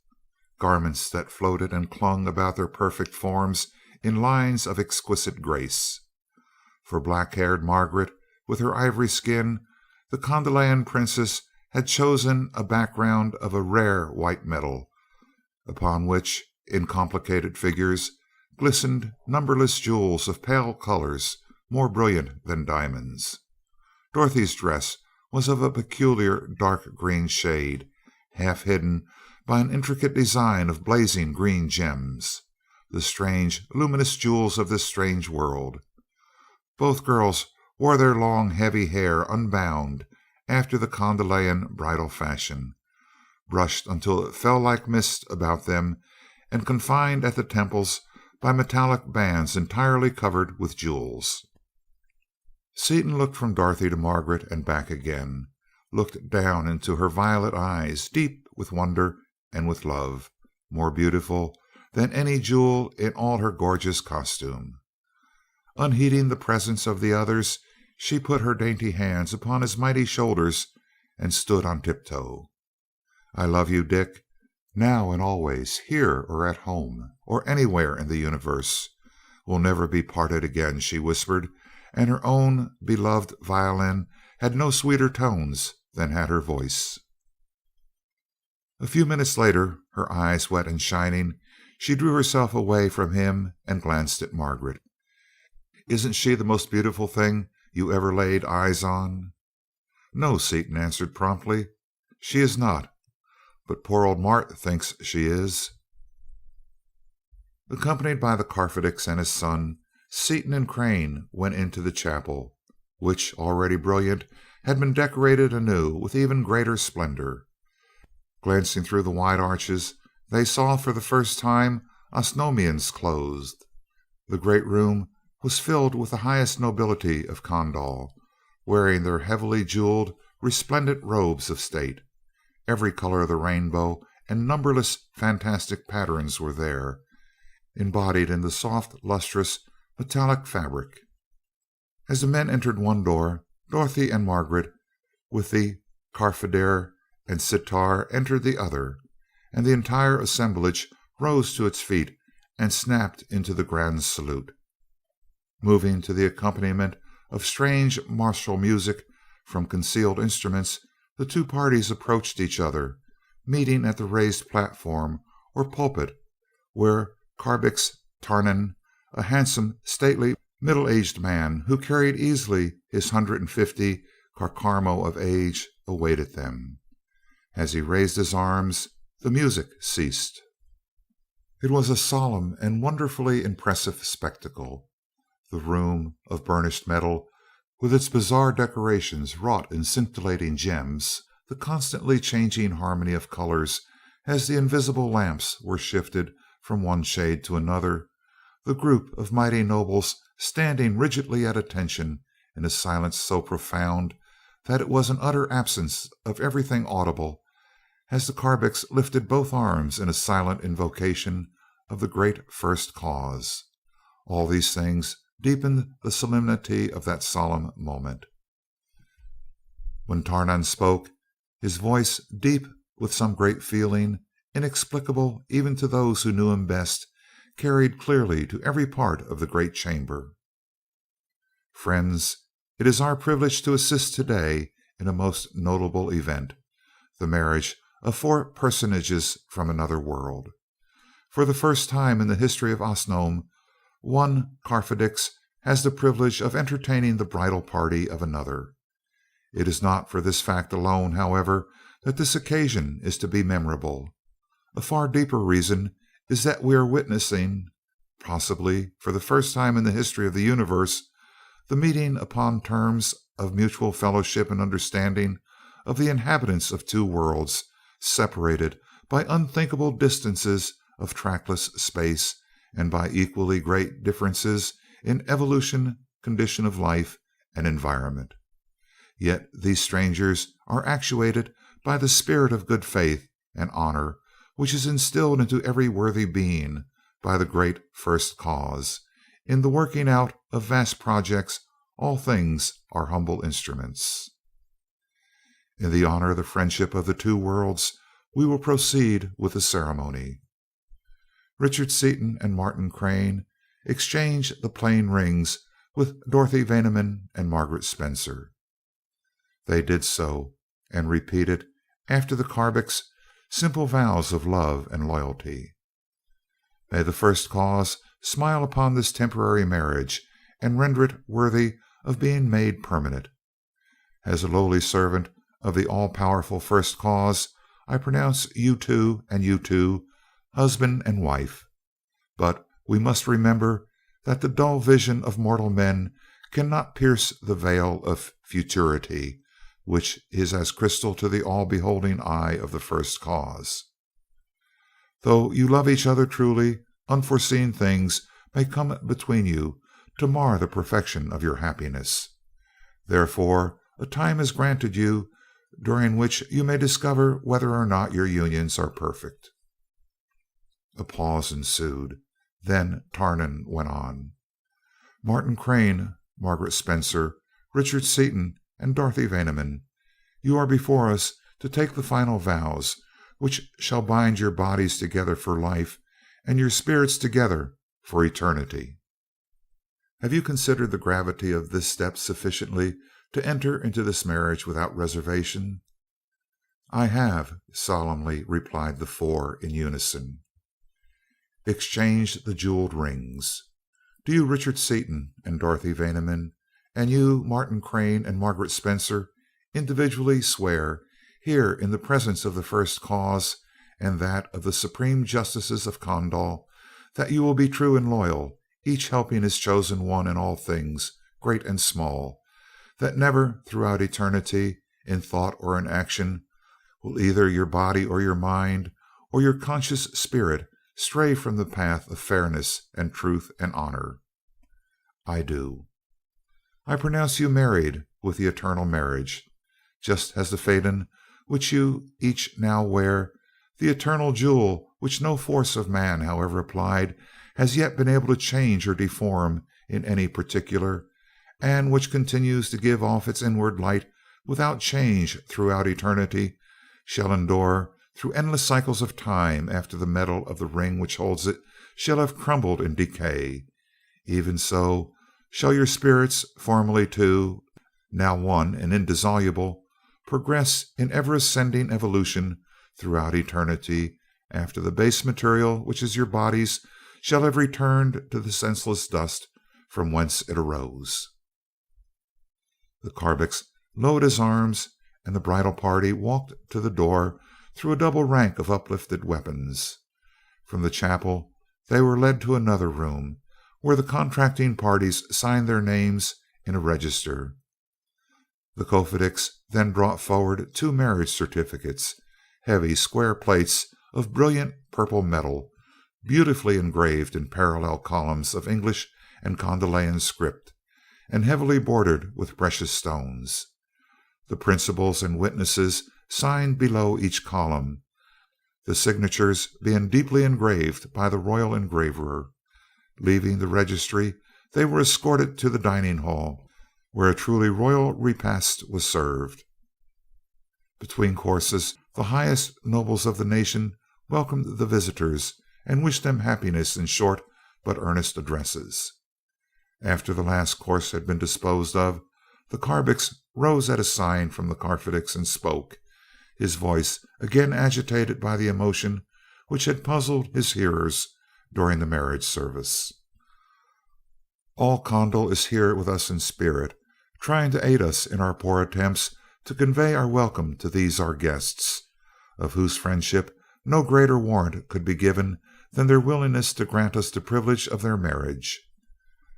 garments that floated and clung about their perfect forms in lines of exquisite grace. For black-haired Margaret, with her ivory skin, the Kondalian princess had chosen a background of a rare white metal, upon which, in complicated figures, glistened numberless jewels of pale colors, more brilliant than diamonds. Dorothy's dress was of a peculiar dark green shade, half hidden by an intricate design of blazing green gems, the strange, luminous jewels of this strange world. Both girls wore their long, heavy hair unbound, after the Kondalian bridal fashion, brushed until it fell like mist about them, and confined at the temples by metallic bands entirely covered with jewels. Seaton looked from Dorothy to Margaret and back again, looked down into her violet eyes, deep with wonder and with love, more beautiful than any jewel in all her gorgeous costume. Unheeding the presence of the others, she put her dainty hands upon his mighty shoulders and stood on tiptoe. "I love you, Dick, now and always, here or at home, or anywhere in the universe. We'll never be parted again," she whispered, and her own beloved violin had no sweeter tones than had her voice. A few minutes later, her eyes wet and shining, she drew herself away from him and glanced at Margaret. "Isn't she the most beautiful thing you ever laid eyes on?" "No," Seaton answered promptly, "she is not, but poor old Mart thinks she is." Accompanied by the Carfedix and his son, Seaton and Crane went into the chapel, which, already brilliant, had been decorated anew with even greater splendor. Glancing through the wide arches, they saw for the first time Osnomians closed. The great room was filled with the highest nobility of Condal, wearing their heavily jeweled, resplendent robes of state. Every color of the rainbow and numberless fantastic patterns were there, embodied in the soft, lustrous, metallic fabric. As the men entered one door, Dorothy and Margaret, with the Karfadar and Sitar, entered the other, and the entire assemblage rose to its feet and snapped into the grand salute. Moving to the accompaniment of strange martial music from concealed instruments, the two parties approached each other, meeting at the raised platform or pulpit where Karbix Tarnan, a handsome, stately, middle-aged man who carried easily his 150 carcarmo of age, awaited them. As he raised his arms, the music ceased. It was a solemn and wonderfully impressive spectacle. The room, of burnished metal, with its bizarre decorations wrought in scintillating gems, the constantly changing harmony of colors as the invisible lamps were shifted from one shade to another, the group of mighty nobles standing rigidly at attention in a silence so profound that it was an utter absence of everything audible, as the Karbix lifted both arms in a silent invocation of the great First Cause. All these things deepened the solemnity of that solemn moment. When Tarnan spoke, his voice, deep with some great feeling, inexplicable even to those who knew him best, carried clearly to every part of the great chamber. Friends, it is our privilege to assist today in a most notable event, the marriage of four personages from another world. For the first time in the history of Osnome, one Karfadix has the privilege of entertaining the bridal party of another. It is not for this fact alone, however, that this occasion is to be memorable. A far deeper reason is that we are witnessing, possibly for the first time in the history of the universe, the meeting upon terms of mutual fellowship and understanding of the inhabitants of two worlds separated by unthinkable distances of trackless space and by equally great differences in evolution, condition of life, and environment. Yet these strangers are actuated by the spirit of good faith and honor which is instilled into every worthy being by the great First Cause. In the working out of vast projects, all things are humble instruments. In the honor of the friendship of the two worlds, we will proceed with the ceremony. Richard Seaton and Martin Crane exchanged the plain rings with Dorothy Vaneman and Margaret Spencer. They did so, and repeated, after the Karbix, simple vows of love and loyalty. May the First Cause smile upon this temporary marriage and render it worthy of being made permanent. As a lowly servant of the all-powerful First Cause, I pronounce you two and you two husband and wife. But we must remember that the dull vision of mortal men cannot pierce the veil of futurity, which is as crystal to the all-beholding eye of the First Cause. Though you love each other truly, unforeseen things may come between you to mar the perfection of your happiness. Therefore, a time is granted you during which you may discover whether or not your unions are perfect. A pause ensued. Then Tarnan went on. Martin Crane, Margaret Spencer, Richard Seaton, and Dorothy Vaneman, you are before us to take the final vows which shall bind your bodies together for life and your spirits together for eternity. Have you considered the gravity of this step sufficiently to enter into this marriage without reservation? I have, solemnly replied the four in unison. Exchange the jeweled rings. Do you, Richard Seaton and Dorothy Vaneman, and you, Martin Crane and Margaret Spencer, individually swear, here in the presence of the First Cause and that of the Supreme Justices of Condal, that you will be true and loyal, each helping his chosen one in all things, great and small, that never throughout eternity, in thought or in action, will either your body or your mind or your conscious spirit stray from the path of fairness and truth and honor? I do. I pronounce you married with the eternal marriage, just as the faden which you each now wear, the eternal jewel which no force of man, however applied, has yet been able to change or deform in any particular, and which continues to give off its inward light without change throughout eternity, shall endure through endless cycles of time after the metal of the ring which holds it shall have crumbled in decay. Even so shall your spirits, formerly two, now one and indissoluble, progress in ever ascending evolution throughout eternity after the base material, which is your bodies, shall have returned to the senseless dust from whence it arose. The Karbix lowered his arms, and the bridal party walked to the door through a double rank of uplifted weapons. From the chapel they were led to another room, where the contracting parties signed their names in a register. The Kofedics then brought forward two marriage certificates, heavy square plates of brilliant purple metal, beautifully engraved in parallel columns of English and Kondalian script, and heavily bordered with precious stones. The principals and witnesses signed below each column, the signatures being deeply engraved by the royal engraver. Leaving the registry, they were escorted to the dining hall, where a truly royal repast was served. Between courses, the highest nobles of the nation welcomed the visitors and wished them happiness in short but earnest addresses. After the last course had been disposed of, the Karbix rose at a sign from the Kofedics and spoke, his voice again agitated by the emotion which had puzzled his hearers during the marriage service. All Kondal is here with us in spirit, trying to aid us in our poor attempts to convey our welcome to these our guests, of whose friendship no greater warrant could be given than their willingness to grant us the privilege of their marriage.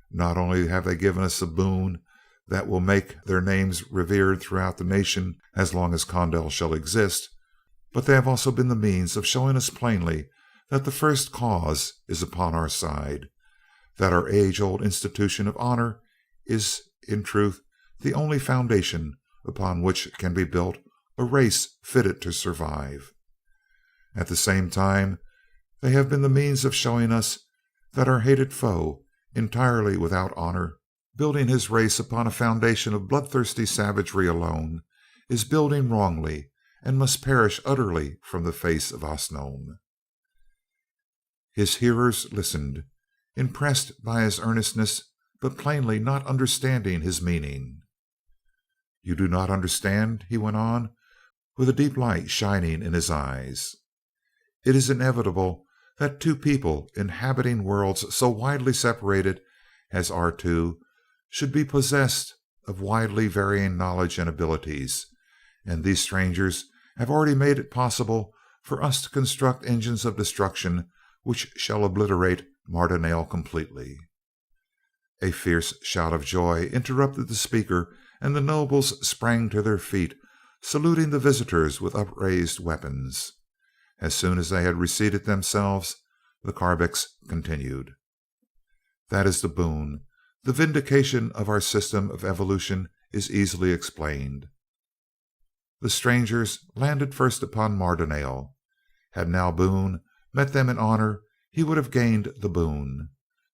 Not only have they given us a boon that will make their names revered throughout the nation as long as Kondal shall exist, but they have also been the means of showing us plainly that the first cause is upon our side, that our age-old institution of honor is, in truth, the only foundation upon which can be built a race fitted to survive. At the same time, they have been the means of showing us that our hated foe, entirely without honor, building his race upon a foundation of bloodthirsty savagery alone, is building wrongly and must perish utterly from the face of Osnome. His hearers listened, impressed by his earnestness, but plainly not understanding his meaning. "You do not understand?" he went on, with a deep light shining in his eyes. "It is inevitable that two people inhabiting worlds so widely separated as our two should be possessed of widely varying knowledge and abilities, and these strangers have already made it possible for us to construct engines of destruction which shall obliterate Mardonale completely." A fierce shout of joy interrupted the speaker, and the nobles sprang to their feet, saluting the visitors with upraised weapons. As soon as they had reseated themselves, the Karbix continued: "That is the boon. The vindication of our system of evolution is easily explained. The strangers landed first upon Mardonale. Had now Boone met them in honor, he would have gained the boon.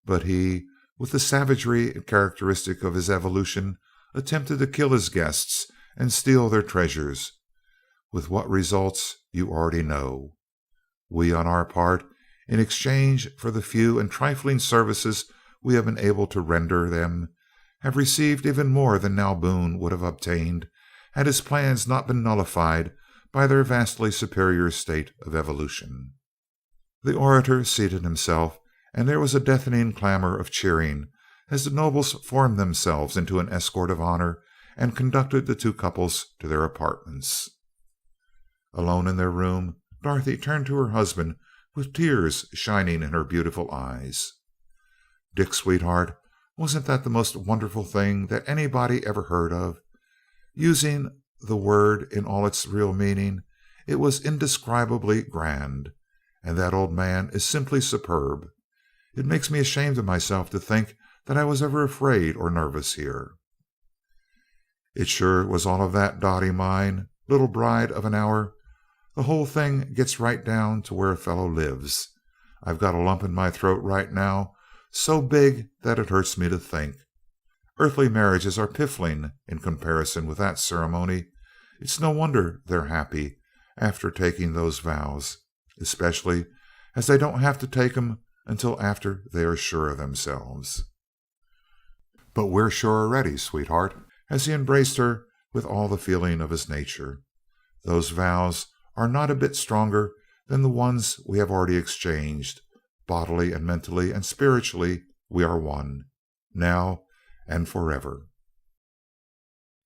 But he, with the savagery characteristic of his evolution, attempted to kill his guests and steal their treasures, with what results you already know. We, on our part, in exchange for the few and trifling services we have been able to render them, have received even more than now Boone would have obtained had his plans not been nullified by their vastly superior state of evolution." The orator seated himself, and there was a deafening clamor of cheering as the nobles formed themselves into an escort of honor and conducted the two couples to their apartments. Alone in their room, Dorothy turned to her husband with tears shining in her beautiful eyes. "Dick, sweetheart, wasn't that the most wonderful thing that anybody ever heard of? Using the word in all its real meaning, it was indescribably grand, and that old man is simply superb. It makes me ashamed of myself to think that I was ever afraid or nervous here." "It sure was all of that, Dottie mine, little bride of an hour. The whole thing gets right down to where a fellow lives. I've got a lump in my throat right now, so big that it hurts me to think. Earthly marriages are piffling in comparison with that ceremony. It's no wonder they're happy after taking those vows, especially as they don't have to take 'em until after they are sure of themselves." "But we're sure already, sweetheart," as he embraced her with all the feeling of his nature. "Those vows are not a bit stronger than the ones we have already exchanged. Bodily and mentally and spiritually we are one, now and forever."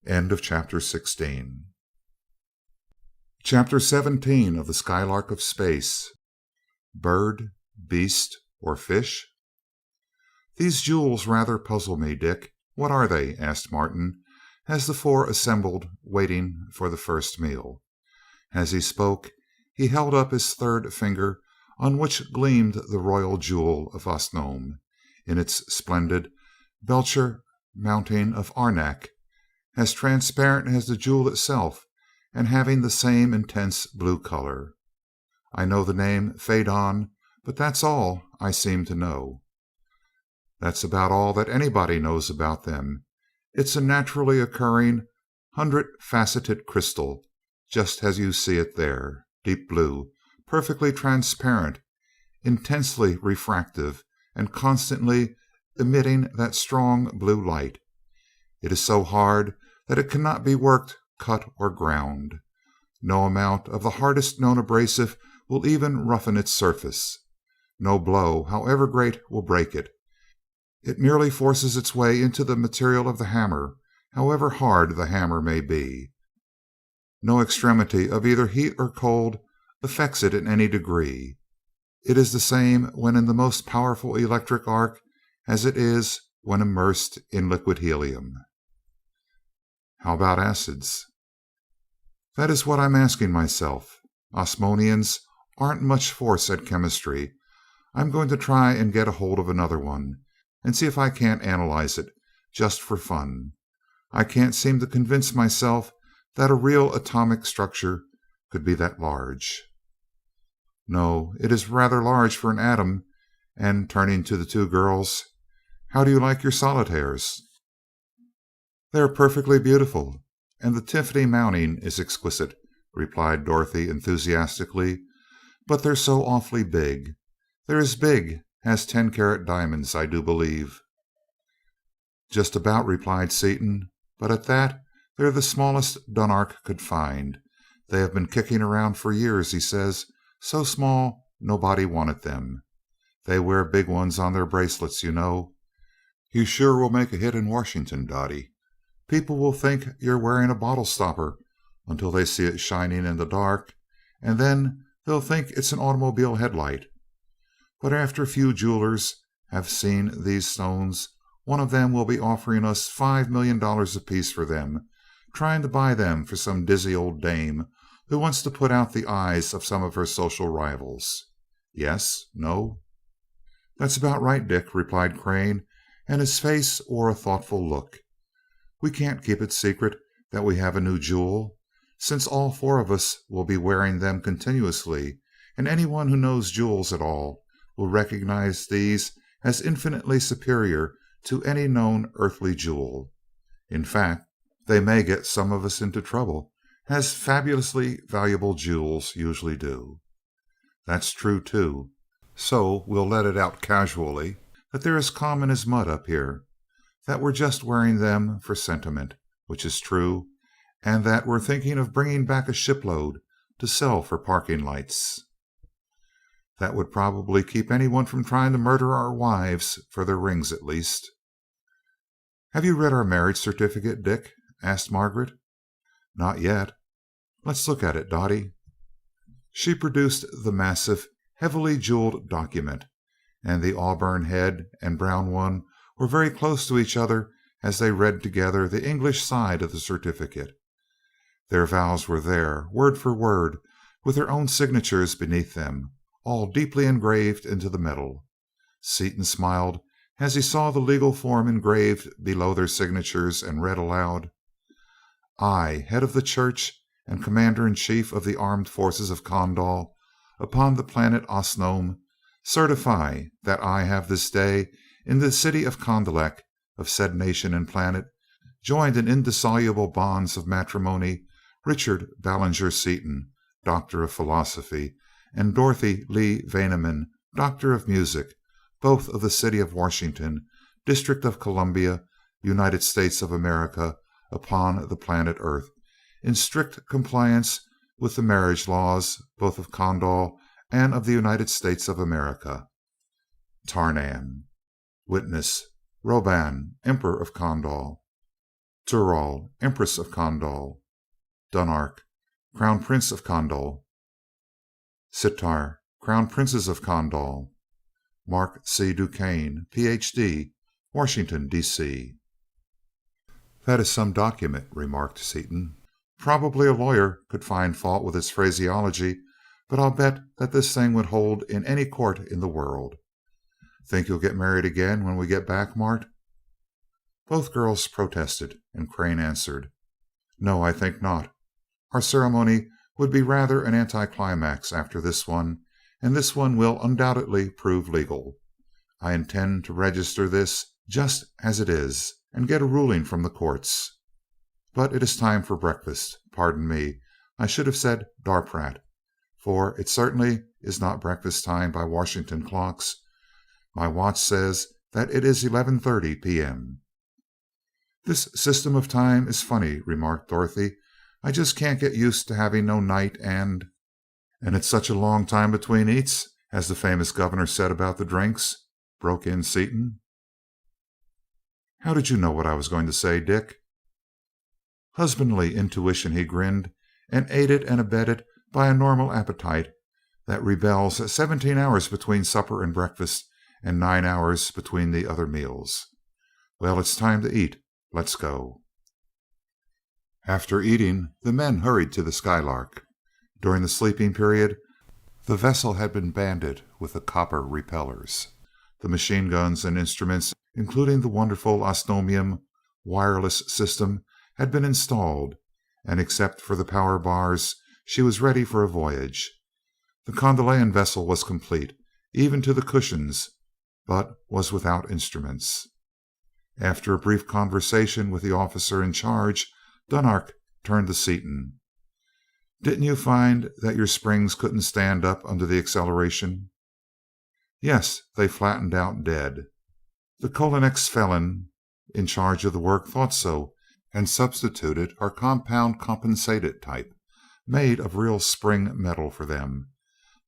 End of chapter 16. Chapter 17 of the Skylark of Space. Bird, beast, or fish? "These jewels rather puzzle me, Dick. What are they?" asked Martin, as the four assembled waiting for the first meal. As he spoke, he held up his third finger, on which gleamed the royal jewel of Osnome, in its splendid Belcher mounting of Arnak, as transparent as the jewel itself, and having the same intense blue color. "I know the name Phaedon, but that's all I seem to know." "That's about all that anybody knows about them. It's a naturally occurring, 100-faceted crystal, just as you see it there, deep blue, perfectly transparent, intensely refractive, and constantly emitting that strong blue light. It is so hard that it cannot be worked, cut, or ground. No amount of the hardest known abrasive will even roughen its surface. No blow, however great, will break it. It merely forces its way into the material of the hammer, however hard the hammer may be. No extremity of either heat or cold affects it in any degree. It is the same when in the most powerful electric arc as it is when immersed in liquid helium." "How about acids?" "That is what I'm asking myself. Osmonians aren't much force at chemistry. I'm going to try and get hold of another one, and see if I can't analyze it, just for fun. I can't seem to convince myself that a real atomic structure could be that large." "No, it is rather large for an atom," and turning to the two girls, "How do you like your solitaires?" "They are perfectly beautiful, and the Tiffany mounting is exquisite," replied Dorothy enthusiastically, "but they're so awfully big. They're as big as 10-carat diamonds, I do believe." "Just about," replied Seaton, "but at that they're the smallest Dunark could find. They have been kicking around for years, he says, so small nobody wanted them. They wear big ones on their bracelets, you know. You sure will make a hit in Washington, Dottie. People will think you're wearing a bottle stopper until they see it shining in the dark, and then they'll think it's an automobile headlight. But after a few jewelers have seen these stones, one of them will be offering us $5 million apiece for them, trying to buy them for some dizzy old dame who wants to put out the eyes of some of her social rivals. Yes? No?" "That's about right, Dick," replied Crane, and his face wore a thoughtful look. "We can't keep it secret that we have a new jewel, since all four of us will be wearing them continuously, and anyone who knows jewels at all will recognize these as infinitely superior to any known earthly jewel. In fact, they may get some of us into trouble, as fabulously valuable jewels usually do." "That's true, too. So we'll let it out casually that they're as common as mud up here, that we're just wearing them for sentiment, which is true, and that we're thinking of bringing back a shipload to sell for parking lights." "That would probably keep anyone from trying to murder our wives for their rings, at least." "Have you read our marriage certificate, Dick?" asked Margaret. "Not yet." "Let's look at it, Dottie." She produced the massive, heavily jeweled document, and the auburn head and brown one were very close to each other as they read together the English side of the certificate. Their vows were there, word for word, with their own signatures beneath them, all deeply engraved into the metal. Seaton smiled as he saw the legal form engraved below their signatures, and read aloud: I, head of the church and commander in chief of the armed forces of Kondal upon the planet Osnome, certify that I have this day in the city of Condalek of said nation and planet joined in indissoluble bonds of matrimony Richard Ballinger Seaton, Doctor of Philosophy, and Dorothy Lee Vaneman, Doctor of Music, both of the city of Washington, District of Columbia, United States of America, upon the planet Earth, in strict compliance with the marriage laws both of Kondal and of the United States of America. Tarnan. Witness: Roban, Emperor of Kondal. Tural, Empress of Kondal. Dunark, Crown Prince of Kondal. Sitar, Crown Princes of Kondal. Mark C. Duquesne, Ph.D., Washington, D.C. "That is some document," remarked Seaton. "Probably a lawyer could find fault with its phraseology, but I'll bet that this thing would hold in any court in the world. Think you'll get married again when we get back, Mart?" Both girls protested, and Crane answered: "No, I think not. Our ceremony would be rather an anticlimax after this one, and this one will undoubtedly prove legal. I intend to register this just as it is, and get a ruling from the courts. But it is time for breakfast. Pardon me, I should have said darprat, for it certainly is not breakfast time by Washington clocks. My watch says that it is 11:30 p.m." "This system of time is funny," remarked Dorothy. "I just can't get used to having no night and—" "And it's such a long time between eats, as the famous governor said about the drinks," broke in Seaton. "How did you know what I was going to say, Dick?" "Husbandly intuition," he grinned, "and aided and abetted by a normal appetite that rebels at 17 hours between supper and breakfast and 9 hours between the other meals. Well, it's time to eat. Let's go." After eating, the men hurried to the Skylark. During the sleeping period, the vessel had been banded with the copper repellers. The machine guns and instruments, including the wonderful Osnomium wireless system, had been installed, and except for the power bars, she was ready for a voyage. The Kondalian vessel was complete, even to the cushions, but was without instruments. After a brief conversation with the officer in charge, Dunark turned to Seaton. "Didn't you find that your springs couldn't stand up under the acceleration?" "Yes, they flattened out dead. The Colonex felon in charge of the work thought so, and substituted our compound compensated type, made of real spring metal, for them.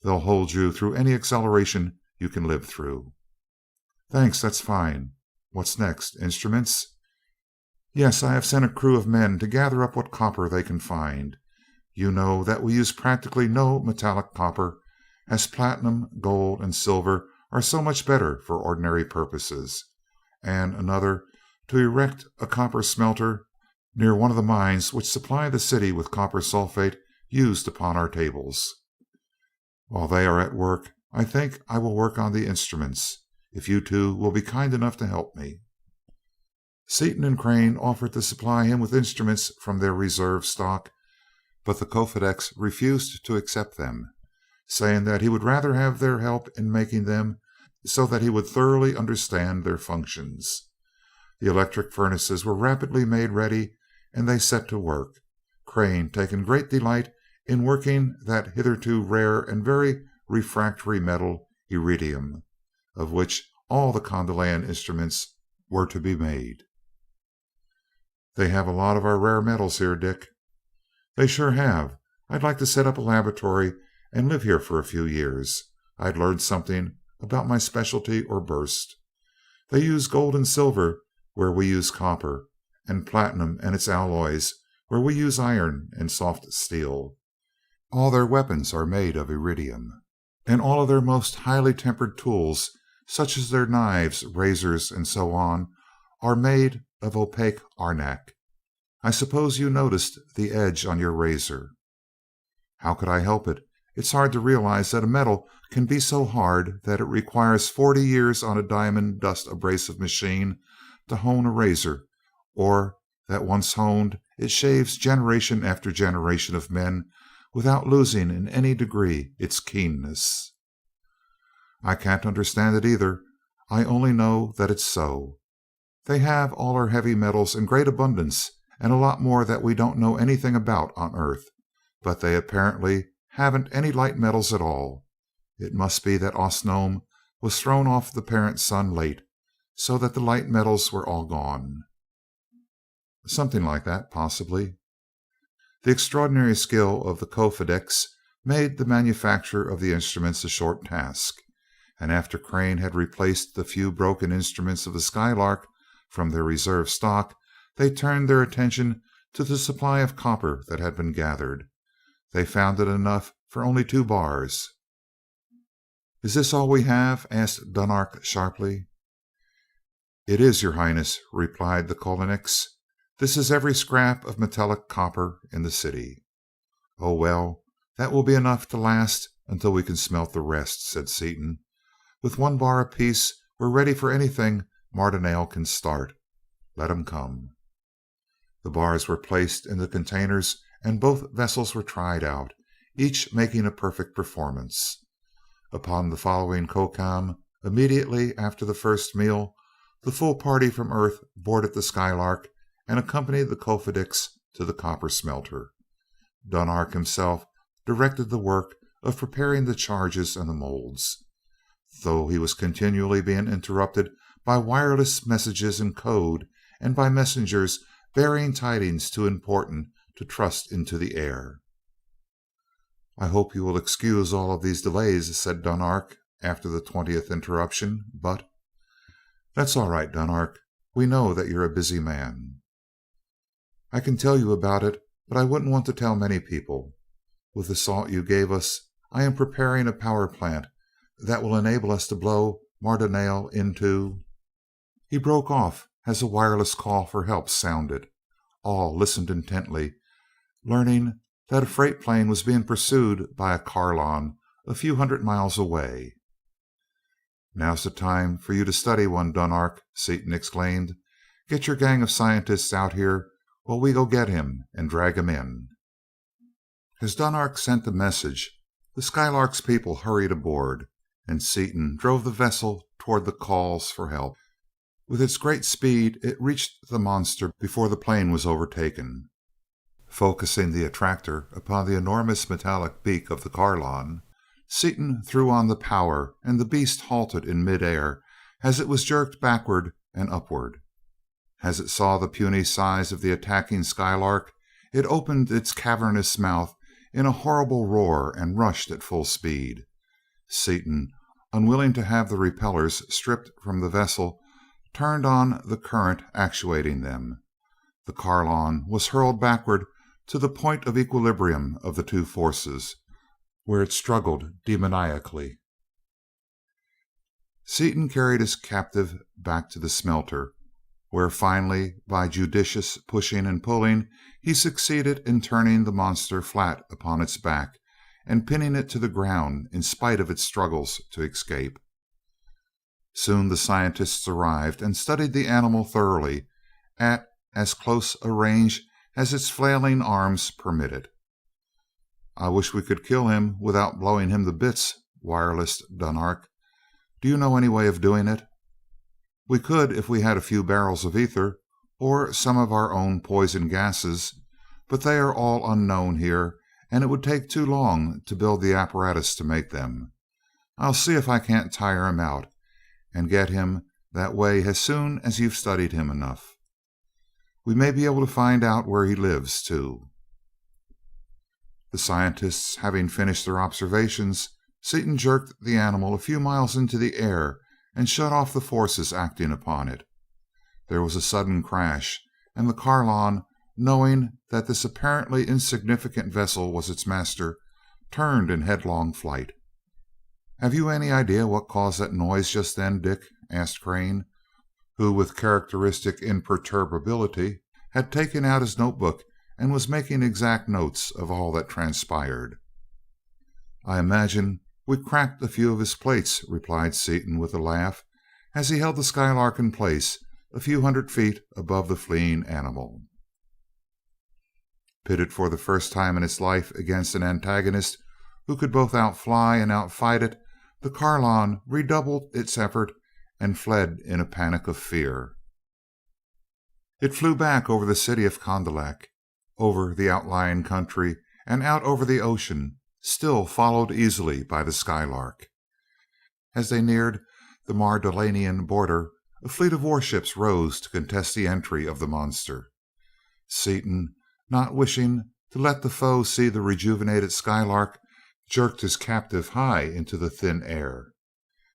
They'll hold you through any acceleration you can live through." "Thanks, that's fine. What's next? Instruments?" "Yes, I have sent a crew of men to gather up what copper they can find. You know that we use practically no metallic copper, as platinum, gold, and silver are so much better for ordinary purposes, and another to erect a copper smelter near one of the mines which supply the city with copper sulfate used upon our tables. While they are at work, I think I will work on the instruments, if you two will be kind enough to help me." Seaton and Crane offered to supply him with instruments from their reserve stock, but the Kofedix refused to accept them, saying that he would rather have their help in making them so that he would thoroughly understand their functions. The electric furnaces were rapidly made ready, and they set to work, Crane taking great delight in working that hitherto rare and very refractory metal, iridium, of which all the Kondalian instruments were to be made. "They have a lot of our rare metals here, Dick." "They sure have. I'd like to set up a laboratory and live here for a few years. I'd learn something about my specialty or burst. They use gold and silver where we use copper, and platinum and its alloys where we use iron and soft steel. All their weapons are made of iridium, and all of their most highly tempered tools, such as their knives, razors, and so on, are made of opaque arenak. I suppose you noticed the edge on your razor." "How could I help it? It's hard to realize that a metal can be so hard that it requires 40 years on a diamond dust abrasive machine to hone a razor, or that once honed it shaves generation after generation of men without losing in any degree its keenness. I can't understand it either. I only know that it's so. They have all our heavy metals in great abundance, and a lot more that we don't know anything about on Earth, but they apparently haven't any light metals at all. It must be that Osnome was thrown off the parent sun late, so that the light metals were all gone. Something like that, possibly. The extraordinary skill of the Kofedix made the manufacture of the instruments a short task, and after Crane had replaced the few broken instruments of the Skylark from their reserve stock, they turned their attention to the supply of copper that had been gathered. They found it enough for only 2 bars. "Is this all we have?" asked Dunark sharply. "It is, Your Highness," replied the Kolonix. "This is every scrap of metallic copper in the city." "Oh, well, that will be enough to last until we can smelt the rest," said Seaton. "With 1 bar apiece, we're ready for anything Mardonale can start. Let him come." The bars were placed in the containers and both vessels were tried out, each making a perfect performance. Upon the following Kokam, immediately after the first meal, the full party from Earth boarded the Skylark and accompanied the Kofedix to the copper smelter. Dunark himself directed the work of preparing the charges and the molds, though he was continually being interrupted by wireless messages in code and by messengers bearing tidings too important to trust into the air. "I hope you will excuse all of these delays," said Dunark after the 20th interruption, "but—" "That's all right, Dunark. We know that you're a busy man." "I can tell you about it, but I wouldn't want to tell many people. With the salt you gave us, I am preparing a power plant that will enable us to blow Mardonale into—" He broke off as a wireless call for help sounded. All listened intently, learning that a freight plane was being pursued by a Carlon a few hundred miles away. "Now's the time for you to study one, Dunark," Seaton exclaimed. "Get your gang of scientists out here while we go get him and drag him in." As Dunark sent the message, the Skylark's people hurried aboard, and Seaton drove the vessel toward the calls for help. With its great speed, it reached the monster before the plane was overtaken. Focusing the attractor upon the enormous metallic beak of the Carlon, Seaton threw on the power, and the beast halted in midair as it was jerked backward and upward. As it saw the puny size of the attacking Skylark, it opened its cavernous mouth in a horrible roar and rushed at full speed. Seaton, unwilling to have the repellers stripped from the vessel, turned on the current actuating them. The Carlon was hurled backward to the point of equilibrium of the two forces, where it struggled demoniacally. Seaton carried his captive back to the smelter, where finally, by judicious pushing and pulling, he succeeded in turning the monster flat upon its back and pinning it to the ground in spite of its struggles to escape. Soon the scientists arrived and studied the animal thoroughly at as close a range as its flailing arms permitted. "I wish we could kill him without blowing him to bits," wirelessed Dunark. "Do you know any way of doing it?" "We could if we had a few barrels of ether, or some of our own poison gases, but they are all unknown here, and it would take too long to build the apparatus to make them. I'll see if I can't tire him out and get him that way as soon as you've studied him enough. We may be able to find out where he lives, too." The scientists having finished their observations, Seaton jerked the animal a few miles into the air and shut off the forces acting upon it. There was a sudden crash, and the Carlon, knowing that this apparently insignificant vessel was its master, turned in headlong flight. "Have you any idea what caused that noise just then, Dick?" asked Crane, who with characteristic imperturbability had taken out his notebook and was making exact notes of all that transpired. "I imagine we cracked a few of his plates," replied Seaton with a laugh, as he held the Skylark in place a few hundred feet above the fleeing animal. Pitted for the first time in its life against an antagonist who could both outfly and outfight it, the Carlon redoubled its effort and fled in a panic of fear. It flew back over the city of Condillac, over the outlying country, and out over the ocean, still followed easily by the Skylark. As they neared the Mardonian border, a fleet of warships rose to contest the entry of the monster. Seaton, not wishing to let the foe see the rejuvenated Skylark, jerked his captive high into the thin air.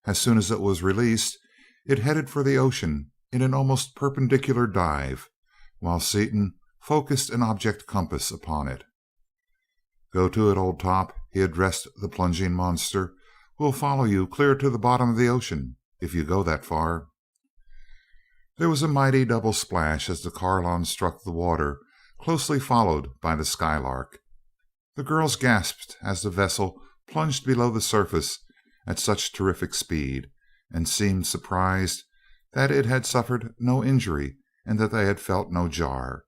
As soon as it was released, it headed for the ocean in an almost perpendicular dive, while Seaton focused an object compass upon it. "Go to it, old top," he addressed the plunging monster. "We'll follow you clear to the bottom of the ocean, if you go that far." There was a mighty double splash as the Carlon struck the water, closely followed by the Skylark. The girls gasped as the vessel plunged below the surface at such terrific speed, and seemed surprised that it had suffered no injury and that they had felt no jar.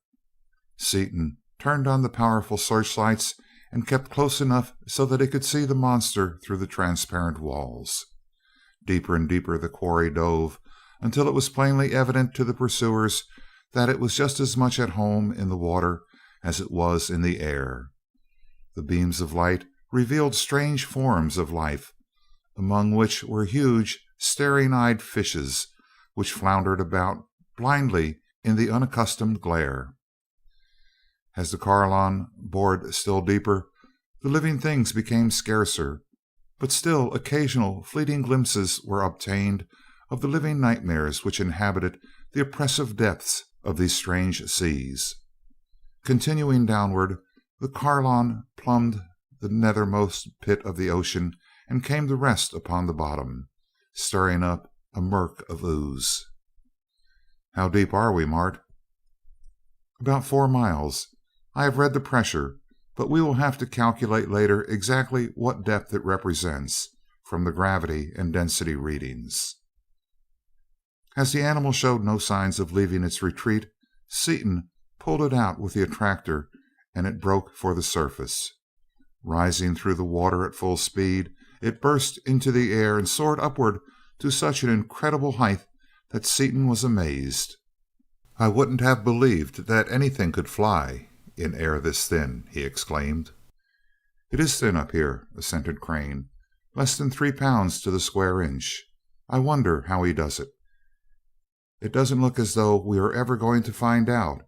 Seaton turned on the powerful searchlights and kept close enough so that he could see the monster through the transparent walls. Deeper and deeper the quarry dove, until it was plainly evident to the pursuers that it was just as much at home in the water as it was in the air. The beams of light revealed strange forms of life, among which were huge, staring-eyed fishes, which floundered about blindly in the unaccustomed glare. As the Carlon bored still deeper, the living things became scarcer, but still occasional fleeting glimpses were obtained of the living nightmares which inhabited the oppressive depths of these strange seas. Continuing downward, the Carlon plumbed the nethermost pit of the ocean and came to rest upon the bottom, stirring up a murk of ooze. "How deep are we, Mart?" "About 4 miles. I have read the pressure, but we will have to calculate later exactly what depth it represents, from the gravity and density readings." As the animal showed no signs of leaving its retreat, Seaton pulled it out with the attractor and it broke for the surface. Rising through the water at full speed, it burst into the air and soared upward to such an incredible height that Seaton was amazed. "I wouldn't have believed that anything could fly in air this thin," he exclaimed. "It is thin up here," assented Crane. "Less than 3 pounds to the square inch. I wonder how he does it." "It doesn't look as though we are ever going to find out.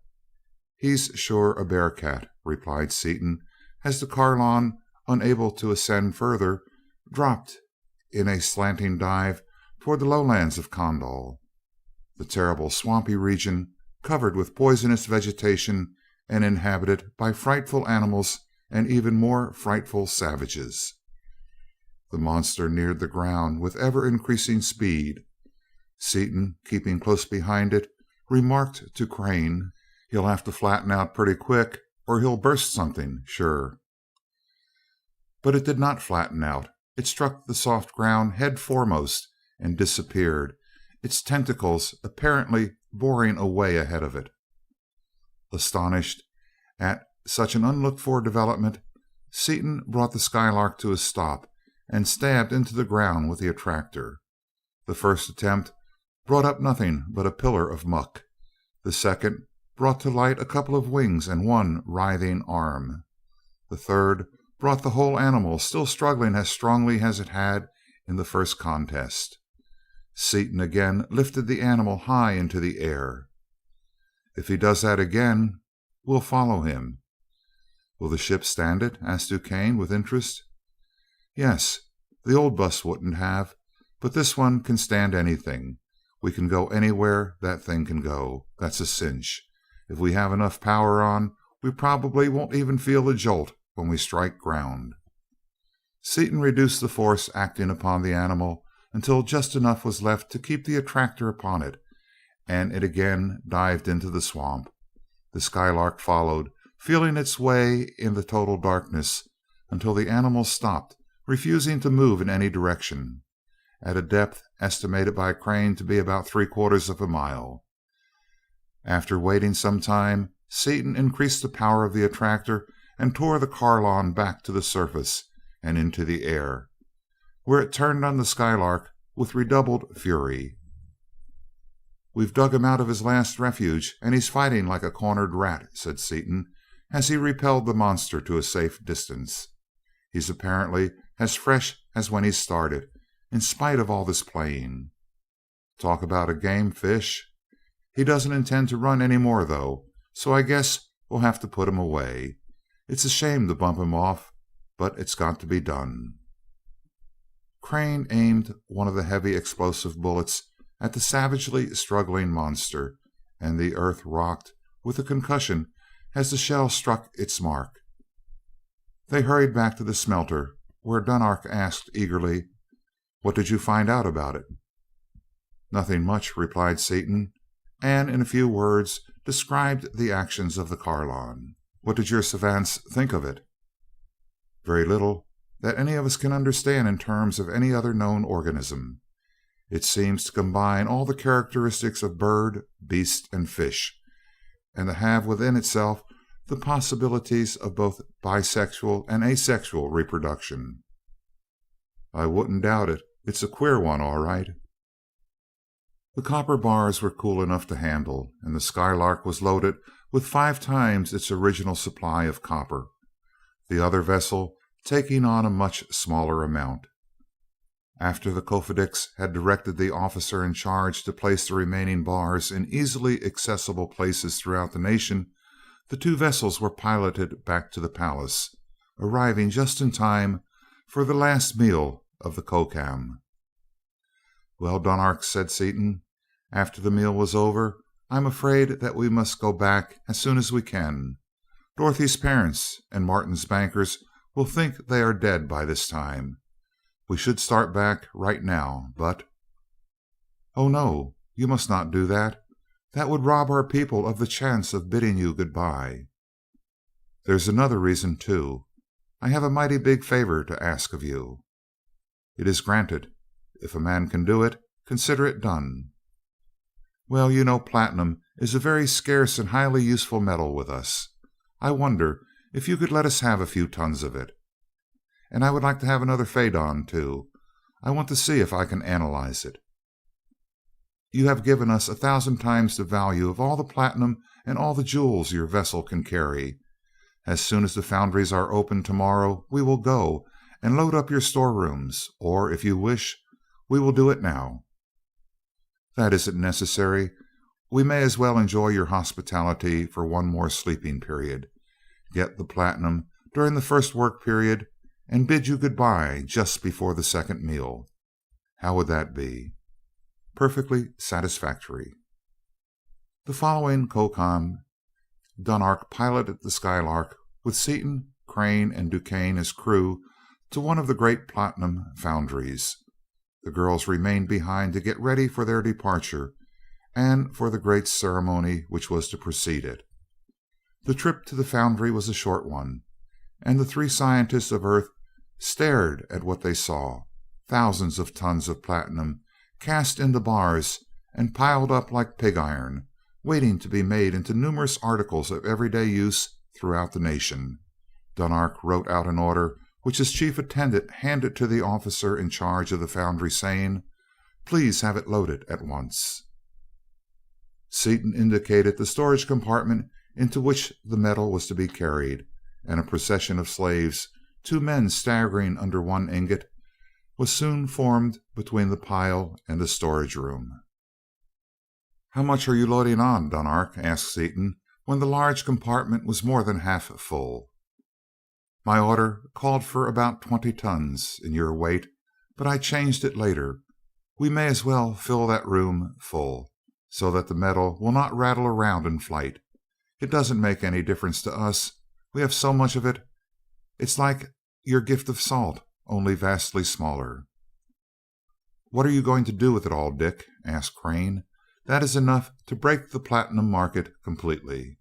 He's sure a bearcat," replied Seaton, as the Carlon, unable to ascend further, dropped in a slanting dive toward the lowlands of Kondal, the terrible swampy region covered with poisonous vegetation and inhabited by frightful animals and even more frightful savages. The monster neared the ground with ever increasing speed. Seaton, keeping close behind it, remarked to Crane, "He'll have to flatten out pretty quick or he'll burst something, sure." But it did not flatten out. It struck the soft ground head foremost and disappeared, its tentacles apparently boring a way ahead of it. Astonished at such an unlooked-for development, Seaton brought the Skylark to a stop and stabbed into the ground with the attractor. The first attempt brought up nothing but a pillar of muck. The second brought to light a couple of wings and one writhing arm. The third brought the whole animal still struggling as strongly as it had in the first contest. Seaton again lifted the animal high into the air. "If he does that again, we'll follow him." "Will the ship stand it?" asked DuQuesne with interest. "Yes. The old bus wouldn't have, but this one can stand anything. We can go anywhere that thing can go. That's a cinch. If we have enough power on, we probably won't even feel the jolt when we strike ground." Seaton reduced the force acting upon the animal until just enough was left to keep the attractor upon it, and it again dived into the swamp. The Skylark followed, feeling its way in the total darkness, until the animal stopped refusing to move in any direction, at a depth estimated by Crane to be about 3/4 of a mile. After waiting some time, Seaton increased the power of the attractor and tore the Carlon back to the surface and into the air, where it turned on the Skylark with redoubled fury. "We've dug him out of his last refuge, and he's fighting like a cornered rat," said Seaton, as he repelled the monster to a safe distance. "He's apparently as fresh as when he started, in spite of all this playing. Talk about a game fish! He doesn't intend to run any more, though, so I guess we'll have to put him away. It's a shame to bump him off, but it's got to be done." Crane aimed one of the heavy explosive bullets at the savagely struggling monster, and the earth rocked with a concussion as the shell struck its mark. They hurried back to the smelter, where Dunark asked eagerly, "What did you find out about it?" "Nothing much," replied Seaton, and in a few words described the actions of the Carlon. "What did your savants think of it?" "Very little that any of us can understand in terms of any other known organism. It seems to combine all the characteristics of bird, beast, and fish, and to have within itself the possibilities of both bisexual and asexual reproduction." "I wouldn't doubt it. It's a queer one, all right." The copper bars were cool enough to handle, and the Skylark was loaded with 5 times its original supply of copper, the other vessel taking on a much smaller amount. After the Kofedix had directed the officer in charge to place the remaining bars in easily accessible places throughout the nation, the 2 vessels were piloted back to the palace, arriving just in time for the last meal of the Kokam. "Well, Dunark," said Seaton, after the meal was over, "I'm afraid that we must go back as soon as we can. Dorothy's parents and Martin's bankers will think they are dead by this time. We should start back right now, but—" "Oh, no, you must not do that. That would rob our people of the chance of bidding you good-bye." "There's another reason, too. I have a mighty big favor to ask of you." "It is granted. If a man can do it, consider it done." "Well, you know platinum is a very scarce and highly useful metal with us. I wonder if you could let us have a few tons of it. And I would like to have another Phaedon, too. I want to see if I can analyze it." "You have given us 1,000 times the value of all the platinum and all the jewels your vessel can carry. As soon as the foundries are open tomorrow, we will go and load up your storerooms, or, if you wish, we will do it now." "That isn't necessary. We may as well enjoy your hospitality for one more sleeping period, get the platinum during the first work period, and bid you good-bye just before the second meal. How would that be?" "Perfectly satisfactory." The following Kokam, Dunark piloted the Skylark with Seaton, Crane, and Duquesne as crew to one of the great platinum foundries. The girls remained behind to get ready for their departure and for the great ceremony which was to precede it. The trip to the foundry was a short one, and the 3 scientists of Earth stared at what they saw: thousands of tons of platinum cast into bars and piled up like pig iron, waiting to be made into numerous articles of everyday use throughout the nation. Dunark wrote out an order which his chief attendant handed to the officer in charge of the foundry, saying, "Please have it loaded at once." Seaton indicated the storage compartment into which the metal was to be carried, and a procession of slaves, 2 men staggering under one ingot, was soon formed between the pile and the storage room. "How much are you loading on, Dunark?" asked Seaton, when the large compartment was more than half full. "My order called for about 20 tons in your weight, but I changed it later. We may as well fill that room full, so that the metal will not rattle around in flight. It doesn't make any difference to us. We have so much of it. It's like your gift of salt, only vastly smaller." "What are you going to do with it all, Dick?" asked Crane. "That is enough to break the platinum market completely."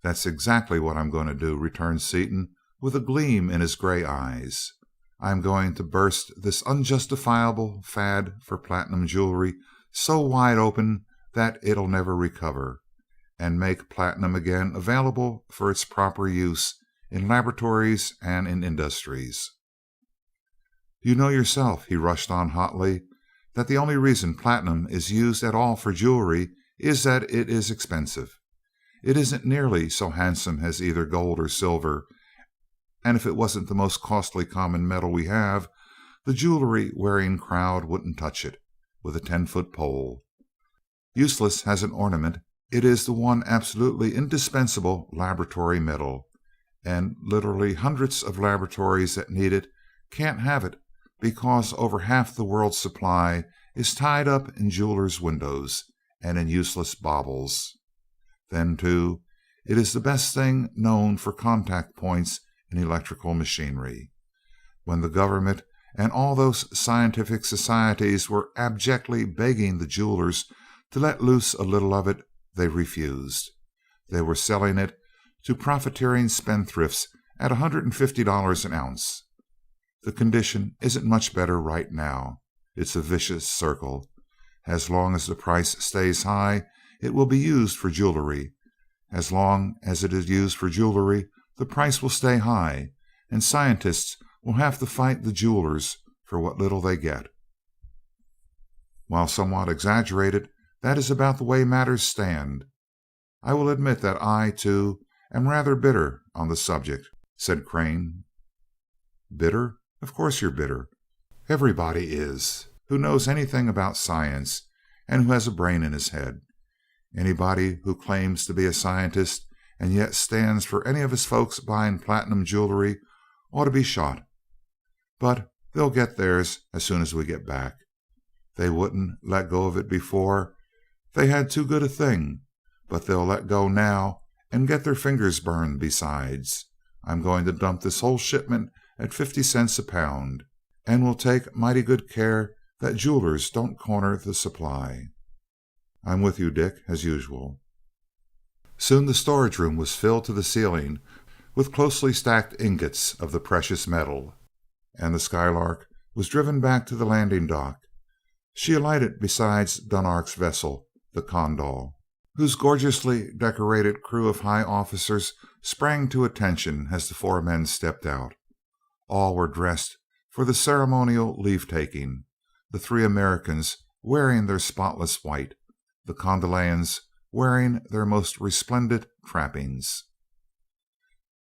"That's exactly what I'm going to do," returned Seaton, with a gleam in his gray eyes. I'm going to burst this unjustifiable fad for platinum jewelry so wide open that it'll never recover, and make platinum again available for its proper use in laboratories and in industries. You know yourself," he rushed on hotly, "that the only reason platinum is used at all for jewelry is that it is expensive. It isn't nearly so handsome as either gold or silver, and if it wasn't the most costly common metal we have, the jewelry wearing crowd wouldn't touch it with a 10-foot pole. Useless as an ornament, it is the one absolutely indispensable laboratory metal, and literally hundreds of laboratories that need it can't have it because over half the world's supply is tied up in jewelers' windows and in useless baubles. Then, too, it is the best thing known for contact points in electrical machinery. When the government and all those scientific societies were abjectly begging the jewelers to let loose a little of it, they refused. They were selling it to profiteering spendthrifts at $150 an ounce. The condition isn't much better right now. It's a vicious circle. As long as the price stays high, it will be used for jewelry. As long as it is used for jewelry, the price will stay high, and scientists will have to fight the jewelers for what little they get. While somewhat exaggerated, that is about the way matters stand. I will admit that I, too, am rather bitter on the subject," said Crane. "Bitter? Of course you're bitter. Everybody is, who knows anything about science and who has a brain in his head. Anybody who claims to be a scientist and yet stands for any of his folks buying platinum jewelry ought to be shot. But they'll get theirs as soon as we get back. They wouldn't let go of it before. They had too good a thing, but they'll let go now and get their fingers burned besides. I'm going to dump this whole shipment at 50 cents a pound, and will take mighty good care that jewelers don't corner the supply." "I'm with you, Dick, as usual." Soon the storage room was filled to the ceiling with closely stacked ingots of the precious metal, and the Skylark was driven back to the landing dock. She alighted beside Dunark's vessel, the Condor, whose gorgeously decorated crew of high officers sprang to attention as the four men stepped out. All were dressed for the ceremonial leave-taking, the three Americans wearing their spotless white, the Condolians wearing their most resplendent trappings.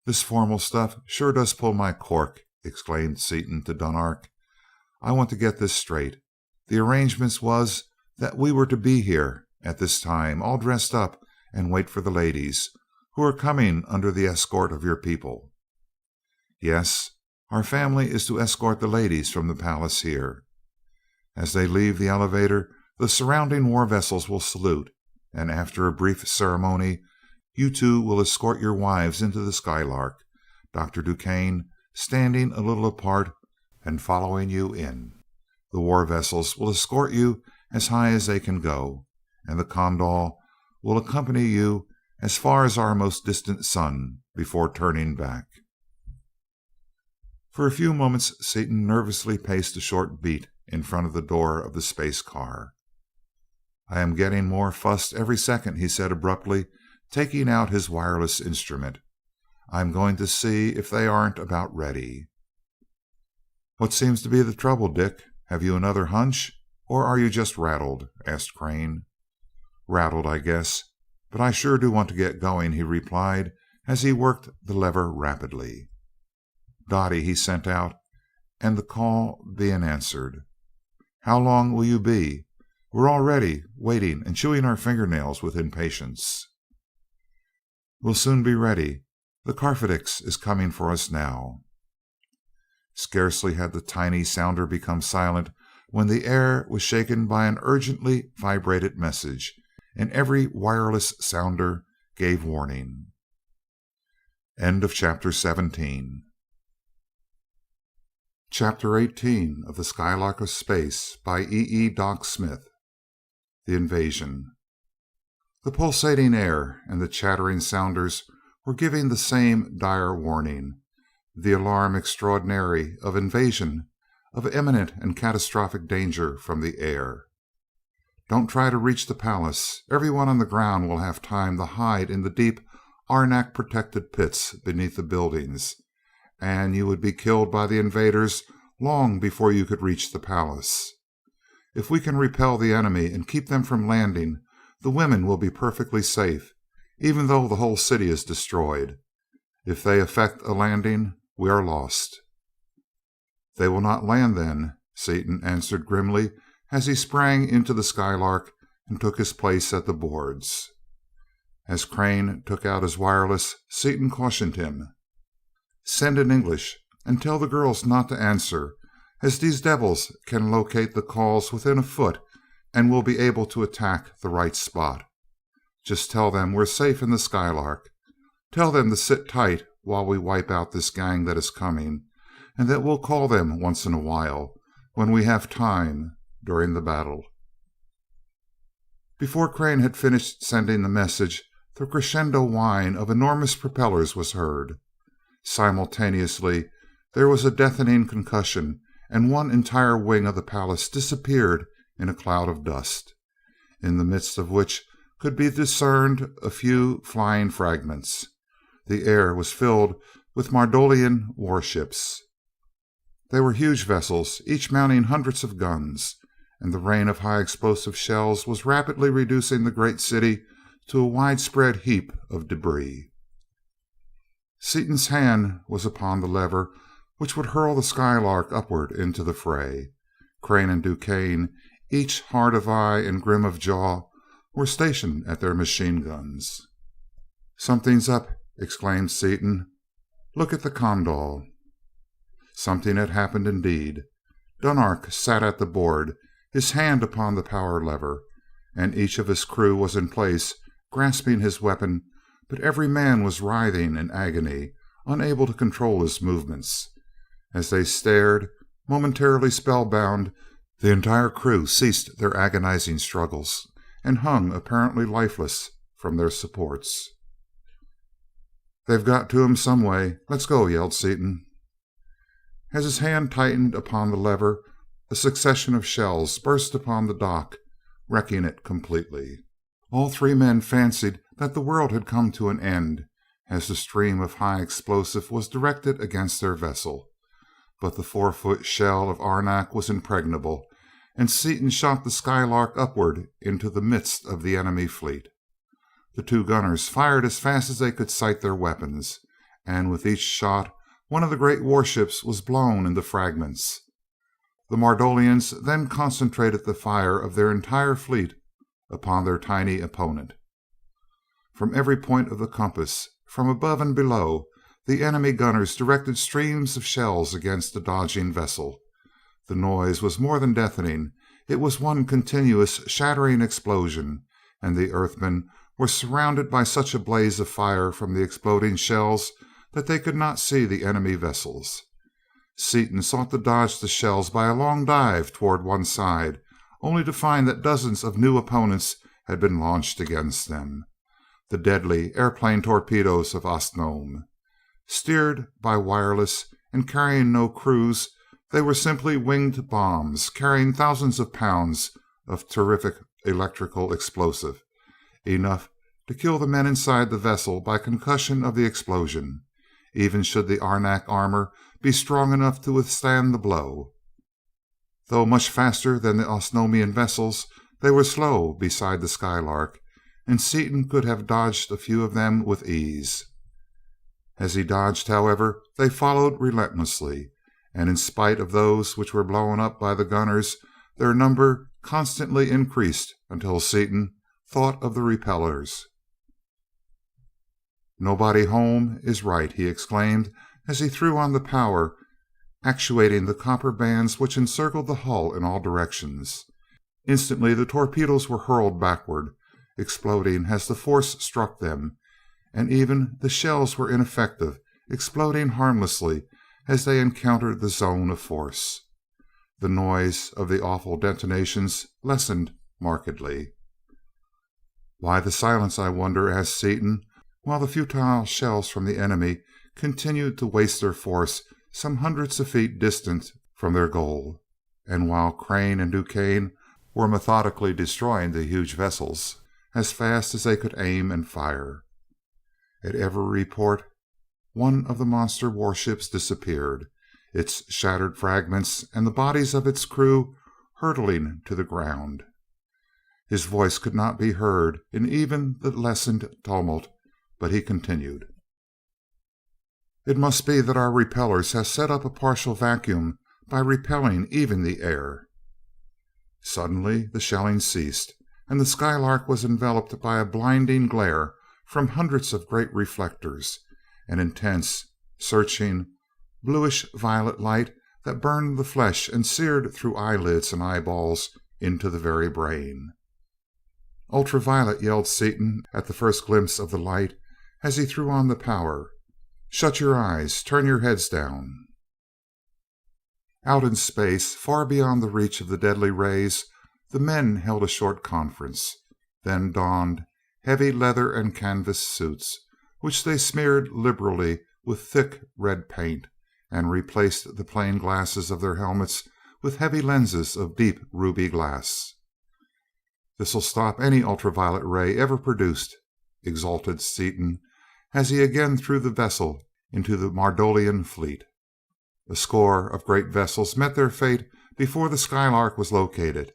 "This formal stuff sure does pull my cork," exclaimed Seaton to Dunark. "I want to get this straight. The arrangements was that we were to be here at this time, all dressed up, and wait for the ladies, who are coming under the escort of your people." "Yes, our family is to escort the ladies from the palace here. As they leave the elevator, the surrounding war vessels will salute, and after a brief ceremony, you two will escort your wives into the Skylark, Dr. Duquesne standing a little apart and following you in. The war vessels will escort you as high as they can go, and the Condor will accompany you as far as our most distant sun before turning back." For a few moments Seaton nervously paced a short beat in front of the door of the space car. "I am getting more fussed every second," he said abruptly, taking out his wireless instrument. "I'm going to see if they aren't about ready." "What seems to be the trouble, Dick? Have you another hunch, or are you just rattled?" asked Crane. "Rattled, I guess, but I sure do want to get going," he replied as he worked the lever rapidly. "Dottie," he sent out, and the call being answered. "How long will you be? We're all ready, waiting and chewing our fingernails with impatience." "We'll soon be ready. The Carfedix is coming for us now." Scarcely had the tiny sounder become silent when the air was shaken by an urgently vibrated message, and every wireless sounder gave warning. End of chapter 17. Chapter 18 of The Skylark of Space by E. Doc Smith. The Invasion. The pulsating air and the chattering sounders were giving the same dire warning. the alarm extraordinary of invasion, of imminent and catastrophic danger from the air. Don't try to reach the palace. Everyone on the ground will have time to hide in the deep, arenak-protected pits beneath the buildings, and you would be killed by the invaders long before you could reach the palace. If we can repel the enemy and keep them from landing, the women will be perfectly safe, even though the whole city is destroyed. If they effect a landing, we are lost." "They will not land, then," Seaton answered grimly as he sprang into the Skylark and took his place at the boards. As Crane took out his wireless, Seaton cautioned him. "Send in English and tell the girls not to answer, as these devils can locate the calls within a foot and will be able to attack the right spot. Just tell them we're safe in the Skylark. Tell them to sit tight while we wipe out this gang that is coming, and that we'll call them once in a while, when we have time, during the battle." Before Crane had finished sending the message, the crescendo whine of enormous propellers was heard. Simultaneously, there was a deafening concussion, and one entire wing of the palace disappeared in a cloud of dust, in the midst of which could be discerned a few flying fragments. The air was filled with Mardolian warships. They were huge vessels, each mounting hundreds of guns, and the rain of high explosive shells was rapidly reducing the great city to a widespread heap of debris. Seaton's hand was upon the lever which would hurl the Skylark upward into the fray. Crane and Duquesne, each hard of eye and grim of jaw, were stationed at their machine guns. "Something's up," exclaimed Seaton. "Look at the Kondal." Something had happened indeed. Dunark sat at the board, his hand upon the power lever, and each of his crew was in place, grasping his weapon, but every man was writhing in agony, unable to control his movements. As they stared, momentarily spellbound, the entire crew ceased their agonizing struggles and hung apparently lifeless from their supports. "They've got to him some way. Let's go," yelled Seaton. As his hand tightened upon the lever, a succession of shells burst upon the dock, wrecking it completely. All three men fancied that the world had come to an end as the stream of high explosive was directed against their vessel. But the 4-foot shell of arenak was impregnable, and Seaton shot the Skylark upward into the midst of the enemy fleet. The two gunners fired as fast as they could sight their weapons, and with each shot one of the great warships was blown into fragments. The Mardolians then concentrated the fire of their entire fleet upon their tiny opponent. From every point of the compass, from above and below, the enemy gunners directed streams of shells against the dodging vessel. The noise was more than deafening. It was one continuous shattering explosion, and the Earthmen were surrounded by such a blaze of fire from the exploding shells that they could not see the enemy vessels. Seaton sought to dodge the shells by a long dive toward one side, only to find that dozens of new opponents had been launched against them. The deadly airplane torpedoes of Ostnome. Steered by wireless and carrying no crews, they were simply winged bombs carrying thousands of pounds of terrific electrical explosive, enough to kill the men inside the vessel by concussion of the explosion, even should the arenak armor be strong enough to withstand the blow. Though much faster than the Ostnomian vessels, they were slow beside the Skylark, and Seaton could have dodged a few of them with ease. As he dodged, however, they followed relentlessly, and in spite of those which were blown up by the gunners, their number constantly increased until Seaton thought of the repellers. "Nobody home is right," he exclaimed as he threw on the power, actuating the copper bands which encircled the hull in all directions. Instantly the torpedoes were hurled backward, exploding as the force struck them, and even the shells were ineffective, exploding harmlessly as they encountered the zone of force. The noise of the awful detonations lessened markedly. "Why the silence, I wonder?" asked Seaton, while the futile shells from the enemy continued to waste their force some hundreds of feet distant from their goal, and while Crane and Duquesne were methodically destroying the huge vessels as fast as they could aim and fire. At every report, one of the monster warships disappeared, its shattered fragments and the bodies of its crew hurtling to the ground. His voice could not be heard in even the lessened tumult, but he continued. It must be that our repellers have set up a partial vacuum by repelling even the air. Suddenly the shelling ceased, and the Skylark was enveloped by a blinding glare from hundreds of great reflectors, an intense, searching, bluish-violet light that burned the flesh and seared through eyelids and eyeballs into the very brain. "Ultraviolet!" yelled Seaton at the first glimpse of the light as he threw on the power. "Shut your eyes. Turn your heads down." Out in space, far beyond the reach of the deadly rays, the men held a short conference, then donned heavy leather and canvas suits, which they smeared liberally with thick red paint, and replaced the plain glasses of their helmets with heavy lenses of deep ruby glass. "This'll stop any ultraviolet ray ever produced," exulted Seaton as he again threw the vessel into the Mardolian fleet. A score of great vessels met their fate before the Skylark was located,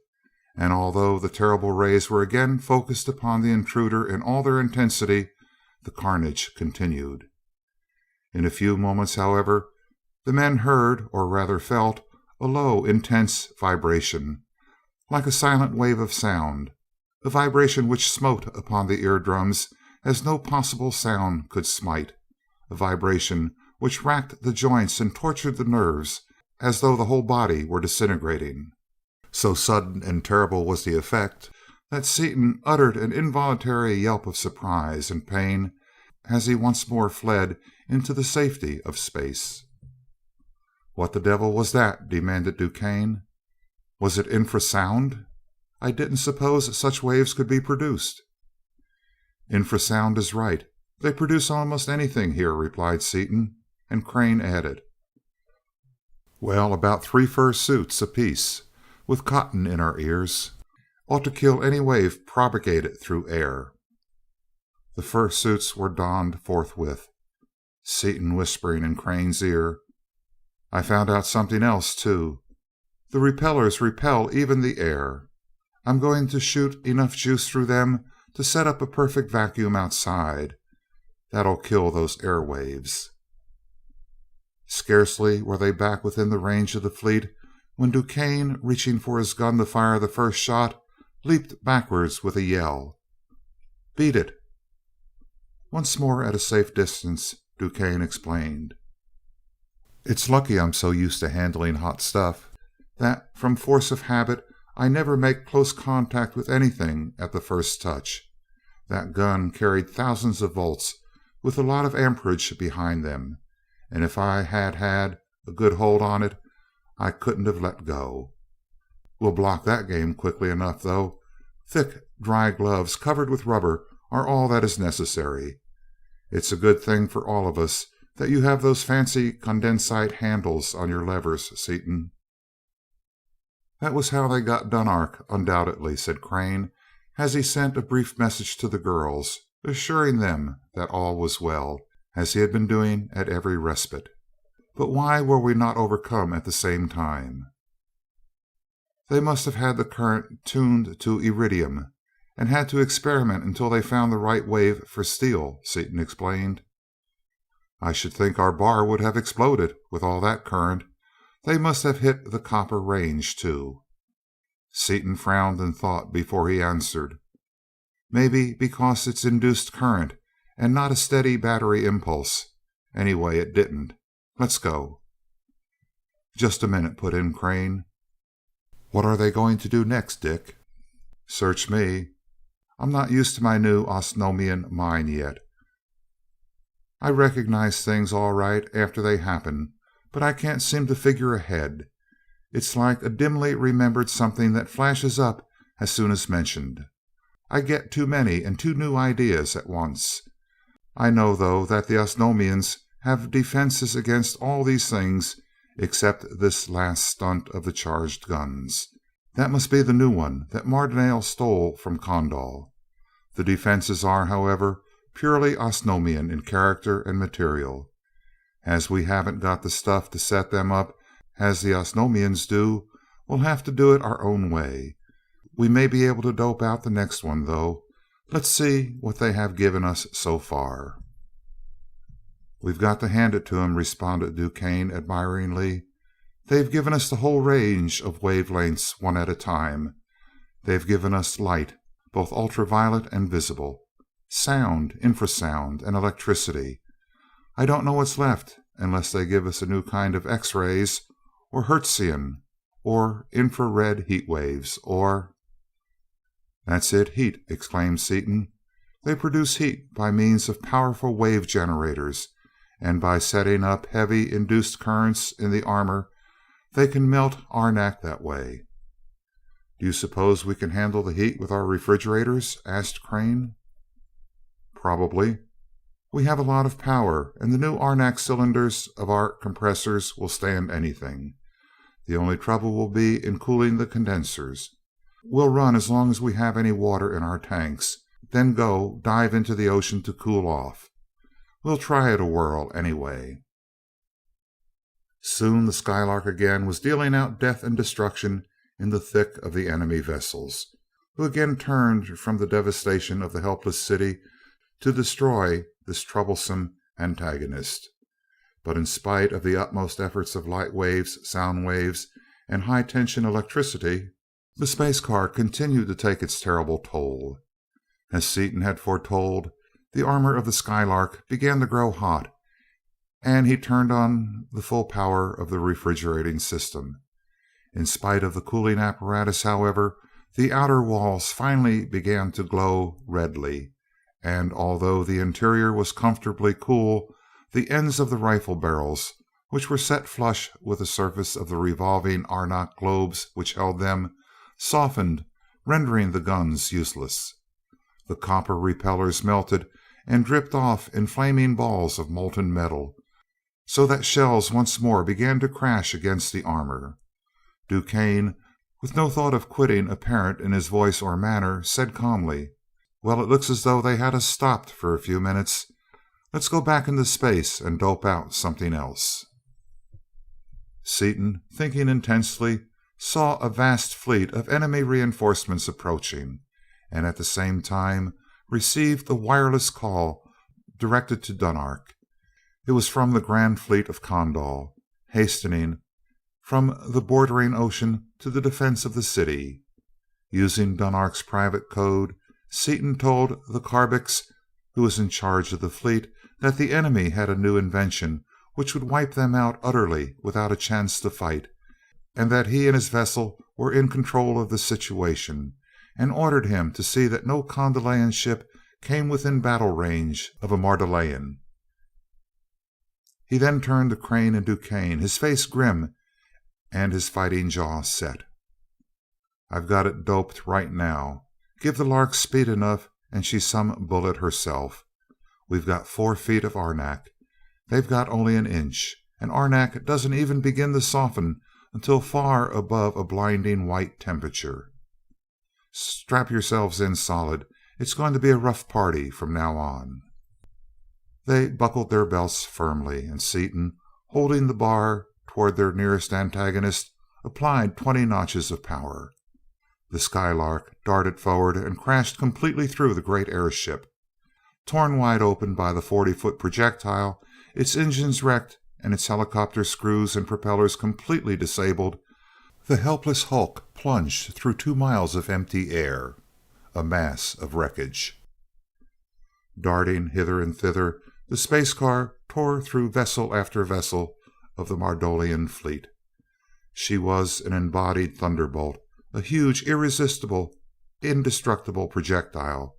and although the terrible rays were again focused upon the intruder in all their intensity, the carnage continued. In a few moments, however, the men heard, or rather felt, a low, intense vibration, like a silent wave of sound, a vibration which smote upon the eardrums as no possible sound could smite, a vibration which racked the joints and tortured the nerves as though the whole body were disintegrating. So sudden and terrible was the effect that Seaton uttered an involuntary yelp of surprise and pain as he once more fled into the safety of space. "What the devil was that?" demanded Duquesne. "Was it infrasound? I didn't suppose such waves could be produced." "Infrasound is right. They produce almost anything here," replied Seaton, and Crane added, "Well, about 3 fur suits apiece, with cotton in our ears, ought to kill any wave propagated through air." The fur suits were donned forthwith, Seaton whispering in Crane's ear, "I found out something else, too. The repellers repel even the air. I'm going to shoot enough juice through them to set up a perfect vacuum outside. That'll kill those air waves." Scarcely were they back within the range of the fleet when Duquesne, reaching for his gun to fire the first shot, leaped backwards with a yell. "Beat it!" Once more at a safe distance, Duquesne explained, "It's lucky I'm so used to handling hot stuff that, from force of habit, I never make close contact with anything at the first touch. That gun carried thousands of volts, with a lot of amperage behind them, and if I had had a good hold on it, I couldn't have let go. We'll block that game quickly enough, though. Thick, dry gloves covered with rubber are all that is necessary. It's a good thing for all of us that you have those fancy condensite handles on your levers, Seaton." "That was how they got Dunark, undoubtedly," said Crane, as he sent a brief message to the girls, assuring them that all was well, as he had been doing at every respite. "But why were we not overcome at the same time?" "They must have had the current tuned to iridium, and had to experiment until they found the right wave for steel," Seaton explained. "I should think our bar would have exploded with all that current. They must have hit the copper range, too." Seaton frowned in thought before he answered, "Maybe because it's induced current and not a steady battery impulse. Anyway, it didn't. Let's go." "Just a minute," put in Crane. "What are they going to do next, Dick?" "Search me. I'm not used to my new Osnomian mind yet. I recognize things all right after they happen, but I can't seem to figure ahead. It's like a dimly remembered something that flashes up as soon as mentioned. I get too many and too new ideas at once. I know, though, that the Osnomians have defenses against all these things except this last stunt of the charged guns. That must be the new one that Mardonale stole from Kondal. The defenses are, however, purely Osnomian in character and material. As we haven't got the stuff to set them up as the Osnomians do, we'll have to do it our own way. We may be able to dope out the next one, though. Let's see what they have given us so far." "We've got to hand it to 'em," responded Duquesne admiringly. "They've given us the whole range of wavelengths one at a time. They've given us light, both ultraviolet and visible, sound, infrasound, and electricity. I don't know what's left unless they give us a new kind of X-rays, or Hertzian, or infrared heat waves, or—" "That's it, heat," exclaimed Seaton. "They produce heat by means of powerful wave generators, and by setting up heavy induced currents in the armor, they can melt arenak that way." "Do you suppose we can handle the heat with our refrigerators?" asked Crane. "Probably. We have a lot of power, and the new arenak cylinders of our compressors will stand anything. The only trouble will be in cooling the condensers. We'll run as long as we have any water in our tanks, then go dive into the ocean to cool off. We'll try it a whirl anyway." Soon the Skylark again was dealing out death and destruction in the thick of the enemy vessels, who again turned from the devastation of the helpless city to destroy this troublesome antagonist. But in spite of the utmost efforts of light waves, sound waves, and high tension electricity, the space car continued to take its terrible toll. As Seaton had foretold, the armor of the Skylark began to grow hot, and he turned on the full power of the refrigerating system. In spite of the cooling apparatus, however, the outer walls finally began to glow redly, and although the interior was comfortably cool, the ends of the rifle barrels, which were set flush with the surface of the revolving arenak globes which held them, softened, rendering the guns useless. The copper repellers melted and dripped off in flaming balls of molten metal, so that shells once more began to crash against the armor. Duquesne, with no thought of quitting apparent in his voice or manner, said calmly, "Well, it looks as though they had us stopped for a few minutes. Let's go back into space and dope out something else." Seaton, thinking intensely, saw a vast fleet of enemy reinforcements approaching, and at the same time received a wireless call directed to Dunark. It was from the Grand Fleet of Kondal, hastening from the bordering ocean to the defense of the city. Using Dunark's private code, Seaton told the Karbix, who was in charge of the fleet, that the enemy had a new invention which would wipe them out utterly without a chance to fight, and that he and his vessel were in control of the situation, and ordered him to see that no Kondalian ship came within battle range of a Mardalian. He then turned to Crane and Duquesne, his face grim and his fighting jaw set. "I've got it doped right now. Give the Lark speed enough and she's some bullet herself. We've got 4 feet of arenak. They've got only an inch, and arenak doesn't even begin to soften until far above a blinding white temperature. Strap yourselves in solid. It's going to be a rough party from now on." They buckled their belts firmly, and Seaton, holding the bar toward their nearest antagonist, applied 20 notches of power. The Skylark darted forward and crashed completely through the great airship. Torn wide open by the 40-foot projectile, its engines wrecked, and its helicopter screws and propellers completely disabled, the helpless hulk plunged through 2 miles of empty air, a mass of wreckage. Darting hither and thither, the space car tore through vessel after vessel of the Mardolian fleet. She was an embodied thunderbolt, a huge, irresistible, indestructible projectile,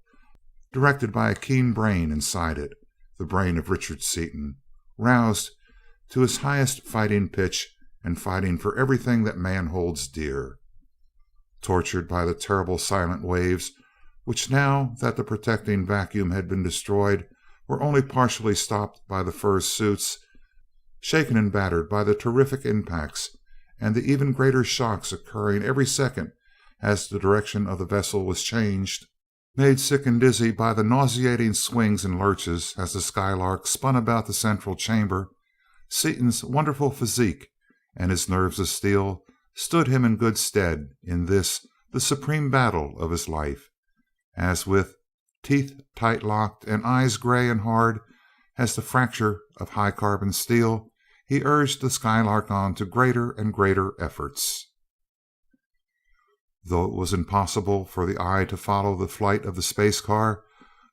directed by a keen brain inside it, the brain of Richard Seaton, roused to his highest fighting pitch and fighting for everything that man holds dear. Tortured by the terrible silent waves, which now that the protecting vacuum had been destroyed, were only partially stopped by the fur suits, shaken and battered by the terrific impacts and the even greater shocks occurring every second as the direction of the vessel was changed. Made sick and dizzy by the nauseating swings and lurches as the Skylark spun about the central chamber, Seaton's wonderful physique and his nerves of steel stood him in good stead in this, the supreme battle of his life, as with teeth tight locked and eyes gray and hard as the fracture of high carbon steel, he urged the Skylark on to greater and greater efforts. Though it was impossible for the eye to follow the flight of the space car,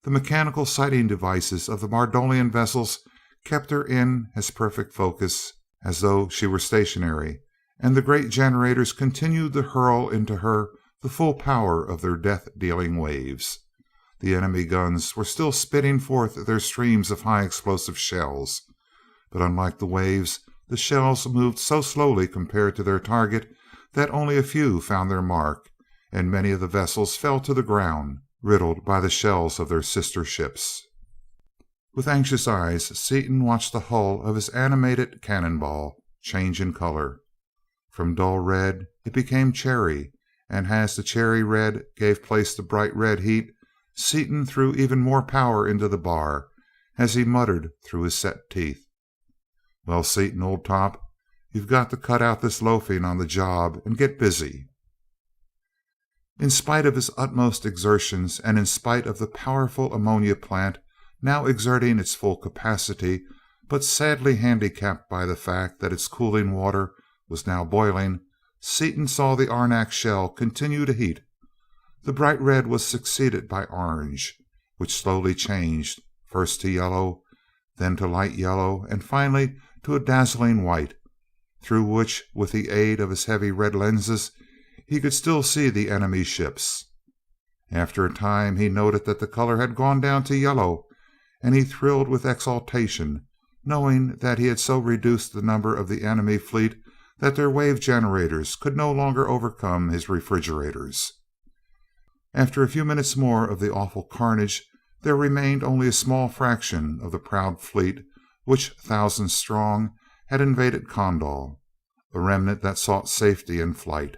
the mechanical sighting devices of the Mardolian vessels kept her in as perfect focus as though she were stationary, and the great generators continued to hurl into her the full power of their death-dealing waves. The enemy guns were still spitting forth their streams of high explosive shells, but unlike the waves, the shells moved so slowly compared to their target that only a few found their mark, and many of the vessels fell to the ground, riddled by the shells of their sister ships. With anxious eyes, Seaton watched the hull of his animated cannonball change in color. From dull red it became cherry, and as the cherry red gave place to bright red heat, Seaton threw even more power into the bar as he muttered through his set teeth, "Well, Seaton, old top, you've got to cut out this loafing on the job and get busy." In spite of his utmost exertions, and in spite of the powerful ammonia plant now exerting its full capacity, but sadly handicapped by the fact that its cooling water was now boiling, Seaton saw the arenak shell continue to heat. The bright red was succeeded by orange, which slowly changed, first to yellow, then to light yellow, and finally to a dazzling white, through which, with the aid of his heavy red lenses, he could still see the enemy ships. After a time he noted that the color had gone down to yellow, and he thrilled with exultation, knowing that he had so reduced the number of the enemy fleet that their wave generators could no longer overcome his refrigerators. After a few minutes more of the awful carnage, there remained only a small fraction of the proud fleet which, thousands strong, had invaded Kondal, a remnant that sought safety in flight.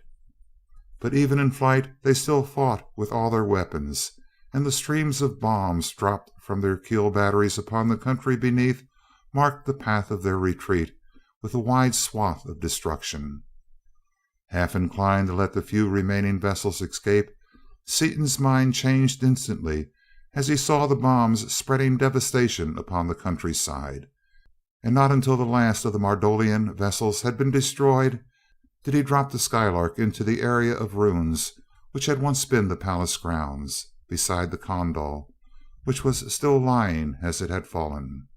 But even in flight they still fought with all their weapons, and the streams of bombs dropped from their keel batteries upon the country beneath marked the path of their retreat with a wide swath of destruction. Half inclined to let the few remaining vessels escape, Seaton's mind changed instantly as he saw the bombs spreading devastation upon the countryside, and not until the last of the Mardolian vessels had been destroyed did he drop the Skylark into the area of ruins which had once been the palace grounds, beside the Kondal, which was still lying as it had fallen.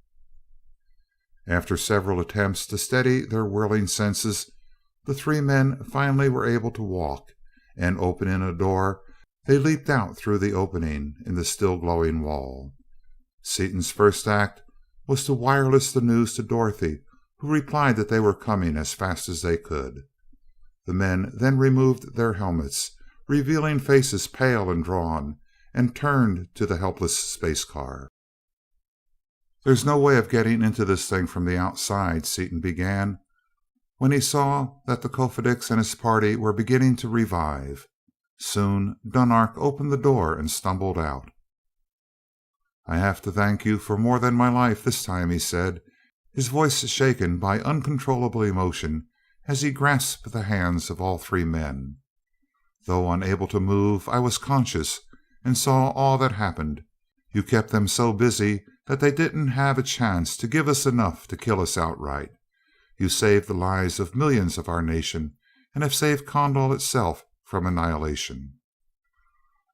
After several attempts to steady their whirling senses, the three men finally were able to walk, and opening a door, they leaped out through the opening in the still glowing wall. Seaton's first act was to wireless the news to Dorothy, who replied that they were coming as fast as they could. The men then removed their helmets, revealing faces pale and drawn, and turned to the helpless space car. "There's no way of getting into this thing from the outside," Seaton began, when he saw that the Kofedix and his party were beginning to revive. Soon Dunark opened the door and stumbled out. "I have to thank you for more than my life this time," he said, his voice shaken by uncontrollable emotion as he grasped the hands of all three men. "Though unable to move, I was conscious and saw all that happened. You kept them so busy that they didn't have a chance to give us enough to kill us outright. You saved the lives of millions of our nation, and have saved Kondal itself from annihilation."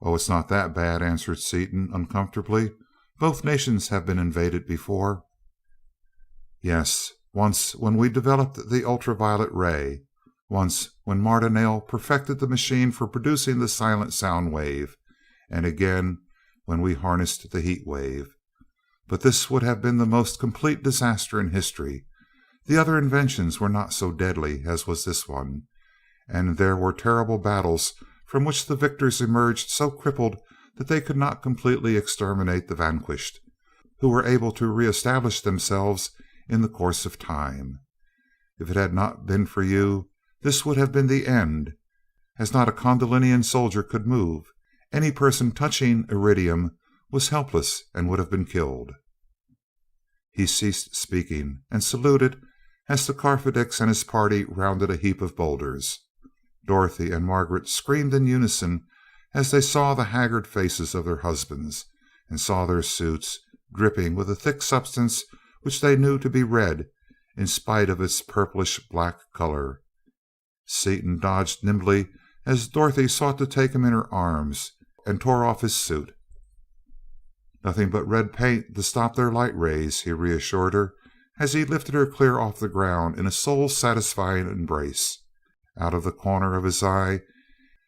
"Oh, it's not that bad," answered Seaton uncomfortably. "Both nations have been invaded before." "Yes, once when we developed the ultraviolet ray, once when Martinale perfected the machine for producing the silent sound wave, and again when we harnessed the heat wave. But this would have been the most complete disaster in history. The other inventions were not so deadly as was this one, and there were terrible battles from which the victors emerged so crippled that they could not completely exterminate the vanquished. who were able to re-establish themselves in the course of time. If it had not been for you, this would have been the end, as not a Condolinian soldier could move. Any person touching iridium was helpless and would have been killed." He ceased speaking and saluted as the Carfadix and his party rounded a heap of boulders. Dorothy and Margaret screamed in unison as they saw the haggard faces of their husbands, and saw their suits dripping with a thick substance which they knew to be red in spite of its purplish black color. Seaton dodged nimbly as Dorothy sought to take him in her arms, and tore off his suit. "Nothing but red paint to stop their light rays," he reassured her as he lifted her clear off the ground in a soul-satisfying embrace. Out of the corner of his eye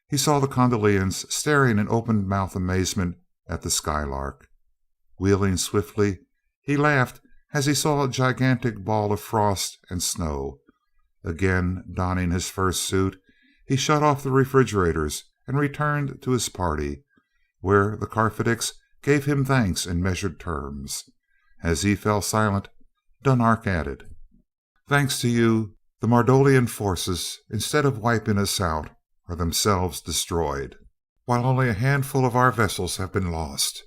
he saw the Condolians staring in open-mouthed amazement at the Skylark. Wheeling swiftly, he laughed as he saw a gigantic ball of frost and snow. Again donning his first suit, he shut off the refrigerators and returned to his party, where the Carfadix gave him thanks in measured terms. As he fell silent, Dunark added: "Thanks to you, the Mardolian forces, instead of wiping us out, are themselves destroyed, while only a handful of our vessels have been lost.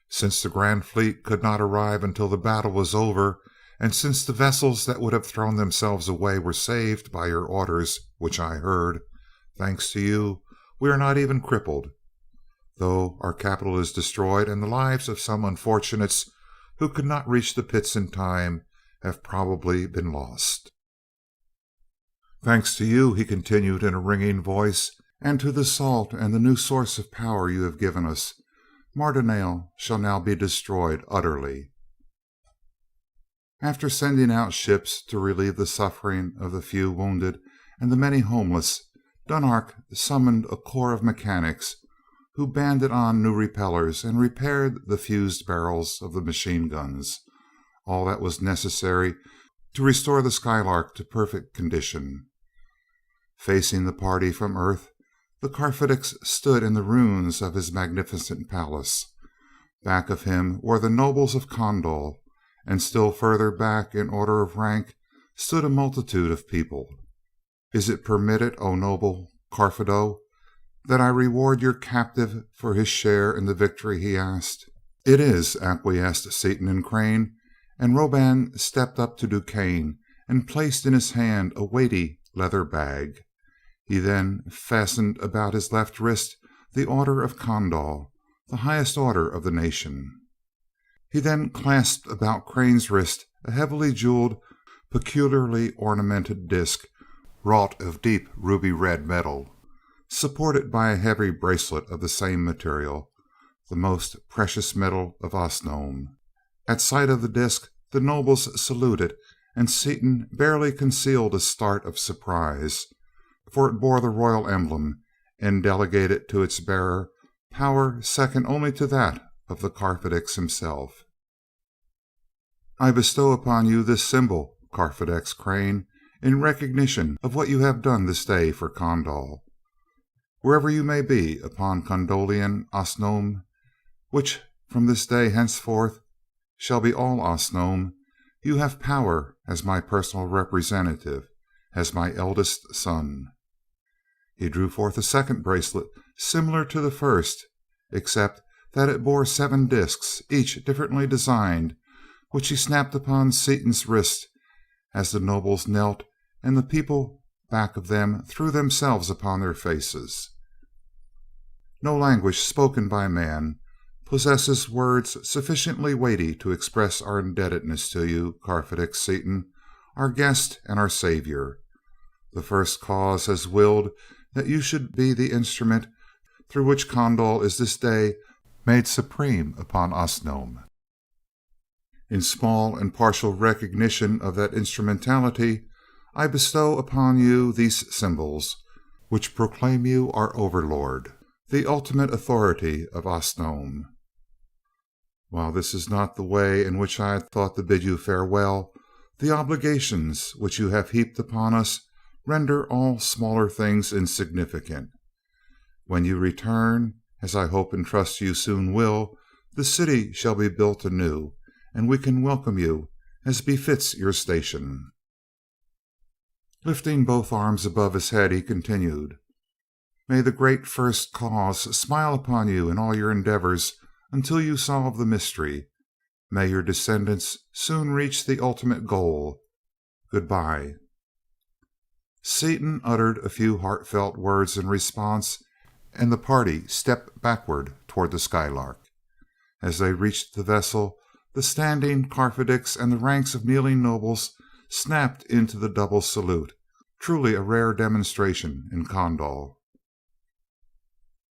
Since the Grand Fleet could not arrive until the battle was over, and since the vessels that would have thrown themselves away were saved by your orders, which I heard, thanks to you, we are not even crippled, though our capital is destroyed, and the lives of some unfortunates who could not reach the pits in time have probably been lost. Thanks to you," he continued in a ringing voice, "and to the salt and the new source of power you have given us, Mardonale shall now be destroyed utterly." After sending out ships to relieve the suffering of the few wounded and the many homeless, Dunark summoned a corps of mechanics who banded on new repellers and repaired the fused barrels of the machine guns, all that was necessary to restore the Skylark to perfect condition. Facing the party from Earth, the Carfadix stood in the ruins of his magnificent palace. Back of him were the nobles of Condol, and still further back in order of rank stood a multitude of people. "Is it permitted, O noble Carfado, that I reward your captive for his share in the victory?" he asked. "It is," acquiesced Seaton and Crane, and Roban stepped up to Duquesne and placed in his hand a weighty leather bag. He then fastened about his left wrist the Order of Condol, the highest order of the nation. He then clasped about Crane's wrist a heavily jeweled, peculiarly ornamented disc wrought of deep ruby red metal, supported by a heavy bracelet of the same material, the most precious metal of Osnome. At sight of the disc the nobles saluted, and Seaton barely concealed a start of surprise, for it bore the royal emblem and delegated to its bearer power second only to that of the Carfadix himself. "I bestow upon you this symbol, Carfadix Crane, in recognition of what you have done this day for Condol. Wherever you may be upon Condolian Osnome, which from this day henceforth shall be all Osnome, you have power as my personal representative, as my eldest son." He drew forth a second bracelet similar to the first, except that it bore 7 discs, each differently designed, which he snapped upon Seaton's wrist as the nobles knelt and the people back of them threw themselves upon their faces. No language spoken by man possesses words sufficiently weighty to express our indebtedness to you, Carfadix Seaton, our guest and our savior. The First Cause has willed that you should be the instrument through which Condol is this day made supreme upon Osnome. In small and partial recognition of that instrumentality, I bestow upon you these symbols, which proclaim you our overlord, the ultimate authority of Osnome. While this is not the way in which I had thought to bid you farewell, the obligations which you have heaped upon us render all smaller things insignificant. When you return, as I hope and trust you soon will, the city shall be built anew, and we can welcome you as befits your station." Lifting both arms above his head, he continued, "May the great First Cause smile upon you in all your endeavors until you solve the mystery. May your descendants soon reach the ultimate goal. Goodbye." Seaton uttered a few heartfelt words in response, and the party stepped backward toward the Skylark. As they reached the vessel, the standing Carfedics and the ranks of kneeling nobles snapped into the double salute, truly a rare demonstration in Condol.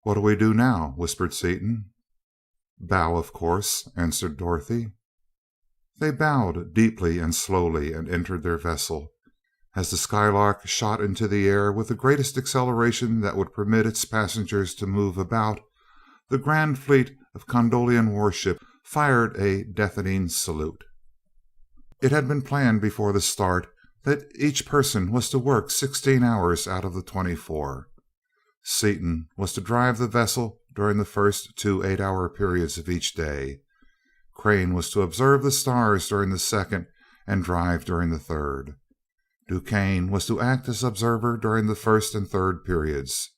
"What do we do now?" whispered Seaton. "Bow, of course," answered Dorothy. They bowed deeply and slowly and entered their vessel. As the Skylark shot into the air with the greatest acceleration that would permit its passengers to move about, the grand fleet of Condolian warship fired a deafening salute. It had been planned before the start that each person was to work 16 hours out of the 24. Seaton was to drive the vessel during the first 2 8-hour periods of each day. Crane was to observe the stars during the second and drive during the third. Duquesne was to act as observer during the first and third periods.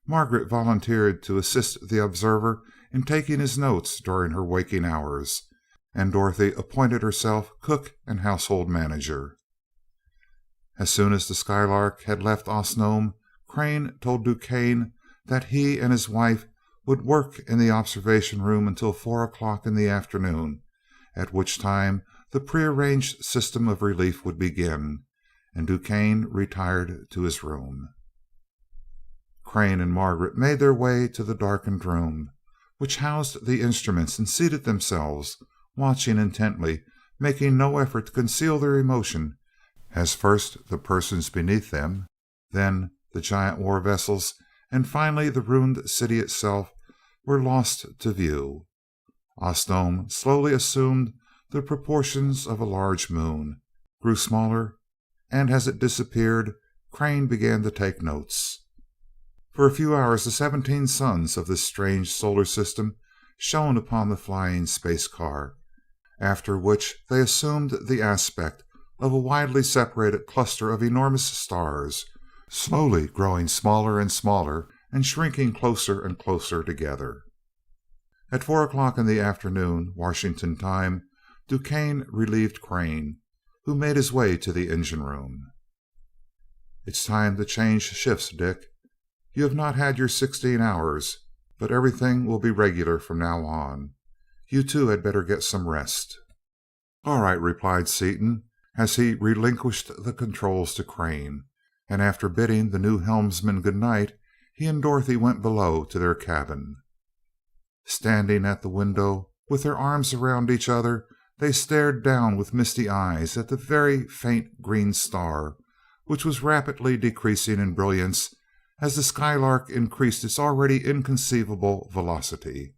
Margaret volunteered to assist the observer in taking his notes during her waking hours, and Dorothy appointed herself cook and household manager. As soon as the Skylark had left Osnome, Crane told Duquesne that he and his wife would work in the observation room until 4 o'clock in the afternoon, at which time the prearranged system of relief would begin, and Duquesne retired to his room. Crane and Margaret made their way to the darkened room, which housed the instruments, and seated themselves, watching intently, making no effort to conceal their emotion, as first the persons beneath them, then the giant war vessels, and finally the ruined city itself were lost to view. Osnome slowly assumed the proportions of a large moon, grew smaller, and as it disappeared, Crane began to take notes. For a few hours the 17 suns of this strange solar system shone upon the flying space car, after which they assumed the aspect of a widely separated cluster of enormous stars, slowly growing smaller and smaller and shrinking closer and closer together. At 4 o'clock in the afternoon, Washington time, Duquesne relieved Crane, who made his way to the engine room. "It's time to change shifts, Dick. You have not had your 16 hours, but everything will be regular from now on. You two had better get some rest." "All right," replied Seaton, as he relinquished the controls to Crane, and after bidding the new helmsman good night, he and Dorothy went below to their cabin. Standing at the window, with their arms around each other, they stared down with misty eyes at the very faint green star, which was rapidly decreasing in brilliance as the Skylark increased its already inconceivable velocity.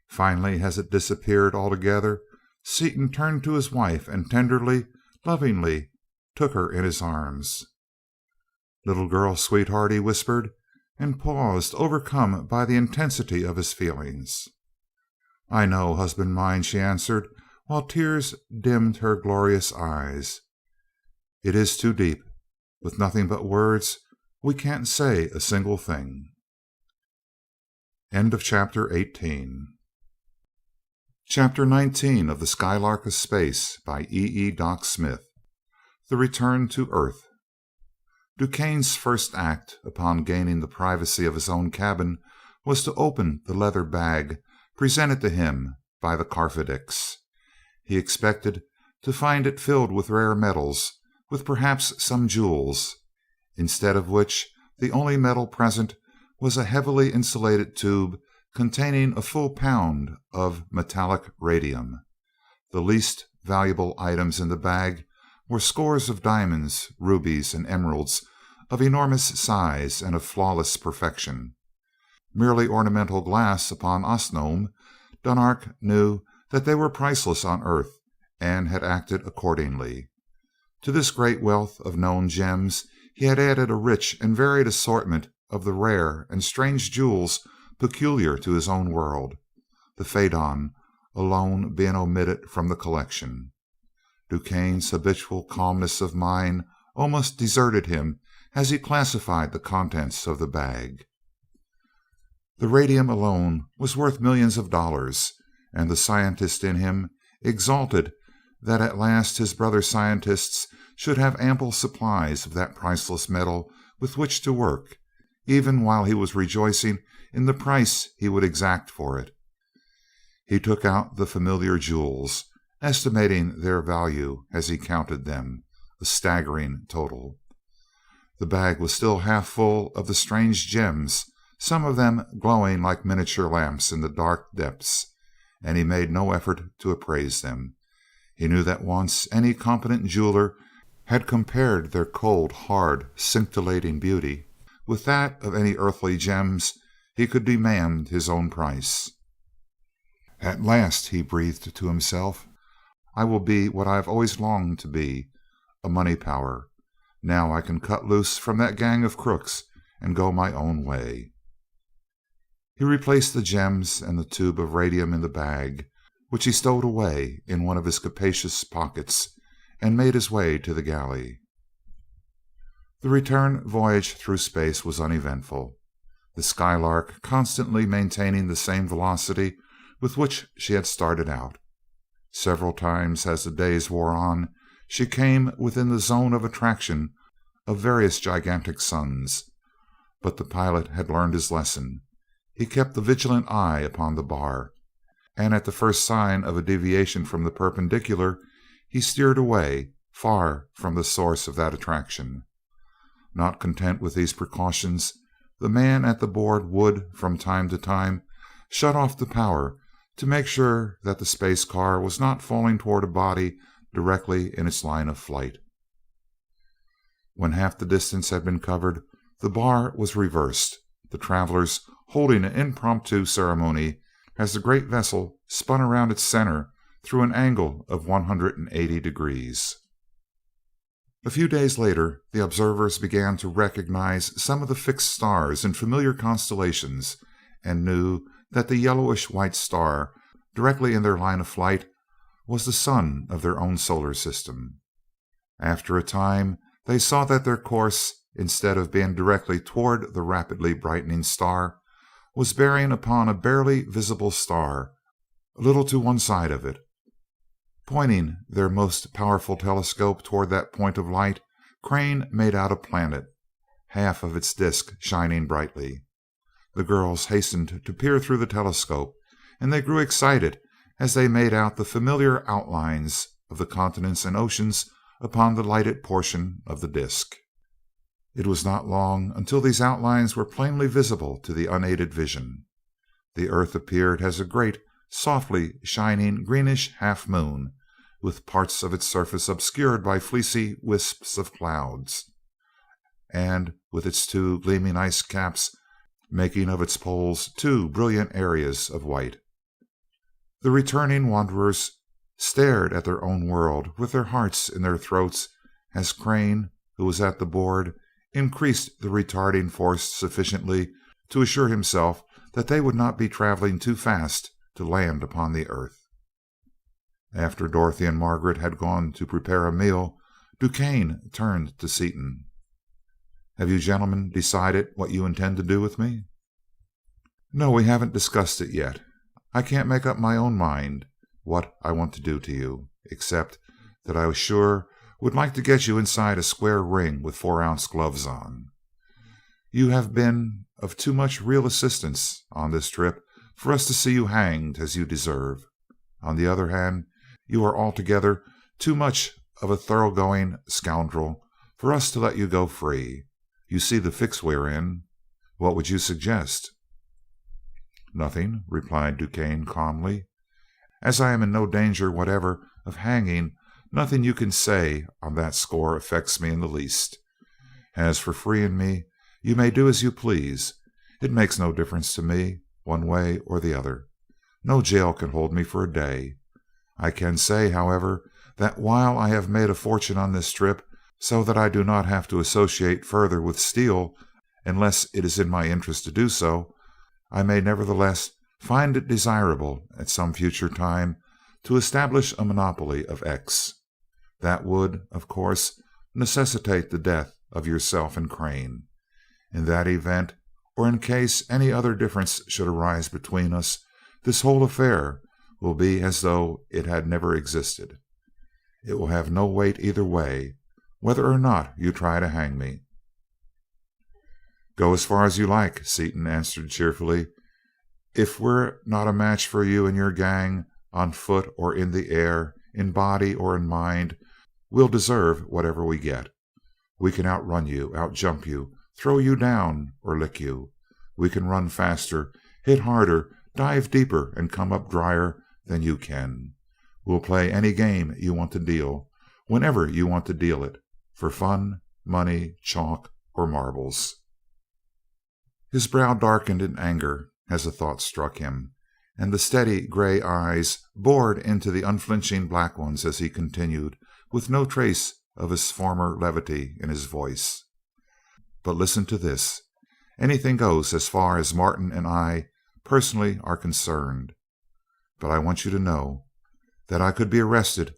Finally, as it disappeared altogether, Seaton turned to his wife and tenderly, lovingly took her in his arms. "Little girl, sweetheart," he whispered, and paused, overcome by the intensity of his feelings. "I know, husband mine," she answered, while tears dimmed her glorious eyes. "It is too deep. With nothing but words, we can't say a single thing." End of chapter 18. Chapter 19 of The Skylark of Space by E. Doc Smith. The Return to Earth. Duquesne's first act, upon gaining the privacy of his own cabin, was to open the leather bag presented to him by the Carfedics. He expected to find it filled with rare metals, with perhaps some jewels, instead of which the only metal present was a heavily insulated tube containing a full pound of metallic radium. The least valuable items in the bag were scores of diamonds, rubies, and emeralds of enormous size and of flawless perfection. Merely ornamental glass upon Osnome, Dunark knew that they were priceless on Earth, and had acted accordingly. To this great wealth of known gems he had added a rich and varied assortment of the rare and strange jewels peculiar to his own world, the faidon, alone being omitted from the collection. Duquesne's habitual calmness of mind almost deserted him as he classified the contents of the bag. The radium alone was worth millions of dollars, and the scientist in him exulted that at last his brother scientists should have ample supplies of that priceless metal with which to work, even while he was rejoicing in the price he would exact for it. He took out the familiar jewels, estimating their value as he counted them, a staggering total. The bag was still half full of the strange gems, some of them glowing like miniature lamps in the dark depths, and he made no effort to appraise them. He knew that once any competent jeweler had compared their cold, hard, scintillating beauty with that of any earthly gems, he could demand his own price. At last, he breathed to himself, I will be what I have always longed to be, a money power. Now I can cut loose from that gang of crooks and go my own way. He replaced the gems and the tube of radium in the bag, which he stowed away in one of his capacious pockets, and made his way to the galley. The return voyage through space was uneventful, the Skylark constantly maintaining the same velocity with which she had started out. Several times as the days wore on, she came within the zone of attraction of various gigantic suns, but the pilot had learned his lesson. He kept a vigilant eye upon the bar, and at the first sign of a deviation from the perpendicular, he steered away, far from the source of that attraction. Not content with these precautions, the man at the board would, from time to time, shut off the power to make sure that the space car was not falling toward a body directly in its line of flight. When half the distance had been covered, the bar was reversed, the travelers holding an impromptu ceremony as the great vessel spun around its center through an angle of 180 degrees. A few days later, the observers began to recognize some of the fixed stars in familiar constellations, and knew that the yellowish-white star directly in their line of flight was the sun of their own solar system. After a time, they saw that their course, instead of being directly toward the rapidly brightening star, was bearing upon a barely visible star a little to one side of it. Pointing their most powerful telescope toward that point of light, Crane made out a planet, half of its disk shining brightly. The girls hastened to peer through the telescope, and they grew excited as they made out the familiar outlines of the continents and oceans upon the lighted portion of the disk. It was not long until these outlines were plainly visible to the unaided vision. The earth appeared as a great, softly shining greenish half-moon, with parts of its surface obscured by fleecy wisps of clouds, and with its two gleaming ice caps making of its poles two brilliant areas of white. The returning wanderers stared at their own world with their hearts in their throats as Crane, who was at the board, increased the retarding force sufficiently to assure himself that they would not be traveling too fast to land upon the earth. After Dorothy and Margaret had gone to prepare a meal, Duquesne turned to Seaton. "Have you gentlemen decided what you intend to do with me?" "No, we haven't discussed it yet. I can't make up my own mind what I want to do to you, except that I sure would like to get you inside a square ring with 4-ounce gloves on. You have been of too much real assistance on this trip for us to see you hanged as you deserve. On the other hand, you are altogether too much of a thoroughgoing scoundrel for us to let you go free. You see the fix we're in. What would you suggest?" "Nothing," replied Duquesne calmly. "As I am in no danger whatever of hanging, nothing you can say on that score affects me in the least. As for freeing me, you may do as you please. It makes no difference to me, one way or the other. No jail can hold me for a day. I can say, however, that while I have made a fortune on this trip, so that I do not have to associate further with Steele unless it is in my interest to do so, I may nevertheless find it desirable at some future time to establish a monopoly of X. That would, of course, necessitate the death of yourself and Crane. In that event, or in case any other difference should arise between us, this whole affair will be as though it had never existed. It will have no weight either way, whether or not you try to hang me." "Go as far as you like," Seaton answered cheerfully. "If we're not a match for you and your gang, on foot or in the air, in body or in mind, we'll deserve whatever we get. We can outrun you, outjump you, throw you down, or lick you. We can run faster, hit harder, dive deeper, and come up drier than you can. We'll play any game you want to deal, whenever you want to deal it, for fun, money, chalk, or marbles." His brow darkened in anger as a thought struck him, and the steady gray eyes bored into the unflinching black ones as he continued, with no trace of his former levity in his voice. "But listen to this. Anything goes as far as Martin and I personally are concerned. But I want you to know that I could be arrested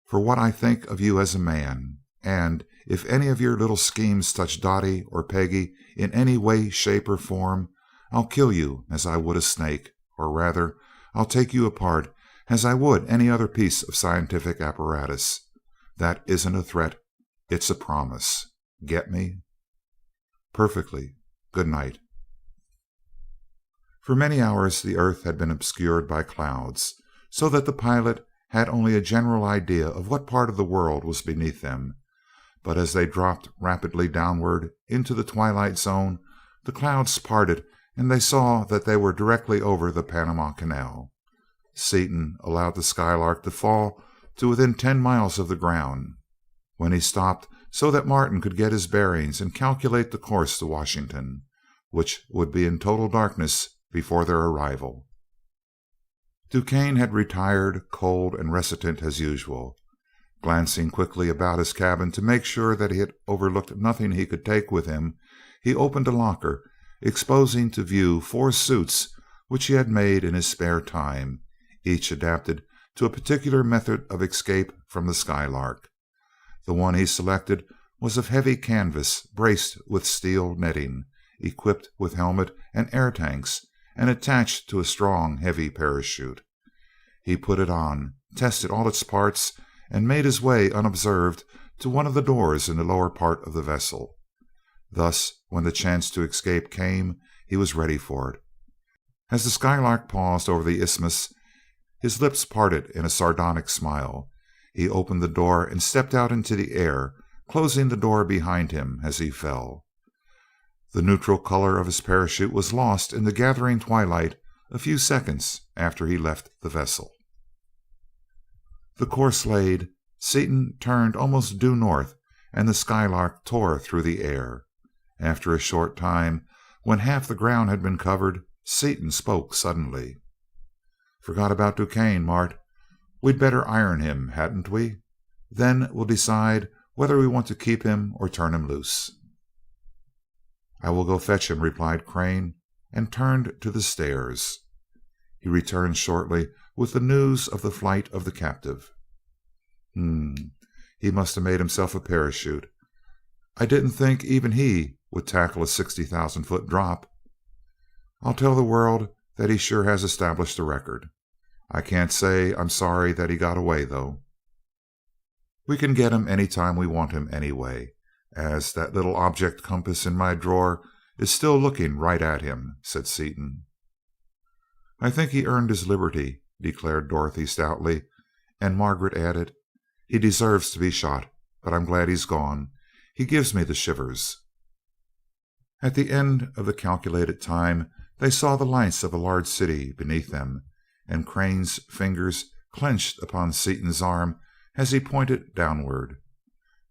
for what I think of you as a man, and if any of your little schemes touch Dottie or Peggy in any way, shape, or form, I'll kill you as I would a snake, or rather, I'll take you apart as I would any other piece of scientific apparatus. That isn't a threat, it's a promise. Get me?" "Perfectly. Good night." For many hours the earth had been obscured by clouds, so that the pilot had only a general idea of what part of the world was beneath them, but as they dropped rapidly downward into the twilight zone, the clouds parted and they saw that they were directly over the Panama Canal. Seaton allowed the Skylark to fall to within 10 miles of the ground, when he stopped so that Martin could get his bearings and calculate the course to Washington, which would be in total darkness before their arrival. Duquesne had retired, cold and reticent as usual. Glancing quickly about his cabin to make sure that he had overlooked nothing he could take with him, he opened a locker, exposing to view 4 suits which he had made in his spare time, each adapted to a particular method of escape from the Skylark. The one he selected was of heavy canvas, braced with steel netting, equipped with helmet and air tanks, and attached to a strong, heavy parachute. He put it on, tested all its parts, and made his way unobserved to one of the doors in the lower part of the vessel. Thus, when the chance to escape came, he was ready for it. As the Skylark paused over the isthmus, his lips parted in a sardonic smile. He opened the door and stepped out into the air, closing the door behind him as he fell. The neutral color of his parachute was lost in the gathering twilight a few seconds after he left the vessel. The course laid, Seaton turned almost due north, and the Skylark tore through the air. After a short time, when half the ground had been covered, Seaton spoke suddenly. "Forgot about Duquesne, Mart. We'd better iron him, hadn't we? Then we'll decide whether we want to keep him or turn him loose." "I will go fetch him," replied Crane, and turned to the stairs. He returned shortly with the news of the flight of the captive. He must have made himself a parachute. I didn't think even he would tackle a 60,000-foot drop. I'll tell the world that he sure has established a record. I can't say I'm sorry that he got away, though. We can get him any time we want him anyway, as that little object compass in my drawer is still looking right at him," said Seaton. "I think he earned his liberty," declared Dorothy stoutly, and Margaret added, "He deserves to be shot, but I'm glad he's gone. He gives me the shivers." At the end of the calculated time they saw the lights of a large city beneath them, and Crane's fingers clenched upon Seaton's arm as he pointed downward.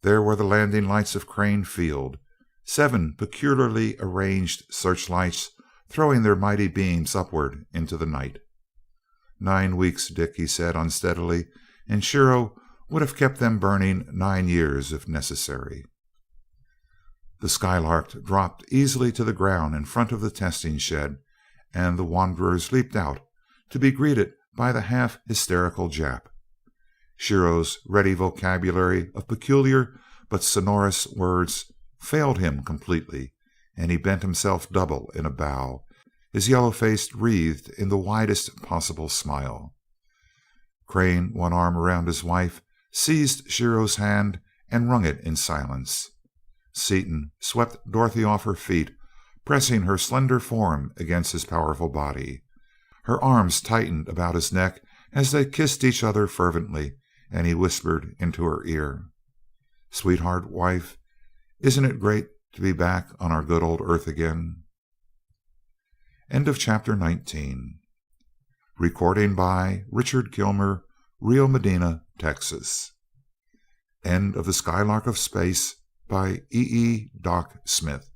There were the landing lights of Crane Field, 7 peculiarly arranged searchlights throwing their mighty beams upward into the night. "9 weeks, Dick," he said unsteadily, "and Shiro would have kept them burning 9 years if necessary." The Skylark dropped easily to the ground in front of the testing shed, and the wanderers leaped out, to be greeted by the half hysterical Jap. Shiro's ready vocabulary of peculiar but sonorous words failed him completely, and he bent himself double in a bow, his yellow face wreathed in the widest possible smile. Crane, one arm around his wife, seized Shiro's hand and wrung it in silence. Seaton swept Dorothy off her feet, pressing her slender form against his powerful body. Her arms tightened about his neck as they kissed each other fervently, and he whispered into her ear: "Sweetheart, wife, isn't it great to be back on our good old Earth again?" End of chapter 19. Recording by Richard Kilmer, Rio Medina, Texas. End of The Skylark of Space by E. Doc Smith.